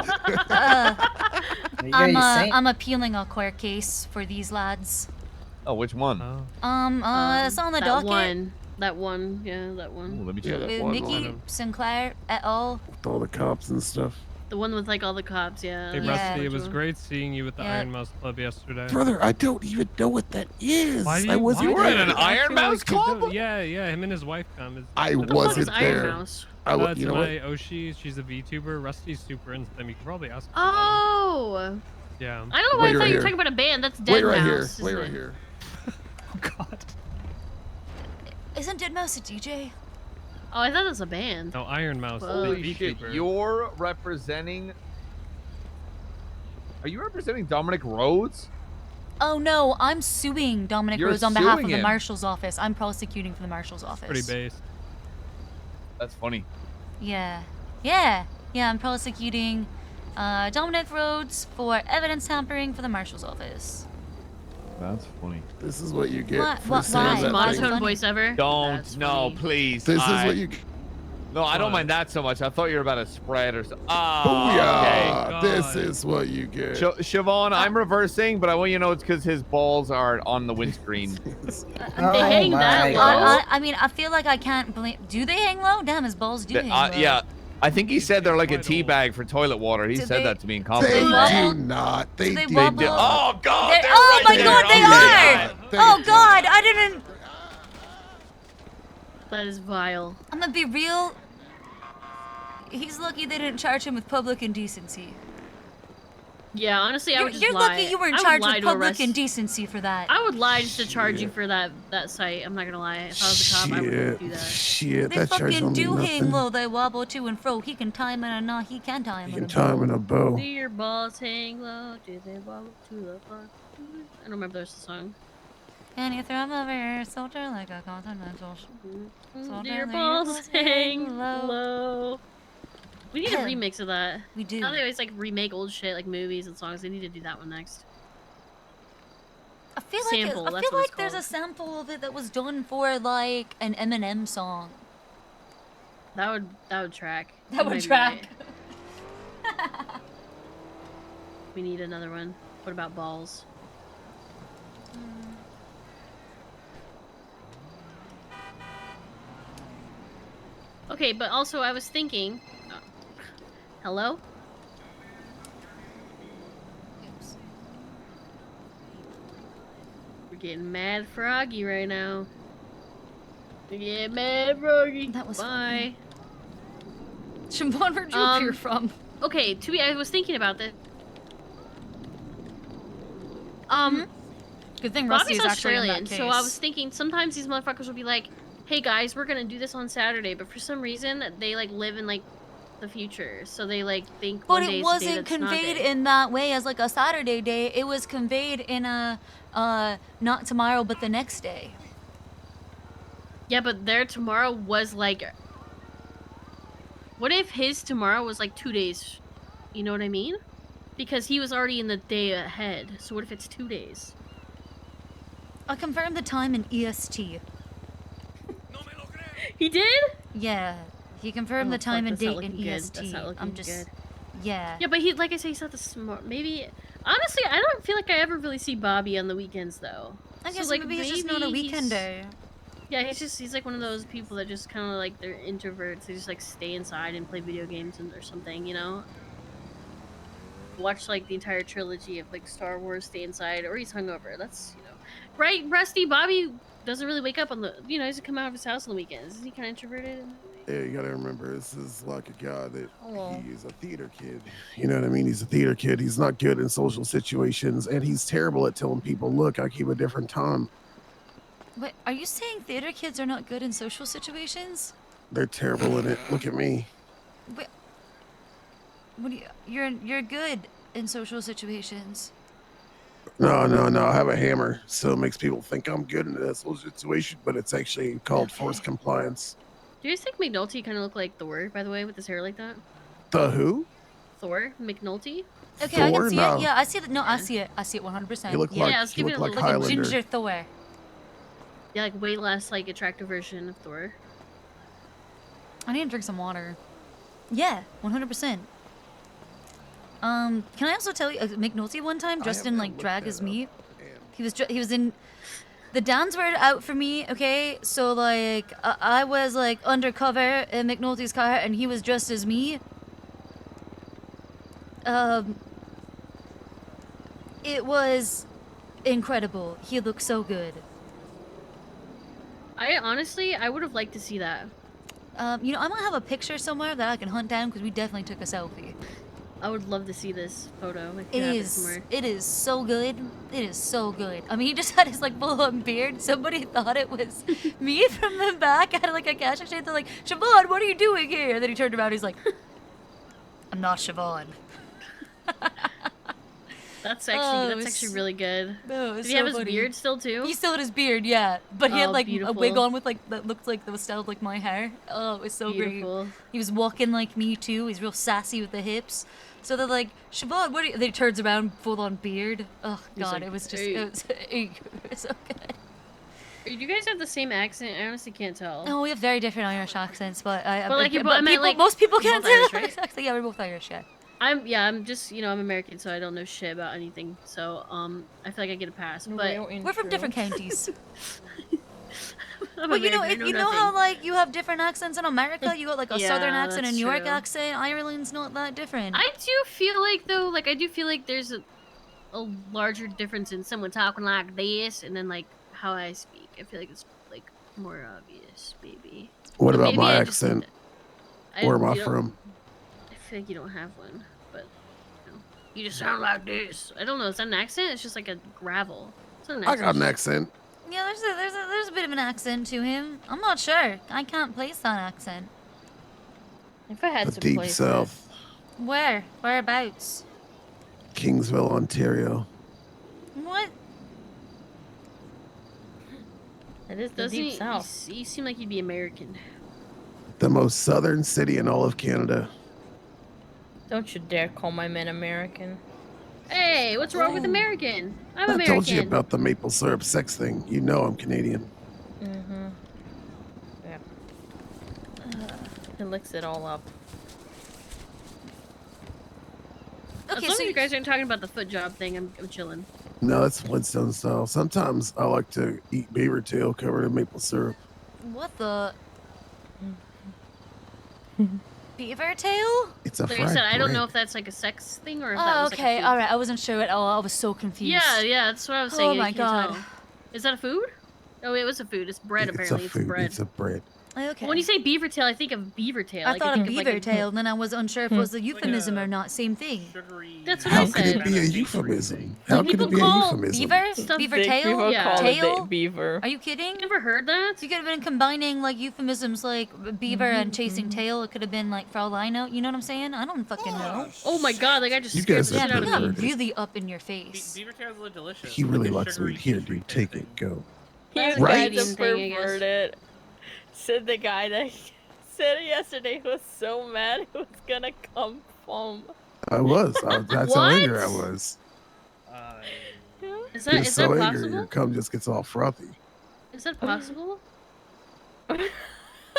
I'm appealing a court case for these lads. Oh, which one? It's on the docket. That one, yeah, that one. Let me check. With Mickey Sinclair et al. With all the cops and stuff. The one with like all the cops, yeah. Hey, Rusty, it was great seeing you with the Yeah. Iron Mouse Club yesterday. Brother, I don't even know what that is. Why do I wasn't why do there. you act like you don't? Yeah, him and his wife come. I wasn't there. It's you know my what? Oshi. She's a VTuber. Rusty's super into them. You can probably ask. Oh! Yeah. I don't know why Wait I thought right you were here. talking about a band. That's Dead Wait right here. Mouse. Wait isn't right it? here. Isn't Dead Mouse a DJ? Oh, I thought it was a band. No, Iron Mouse. Holy shit, you're representing... Are you representing Dominic Rhodes? Oh no, I'm suing Dominic You're Rose on behalf of suing the him. marshal's office. I'm prosecuting for the marshal's office. Pretty based. That's funny. Yeah. I'm prosecuting Dominic Rhodes for evidence tampering for the marshal's office. That's funny. This is what you get What- for what- saying why? that Monotone thing. voice ever. Don't. No, please. This is what you. No, I don't mind that so much. I thought you were about to spread or something. Booyah! Okay. This is what you get. Siobhan, I'm reversing, but I want you to know it's because his balls are on the windscreen. They hang that low? I mean, I feel like I can't blame. Do they hang low? Damn, his balls do hang low. Yeah. I think he said they're like a tea bag for toilet water. He Do said they- that to me in They confidence. do not. They, they do wobble? not. Oh God! They're- They're oh right my there. God, they Oh, are! Oh God, I didn't. That is vile. I'm gonna be real. He's lucky they didn't charge him with public indecency. Yeah, honestly, I would just You're lie. lucky you weren't I would charged lie with to public arrest- indecency for that. I would lie just to charge you for that site. I'm not gonna lie. If I was a cop, I wouldn't do that. Shit, They that charge fucking don't do mean hang nothing. low. They wobble to and fro. He can time it or not. He can time You it. can time in a bow. Do your balls hang low? Do they wobble to the front? I don't remember there's the song. And you throw him over your soldier like a continental. Do your balls hang low? We need a Ahem. remix of that. We do. Now they always like remake old shit like movies and songs. They need to do that one next. I feel like Sample, I that's feel what it's like there's a called. sample of it that was done for like an Eminem song. That would track. That You would might be track. right. We need another one. What about balls? Okay, but also I was thinking. Hello? We're getting mad froggy right now. We're getting mad froggy. That was Bye. Siobhan, where'd you appear from? Okay, I was thinking about this. Good thing Rusty Robbie's is actually in Australian, that so I case. was thinking sometimes these motherfuckers will be like, "Hey guys, we're gonna do this on Saturday," but for some reason they like live in like the future, so they like think. But one day it is the day wasn't that's not conveyed day. in that way as like a Saturday day. It was conveyed in a not tomorrow but the next day. Yeah, but their tomorrow was like. What if his tomorrow was like 2 days? You know what I mean? Because he was already in the day ahead. So what if it's 2 days? I confirmed the time in EST. He did? Yeah, he confirmed the Oh, fuck, time and that's not date in looking good. EST. That's not looking I'm just, good. yeah. Yeah, but he, like I say, he's not the smart. Maybe, honestly, I don't feel like I ever really see Bobby on the weekends though. I guess so, like, maybe he's just not a maybe weekend day. Yeah, he's like one of those people that just kind of like they're introverts. They just like stay inside and play video games or something, you know. Watch like the entire trilogy of like Star Wars, stay inside, or he's hungover. That's right, Rusty. Bobby doesn't really wake up on the, you know, he doesn't come out of his house on the weekends. Is he kind of introverted? Yeah, you gotta remember, this is like a guy that Oh. he's a theater kid. You know what I mean? He's a theater kid. He's not good in social situations, and he's terrible at telling people, look, I keep a different time. Wait, are you saying theater kids are not good in social situations? They're terrible in it. Look at me. Wait, what do you, you're good in social situations. No. I have a hammer, so it makes people think I'm good in that social situation, but it's actually called forced compliance. Do you guys think McNulty kind of look like Thor, by the way, with his hair like that? The who? Thor? McNulty? Okay, I can Thor? see No. it. Yeah, I see it. No, I see it. I see it 100%. He looked yeah. like- let's he give it looked a like little a Highlander. ginger Thor. Yeah, like way less like attractive version of Thor. I need to drink some water. Yeah, 100%. Can I also tell you, McNulty one time dressed in like drag as me. He was in. The Dans were out for me, okay? So like I was like undercover in McNulty's car, and he was dressed as me. It was incredible. He looked so good. I would have liked to see that. You know, I might have a picture somewhere that I can hunt down because we definitely took a selfie. I would love to see this photo. If you It have is. somewhere. It is so good. It is so good. I mean, he just had his like full-on beard. Somebody thought it was me from the back. I had like a cash exchange. They're like, Siobhan, what are you doing here? And then he turned around. He's like, I'm not Siobhan. That's actually Oh, it that's was- actually really good. No, it Did was he so have his funny. beard still too? He still had his beard, yeah. But he had Oh, like a wig beautiful. on with like that looked like that was styled like my hair. Oh, it was so Beautiful. great. He was walking like me too. He's real sassy with the hips. So they're like, Siobhan, what are you? Then he turns around, full on beard. Oh He's god, like, it was just "Hey." it was so good. Do you guys have the same accent? I honestly can't tell. No, we have very different Irish accents, but I. But, like, you but both- I meant, people, like, most people you're can't both tell. Irish, right? Exactly, yeah, we're both Irish, yeah. I'm just, you know, I'm American, so I don't know shit about anything. So, I feel like I get a pass. But We're from different counties. I'm But you know, American, I you know nothing. how like you have different accents in America. You got like a Yeah, southern accent, a that's New York true. accent. Ireland's not that different. I do feel like though, like I do feel like there's a larger difference in someone talking like this and then like how I speak. I feel like it's like more obvious, maybe. What But about maybe my I just- accent? I- Where am I you don't- from? I feel like you don't have one, but you know, you just sound like this. I don't know. Is that an accent? It's just like a gravel. It's not an I accent. got an accent. Yeah, there's a bit of an accent to him. I'm not sure. I can't place that accent. If I had The to deep place south, Where? Whereabouts? Kingsville, Ontario. What? it is the Doesn't deep he? south. You seem like you'd be American. The most southern city in all of Canada. Don't you dare call my men American. Hey, what's wrong with American? I'm I American. told you about the maple syrup sex thing. You know I'm Canadian. Mm-hmm. Yeah. It licks it all up. As Okay, long so as you guys aren't talking about the foot job thing, I'm chilling. No, that's Flintstone style. Sometimes I like to eat beaver tail covered in maple syrup. What the? Beaver tail? It's a Like I fried said, I don't know bread. if that's like a sex thing or if that Oh, was okay, like a all right. I wasn't sure at all. I was so confused. Yeah, that's what I was saying. Oh I my can't god. tell. Is that a food? Oh, it was a food. It's bread, It's a apparently. food. It's bread. It's a bread. Okay. When you say beaver tail, I think of beaver tail. I Like, thought think of like beaver a- tail, and then I was unsure if it was a euphemism or not. Same thing. That's what How I could said. it be a euphemism? How could People it be a call euphemism? beaver? Stuff Beaver big tail? people call it Tail? beaver. Are you kidding? Never heard that? You could have been combining like euphemisms like beaver and chasing tail. It could have been like for all I know. You know what I'm saying? I don't fucking know. Oh my god, like I just You scared guys the are shit out of Yeah, me. perverted. really up in your face. Beaver tails are delicious. He really likes weed. Here, dude, take it. Go. You Right? guys are Thing, I guess. perverted. Said the guy that said it yesterday was so mad he was gonna come home. I was. That's how What? angry I was. Is He that was is so that angry, your possible? cum just gets all frothy. Is that possible?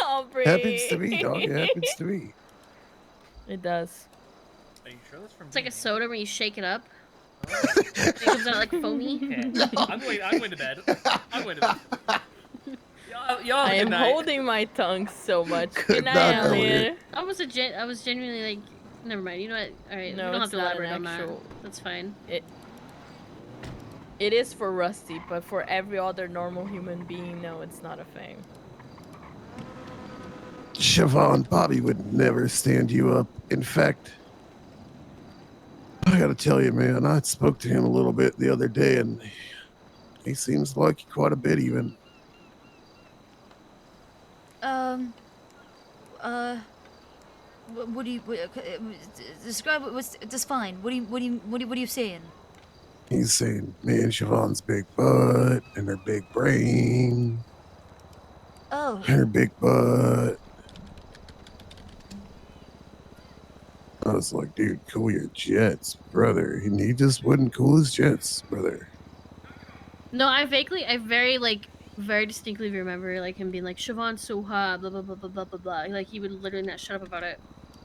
Aubrey. Happens to me, dog. It happens to me. It does. Are you sure that's from It's like a soda when you shake it up. It comes out like foamy. Okay. I'm going to bed. I'm going to bed. Y'all I have a am good night. holding my tongue so much. Good Good night, night, Elliot. I was genuinely like, never mind. You know what? All right, No, we don't have it's to not elaborate an on that. actual- That's fine. It is for Rusty, but for every other normal human being, no, it's not a thing. Siobhan, Bobby would never stand you up. In fact, I gotta tell you, man, I spoke to him a little bit the other day, and he seems like quite a bit even. What do you describe? What's just fine. What are you saying? He's saying, man, Siobhan's big butt and her big brain. Oh. And her big butt. I was like, dude, cool your jets, brother. And he just wouldn't cool his jets, brother. No, I very distinctly remember like him being like, Siobhan's so hot, blah blah blah blah blah blah blah. Like he would literally not shut up about it.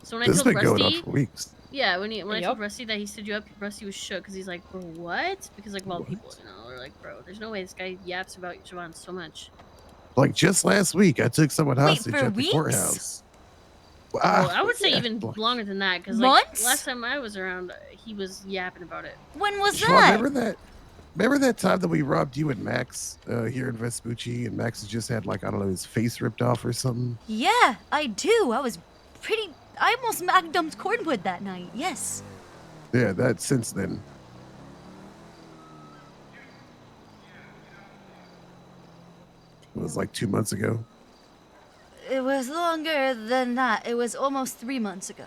So when This I has told been going on Rusty, for weeks. yeah, when I told Rusty that he stood you up, Rusty was shook because he's like, bro, what? Because like, well, people, you know, are like, bro, there's no way this guy yaps about Siobhan so much. Like just last week, I took someone hostage for at the weeks? courthouse. Oh, I would say yeah, even like- longer than that because Months? like last time I was around, he was yapping about it. When was Siobhan, that? Remember that time that we robbed you and Max here in Vespucci, and Max has just had like, I don't know, his face ripped off or something? Yeah, I do. I almost dumped cordwood that night. Yes. Yeah, that since then. It was like 2 months ago. It was longer than that. It was almost 3 months ago.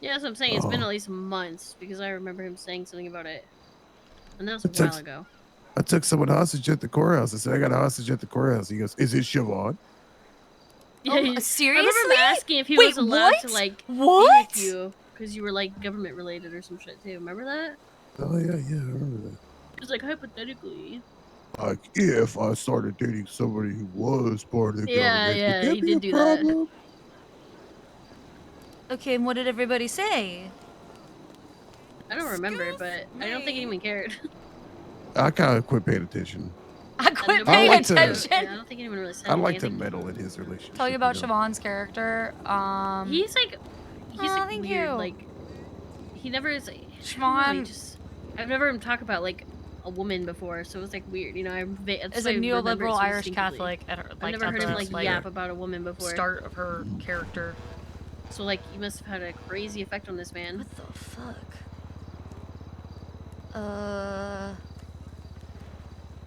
Yeah, that's what I'm saying. It's been Oh. at least months because I remember him saying something about it, and that was a It took- while ago. I took someone hostage at the courthouse. I said, I got a hostage at the courthouse. He goes, is it Siobhan? Yeah, seriously? I remember him asking if he Wait, was allowed to what? like What? be with you because you were like government related or some shit too. Remember that? Oh, yeah, I remember that. It was like hypothetically. Like, if I started dating somebody who was part of the Yeah, government, yeah, would that he be did a do that. problem? Okay, and what did everybody say? I don't remember, but I don't think anyone cared. I kind of quit paying attention. I quit I paying like to- attention. Yeah, I don't think anyone really said I like anything. to meddle in his relationship. Tell you about know? Siobhan's character. He's like thank weird. you. Like he never is. Siobhan- I've never heard him talk about like a woman before, so it was like weird. You know, Is a neoliberal Irish Catholic at her, I've like, never at heard him the, like yap about a woman before. start of her character. So like he must have had a crazy effect on this man. What the fuck?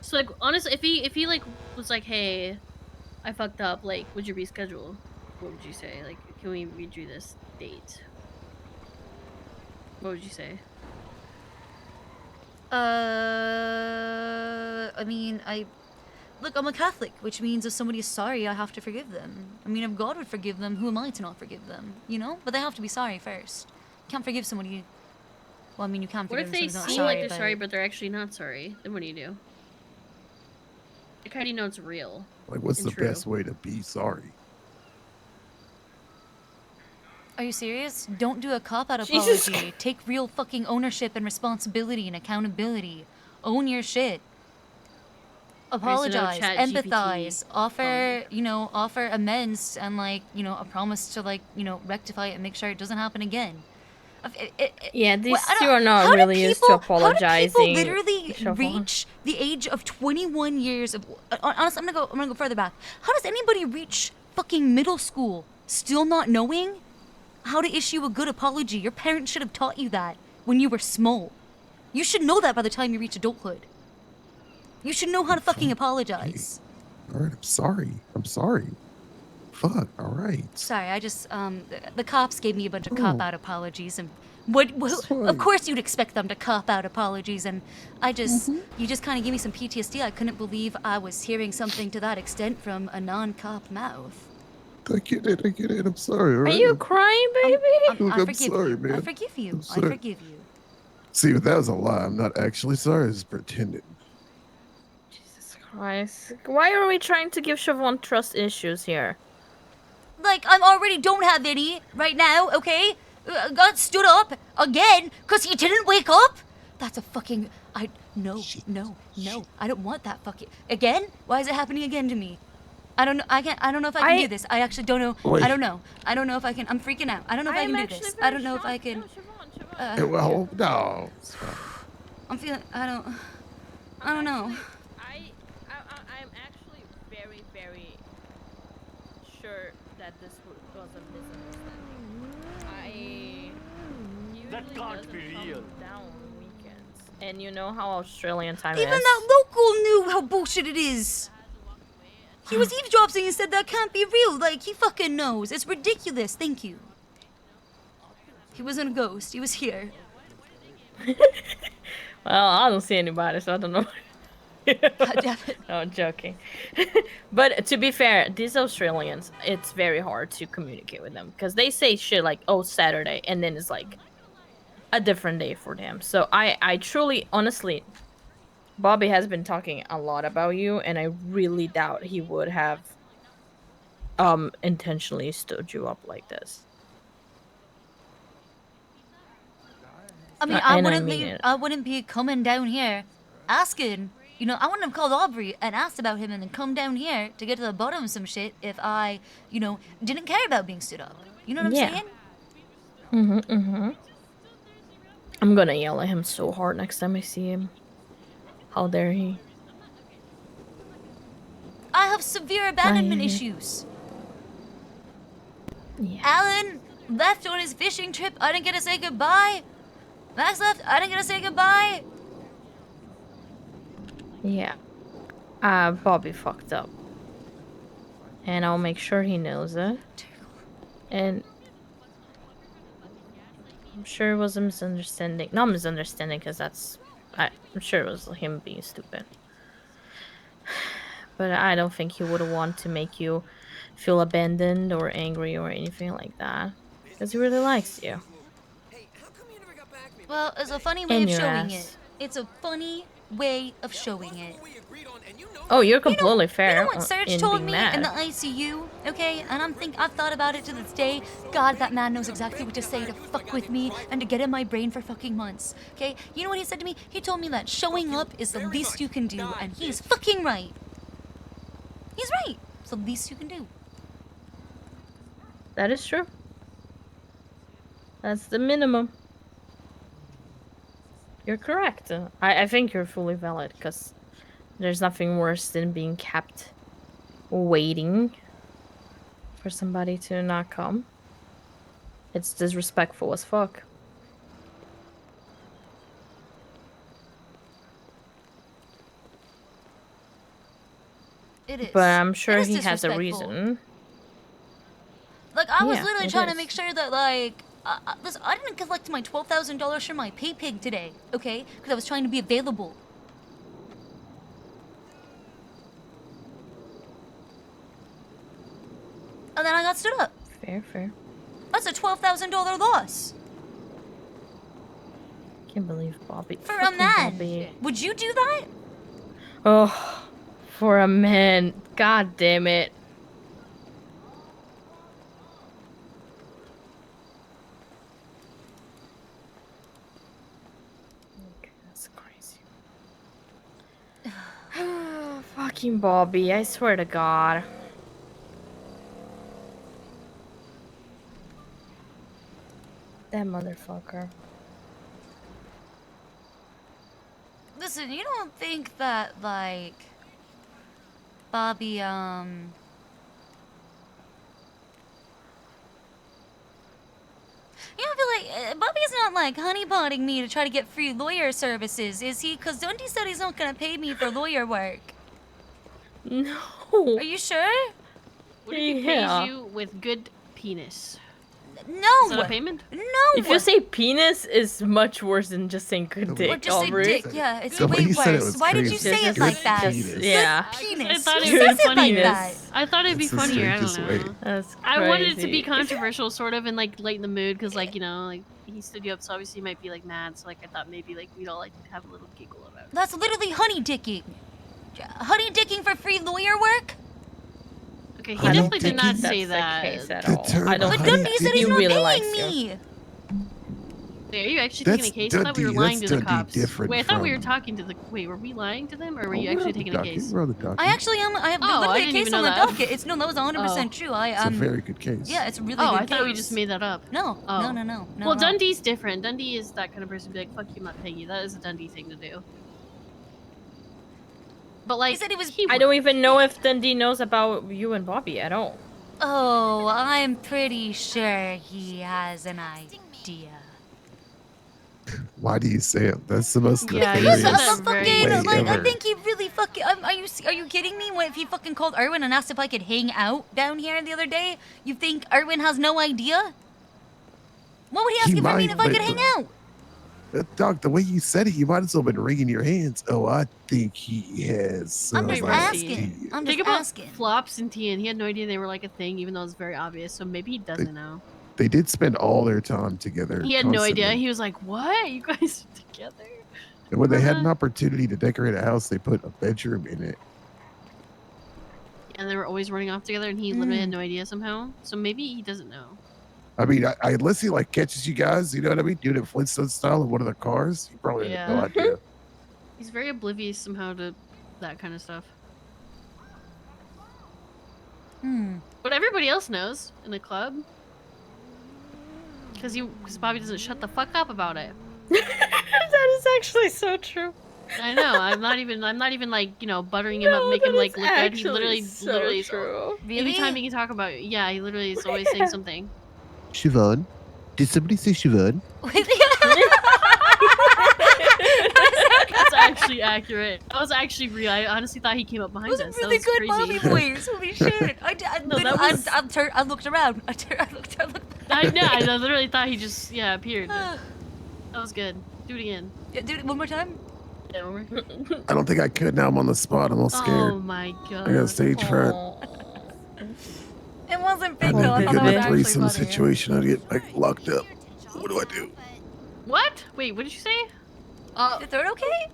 So like honestly, if he like was like, hey, I fucked up, like, would you reschedule? What would you say? Like, can we redo this date? What would you say? I mean, look, I'm a Catholic, which means if somebody is sorry, I have to forgive them. I mean, if God would forgive them, who am I to not forgive them? You know? But they have to be sorry first. You can't forgive somebody. Well, I mean, you can What forgive if they someone seem who's not like they're sorry, but they're actually not sorry? Then what do you do? Like, how do you know it's real? Like, what's and the true? best way to be sorry? Are you serious? Don't do a cop-out Jesus apology. Take real fucking ownership and responsibility and accountability. Own your shit. Apologize, Chat empathize, GPT offer, offer amends and, like, a promise to, like, rectify it and make sure it doesn't happen again. Yeah, these Well, I two don't- are not how do really used to people- apologizing. How do people literally Siobhan. reach the age of 21 years of? Honestly, I'm gonna go further back. How does anybody reach fucking middle school still not knowing how to issue a good apology? Your parents should have taught you that when you were small. You should know that by the time you reach adulthood. You should know how to fucking apologize. All right, I'm sorry. I'm sorry. Fuck, all right. Sorry, I just the cops gave me a bunch of Oh. cop-out apologies, and of course you'd expect them to cop-out apologies, and I just you just kind of gave me some PTSD. I couldn't believe I was hearing something to that extent from a non-cop mouth. I get it. I'm sorry. All Are right? you crying, baby? Look, I I'm forgive sorry, you. man. I forgive you. I'm I sorry. forgive you. See, but that was a lie. I'm not actually sorry. I was pretending. Christ. Why are we trying to give Siobhan trust issues here? Like, I already don't have any right now, okay? Got stood up again because he didn't wake up? That's a fucking... No. I don't want that fucking... Again? Why is it happening again to me? I don't know. I don't know if I can do this. I actually don't know. Wait. I don't know. I don't know if I can... I'm freaking out. I don't know if I can do this. I don't know if I can... Well, no. It's fine. I'm feeling... I don't... I don't know. I'm actually very, very sure that this was a misunderstanding. That can't be real. Down on weekends, and you know how Australian time Even is. that local knew how bullshit it is. He was eavesdropping and said that can't be real. Like, he fucking knows. It's ridiculous. Thank you. He wasn't a ghost. He was here. Well, I don't see anybody, so I don't know. No, I'm joking. But to be fair, these Australians, it's very hard to communicate with them because they say shit like, "Oh, Saturday," and then it's like a different day for them. So I truly, honestly, Bobby has been talking a lot about you, and I really doubt he would have intentionally stood you up like this. I mean, I wouldn't be coming down here asking, you know, I wouldn't have called Aubrey and asked about him and then come down here to get to the bottom of some shit if I, you know, didn't care about being stood up. You know what I'm saying? I'm gonna yell at him so hard next time I see him. How dare he? I have severe abandonment issues. Yeah. Alan left on his fishing trip. I didn't get to say goodbye. Max left. I didn't get to say goodbye. Yeah. Bobby fucked up. And I'll make sure he knows it. And I'm sure it was a misunderstanding. Not misunderstanding, because that's... I'm sure it was him being stupid. But I don't think he would want to make you feel abandoned or angry or anything like that. Because he really likes you. Well, it's a funny way In of your showing ass. it. It's a funny way of showing it. Oh, you're completely fair. You know what Serge in told being me mad. in the ICU, okay? And I've thought about it to this day. God, that man knows exactly what to say to fuck with me and to get in my brain for fucking months, okay? You know what he said to me? He told me that showing up is the least you can do, and he's fucking right. He's right. It's the least you can do. That is true. That's the minimum. You're correct. I think you're fully valid, because there's nothing worse than being kept waiting for somebody to not come. It's disrespectful as fuck. It is. But I'm sure It is he has a disrespectful. reason. Like, I was Yeah, literally it trying to is. make sure that, like, listen, I didn't collect my $12,000 from my pay pig today, okay? Because I was trying to be available. And then I got stood up. Fair. That's a $12,000 loss. Can't believe Bobby. For a fucking man. Bobby. Would you do that? Oh, for a man. God damn it. Okay, that's crazy. Fucking Bobby, I swear to God. That motherfucker. Listen, you don't think that, like, Bobby, you don't feel like Bobby's not like honeypotting me to try to get free lawyer services, is he? Because Dundee said he's not gonna pay me for lawyer work. No. Are you sure? What if he Yeah. pays you with good penis? No. Is that a payment? No. If you say penis, is much worse than just saying good dick. Or just say Aubrey. dick, yeah, it's The way way you said it worse. was Why did you crazy. say it Good like that? penis. Yeah. Penis. I thought Who it was says it like funny. that? I thought it'd be It's the funnier. I don't strangest know. way. That's I wanted it to be crazy. controversial, sort of, and like lighten the mood, because like, you know, like he stood you up, so obviously you might be like mad. So like I thought maybe like we'd all like have a little giggle about it. That's literally honey dicking. Honey dicking for free lawyer work? Okay, he I don't definitely did think not that's say the that. case at The all. term I don't But honey Dundee said he's he not really paying likes you. me. Wait, are you actually That's taking a case? I thought we were Dundee- lying to that's the Dundee cops. different Wait, I thought we were from- talking to the. Wait, were we lying to them, or were Oh, you we're actually on the taking a docket, case? we're on the docket. I actually am. I have Oh, I literally a didn't case even on know the that. docket. It's no, that was 100% true. It's a very good case. Yeah, it's a really Oh, good I thought we case. just made that up. No, Oh. no. Well, Dundee's different. Dundee is that kind of person. Be like, fuck you, I'm not paying you. That is a Dundee thing to do. But like, he said he was. I don't even know if Dundee knows about you and Bobby at all. Oh, I'm pretty sure he has an idea. Why do you say it? That's the most Yeah, you nefarious said that The very. fucking, way like, I ever. think he really fucking. Are you kidding me? What if he fucking called Erwin and asked if I could hang out down here the other day? You think Erwin has no idea? What would he ask He if I mean might, if I but- could hang out? Doc, the way you said it, you might as well have been wringing your hands. Oh, I think he has some I'm just idea. asking. I'm Think just about asking. Flops and Tian. He had no idea they were like a thing, even though it's very obvious. So maybe he doesn't know. They did spend all their time together. He had no idea. constantly. He was like, "What? You guys are together?" And when they had an opportunity to decorate a house, they put a bedroom in it. And they were always running off together, and he literally had no idea somehow. So maybe he doesn't know. I mean, unless he like catches you guys, you know what I mean, doing it Flintstone style in one of the cars, he probably had no Yeah. idea. He's very oblivious somehow to that kind of stuff. But everybody else knows in the club. Because Bobby doesn't shut the fuck up about it. That is actually so true. I know. I'm not even like, you know, buttering him up, making him like look good. He literally is true. anytime he can talk about it, yeah, he literally is always saying something. Siobhan? Did somebody say Siobhan? That's actually accurate. That was actually real. I honestly thought he came up behind us. Really that was good crazy. Bobby voice. Holy shit! I looked around. I looked. I know. I literally thought he just appeared. That was good. Do it again. Yeah, do it one more time. Yeah, one more. I don't think I could now. I'm on the spot. I'm all scared. Oh my god. I got stage fright. It wasn't I big though. I need to thought get that in was a actually threesome funny. situation. I'd get like locked up. What do I do? What? Wait, what did you say? Is the throat okay?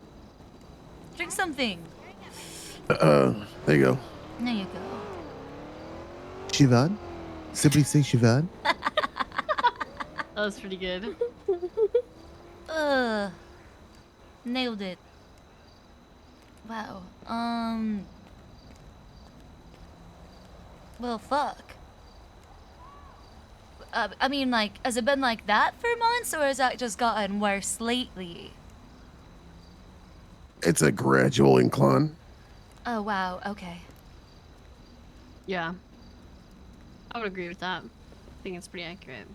Drink something. There you go. There you go. Siobhan? Somebody say Siobhan? That was pretty good. Nailed it. Wow. Well, fuck. I mean, like, has it been like that for months, or has that just gotten worse lately? It's a gradual incline. Oh, wow. Okay. Yeah. I would agree with that. I think it's pretty accurate.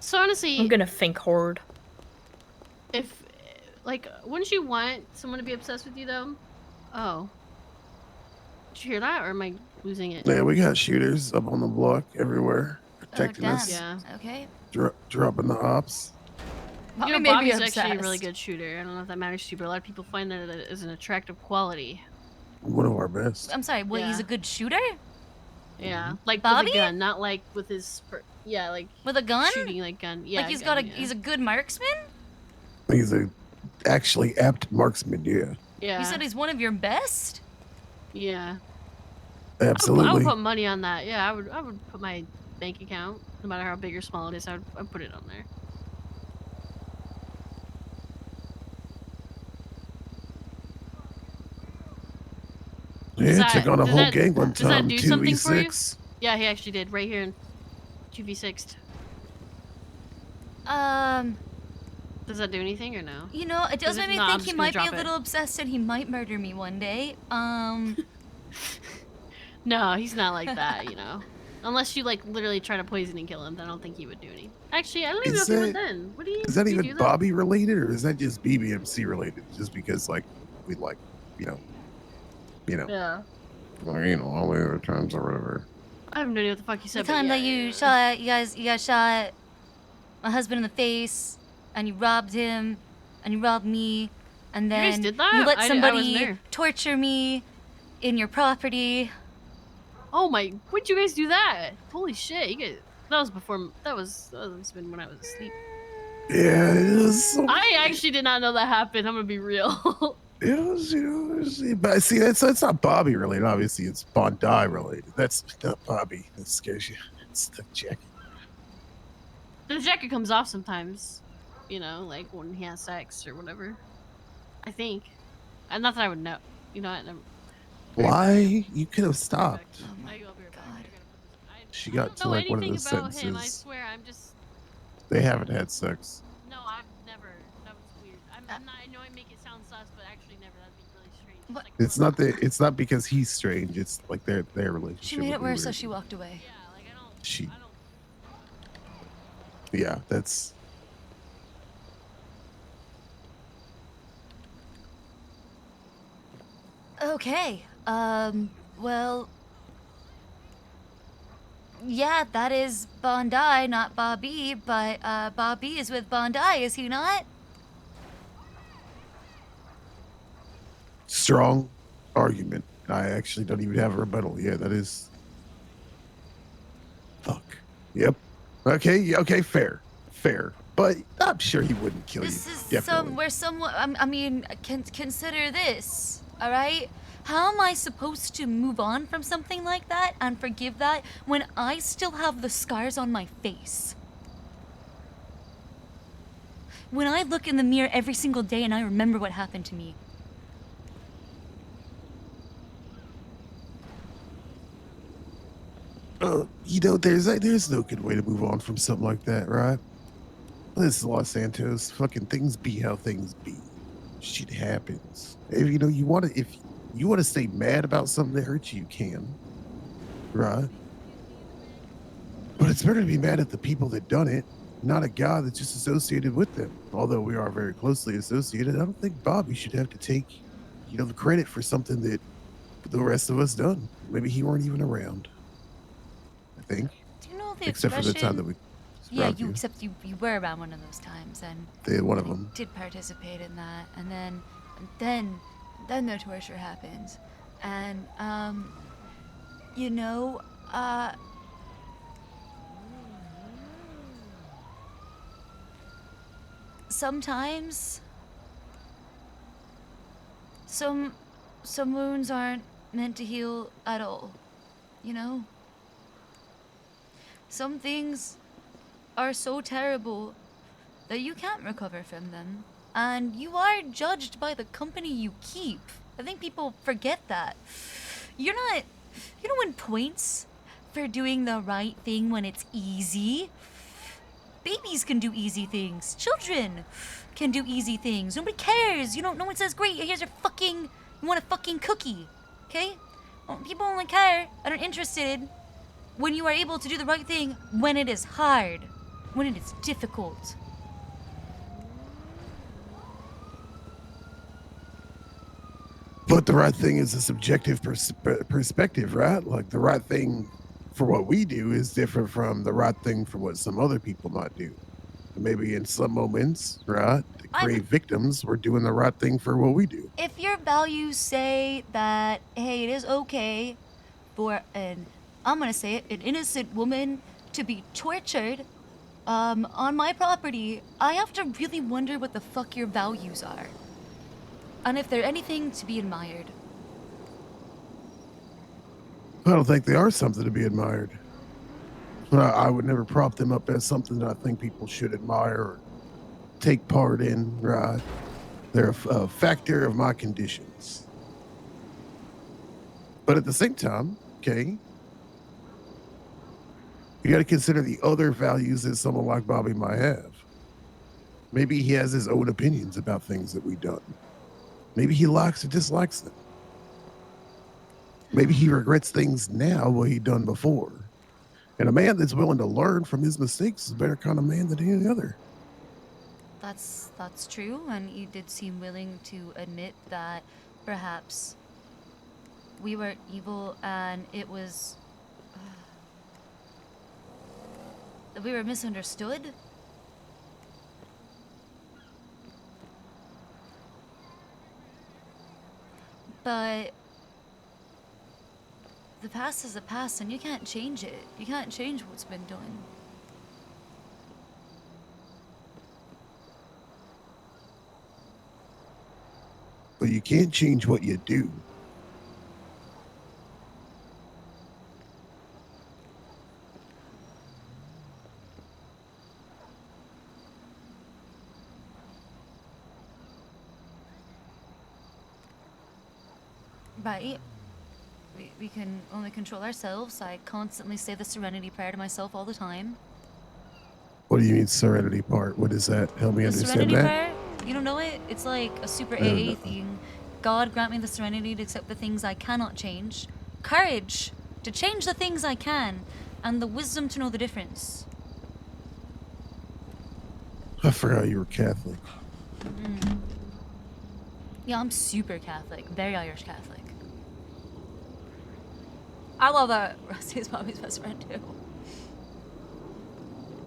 So honestly, I'm gonna think hard. if, like, wouldn't you want someone to be obsessed with you though? Oh. Did you hear that, or am I losing it? Yeah, we got shooters up on the block everywhere, protecting us. Yeah. Okay. Dropping the ops. You know, Bobby may be Bobby's actually a really obsessed. good shooter. I don't know if that matters to you, but a lot of people find that it is an attractive quality. One of our best. I'm sorry, what, he's a good shooter? Yeah, like Bobby? with a gun, not like with his. Yeah, like with a gun. Shooting like gun. Yeah, like he's gun, he's a good marksman. He's a actually apt marksman. Yeah. Yeah. You said he's one of your best. Yeah. Absolutely. I would put money on that. Yeah, I would put my bank account, no matter how big or small it is. I'd put it on there. Yeah, took on a whole gang one Does that time. do something for you? 2v6. Yeah, he actually did right here in 2v6. Does that do anything or no? You know, it does 'Cause make if me not, I'm think just he gonna might be a drop it. little obsessed and he might murder me one day. No, he's not like that, you know. Unless you like literally try to poison and kill him, then I don't think he would do anything. Actually, I don't even know if he would then. What do you? Is that do you even do Bobby related, or is that just BBMC related? Just because like we like, you know, Yeah. like, you know, all the other times or whatever. I have no idea what the fuck you The said. but time yeah, that you shot, you guys shot my husband in the face, and you robbed him, and you robbed me, and guys then did that? you let I wasn't somebody there. torture me in your property. Oh my! When'd you guys do that? Holy shit! You guys. That was before. That was been when I was asleep. Yeah, it was. I actually did not know that happened. I'm gonna be real. It was, you know, but see, that's not Bobby related. Obviously, it's Bondi related. That's not Bobby. That scares you. It's the jacket. The jacket comes off sometimes. You know, like when he has sex or whatever. I think. And not that I would know. You know, I never. Why? You could have stopped. I go up here. She got to know like one of anything those about sentences. him. I swear, I'm just. They haven't had sex. No, I've never. That was weird. I'm not. I know I make it sound sus, but actually never. It's not that. It's not because he's strange. It's like their relationship. She made would it be worse, so weird. she walked away. She. Yeah, that's. Okay. Well. Yeah, that is Bondi, not Bobby, but Bobby is with Bondi, is he not? Strong argument. I actually don't even have a rebuttal. Yeah, that is. Fuck. Yep. Okay. Yeah, okay. Fair. Fair. But I'm sure he wouldn't kill This you. is Definitely. where someone. I mean, consider this. All right. How am I supposed to move on from something like that and forgive that when I still have the scars on my face? When I look in the mirror every single day and I remember what happened to me. There's no good way to move on from something like that, right? This is Los Santos. Fucking things be how things be. Shit happens. If you want to stay mad about something that hurts you, you can, right? But it's better to be mad at the people that done it, not a guy that's just associated with them. Although we are very closely associated, I don't think Bobby should have to take, the credit for something that the rest of us done. Maybe he weren't even around. I think. Do you know the Except for the time that we. Yeah, except you were around one of those times and One of them. did participate in that, and then the torture happens, and sometimes some wounds aren't meant to heal at all, Some things are so terrible that you can't recover from them. And you are judged by the company you keep. I think people forget that. You don't win points for doing the right thing when it's easy. Babies can do easy things. Children can do easy things. Nobody cares. No one says, great, here's your you want a fucking cookie. Okay? Well, people only care and are interested when you are able to do the right thing when it is hard, when it is difficult. But the right thing is a subjective perspective, right? Like the right thing for what we do is different from the right thing for what some other people might do. Maybe in some moments, right, the grave victims were doing the right thing for what we do. If your values say that, hey, it is okay for I'm gonna say it, an innocent woman to be tortured on my property, I have to really wonder what the fuck your values are. And if they're anything to be admired. I don't think they are something to be admired. I would never prop them up as something that I think people should admire or take part in, right? They're a factor of my conditions. But at the same time, okay, you got to consider the other values that someone like Bobby might have. Maybe he has his own opinions about things that we've done. Maybe he likes or dislikes them. Maybe he regrets things now what he done before. And a man that's willing to learn from his mistakes is a better kind of man than any other. That's true, and you did seem willing to admit that perhaps we were evil and it was that we were misunderstood. But the past is the past and you can't change it. You can't change what's been done. But you can't change what you do. Right. We can only control ourselves. I constantly say the serenity prayer to myself all the time. What do you mean serenity part? What is that? Help me The understand serenity that. prayer? You don't know it? It's like a super No, AA no. thing. God grant me the serenity to accept the things I cannot change, courage to change the things I can, and the wisdom to know the difference. I forgot you were Catholic. Yeah, I'm super Catholic, very Irish Catholic. I love that Rusty's mommy's best friend too.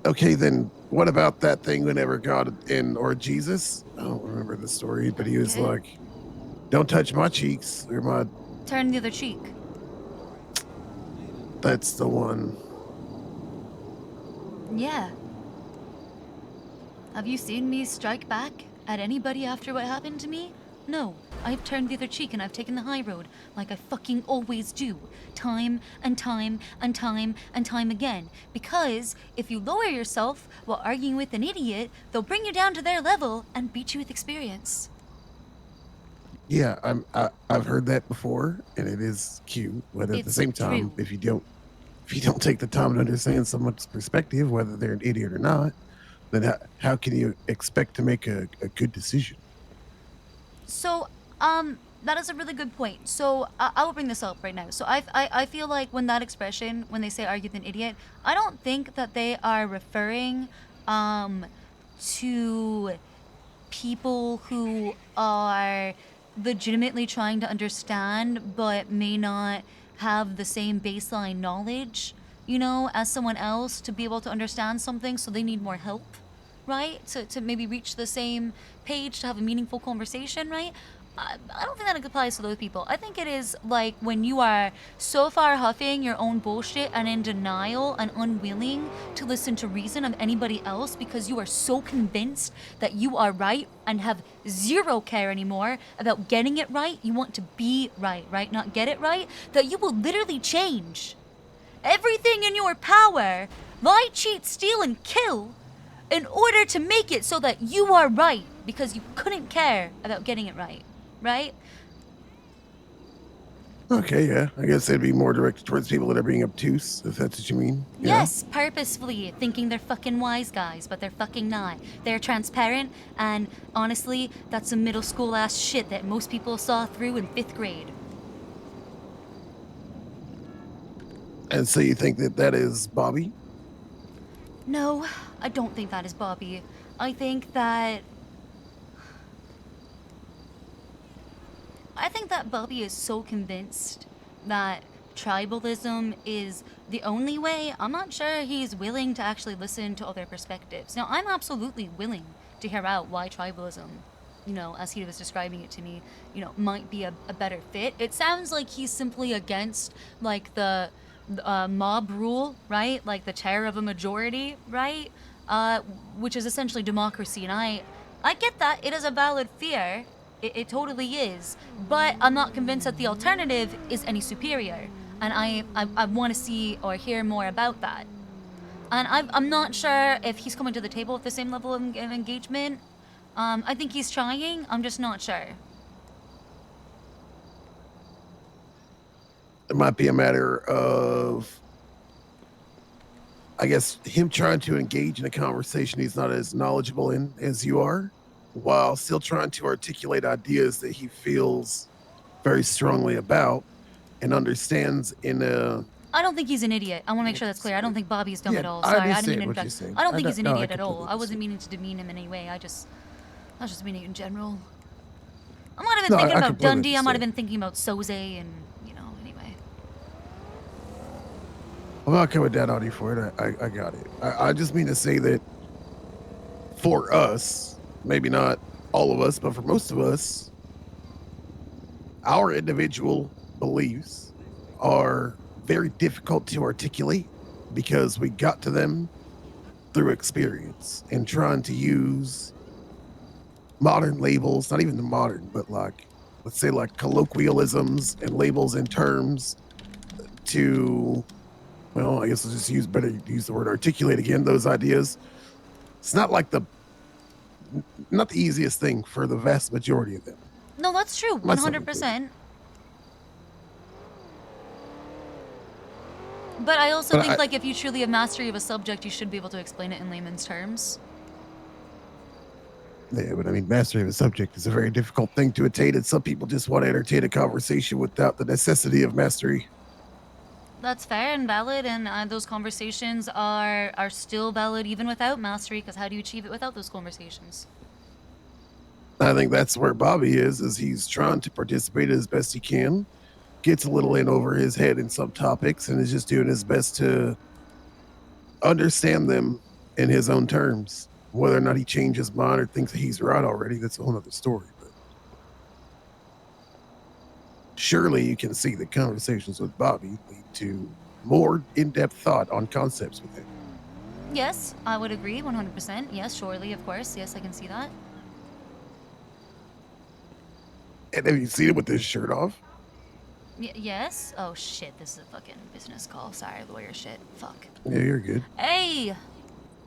Okay, then what about that thing whenever God or Jesus? I don't remember the story, but he was like, "Don't touch my cheeks or my." Turn the other cheek. That's the one. Yeah. Have you seen me strike back at anybody after what happened to me? No. I've turned the other cheek and I've taken the high road, like I fucking always do. Time and time and time and time again. Because if you lower yourself while arguing with an idiot, they'll bring you down to their level and beat you with experience. Yeah, I've heard that before, and it is cute. But at the same time, if you don't take the time to understand someone's perspective, whether they're an idiot or not, then how can you expect to make a good decision? So, that is a really good point. So, I will bring this up right now. So, I feel like when that expression, when they say argue with an idiot, I don't think that they are referring, to people who are legitimately trying to understand but may not have the same baseline knowledge, you know, as someone else to be able to understand something, so they need more help, right? To maybe reach the same page to have a meaningful conversation, right? I don't think that applies to those people. I think it is like when you are so far huffing your own bullshit and in denial and unwilling to listen to reason of anybody else because you are so convinced that you are right and have zero care anymore about getting it right. You want to be right, not get it right, that you will literally change everything in your power, lie, cheat, steal, and kill in order to make it so that you are right because you couldn't care about getting it right. Right? Okay, yeah. I guess it'd be more directed towards people that are being obtuse, if that's what you mean. Yeah. Yes, purposefully thinking they're fucking wise guys, but they're fucking not. They're transparent, and honestly, that's some middle school ass shit that most people saw through in 5th grade. And so you think that is Bobby? No, I don't think that is Bobby. I think that Bobby is so convinced that tribalism is the only way. I'm not sure he's willing to actually listen to other perspectives. Now, I'm absolutely willing to hear out why tribalism, you know, as he was describing it to me, you know, might be a better fit. It sounds like he's simply against, like, the mob rule, right? Like the terror of a majority, right? Which is essentially democracy. And I get that. It is a valid fear. It totally is. But I'm not convinced that the alternative is any superior. And I want to see or hear more about that. And I'm not sure if he's coming to the table with the same level of engagement. I think he's trying. I'm just not sure. It might be a matter of, I guess, him trying to engage in a conversation he's not as knowledgeable in as you are, while still trying to articulate ideas that he feels very strongly about and understands in a... I don't think he's an idiot. I want to make sure that's clear. I don't think Bobby's dumb at all. I Sorry, I didn't understand mean what to you're saying. I don't think he's an No, I idiot at all. completely I wasn't meaning to demean him in any way. I was just meaning in general. I might have been thinking about Dundee. I might have been thinking about Soze and, you know, anyway. I'm not coming down on you for it. I got it. I just mean to say that for us, maybe not all of us, but for most of us, our individual beliefs are very difficult to articulate because we got to them through experience and trying to use modern labels, not even the modern, but like, let's say like colloquialisms and labels and terms to, well, I guess I'll just use the word articulate again, those ideas. It's not the easiest thing for the vast majority of them. No, that's true. 100%. But I also think, like, if you truly have mastery of a subject, you should be able to explain it in layman's terms. Yeah, but I mean, mastering a subject is a very difficult thing to attain, and some people just want to entertain a conversation without the necessity of mastery. That's fair and valid, and those conversations are still valid even without mastery, because how do you achieve it without those conversations? I think that's where Bobby is he's trying to participate as best he can, gets a little in over his head in some topics, and is just doing his best to understand them in his own terms. Whether or not he changes his mind or thinks that he's right already, that's a whole other story. But surely you can see that conversations with Bobby lead to more in-depth thought on concepts with him. Yes, I would agree 100%. Yes, surely, of course. Yes, I can see that. And have you seen him with his shirt off? Yes? Oh, shit. This is a fucking business call. Sorry, lawyer shit. Fuck. Yeah, you're good. Hey!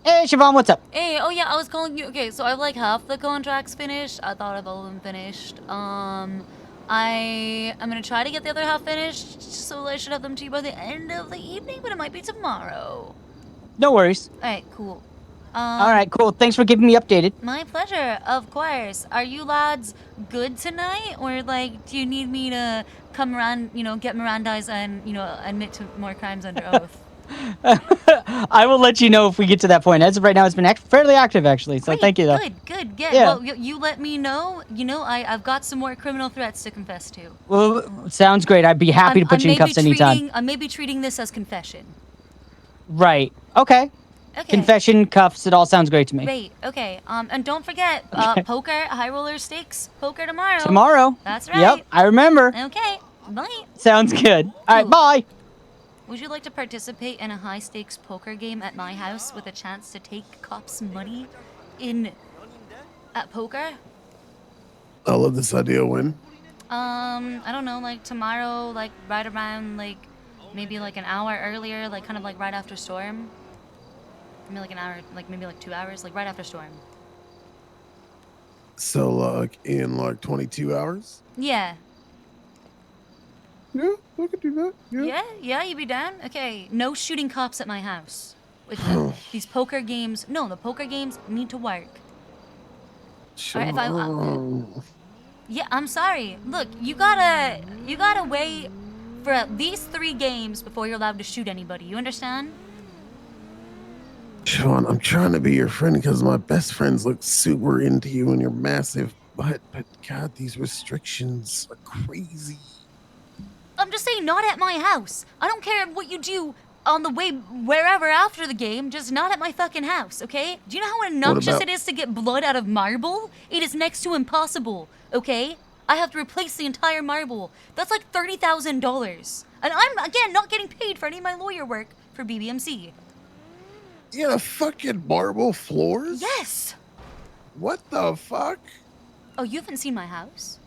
Hey, Siobhan, what's up? Hey, oh yeah, I was calling you. Okay, so I have like half the contracts finished. I thought I've all of them finished. I'm gonna try to get the other half finished, so I should have them to you by the end of the evening, but it might be tomorrow. No worries. Alright, cool. All right, cool. Thanks for keeping me updated. My pleasure, of course. Are you lads good tonight? Or, like, do you need me to come around, get Mirandized and, admit to more crimes under oath? I will let you know if we get to that point. As of right now, it's been fairly active, actually, so thank you, though. Good, yeah. Yeah. Well, you let me know. I've got some more criminal threats to confess to. Well, sounds great. I'd be happy to put you in cuffs anytime. I may be treating this as confession. Right. Okay. Confession, cuffs, it all sounds great to me. Great, okay. And don't forget, poker, high roller stakes, poker tomorrow. Tomorrow. That's right. Yep, I remember. Okay, bye. Sounds good. All right, bye. Would you like to participate in a high stakes poker game at my house with a chance to take cops' money at poker? I love this idea. When? I don't know, like tomorrow, like right around, like maybe like an hour earlier, like kind of like right after storm. Maybe like an hour, like maybe like 2 hours, like right after storm. So like in like 22 hours? Yeah. Yeah, I could do that. Yeah, you be down? Okay, no shooting cops at my house. With these poker games, no, the poker games need to work. Alright, yeah, I'm sorry. Look, you gotta wait for at least 3 games before you're allowed to shoot anybody. You understand? Sean, I'm trying to be your friend because my best friends look super into you and your massive butt, but God, these restrictions are crazy. I'm just saying, not at my house. I don't care what you do on the way wherever after the game, just not at my fucking house, okay? Do you know how obnoxious it is to get blood out of marble? It is next to impossible, okay? I have to replace the entire marble. That's like $30,000. And I'm, again, not getting paid for any of my lawyer work for BBMC. You got fucking marble floors? Yes! What the fuck? Oh, you haven't seen my house?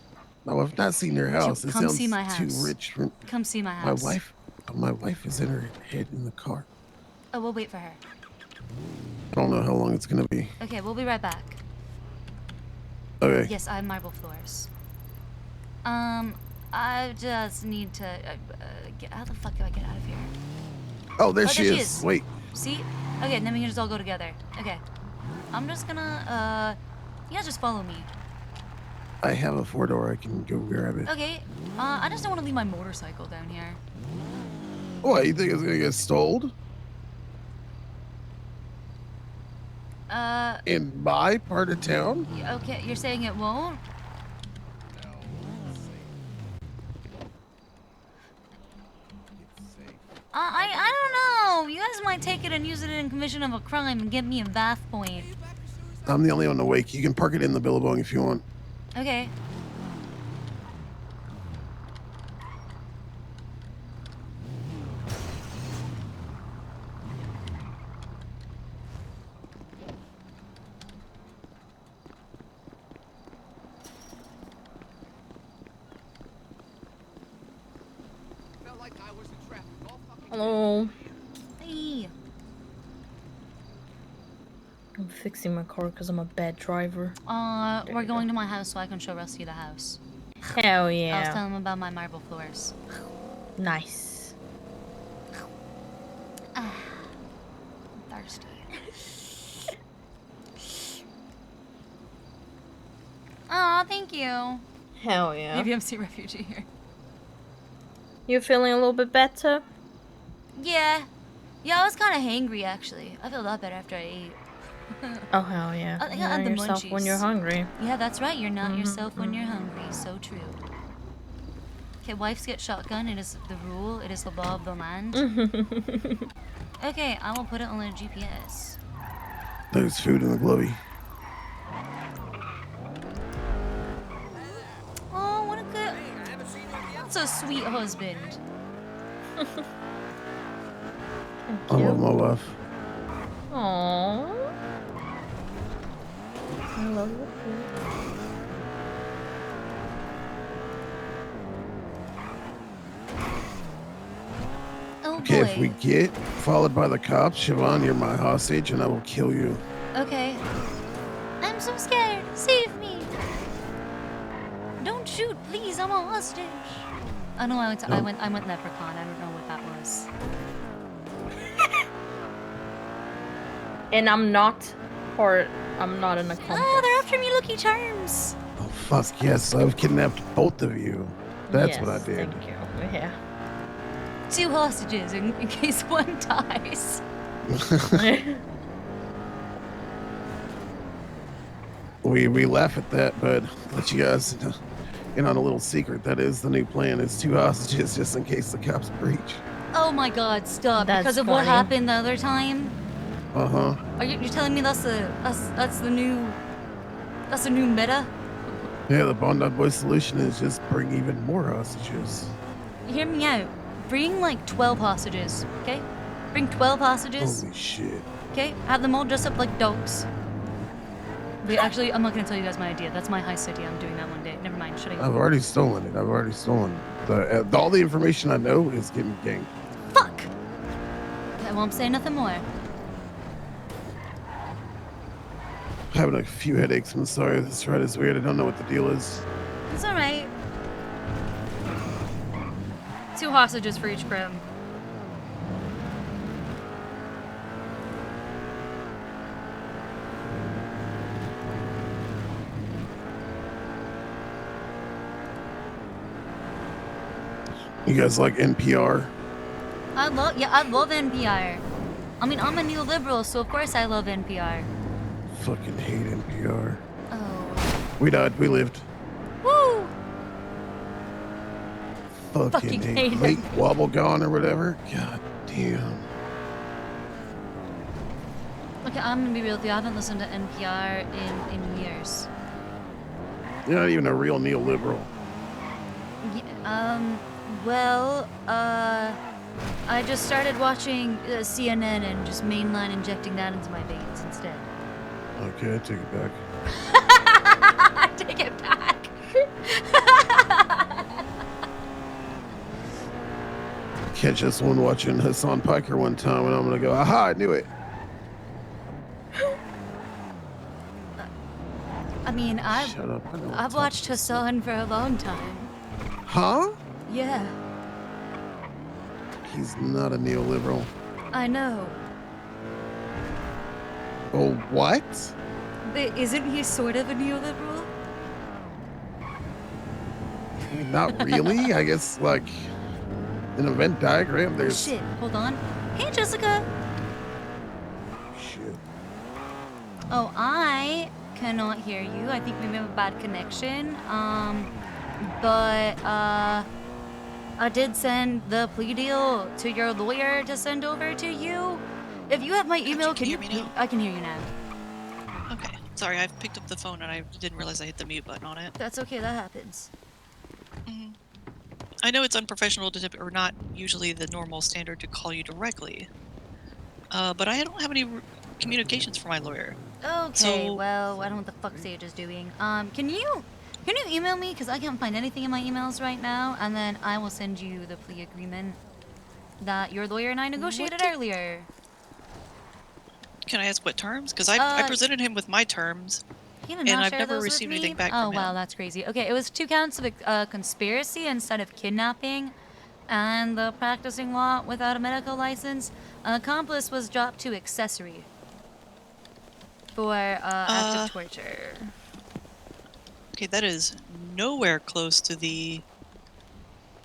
No, I've not seen your house. It Come sounds see my too house. rich for Come see my house. My wife is in her head in the car. Oh, we'll wait for her. I don't know how long it's gonna be. Okay, we'll be right back. Okay. Yes, I have marble floors. I just need to get. How the fuck do I get out of here? Oh, there she is. Wait. See? Okay, then we can just all go together. Okay. I'm just gonna, you guys just follow me. I have a 4-door. I can go grab it. Okay. I just don't want to leave my motorcycle down here. What, you think it's gonna get stoled? In my part of town? Okay, you're saying it won't? I don't know. You guys might take it and use it in commission of a crime and get me a bath point. I'm the only one awake. You can park it in the Billabong if you want. Okay. Hello. Hey. I'm fixing my car because I'm a bad driver. We're going to my house so I can show Rusty the house. Hell yeah. I was telling him about my marble floors. Nice. I'm thirsty. Aw, thank you. Hell yeah. BBMC refugee here. You feeling a little bit better? Yeah. Yeah, I was kind of hangry actually. I feel a lot better after I ate. Oh hell yeah. I think You're I had the yourself when you're munchies. hungry. Yeah, that's right. You're not yourself when you're hungry. So true. Okay, wives get shotgun. It is the rule. It is the law of the land. Okay, I will put it on the GPS. There's food in the glovey. Oh, what a good... That's a sweet husband. I love my wife. Aww. I love you. Oh Okay, if boy. we get followed by the cops, Siobhan, you're my hostage and I will kill you. Okay. I'm so scared. Save me. Don't shoot, please. I'm a hostage. Oh no, I went leprechaun. I don't know what that was. And I'm not an accomplice. Oh, they're after me, Lucky Charms. Oh, fuck yes, I've kidnapped both of you. That's what I Yes, did. Thank you. Yeah. 2 hostages in case one dies. We laugh at that, but let you guys in on a little secret. That is the new plan, is 2 hostages just in case the cops breach. Oh my god, stop. That's because of what funny. happened the other time? Uh-huh. Are you telling me that's the new meta? Yeah, the Bondi Boy solution is just bring even more hostages. Hear me out. Bring like 12 hostages, okay? Bring 12 hostages. Holy shit. Okay? Have them all dressed up like dogs. Wait, actually, I'm not gonna tell you guys my idea. That's my high city. I'm doing that one day. Never mind. Should I? I've already stolen it. I've already stolen all the information I know is getting ganked. Fuck! I won't say nothing more. Having a few headaches. I'm sorry. This ride is weird. I don't know what the deal is. It's alright. 2 hostages for each grim. You guys like NPR? I love NPR. I mean, I'm a neoliberal, so of course I love NPR. Fucking hate NPR. Oh. We died. We lived. Woo! Fucking hate Lake Wobblegone or whatever. God damn. Okay, I'm gonna be real with you. I haven't listened to NPR in years. You're not even a real neoliberal. Well, I just started watching CNN and just mainline injecting that into my veins instead. Okay, I take it back. Take it back. Catch us one watching Hassan Piker one time and I'm gonna go, aha, I knew it. I mean, Shut up. I know I've watched Hassan for a long time. Huh? Yeah, He's not a neoliberal. I know. Oh, what? But isn't he sort of a neoliberal? I mean, not really. I guess, like, in a Venn diagram, there's... Shit, hold on. Hey, Jessica. Shit. Oh, I cannot hear you. I think we have a bad connection. But I did send the plea deal to your lawyer to send over to you. If you have my email, can you? I can hear you now. Okay. Sorry, I picked up the phone and I didn't realize I hit the mute button on it. That's okay. That happens. I know it's unprofessional to or not usually the normal standard to call you directly, but I don't have any communications from my lawyer. Okay. So- Well, I don't know what the fuck Sage is doing. Can you email me? Because I can't find anything in my emails right now, and then I will send you the plea agreement that your lawyer and I negotiated earlier. Can I ask what terms? Because I presented him with my terms, He did and not I've share never those with received me? anything back Oh from him. wow, that's crazy. Okay, it was 2 counts of conspiracy instead of kidnapping, and the practicing law without a medical license. Accomplice was dropped to accessory for active torture. Okay, that is nowhere close to the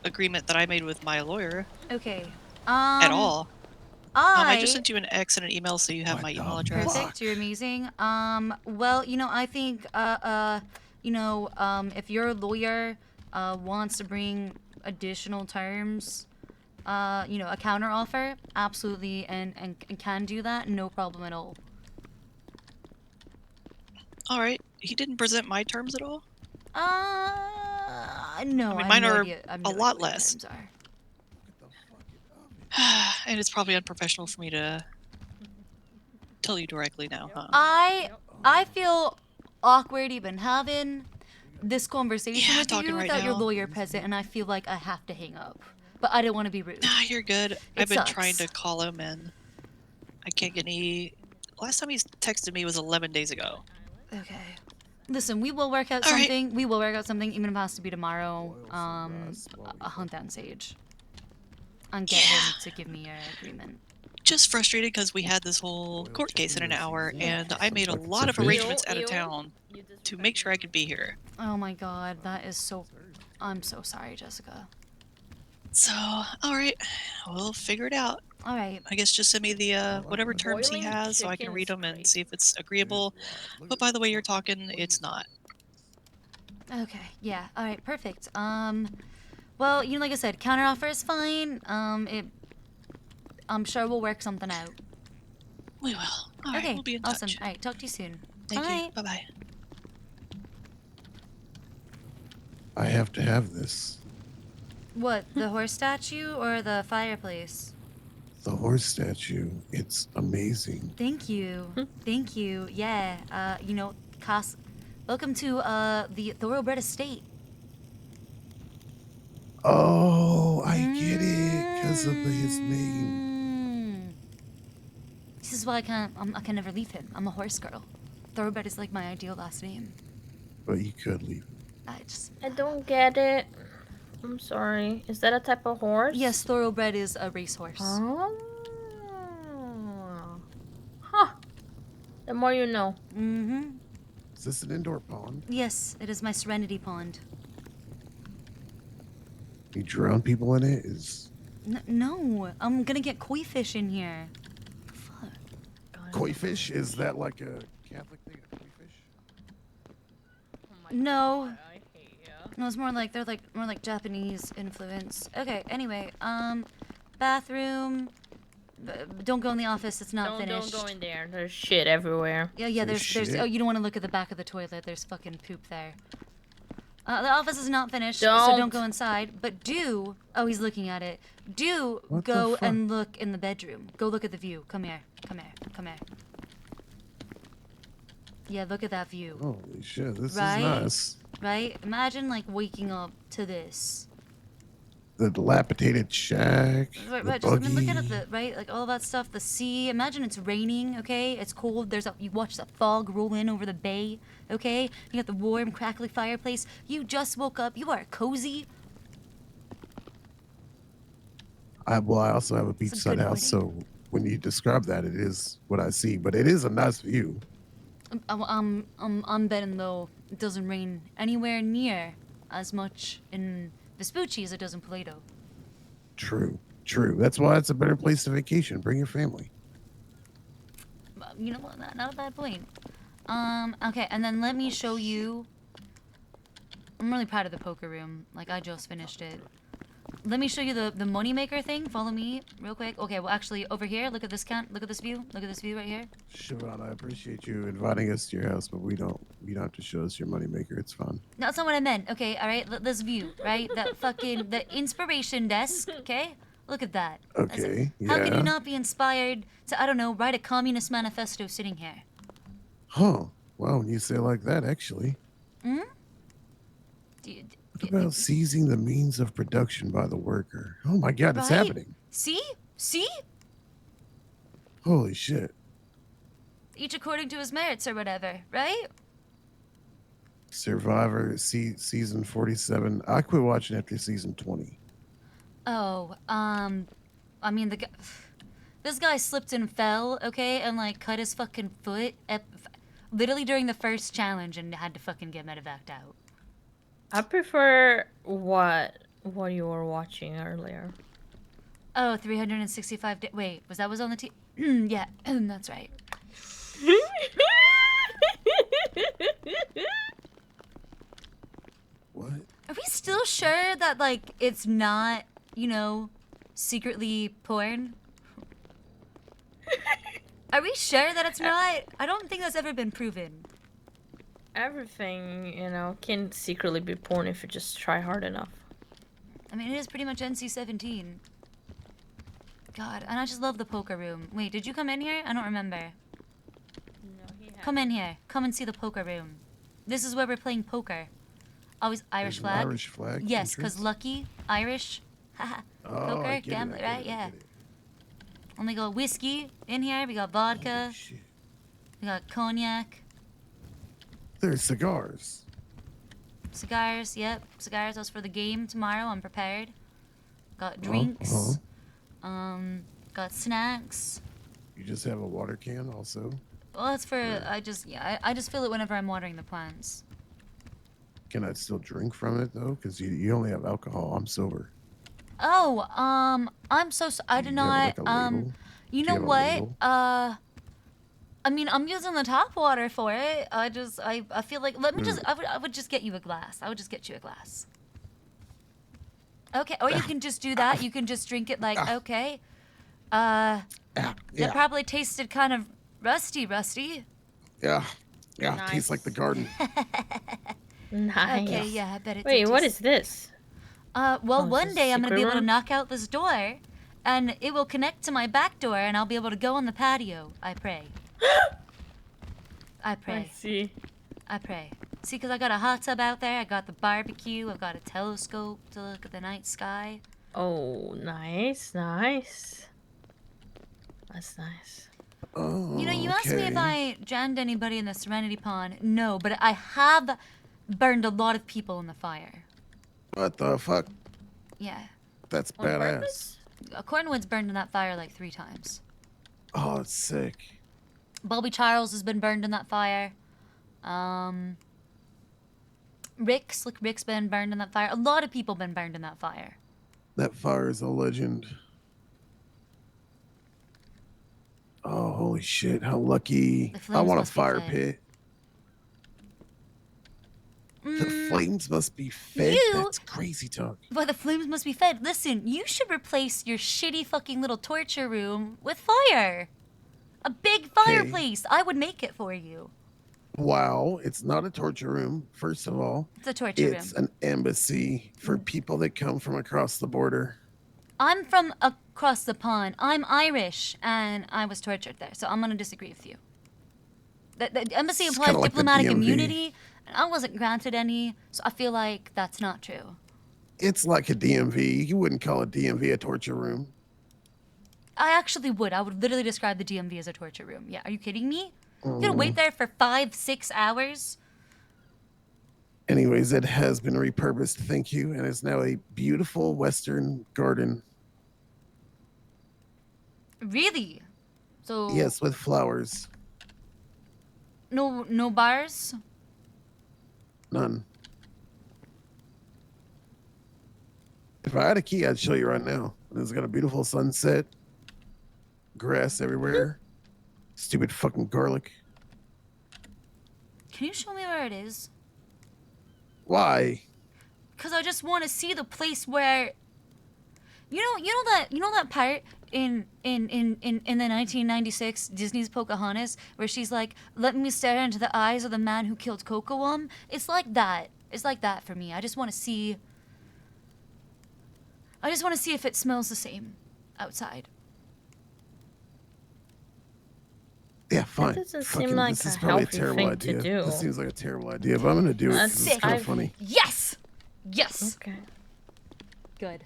agreement that I made with my lawyer. Okay. At all. I just I sent you an X and an email so you have my email address. Perfect. You're amazing. Well, I think, if your lawyer wants to bring additional terms, a counter offer, absolutely, and can do that, no problem at all. All right. He didn't present my terms at all? No, I mean, have mine no are idea. I have a no idea lot what your less. terms are. And it's probably unprofessional for me to tell you directly now, huh? I feel awkward even having this conversation with talking you right without your now. lawyer present, and I feel like I have to hang up. But I didn't want to be rude. Nah, you're good. It I've been sucks. trying to call him and I can't get any... Last time he texted me was 11 days ago. Okay. Listen, we will work out All right. something. We will work out something, even if it has to be tomorrow. I'll hunt down Sage. And get him to give me your agreement. Just frustrated because we had this whole court case in an hour, and I made a lot of arrangements out of town to make sure I could be here. Oh my god, that is so... I'm so sorry, Jessica. So, alright, we'll figure it out. Alright. I guess just send me the, whatever terms he has so I can read them and see if it's agreeable. But by the way you're talking, it's not. Okay, yeah, alright, perfect. Well, like I said, counteroffer is fine. I'm sure we'll work something out. We will. Alright, Okay, we'll be in awesome. touch. Alright, talk to you soon. Thank Bye. you. Bye-bye. I have to have this. What, the horse statue or the fireplace? The horse statue. It's amazing. Thank you. Thank you. Yeah, welcome to, the Thoroughbred estate. Oh, I get it. Because of his name. This is why I can never leave him. I'm a horse girl. Thoroughbred is like my ideal last name. But you could leave. I don't get it. I'm sorry. Is that a type of horse? Yes, Thoroughbred is a racehorse. Oh. Huh. The more you know. Mm-hmm. Is this an indoor pond? Yes, it is my Serenity Pond. You drown people in it? No, I'm gonna get koi fish in here. Koi fish? Is that like a Catholic thing? Koi fish? No. No, it's more like more like Japanese influence. Okay, anyway, bathroom. Don't go in the office. It's not finished. Don't go in there. There's shit everywhere. Yeah. There's. Oh, you don't want to look at the back of the toilet. There's fucking poop there. The office is not finished, so don't go inside. But do. Oh, he's looking at it. Do go and look in the bedroom. Go look at the view. Come here. Come here. Come here. Yeah, look at that view. Holy shit, this is Right? nice. Right? Imagine like waking up to this. The dilapidated shack. Right, the just I mean, look buggy. at it, right? Like all that stuff. The sea. Imagine it's raining. Okay, it's cold. You watch the fog roll in over the bay. Okay, you got the warm, crackly fireplace. You just woke up. You are cozy. I also have a It's a beachside good house, so when you describe that, it is what I see. But it is a nice view. I'm betting though it doesn't rain anywhere near as much in Vespucci as it does in Plato. True. That's why it's a better place to vacation. Bring your family. You know what? Not a bad point. Okay, and then let me show you. I'm really proud of the poker room. Like, I just finished it. Let me show you the moneymaker thing. Follow me real quick. Okay, well, actually, over here, look at this look at this view. Look at this view right here. Siobhan, I appreciate you inviting us to your house, but you don't have to show us your moneymaker. It's fun. No, that's not what I meant. Okay, all right. This view, right? That fucking the inspiration desk. Okay, look at that. Okay, How could yeah. you not be inspired to, I don't know, write a communist manifesto sitting here? Huh. Well, when you say it like that, actually. Hmm. What about seizing the means of production by the worker? Oh my god, it's Right? happening. See? Holy shit. Each according to his merits or whatever, right? Survivor season 47. I quit watching after season 20. Oh, I mean, this guy slipped and fell, okay, and like cut his fucking foot literally during the first challenge and had to fucking get medevaced out. I prefer what you were watching earlier. Oh, 365 days. Wait, was on the yeah, that's right. What? Are we still sure that, like, it's not, you know, secretly porn? Are we sure that it's not? I don't think that's ever been proven. Everything, you know, can secretly be porn if you just try hard enough. I mean, it is pretty much NC-17. God, and I just love the poker room. Wait, did you come in here? I don't remember. No, he has. Come in here. Come and see the poker room. This is where we're playing poker. Always Irish There's an flag. Irish flag Yes, because entrance? lucky, Irish. Haha. Oh, I Poker, get it, gambler, I get right? it, I Yeah. get it. And we got whiskey in here. We got vodka. We got cognac. There's cigars. Cigars, yep. Cigars. That's for the game tomorrow. I'm prepared. Got Uh-huh, drinks. Got snacks. You just have a water can also? Well, that's for I just fill it whenever I'm watering the plants. Can I still drink from it though? Because you only have alcohol. I'm sober. Oh, I'm so I did you have, not like, a label? you Do know you have a what? label? I mean, I'm using the tap water for it. I feel like let me just I would just get you a glass. I would just get you a glass. Okay, or you can just do that. You can just drink it like okay. It yeah. probably tasted kind of rusty. Yeah. Yeah. Nice. Tastes like the garden. Nice. Okay, yeah, I bet it. Wait, did what taste- is this? Well, Oh, is one this day I'm gonna secret be able to room? knock out this door, and it will connect to my back door, and I'll be able to go on the patio. I pray. I pray. I see. I pray. See, because I got a hot tub out there, I got the barbecue, I've got a telescope to look at the night sky. Oh, nice, nice. That's nice. Oh, You know, you asked me if okay. I drowned anybody in the Serenity Pond. No, but I have burned a lot of people in the fire. What the fuck? Yeah. That's On badass. purpose? Cornwood's burned in that fire like 3 times. Oh, it's sick. Bobby Charles has been burned in that fire. Rick's been burned in that fire. A lot of people been burned in that fire. That fire is a legend. Oh, holy shit. How lucky. The I flames want a must be fire fed. pit. The flames must be fed? You- That's crazy talk. But the flames must be fed. Listen, you should replace your shitty fucking little torture room with fire. A big fireplace. I would make it for you. Wow, it's not a torture room, first of all. It's a torture room. It's an embassy for people that come from across the border. I'm from across the pond. I'm Irish, and I was tortured there, so I'm gonna disagree with you. The embassy It's implies kinda like the diplomatic DMV. immunity, and I wasn't granted any, so I feel like that's not true. It's like a DMV. You wouldn't call a DMV a torture room. I actually would. I would literally describe the DMV as a torture room. Yeah, are you kidding me? You gotta wait Mm. there for 5-6 hours? Anyways, it has been repurposed, thank you, and is now a beautiful Western garden. Really? So Yes, with flowers. no bars? None. If I had a key, I'd show you right now. It's got a beautiful sunset, grass everywhere, stupid fucking garlic. Can you show me where it is? Why? Cause I just want to see the place where. You know that part in the 1996 Disney's Pocahontas where she's like, "Let me stare into the eyes of the man who killed Kocoum." It's like that. It's like that for me. I just want to see. I just want to see if it smells the same outside. Yeah, fine. doesn't Fucking, seem like this is a probably a healthy terrible thing to idea. do. This seems like a terrible idea, but I'm gonna do it. 'cause Sick. It's kind of funny. Yes. Yes. Okay. Good.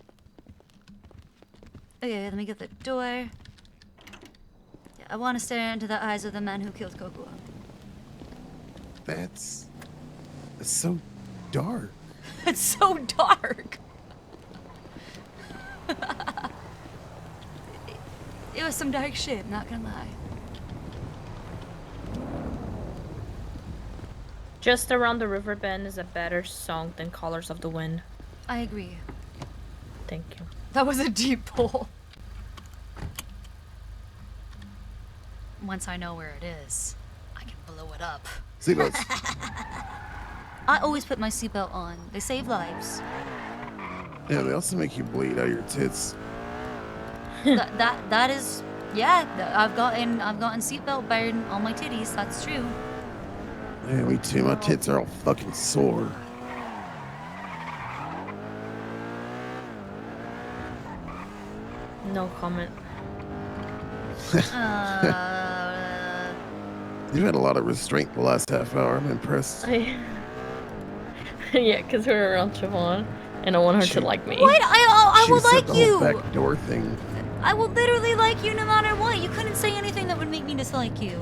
Okay, let me get the door. Yeah, I want to stare into the eyes of the man who killed Kocoum. That's so dark. It's so dark. It was some dark shit, not gonna lie. Just Around the River Bend is a better song than Colors of the Wind. I agree. Thank you. That was a deep pull. Once I know where it is, I can blow it up. Seatbelts. I always put my seatbelt on. They save lives. Yeah, they also make you bleed out your tits. that is, yeah. I've gotten seatbelt burn on my titties. That's true. Yeah, me too. My tits are all fucking sore. No comment. You've had a lot of restraint the last half hour. I'm impressed. Yeah, because we're around Siobhan, and I want her to like me. What? I She will said like the whole you. back door thing. I will literally like you no matter what. You couldn't say anything that would make me dislike you.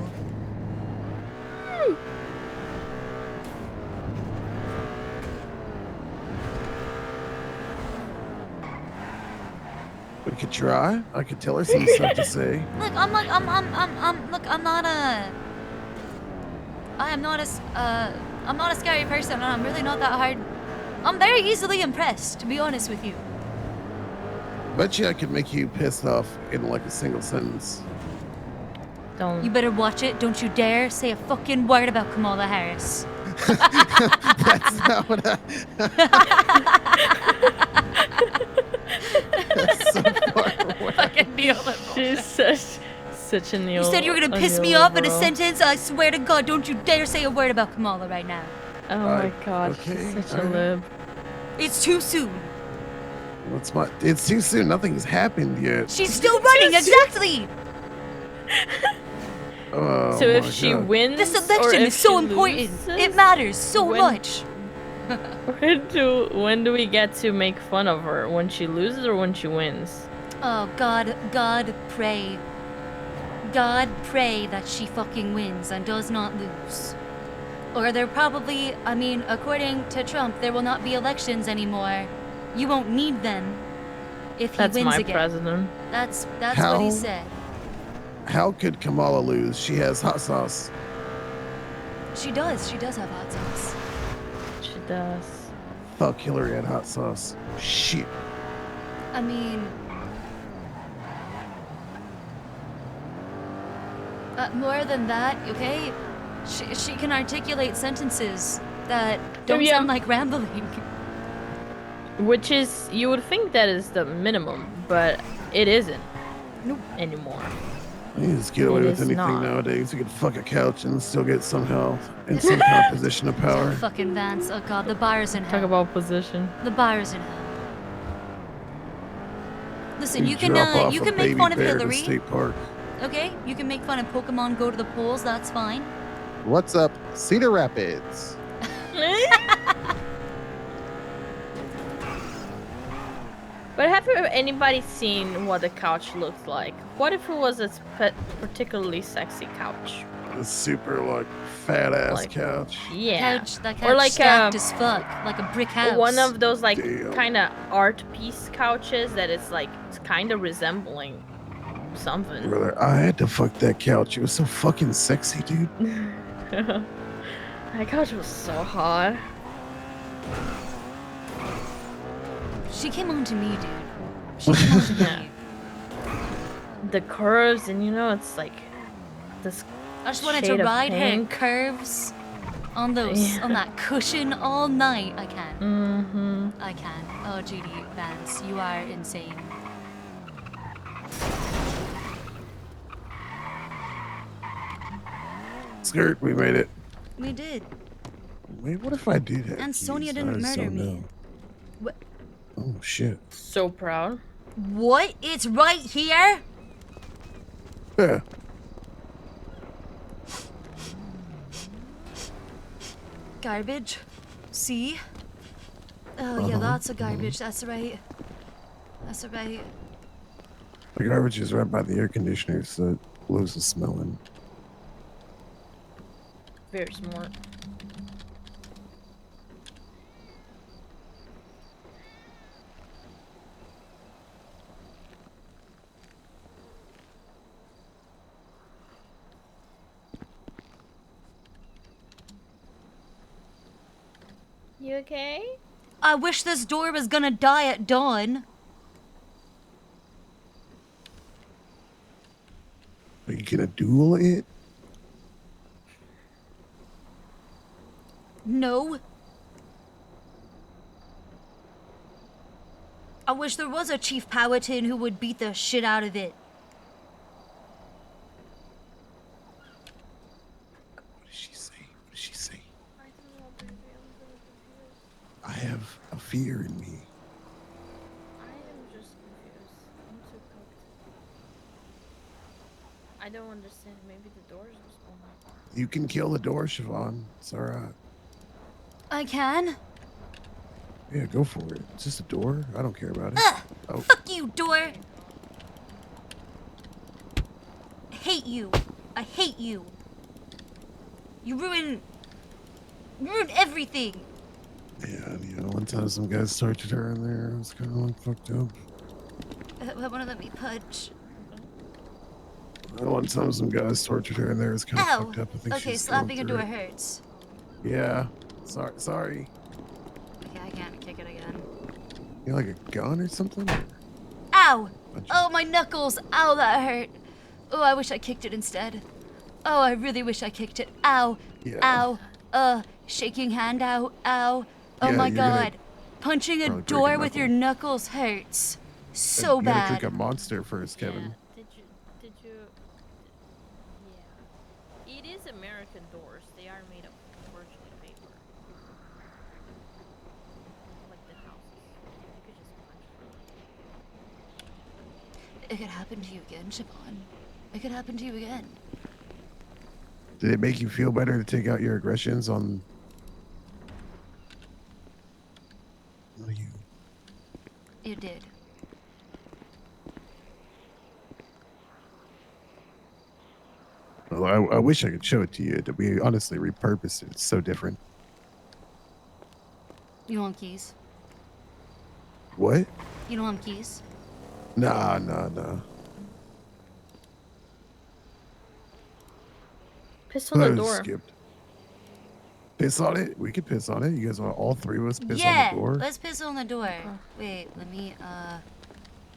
We could try. I could tell her some stuff to say. Look, I'm not a. I am not a. I'm not a scary person, and I'm really not that hard. I'm very easily impressed, to be honest with you. Bet you I could make you pissed off in like a single sentence. Don't. You better watch it. Don't you dare say a fucking word about Kamala Harris. That's not what I. That's so far away. Fucking Neil. She's such a Neil. You said you were gonna piss me off in a sentence. I swear to God, don't you dare say a word about Kamala right now. Oh my God, she's such a lib. It's too soon. It's too soon. Nothing's happened yet. She's still running, exactly. Oh, So if my she God. wins, This or election if is so she important. loses, It matters so when- much. When do we get to make fun of her? When she loses or when she wins? Oh God, God pray. God pray that she fucking wins and does not lose. Or there probably, I mean, according to Trump, there will not be elections anymore. You won't need them if he That's wins my again. president. That's what How? he said. How could Kamala lose? She has hot sauce. She does. She does have hot sauce. She does. Fuck, Hillary had hot sauce. Shit. I mean, more than that, okay? She can articulate sentences that don't yeah. sound like rambling. Which is, you would think that is the minimum, but it isn't. Nope. Anymore. You just get away It with is anything not. nowadays. You could fuck a couch and still get somehow in some kind of position of power. Fucking Vance. Oh God, the bar's in hell. Talk about position. The bar's in hell. Listen, you drop off you a can make baby fun of bear to Hillary. State Park. Okay, you can make fun of Pokemon Go to the polls. That's fine. What's up, Cedar Rapids? But have anybody seen what the couch looked like? What if it was a particularly sexy couch? A super like fat ass Like- couch. Yeah. That couch Or like stacked as fuck, like a brick house. one of those like Damn. kind of art piece couches that is like kind of resembling something. Brother, I had to fuck that couch. It was so fucking sexy, dude. That couch was so hot. She came on to me, dude. She came on to me. The curves, and you know, it's like this. I just wanted shade to of ride her pink. curves on those on that cushion all night. I can. Mm-hmm. I can. Oh, GD Vance, you are insane. Skirt, we made it. We did. Wait, what if I did have And Sonia keys? didn't I just murder don't me. know. What? Oh shit. So proud. What? It's right here? Yeah. Garbage. See? Oh, yeah, lots of garbage. That's right. That's right. The garbage is right by the air conditioner, so it loses smelling. Very smart. You okay? I wish this door was gonna die at dawn. Are you gonna duel it? No. I wish there was a Chief Powhatan who would beat the shit out of it. What did she say? What did she say? I have a fear in me. I am just confused. I'm too cooked. I don't understand. Maybe the doors was open. You can kill the door, Siobhan. It's alright. I can? Yeah, go for it. It's just a door. I don't care about it. Oh. Fuck you, door! I hate you. I hate you. You ruin everything. Yeah, one time some guys tortured her in there. It was kind of like fucked up. I wanna let me punch. One time some guys tortured her in there. It was kind of Ow! fucked up. I think Okay, she's slapping a going door through it. hurts. Yeah. Sorry. Okay, I can't kick it again. You like a gun or something? Ow! Oh, my knuckles! Ow, that hurt. Oh, I wish I kicked it instead. Oh, I really wish I kicked it. Ow! Yeah. Ow! Shaking hand out. Ow! Oh Yeah, my you're gonna god! Punching a probably break a door with knuckle. your knuckles hurts. So You gotta bad. cook a monster first, Kevin. Did you? Yeah. It is American doors. They are made of virtually paper. Like the houses. You could just punch It could happen to you again, Siobhan. It could happen to you again. Did it make you feel better to take out your aggressions on? It did. Well, I wish I could show it to you. That we honestly repurposed it. It's so different. You want keys? What? You don't want keys? Nah. Piss on the That was door. Skipped. Piss on it? We could piss on it. You guys want all three of us piss Yeah, on the door? let's piss on the door. Wait, let me,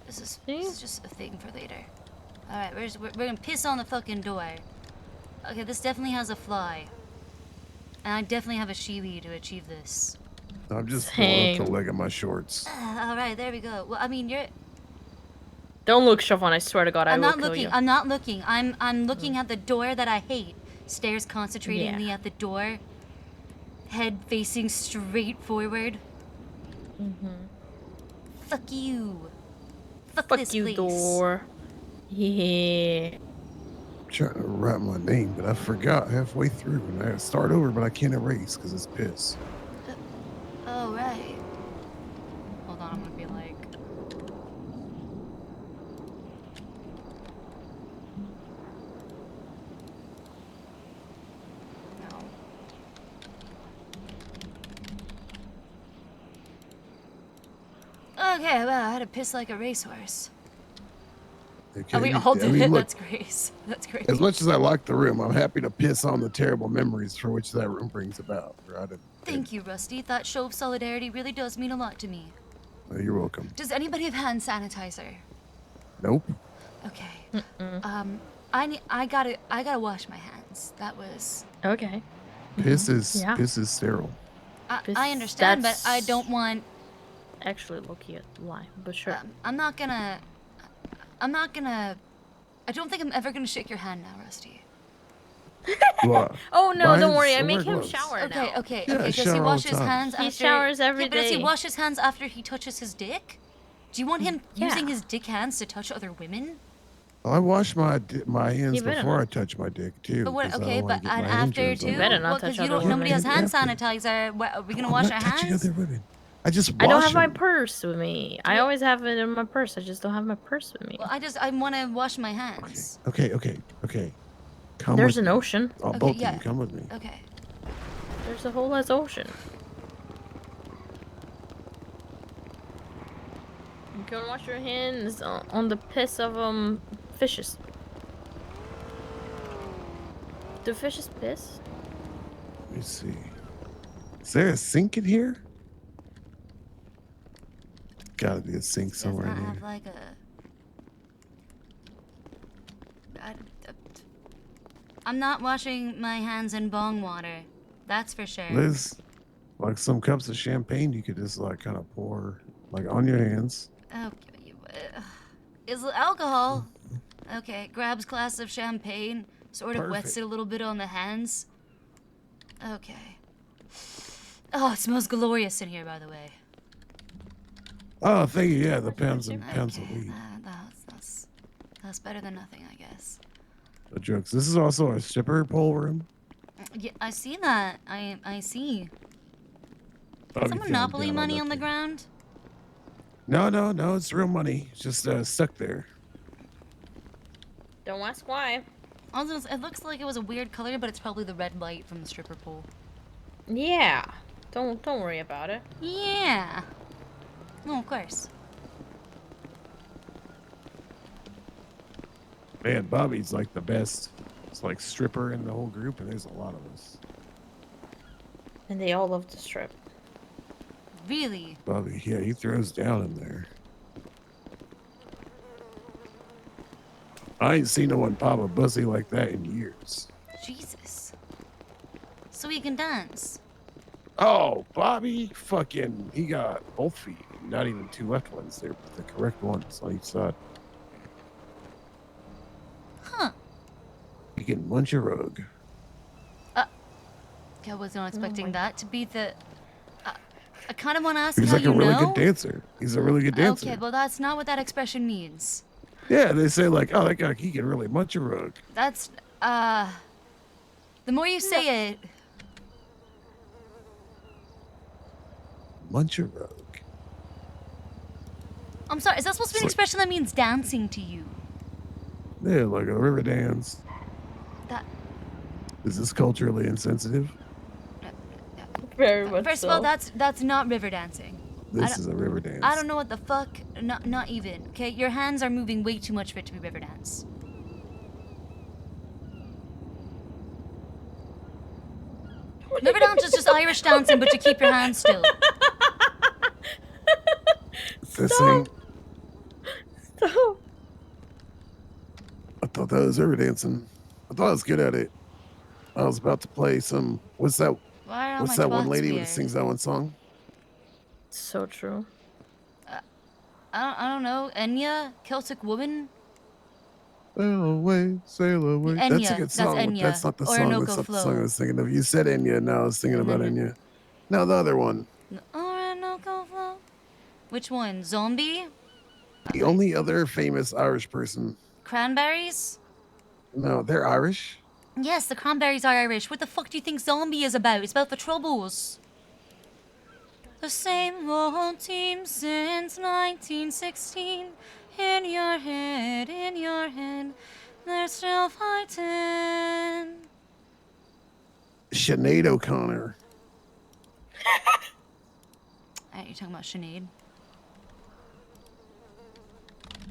this is just a thing for later. Alright, we're gonna piss on the fucking door. Okay, this definitely has a fly. And I definitely have a shiwi to achieve this. I'm just pulling up the leg of my shorts. Alright, there we go. Well, I mean, you're... Don't look, Siobhan. I swear to God, I I'm will not kill looking. you. I'm not looking. I'm looking at the door that I hate. Stares concentratingly at the door. Head facing straight forward. Fuck you. Fuck this you, place. door. Yeah. I'm trying to write my name, but I forgot halfway through. And I gotta start over, but I can't erase because it's piss. Oh, right. Hold on, I'm gonna be like... Okay, well, I had to piss like a racehorse. Okay, Oh, we you- all I did mean, it. look, That's great. That's great. As much as I like the room, I'm happy to piss on the terrible memories for which that room brings about. Right? Thank you, Rusty. That show of solidarity really does mean a lot to me. You're welcome. Does anybody have hand sanitizer? Nope. Okay. I gotta wash my hands. That was... Okay. Piss is Yeah. piss is sterile. I understand, but I don't want... Actually, low-key a lie, but sure. I'm not gonna... I don't think I'm ever gonna shake your hand now, Rusty. What? Oh no, Mine don't is worry. I so make wear him gloves. shower Okay, now. okay, Yeah, I okay. Does he shower all wash the his time. hands He after... showers every yeah, but does he day. wash his hands after he touches his dick? Do you want him Yeah. using his dick hands to touch other women? I wash my hands You better before not. I touch my dick too. But what? 'cause I Okay, don't wanna but get and my hand after germs on too? it. better not Well, touch 'cause you other don't. Nobody has women. hand After. sanitizer. What, are we gonna I'm wash not our touching hands? other women. I just I don't wash have my them. purse with me. I always have it in my purse. I just don't have my purse with me. Well, I want to wash my hands. Okay. Come There's with an me. ocean. Oh, Okay, both yeah. of you, come with me. Okay. There's a whole ass ocean. You can wash your hands on the piss of fishes. Do fishes piss? Let me see. Is there a sink in here? Gotta be a sink somewhere Does in not have here. like I'm not washing my hands in bong water. That's for sure. There's like some cups of champagne you could just like kind of pour like on your hands. Okay. Is it alcohol? Okay. Grabs glass of champagne. Sort of wets Perfect. it a little bit on the hands. Okay. Oh, it smells glorious in here, by the way. Oh, thank you. Yeah, the pounds of weed. That's better than nothing, I guess. The drugs. This is also a stripper pole room. Yeah, I see that. I see. I'll Some be feeling Monopoly down on money that on the thing. ground? No, it's real money. It's just stuck there. Don't ask why. Also, it looks like it was a weird color, but it's probably the red light from the stripper pole. Yeah. Don't worry about it. Yeah. No, of course. Man, Bobby's like the best. It's like stripper in the whole group, and there's a lot of us. And they all love to strip. Really? Bobby, yeah, he throws down in there. I ain't seen no one pop a pussy like that in years. Jesus. So he can dance. Oh, Bobby, fucking, he got both feet. Not even two left ones. They're the correct ones on each side. Huh. He can munch a rug. I was not expecting that to be the... I kind of want to ask He's how like you a really know. good dancer. He's a really good dancer. Okay, well that's not what that expression means. Yeah, they say like, oh, that guy, he can really munch a rug. That's, the more you say it... Munch a rug. I'm sorry, is that supposed to be an expression that means dancing to you? Yeah, like a river dance. That... Is this culturally insensitive? Very much First of all, that's not river dancing. This is a river dance. I don't know what the fuck. Not even. Okay, your hands are moving way too much for it to be river dance. River dance is just Irish dancing, but you keep your hands still. This thing. Stop. I thought that was river dancing. I thought I was good at it. I was about to play some. What's that? Why are What's my that one spots lady weird? that sings that one song? So true. I don't know. Enya, Celtic woman. Sail away, sail away. That's a Enya, good song. that's Enya. That's not the song. Orinoco That's not the Flow. song I was thinking of. You said Enya. Now I was thinking about Enya. No, the other one. Orinoco Flow. Which one? Zombie? The only other famous Irish person. Cranberries? No, they're Irish. Yes, the Cranberries are Irish. What the fuck do you think Zombie is about? It's about the Troubles. The same old team since 1916. In your head, they're still fighting. Sinead O'Connor. You're talking about Sinead?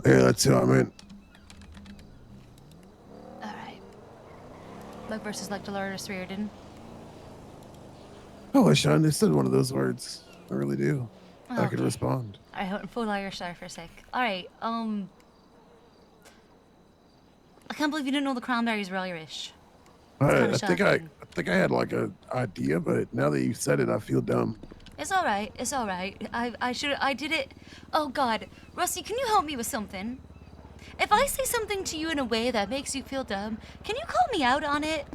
Yeah, that's who I meant. Alright. Luck versus luck, Dolores Riordan. I wish I understood one of those words. I really do. I could Okay. respond. I went full Irish there for a sec. Alright, I can't believe you didn't know the Cranberries were Irish. I think I had like a idea, but now that you said it, I feel dumb. It's alright, it's alright. I did it. Oh god. Rusty, can you help me with something? If I say something to you in a way that makes you feel dumb, can you call me out on it?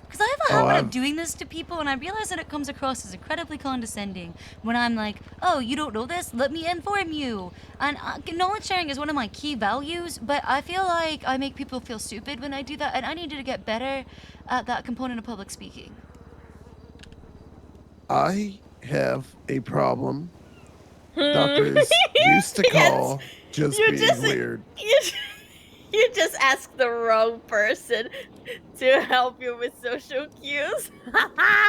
Because I have a habit of doing this to people, and I realize that it comes across as incredibly condescending when I'm like, oh, you don't know this? Let me inform you. And knowledge sharing is one of my key values, but I feel like I make people feel stupid when I do that, and I need to get better at that component of public speaking. I have a problem. Doctors used to call just being weird. You just asked the wrong person to help you with social cues.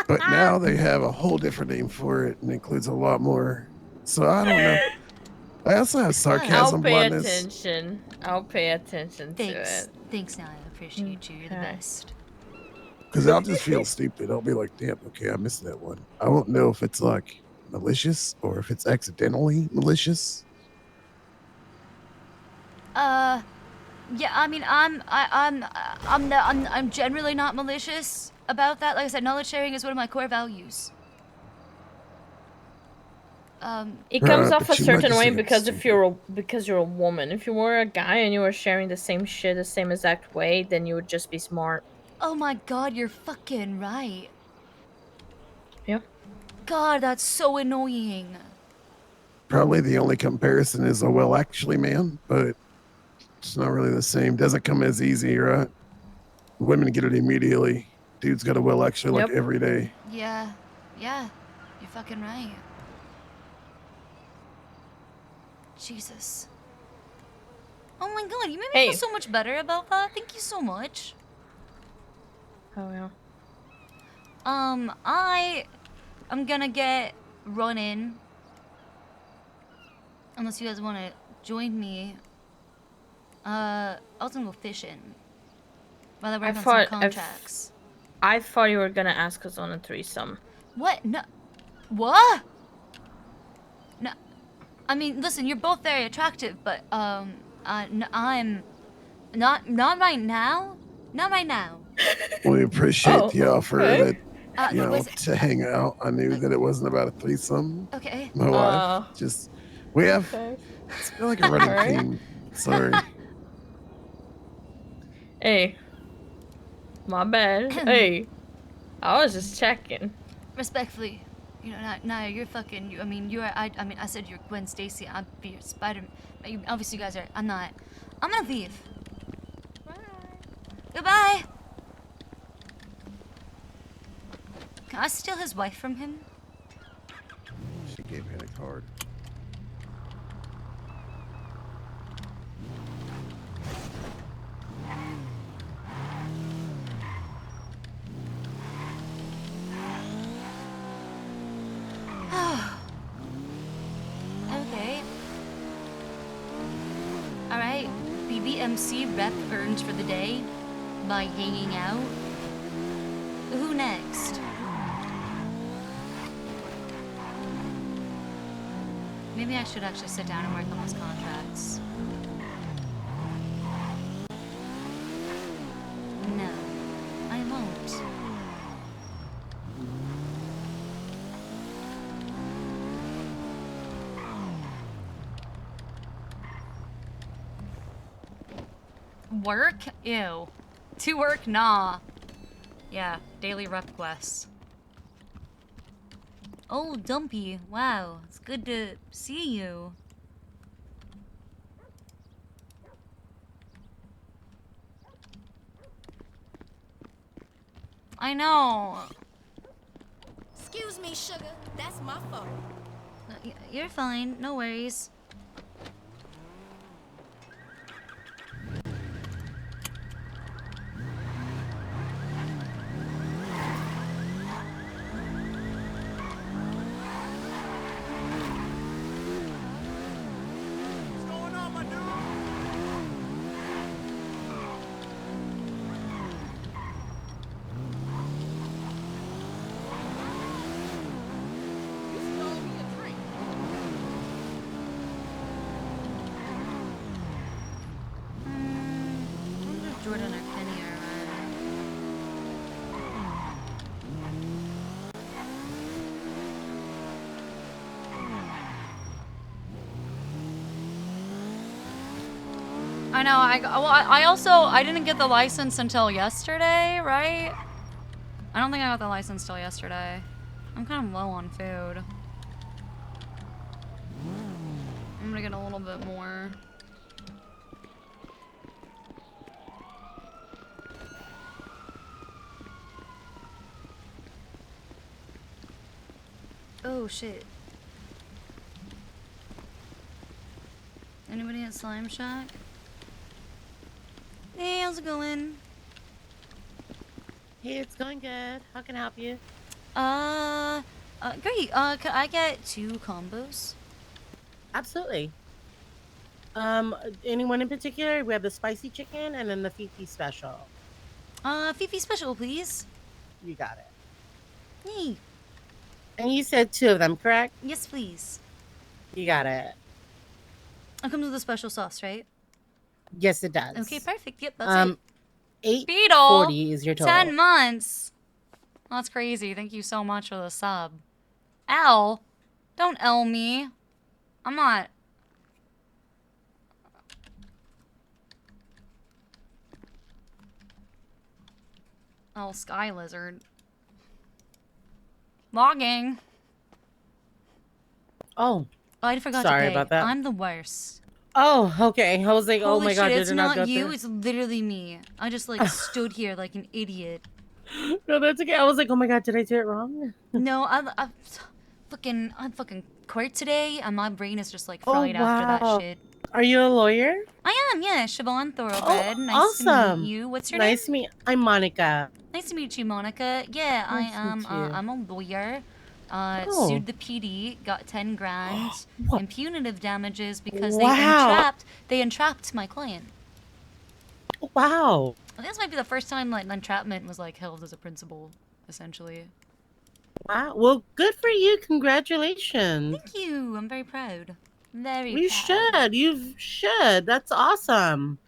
But now they have a whole different name for it and includes a lot more. So I don't know. I also have sarcasm I'll pay bluntness. attention. I'll pay attention to it. Thanks, Naya. I appreciate you. You're the best. Because I'll just feel stupid. I'll be like, damn, okay, I missed that one. I won't know if it's like malicious or if it's accidentally malicious. Yeah, I mean, I'm generally not malicious about that. Like I said, knowledge sharing is one of my core values. It comes off a but you might certain just way think it's because because you're a woman. If you were a guy and you were sharing the same shit the same exact way, then you would just be smart. Oh my god, you're fucking right. Yeah. God, that's so annoying. Probably the only comparison is, oh, well, actually, man, but it's not really the same. Doesn't come as easy, right? Women get it immediately. Dudes got a well, actually, like every day. Yeah, yeah, you're fucking right. Jesus. Oh my god, you made me feel so much better about that. Thank you so much. Oh yeah. I'm gonna get running. Unless you guys want to join me. I was gonna go fishing. While I work on some contracts. I thought you were gonna ask us on a threesome. What? No. What? No. I mean, listen, you're both very attractive, but I'm not right now. Not right now. We appreciate the offer okay. that, to hang out. I knew that it wasn't about a threesome. Okay. My wife. Just, we have, it's been like a running Alright. theme. Sorry. Hey. My bad. Hey. I was just checking. Respectfully, Naya, you're fucking. I mean, I said you're Gwen Stacy. I'd be your Spider. Obviously, you guys are. I'm not. I'm gonna leave. Bye. Goodbye. Can I steal his wife from him? She gave me a card. Okay. Alright. BBMC rep earned for the day by hanging out. Who next? Maybe I should actually sit down and work on those contracts. No, I won't. Work? Ew. To work? Nah. Yeah, daily rep quests. Oh, Dumpy. Wow, it's good to see you. I know. Excuse me, sugar. That's my fault. You're fine. No worries. What's going on, my dude? You stole me a drink. I wonder if Jordan or Kenny are around. I know. I didn't get the license until yesterday, right? I don't think I got the license till yesterday. I'm kind of low on food. I'm gonna get a little bit more. Oh shit. Anybody at Slime Shack? Hey, how's it going? Hey, it's going good. How can I help you? Great. Could I get 2 combos? Absolutely. Anyone in particular? We have the spicy chicken and then the Fifi special. Fifi special, please. You got it. Hey. And you said 2 of them, correct? Yes, please. You got it. It comes with a special sauce, right? Yes, it does. Okay, perfect. Yep, that's it. Beetle. Beetle. 40 is your total. 10 months. That's crazy. Thank you so much for the sub. L. Don't L me. I'm not. Oh, Sky Lizard. Logging. Oh. I forgot Sorry to pay. about that. I'm the worst. Oh, okay. I was like, oh Holy my god, shit, did it's it not not go you. through? It's literally me. I just like stood here like an idiot. No, that's okay. I was like, oh my god, did I do it wrong? No, I'm fucking quit today, and my brain is just like Oh, fried after that wow. shit. Are you a lawyer? I am, yeah. Siobhan Thoroughbred. Nice awesome. to meet you. What's your Nice to name? meet. I'm Monica. Nice to meet you, Monica. Yeah, I Nice to am. meet you. I'm a lawyer. Oh. Sued the PD, got 10 grand in punitive damages because Wow. they entrapped my client. Wow. I think this might be the first time like entrapment was like held as a principle, essentially. Wow. Well, good for you. Congratulations. Thank you. I'm very proud. Very You proud. should. You should. That's awesome.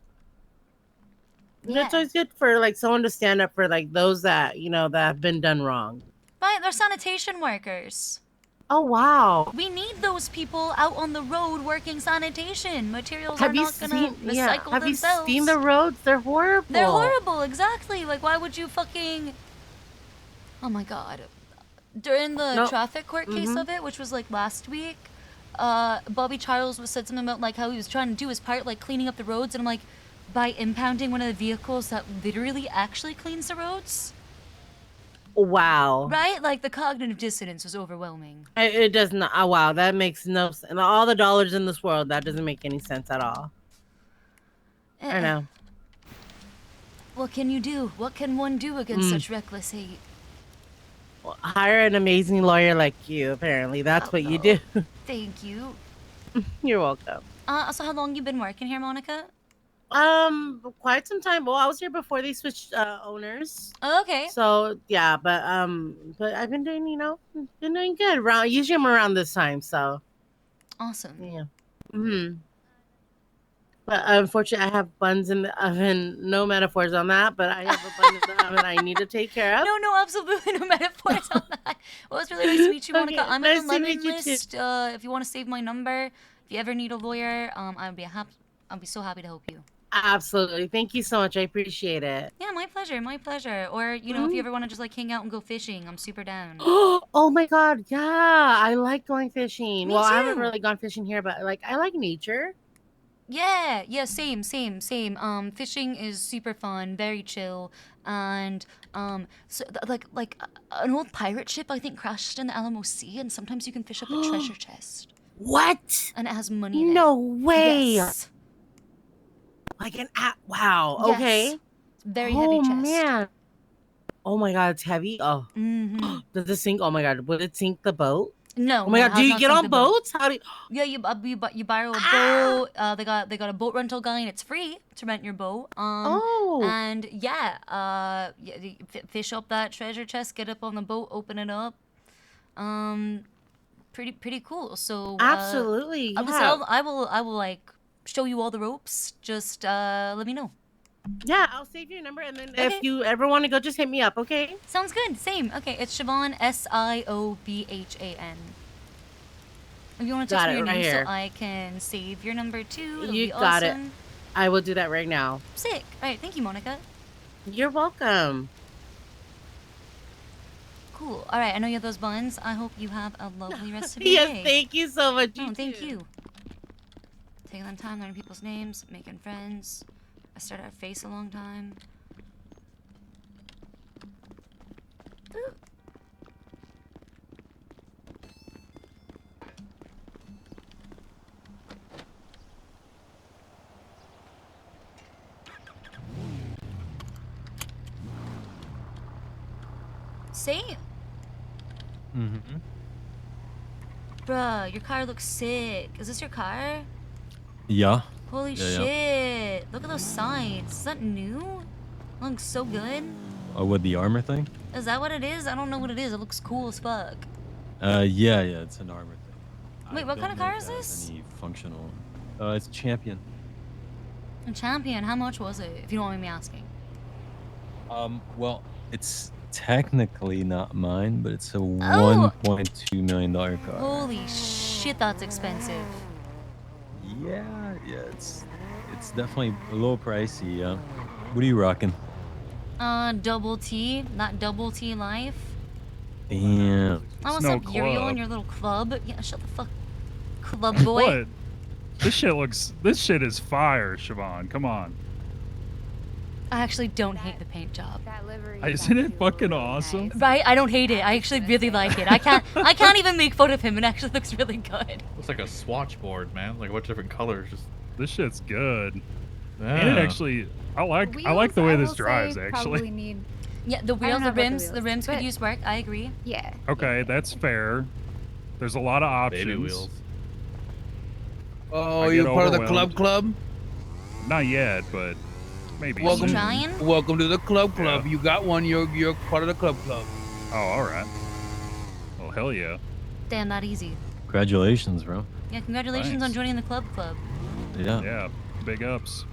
Yeah. It's always good for like someone to stand up for like those that that have been done wrong. Right, they're sanitation workers. Oh wow. We need those people out on the road working sanitation. Materials are Have you not gonna seen? recycle Yeah. Have themselves. you seen the roads? They're horrible. They're horrible, exactly. Like, why would you fucking... Oh my god. During the traffic court case of it, which was like last week, Bobby Charles said something about like how he was trying to do his part, like cleaning up the roads, and I'm like, by impounding one of the vehicles that literally actually cleans the roads? Wow. Right? Like, the cognitive dissonance was overwhelming. It does not. Oh, wow. That makes no sense. And all the dollars in this world, that doesn't make any sense at all. I know. What can you do? What can one do against such reckless hate? Well, hire an amazing lawyer like you, apparently. That's what you do. Thank you. You're welcome. So how long you been working here, Monica? Quite some time. Well, I was here before they switched owners. Oh, okay. So yeah, but I've been doing, been doing good. Usually I'm around this time, so. Awesome. Yeah. But unfortunately, I have buns in the oven. No metaphors on that, but I have a bun in the oven I need to take care of. No, absolutely no metaphors on that. Well, it's really nice to meet you, Monica. Okay, I'm nice on the to Lemon meet you too. list. If you want to save my number, if you ever need a lawyer, I'll be so happy to help you. Absolutely. Thank you so much. I appreciate it. Yeah, my pleasure, my pleasure. Or, if you ever want to just like hang out and go fishing, I'm super down. Oh my god, yeah. I like going fishing. Me Well, I haven't too. really gone fishing here, but like I like nature. Yeah, same. Fishing is super fun, very chill, and like an old pirate ship I think crashed in the Alamo Sea, and sometimes you can fish up a treasure chest. What? And it has money in it. No way. Yes. Like an app. Wow. Yes. Okay. It's very heavy chest. Oh man. Oh my god, it's heavy. Oh. Mm-hmm. Does it sink? Oh my god, would it sink the boat? No. Oh my no, god, do you get on boats? How do you... Yeah, you borrow a boat. They got a boat rental guy, and it's free to rent your boat. And yeah, you fish up that treasure chest, get up on the boat, open it up. Pretty cool. So Absolutely. Yeah. listen, I will like show you all the ropes. Just let me know. Yeah, I'll save your number, and then if you ever want to go, just hit me up, okay? Sounds good. Same. Okay, it's Siobhan, Siobhan. If you want to text Got me it your right name here. so I can save your number too, it'll You be got it. awesome. I will do that right now. Sick. All right, thank you, Monica. You're welcome. Cool. All right, I know you have those buns. I hope you have a lovely rest of your day. Yes, thank you so much. Oh, thank you. Taking that time, learning people's names, making friends. I started at Face a long time. Ooh. See? Mm-hmm. Bruh, your car looks sick. Is this your car? Yeah. Holy Yeah, shit. Look at those sides. Is that new? Looks so good. Oh, with the armor thing? Is that what it is? I don't know what it is. It looks cool as fuck. Yeah, it's an armor thing. Wait, what kind of don't know car if is it has this? Any functional? It's Champion. A Champion. How much was it, if you don't mind me asking? Well, it's technically not mine, but it's a Oh! $1.2 million car. Holy shit, that's expensive. Yeah, it's definitely a little pricey. Yeah. What are you rocking? Double T, not Double T life. Damn. Oh, what's no up, Uriel, club. and your little club? Yeah, shut the fuck, club boy. What? This shit is fire, Siobhan. Come on. I actually don't hate the paint job. Isn't it fucking awesome? Right? I don't hate it. I actually really like it. I can't even make fun of him. It actually looks really good. Looks like a swatch board, man. Like a bunch of different colors. Just this shit's good. Yeah. And it actually, I like the way this drives. Actually. Need... Yeah, the wheels, the rims could use work. I agree. Yeah. Okay, that's fair. There's a lot of options. Baby wheels. Oh, I you get part of the overwhelmed. club? Not yet, but maybe. Welcome, trying? welcome to the club. Yeah. You got one. You're part of the club. Oh, all right. Well, hell yeah. Damn, not easy. Congratulations, bro. Yeah, congratulations Thanks. on joining the club. Yeah. Yeah, big ups.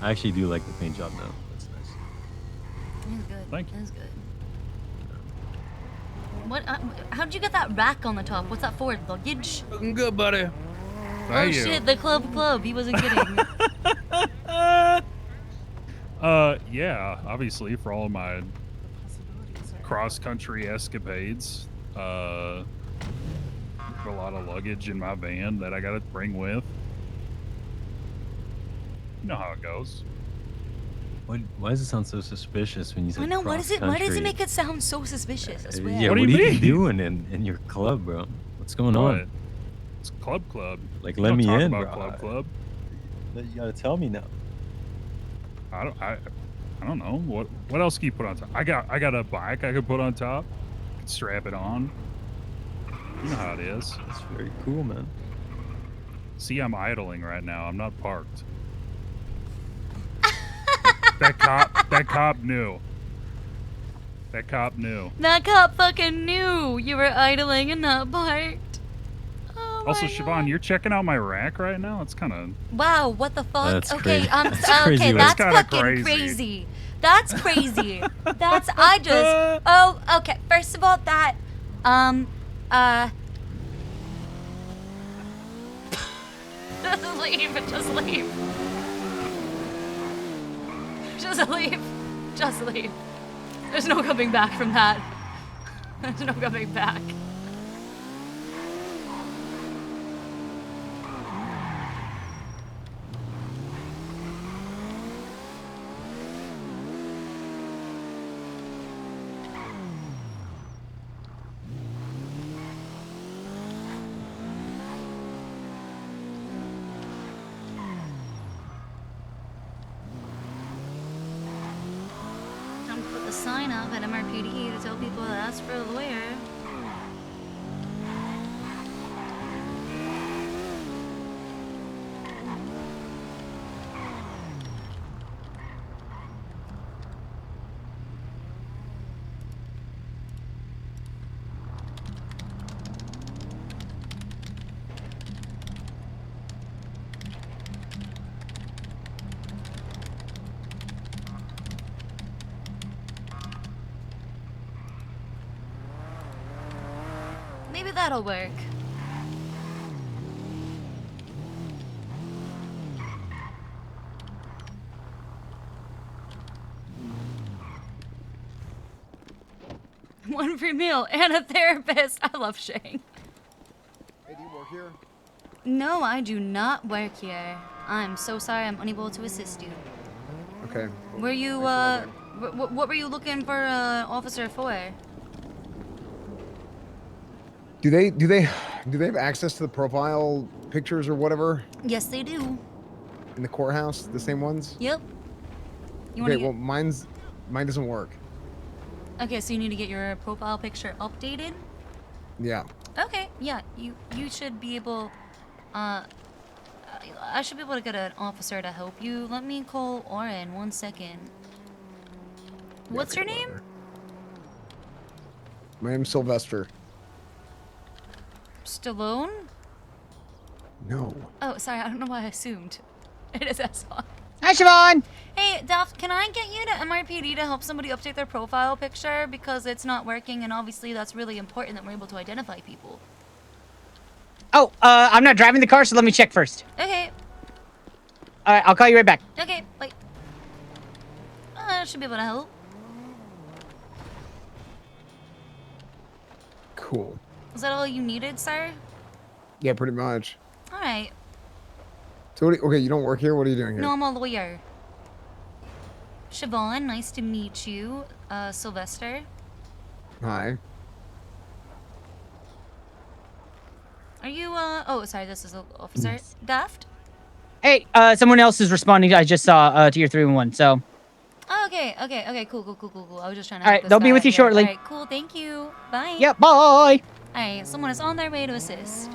I actually do like the paint job now. That's nice. That's good. Thank you. That's good. What? How'd you get that rack on the top? What's that for? Luggage? Looking good, buddy. Oh shit, the club. He wasn't kidding. Yeah, obviously for all of my cross-country escapades, a lot of luggage in my van that I gotta bring with. You know how it goes. Why does it sound so suspicious when you say I know. Why does it cross-country? make it sound so suspicious? I swear. Yeah, what are you doing in your club, bro? What's going on? It's club. Like, You let don't me talk in, about bro. club. You gotta tell me now. I don't know. What else can you put on top? I got a bike I could put on top. Could strap it on. You know how it is. That's very cool, man. See, I'm idling right now. I'm not parked. That cop knew. That cop knew. That cop fucking knew you were idling and not parked. Also, Siobhan, you're checking out my rack right now? It's kind of... Wow, what the fuck? That's okay, crazy. That's crazy. okay, That's that's kinda fucking crazy. crazy. That's crazy. Okay, first of all, that, just leave, just leave. Just leave. Just leave. There's no coming back from that. There's no coming back. Don't put the sign up at MRPD to tell people to ask for a lawyer. Maybe that'll work. One free meal and a therapist. I love Shane. Hey, do you work here? No, I do not work here. I'm so sorry I'm unable to assist you. Okay. Were you, what were you looking for an officer for? Do they have access to the profile pictures or whatever Yes, they do. in the courthouse? The same ones? Yep. You Okay, wanna well mine doesn't work. Okay, so you need to get your profile picture updated? Yeah. Okay, yeah, you should be able, I should be able to get an officer to help you. Let me call Oren, 1 second. What's your name? My name's Sylvester. Stallone? No. Oh, sorry. I don't know why I assumed. It is S1. Hi, Siobhan. Hey, Daft, can I get you to MRPD to help somebody update their profile picture? Because it's not working, and obviously that's really important that we're able to identify people. Oh, I'm not driving the car, so let me check first. Okay. All right, I'll call you right back. Okay, bye. I should be able to help. Cool. Is that all you needed, sir? Yeah, pretty much. All right. So, okay, you don't work here? What are you doing here? No, I'm a lawyer. Siobhan, nice to meet you. Sylvester. Hi. Are you, oh, sorry, this is an officer. Daft? Hey, someone else is responding. I just saw to your 311. So. Oh, okay, cool. I was just trying to All help right, this they'll be guy with you here. shortly. All right, cool, thank you. Bye. Yep, bye. All right, someone is on their way to assist.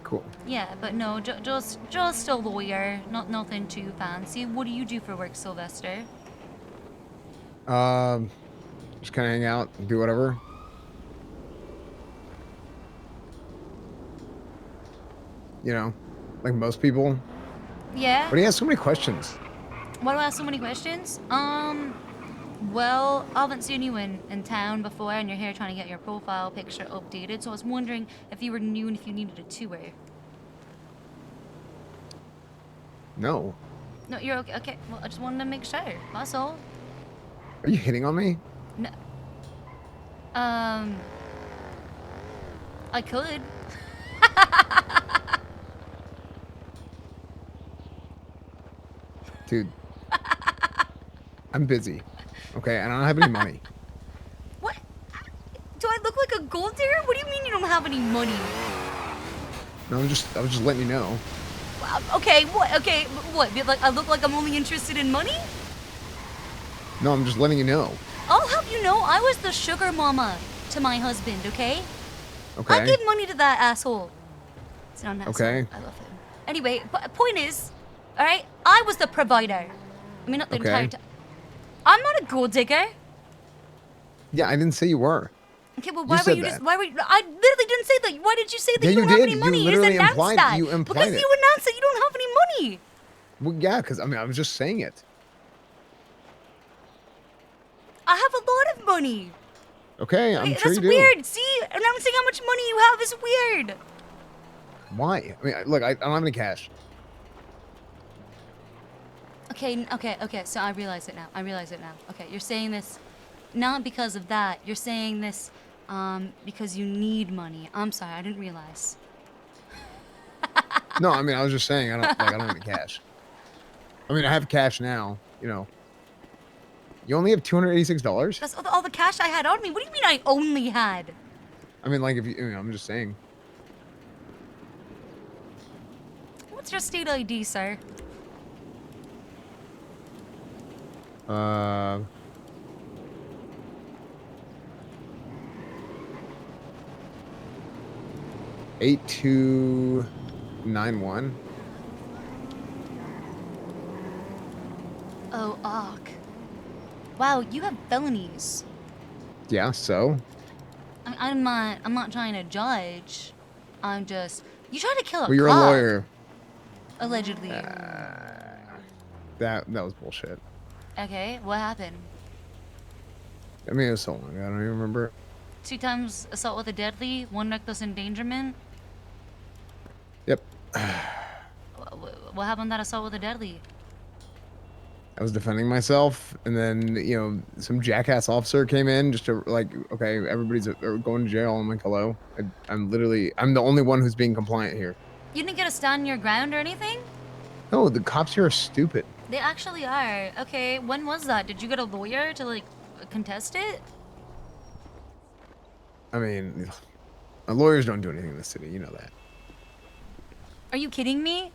Cool. Yeah, but no, just a lawyer. Nothing too fancy. What do you do for work, Sylvester? Just kind of hang out, do whatever. You know, like most people. Yeah? Why do you ask so many questions? Why do I ask so many questions? Well, I haven't seen you in town before, and you're here trying to get your profile picture updated, so I was wondering if you were new and if you needed a tour. No. No, you're okay. Okay, well, I just wanted to make sure. That's all. Are you hitting on me? No. I could. Dude. I'm busy. Okay, and I don't have any money. What? Do I look like a gold digger? What do you mean you don't have any money? No, I was just letting you know. Okay, what? Okay, what? Like, I look like I'm only interested in money? No, I'm just letting you know. I'll have you know, I was the sugar mama to my husband, okay? Okay. I gave money to that asshole. It's not an asshole. Okay. I love him. Anyway, point is, alright, I was the provider. I mean, not the entire time. I'm not a gold digger. Yeah, I didn't say you were. Okay, well, why were you just, why were you, I literally didn't say that. Why did you say that Yeah, you don't you have did. any money? You literally just implied- announced that. you implied because it. you announced that you don't have any money. Well, yeah, because I mean, I was just saying it. I have a lot of money. Okay, I'm sure That's you do. weird. See, announcing how much money you have is weird. Why? I mean, look, I don't have any cash. Okay, so I realize it now. Okay, you're saying this not because of that. You're saying this because you need money. I'm sorry, I didn't realize. No, I mean, I was just saying, I don't have any cash. I mean, I have cash now, you know. You only have $286? That's all the cash I had on me. What do you mean I only had? I mean, like, if you, I'm just saying. What's your state ID, sir? Uh... 8291. Oh, Ark. Wow, you have felonies. Yeah, so? I'm not trying to judge. I'm just, you tried to kill a Well, you're a cop. lawyer. Allegedly. That was bullshit. Okay, what happened? I mean, it was so long ago, I don't even remember. 2 times assault with a deadly, 1 reckless endangerment. Yep. What happened to that assault with a deadly? I was defending myself, and then, you know, some jackass officer came in just to, like, okay, everybody's going to jail. I'm like, hello? I'm the only one who's being compliant here. You didn't get to stand your ground or anything? No, the cops here are stupid. They actually are. Okay, when was that? Did you get a lawyer to, like, contest it? I mean, lawyers don't do anything in this city, you know that. Are you kidding me?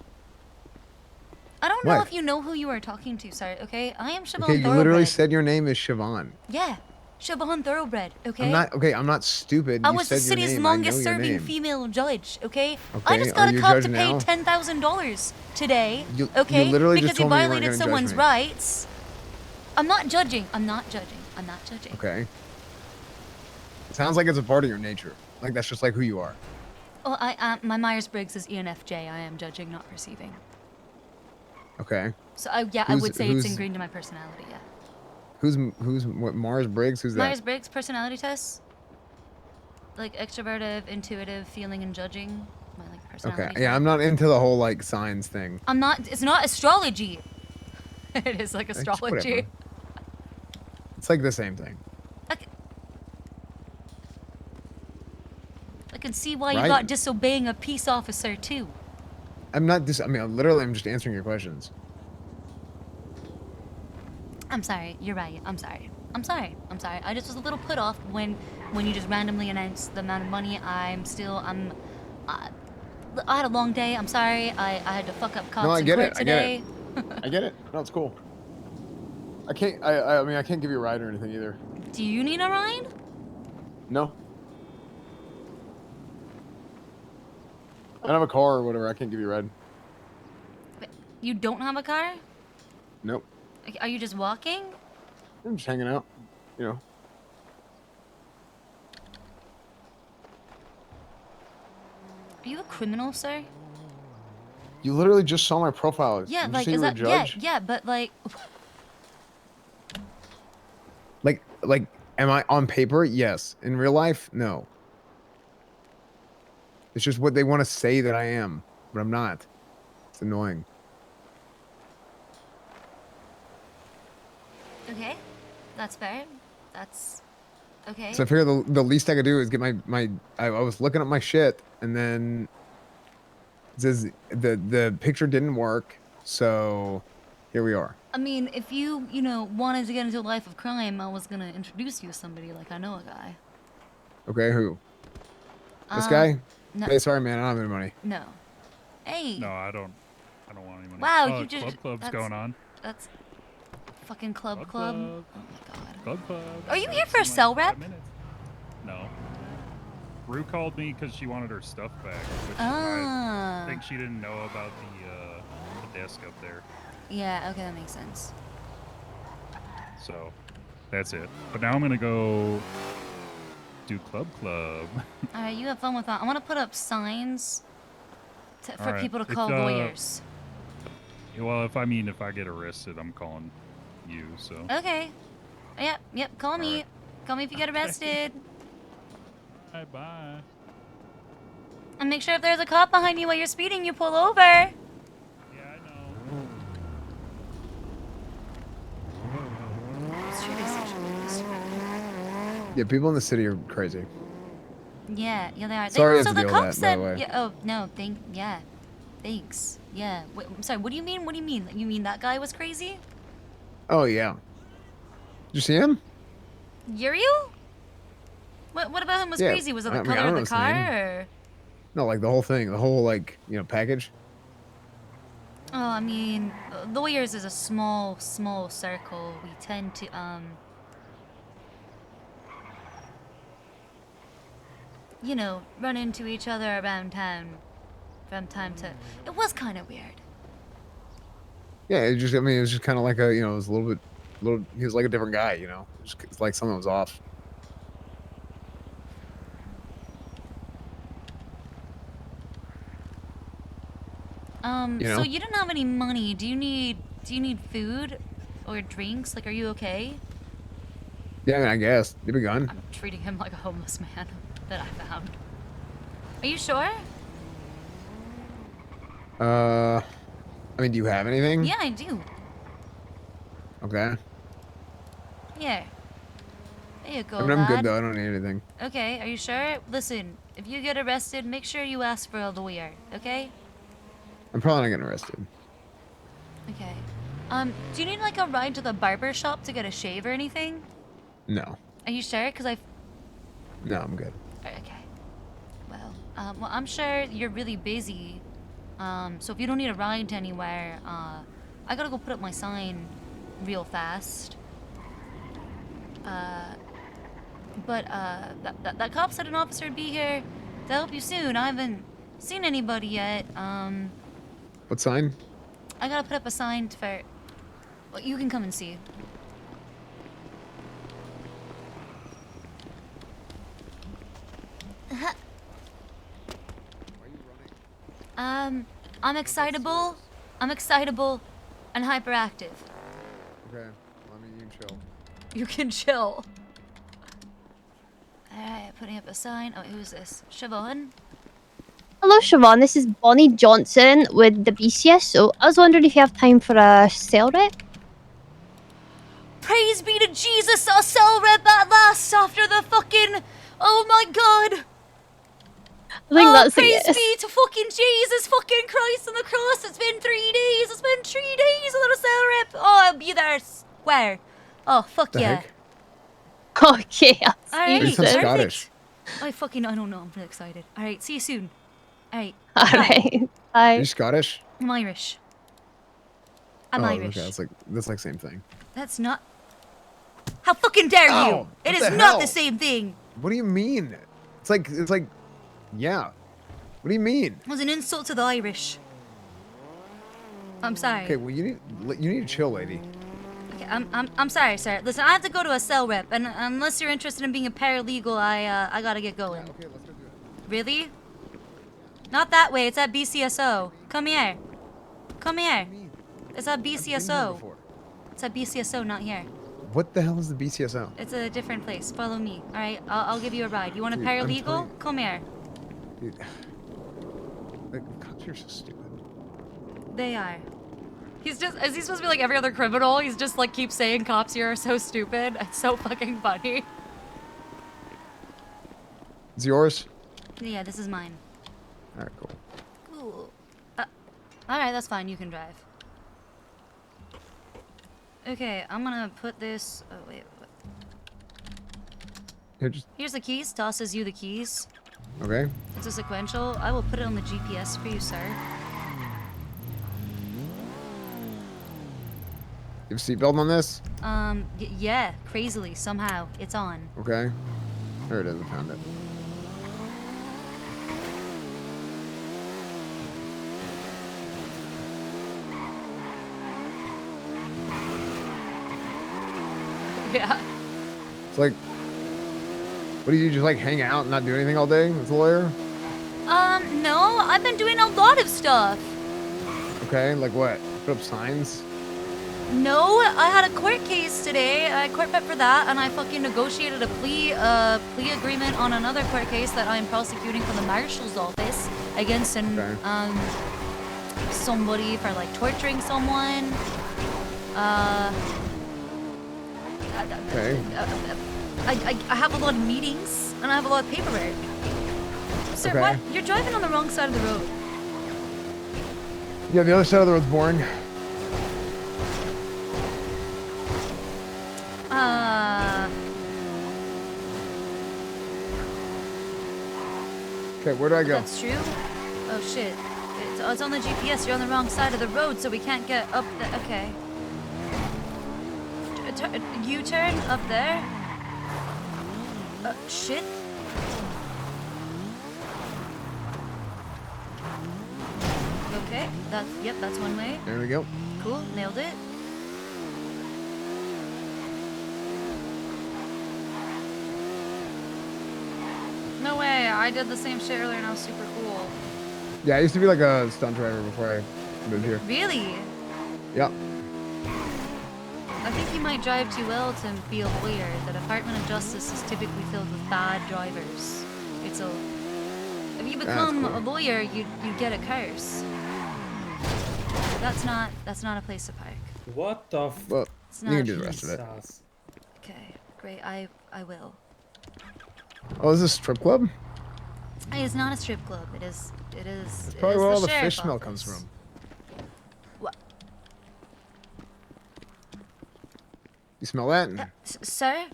I don't know What? if you know who you are talking to, sir, okay? I am Siobhan Okay, you Thoroughbred. literally said your name is Siobhan. Yeah, Siobhan Thoroughbred, okay? I'm not stupid. I You was the said your city's name. I know longest your serving name. female judge, okay? I Okay, just are got a you a cop judge to pay now? $10,000 today, You okay? literally because just he told me you weren't violated gonna judge someone's me. rights. I'm not judging. I'm not judging. I'm not judging. Okay. It sounds like it's a part of your nature. Like that's just like who you are. Well, my Myers-Briggs is ENFJ. I am judging, not perceiving. Okay. So I would say it's ingrained in my personality. Yeah. Who's what? Mars Briggs? Who's that? Myers-Briggs personality test. Like extroverted, intuitive, feeling, and judging. My like personality. Okay. Yeah, I'm not into the whole like signs thing. I'm not. It's not astrology. It is like It's astrology. whatever. It's like the same thing. I can see why you Right? got disobeying a peace officer too. I'm not I mean, literally, I'm just answering your questions. I'm sorry. You're right. I'm sorry. I'm sorry. I'm sorry. I just was a little put off when you just randomly announced the amount of money. I had a long day. I'm sorry. I had to fuck up cops No, I in get court it. today. I get it. No, it's cool. I can't. I mean, I can't give you a ride or anything either. Do you need a ride? No. I don't have a car or whatever. I can't give you a ride. You don't have a car? Nope. Like, are you just walking? I'm just hanging out. You know. Are you a criminal, sir? You literally just saw my profile. Yeah, Did you like say is you were a that yeah, judge? yeah, but like Like, am I on paper? Yes. In real life? No. It's just what they want to say that I am, but I'm not. It's annoying. okay. That's fair. That's okay. So I figure the least I could do is get I was looking at my shit and then it says the picture didn't work, so here we are. I mean, if you wanted to get into a life of crime, I was gonna introduce you to somebody. Like, I know a guy. Okay, who? This guy? No. Hey, sorry, man, I don't have any money. No. Hey. No, I don't want any money. Wow, Oh, you just club's going on. That's fucking club. Oh my god. Club. Are you here for a cell rep? No. Rue called me because she wanted her stuff back, which Ah. I think she didn't know about the desk up there. Yeah. Okay, that makes sense. So that's it. But now I'm gonna go do club. All right, you have fun with that. I want to put up signs for All right, people to it's, call lawyers. Well, if I get arrested, I'm calling you. So. Okay. Yep. Call me. right. Call me if you get arrested. Bye. And make sure if there's a cop behind you while you're speeding, you pull over. Yeah, people in the city are crazy. Yeah, they are. Sorry so to the deal with cops that, by said, the way. yeah. Oh no, thanks. Yeah. Wait, I'm sorry. What do you mean? What do you mean? You mean that guy was crazy? Oh yeah. Did you see him? Uriel? What about him was Yeah, crazy? Was it the I mean, color I of don't the know his car, name. or? No, like the whole thing, the whole like package. Oh, I mean, lawyers is a small circle. We tend to run into each other around town from time to. It was kind of weird. Yeah, it was just kind of like it was a little. He was like a different guy, It's like something was off. So you didn't have any money. Do you need food or drinks? Like, are you okay? Yeah, I mean, I guess. You have a gun? I'm treating him like a homeless man that I found. Are you sure? I mean, do you have anything? Yeah, I do. Okay. Here. There you go, I mean, I'm good lad. though. I don't need anything. Okay, are you sure? Listen, if you get arrested, make sure you ask for a lawyer, okay? I'm probably not getting arrested. Okay. Do you need like a ride to the barber shop to get a shave or anything? No. Are you sure? Cause No, I'm good. Okay. Well, I'm sure you're really busy. So if you don't need a ride to anywhere, I gotta go put up my sign real fast. But that cop said an officer would be here to help you soon. I haven't seen anybody yet. What sign? I gotta put up a sign for. Well, you can come and see. I'm excitable. I'm excitable and hyperactive. Okay. You can chill. You can chill. Alright, putting up a sign. Oh, who's this? Siobhan? Hello, Siobhan. This is Bonnie Johnson with the BCSO. I was wondering if you have time for a sale rep? Praise be to Jesus, a cell rep at last after the fucking... Oh my god! I think that's a praise yes. be to fucking Jesus fucking Christ on the cross. It's been 3 days. It's been 3 days without a cell rep. Oh, I'll be there. Where? Oh, fuck The yeah. heck? Okay, I'll see Alright, you sound soon. Scottish. I don't know. I'm really excited. Alright, see you soon. Alright. Alright, Are bye. you Scottish? I'm Irish. I'm oh, Irish. Okay, that's like same thing. That's not... How fucking dare you! Ow, It what is the not hell? the same thing! What do you mean? It's like, yeah. What do you mean? It was an insult to the Irish. I'm sorry. Okay, well you need to chill, lady. Okay, I'm sorry, sir. Listen, I have to go to a cell rep, and unless you're interested in being a paralegal, I gotta get going. Okay, let's go do it. Really? Not that way. It's at BCSO. Come here. Come here. It's at BCSO. It's at BCSO, not here. What the hell is the BCSO? It's a different place. Follow me. All right, I'll give you a ride. You want a Dude, I'm paralegal? telling- Come here. Dude, like, cops are so stupid. They are. Is he supposed to be like every other criminal? He's just like keeps saying cops here are so stupid. It's so fucking funny. It's yours? Yeah, this is mine. All right, cool. Cool. Alright, that's fine. You can drive. Okay, I'm gonna put this... Oh, wait. Here's the keys. Tosses you the keys. Okay. It's a sequential. I will put it on the GPS for you, sir. You have a seatbelt on this? Yeah, crazily, somehow. It's on. Okay. There it is, I found it. Yeah. It's like, what do you just like hang out and not do anything all day as a lawyer? No, I've been doing a lot of stuff. Okay, like what? Put up signs? No, I had a court case today. I court prep for that, and I fucking negotiated a plea agreement on another court case that I'm prosecuting from the marshal's office against somebody for like torturing someone. Okay. I have a lot of meetings and I have a lot of paperwork. Sir, Okay. what? You're driving on the wrong side of the road. Yeah, the other side of the road's boring. Okay, where do I go? That's true. Oh shit. It's on the GPS. You're on the wrong side of the road, so we can't get up the... Okay. U-turn up there. Shit. Okay. Yep, that's one way. There we go. Cool. Nailed it. No way. I did the same shit earlier and I was super cool. Yeah, I used to be like a stunt driver before I moved here. Really? Yeah. I think you might drive too well to be a lawyer. The Department of Justice is typically filled with bad drivers. If you become a lawyer, you get a curse. That's not a place to park. What the f... Well, It's you not can do the rest of it. Jesus. Okay, great. I will. Oh, is this a strip club? Hey, it's not a strip club. It is. That's probably where all the fish smell comes from. What? You smell that? Sir?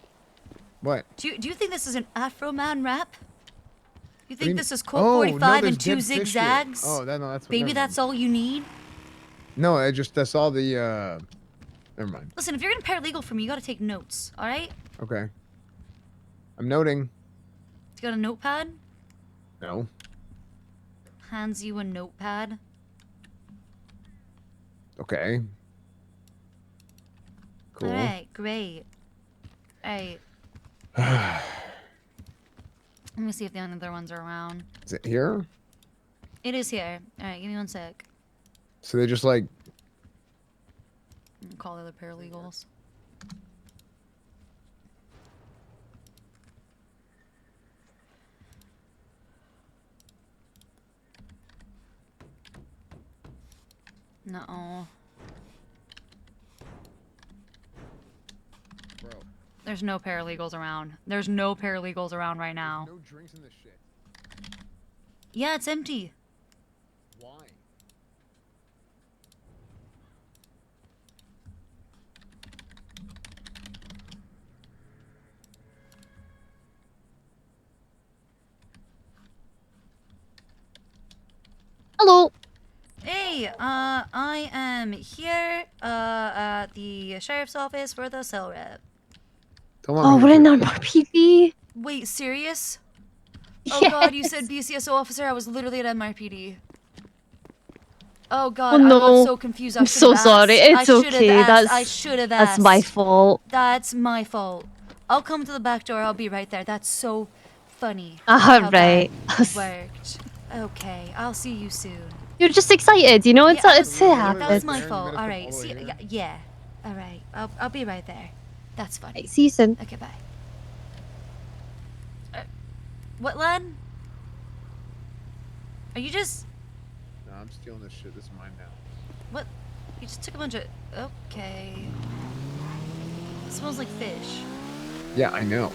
What? Do you think this is an Afro Man rap? You What do you think this mean? is Colt Oh, 45 no, and there's 2 dead fish here. zigzags? Oh, no, that's what. Baby, never that's all you need? No, I saw the. Never mind. Listen, if you're gonna paralegal for me, you gotta take notes, alright? Okay. I'm noting. You got a notepad? No. Hands you a notepad. Okay. Cool. Alright, great. Alright. Let me see if the other ones are around. Is it here? It is here. All right, give me 1 sec. So they just like. Call the other paralegals. No. Bro. There's no paralegals around. There's no paralegals around right now. No drinks in this shit. Yeah, it's empty. Why? Hello. Hey, I am here, at the sheriff's office for the cell rep. Oh, we're in MRPD. Wait, serious? Oh Yes. god, you said BCSO officer? I was literally at MRPD. Oh god, Oh I no. got so confused. I I'm should've so asked. sorry. I It's should've okay. asked. I should've asked. That's my fault. That's my fault. I'll come to the back door. I'll be right there. That's so funny. All how right. that worked. Okay, I'll see you soon. You're just excited, you know. It's Yeah, it's it that was happens. my fault. All right. See, yeah. All right. I'll be right there. That's funny. See you soon. Okay, bye. What, Len? Are you just... No, I'm stealing this shit. This is mine now. What? You just took a bunch of... Okay. It smells like fish. Yeah, I know.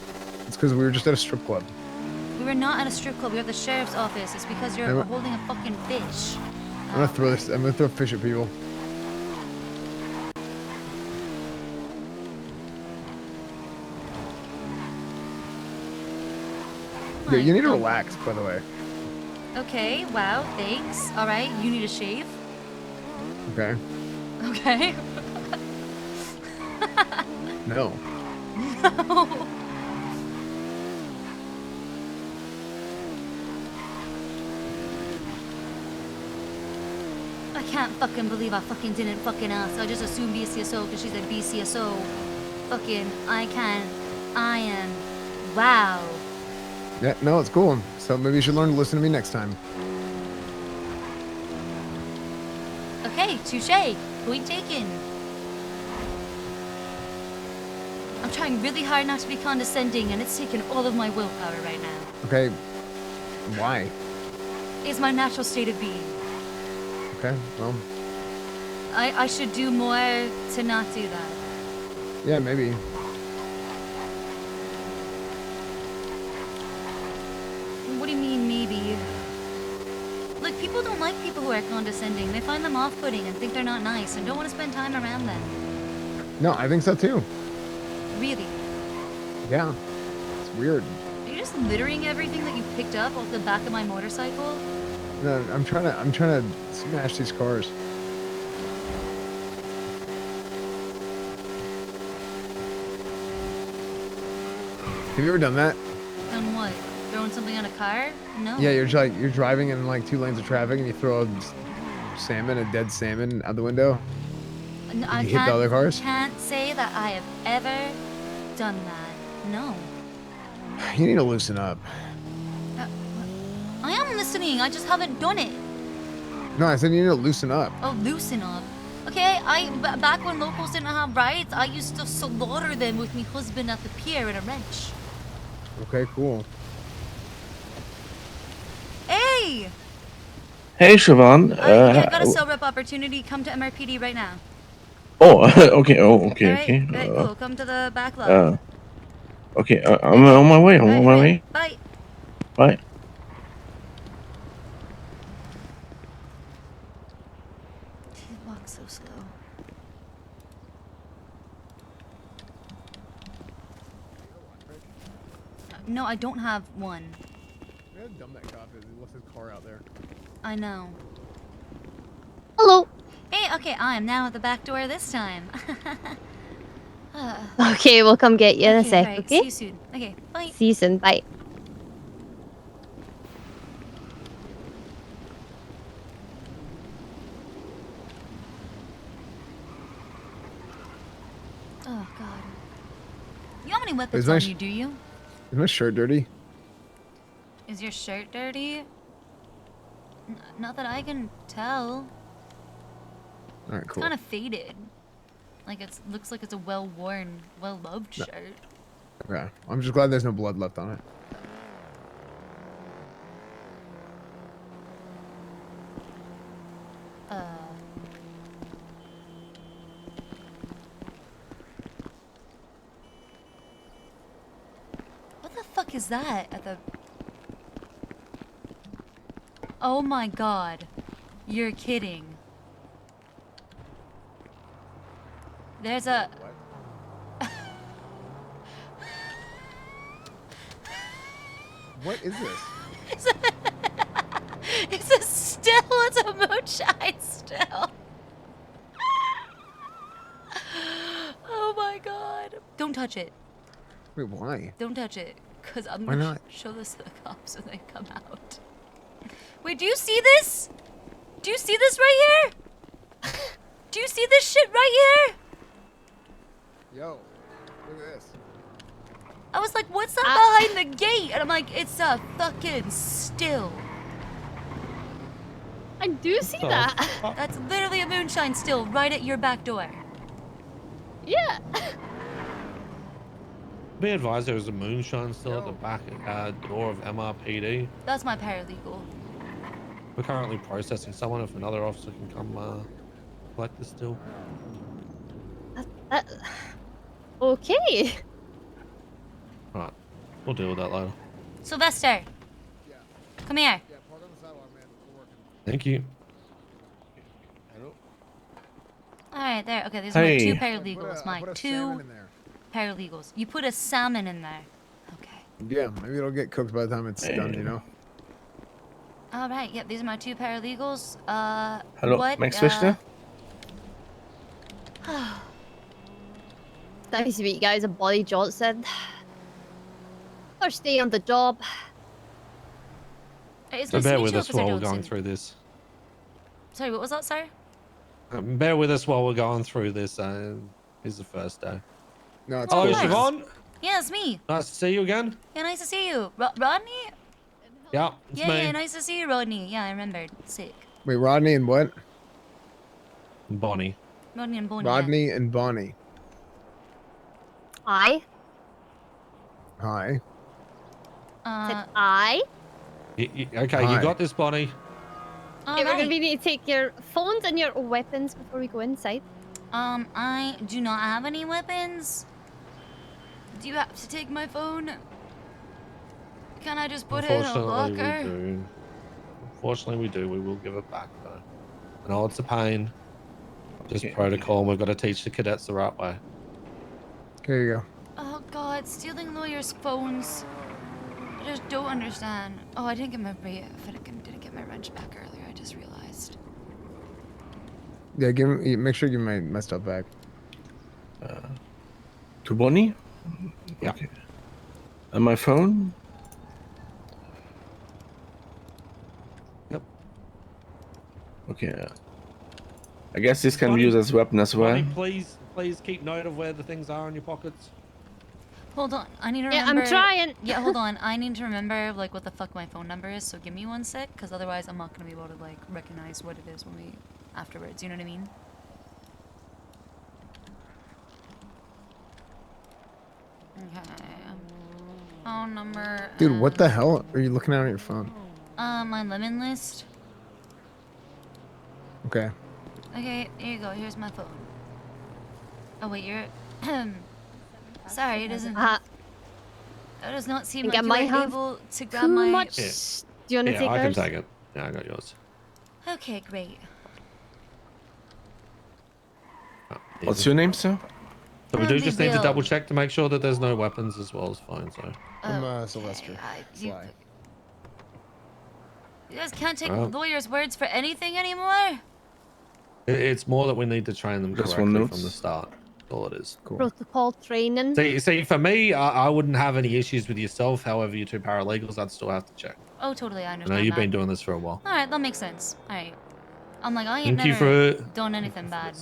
It's because we were just at a strip club. We were not at a strip club. We were at the sheriff's office. It's because you're I'm- holding a fucking fish. I'm gonna throw this. I'm gonna throw fish at people. Yeah, you need to relax, by the way. Okay, wow, thanks. All right, you need a shave? Okay. Okay. No. No. I can't fucking believe I fucking didn't fucking ask. I just assumed BCSO because she's a BCSO. Fucking, I am. Wow. Yeah, no, it's cool. So maybe you should learn to listen to me next time. Okay, touche. Point taken. I'm trying really hard not to be condescending, and it's taken all of my willpower right now. Okay. Why? It's my natural state of being. Okay. Well, I should do more to not do that. yeah, maybe. What do you mean, maybe? Look, people don't like people who are condescending. They find them off-putting and think they're not nice and don't want to spend time around them. No, I think so too. Really? Yeah. It's weird. Are you just littering everything that you picked up off the back of my motorcycle? No, I'm trying to smash these cars. Have you ever done that? Done what? Throwing something on a car? No. Yeah, you're driving in like 2 lanes of traffic and you throw a dead salmon out the window. N- I You hit the other cars? can't say that I have ever done that. No. You need to loosen up. I am listening. I just haven't done it. No, I said you need to loosen up. Oh, loosen up. Okay, back when locals didn't have rights, I used to slaughter them with me husband at the pier in a wrench. Okay, cool. Hey! Hey, Siobhan. I got a cell rep opportunity. Come to MRPD right now. Oh, okay. Oh, okay, All right, okay. all right, cool. Come to the back lot. Okay. I'm on my way. I'm on my way. Bye. Bye. He walks so slow. No, I don't have one. How dumb that cop is. He left his car out there. I know. Hello. Hey, okay, I am now at the back door this time. Okay, we'll come get you in a Okay, sec. alright, Okay. see you soon. Okay, bye. See you soon. Bye. Oh god. You don't have any weapons Is my on sh- you, do you? Is my shirt dirty? Is your shirt dirty? Not that I can tell. All right, It's cool. kind of faded. Like looks like it's a well-worn, well-loved No. shirt. Okay. I'm just glad there's no blood left on it. What the fuck is that at the... Oh my god. You're kidding. There's a... What is this? It's a still. It's a moonshine still. Oh my god. Don't touch it. Wait, why? Don't touch it. Because I'm Why going to not? show this to the cops when they come out. Wait, do you see this? Do you see this right here? Do you see this shit right here? Yo, look at this. I was like, what's that behind the gate? And I'm like, it's a fucking still. I do see that. That's literally a moonshine still right at your back door. Yeah. Be advised there is a moonshine still at the back door of MRPD. That's my paralegal. We're currently processing someone. If another officer can come collect this still. Okay. Right, we'll deal with that later. Sylvester. Come here. Thank you. Alright, there. Okay, these are my Hey. two paralegals. My two paralegals. You put a salmon in there. Yeah, maybe it'll get cooked by the time it's done, you know? Alright, yep, these are my two paralegals. Hello, what? Max Fisher. Nice to meet you guys. I'm Bonnie Johnson. First day on the job. It's So nice to bear meet with you, us while Officer we're going Johnson. through this. Sorry, what was that, sir? Bear with us while we're going through this. It's the first day. No, it's Hello, cool. Siobhan. Yeah, it's me. Nice to see you again. Yeah, nice to see you. Rodney? Yeah, it's Yeah, me. yeah, nice to see you, Rodney. Yeah, I remembered. Sick. Wait, Rodney and what? Bonnie. Rodney and Bonnie. Rodney and Bonnie. I. Hi. Said I. Okay, Hi. you got this, Bonnie. Okay, we're gonna need to take your phones and your weapons before we go inside. I do not have any weapons. Do you have to take my phone? Can I just put it in a Unfortunately, locker? we do. Unfortunately, we do. We will give it back, though. I know it's a pain. Just protocol, and we've got to teach the cadets the right way. Here you go. Oh god, stealing lawyers' phones. I just don't understand. Oh, I didn't get my didn't get my wrench back earlier. I just realized. Yeah, make sure you give my stuff back. To Bonnie? Yeah. Okay. And my phone? Yep. Okay. I guess this can be used as a weapon as well. Bonnie, please keep note of where the things are in your pockets. Hold on, I need to Yeah, remember. I'm trying. Yeah, hold on. I need to remember like what the fuck my phone number is. So give me one sec, because otherwise I'm not gonna be able to like recognize what it is when we afterwards. You know what I mean? Okay. Phone number. Dude, what the hell are you looking at on your phone? My lemon list. Okay. Okay, here you go. Here's my phone. Oh wait, you're. Sorry, it doesn't. It does not seem think like I you might were have able to grab too my. much. Yeah. Do you want to Yeah, take I can ours? take it. Yeah, I got yours. Okay, great. What's your name, sir? So we No do big just need to deal. double check to make sure that there's no weapons as well as phones. So I'm Sylvester. You Sly. guys can't take Well. lawyers' words for anything anymore. it's more that we need to train them Just correctly one from notes. the start. That's all it is. Cool. Protocol training. See, for me, I wouldn't have any issues with yourself. However, you two paralegals, I'd still have to check. Oh, totally, I I understand know you've that. been doing this for a while. All right, that makes sense. All right. I'm like, I ain't Thank you never for- done anything bad.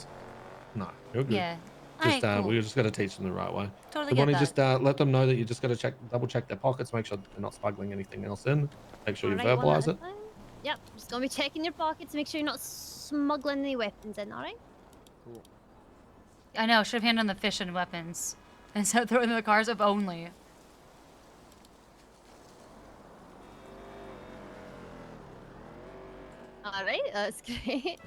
No, you're good. Yeah. Just Alright, cool. we just got to teach them the right way. Totally So, get Bonnie, that. just let them know that you just got to double check their pockets, make sure they're not smuggling anything else in. Make sure you Alright, one verbalize at a it. time. Yep, just gonna be checking your pockets, make sure you're not smuggling any weapons in, alright? Cool. I know, should have handed them the fish and weapons. Instead of throwing them in the cars if only. Alright, that's great.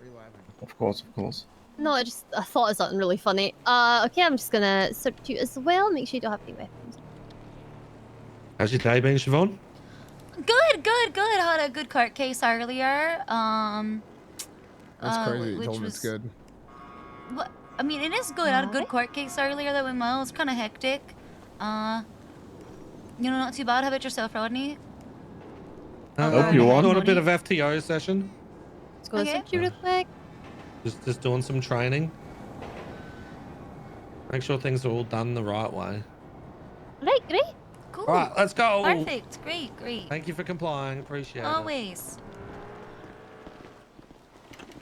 Are you laughing? Of course, of course. No, I thought of something really funny. Okay, I'm just gonna search you as well, make sure you don't have any weapons. How's your day been, Siobhan? Good, good, good. Had a good court case earlier. That's crazy. You which told him was, it's good. What? I mean, it is good. I had a good court case earlier that went well. It was kind of hectic. You know, not too bad. How about yourself, Rodney? Hope you want. Doing a bit of FTO session. Let's go search you real quick. Just doing some training. Make sure things are all done the right way. Right, great. Cool. All right, let's go. Perfect. Great, great. Thank you for complying. Appreciate it. Always.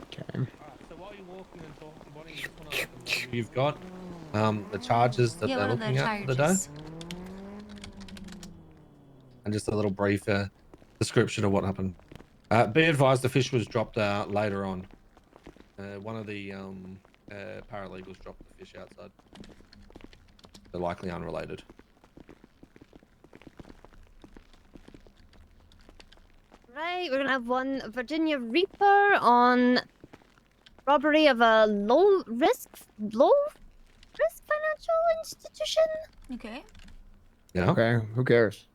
Okay. So while you're walking and talking, what do you just want to let them know you've got the charges that they're looking at for the day? And just a little brief description of what happened. Be advised, the fish was dropped out later on. One of the paralegals dropped the fish outside. They're likely unrelated. Right, we're gonna have one Virginia Reaper on robbery of a low risk financial institution. Okay. Yeah. Okay. Who cares?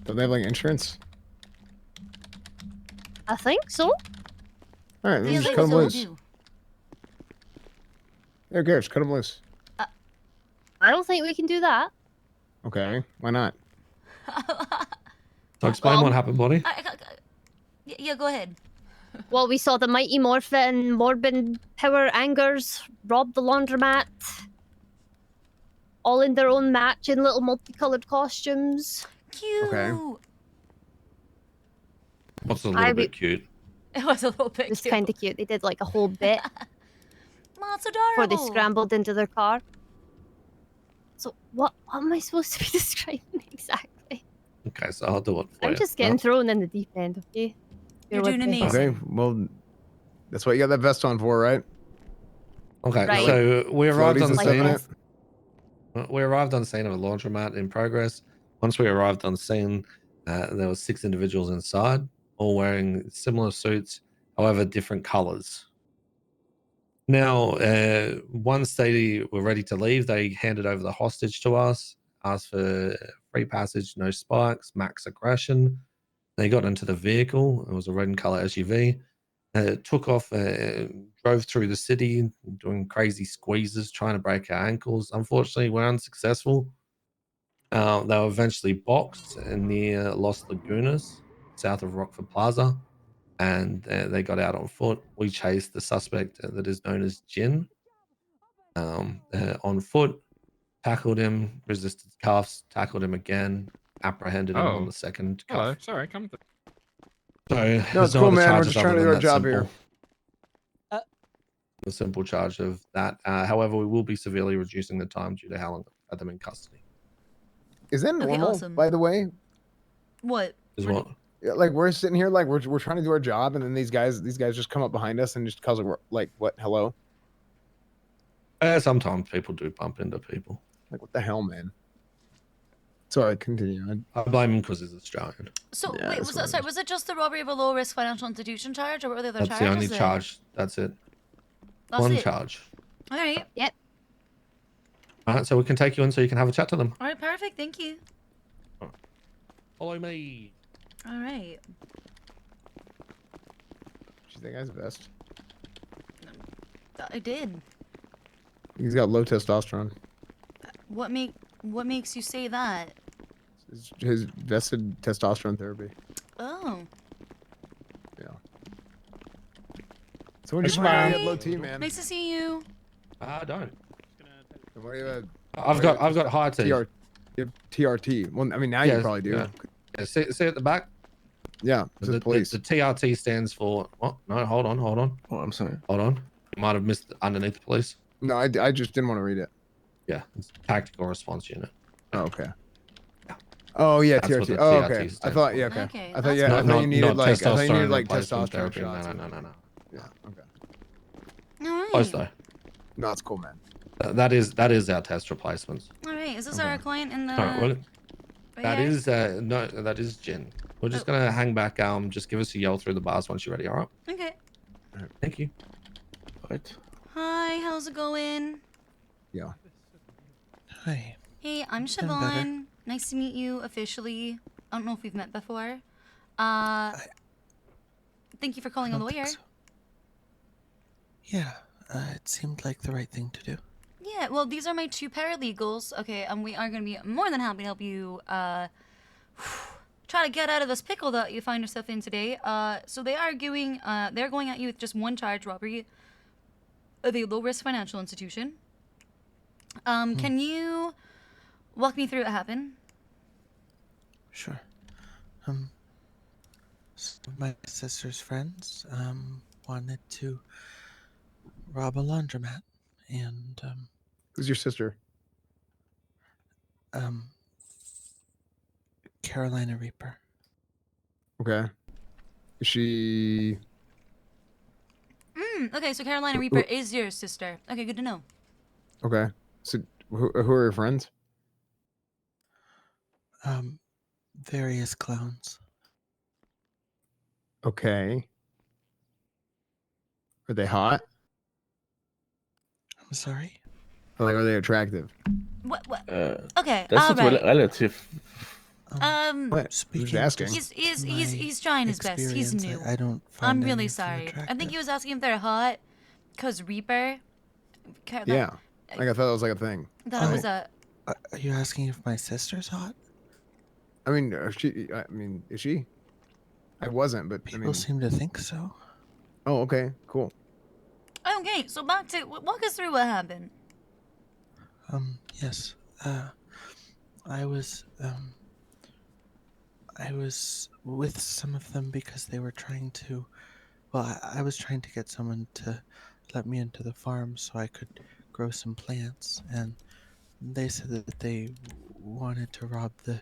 Don't they have like insurance? I think so. All right, let's just cut them loose. Who cares? Cut them loose. I don't think we can do that. Okay. Why not? So explain what happened, buddy. Yeah, go ahead. Well, we saw the Mighty Morphin, Morbid Power Angers rob the laundromat. All in their own matching little multicolored costumes. Cute. Okay. What's a little bit cute? It was a little bit It was cute. kind of cute. They did like a whole bit Well, it's before they adorable. scrambled into their car. So what am I supposed to be describing exactly? Okay, so I'll do it for you. I'm just getting thrown in the deep end, okay? You're Bear doing with me. amazing. Okay. Well, that's what you got that vest on for, right? Okay, Right. so we arrived Floaties on and stuff in scene. it? We arrived on scene of a laundromat in progress. Once we arrived on scene, there were 6 individuals inside, all wearing similar suits, however different colors. Now, once they were ready to leave, they handed over the hostage to us, asked for free passage, no spikes, max aggression. They got into the vehicle. It was a red and color SUV. Took off, drove through the city, doing crazy squeezes, trying to break our ankles. Unfortunately, we're unsuccessful. They were eventually boxed near Los Lagunas, south of Rockford Plaza, and they got out on foot. We chased the suspect that is known as Jin on foot, tackled him, resisted cuffs, tackled him again, apprehended him on the second cuff. Hello, sorry, come. So No, there's it's no cool, other man. We're charges just trying other to than do our that job simple- here. The simple charge of that. However, we will be severely reducing the time due to how long we've had them in custody. Is that normal, awesome. by the way? What? Is what? Yeah, like we're sitting here, like we're trying to do our job, and then these guys just come up behind us and just cause we're like, what? Hello? Sometimes people do bump into people. Like, what the hell, man? Sorry, continue. I blame him because he's Australian. So Yeah, wait, that's was what that, it sorry, was it just the robbery of a low risk financial institution charge, or what were the other That's charges? the only then? charge. That's it. That's One it? charge. All right. Yep. All right, so we can take you in so you can have a chat to them. All right, perfect. Thank you. Follow me. All right. Do you think guy's best? I did. He's got low testosterone. What makes you say that? His vested testosterone therapy. Oh. Yeah. So when you find out you have low T, man. Nice to see you. I don't. Don't worry about. I've got high T. You have TRT. Well, I mean now you probably do. Yeah. See at the back. Yeah. The TRT stands for what? No, hold on. Oh, I'm sorry. Hold on. You might have missed underneath the police. No, I just didn't want to read it. Yeah, it's tactical response unit. Oh, okay. Oh yeah, That's what TRT. the Oh TRT okay. I stands thought for. yeah okay. Okay, I thought that's yeah. I Not, thought not, you needed not like I thought you needed testosterone like replacement testosterone therapy. shots. No. Yeah. Okay. All Close right. though. No, it's cool, man. That is our test replacements. All right. Is this Okay. our client in the? All right. Well, right that here? is no, that is Jen. We're just gonna hang back. Just give us a yell through the bars once you're ready. All right. Okay. All right. Thank you. Right. Hi. How's it going? Yeah. Hi. Hey, I'm Been better. Siobhan. Nice to meet you officially. I don't know if we've met before. Thank you for calling a don't think lawyer. so. Yeah, it seemed like the right thing to do. Yeah, well, these are my 2 paralegals. Okay, we are going to be more than happy to help you try to get out of this pickle that you find yourself in today. So they're going at you with just 1 charge, robbery of a low-risk financial institution. Can you walk me through what happened? Sure. Some of my sister's friends wanted to rob a laundromat, and Who's your sister? Carolina Reaper. Okay. Is she? Okay, so Carolina Reaper is your sister. Okay, good to know. Okay. So who are your friends? Various clowns. Okay. Are they hot? I'm sorry? Or like, are they attractive? What? Okay, That's all not right. relative. What? Speaking Who's asking? He's trying his best. He's experience, new. I don't find I'm any really of them sorry. I think attractive. he was asking if they're hot, cause Reaper. Yeah. Like I thought that was like a thing. That it was a. Are you asking if my sister's hot? I mean, is she? I wasn't, but People seem to think so. Oh, okay, cool. Okay, so back to walk us through what happened. Yes. I was with some of them because they were trying to. Well, I was trying to get someone to let me into the farm so I could grow some plants, and they said that they wanted to rob the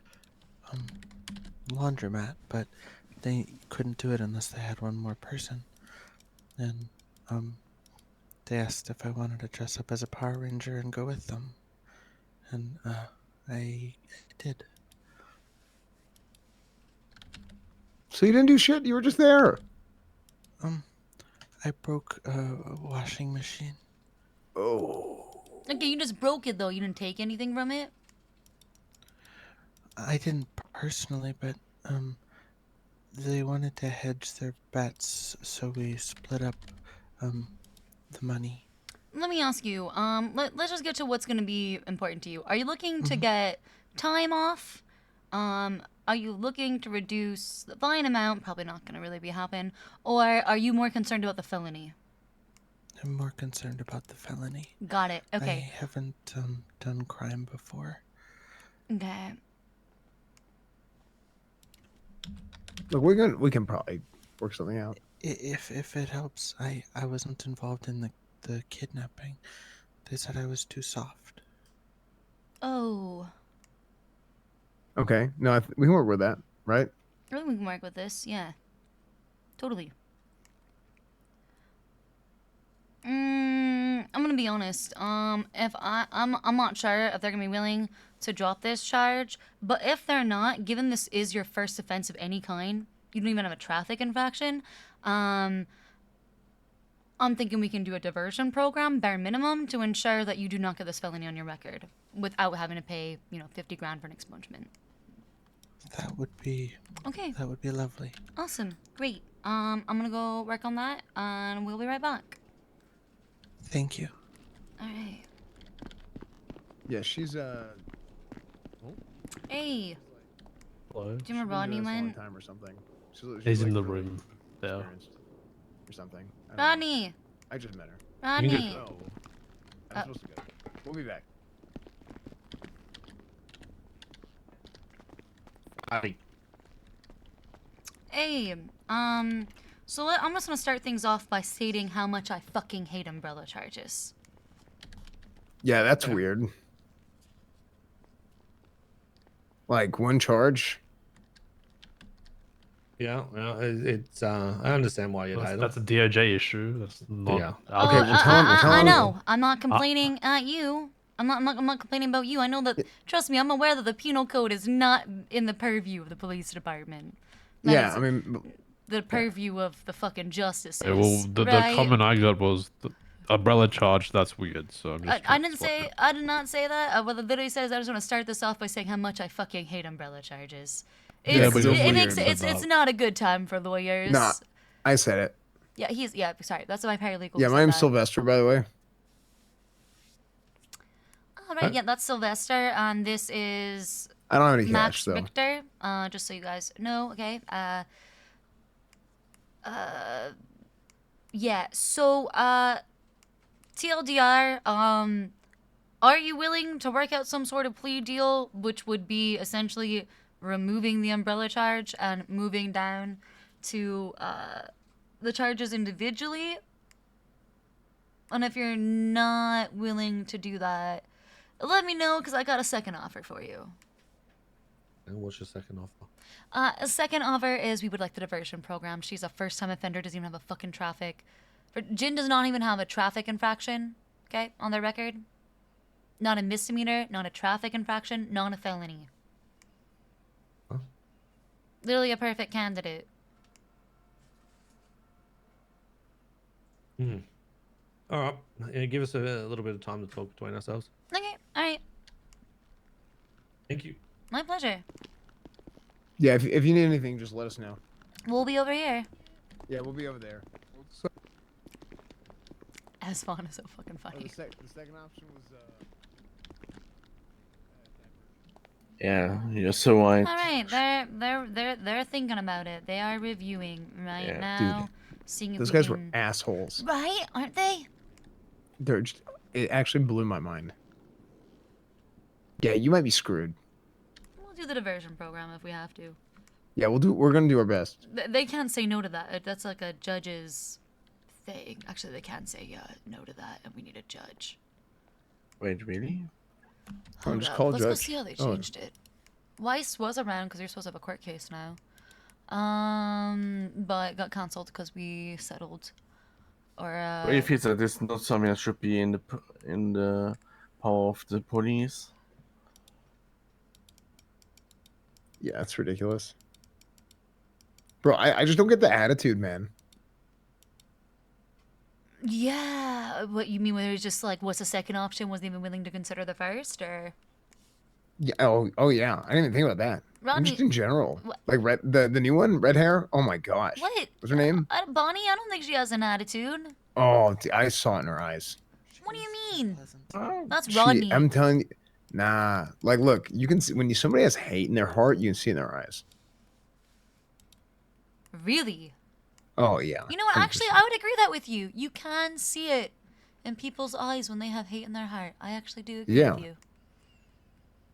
laundromat, but they couldn't do it unless they had one more person. And they asked if I wanted to dress up as a Power Ranger and go with them, and I did. So you didn't do shit. You were just there. I broke a washing machine. Oh. Okay, you just broke it though. You didn't take anything from it. I didn't personally, but they wanted to hedge their bets, so we split up the money. Let me ask you. Let's just get to what's going to be important to you. Are you looking to get time off? Are you looking to reduce the fine amount? Probably not going to really be happen. Or are you more concerned about the felony? I'm more concerned about the felony. Got it. Okay. I haven't done crime before. Okay. Look, we can probably work something out. If it helps, I wasn't involved in the kidnapping. They said I was too soft. Oh. Okay. No, we can work with that, right? I think we can work with this. Yeah. Totally. I'm gonna be honest. If I'm not sure if they're gonna be willing to drop this charge, but if they're not, given this is your first offense of any kind, you don't even have a traffic infraction. I'm thinking we can do a diversion program, bare minimum, to ensure that you do not get this felony on your record without having to pay, 50 grand for an expungement. That would be Okay. That would be lovely. Awesome. Great. I'm gonna go work on that, and we'll be right back. Thank you. All right. Yeah, she's Hey. Hello. Do you remember Rodney went? time or something. He's in the room there. Or something. I don't know. Rodney. I just met her. Rodney. Oh. I'm supposed to go. We'll be back. Hi. Hey. So I'm just gonna start things off by stating how much I fucking hate umbrella charges. Yeah, that's weird. Like one charge. Yeah, well, it's I understand why you'd hate That's a it. DOJ issue. That's not. Yeah. Okay, well, tell him. I know. I'm not complaining at you. I'm not complaining about you. I know that. Trust me, I'm aware that the penal code is not in the purview of the police department. That Yeah, is I mean, the purview of the fucking justices. Yeah, well, the right? comment I got was the umbrella charge. That's weird. So I'm just. I did not say that. What I literally said is I just want to start this off by saying how much I fucking hate umbrella charges. Yeah, but It's not a good time for lawyers. nah, I said it. Yeah, sorry. That's my paralegal. Yeah, my name's Sylvester, by the way. All right, yeah, that's Sylvester, and this is. I don't have any Max cash, though. Richter. Just so you guys know, okay. Yeah. So, TLDR. Are you willing to work out some sort of plea deal, which would be essentially removing the umbrella charge and moving down to the charges individually? And if you're not willing to do that, let me know, because I got a second offer for you. And what's your second offer? A second offer is we would like the diversion program. She's a first-time offender, doesn't even have a fucking traffic. Jin does not even have a traffic infraction, okay, on their record. Not a misdemeanor, not a traffic infraction, not a felony. Huh? Literally a perfect candidate. Hmm. All right. Yeah, give us a little bit of time to talk between ourselves. Okay, alright. Thank you. My pleasure. Yeah, if you need anything, just let us know. We'll be over here. Yeah, we'll be over there. Asvon is so fucking funny. The second option was. Yeah, you're so right. All right, they're thinking about it. They are reviewing right now, seeing if Those we guys were can- assholes. Right, aren't they? They're just, it actually blew my mind. Yeah, you might be screwed. We'll do the diversion program if we have to. Yeah, we're gonna do our best. They can't say no to that. That's like a judge's thing. Actually, they can say no to that, and we need a judge. Wait, really? Hold just up. call Let's go judge. see how they Oh. changed it. Weiss was around because you're supposed to have a court case now. But got cancelled because we settled. Or What if it's that it's not something that should be in the power of the police? Yeah, that's ridiculous. Bro, I just don't get the attitude, man. Yeah, what you mean? Where it's just like, what's the second option? Wasn't even willing to consider the first, or? Yeah. Oh yeah. I didn't even think about that. And just Rodney- in general, What? like the new one, red hair. Oh my gosh. What? What's her name? Bonnie? I don't think she has an attitude. Oh, I saw it in her eyes. What do you mean? That's She- Rodney. I'm telling you, nah. Like, look, you can see when somebody has hate in their heart, you can see it in their eyes. Really? Oh yeah. You know what? Actually, I would agree that with you. You can see it in people's eyes when they have hate in their heart. I actually do agree Yeah. with you.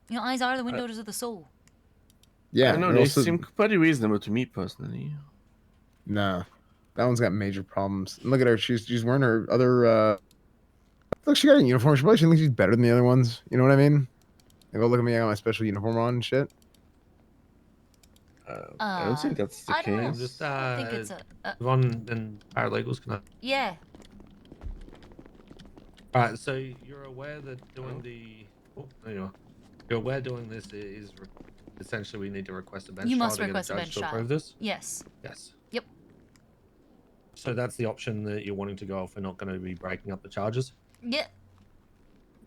You know, eyes are the windows of the soul. Yeah. I don't know. and They also- seem pretty reasonable to me personally. Nah, that one's got major problems. Look at her. She's wearing her other. Look, she got a uniform. She probably thinks she's better than the other ones. You know what I mean? Like, oh, look at me. I got my special uniform on and shit. I don't think that's the I don't know. case. Just I think it's a Siobhan and paralegals can. yeah. All right. So you're aware that doing the. Oh, there you are. You're aware doing this is essentially we need to request a bench You trial must to get request a judge bench to trial. approve this. Yes. Yes. Yep. So that's the option that you're wanting to go if we're not going to be breaking up the charges. Yeah.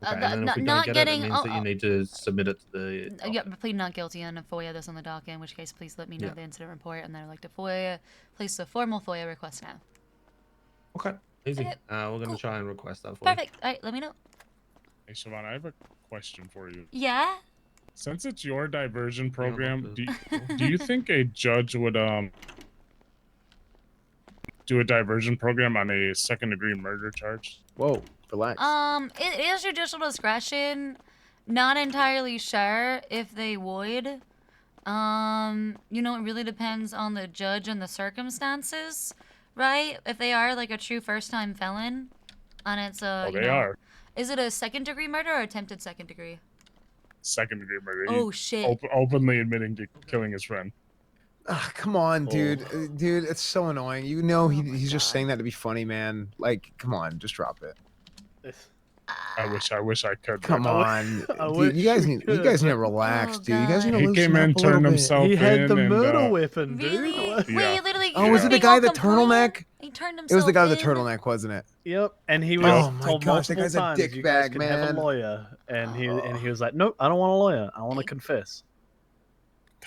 Okay, and then if we don't get it, it means that you need to submit it to the. Yeah, plead not guilty and FOIA this on the docket, in which case please let me know Yeah. the incident report, and then I'd like to place a formal FOIA request now. Okay, easy. Okay, We're going to try and request that for you. Perfect. All right, let me know. Hey, Siobhan, I have a question for you. Yeah? Since it's your diversion program, do you think a judge would do a diversion program on a second-degree murder charge? Whoa, relax. It is judicial discretion. Not entirely sure if they would. You know, it really depends on the judge and the circumstances, right? If they are like a true first-time felon, and it's a. Oh, they are. Is it a second-degree murder or attempted second degree? second-degree murder. Oh, He's shit. openly admitting to killing his friend. Ah, come on, dude. Dude, it's so annoying. You know he's just saying that to be funny, man. Like, come on, just drop it. I wish I could. Come but- on, I dude. wish You guys we need could. to relax, dude. You guys need to He loosen came in, up a little turned bit. himself He had the in, and, murder weapon, dude. Really? What? Wait, literally. Oh, was it the guy with the turtleneck? He turned himself It was the guy with the in? turtleneck, wasn't it? Yep, and he was Oh my told gosh, that multiple guy's a times, you guys dickbag, can have a man. lawyer, and he was like, nope, I don't want a lawyer. I want to confess.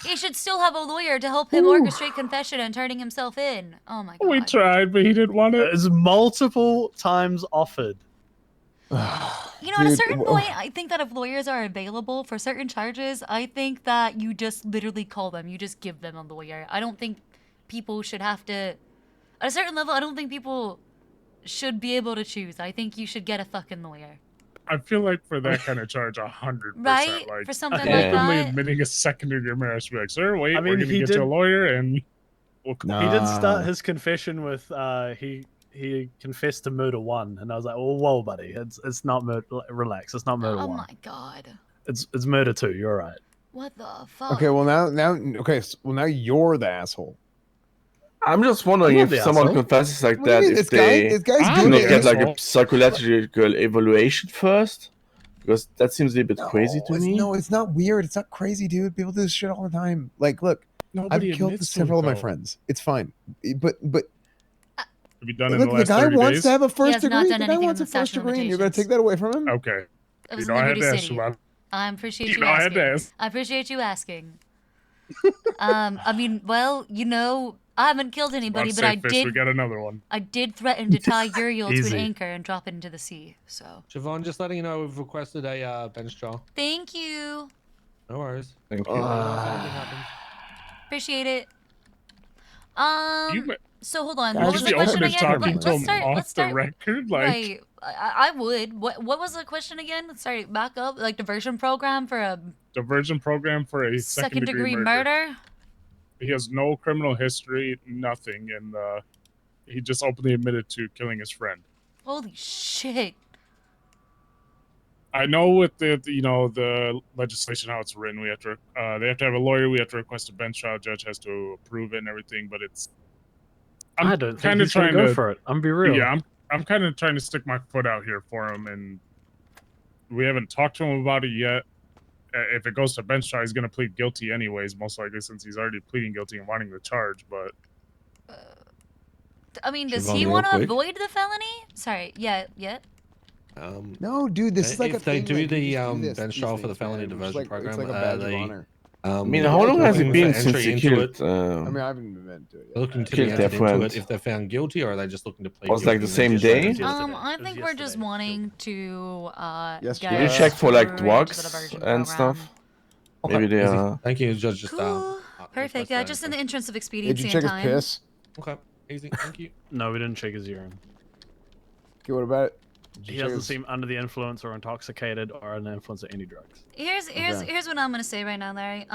He should still have a lawyer to help him orchestrate confession and turning himself in. Oh my god. We tried, but he didn't want it. It's multiple times offered. You know, at a certain point, I think that if lawyers are available for certain charges, I think that you just literally call them. You just give them a lawyer. I don't think people should have to... At a certain level, I don't think people should be able to choose. I think you should get a fucking lawyer. I feel like for that kind of charge, 100%. Right? Like, For something openly like that? admitting a second-degree murder, I should be like, sir, wait, I we're mean, going to he get you a did- lawyer, and we'll come He did start his confession with he confessed to murder 1, and I was like, "Oh, whoa, buddy, it's not murder. Relax, it's not murder Oh 1. my god. It's murder 2. You're right." What the fuck? Okay, well now you're the asshole. I'm just wondering I'm if not the someone asshole. confesses like What do you that, mean? if This guy's do doing not it get like asshole. a psychological evaluation first, because that seems a bit crazy to me. No, it's not weird. It's not crazy, dude. People do this shit all the time. Like, look, Nobody I've killed admits to several it, of my though. friends. It's fine. But Have you done it in look, the the last guy 30 wants days? to have a He first has not degree. done The guy anything wants in a the first statute of degree, and you're gonna limitations. take that away from him? Okay. It was You in know, I had Liberty to ask City. Siobhan. I appreciate You you know, I had asking. to ask. I appreciate you asking. I mean, well, you know, I haven't killed anybody, About but to I say fish, did. we got another one. I did threaten to tie Uriel to an Easy. anchor and drop it into the sea. So Siobhan, just letting you know we've requested a bench trial. thank you. No worries. Thank you. If anything happens. Appreciate it. You So hold on. Would What you was be the question open to again? talking to Let's him start. off Let's the start. record? Like, Right. I would. What was the question again? Sorry, back up. Like diversion program for a diversion program for a second second-degree degree murder? He has no criminal history, nothing, and he just openly admitted to killing his friend. Holy shit. I know with the legislation how it's written, we have to they have to have a lawyer, we have to request a bench trial, judge has to approve it and everything, but it's I don't think kinda he's gonna trying go to- for it. I'm be real. Yeah, I'm kind of trying to stick my foot out here for him, and we haven't talked to him about it yet. If it goes to bench trial, he's going to plead guilty anyways, most likely, since he's already pleading guilty and wanting the charge. But I mean, does Siobhan, he real want to quick. avoid the felony? Sorry. Yeah. No, dude, this is like if a they thing, do like, you the just do this, bench these trial for the things, felony man. It's diversion like- program, it's like a badge of they, honor. I mean, how long has he been since he killed? I mean, I haven't been into it. They're looking to Killed be their entered into friend. it if they're found guilty, or are they just looking to plead Was it like guilty the and same just- day? I think we're just wanting to Did you check for like drugs and stuff? Maybe they Easy. are. Thank you, Judge. Just Perfect. Yeah, just in the interest of Did expediency you check and his time. piss? Okay, easy. Thank you. No, we didn't check his urine. Okay, what about it? Did you He check doesn't his- seem under the influence or intoxicated or under the influence of any drugs. Here's what I'm gonna say right now, Larry.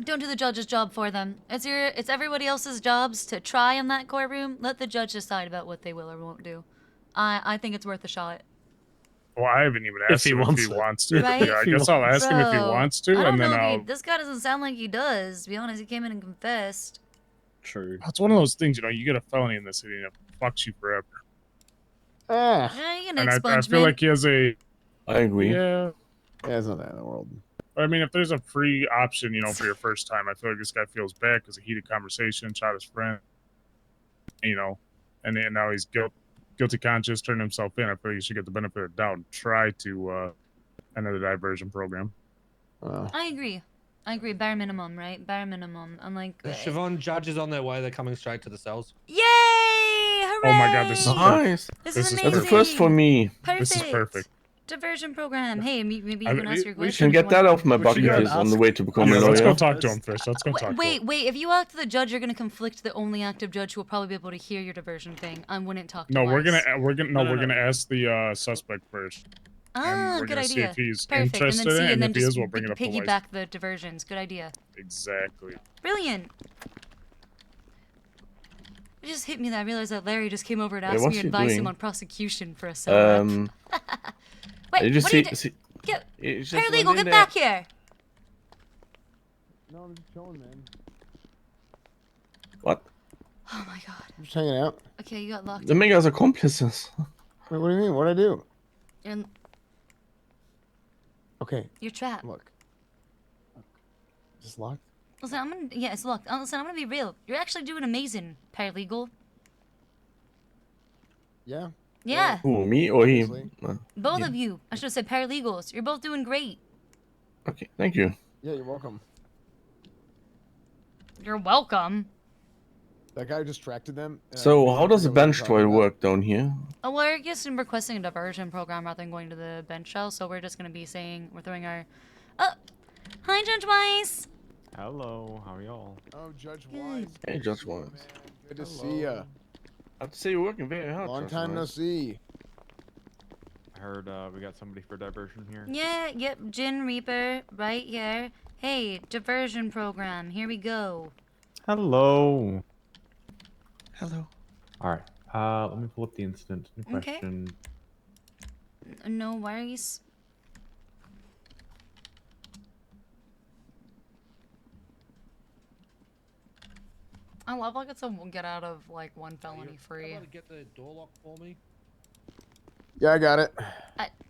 Don't do the judge's job for them. It's everybody else's jobs to try in that courtroom. Let the judge decide about what they will or won't do. I think it's worth a shot. well, I haven't even If asked he him wants if he it. wants to. Right? Yeah, I guess I'll ask him if he Bro, wants to, I don't and then know if I'll. this guy doesn't sound like he does. To be honest, he came in and confessed. True. It's one of those things, you get a felony in this city and it fucks you forever. Ah. Yeah, you can And I expunge feel me. like he has a. I agree. Yeah. Yeah, it's not that in the world. I mean, if there's a free option, for your first time, I feel like this guy feels bad because a heated conversation, shot his friend, and then now he's guilty conscious, turned himself in. I feel like you should get the benefit of the doubt and try to enter the diversion program. I agree. Bare minimum, right? Bare minimum. I'm like, Siobhan, judges on their way. They're coming straight to the cells. yay! Hooray! Oh my god, this is Nice. This This is is amazing. That's a first for me. Perfect. This is perfect. Diversion program. Hey, maybe you I- can ask your We question. can get that off my We should bucket go and list on the ask- way to become Yeah, a let's go lawyer. talk to him first. Let's go talk to him. Wait. If you act to the judge, you're gonna conflict the only active judge who will probably be able to hear your diversion thing. I wouldn't talk. No, to we're us. gonna ask the suspect first. Ah, we're good gonna see idea. if he's Perfect. interested and then in it, and then if he just is, we'll bring it up to life. piggyback the diversions. Good idea. Exactly. Brilliant. It just hit me that I realized that Larry just came over to Wait, ask what's me he advice doing? on prosecution for a cell rep. Wait, Did you what are see? Get It's just paralegal, went get in there. back here. No, I'm just chilling, man. What? Oh my god. I'm just hanging out. Okay, you got locked They make us accomplices. Wait, what do you mean? What'd I do? in. Okay. You're trapped. Look. Just locked? Listen, I'm gonna. Yeah, it's locked. Listen, I'm gonna be real. You're actually doing amazing, paralegal. Yeah. Yeah. Who, me or Obviously. him? Both of you. I should have said paralegals. You're both doing great. Okay, thank you. Yeah, you're welcome. You're welcome. That guy distracted them. and I So, made how them does a forget what we were bench talking toy about. work down here? Oh, we're just requesting a diversion program rather than going to the bench shell, so we're just gonna be saying we're throwing our. Oh, hi, Judge Weiss. Hello, how are y'all? Oh, Judge Wise. Hey, Judge Wise. Good to see ya. I'd say you're working very hard. Long Judge time no Wise. see. I heard we got somebody for diversion here. Yeah, yep, Gin Reaper, right here. Hey, diversion program, here we go. Hello. Hello. All right. Let me pull up the incident in Okay. question. No worries. I love like it's a get out of like one felony free. Get the door lock for me. Yeah, I got it.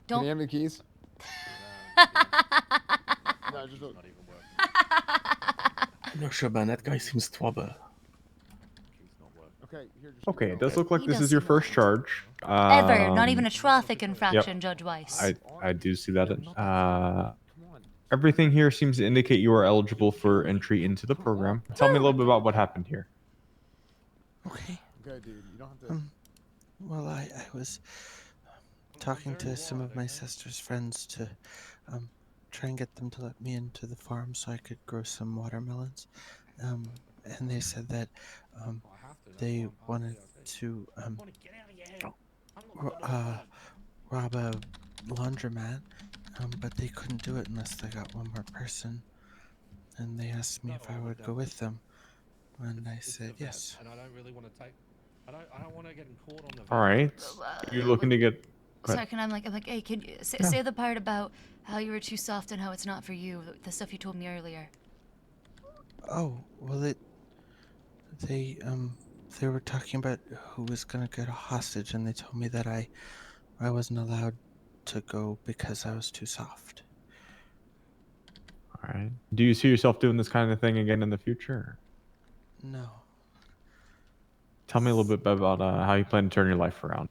Don't. Can you have the keys? No, just don't. I'm not sure, man. That guy seems trouble. Okay, here. Just Okay, it does look like He this does is your seem first charge. Ever, not even a traffic infraction, Yep. Judge Weiss. I do see that. Everything here seems to indicate you are eligible for entry into the program. Tell me a little bit about what happened here. Okay. Okay, dude. You don't have to. Well, I was talking to some of my sister's friends to try and get them to let me into the farm so I could grow some watermelons. And they said that they wanted to rob a laundromat, but they couldn't do it unless they got one more person. And they asked me if I would go with them, and I said yes. And I don't really want to take. I don't want to get caught on the. All right. You're looking to get. Go Sorry, ahead. can I'm like, hey, can you say the part about how you were too soft and how it's not for you? The stuff you told me earlier. Oh, well, they were talking about who was gonna get a hostage, and they told me that I wasn't allowed to go because I was too soft. All right. Do you see yourself doing this kind of thing again in the future? No. Tell me a little bit about how you plan to turn your life around.